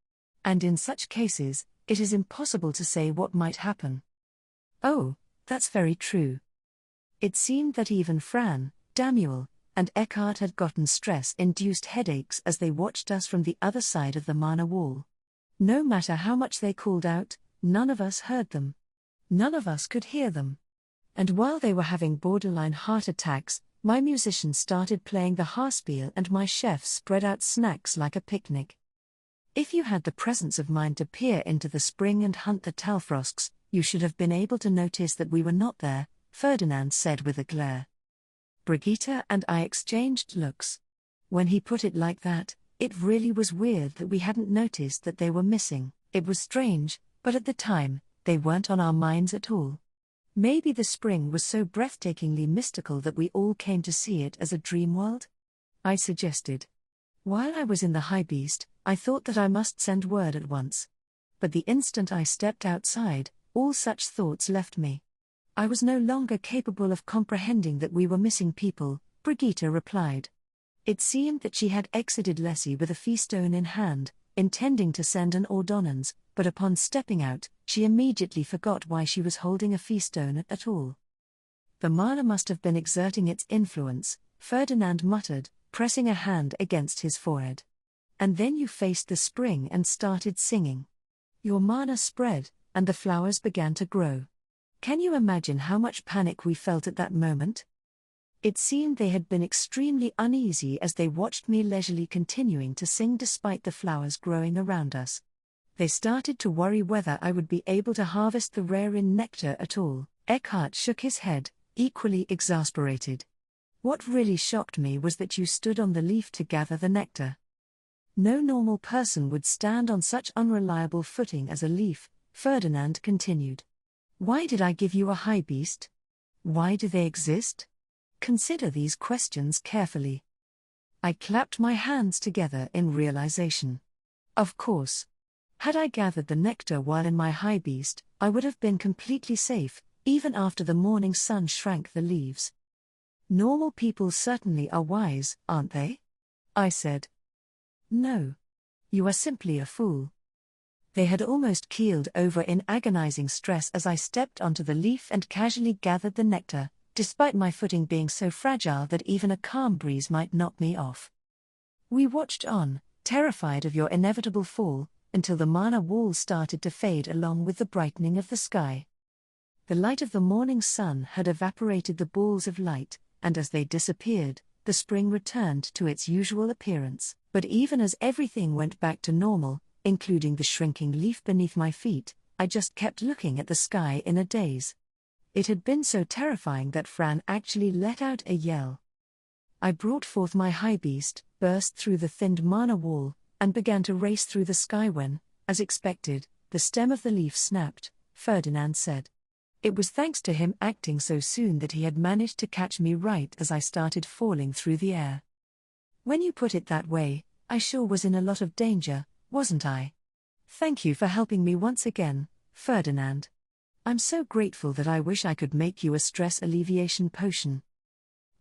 And in such cases, it is impossible to say what might happen. Oh, that's very true. It seemed that even Fran, Damuel, and Eckhart had gotten stress-induced headaches as they watched us from the other side of the mana wall. No matter how much they called out, none of us heard them. None of us could hear them. And while they were having borderline heart attacks, my musicians started playing the Haarspiel and my chefs spread out snacks like a picnic. If you had the presence of mind to peer into the spring and hunt the Talfrosks, you should have been able to notice that we were not there, Ferdinand said with a glare. Brigitte and I exchanged looks. When he put it like that, it really was weird that we hadn't noticed that they were missing. It was strange, but at the time, they weren't on our minds at all. Maybe the spring was so breathtakingly mystical that we all came to see it as a dream world? I suggested. While I was in the high beast, I thought that I must send word at once. But the instant I stepped outside, all such thoughts left me. I was no longer capable of comprehending that we were missing people, Brigitte replied. It seemed that she had exited Lessie with a feastone in hand, intending to send an ordonnance, but upon stepping out, she immediately forgot why she was holding a feastone at all. The mana must have been exerting its influence, Ferdinand muttered, pressing a hand against his forehead. And then you faced the spring and started singing. Your mana spread, and the flowers began to grow. Can you imagine how much panic we felt at that moment? It seemed they had been extremely uneasy as they watched me leisurely continuing to sing despite the flowers growing around us. They started to worry whether I would be able to harvest the rare nectar at all. Eckhart shook his head, equally exasperated. What really shocked me was that you stood on the leaf to gather the nectar. No normal person would stand on such unreliable footing as a leaf, Ferdinand continued. Why did I give you a high beast? Why do they exist? Consider these questions carefully. I clapped my hands together in realization. Of course. Had I gathered the nectar while in my high beast, I would have been completely safe, even after the morning sun shrank the leaves. Normal people certainly are wise, aren't they? I said. No. You are simply a fool. They had almost keeled over in agonizing stress as I stepped onto the leaf and casually gathered the nectar, despite my footing being so fragile that even a calm breeze might knock me off. We watched on, terrified of your inevitable fall, until the mana wall started to fade along with the brightening of the sky. The light of the morning sun had evaporated the balls of light, and as they disappeared, the spring returned to its usual appearance. But even as everything went back to normal, including the shrinking leaf beneath my feet, I just kept looking at the sky in a daze. It had been so terrifying that Fran actually let out a yell. I brought forth my high beast, burst through the thinned mana wall, and began to race through the sky when, as expected, the stem of the leaf snapped, Ferdinand said. It was thanks to him acting so soon that he had managed to catch me right as I started falling through the air. When you put it that way, I sure was in a lot of danger, wasn't I? Thank you for helping me once again, Ferdinand. I'm so grateful that I wish I could make you a stress alleviation potion.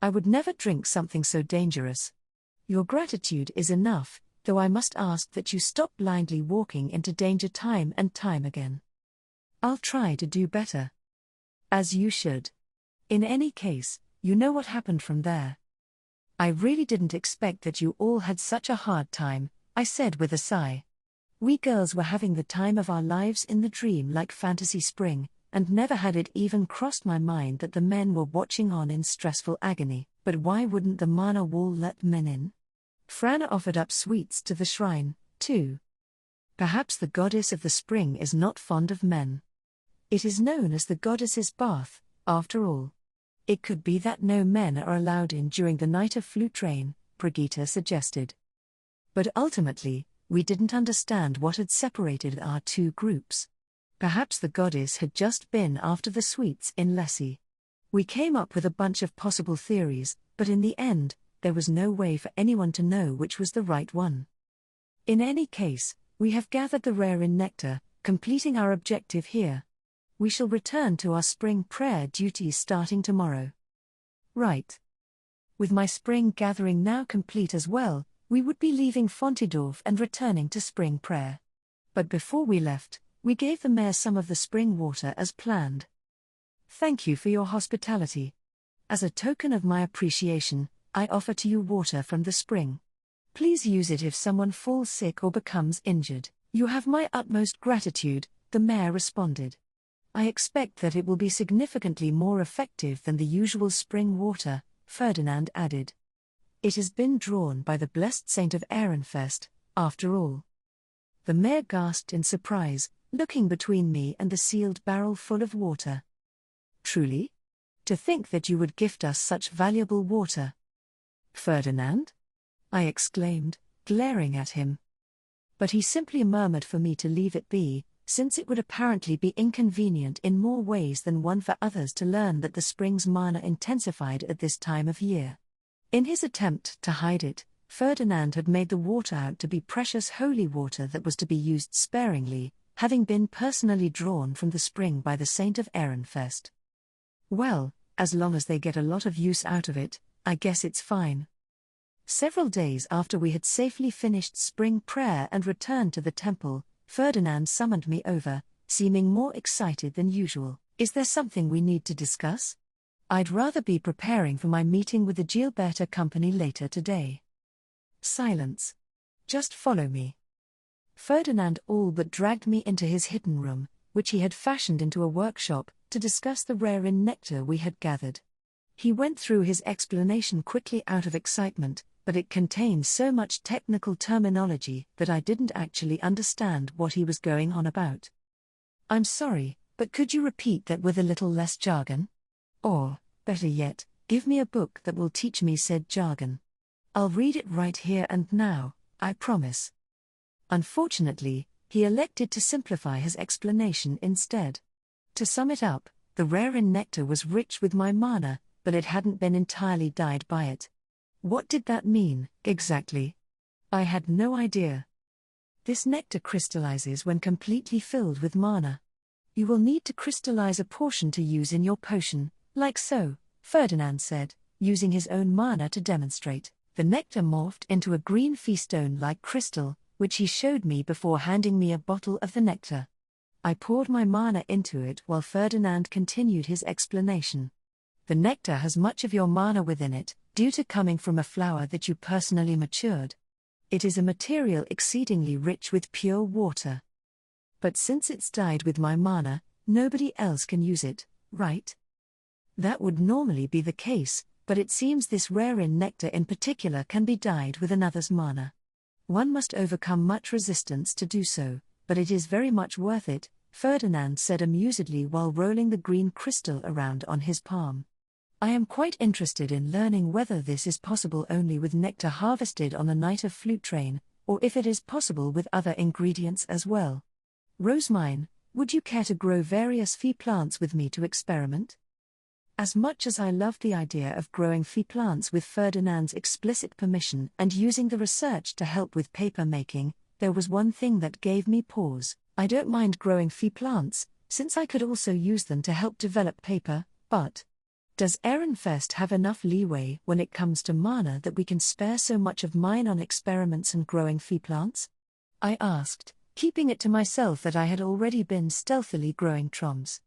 I would never drink something so dangerous. Your gratitude is enough, though I must ask that you stop blindly walking into danger time and time again. I'll try to do better. As you should. In any case, you know what happened from there. I really didn't expect that you all had such a hard time, I said with a sigh. We girls were having the time of our lives in the dream-like fantasy spring, and never had it even crossed my mind that the men were watching on in stressful agony. But why wouldn't the mana wall let men in? Fran offered up sweets to the shrine, too. Perhaps the goddess of the spring is not fond of men. It is known as the goddess's bath, after all. It could be that no men are allowed in during the night of flute rain, Brigitte suggested. But ultimately, we didn't understand what had separated our two groups. Perhaps the goddess had just been after the sweets in Lessie. We came up with a bunch of possible theories, but in the end, there was no way for anyone to know which was the right one. In any case, we have gathered the rare in nectar, completing our objective here. We shall return to our spring prayer duties starting tomorrow. Right. With my spring gathering now complete as well, we would be leaving Fontidorf and returning to spring prayer. But before we left, we gave the mayor some of the spring water as planned. Thank you for your hospitality. As a token of my appreciation, I offer to you water from the spring. Please use it if someone falls sick or becomes injured. You have my utmost gratitude, the mayor responded. I expect that it will be significantly more effective than the usual spring water, Ferdinand added. It has been drawn by the blessed saint of Ehrenfest, after all. The mayor gasped in surprise, looking between me and the sealed barrel full of water. Truly? To think that you would gift us such valuable water. Ferdinand? I exclaimed, glaring at him. But he simply murmured for me to leave it be, since it would apparently be inconvenient in more ways than one for others to learn that the spring's mana intensified at this time of year. In his attempt to hide it, Ferdinand had made the water out to be precious holy water that was to be used sparingly, having been personally drawn from the spring by the saint of Ehrenfest. Well, as long as they get a lot of use out of it, I guess it's fine. Several days after we had safely finished spring prayer and returned to the temple, Ferdinand summoned me over, seeming more excited than usual. Is there something we need to discuss? I'd rather be preparing for my meeting with the Gilberta company later today. Silence. Just follow me. Ferdinand all but dragged me into his hidden room, which he had fashioned into a workshop, to discuss the rare in nectar we had gathered. He went through his explanation quickly out of excitement, but it contained so much technical terminology that I didn't actually understand what he was going on about. I'm sorry, but could you repeat that with a little less jargon? Or, better yet, give me a book that will teach me said jargon. I'll read it right here and now, I promise. Unfortunately, he elected to simplify his explanation instead. To sum it up, the rare in nectar was rich with my mana, but it hadn't been entirely dyed by it. What did that mean, exactly? I had no idea. This nectar crystallizes when completely filled with mana. You will need to crystallize a portion to use in your potion, like so, Ferdinand said, using his own mana to demonstrate. The nectar morphed into a green feastone-like crystal, which he showed me before handing me a bottle of the nectar. I poured my mana into it while Ferdinand continued his explanation. The nectar has much of your mana within it, due to coming from a flower that you personally matured. It is a material exceedingly rich with pure water. But since it's dyed with my mana, nobody else can use it, right? That would normally be the case, but it seems this rare nectar in particular can be dyed with another's mana. One must overcome much resistance to do so, but it is very much worth it, Ferdinand said amusedly while rolling the green crystal around on his palm. I am quite interested in learning whether this is possible only with nectar harvested on the night of flute train, or if it is possible with other ingredients as well. Rosemine, would you care to grow various fee plants with me to experiment? As much as I loved the idea of growing fee plants with Ferdinand's explicit permission and using the research to help with paper making, there was one thing that gave me pause. I don't mind growing fee plants, since I could also use them to help develop paper, but does Ehrenfest have enough leeway when it comes to mana that we can spare so much of mine on experiments and growing fee plants? I asked, keeping it to myself that I had already been stealthily growing troms.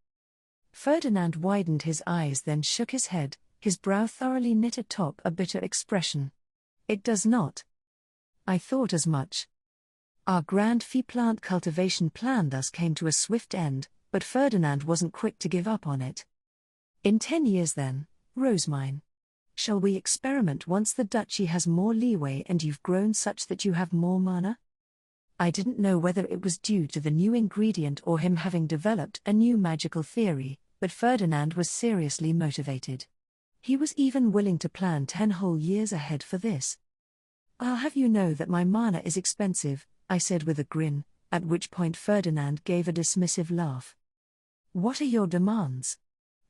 Ferdinand widened his eyes, then shook his head, his brow thoroughly knit atop a bitter expression. It does not. I thought as much. Our grand fee plant cultivation plan thus came to a swift end, but Ferdinand wasn't quick to give up on it. In 10 years then, Rosemine. Shall we experiment once the duchy has more leeway and you've grown such that you have more mana? I didn't know whether it was due to the new ingredient or him having developed a new magical theory, but Ferdinand was seriously motivated. He was even willing to plan 10 whole years ahead for this. I'll have you know that my mana is expensive, I said with a grin, at which point Ferdinand gave a dismissive laugh. What are your demands?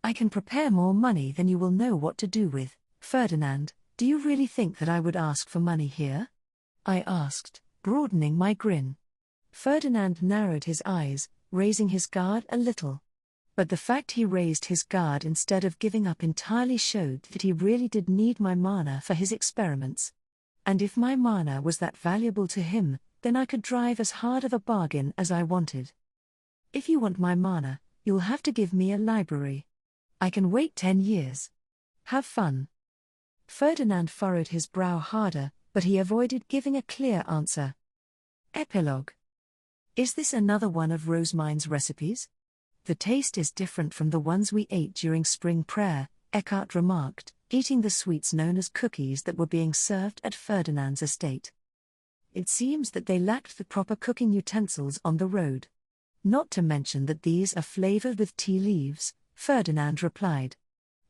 I can prepare more money than you will know what to do with. Ferdinand, do you really think that I would ask for money here? I asked, broadening my grin. Ferdinand narrowed his eyes, raising his guard a little. But the fact he raised his guard instead of giving up entirely showed that he really did need my mana for his experiments. And if my mana was that valuable to him, then I could drive as hard of a bargain as I wanted. If you want my mana, you'll have to give me a library. I can wait 10 years. Have fun. Ferdinand furrowed his brow harder, but he avoided giving a clear answer. Epilogue. Is this another one of Rosemine's recipes? The taste is different from the ones we ate during spring prayer, Eckhart remarked, eating the sweets known as cookies that were being served at Ferdinand's estate. It seems that they lacked the proper cooking utensils on the road. Not to mention that these are flavored with tea leaves, Ferdinand replied.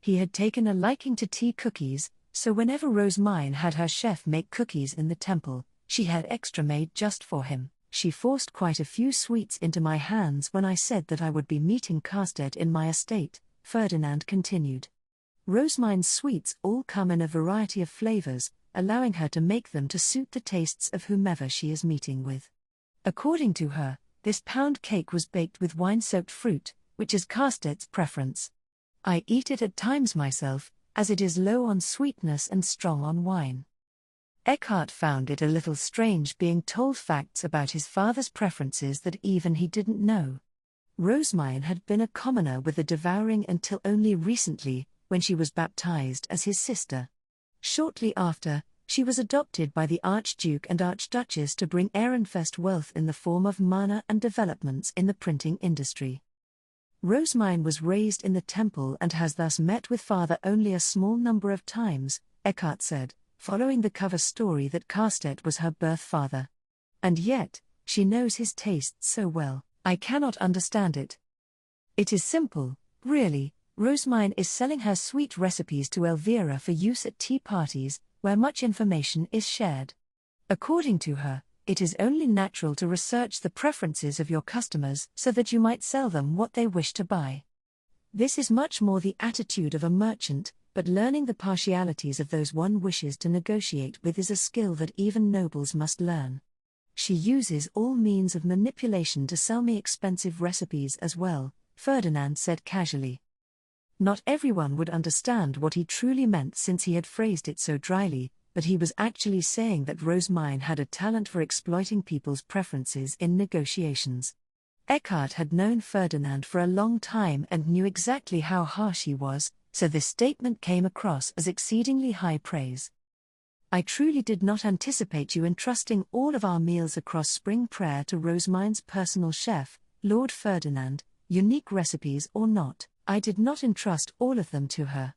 He had taken a liking to tea cookies, so whenever Rosemine had her chef make cookies in the temple, she had extra made just for him. She forced quite a few sweets into my hands when I said that I would be meeting Carstead in my estate, Ferdinand continued. Rosemine's sweets all come in a variety of flavors, allowing her to make them to suit the tastes of whomever she is meeting with. According to her, this pound cake was baked with wine-soaked fruit, which is Carstead's preference. I eat it at times myself, as it is low on sweetness and strong on wine. Eckhart found it a little strange being told facts about his father's preferences that even he didn't know. Rosemine had been a commoner with the devouring until only recently, when she was baptized as his sister. Shortly after, she was adopted by the Archduke and Archduchess to bring Ehrenfest wealth in the form of mana and developments in the printing industry. Rosemine was raised in the temple and has thus met with father only a small number of times, Eckhart said, following the cover story that Carstead was her birth father. And yet, she knows his tastes so well, I cannot understand it. It is simple, really. Rosemine is selling her sweet recipes to Elvira for use at tea parties, where much information is shared. According to her, it is only natural to research the preferences of your customers so that you might sell them what they wish to buy. This is much more the attitude of a merchant, but learning the partialities of those one wishes to negotiate with is a skill that even nobles must learn. She uses all means of manipulation to sell me expensive recipes as well, Ferdinand said casually. Not everyone would understand what he truly meant since he had phrased it so dryly, but he was actually saying that Rosamine had a talent for exploiting people's preferences in negotiations. Eckhart had known Ferdinand for a long time and knew exactly how harsh he was, so this statement came across as exceedingly high praise. I truly did not anticipate you entrusting all of our meals across spring prayer to Rosamine's personal chef, Lord Ferdinand, unique recipes or not. I did not entrust all of them to her.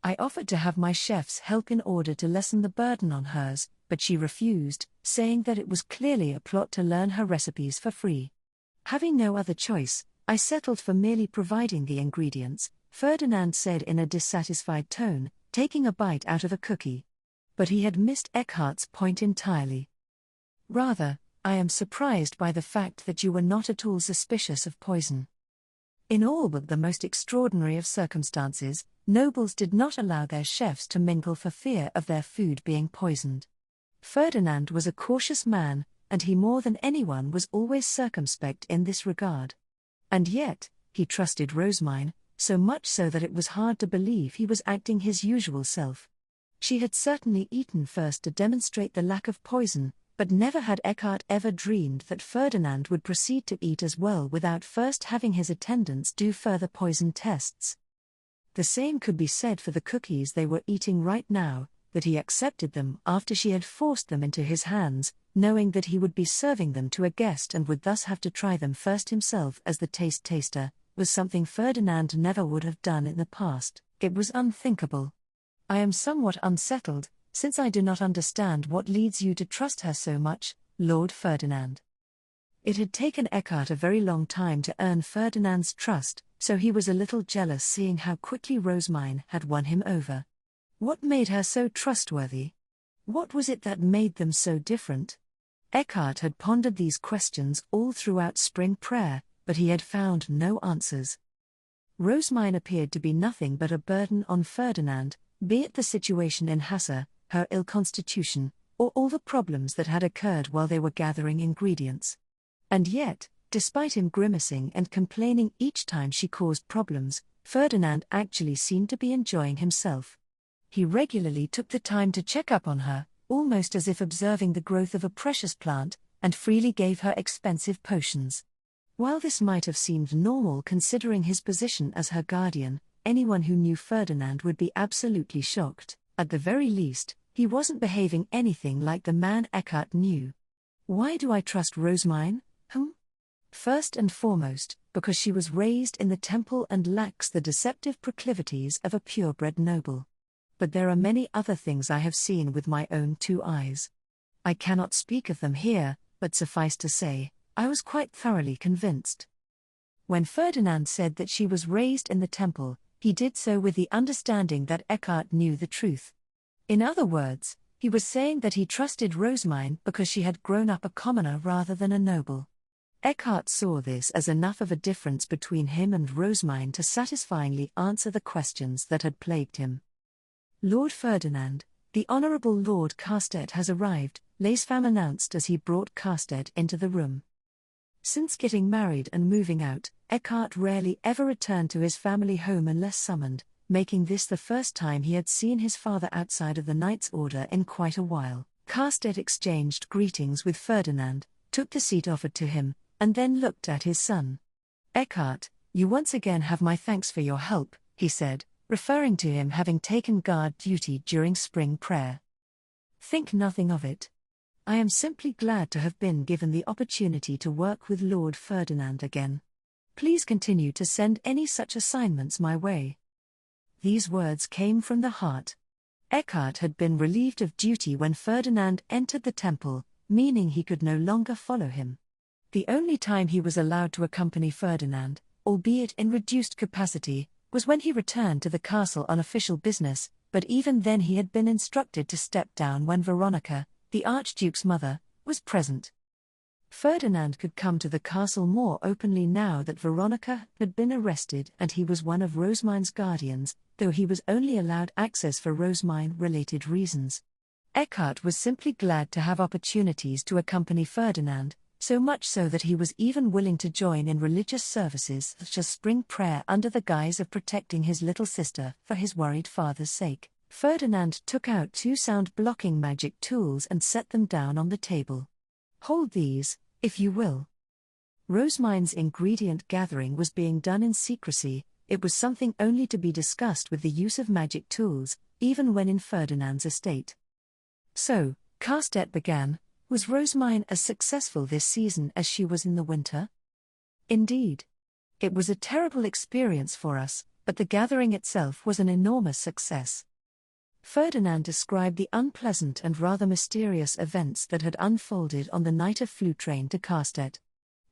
I offered to have my chefs help in order to lessen the burden on hers, but she refused, saying that it was clearly a plot to learn her recipes for free. Having no other choice, I settled for merely providing the ingredients, Ferdinand said in a dissatisfied tone, taking a bite out of a cookie. But he had missed Eckhart's point entirely. Rather, I am surprised by the fact that you were not at all suspicious of poison. In all but the most extraordinary of circumstances, nobles did not allow their chefs to mingle for fear of their food being poisoned. Ferdinand was a cautious man, and he more than anyone was always circumspect in this regard. And yet, he trusted Rosamine, so much so that it was hard to believe he was acting his usual self. She had certainly eaten first to demonstrate the lack of poison, but never had Eckhart ever dreamed that Ferdinand would proceed to eat as well without first having his attendants do further poison tests. The same could be said for the cookies they were eating right now, that he accepted them after she had forced them into his hands, knowing that he would be serving them to a guest and would thus have to try them first himself as the taste taster, was something Ferdinand never would have done in the past. It was unthinkable. I am somewhat unsettled, since I do not understand what leads you to trust her so much, Lord Ferdinand. It had taken Eckhart a very long time to earn Ferdinand's trust, so he was a little jealous seeing how quickly Rosamine had won him over. What made her so trustworthy? What was it that made them so different? Eckhart had pondered these questions all throughout spring prayer, but he had found no answers. Rosamine appeared to be nothing but a burden on Ferdinand, be it the situation in Hesse, her ill constitution, or all the problems that had occurred while they were gathering ingredients. And yet, despite him grimacing and complaining each time she caused problems, Ferdinand actually seemed to be enjoying himself. He regularly took the time to check up on her, almost as if observing the growth of a precious plant, and freely gave her expensive potions. While this might have seemed normal considering his position as her guardian, anyone who knew Ferdinand would be absolutely shocked. At the very least, he wasn't behaving anything like the man Eckhart knew. Why do I trust Rosamine? First and foremost, because she was raised in the temple and lacks the deceptive proclivities of a purebred noble. But there are many other things I have seen with my own two eyes. I cannot speak of them here, but suffice to say, I was quite thoroughly convinced. When Ferdinand said that she was raised in the temple, he did so with the understanding that Eckhart knew the truth. In other words, he was saying that he trusted Rosamine because she had grown up a commoner rather than a noble. Eckhart saw this as enough of a difference between him and Rosamine to satisfyingly answer the questions that had plagued him. Lord Ferdinand, the Honourable Lord Carstead has arrived, Lacepham announced as he brought Carstead into the room. Since getting married and moving out, Eckhart rarely ever returned to his family home unless summoned, making this the first time he had seen his father outside of the Knight's Order in quite a while. Carstead exchanged greetings with Ferdinand, took the seat offered to him, and then looked at his son. Eckhart, you once again have my thanks for your help, he said, referring to him having taken guard duty during spring prayer. Think nothing of it. I am simply glad to have been given the opportunity to work with Lord Ferdinand again. Please continue to send any such assignments my way. These words came from the heart. Eckhart had been relieved of duty when Ferdinand entered the temple, meaning he could no longer follow him. The only time he was allowed to accompany Ferdinand, albeit in reduced capacity, was when he returned to the castle on official business, but even then he had been instructed to step down when Veronica, the Archduke's mother, was present. Ferdinand could come to the castle more openly now that Veronica had been arrested and he was one of Rosamine's guardians, though he was only allowed access for Rosamine-related reasons. Eckhart was simply glad to have opportunities to accompany Ferdinand, so much so that he was even willing to join in religious services such as spring prayer under the guise of protecting his little sister for his worried father's sake. Ferdinand took out 2 sound-blocking magic tools and set them down on the table. Hold these, if you will. Rosemine's ingredient gathering was being done in secrecy. It was something only to be discussed with the use of magic tools, even when in Ferdinand's estate. So, Carstet began, was Rosemine as successful this season as she was in the winter? Indeed. It was a terrible experience for us, but the gathering itself was an enormous success. Ferdinand described the unpleasant and rather mysterious events that had unfolded on the night of Fluttrain to Carstet.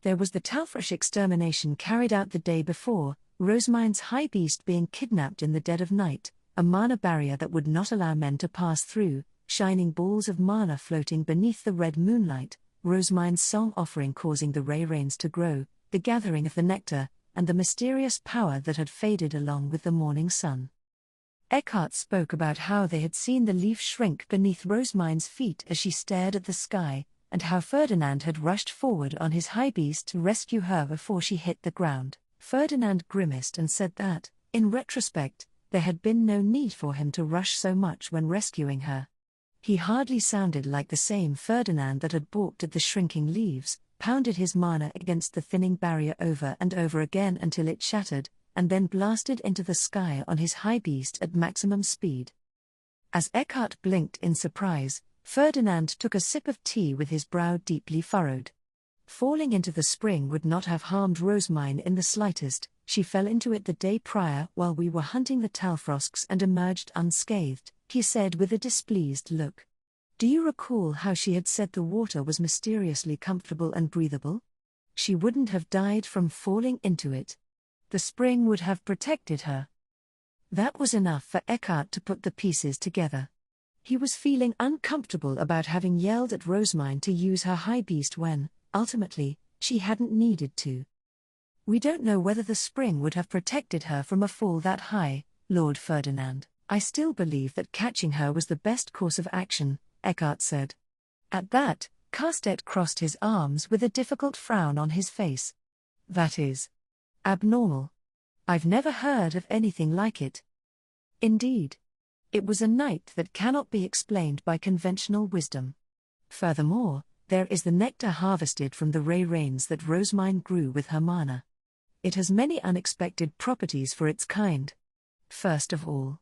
There was the Talfresh extermination carried out the day before, Rosemine's high beast being kidnapped in the dead of night, a mana barrier that would not allow men to pass through, shining balls of mana floating beneath the red moonlight, Rosemine's song offering causing the ray rains to grow, the gathering of the nectar, and the mysterious power that had faded along with the morning sun. Eckhart spoke about how they had seen the leaf shrink beneath Rosemine's feet as she stared at the sky, and how Ferdinand had rushed forward on his high beast to rescue her before she hit the ground. Ferdinand grimaced and said that, in retrospect, there had been no need for him to rush so much when rescuing her. He hardly sounded like the same Ferdinand that had balked at the shrinking leaves, pounded his mana against the thinning barrier over and over again until it shattered, and then blasted into the sky on his high beast at maximum speed. As Eckhart blinked in surprise, Ferdinand took a sip of tea with his brow deeply furrowed. Falling into the spring would not have harmed Rosemine in the slightest. She fell into it the day prior while we were hunting the Talfrosks and emerged unscathed, he said with a displeased look. Do you recall how she had said the water was mysteriously comfortable and breathable? She wouldn't have died from falling into it. The spring would have protected her. That was enough for Eckhart to put the pieces together. He was feeling uncomfortable about having yelled at Rosemine to use her high beast when, ultimately, she hadn't needed to. We don't know whether the spring would have protected her from a fall that high, Lord Ferdinand. I still believe that catching her was the best course of action, Eckhart said. At that, Carstet crossed his arms with a difficult frown on his face. That is abnormal. I've never heard of anything like it. Indeed. It was a night that cannot be explained by conventional wisdom. Furthermore, there is the nectar harvested from the ray rains that Rosemine grew with her mana. It has many unexpected properties for its kind. First of all.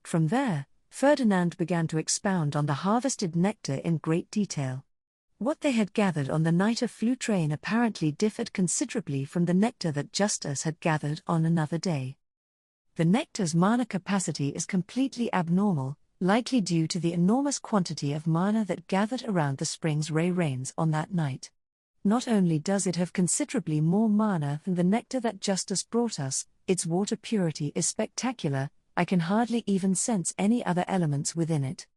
From there, Ferdinand began to expound on the harvested nectar in great detail. What they had gathered on the night of Fluttrain apparently differed considerably from the nectar that Justus had gathered on another day. The nectar's mana capacity is completely abnormal, likely due to the enormous quantity of mana that gathered around the spring's ray rains on that night. Not only does it have considerably more mana than the nectar that Justus brought us, its water purity is spectacular. I can hardly even sense any other elements within it.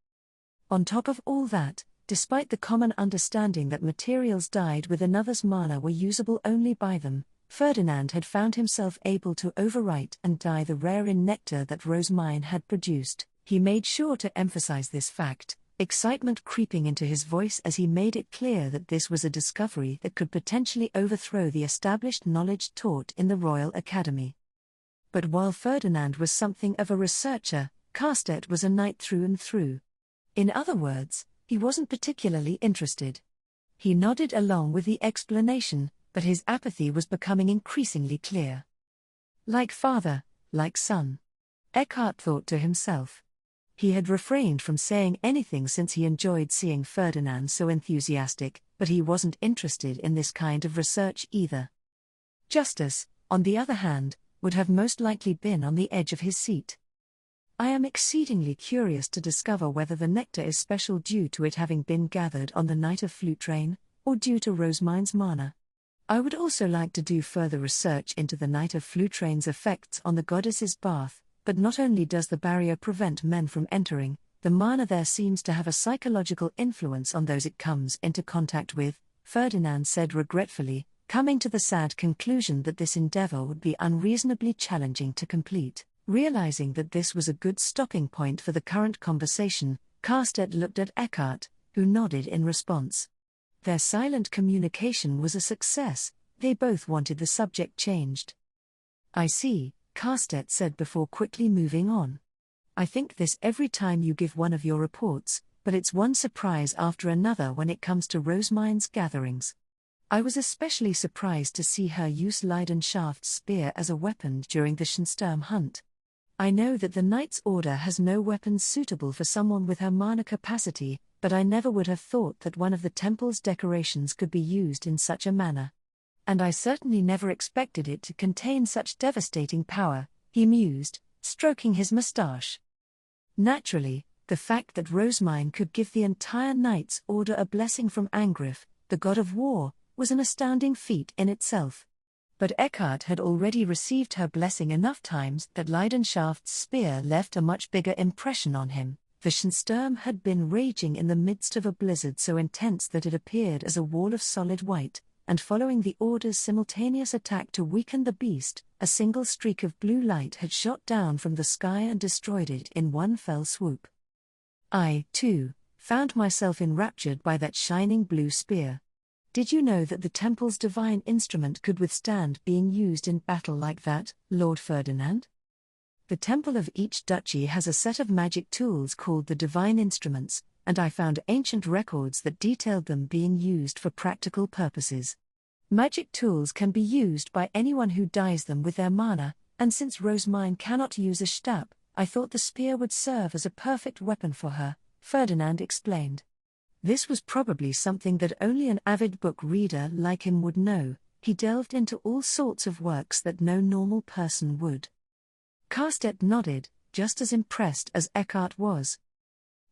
On top of all that, despite the common understanding that materials dyed with another's mana were usable only by them, Ferdinand had found himself able to overwrite and dye the rare in nectar that Rosemine had produced. He made sure to emphasize this fact, excitement creeping into his voice as he made it clear that this was a discovery that could potentially overthrow the established knowledge taught in the Royal Academy. But while Ferdinand was something of a researcher, Carstet was a knight through and through. In other words, he wasn't particularly interested. He nodded along with the explanation, but his apathy was becoming increasingly clear. Like father, like son. Eckhart thought to himself. He had refrained from saying anything since he enjoyed seeing Ferdinand so enthusiastic, but he wasn't interested in this kind of research either. Justus, on the other hand, would have most likely been on the edge of his seat. I am exceedingly curious to discover whether the nectar is special due to it having been gathered on the night of Fluttrain, or due to Rosemine's mana. I would also like to do further research into the night of Fluttrain's effects on the goddess's bath, but not only does the barrier prevent men from entering, the mana there seems to have a psychological influence on those it comes into contact with, Ferdinand said regretfully, coming to the sad conclusion that this endeavor would be unreasonably challenging to complete. Realizing that this was a good stopping point for the current conversation, Carstet looked at Eckhart, who nodded in response. Their silent communication was a success. They both wanted the subject changed. I see, Carstet said before quickly moving on. I think this every time you give one of your reports, but it's one surprise after another when it comes to Rosemine's gatherings. I was especially surprised to see her use Leidenschaft's spear as a weapon during the Schensturm hunt. I know that the Knight's Order has no weapons suitable for someone with her mana capacity, but I never would have thought that one of the temple's decorations could be used in such a manner. And I certainly never expected it to contain such devastating power, he mused, stroking his moustache. Naturally, the fact that Rosemine could give the entire Knight's Order a blessing from Angrif, the god of war, was an astounding feat in itself. But Eckhart had already received her blessing enough times that Leidenschaft's spear left a much bigger impression on him. The Schensturm had been raging in the midst of a blizzard so intense that it appeared as a wall of solid white, and following the Order's simultaneous attack to weaken the beast, a single streak of blue light had shot down from the sky and destroyed it in one fell swoop. I, too, found myself enraptured by that shining blue spear. Did you know that the temple's divine instrument could withstand being used in battle like that, Lord Ferdinand? The temple of each duchy has a set of magic tools called the divine instruments, and I found ancient records that detailed them being used for practical purposes. Magic tools can be used by anyone who dyes them with their mana, and since Rosemine cannot use a stab, I thought the spear would serve as a perfect weapon for her, Ferdinand explained. This was probably something that only an avid book reader like him would know. He delved into all sorts of works that no normal person would. Carstedt nodded, just as impressed as Eckhart was.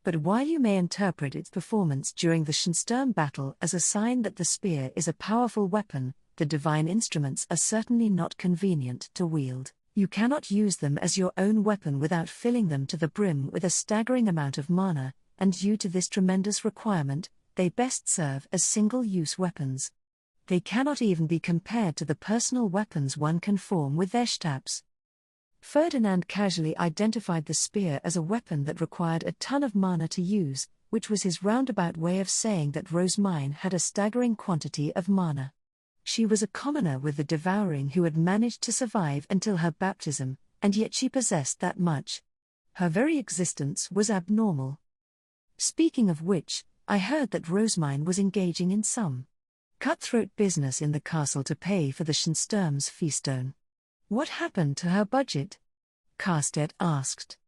But while you may interpret its performance during the Schensturm battle as a sign that the spear is a powerful weapon, the divine instruments are certainly not convenient to wield. You cannot use them as your own weapon without filling them to the brim with a staggering amount of mana, and due to this tremendous requirement, they best serve as single-use weapons. They cannot even be compared to the personal weapons one can form with their stabs. Ferdinand casually identified the spear as a weapon that required a ton of mana to use, which was his roundabout way of saying that Rosemine had a staggering quantity of mana. She was a commoner with the devouring who had managed to survive until her baptism, and yet she possessed that much. Her very existence was abnormal. Speaking of which, I heard that Rosemine was engaging in some cutthroat business in the castle to pay for the Schensturm's feastone. What happened to her budget? Carstedt asked.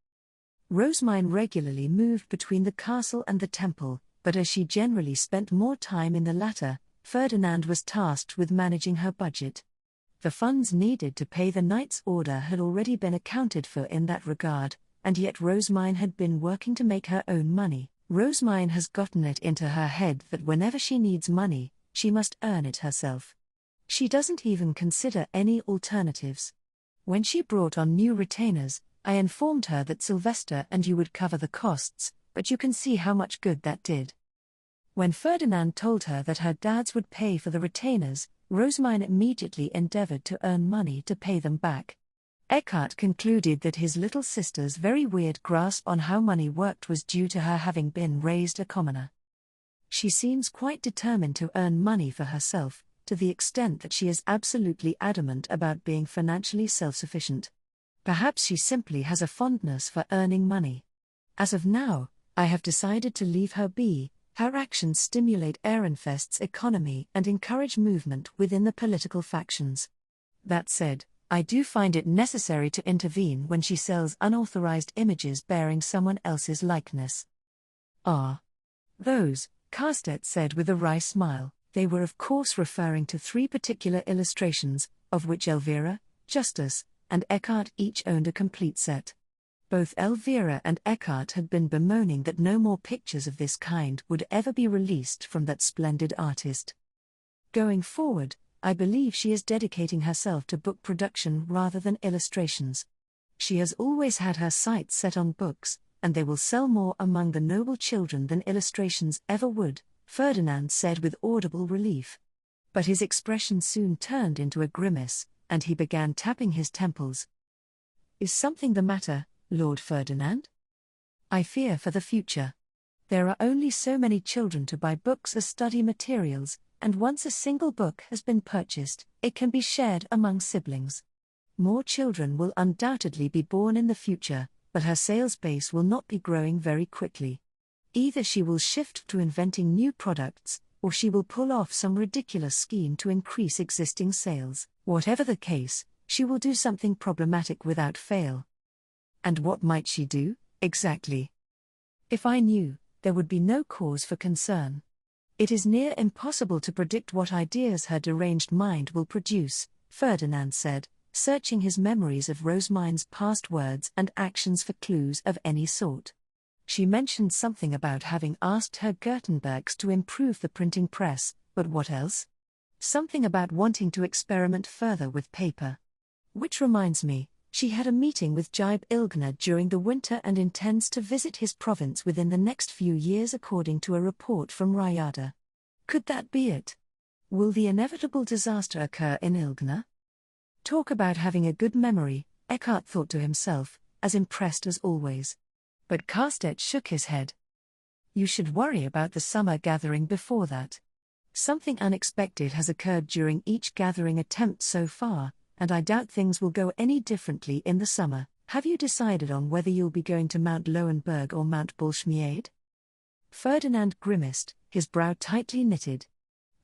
Rosemine regularly moved between the castle and the temple, but as she generally spent more time in the latter, Ferdinand was tasked with managing her budget. The funds needed to pay the Knight's Order had already been accounted for in that regard, and yet Rosemine had been working to make her own money. Rosemine has gotten it into her head that whenever she needs money, she must earn it herself. She doesn't even consider any alternatives. When she brought on new retainers, I informed her that Sylvester and you would cover the costs, but you can see how much good that did. When Ferdinand told her that her dads would pay for the retainers, Rosemine immediately endeavored to earn money to pay them back. Eckhart concluded that his little sister's very weird grasp on how money worked was due to her having been raised a commoner. She seems quite determined to earn money for herself, to the extent that she is absolutely adamant about being financially self-sufficient. Perhaps she simply has a fondness for earning money. As of now, I have decided to leave her be. Her actions stimulate Ehrenfest's economy and encourage movement within the political factions. That said, I do find it necessary to intervene when she sells unauthorized images bearing someone else's likeness. Ah. Those, Carstedt said with a wry smile. They were of course referring to 3 particular illustrations, of which Elvira, Justus, and Eckhart each owned a complete set. Both Elvira and Eckhart had been bemoaning that no more pictures of this kind would ever be released from that splendid artist. Going forward, I believe she is dedicating herself to book production rather than illustrations. She has always had her sights set on books, and they will sell more among the noble children than illustrations ever would, Ferdinand said with audible relief. But his expression soon turned into a grimace, and he began tapping his temples. Is something the matter, Lord Ferdinand? I fear for the future. There are only so many children to buy books as study materials, and once a single book has been purchased, it can be shared among siblings. More children will undoubtedly be born in the future, but her sales base will not be growing very quickly. Either she will shift to inventing new products, or she will pull off some ridiculous scheme to increase existing sales. Whatever the case, she will do something problematic without fail. And what might she do, exactly? If I knew, there would be no cause for concern. It is near impossible to predict what ideas her deranged mind will produce, Ferdinand said, searching his memories of Rosemine's past words and actions for clues of any sort. She mentioned something about having asked her Gutenbergs to improve the printing press, but what else? Something about wanting to experiment further with paper. Which reminds me, she had a meeting with Jaib Ilgner during the winter and intends to visit his province within the next few years according to a report from Rayada. Could that be it? Will the inevitable disaster occur in Ilgner? Talk about having a good memory, Eckhart thought to himself, as impressed as always. But Carstedt shook his head. You should worry about the summer gathering before that. Something unexpected has occurred during each gathering attempt so far, and I doubt things will go any differently in the summer. Have you decided on whether you'll be going to Mount Lowenberg or Mount Bolschmiede? Ferdinand grimaced, his brow tightly knitted.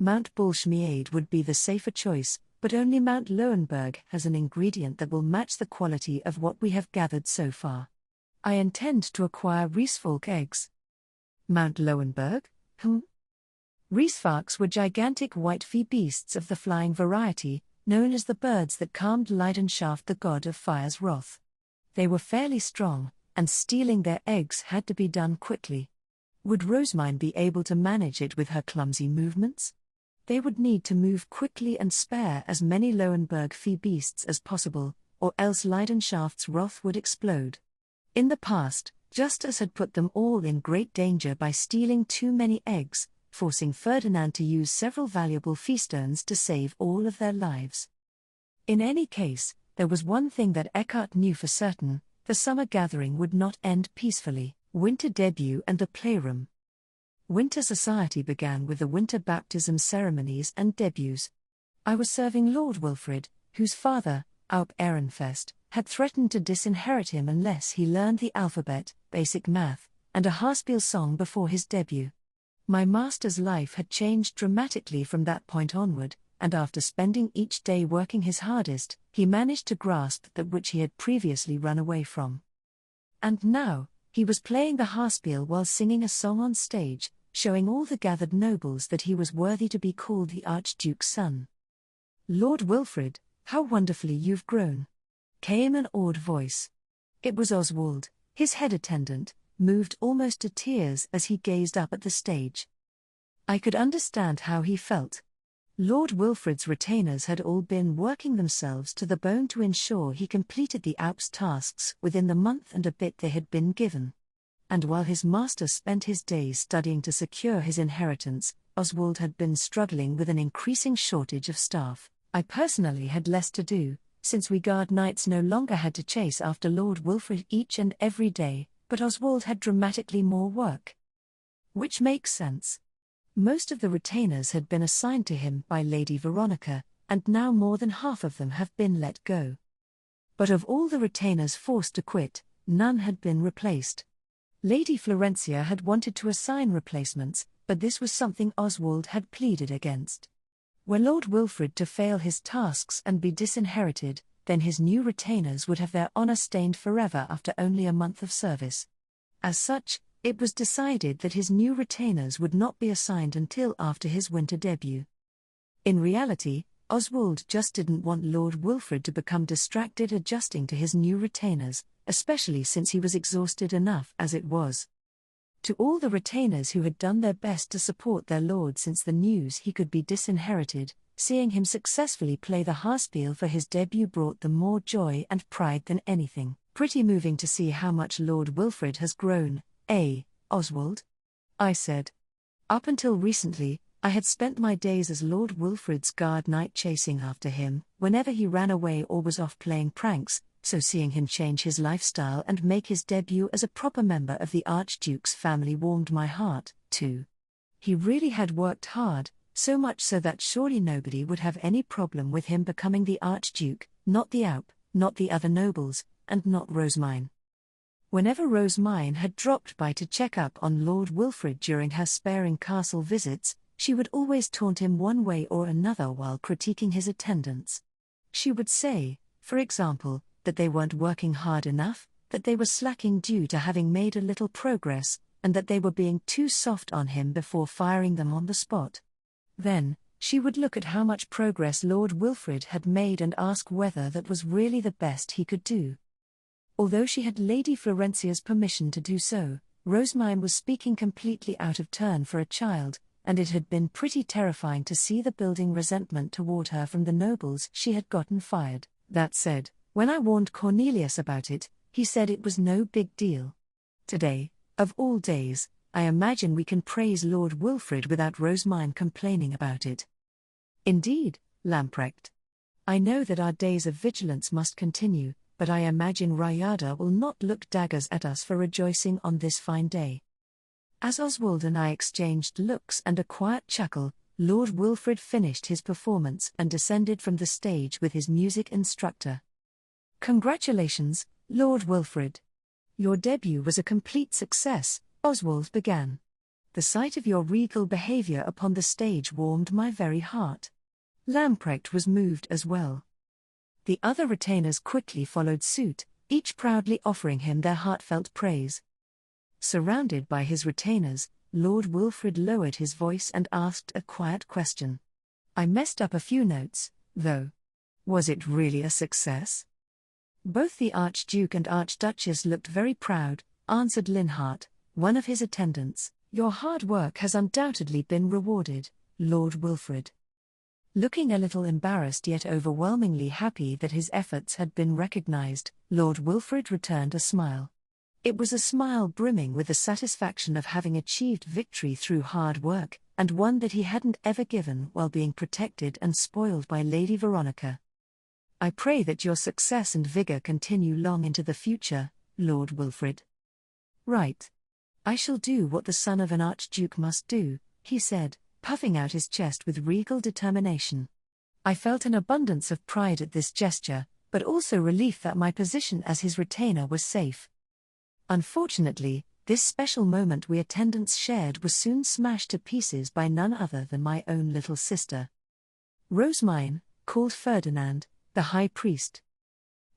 Mount Bolschmiede would be the safer choice, but only Mount Lowenberg has an ingredient that will match the quality of what we have gathered so far. I intend to acquire Riesvalk eggs. Mount Lowenberg? Riesvalks were gigantic white fee beasts of the flying variety, known as the birds that calmed Leidenschaft, the god of fire's wrath. They were fairly strong, and stealing their eggs had to be done quickly. Would Rosamine be able to manage it with her clumsy movements? They would need to move quickly and spare as many Lowenberg fee beasts as possible, or else Leidenschaft's wrath would explode. In the past, Justus had put them all in great danger by stealing too many eggs, forcing Ferdinand to use several valuable feastones to save all of their lives. In any case, there was one thing that Eckhart knew for certain: the summer gathering would not end peacefully. Winter debut and the playroom. Winter society began with the winter baptism ceremonies and debuts. I was serving Lord Wilfrid, whose father, Alp Ehrenfest, had threatened to disinherit him unless he learned the alphabet, basic math, and a Haarspiel song before his debut. My master's life had changed dramatically from that point onward, and after spending each day working his hardest, he managed to grasp that which he had previously run away from. And now, he was playing the Haarspiel while singing a song on stage, showing all the gathered nobles that he was worthy to be called the Archduke's son. Lord Wilfrid, how wonderfully you've grown! Came an awed voice. It was Oswald, his head attendant, moved almost to tears as he gazed up at the stage. I could understand how he felt. Lord Wilfrid's retainers had all been working themselves to the bone to ensure he completed the Alp's tasks within the month and a bit they had been given. And while his master spent his days studying to secure his inheritance, Oswald had been struggling with an increasing shortage of staff. I personally had less to do, since we guard knights no longer had to chase after Lord Wilfrid each and every day, but Oswald had dramatically more work. Which makes sense. Most of the retainers had been assigned to him by Lady Veronica, and now more than half of them have been let go. But of all the retainers forced to quit, none had been replaced. Lady Florencia had wanted to assign replacements, but this was something Oswald had pleaded against. Were Lord Wilfrid to fail his tasks and be disinherited, then his new retainers would have their honour stained forever after only a month of service. As such, it was decided that his new retainers would not be assigned until after his winter debut. In reality, Oswald just didn't want Lord Wilfrid to become distracted adjusting to his new retainers, especially since he was exhausted enough as it was. To all the retainers who had done their best to support their lord since the news he could be disinherited, seeing him successfully play the Haarspiel for his debut brought them more joy and pride than anything. Pretty moving to see how much Lord Wilfrid has grown, eh, Oswald? I said. Up until recently, I had spent my days as Lord Wilfrid's guard knight chasing after him, whenever he ran away or was off playing pranks, so seeing him change his lifestyle and make his debut as a proper member of the Archduke's family warmed my heart, too. He really had worked hard, so much so that surely nobody would have any problem with him becoming the Archduke, not the Alp, not the other nobles, and not Rosamine. Whenever Rosamine had dropped by to check up on Lord Wilfrid during her sparing castle visits, she would always taunt him one way or another while critiquing his attendance. She would say, for example, that they weren't working hard enough, that they were slacking due to having made a little progress, and that they were being too soft on him before firing them on the spot. Then, she would look at how much progress Lord Wilfrid had made and ask whether that was really the best he could do. Although she had Lady Florencia's permission to do so, Rosamine was speaking completely out of turn for a child, and it had been pretty terrifying to see the building resentment toward her from the nobles she had gotten fired. That said, when I warned Cornelius about it, he said it was no big deal. Today, of all days, I imagine we can praise Lord Wilfrid without Rosamine complaining about it. Indeed, Lamprecht. I know that our days of vigilance must continue, but I imagine Rayada will not look daggers at us for rejoicing on this fine day. As Oswald and I exchanged looks and a quiet chuckle, Lord Wilfrid finished his performance and descended from the stage with his music instructor. Congratulations, Lord Wilfrid. Your debut was a complete success, Oswald began. The sight of your regal behavior upon the stage warmed my very heart. Lamprecht was moved as well. The other retainers quickly followed suit, each proudly offering him their heartfelt praise. Surrounded by his retainers, Lord Wilfrid lowered his voice and asked a quiet question. I messed up a few notes, though. Was it really a success? Both the Archduke and Archduchess looked very proud, answered Linhart, one of his attendants. Your hard work has undoubtedly been rewarded, Lord Wilfrid. Looking a little embarrassed yet overwhelmingly happy that his efforts had been recognized, Lord Wilfrid returned a smile. It was a smile brimming with the satisfaction of having achieved victory through hard work, and one that he hadn't ever given while being protected and spoiled by Lady Veronica. I pray that your success and vigor continue long into the future, Lord Wilfrid. Right. I shall do what the son of an Archduke must do, he said, puffing out his chest with regal determination. I felt an abundance of pride at this gesture, but also relief that my position as his retainer was safe. Unfortunately, this special moment we attendants shared was soon smashed to pieces by none other than my own little sister. Rosamine, called Ferdinand, the high priest.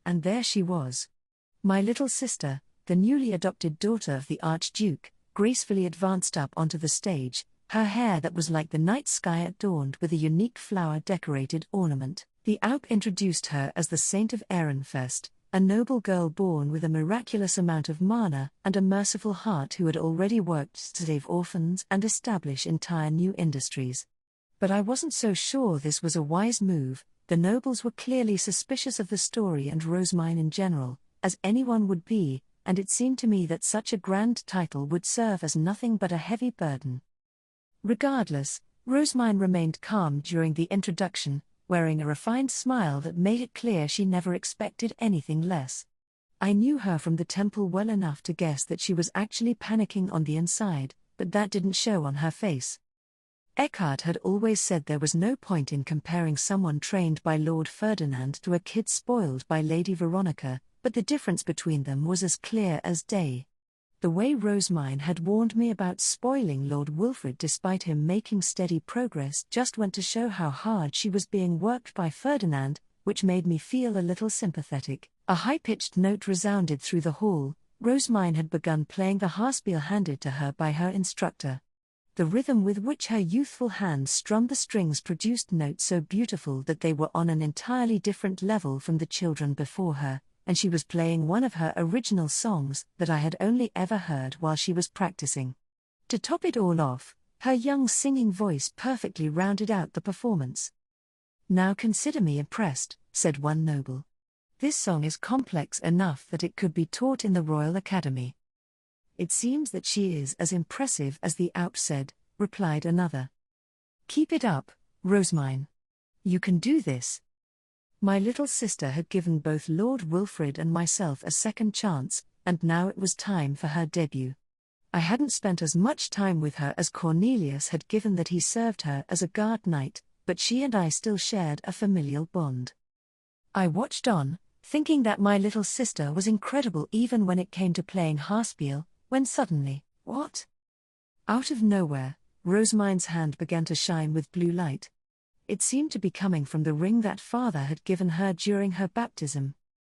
And there she was. My little sister, the newly adopted daughter of the Archduke, gracefully advanced up onto the stage, her hair that was like the night sky adorned with a unique flower-decorated ornament. The Alp introduced her as the Saint of Ehrenfest, a noble girl born with a miraculous amount of mana and a merciful heart who had already worked to save orphans and establish entire new industries. But I wasn't so sure this was a wise move. The nobles were clearly suspicious of the story and Rosamine in general, as anyone would be, and it seemed to me that such a grand title would serve as nothing but a heavy burden. Regardless, Rosamine remained calm during the introduction, wearing a refined smile that made it clear she never expected anything less. I knew her from the temple well enough to guess that she was actually panicking on the inside, but that didn't show on her face. Eckhart had always said there was no point in comparing someone trained by Lord Ferdinand to a kid spoiled by Lady Veronica, but the difference between them was as clear as day. The way Rosamine had warned me about spoiling Lord Wilfrid despite him making steady progress just went to show how hard she was being worked by Ferdinand, which made me feel a little sympathetic. A high-pitched note resounded through the hall. Rosamine had begun playing the Haarspiel handed to her by her instructor. The rhythm with which her youthful hands strummed the strings produced notes so beautiful that they were on an entirely different level from the children before her, and she was playing one of her original songs that I had only ever heard while she was practicing. To top it all off, her young singing voice perfectly rounded out the performance. Now consider me impressed, said one noble. This song is complex enough that it could be taught in the Royal Academy. It seems that she is as impressive as the Alp said, replied another. Keep it up, Rosamine. You can do this. My little sister had given both Lord Wilfrid and myself a second chance, and now it was time for her debut. I hadn't spent as much time with her as Cornelius had given that he served her as a guard knight, but she and I still shared a familial bond. I watched on, thinking that my little sister was incredible even when it came to playing Haarspiel, when suddenly, what? Out of nowhere, Rosemine's hand began to shine with blue light. It seemed to be coming from the ring that father had given her during her baptism.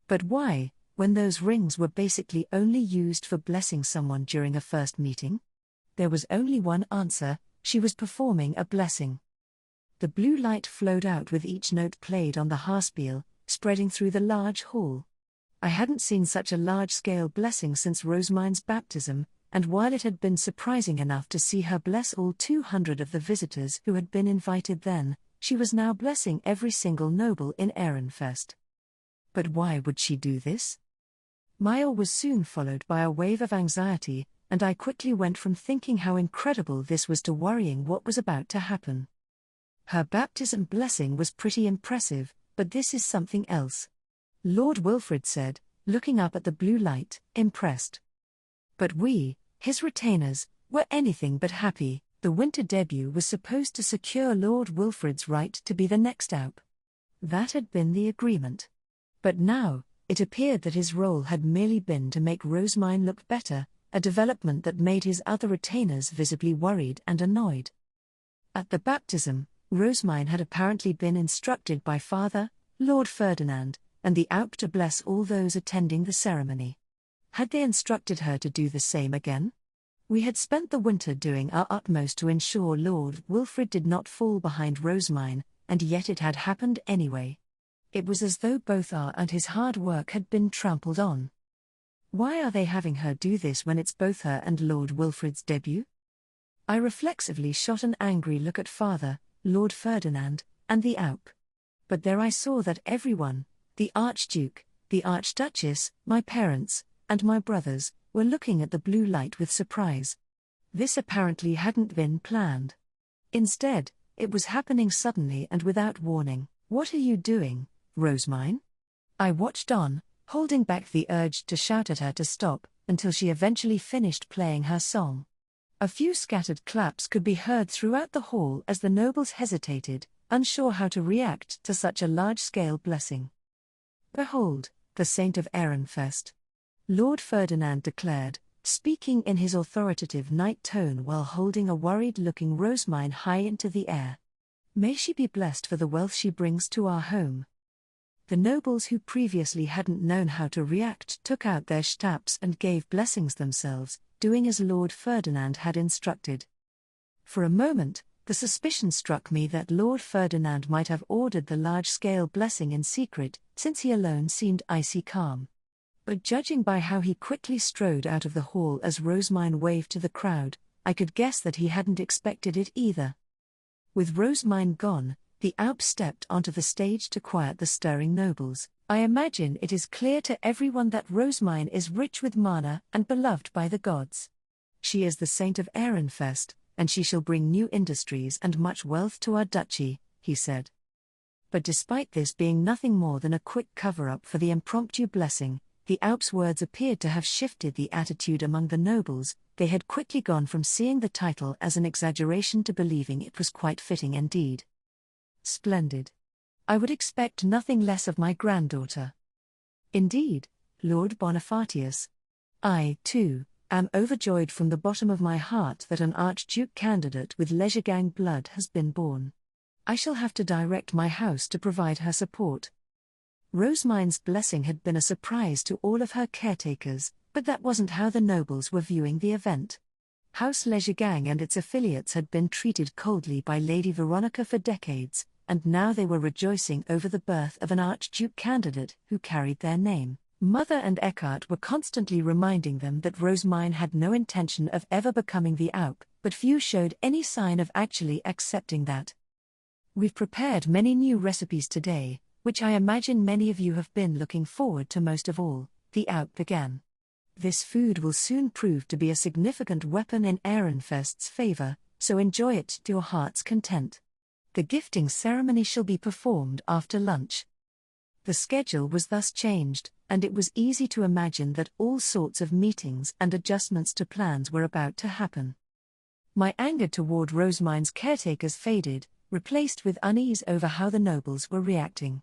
But why, when those rings were basically only used for blessing someone during a first meeting? There was only one answer: she was performing a blessing. The blue light flowed out with each note played on the Haarspiel, spreading through the large hall. I hadn't seen such a large-scale blessing since Rosemine's baptism, and while it had been surprising enough to see her bless all 200 of the visitors who had been invited then, she was now blessing every single noble in Ehrenfest. But why would she do this? My awe was soon followed by a wave of anxiety, and I quickly went from thinking how incredible this was to worrying what was about to happen. Her baptism blessing was pretty impressive, but this is something else. Lord Wilfrid said, looking up at the blue light, impressed. But we, his retainers, were anything but happy. The winter debut was supposed to secure Lord Wilfrid's right to be the next Alp. That had been the agreement. But now, it appeared that his role had merely been to make Rosemine look better, a development that made his other retainers visibly worried and annoyed. At the baptism, Rosemine had apparently been instructed by Father, Lord Ferdinand, and the Alp to bless all those attending the ceremony. Had they instructed her to do the same again? We had spent the winter doing our utmost to ensure Lord Wilfrid did not fall behind Rosemine, and yet it had happened anyway. It was as though both our and his hard work had been trampled on. Why are they having her do this when it's both her and Lord Wilfrid's debut? I reflexively shot an angry look at Father, Lord Ferdinand, and the Alp. But there I saw that everyone, the Archduke, the Archduchess, my parents, and my brothers, were looking at the blue light with surprise. This apparently hadn't been planned. Instead, it was happening suddenly and without warning. "What are you doing, Rosemine?" I watched on, holding back the urge to shout at her to stop, until she eventually finished playing her song. A few scattered claps could be heard throughout the hall as the nobles hesitated, unsure how to react to such a large-scale blessing. "Behold, the saint of Ehrenfest," Lord Ferdinand declared, speaking in his authoritative knight tone while holding a worried-looking Rosemine high into the air. "May she be blessed for the wealth she brings to our home." The nobles who previously hadn't known how to react took out their shtaps and gave blessings themselves, doing as Lord Ferdinand had instructed. For a moment, the suspicion struck me that Lord Ferdinand might have ordered the large-scale blessing in secret, since he alone seemed icy calm. But judging by how he quickly strode out of the hall as Rosemine waved to the crowd, I could guess that he hadn't expected it either. With Rosemine gone, the Alp stepped onto the stage to quiet the stirring nobles. "I imagine it is clear to everyone that Rosemine is rich with mana and beloved by the gods. She is the saint of Ehrenfest, and she shall bring new industries and much wealth to our duchy," he said. But despite this being nothing more than a quick cover-up for the impromptu blessing, the Alp's words appeared to have shifted the attitude among the nobles. They had quickly gone from seeing the title as an exaggeration to believing it was quite fitting indeed. "Splendid. I would expect nothing less of my granddaughter." "Indeed, Lord Bonifacius. I, too, am overjoyed from the bottom of my heart that an Archduke candidate with Legergang blood has been born. I shall have to direct my house to provide her support." Rosemine's blessing had been a surprise to all of her caretakers, but that wasn't how the nobles were viewing the event. House Legergang and its affiliates had been treated coldly by Lady Veronica for decades, and now they were rejoicing over the birth of an Archduke candidate who carried their name. Mother and Eckhart were constantly reminding them that Rosemine had no intention of ever becoming the Alp, but few showed any sign of actually accepting that. "We've prepared many new recipes today, which I imagine many of you have been looking forward to most of all," the Alp began. "This food will soon prove to be a significant weapon in Ehrenfest's favor, so enjoy it to your heart's content. The gifting ceremony shall be performed after lunch." The schedule was thus changed, and it was easy to imagine that all sorts of meetings and adjustments to plans were about to happen. My anger toward Rosemine's caretakers faded, replaced with unease over how the nobles were reacting.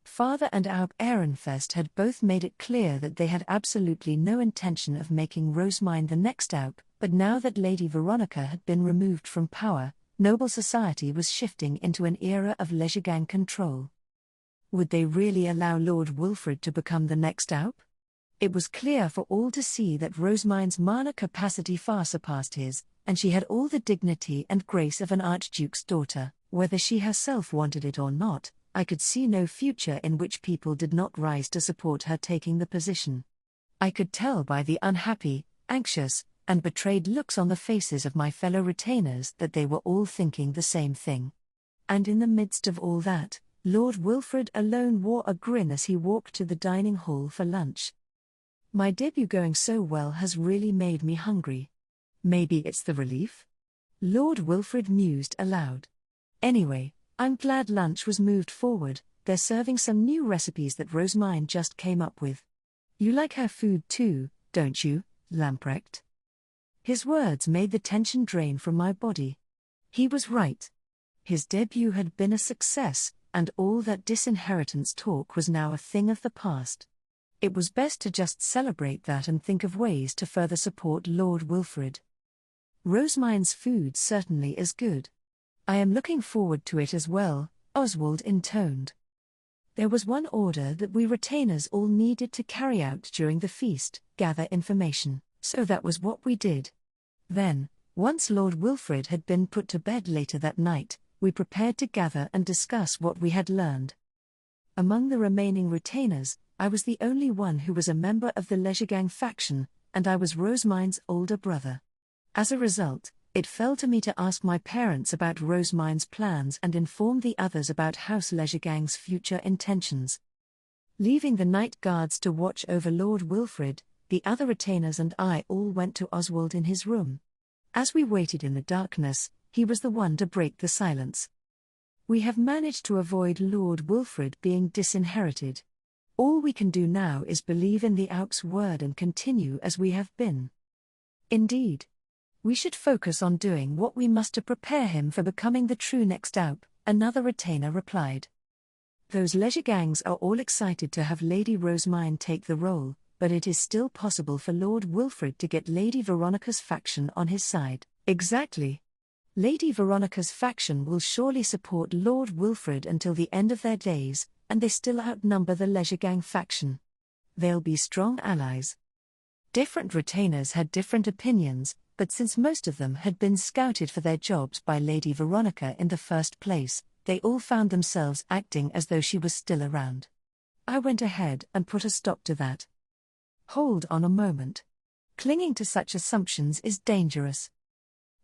Father and Aub Ehrenfest had both made it clear that they had absolutely no intention of making Rosamine the next Aub, but now that Lady Veronica had been removed from power, noble society was shifting into an era of leisuregang control. Would they really allow Lord Wilfrid to become the next Aub? It was clear for all to see that Rosamine's mana capacity far surpassed his, and she had all the dignity and grace of an Archduke's daughter. Whether she herself wanted it or not, I could see no future in which people did not rise to support her taking the position. I could tell by the unhappy, anxious, and betrayed looks on the faces of my fellow retainers that they were all thinking the same thing. And in the midst of all that, Lord Wilfrid alone wore a grin as he walked to the dining hall for lunch. My debut going so well has really made me hungry. Maybe it's the relief? Lord Wilfrid mused aloud. Anyway, I'm glad lunch was moved forward. They're serving some new recipes that Rosamine just came up with. You like her food too, don't you, Lamprecht? His words made the tension drain from my body. He was right. His debut had been a success, and all that disinheritance talk was now a thing of the past. It was best to just celebrate that and think of ways to further support Lord Wilfrid. Rosamine's food certainly is good. I am looking forward to it as well, Oswald intoned. There was one order that we retainers all needed to carry out during the feast, gather information, so that was what we did. Then, once Lord Wilfrid had been put to bed later that night, we prepared to gather and discuss what we had learned. Among the remaining retainers, I was the only one who was a member of the leisuregang faction, and I was Rosamine's older brother. As a result, it fell to me to ask my parents about Rosamine's plans and inform the others about House Leisuregang's future intentions. Leaving the night guards to watch over Lord Wilfrid, the other retainers and I all went to Oswald in his room. As we waited in the darkness, he was the one to break the silence. We have managed to avoid Lord Wilfrid being disinherited. All we can do now is believe in the Aub's word and continue as we have been. Indeed. We should focus on doing what we must to prepare him for becoming the true next Aub, another retainer replied. Those leisuregangs are all excited to have Lady Rosamine take the role, but it is still possible for Lord Wilfrid to get Lady Veronica's faction on his side. Exactly. Lady Veronica's faction will surely support Lord Wilfrid until the end of their days, and they still outnumber the leisuregang faction. They'll be strong allies. Different retainers had different opinions, but since most of them had been scouted for their jobs by Lady Veronica in the first place, they all found themselves acting as though she was still around. I went ahead and put a stop to that. Hold on a moment. Clinging to such assumptions is dangerous.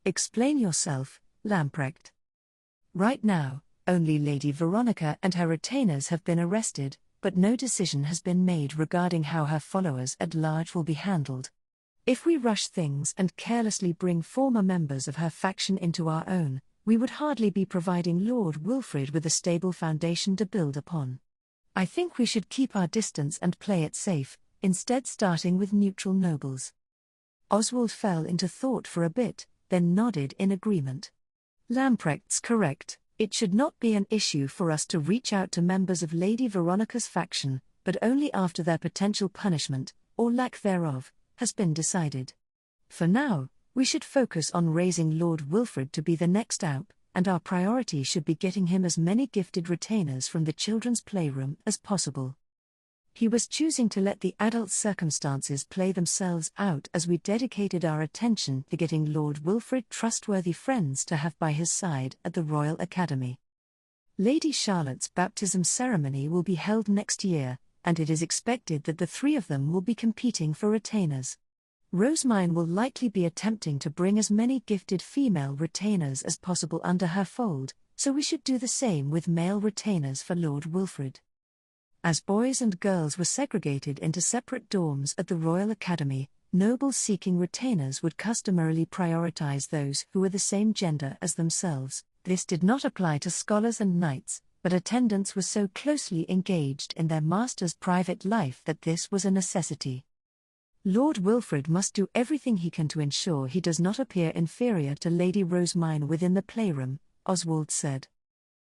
Explain yourself, Lamprecht. Right now, only Lady Veronica and her retainers have been arrested, but no decision has been made regarding how her followers at large will be handled. If we rush things and carelessly bring former members of her faction into our own, we would hardly be providing Lord Wilfrid with a stable foundation to build upon. I think we should keep our distance and play it safe, instead starting with neutral nobles. Oswald fell into thought for a bit, then nodded in agreement. Lamprecht's correct. It should not be an issue for us to reach out to members of Lady Veronica's faction, but only after their potential punishment, or lack thereof, has been decided. For now, we should focus on raising Lord Wilfrid to be the next Aub, and our priority should be getting him as many gifted retainers from the children's playroom as possible. He was choosing to let the adult circumstances play themselves out as we dedicated our attention to getting Lord Wilfrid trustworthy friends to have by his side at the Royal Academy. Lady Charlotte's baptism ceremony will be held next year, and it is expected that the three of them will be competing for retainers. Rosamine will likely be attempting to bring as many gifted female retainers as possible under her fold, so we should do the same with male retainers for Lord Wilfrid. As boys and girls were segregated into separate dorms at the Royal Academy, noble-seeking retainers would customarily prioritize those who were the same gender as themselves. This did not apply to scholars and knights, but attendants were so closely engaged in their master's private life that this was a necessity. Lord Wilfrid must do everything he can to ensure he does not appear inferior to Lady Rosamine within the playroom, Oswald said.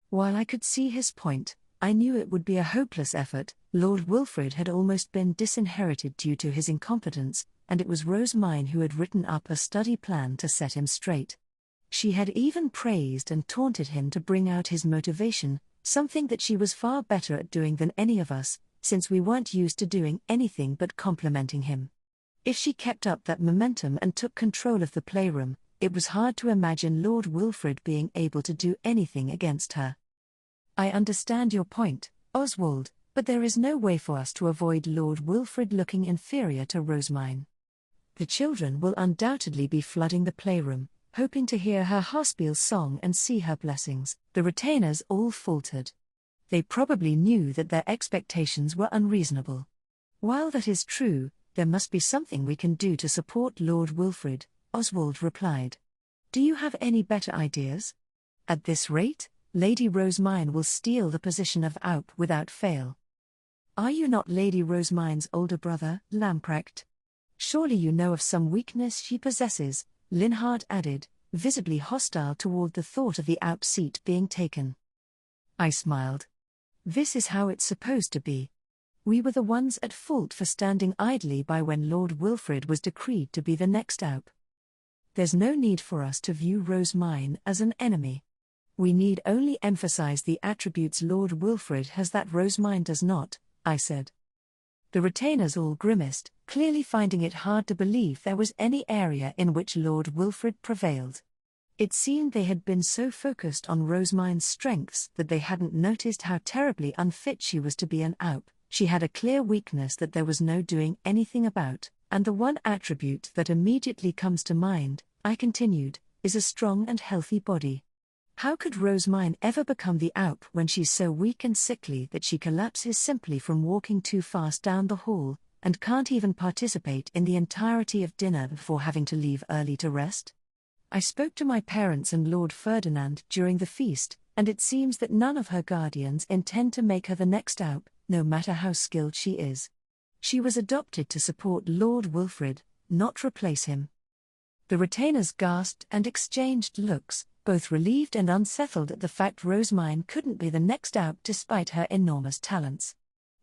While I could see his point, I knew it would be a hopeless effort. Lord Wilfrid had almost been disinherited due to his incompetence, and it was Rosamine who had written up a study plan to set him straight. She had even praised and taunted him to bring out his motivation, something that she was far better at doing than any of us, since we weren't used to doing anything but complimenting him. If she kept up that momentum and took control of the playroom, it was hard to imagine Lord Wilfrid being able to do anything against her. I understand your point, Oswald, but there is no way for us to avoid Lord Wilfrid looking inferior to Rosamine. The children will undoubtedly be flooding the playroom, hoping to hear her Haspel's song and see her blessings. The retainers all faltered. They probably knew that their expectations were unreasonable. While that is true, there must be something we can do to support Lord Wilfrid, Oswald replied. Do you have any better ideas? At this rate, Lady Rosamine will steal the position of Aup without fail. Are you not Lady Rosamine's older brother, Lamprecht? Surely you know of some weakness she possesses, Linhart added, visibly hostile toward the thought of the Aup seat being taken. I smiled. This is how it's supposed to be. We were the ones at fault for standing idly by when Lord Wilfrid was decreed to be the next Aup. There's no need for us to view Rosamine as an enemy. We need only emphasize the attributes Lord Wilfrid has that Rosamine does not, I said. The retainers all grimaced, clearly finding it hard to believe there was any area in which Lord Wilfrid prevailed. It seemed they had been so focused on Rosamine's strengths that they hadn't noticed how terribly unfit she was to be an Aup. She had a clear weakness that there was no doing anything about, and the one attribute that immediately comes to mind, I continued, is a strong and healthy body. How could Rosamine ever become the Aup when she's so weak and sickly that she collapses simply from walking too fast down the hall, and can't even participate in the entirety of dinner before having to leave early to rest? I spoke to my parents and Lord Ferdinand during the feast, and it seems that none of her guardians intend to make her the next Aup, no matter how skilled she is. She was adopted to support Lord Wilfrid, not replace him. The retainers gasped and exchanged looks, both relieved and unsettled at the fact Rosamine couldn't be the next Aup despite her enormous talents.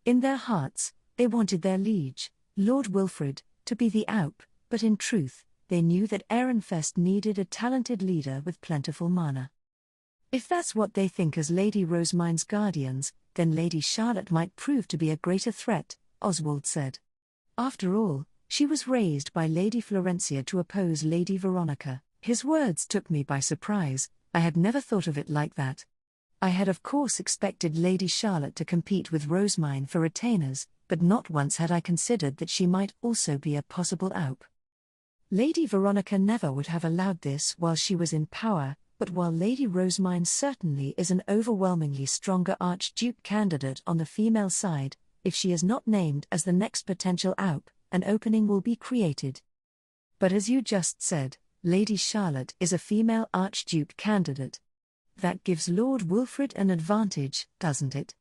In their hearts, they wanted their liege, Lord Wilfrid, to be the Aup, but in truth, they knew that Ehrenfest needed a talented leader with plentiful mana. If that's what they think as Lady Rosamine's guardians, then Lady Charlotte might prove to be a greater threat, Oswald said. After all, she was raised by Lady Florencia to oppose Lady Veronica. His words took me by surprise. I had never thought of it like that. I had of course expected Lady Charlotte to compete with Rosamine for retainers, but not once had I considered that she might also be a possible Aup. Lady Veronica never would have allowed this while she was in power, but while Lady Rosamine certainly is an overwhelmingly stronger Archduke candidate on the female side, if she is not named as the next potential Aup, an opening will be created. But as you just said, Lady Charlotte is a female Archduke candidate. That gives Lord Wilfrid an advantage, doesn't it?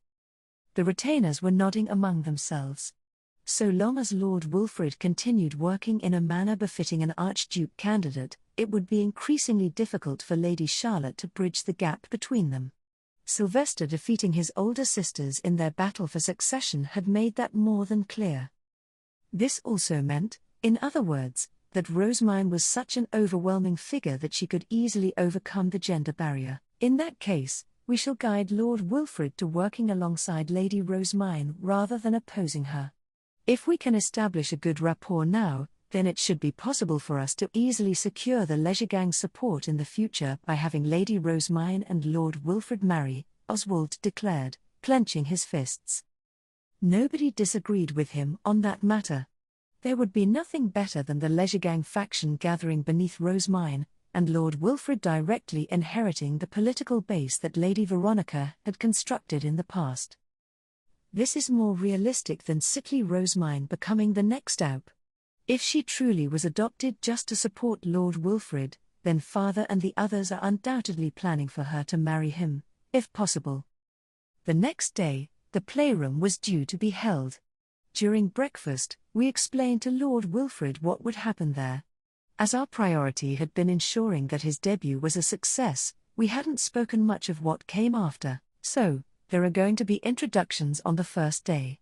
The retainers were nodding among themselves. So long as Lord Wilfrid continued working in a manner befitting an Archduke candidate, it would be increasingly difficult for Lady Charlotte to bridge the gap between them. Sylvester defeating his older sisters in their battle for succession had made that more than clear. This also meant, in other words, that Rosamine was such an overwhelming figure that she could easily overcome the gender barrier. In that case, we shall guide Lord Wilfrid to working alongside Lady Rosamine rather than opposing her. If we can establish a good rapport now, then it should be possible for us to easily secure the Leisure Gang's support in the future by having Lady Rosamine and Lord Wilfrid marry, Oswald declared, clenching his fists. Nobody disagreed with him on that matter. There would be nothing better than the Leisure Gang faction gathering beneath Rosamine, and Lord Wilfrid directly inheriting the political base that Lady Veronica had constructed in the past. This is more realistic than sickly Rosamine becoming the next Aup. If she truly was adopted just to support Lord Wilfrid, then father and the others are undoubtedly planning for her to marry him, if possible. The next day, the playroom was due to be held. During breakfast, we explained to Lord Wilfrid what would happen there. As our priority had been ensuring that his debut was a success, we hadn't spoken much of what came after, so, There are going to be introductions on the first day.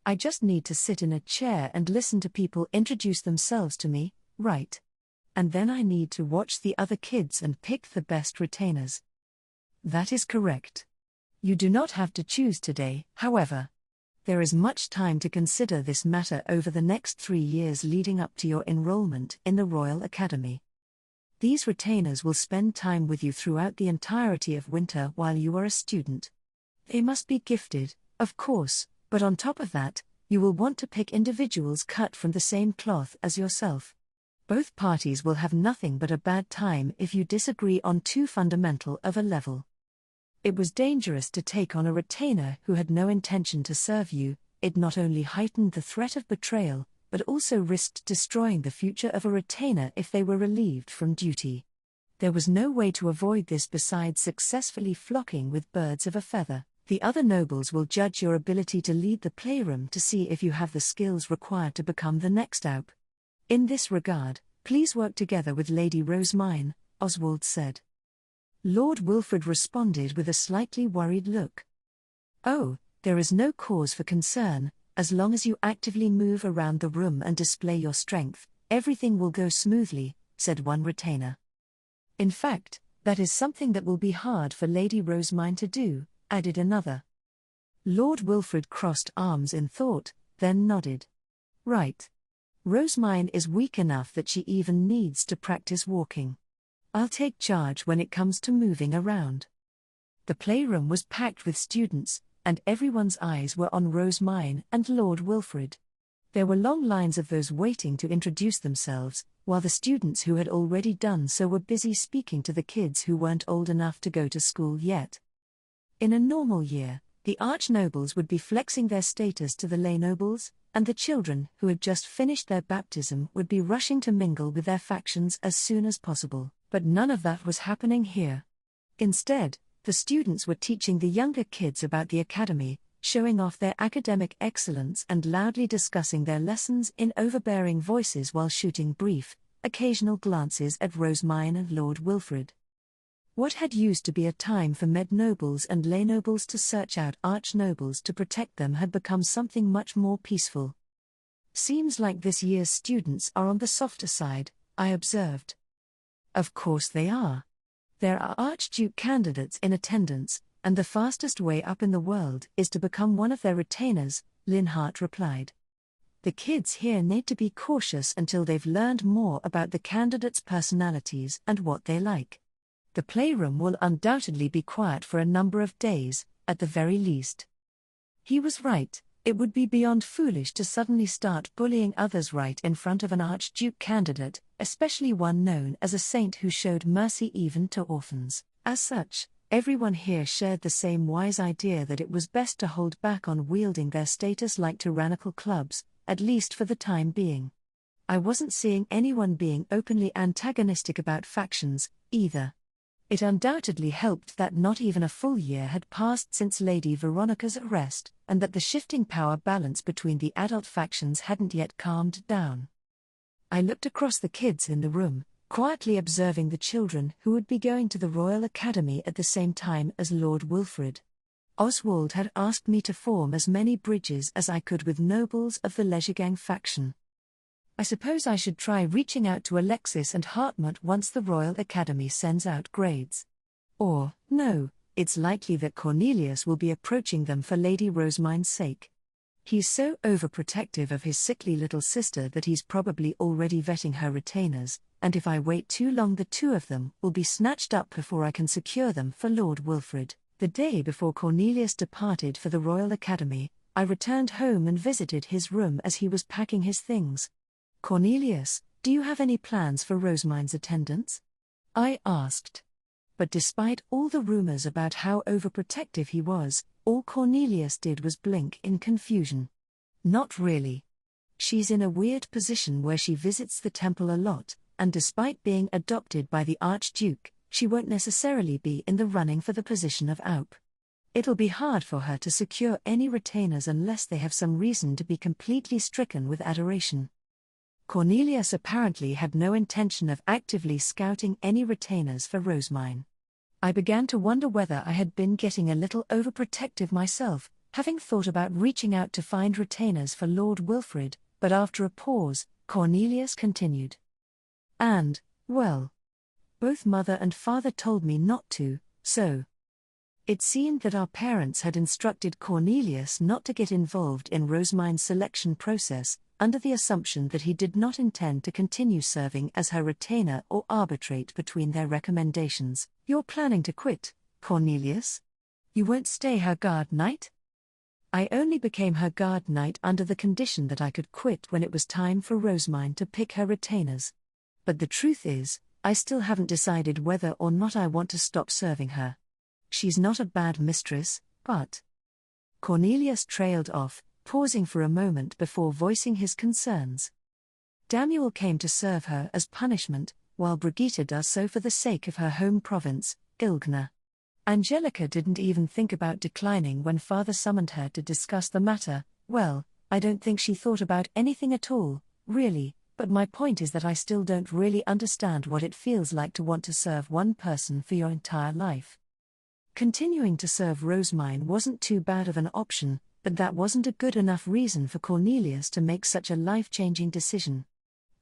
I just need to sit in a chair and listen to people introduce themselves to me, right? And then I need to watch the other kids and pick the best retainers. That is correct. You do not have to choose today, however. There is much time to consider this matter over the next 3 years leading up to your enrollment in the Royal Academy. These retainers will spend time with you throughout the entirety of winter while you are a student. They must be gifted, of course, but on top of that, you will want to pick individuals cut from the same cloth as yourself. Both parties will have nothing but a bad time if you disagree on too fundamental of a level. It was dangerous to take on a retainer who had no intention to serve you. It not only heightened the threat of betrayal, but also risked destroying the future of a retainer if they were relieved from duty. There was no way to avoid this besides successfully flocking with birds of a feather. The other nobles will judge your ability to lead the playroom to see if you have the skills required to become the next Aup. In this regard, please work together with Lady Rosemine, Oswald said. Lord Wilfred responded with a slightly worried look. Oh, there is no cause for concern. As long as you actively move around the room and display your strength, everything will go smoothly, said one retainer. In fact, that is something that will be hard for Lady Rosemine to do, added another. Lord Wilfred crossed arms in thought, then nodded. Right. Rosemine is weak enough that she even needs to practice walking. I'll take charge when it comes to moving around. The playroom was packed with students, and everyone's eyes were on Rosemine and Lord Wilfred. There were long lines of those waiting to introduce themselves, while the students who had already done so were busy speaking to the kids who weren't old enough to go to school yet. In a normal year, the archnobles would be flexing their status to the lay nobles, and the children who had just finished their baptism would be rushing to mingle with their factions as soon as possible, but none of that was happening here. Instead, the students were teaching the younger kids about the academy, showing off their academic excellence and loudly discussing their lessons in overbearing voices while shooting brief, occasional glances at Rosemine and Lord Wilfred. What had used to be a time for med nobles and lay nobles to search out arch nobles to protect them had become something much more peaceful. Seems like this year's students are on the softer side, I observed. Of course they are. There are Archduke candidates in attendance, and the fastest way up in the world is to become one of their retainers, Linhart replied. The kids here need to be cautious until they've learned more about the candidates' personalities and what they like. The playroom will undoubtedly be quiet for a number of days, at the very least. He was right, it would be beyond foolish to suddenly start bullying others right in front of an Archduke candidate, especially one known as a saint who showed mercy even to orphans. As such, everyone here shared the same wise idea that it was best to hold back on wielding their status like tyrannical clubs, at least for the time being. I wasn't seeing anyone being openly antagonistic about factions, either. It undoubtedly helped that not even a full year had passed since Lady Veronica's arrest, and that the shifting power balance between the adult factions hadn't yet calmed down. I looked across the kids in the room, quietly observing the children who would be going to the Royal Academy at the same time as Lord Wilfred. Oswald had asked me to form as many bridges as I could with nobles of the Leisuregang faction. I suppose I should try reaching out to Alexis and Hartmut once the Royal Academy sends out grades. Or, no, it's likely that Cornelius will be approaching them for Lady Rosemine's sake. He's so overprotective of his sickly little sister that he's probably already vetting her retainers, and if I wait too long the two of them will be snatched up before I can secure them for Lord Wilfred. The day before Cornelius departed for the Royal Academy, I returned home and visited his room as he was packing his things. Cornelius, do you have any plans for Rosemine's attendance? I asked. But despite all the rumors about how overprotective he was, all Cornelius did was blink in confusion. Not really. She's in a weird position where she visits the temple a lot, and despite being adopted by the Archduke, she won't necessarily be in the running for the position of Aup. It'll be hard for her to secure any retainers unless they have some reason to be completely stricken with adoration. Cornelius apparently had no intention of actively scouting any retainers for Rosemine. I began to wonder whether I had been getting a little overprotective myself, having thought about reaching out to find retainers for Lord Wilfrid, but after a pause, Cornelius continued. And, well, both mother and father told me not to, so. It seemed that our parents had instructed Cornelius not to get involved in Rosemine's selection process, under the assumption that he did not intend to continue serving as her retainer or arbitrate between their recommendations. You're planning to quit, Cornelius? You won't stay her guard knight? I only became her guard knight under the condition that I could quit when it was time for Rosemine to pick her retainers. But the truth is, I still haven't decided whether or not I want to stop serving her. She's not a bad mistress, but... Cornelius trailed off, pausing for a moment before voicing his concerns. Damuel came to serve her as punishment, while Brigitte does so for the sake of her home province, Ilgner. Angelica didn't even think about declining when father summoned her to discuss the matter. Well, I don't think she thought about anything at all, really, but my point is that I still don't really understand what it feels like to want to serve one person for your entire life. Continuing to serve Rosemine wasn't too bad of an option, but that wasn't a good enough reason for Cornelius to make such a life-changing decision.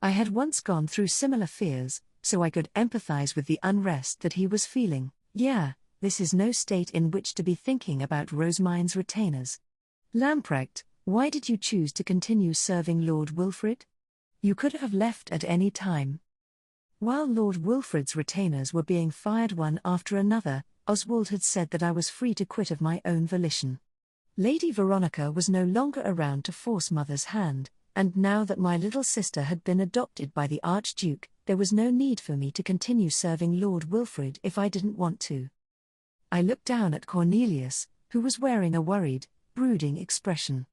I had once gone through similar fears, so I could empathize with the unrest that he was feeling. Yeah, this is no state in which to be thinking about Rosemine's retainers. Lamprecht, why did you choose to continue serving Lord Wilfrid? You could have left at any time. While Lord Wilfrid's retainers were being fired one after another, Oswald had said that I was free to quit of my own volition. Lady Veronica was no longer around to force mother's hand, and now that my little sister had been adopted by the Archduke, there was no need for me to continue serving Lord Wilfrid if I didn't want to. I looked down at Cornelius, who was wearing a worried, brooding expression.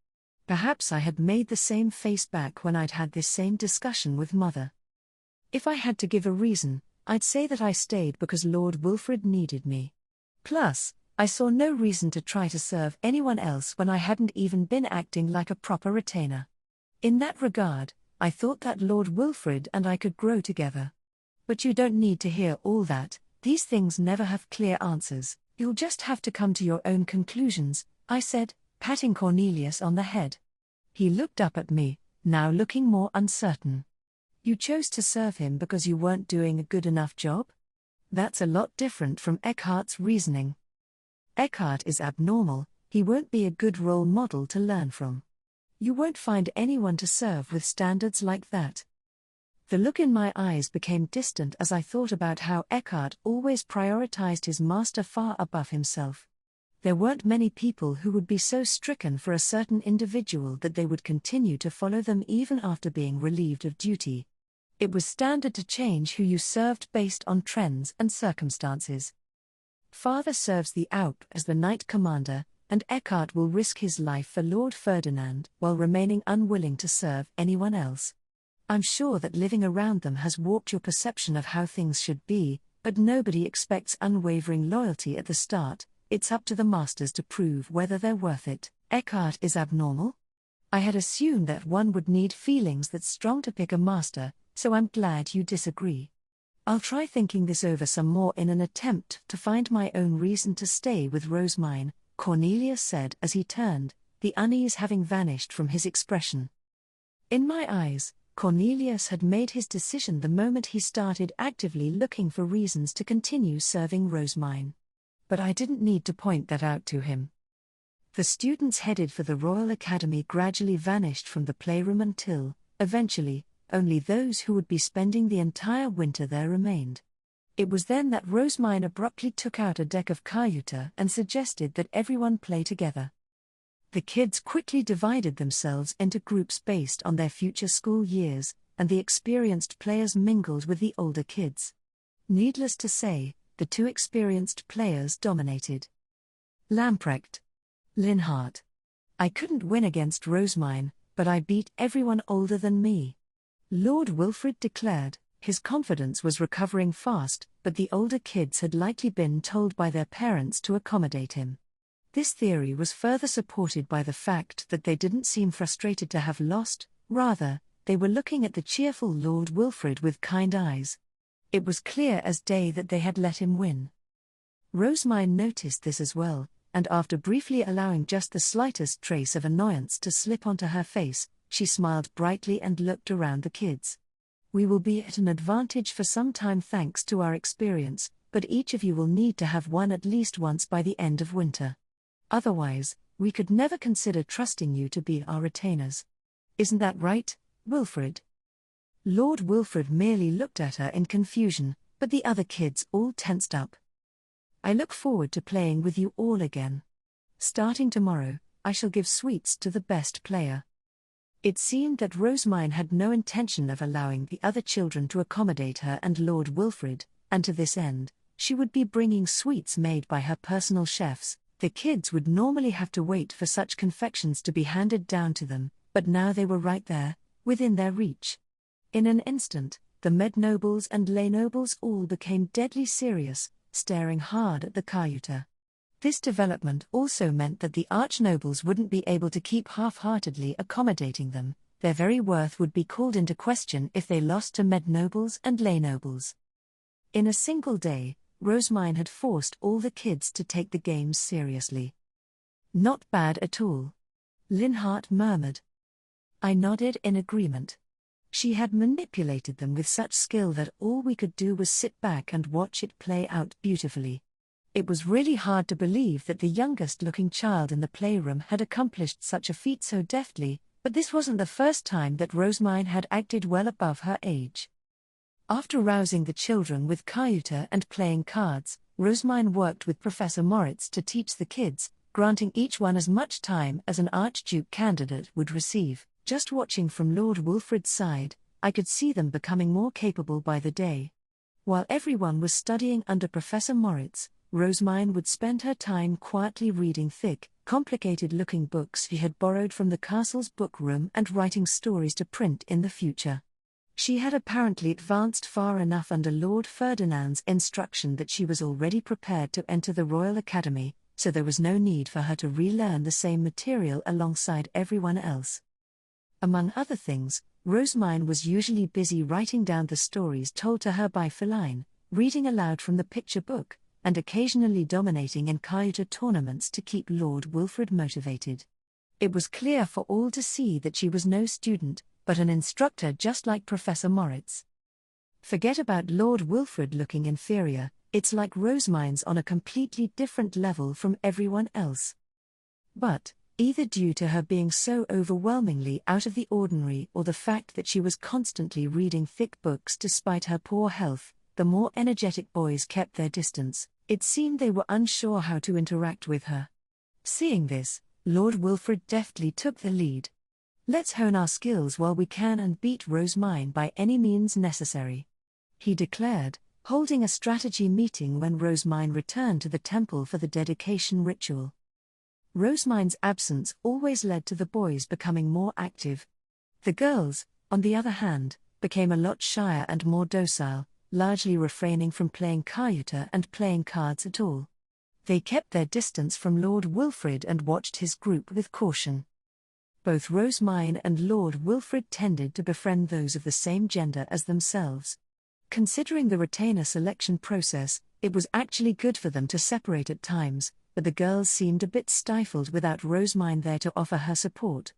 Perhaps I had made the same face back when I'd had this same discussion with mother. If I had to give a reason, I'd say that I stayed because Lord Wilfrid needed me. Plus, I saw no reason to try to serve anyone else when I hadn't even been acting like a proper retainer. In that regard, I thought that Lord Wilfrid and I could grow together. But you don't need to hear all that, these things never have clear answers, you'll just have to come to your own conclusions, I said, patting Cornelius on the head. He looked up at me, now looking more uncertain. You chose to serve him because you weren't doing a good enough job? That's a lot different from Eckhart's reasoning. Eckhart is abnormal, he won't be a good role model to learn from. You won't find anyone to serve with standards like that. The look in my eyes became distant as I thought about how Eckhart always prioritized his master far above himself. There weren't many people who would be so stricken for a certain individual that they would continue to follow them even after being relieved of duty. It was standard to change who you served based on trends and circumstances. Father serves the Alp as the Knight Commander, and Eckhart will risk his life for Lord Ferdinand while remaining unwilling to serve anyone else. I'm sure that living around them has warped your perception of how things should be, but nobody expects unwavering loyalty at the start. It's up to the masters to prove whether they're worth it. Eckhart is abnormal? I had assumed that one would need feelings that strong to pick a master, so I'm glad you disagree. I'll try thinking this over some more in an attempt to find my own reason to stay with Rosemine, Cornelius said as he turned, the unease having vanished from his expression. In my eyes, Cornelius had made his decision the moment he started actively looking for reasons to continue serving Rosemine. But I didn't need to point that out to him. The students headed for the Royal Academy gradually vanished from the playroom until, eventually, only those who would be spending the entire winter there remained. It was then that Rosemine abruptly took out a deck of Cayuta and suggested that everyone play together. The kids quickly divided themselves into groups based on their future school years, and the experienced players mingled with the older kids. Needless to say, the two experienced players dominated. Lamprecht. Linhart. I couldn't win against Rosemine, but I beat everyone older than me. Lord Wilfrid declared. His confidence was recovering fast, but the older kids had likely been told by their parents to accommodate him. This theory was further supported by the fact that they didn't seem frustrated to have lost, rather, they were looking at the cheerful Lord Wilfrid with kind eyes. It was clear as day that they had let him win. Rosamine noticed this as well, and after briefly allowing just the slightest trace of annoyance to slip onto her face, she smiled brightly and looked around the kids. "We will be at an advantage for some time thanks to our experience, but each of you will need to have one at least once by the end of winter. Otherwise, we could never consider trusting you to be our retainers. Isn't that right, Wilfred?" Lord Wilfred merely looked at her in confusion, but the other kids all tensed up. "I look forward to playing with you all again. Starting tomorrow, I shall give sweets to the best player." It seemed that Rosamine had no intention of allowing the other children to accommodate her and Lord Wilfred, and to this end, she would be bringing sweets made by her personal chefs. The kids would normally have to wait for such confections to be handed down to them, but now they were right there, within their reach. In an instant, the Med nobles and lay nobles all became deadly serious, staring hard at the Cayuta. This development also meant that the archnobles wouldn't be able to keep half-heartedly accommodating them. Their very worth would be called into question if they lost to Med nobles and lay nobles. In a single day, Rosamine had forced all the kids to take the games seriously. "Not bad at all," Linhart murmured. I nodded in agreement. She had manipulated them with such skill that all we could do was sit back and watch it play out beautifully. It was really hard to believe that the youngest-looking child in the playroom had accomplished such a feat so deftly, but this wasn't the first time that Rosamine had acted well above her age. After rousing the children with Cayuta and playing cards, Rosamine worked with Professor Moritz to teach the kids, granting each one as much time as an Archduke candidate would receive. Just watching from Lord Wilfred's side, I could see them becoming more capable by the day. While everyone was studying under Professor Moritz, Rosamine would spend her time quietly reading thick, complicated-looking books she had borrowed from the castle's bookroom and writing stories to print in the future. She had apparently advanced far enough under Lord Ferdinand's instruction that she was already prepared to enter the Royal Academy, so there was no need for her to relearn the same material alongside everyone else. Among other things, Rosamine was usually busy writing down the stories told to her by Feline, reading aloud from the picture book, and occasionally dominating in Cayuta tournaments to keep Lord Wilfred motivated. It was clear for all to see that she was no student, but an instructor just like Professor Moritz. Forget about Lord Wilfred looking inferior, it's like Rosamine's on a completely different level from everyone else. But, either due to her being so overwhelmingly out of the ordinary or the fact that she was constantly reading thick books despite her poor health, the more energetic boys kept their distance. It seemed they were unsure how to interact with her. Seeing this, Lord Wilfred deftly took the lead. "Let's hone our skills while we can and beat Rosamine by any means necessary," he declared, holding a strategy meeting when Rosamine returned to the temple for the dedication ritual. Rosamine's absence always led to the boys becoming more active. The girls, on the other hand, became a lot shyer and more docile, largely refraining from playing Cayuta and playing cards at all. They kept their distance from Lord Wilfred and watched his group with caution. Both Rosamine and Lord Wilfred tended to befriend those of the same gender as themselves. Considering the retainer selection process, it was actually good for them to separate at times, but the girls seemed a bit stifled without Rosamine there to offer her support.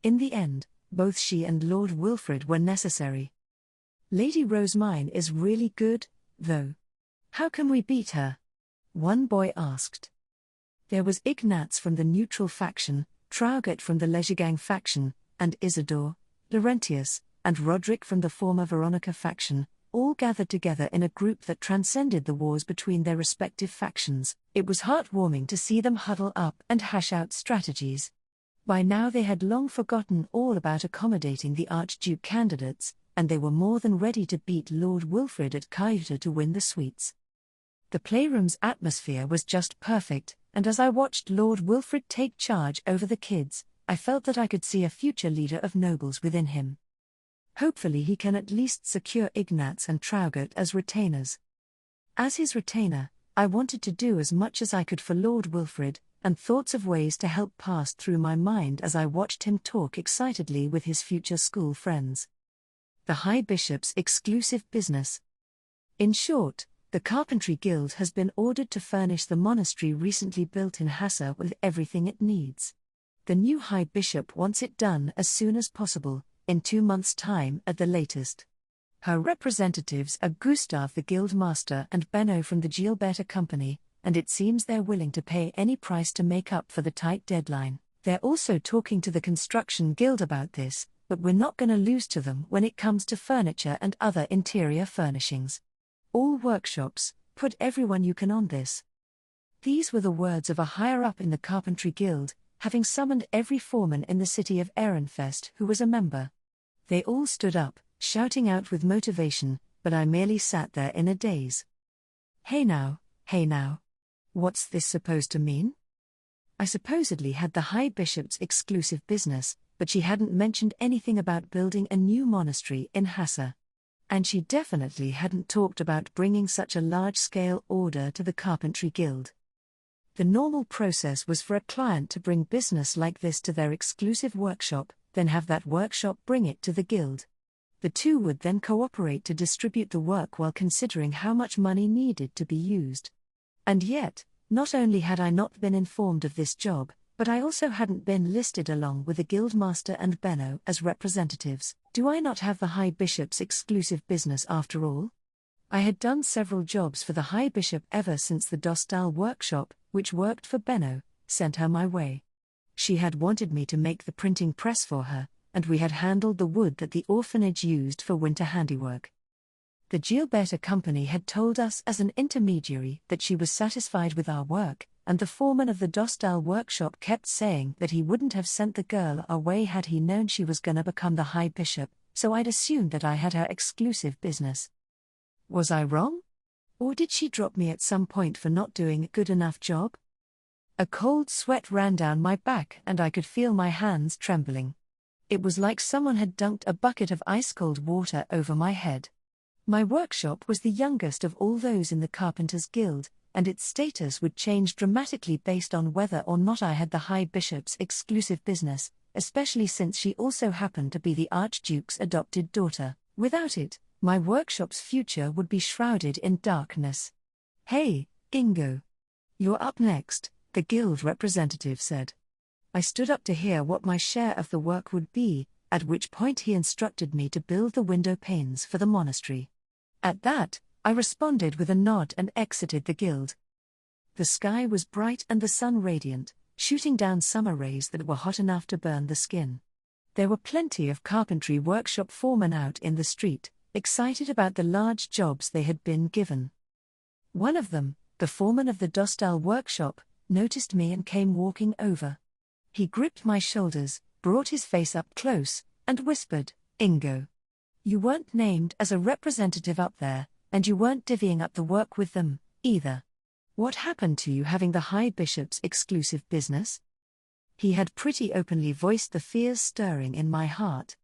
In the end, both she and Lord Wilfred were necessary. "Lady Rosamine is really good, though. How can we beat her?" one boy asked. There was Ignaz from the neutral faction, Traugott from the Legergang faction, and Isidore, Laurentius, and Roderick from the former Veronica faction, all gathered together in a group that transcended the wars between their respective factions. It was heartwarming to see them huddle up and hash out strategies. By now they had long forgotten all about accommodating the Archduke candidates, and they were more than ready to beat Lord Wilfred at Cayuta to win the sweets. The playroom's atmosphere was just perfect, and as I watched Lord Wilfred take charge over the kids, I felt that I could see a future leader of nobles within him. Hopefully he can at least secure Ignaz and Traugott as retainers. As his retainer, I wanted to do as much as I could for Lord Wilfred, and thoughts of ways to help passed through my mind as I watched him talk excitedly with his future school friends. The High Bishop's exclusive business. In short, The Carpentry Guild has been ordered to furnish the monastery recently built in Hassa with everything it needs. The new High Bishop wants it done as soon as possible, in 2 months' time at the latest. Her representatives are Gustav the Guildmaster and Benno from the Gilberta Company, and it seems they're willing to pay any price to make up for the tight deadline. They're also talking to the Construction Guild about this, but we're not going to lose to them when it comes to furniture and other interior furnishings. All workshops, put everyone you can on this. These were the words of a higher-up in the Carpentry Guild, having summoned every foreman in the city of Ehrenfest who was a member. They all stood up, shouting out with motivation, but I merely sat there in a daze. Hey now. What's this supposed to mean? I supposedly had the High Bishop's exclusive business, but she hadn't mentioned anything about building a new monastery in Hassa. And she definitely hadn't talked about bringing such a large-scale order to the Carpentry Guild. The normal process was for a client to bring business like this to their exclusive workshop, then have that workshop bring it to the guild. The two would then cooperate to distribute the work while considering how much money needed to be used. And yet, not only had I not been informed of this job, but I also hadn't been listed along with the Guildmaster and Benno as representatives. Do I not have the High Bishop's exclusive business after all? I had done several jobs for the High Bishop ever since the Dostal workshop, which worked for Benno, sent her my way. She had wanted me to make the printing press for her, and we had handled the wood that the orphanage used for winter handiwork. The Gilberta Company had told us as an intermediary that she was satisfied with our work, and the foreman of the Dostal workshop kept saying that he wouldn't have sent the girl away had he known she was gonna become the High Bishop, so I'd assumed that I had her exclusive business. Was I wrong? Or did she drop me at some point for not doing a good enough job? A cold sweat ran down my back and I could feel my hands trembling. It was like someone had dunked a bucket of ice-cold water over my head. My workshop was the youngest of all those in the Carpenters Guild, and its status would change dramatically based on whether or not I had the High Bishop's exclusive business, especially since she also happened to be the Archduke's adopted daughter. Without it, my workshop's future would be shrouded in darkness. Hey, Ingo. You're up next, the guild representative said. I stood up to hear what my share of the work would be, at which point he instructed me to build the window panes for the monastery. At that, I responded with a nod and exited the guild. The sky was bright and the sun radiant, shooting down summer rays that were hot enough to burn the skin. There were plenty of carpentry workshop foremen out in the street, excited about the large jobs they had been given. One of them, the foreman of the Dostal workshop, noticed me and came walking over. He gripped my shoulders, brought his face up close, and whispered, "Ingo. You weren't named as a representative up there, and you weren't divvying up the work with them, either. What happened to you having the High Bishop's exclusive business?" He had pretty openly voiced the fears stirring in my heart.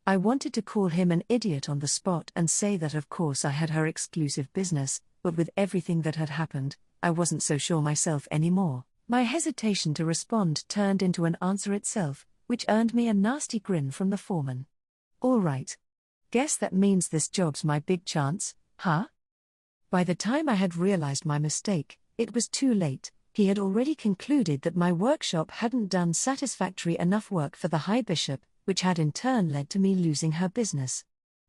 I wanted to call him an idiot on the spot and say that of course I had her exclusive business, but with everything that had happened, I wasn't so sure myself anymore. My hesitation to respond turned into an answer itself, which earned me a nasty grin from the foreman. "All right. Guess that means this job's my big chance, huh?" By the time I had realized my mistake, it was too late. He had already concluded that my workshop hadn't done satisfactory enough work for the High Bishop, which had in turn led to me losing her business.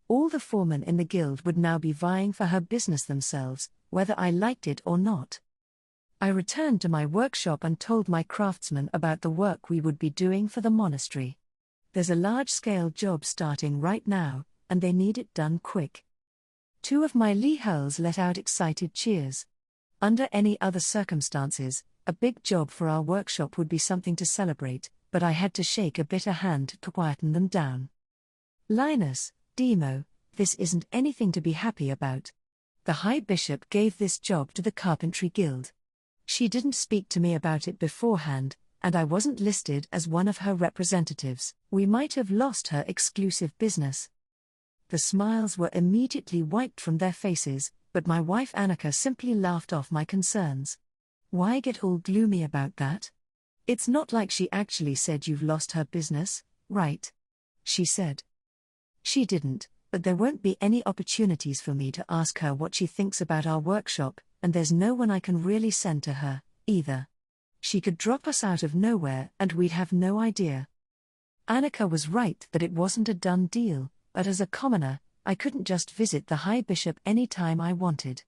All the foremen in the guild would now be vying for her business themselves, whether I liked it or not. I returned to my workshop and told my craftsmen about the work we would be doing for the monastery. There's a large-scale job starting right now, and they need it done quick. 2 of my Lehels let out excited cheers. Under any other circumstances, a big job for our workshop would be something to celebrate, but I had to shake a bitter hand to quieten them down. "Linus, Demo, this isn't anything to be happy about. The High Bishop gave this job to the Carpentry Guild. She didn't speak to me about it beforehand, and I wasn't listed as one of her representatives. We might have lost her exclusive business." The smiles were immediately wiped from their faces, but my wife Annika simply laughed off my concerns. "Why get all gloomy about that? It's not like she actually said you've lost her business, right?" she said. "She didn't, but there won't be any opportunities for me to ask her what she thinks about our workshop, and there's no one I can really send to her, either. She could drop us out of nowhere and we'd have no idea. Annika was right that it wasn't a done deal, but as a commoner, I couldn't just visit the High Bishop any time I wanted.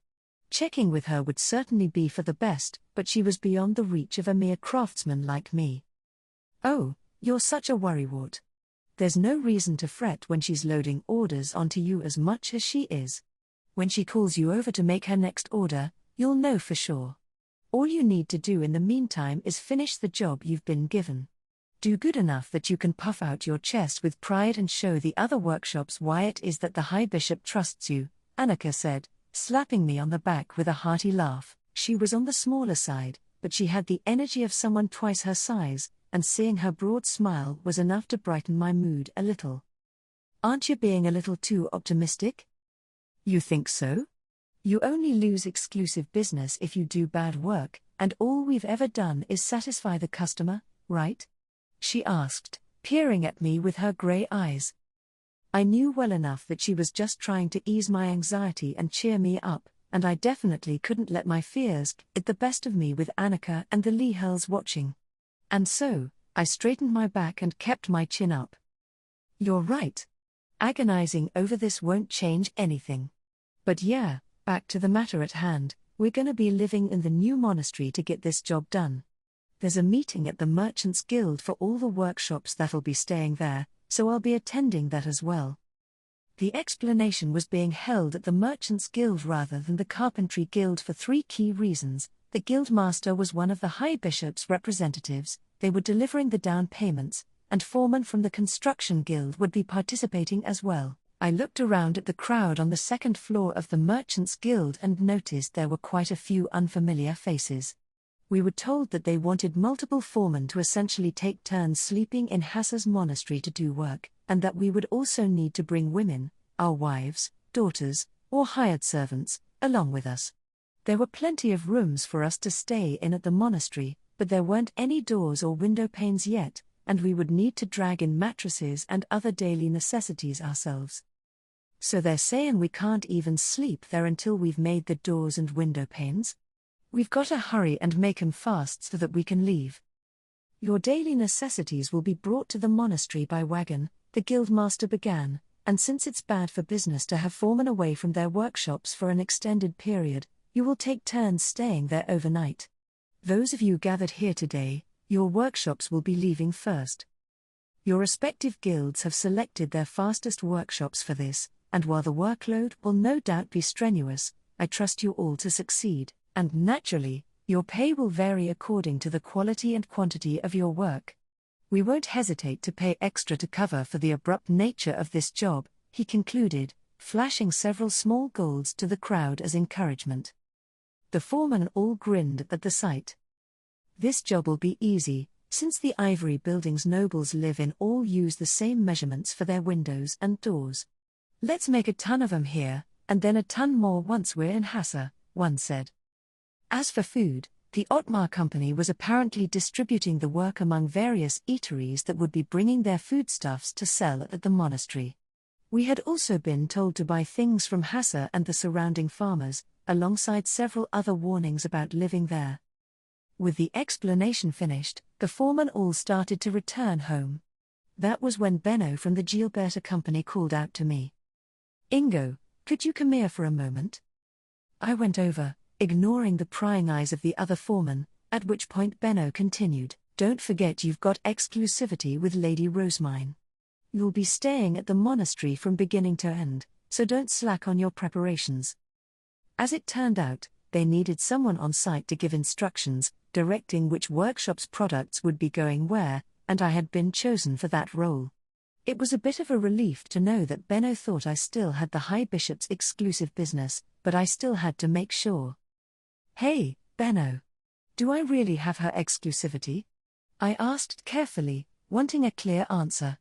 Checking with her would certainly be for the best, but she was beyond the reach of a mere craftsman like me. Oh, you're such a worrywart. There's no reason to fret when she's loading orders onto you as much as she is. When she calls you over to make her next order, you'll know for sure. All you need to do in the meantime is finish the job you've been given. Do good enough that you can puff out your chest with pride and show the other workshops why it is that the High Bishop trusts you, Annika said, slapping me on the back with a hearty laugh. She was on the smaller side, but she had the energy of someone twice her size, and seeing her broad smile was enough to brighten my mood a little. Aren't you being a little too optimistic? You think so? You only lose exclusive business if you do bad work, and all we've ever done is satisfy the customer, right? She asked, peering at me with her grey eyes. I knew well enough that she was just trying to ease my anxiety and cheer me up, and I definitely couldn't let my fears get the best of me with Annika and the Lehels watching. And so, I straightened my back and kept my chin up. You're right. Agonizing over this won't change anything. But yeah, back to the matter at hand, we're gonna be living in the new monastery to get this job done. There's a meeting at the Merchants Guild for all the workshops that'll be staying there, so I'll be attending that as well. The explanation was being held at the Merchants Guild rather than the Carpentry Guild for 3 key reasons. The Guildmaster was one of the High Bishop's representatives, they were delivering the down payments, and foremen from the Construction Guild would be participating as well. I looked around at the crowd on the 2nd floor of the Merchants Guild and noticed there were quite a few unfamiliar faces. We were told that they wanted multiple foremen to essentially take turns sleeping in Hassa's monastery to do work, and that we would also need to bring women, our wives, daughters, or hired servants, along with us. There were plenty of rooms for us to stay in at the monastery, but there weren't any doors or window panes yet, and we would need to drag in mattresses and other daily necessities ourselves. So they're saying we can't even sleep there until we've made the doors and window panes? We've got to hurry and make 'em fast so that we can leave. Your daily necessities will be brought to the monastery by wagon, the guildmaster began, and since it's bad for business to have foremen away from their workshops for an extended period, you will take turns staying there overnight. Those of you gathered here today, your workshops will be leaving first. Your respective guilds have selected their fastest workshops for this, and while the workload will no doubt be strenuous, I trust you all to succeed, and naturally, your pay will vary according to the quality and quantity of your work. We won't hesitate to pay extra to cover for the abrupt nature of this job, he concluded, flashing several small golds to the crowd as encouragement. The foremen all grinned at the sight. This job will be easy, since the ivory buildings nobles live in all use the same measurements for their windows and doors. Let's make a ton of 'em here, and then a ton more once we're in Hassa, one said. As for food, the Otmar Company was apparently distributing the work among various eateries that would be bringing their foodstuffs to sell at the monastery. We had also been told to buy things from Hassa and the surrounding farmers, alongside several other warnings about living there. With the explanation finished, the foremen all started to return home. That was when Benno from the Gilberta Company called out to me. Ingo, could you come here for a moment? I went over, ignoring the prying eyes of the other foreman, at which point Benno continued, don't forget you've got exclusivity with Lady Rosemine. You'll be staying at the monastery from beginning to end, so don't slack on your preparations. As it turned out, they needed someone on site to give instructions, directing which workshop's products would be going where, and I had been chosen for that role. It was a bit of a relief to know that Benno thought I still had the High Bishop's exclusive business, but I still had to make sure. Hey, Benno. Do I really have her exclusivity? I asked carefully, wanting a clear answer.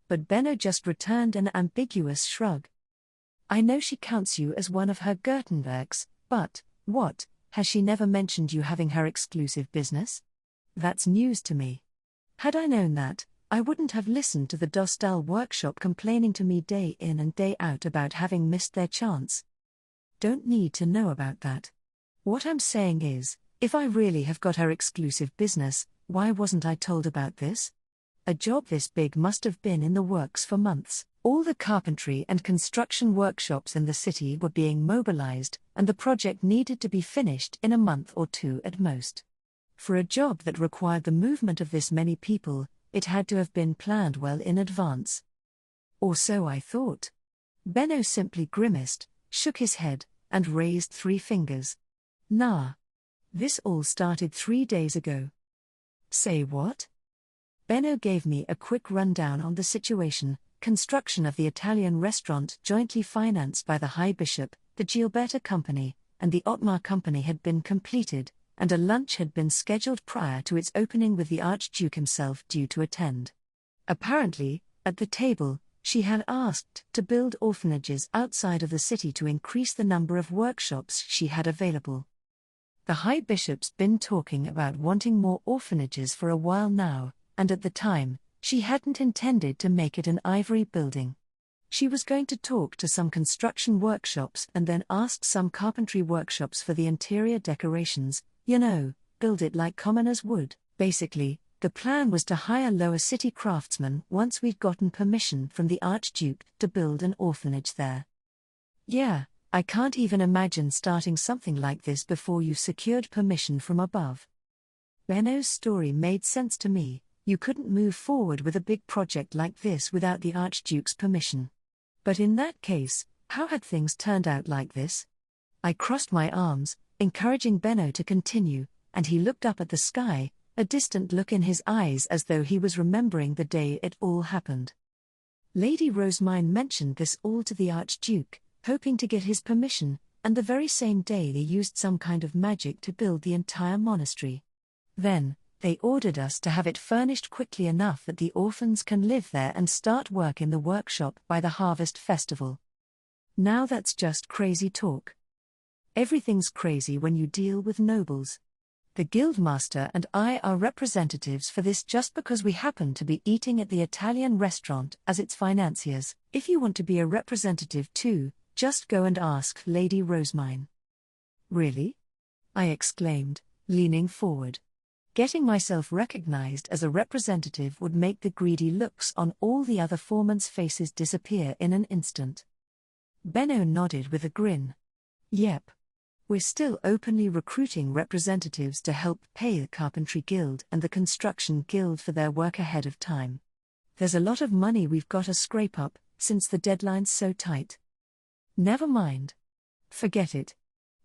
But Benno just returned an ambiguous shrug. I know she counts you as one of her Gertenbergs, but, what, has she never mentioned you having her exclusive business? That's news to me. Had I known that, I wouldn't have listened to the Dostal workshop complaining to me day in and day out about having missed their chance. Don't need to know about that. What I'm saying is, if I really have got her exclusive business, why wasn't I told about this? A job this big must have been in the works for months. All the carpentry and construction workshops in the city were being mobilized, and the project needed to be finished in a month or two at most. For a job that required the movement of this many people, it had to have been planned well in advance. Or so I thought. Benno simply grimaced, shook his head, and raised 3 fingers. Nah. This all started 3 days ago. Say what? Benno gave me a quick rundown on the situation. Construction of the Italian restaurant jointly financed by the High Bishop, the Gilberta Company, and the Otmar Company had been completed, and a lunch had been scheduled prior to its opening with the Archduke himself due to attend. Apparently, at the table, she had asked to build orphanages outside of the city to increase the number of workshops she had available. The High Bishop's been talking about wanting more orphanages for a while now, and at the time, she hadn't intended to make it an ivory building. She was going to talk to some construction workshops and then ask some carpentry workshops for the interior decorations, build it like commoners would. Basically, the plan was to hire lower city craftsmen once we'd gotten permission from the Archduke to build an orphanage there. Yeah, I can't even imagine starting something like this before you've secured permission from above. Benno's story made sense to me. You couldn't move forward with a big project like this without the Archduke's permission. But in that case, how had things turned out like this? I crossed my arms, encouraging Benno to continue, and he looked up at the sky, a distant look in his eyes as though he was remembering the day it all happened. Lady Rosemine mentioned this all to the Archduke, hoping to get his permission, and the very same day they used some kind of magic to build the entire monastery. Then, they ordered us to have it furnished quickly enough that the orphans can live there and start work in the workshop by the harvest festival. Now that's just crazy talk. Everything's crazy when you deal with nobles. The guildmaster and I are representatives for this just because we happen to be eating at the Italian restaurant as its financiers. If you want to be a representative too, just go and ask Lady Rosemine. Really? I exclaimed, leaning forward. Getting myself recognized as a representative would make the greedy looks on all the other foremen's faces disappear in an instant. Benno nodded with a grin. Yep. We're still openly recruiting representatives to help pay the Carpentry Guild and the Construction Guild for their work ahead of time. There's a lot of money we've got to scrape up, since the deadline's so tight. Never mind. Forget it.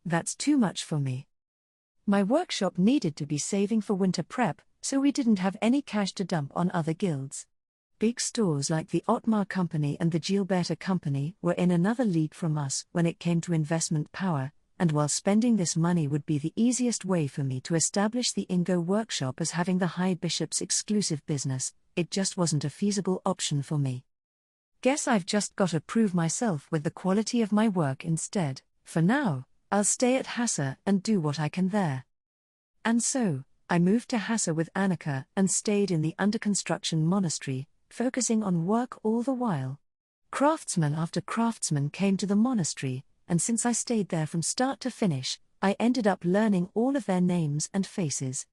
That's too much for me. My workshop needed to be saving for winter prep, so we didn't have any cash to dump on other guilds. Big stores like the Otmar Company and the Gilberta Company were in another league from us when it came to investment power, and while spending this money would be the easiest way for me to establish the Ingo workshop as having the High Bishop's exclusive business, it just wasn't a feasible option for me. Guess I've just got to prove myself with the quality of my work instead. For now, I'll stay at Hassa and do what I can there. And so, I moved to Hassa with Annika and stayed in the under-construction monastery, focusing on work all the while. Craftsman after craftsman came to the monastery, and since I stayed there from start to finish, I ended up learning all of their names and faces.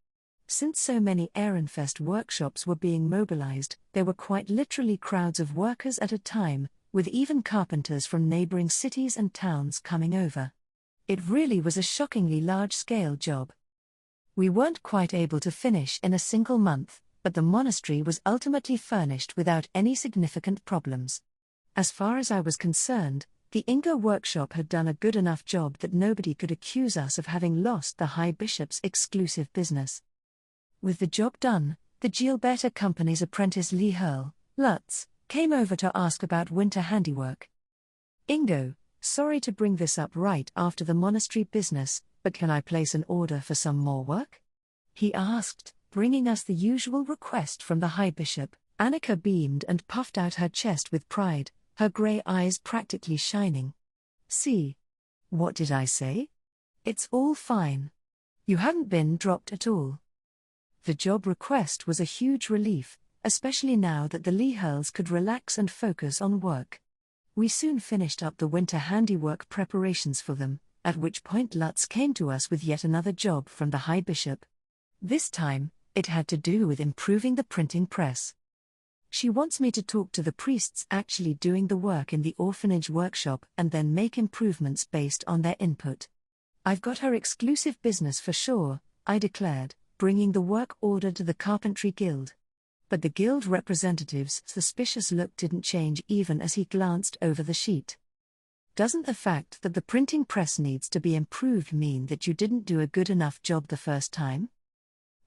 Since so many Ehrenfest workshops were being mobilized, there were quite literally crowds of workers at a time, with even carpenters from neighboring cities and towns coming over. It really was a shockingly large-scale job. We weren't quite able to finish in a single month, but the monastery was ultimately furnished without any significant problems. As far as I was concerned, the Ingo workshop had done a good enough job that nobody could accuse us of having lost the High Bishop's exclusive business. With the job done, the Gilberta Company's apprentice Lee Hurl, Lutz, came over to ask about winter handiwork. Ingo, sorry to bring this up right after the monastery business, but can I place an order for some more work? He asked, bringing us the usual request from the High Bishop. Annika beamed and puffed out her chest with pride, her grey eyes practically shining. See? What did I say? It's all fine. You haven't been dropped at all. The job request was a huge relief, especially now that the Leehurls could relax and focus on work. We soon finished up the winter handiwork preparations for them, at which point Lutz came to us with yet another job from the High Bishop. This time, it had to do with improving the printing press. She wants me to talk to the priests actually doing the work in the orphanage workshop and then make improvements based on their input. I've got her exclusive business for sure, I declared, bringing the work order to the Carpentry Guild. But the guild representative's suspicious look didn't change even as he glanced over the sheet. Doesn't the fact that the printing press needs to be improved mean that you didn't do a good enough job the first time?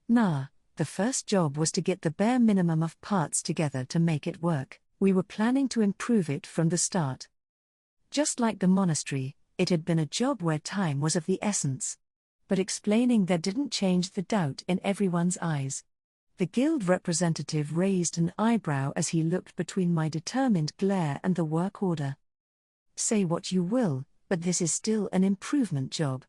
Nah, the first job was to get the bare minimum of parts together to make it work. We were planning to improve it from the start. Just like the monastery, it had been a job where time was of the essence. But explaining that didn't change the doubt in everyone's eyes. The guild representative raised an eyebrow as he looked between my determined glare and the work order. Say what you will, but this is still an improvement job.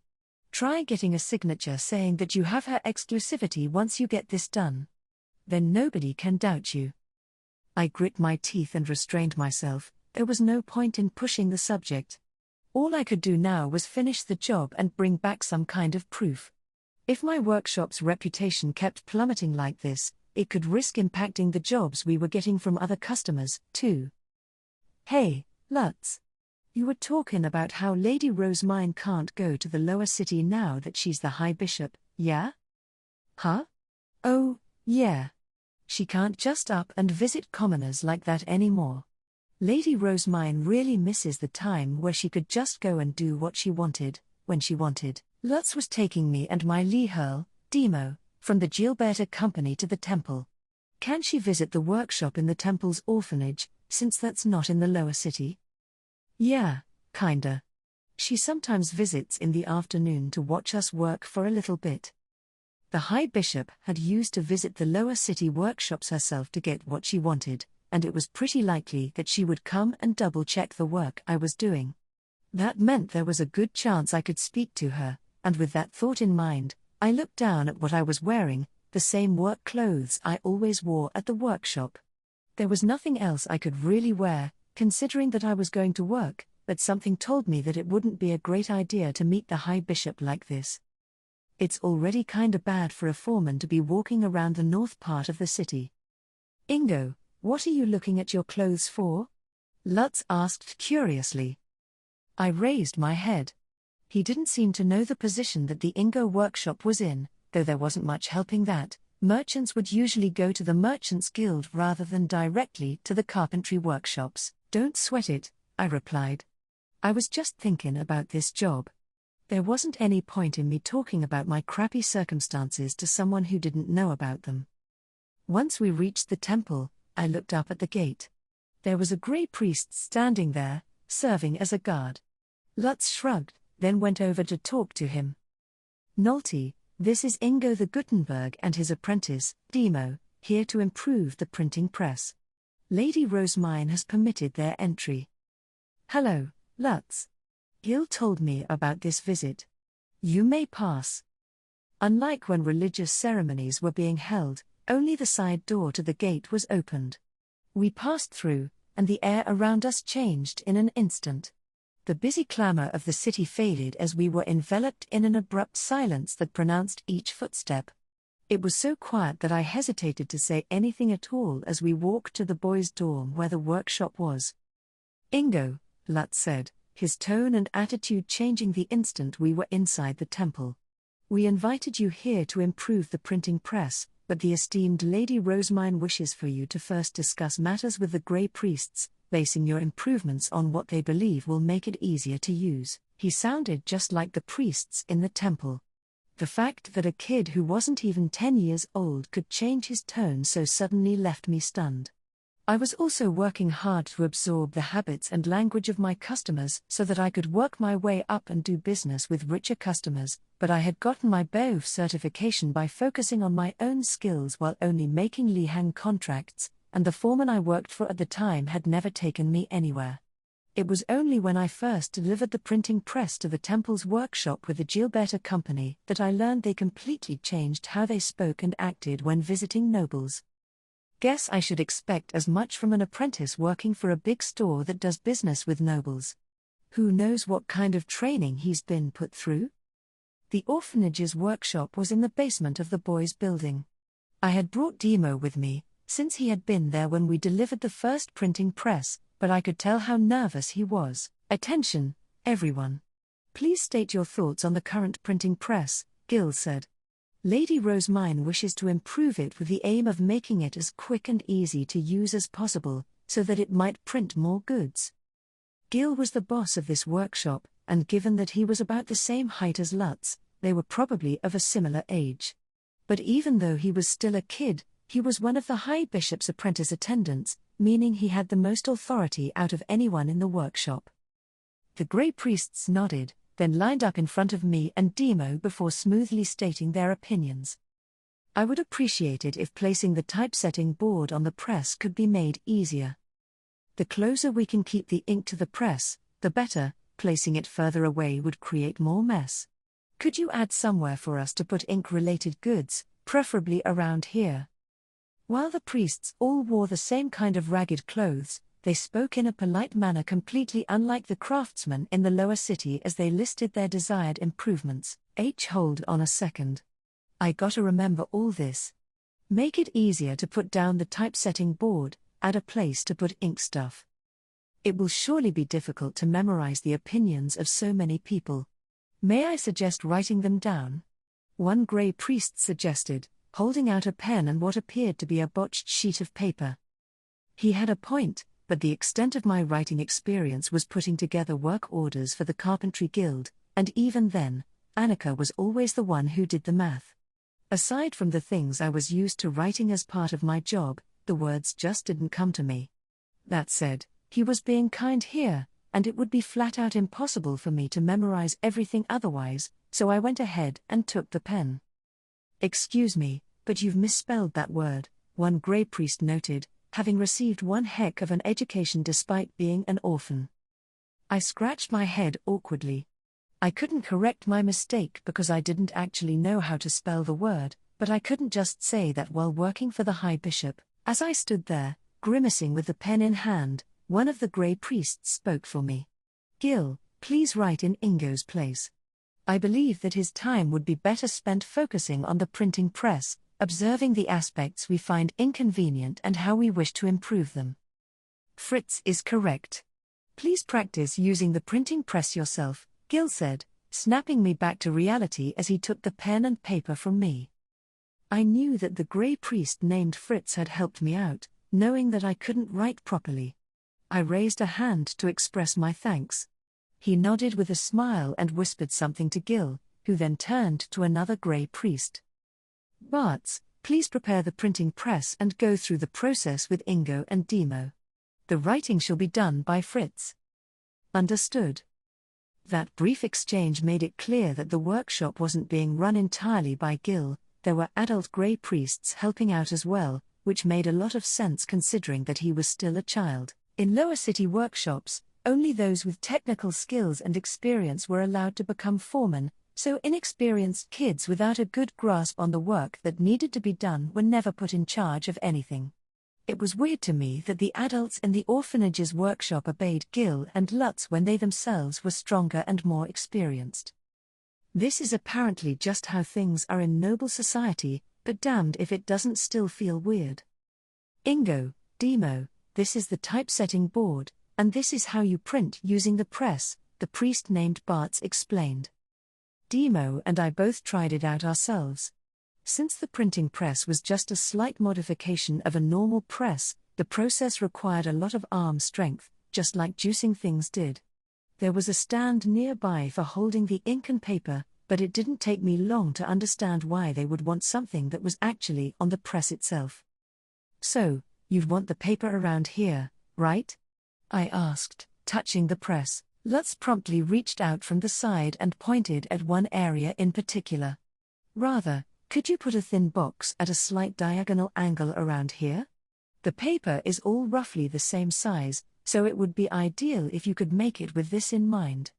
Try getting a signature saying that you have her exclusivity once you get this done. Then nobody can doubt you. I grit my teeth and restrained myself. There was no point in pushing the subject. All I could do now was finish the job and bring back some kind of proof. If my workshop's reputation kept plummeting like this, it could risk impacting the jobs we were getting from other customers, too. Hey, Lutz. You were talking about how Lady Rosemine can't go to the lower city now that she's the High Bishop, yeah? Huh? Oh, yeah. She can't just up and visit commoners like that anymore. Lady Rosemine really misses the time where she could just go and do what she wanted, when she wanted. Lutz was taking me and my Leehurl, Demo, from the Gilberta company to the temple. Can she visit the workshop in the temple's orphanage, since that's not in the lower city? Yeah, kinda. She sometimes visits in the afternoon to watch us work for a little bit. The High Bishop had used to visit the lower city workshops herself to get what she wanted, and it was pretty likely that she would come and double-check the work I was doing. That meant there was a good chance I could speak to her, and with that thought in mind, I looked down at what I was wearing, the same work clothes I always wore at the workshop. There was nothing else I could really wear, considering that I was going to work, but something told me that it wouldn't be a great idea to meet the High Bishop like this. It's already kinda bad for a foreman to be walking around the north part of the city. Ingo, what are you looking at your clothes for? Lutz asked curiously. I raised my head. He didn't seem to know the position that the Ingo workshop was in, though there wasn't much helping that. Merchants would usually go to the Merchants Guild rather than directly to the carpentry workshops. Don't sweat it, I replied. I was just thinking about this job. There wasn't any point in me talking about my crappy circumstances to someone who didn't know about them. Once we reached the temple, I looked up at the gate. There was a grey priest standing there, serving as a guard. Lutz shrugged, then went over to talk to him. Nolte, this is Ingo the Gutenberg and his apprentice, Demo, here to improve the printing press. Lady Rosemine has permitted their entry. Hello, Lutz. Gil told me about this visit. You may pass. Unlike when religious ceremonies were being held, only the side door to the gate was opened. We passed through, and the air around us changed in an instant. The busy clamor of the city faded as we were enveloped in an abrupt silence that pronounced each footstep. It was so quiet that I hesitated to say anything at all as we walked to the boys' dorm where the workshop was. Ingo, Lutz said, his tone and attitude changing the instant we were inside the temple. We invited you here to improve the printing press, but the esteemed Lady Rosemine wishes for you to first discuss matters with the Grey Priests, basing your improvements on what they believe will make it easier to use. He sounded just like the priests in the temple. The fact that a kid who wasn't even 10 years old could change his tone so suddenly left me stunned. I was also working hard to absorb the habits and language of my customers so that I could work my way up and do business with richer customers, but I had gotten my BOV certification by focusing on my own skills while only making Lihang contracts, and the foreman I worked for at the time had never taken me anywhere. It was only when I first delivered the printing press to the temple's workshop with the Gilberta company that I learned they completely changed how they spoke and acted when visiting nobles. Guess I should expect as much from an apprentice working for a big store that does business with nobles. Who knows what kind of training he's been put through? The orphanage's workshop was in the basement of the boys' building. I had brought Demo with me, since he had been there when we delivered the first printing press, but I could tell how nervous he was. Attention, everyone. Please state your thoughts on the current printing press, Gil said. Lady Rosemine wishes to improve it with the aim of making it as quick and easy to use as possible, so that it might print more goods. Gil was the boss of this workshop, and given that he was about the same height as Lutz, they were probably of a similar age. But even though he was still a kid, he was one of the High Bishop's apprentice attendants, meaning he had the most authority out of anyone in the workshop. The Grey Priests nodded, then lined up in front of me and Demo before smoothly stating their opinions. I would appreciate it if placing the typesetting board on the press could be made easier. The closer we can keep the ink to the press, the better. Placing it further away would create more mess. Could you add somewhere for us to put ink-related goods, preferably around here? While the priests all wore the same kind of ragged clothes, they spoke in a polite manner completely unlike the craftsmen in the lower city as they listed their desired improvements. Hold on a second. I gotta remember all this. Make it easier to put down the typesetting board, add a place to put ink stuff. It will surely be difficult to memorize the opinions of so many people. May I suggest writing them down? One Grey Priest suggested, holding out a pen and what appeared to be a botched sheet of paper. He had a point, but the extent of my writing experience was putting together work orders for the Carpentry Guild, and even then, Annika was always the one who did the math. Aside from the things I was used to writing as part of my job, the words just didn't come to me. That said, he was being kind here, and it would be flat out impossible for me to memorize everything otherwise, so I went ahead and took the pen. Excuse me, but you've misspelled that word, one Grey Priest noted, having received one heck of an education despite being an orphan. I scratched my head awkwardly. I couldn't correct my mistake because I didn't actually know how to spell the word, but I couldn't just say that while working for the High Bishop. As I stood there, grimacing with the pen in hand, one of the Grey Priests spoke for me. Gil, please write in Ingo's place. I believe that his time would be better spent focusing on the printing press, observing the aspects we find inconvenient and how we wish to improve them. Fritz is correct. Please practice using the printing press yourself, Gil said, snapping me back to reality as he took the pen and paper from me. I knew that the Grey Priest named Fritz had helped me out, knowing that I couldn't write properly. I raised a hand to express my thanks. He nodded with a smile and whispered something to Gil, who then turned to another Grey Priest. Bartz, please prepare the printing press and go through the process with Ingo and Demo. The writing shall be done by Fritz. Understood. That brief exchange made it clear that the workshop wasn't being run entirely by Gil. There were adult Grey Priests helping out as well, which made a lot of sense considering that he was still a child. In lower city workshops, only those with technical skills and experience were allowed to become foremen, so inexperienced kids without a good grasp on the work that needed to be done were never put in charge of anything. It was weird to me that the adults in the orphanage's workshop obeyed Gil and Lutz when they themselves were stronger and more experienced. This is apparently just how things are in noble society, but damned if it doesn't still feel weird. Ingo, Demo, this is the typesetting board, and this is how you print using the press, the priest named Bartz explained. Demo and I both tried it out ourselves. Since the printing press was just a slight modification of a normal press, the process required a lot of arm strength, just like juicing things did. There was a stand nearby for holding the ink and paper, but it didn't take me long to understand why they would want something that was actually on the press itself. So, you'd want the paper around here, right? I asked, touching the press. Lutz promptly reached out from the side and pointed at one area in particular. Rather, could you put a thin box at a slight diagonal angle around here? The paper is all roughly the same size, so it would be ideal if you could make it with this in mind.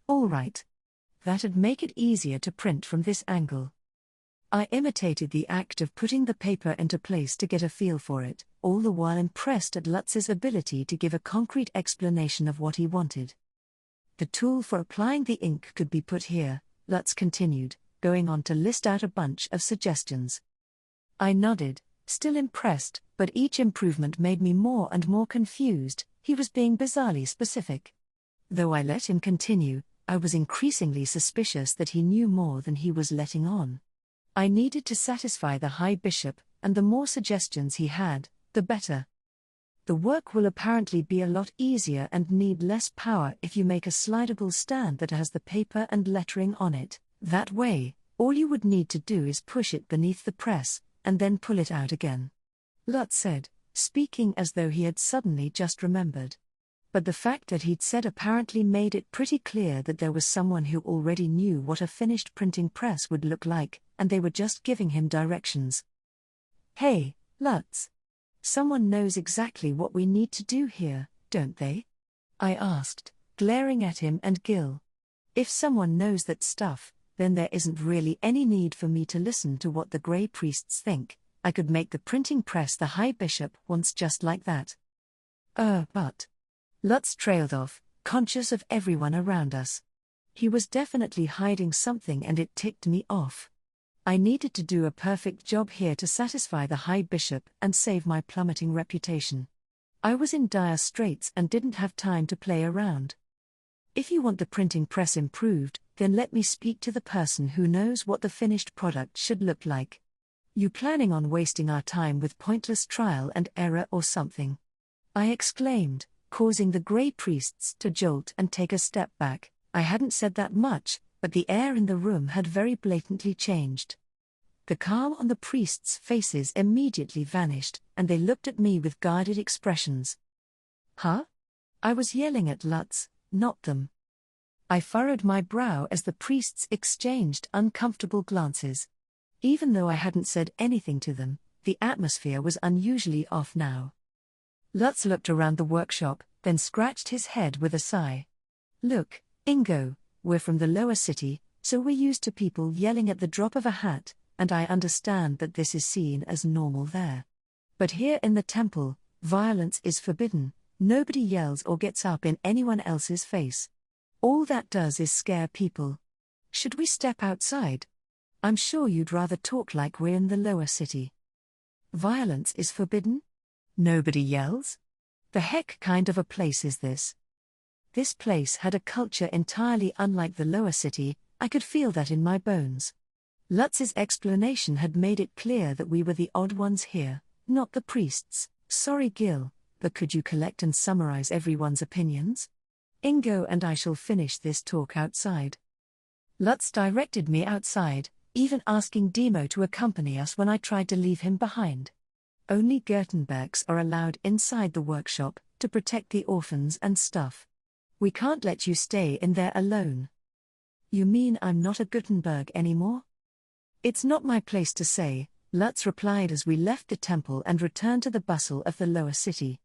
All right. That'd make it easier to print from this angle. I imitated the act of putting the paper into place to get a feel for it, all the while impressed at Lutz's ability to give a concrete explanation of what he wanted. The tool for applying the ink could be put here, Lutz continued, going on to list out a bunch of suggestions. I nodded, still impressed, but each improvement made me more and more confused. He was being bizarrely specific. Though I let him continue, I was increasingly suspicious that he knew more than he was letting on. I needed to satisfy the High Bishop, and the more suggestions he had, the better. The work will apparently be a lot easier and need less power if you make a slidable stand that has the paper and lettering on it. That way, all you would need to do is push it beneath the press, and then pull it out again. Lutz said, speaking as though he had suddenly just remembered. But the fact that he'd said apparently made it pretty clear that there was someone who already knew what a finished printing press would look like, and they were just giving him directions. Hey, Lutz. Someone knows exactly what we need to do here, don't they? I asked, glaring at him and Gil. If someone knows that stuff, then there isn't really any need for me to listen to what the Grey Priests think. I could make the printing press the High Bishop wants just like that. But... Lutz trailed off, conscious of everyone around us. He was definitely hiding something and it ticked me off. I needed to do a perfect job here to satisfy the High Bishop and save my plummeting reputation. I was in dire straits and didn't have time to play around. If you want the printing press improved, then let me speak to the person who knows what the finished product should look like. You planning on wasting our time with pointless trial and error or something? I exclaimed, causing the Grey Priests to jolt and take a step back. I hadn't said that much, but the air in the room had very blatantly changed. The calm on the priests' faces immediately vanished, and they looked at me with guarded expressions. Huh? I was yelling at Lutz, not them. I furrowed my brow as the priests exchanged uncomfortable glances. Even though I hadn't said anything to them, the atmosphere was unusually off now. Lutz looked around the workshop, then scratched his head with a sigh. Look, Ingo, we're from the lower city, so we're used to people yelling at the drop of a hat, and I understand that this is seen as normal there. But here in the temple, violence is forbidden. Nobody yells or gets up in anyone else's face. All that does is scare people. Should we step outside? I'm sure you'd rather talk like we're in the lower city. Violence is forbidden? Nobody yells? The heck kind of a place is this? This place had a culture entirely unlike the lower city. I could feel that in my bones. Lutz's explanation had made it clear that we were the odd ones here, not the priests. Sorry Gil, but could you collect and summarize everyone's opinions? Ingo and I shall finish this talk outside. Lutz directed me outside, even asking Demo to accompany us when I tried to leave him behind. Only Gertenbergs are allowed inside the workshop, to protect the orphans and stuff. We can't let you stay in there alone. You mean I'm not a Gutenberg anymore? It's not my place to say, Lutz replied as we left the temple and returned to the bustle of the lower city.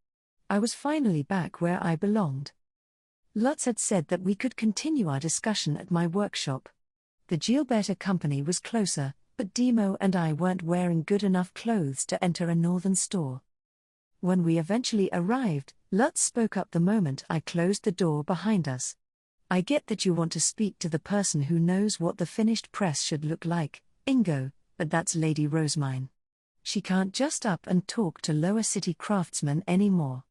I was finally back where I belonged. Lutz had said that we could continue our discussion at my workshop. The Gilberta company was closer, but Demo and I weren't wearing good enough clothes to enter a northern store. When we eventually arrived, Lutz spoke up the moment I closed the door behind us. I get that you want to speak to the person who knows what the finished press should look like, Ingo, but that's Lady Rosemine. She can't just up and talk to lower city craftsmen anymore.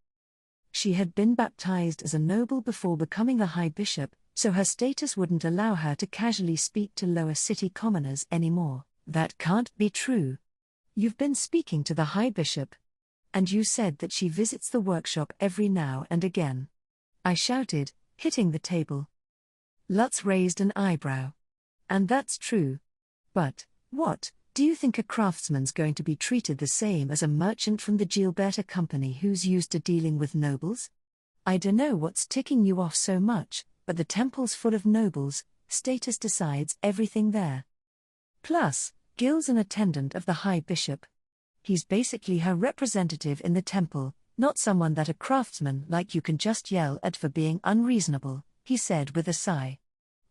She had been baptized as a noble before becoming the High Bishop, so her status wouldn't allow her to casually speak to lower city commoners anymore. That can't be true. You've been speaking to the High Bishop. And you said that she visits the workshop every now and again. I shouted, hitting the table. Lutz raised an eyebrow. And that's true. But, what, do you think a craftsman's going to be treated the same as a merchant from the Gilberta company who's used to dealing with nobles? I dunno what's ticking you off so much, but the temple's full of nobles, status decides everything there. Plus, Gil's an attendant of the High Bishop. He's basically her representative in the temple, not someone that a craftsman like you can just yell at for being unreasonable, he said with a sigh.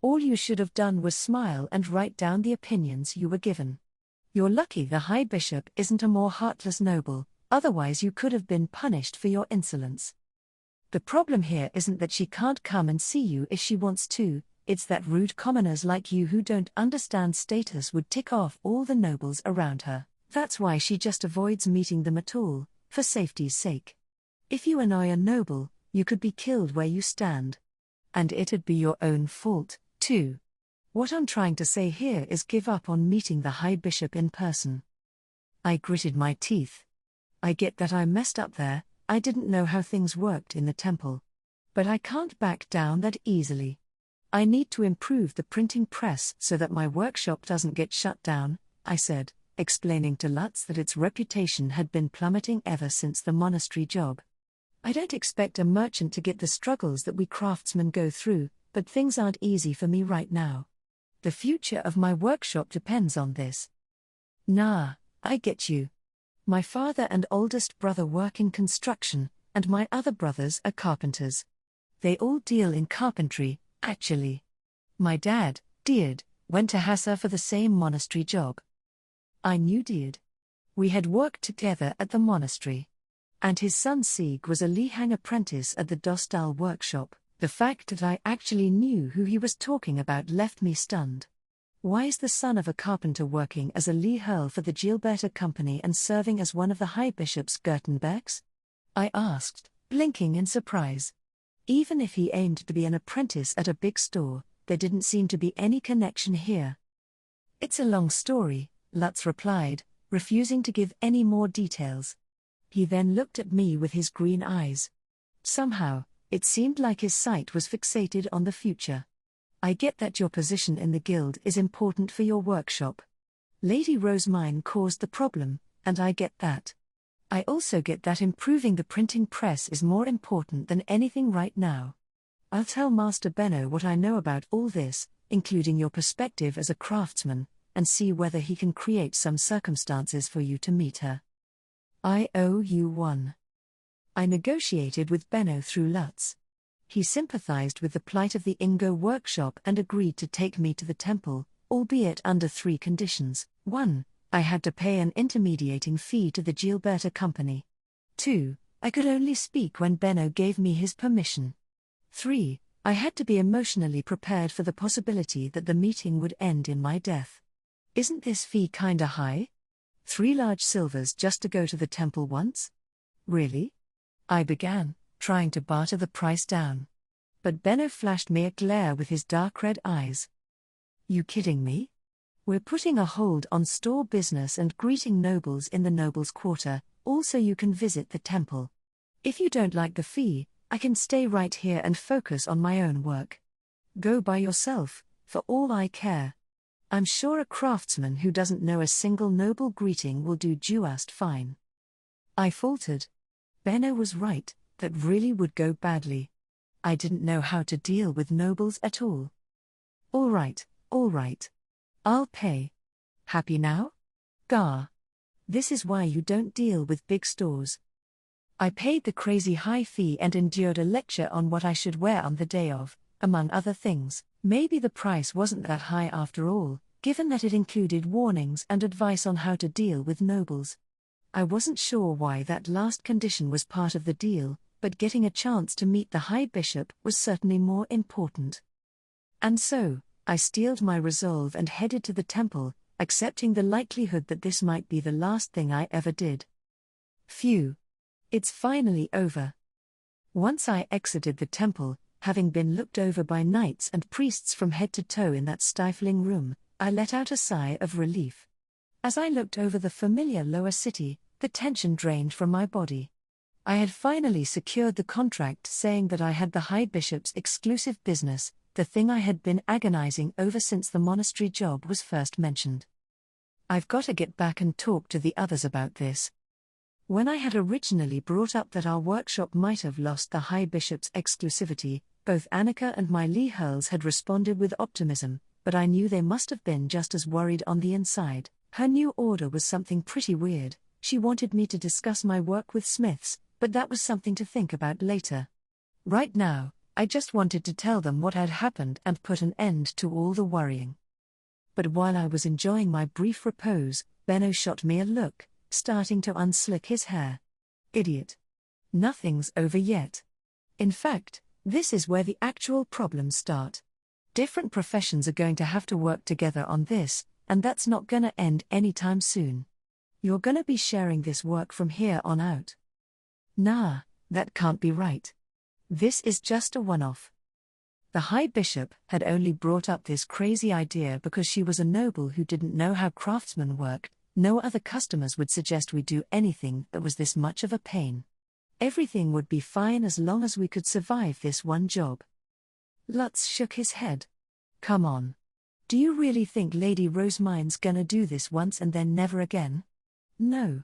All you should have done was smile and write down the opinions you were given. You're lucky the High Bishop isn't a more heartless noble, otherwise you could have been punished for your insolence. The problem here isn't that she can't come and see you if she wants to, it's that rude commoners like you who don't understand status would tick off all the nobles around her. That's why she just avoids meeting them at all, for safety's sake. If you annoy a noble, you could be killed where you stand. And it'd be your own fault, too. What I'm trying to say here is give up on meeting the High Bishop in person. I gritted my teeth. I get that I messed up there, I didn't know how things worked in the temple. But I can't back down that easily. I need to improve the printing press so that my workshop doesn't get shut down, I said, explaining to Lutz that its reputation had been plummeting ever since the monastery job. I don't expect a merchant to get the struggles that we craftsmen go through, but things aren't easy for me right now. The future of my workshop depends on this. Nah, I get you. My father and oldest brother work in construction, and my other brothers are carpenters. They all deal in carpentry, actually. My dad, Deard, went to Hassa for the same monastery job. I knew Deard. We had worked together at the monastery. And his son Sieg was a Lihang apprentice at the Dostal workshop. The fact that I actually knew who he was talking about left me stunned. Why is the son of a carpenter working as a Lihurl for the Gilberta Company and serving as one of the High Bishop's Gertenbergs? I asked, blinking in surprise. Even if he aimed to be an apprentice at a big store, there didn't seem to be any connection here. It's a long story, Lutz replied, refusing to give any more details. He then looked at me with his green eyes. Somehow, it seemed like his sight was fixated on the future. I get that your position in the guild is important for your workshop. Lady Rosemine caused the problem, and I get that. I also get that improving the printing press is more important than anything right now. I'll tell Master Benno what I know about all this, including your perspective as a craftsman, and see whether he can create some circumstances for you to meet her. I owe you one. I negotiated with Benno through Lutz. He sympathized with the plight of the Ingo workshop and agreed to take me to the temple, albeit under 3 conditions. 1. I had to pay an intermediating fee to the Gilberta Company. 2. I could only speak when Benno gave me his permission. 3. I had to be emotionally prepared for the possibility that the meeting would end in my death. Isn't this fee kinda high? 3 large silvers just to go to the temple once? Really? I began, trying to barter the price down. But Benno flashed me a glare with his dark red eyes. You kidding me? We're putting a hold on store business and greeting nobles in the nobles' quarter, also you can visit the temple. If you don't like the fee, I can stay right here and focus on my own work. Go by yourself, for all I care. I'm sure a craftsman who doesn't know a single noble greeting will do just fine. I faltered. Benno was right, that really would go badly. I didn't know how to deal with nobles at all. All right. I'll pay. Happy now? Gar. This is why you don't deal with big stores. I paid the crazy high fee and endured a lecture on what I should wear on the day of, among other things. Maybe the price wasn't that high after all, given that it included warnings and advice on how to deal with nobles. I wasn't sure why that last condition was part of the deal, but getting a chance to meet the High Bishop was certainly more important. And so, I steeled my resolve and headed to the temple, accepting the likelihood that this might be the last thing I ever did. Phew. It's finally over. Once I exited the temple, having been looked over by knights and priests from head to toe in that stifling room, I let out a sigh of relief. As I looked over the familiar lower city, the tension drained from my body. I had finally secured the contract saying that I had the High Bishop's exclusive business, the thing I had been agonizing over since the monastery job was first mentioned. I've got to get back and talk to the others about this. When I had originally brought up that our workshop might have lost the High Bishop's exclusivity, both Annika and my Lihurls had responded with optimism, but I knew they must have been just as worried on the inside. Her new order was something pretty weird. She wanted me to discuss my work with smiths, but that was something to think about later. Right now, I just wanted to tell them what had happened and put an end to all the worrying. But while I was enjoying my brief repose, Benno shot me a look, starting to unslick his hair. Idiot. Nothing's over yet. In fact, this is where the actual problems start. Different professions are going to have to work together on this, and that's not gonna end anytime soon. You're gonna be sharing this work from here on out. Nah, that can't be right. This is just a one-off. The High Bishop had only brought up this crazy idea because she was a noble who didn't know how craftsmen worked. No other customers would suggest we do anything that was this much of a pain. Everything would be fine as long as we could survive this one job. Lutz shook his head. Come on. Do you really think Lady Rosemine's gonna do this once and then never again? No.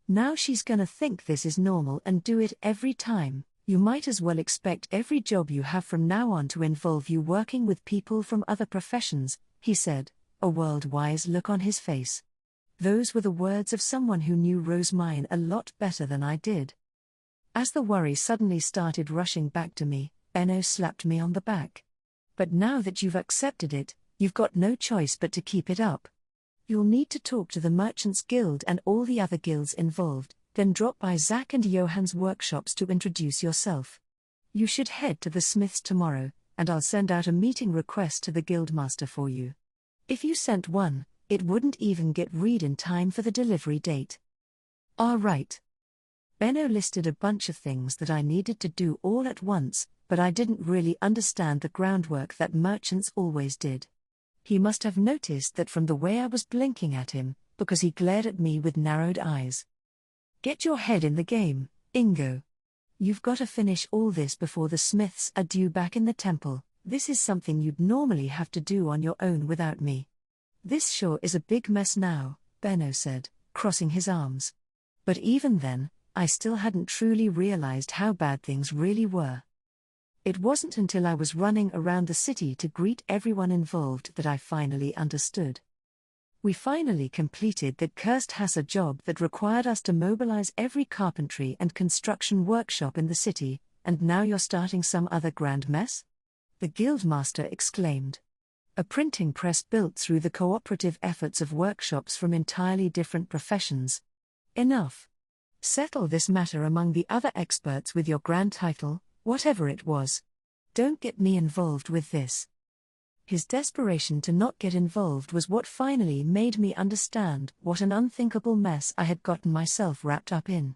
Now she's gonna think this is normal and do it every time. You might as well expect every job you have from now on to involve you working with people from other professions, he said, a world-wise look on his face. Those were the words of someone who knew Rosemine a lot better than I did. As the worry suddenly started rushing back to me, Benno slapped me on the back. But now that you've accepted it, you've got no choice but to keep it up. You'll need to talk to the Merchants Guild and all the other guilds involved, then drop by Zach and Johann's workshops to introduce yourself. You should head to the Smiths tomorrow, and I'll send out a meeting request to the Guildmaster for you. If you sent one, it wouldn't even get read in time for the delivery date. All right. Benno listed a bunch of things that I needed to do all at once, but I didn't really understand the groundwork that merchants always did. He must have noticed that from the way I was blinking at him, because he glared at me with narrowed eyes. Get your head in the game, Ingo. You've got to finish all this before the Smiths are due back in the temple. This is something you'd normally have to do on your own without me. This sure is a big mess now, Benno said, crossing his arms. But even then, I still hadn't truly realized how bad things really were. It wasn't until I was running around the city to greet everyone involved that I finally understood. We finally completed that cursed Hassa job that required us to mobilize every carpentry and construction workshop in the city, and now you're starting some other grand mess? The Guildmaster exclaimed. A printing press built through the cooperative efforts of workshops from entirely different professions. Enough. Settle this matter among the other experts with your grand title, whatever it was. Don't get me involved with this. His desperation to not get involved was what finally made me understand what an unthinkable mess I had gotten myself wrapped up in.